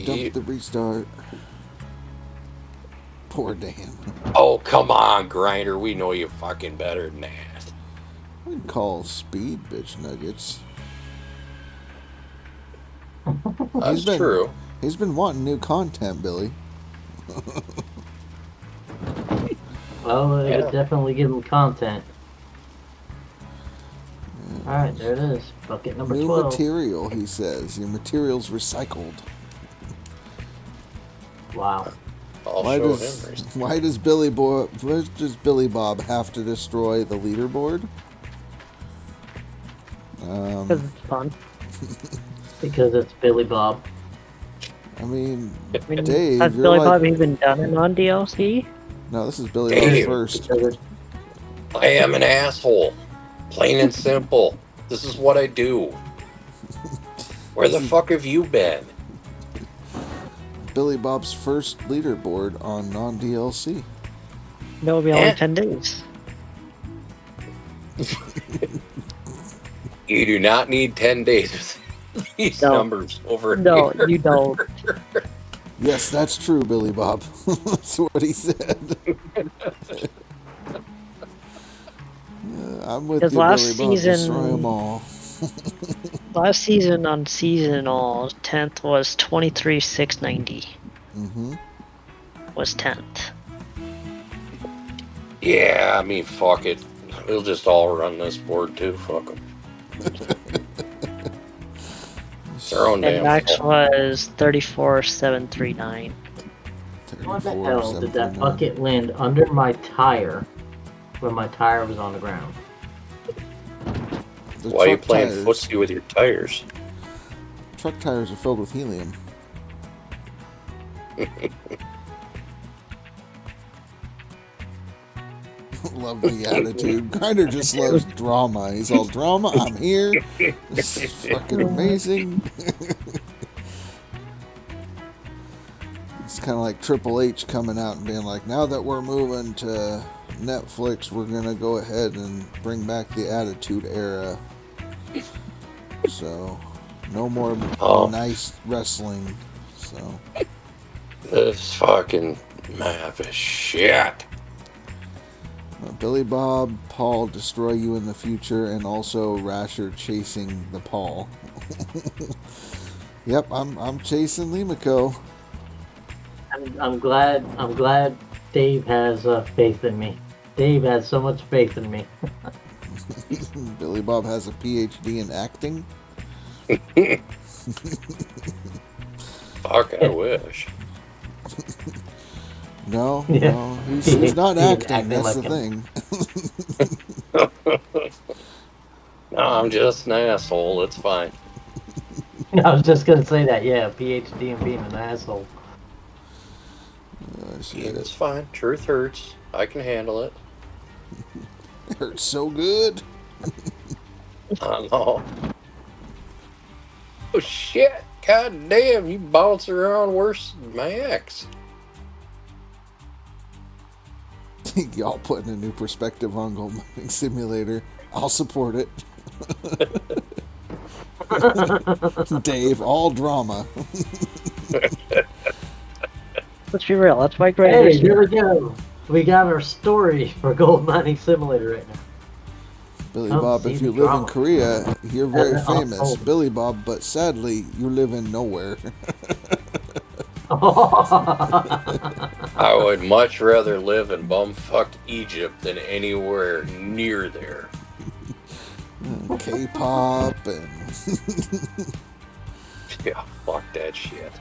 Dump the restart. Poor Dan. Oh, come on, Grinder. We know you fucking better than that. I wouldn't call speed bitch nuggets. That's true. He's been wanting new content, Billy. Well, it would definitely give him content. Alright, there it is. Bucket number New 12. material, he says. Your material's recycled. Wow. Why does Billy Bob have to destroy the leaderboard? Because it's fun. Because it's Billy Bob. I mean, I mean, Dave, has you're Billy like... Bob even done it on DLC? No, this is Billy Bob first. I am an asshole. Plain and simple. This is what I do. Where the fuck have you been? Billy Bob's first leaderboard on non-DLC. No, it'll be only 10 days. You do not need 10 days with these numbers over here. No, you don't. Yes, that's true, Billy Bob. That's what he said. I'm with you, Billy Bob. Destroy them all. Last season on seasonal, 10th was 23,690. Mm-hmm. Was 10th. Yeah, I mean, fuck it. We'll just all run this board too. Fuck them. Their own And damn max fault. was 34,739. What the hell did that bucket land under my tire when my tire was on the ground? Why are you playing footsie with your tires? Truck tires are filled with helium. Love the attitude. Grinder just loves drama. He's all drama. I'm here. This is fucking amazing. It's kind of like Triple H coming out and being like, now that we're moving to Netflix, we're going to go ahead and bring back the Attitude Era. So, no more nice wrestling. So, This fucking Map is shit. Billy Bob, Paul destroy you in the future, and also Rasher chasing the Paul. Yep, I'm chasing Limako. I'm glad Dave has faith in me. Dave has so much faith in me. Billy Bob has a PhD in acting. Fuck, I wish. No, Yeah. no, he's not He's acting. acting That's like the him. thing. No, I'm just an asshole. It's fine. I was just gonna say that. Yeah, PhD in being an asshole. It's fine. Truth hurts. I can handle it. It hurts so good. I know. Oh shit! God damn, you bounce around worse than my ex. Y'all putting a new perspective on Gold Mining Simulator. I'll support it. Dave, all drama. Let's be real. That's my Hey, greatest. here we go. We got our story for Gold Mining Simulator right now. Billy Oh, Bob, see if the you live in drama. Korea, you're very Oh, famous. oh. Billy Bob, but sadly, you live in nowhere. I would much rather live in bumfuck Egypt than anywhere near there. K-pop and... Yeah, fuck that shit.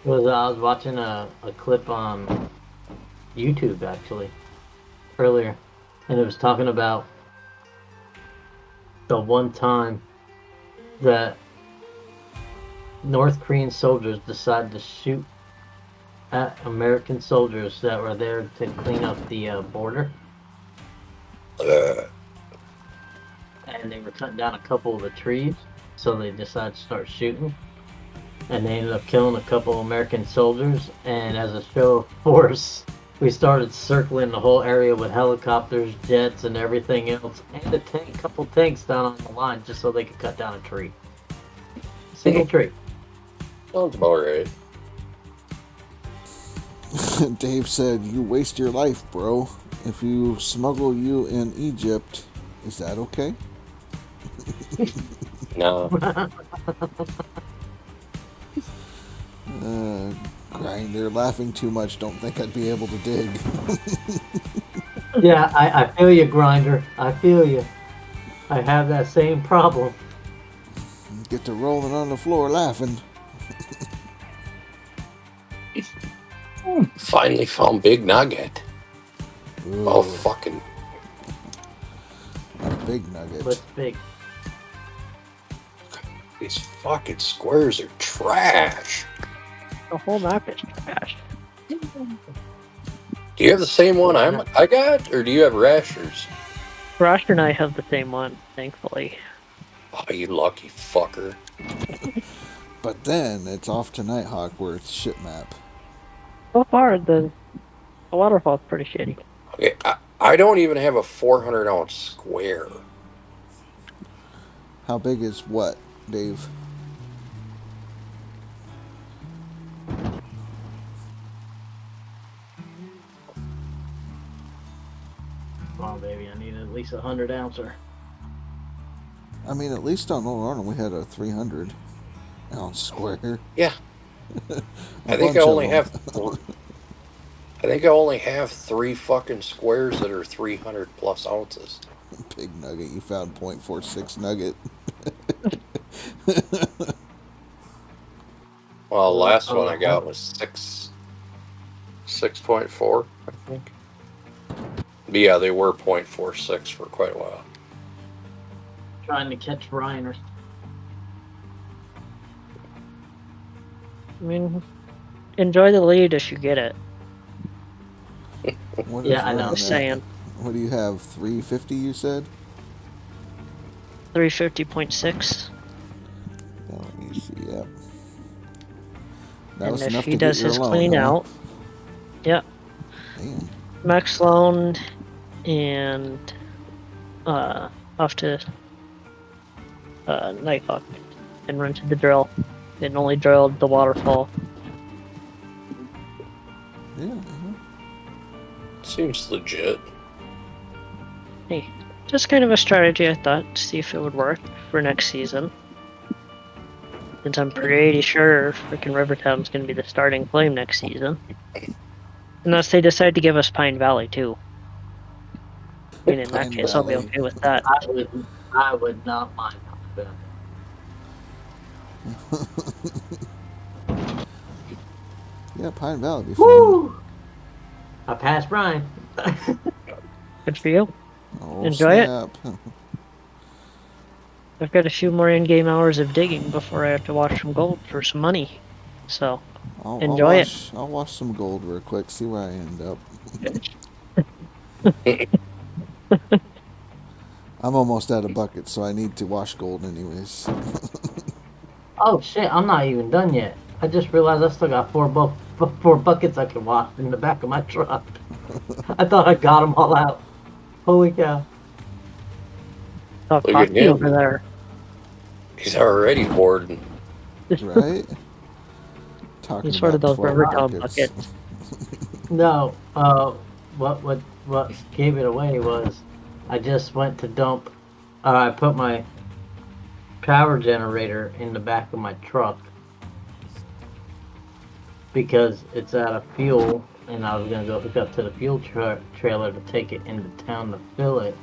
I was watching a clip on YouTube actually earlier, and it was talking about the one time that North Korean soldiers decided to shoot at American soldiers that were there to clean up the border, and they were cutting down a couple of the trees, so they decided to start shooting. And they ended up killing a couple American soldiers, and as a show of force, we started circling the whole area with helicopters, jets, and everything else, and a couple tanks down on the line just so they could cut down a tree. Single tree. Sounds about right. Dave said, you waste your life, bro. If you smuggle you in Egypt, is that okay? No. Grinder, laughing too much, don't think I'd be able to dig. Yeah, I feel you, Grinder. I feel you. I have that same problem. Get to rolling on the floor laughing. Finally found Big Nugget. Ooh, Oh, fucking. a big nugget. What's big? These fucking squares are trash. The whole map is trash. Do you have the same one I got, or do you have rashers? Roster and I have the same one, thankfully. Oh, you lucky fucker. But then it's off to Nighthawk where it's shit map. So far, the waterfall's pretty shitty. Okay, I don't even have a 400-ounce square. How big is what, Dave? Come on, baby. I need at least 100 ouncer. I mean, at least on Old Arnold we had a 300-ounce square. Yeah. A I think bunch I of only them. have. I think I only have 3 fucking squares that are 300 plus ounces. Big nugget, you found .46 nugget. Well, the last one I got was 6.4, I think. But yeah, they were 0.46 for quite a while. Trying to catch Ryan. I mean, enjoy the lead if you get it. What Yeah, is I know. Ryan at? Just saying. What do you have, 350 you said? 350.6. Yeah, let me see, yep. That And was if enough he to does get your his loan, clean huh? out, yeah, Damn. max loan, and off to Nighthawk and rented the drill. It only drilled the waterfall. Yeah. Seems legit. Hey, just kind of a strategy I thought to see if it would work for next season. Since I'm pretty sure freaking Rivertown's going to be the starting flame next season. Unless they decide to give us Pine Valley too. I mean, in that Pine case, I'll be Valley. okay with that. I would not mind that. Yeah, Pine Valley would be fun. Woo! I passed Brian. Good for you. Oh, Enjoy it. snap. I've got a few more in-game hours of digging before I have to watch some gold for some money. So, enjoy it. I'll watch some gold real quick, see where I end up. I'm almost out of buckets, so I need to wash gold anyways. Oh shit, I'm not even done yet. I just realized I still got four buckets I can wash in the back of my truck. I thought I got them all out. Holy cow. Oh, Look at Foxy him. over there. He's already hoarding. Right? Talking He's sort of about those 12 Rivertown buckets. buckets. No, what gave it away was I just went to dump. I put my power generator in the back of my truck because it's out of fuel, and I was gonna go hook up to the fuel trailer to take it into town to fill it.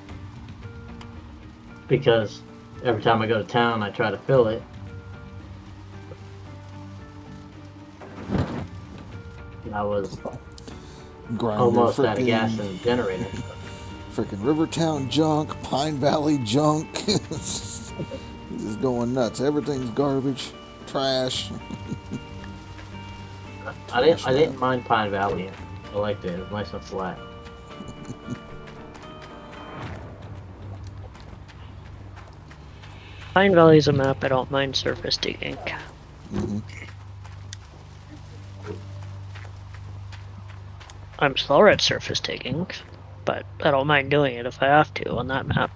Because every time I go to town, I try to fill it. And I was Grinder, almost out of gas frickin'- in the generator. Freaking Rivertown junk, Pine Valley junk. He's just going nuts. Everything's garbage, trash. I didn't mind Pine Valley. I liked it. It was nice and flat. Pine Valley's a map I don't mind surface digging. Mm-hmm. I'm slower at surface digging, but I don't mind doing it if I have to on that map.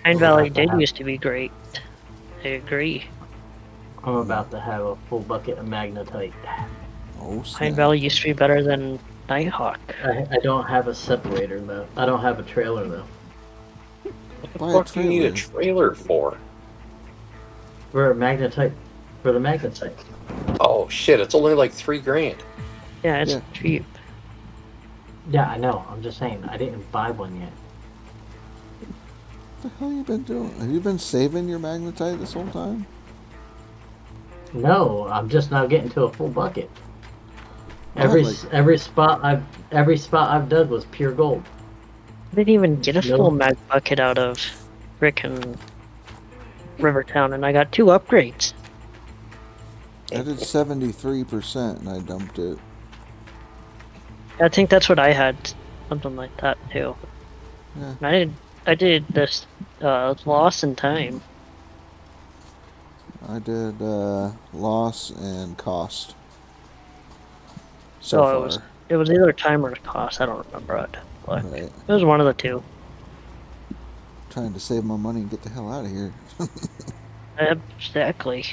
Pine Valley did used to be great. I agree. I'm about to have a full bucket of magnetite. Oh, Pine snap. Valley used to be better than Nighthawk. I don't have a separator though. I don't have a trailer though. Buy a What do you need a trailer. trailer for? For magnetite, for the magnetite. Oh shit, it's only like $3,000. Yeah, it's Yeah. cheap. Yeah, I know. I'm just saying I didn't buy one yet. What the hell you been doing? Have you been saving your magnetite this whole time? No, I'm just now getting to a full bucket. I Every like- every spot I've dug was pure gold. I didn't even get a No. full mag bucket out of frickin' Rivertown, and I got 2 upgrades. I did 73% and I dumped it. I think that's what I had, something like that too. Yeah. I did this loss in time. I did loss and cost. So So far. it was either time or cost. I don't remember it, but Right. it was one of the two. Trying to save my money and get the hell out of here. Exactly.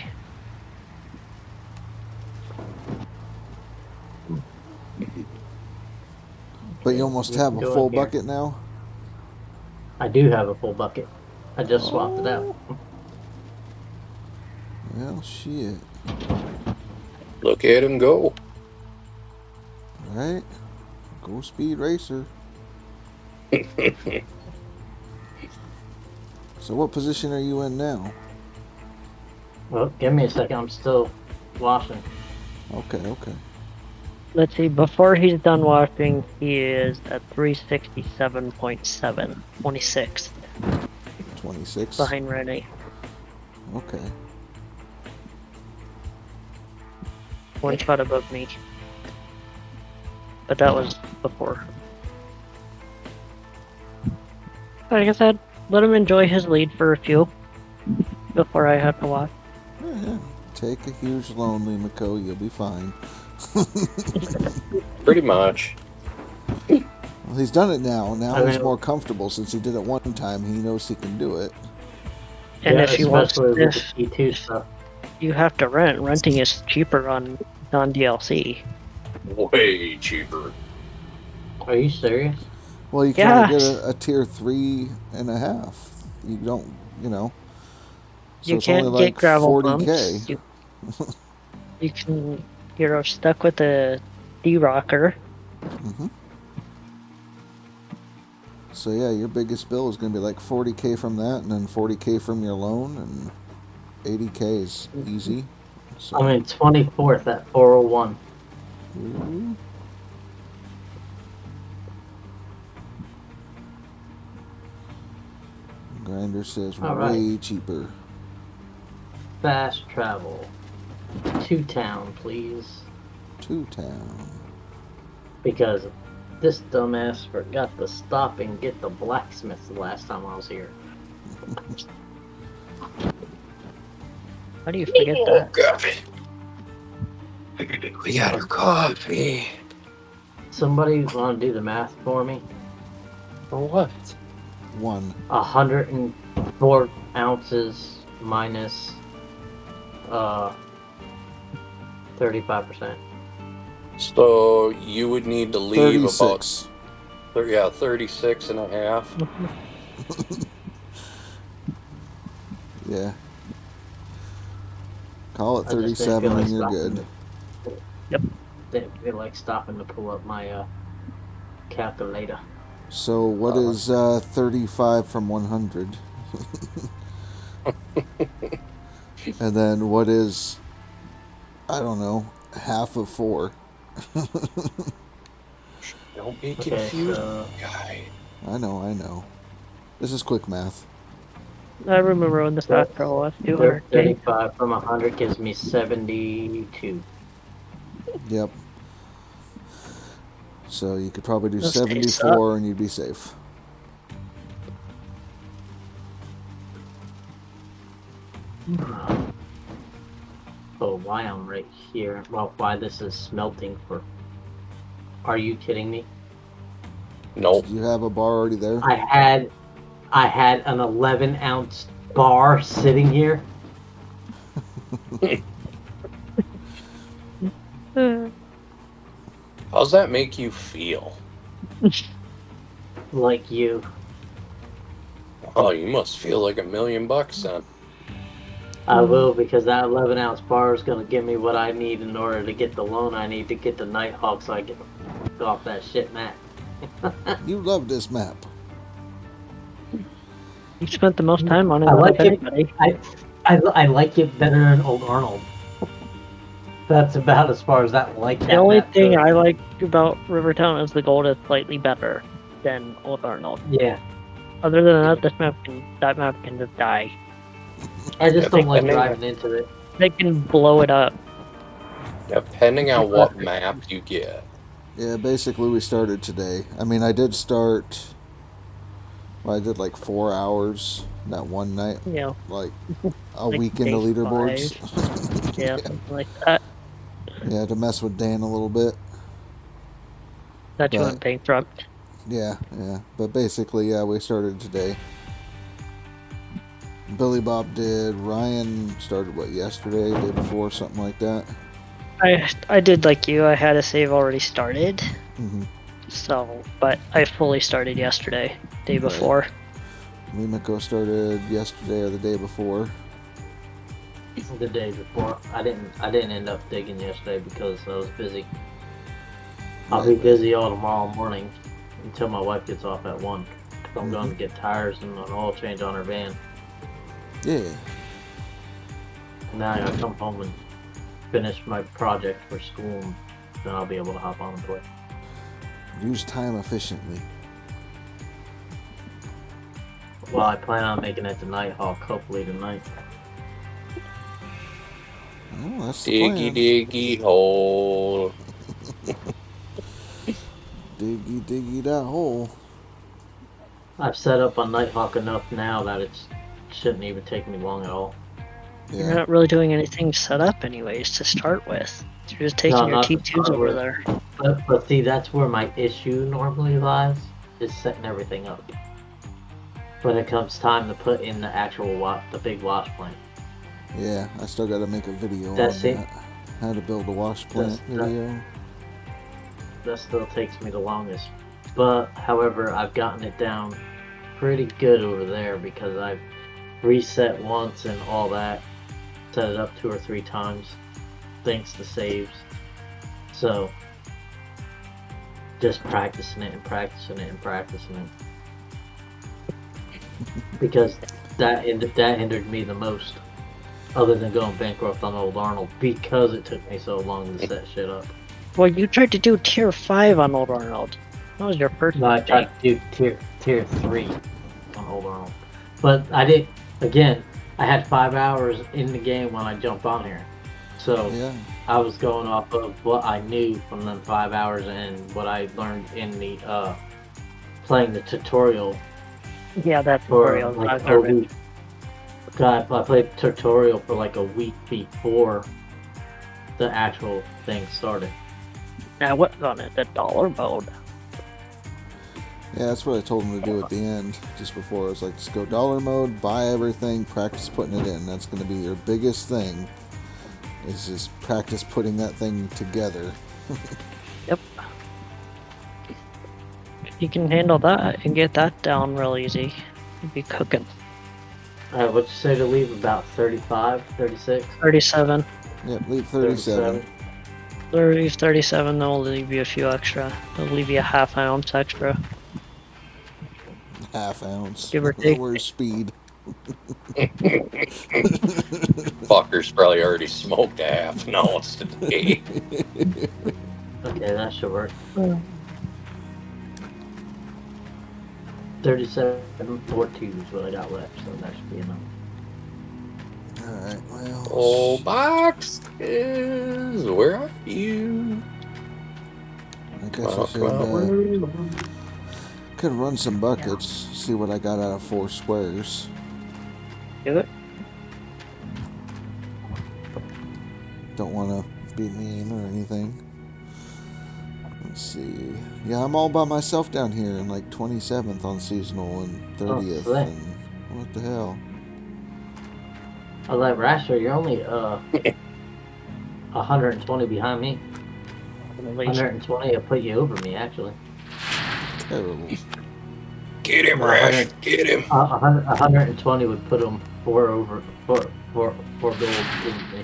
But you almost We have can a go full in here. bucket now? I do have a full bucket. I just swapped it out. Well, shit. Look at him go. Right? Go Speed Racer. So what position are you in now? Well, give me a second. I'm still washing. Okay. Let's see, before he's done washing, he is at 367.7, 26th, 26. behind Rennie. Okay. One spot above me. But that was before. Like I said, let him enjoy his lead for a few. before I have to watch. Yeah. Take a huge loan, Limako. You'll be fine. Pretty much. Well, he's done it now. Now I he's mean- more comfortable since he did it one time. He knows he can do it. And Yeah, if you want especially with this, the T2 stuff. you have to rent. Renting is cheaper on non-DLC. Way cheaper. Are you serious? Well, you can only Yes. get a tier 3.5. You don't, So You it's can't only get like gravel 40K. bumps. You're stuck with a D-rocker. hmm So yeah, your biggest bill is going to be like 40K from that, and then 40K from your loan, and 80K is easy. So, I mean, 24th at 401. ooh. Grinder says All way right. cheaper. Fast travel. To town, please. To town. Because this dumbass forgot to stop and get the blacksmith the last time I was here. How do you forget that? Coffee. We got our coffee. Somebody want to do the math for me? For what? 104 ounces minus 35%. So you would need to leave 36. about 36 and a half. Yeah. Call it I just didn't 37 feel like and you're stopping good. Didn't feel like stopping to pull up my calculator. So what is 35 from 100? And then what is, I don't know, half of 4? Don't be Okay, confused, so guy. I know. This is quick math. I remember when the fast travel was 200. 35 from 100 gives me 72. Yep. So you could probably do Let's 74 and you'd be safe. So why I'm right here? Well, why this is smelting for? Are you kidding me? Nope. Do you have a bar already there? I had an 11-ounce bar sitting here. How's that make you feel? Like you. Oh, you must feel like $1 million then. I will, because that 11-ounce bar is going to give me what I need in order to get the loan I need to get the Nighthawk so I can get off that shit map. You love this map. You spent the most time on it. I out like of it. anybody. I like it better than Old Arnold. That's about as far as that like that. The only map thing goes. I like about Rivertown is the gold is slightly better than Old Arnold. Yeah, Other than that, that map can just die. I just don't like depending- driving into it. They can blow it up. Depending on what map you get. Yeah, basically we started today. I mean, I did start. Well, I did like 4 hours that one night, You know, like a Like week into day leaderboards. yeah, something like that. Yeah, to mess with Dan a little bit. That you But- went bankrupt. Yeah. But basically, yeah, we started today. Billy Bob did. Ryan started, what, yesterday, day before, something like that? I did like you. I had a save already started. Mm-hmm. So, but I fully started yesterday, day Right. before. Mimiko started yesterday or the day before. The day before, I didn't end up digging yesterday because I was busy. I'll be Right. busy all tomorrow morning until my wife gets off at 1. I'm going to get tires and an oil change on her van. Yeah. Now I gotta come home and finish my project for school, and then I'll be able to hop on and play. Use time efficiently. Well, I plan on making it to Nighthawk hopefully tonight. Oh, that's the plan. Diggy hole. Diggy that hole. I've set up on Nighthawk enough now that it shouldn't even take me long at all. You're Yeah. not really doing anything set up anyways to start with. You're just taking No, your not to T2s start over with. there. But see, that's where my issue normally lies, is setting everything up. When it comes time to put in the actual the big wash plant. Yeah, I still got to make a video That's on it. that. How to build a wash plant video. That still takes me the longest. But, however, I've gotten it down pretty good over there because I've reset once and all that. Set it up 2 or 3 times. Thanks to saves. So, just practicing it and practicing it and practicing it. Because that hindered me the most. Other than going bankrupt on Old Arnold. Because it took me so long to set shit up. Well, you tried to do tier 5 on Old Arnold. That was your first No, I mistake. tried to do tier 3 on Old Arnold. But I did, again, I had 5 hours in the game when I jumped on here. So Yeah. I was going off of what I knew from them 5 hours and what I learned in the playing the tutorial. Yeah, that For tutorial. like a week. God, I played tutorial for like a week before the actual thing started. Now what's on it? The dollar mode. Yeah, that's what I told him to do at the end, just before. I was like, just go dollar mode, buy everything, practice putting it in. That's going to be your biggest thing, is just practice putting that thing together. Yep. You can handle that and get that down real easy. You'd be cooking. What'd you say to leave? About 35, 36? 37. Yep, leave 37. 37, they'll leave you a few extra. They'll leave you a ½ ounce extra. Half ounce. Give or take. Where's speed? Fucker's probably already smoked a half an ounce today. Okay, that should work. 37.42 is what I got left, so that should be enough. Alright, well. Oh, boxes, where are you? I guess I should could run some buckets, see what I got out of 4 squares. Do it. Don't want to be mean or anything. Let's see. Yeah, I'm all by myself down here in like 27th on seasonal and 30th. Oh, and what the hell? I was like, Rasher, you're only 120 behind me. 120 will put you over me, actually. Terrible. Get him, Rash. Get him. 120 would put him 4 over, 4 gold over me.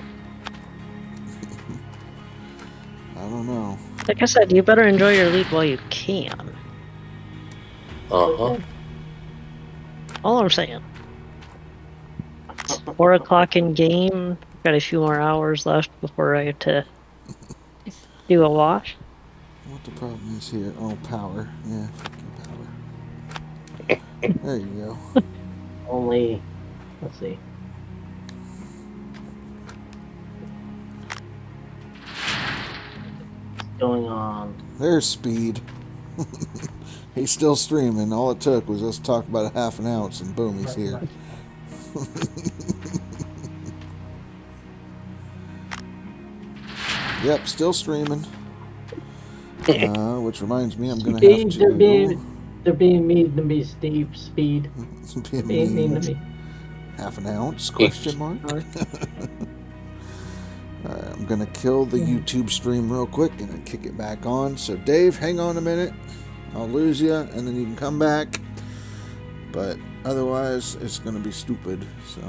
I don't know. Like I said, you better enjoy your league while you can. Uh-huh. All I'm saying. 4 o'clock in game. Got a few more hours left before I get to do a wash. What the problem is here? Oh, power. Yeah, fucking power. There you go. Only, let's see. Going on. There's speed. He's still streaming. All it took was us talk about a ½ ounce and boom, he's here. Yep, still streaming. Which reminds me, I'm gonna have to. They're being mean to me, Steve. Speed. being mean to me. ½ ounce? Question mark. Alright, I'm gonna kill the YouTube stream real quick and then kick it back on. So Dave, hang on a minute. I'll lose you and then you can come back. But otherwise, it's gonna be stupid. So.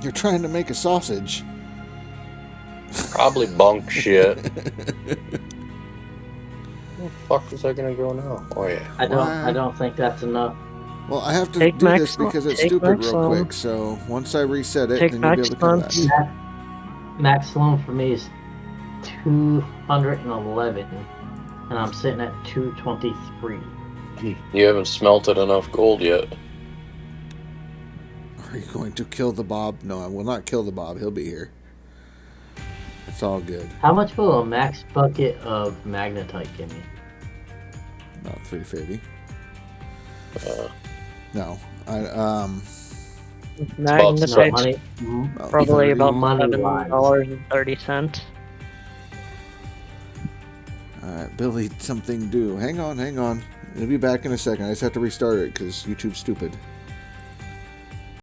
You're trying to make a sausage. Probably bunk shit. Where the fuck was I gonna go now? Oh yeah. I don't think that's enough. Well, I have to Take do max this because it's take stupid max real loan. quick. So once I reset it, Take then you'll be max able to come loan. back. Max loan for me is 211, and I'm sitting at 223. You haven't smelted enough gold yet. Are you going to kill the Bob? No, I will not kill the Bob. He'll be here. It's all good. How much will a max bucket of magnetite give me? About 350. Uh, No, Nine to about six, Money. probably about money wise. $7.30. All right, Billy, something do. Hang on. It'll be back in a second. I just have to restart it because YouTube's stupid.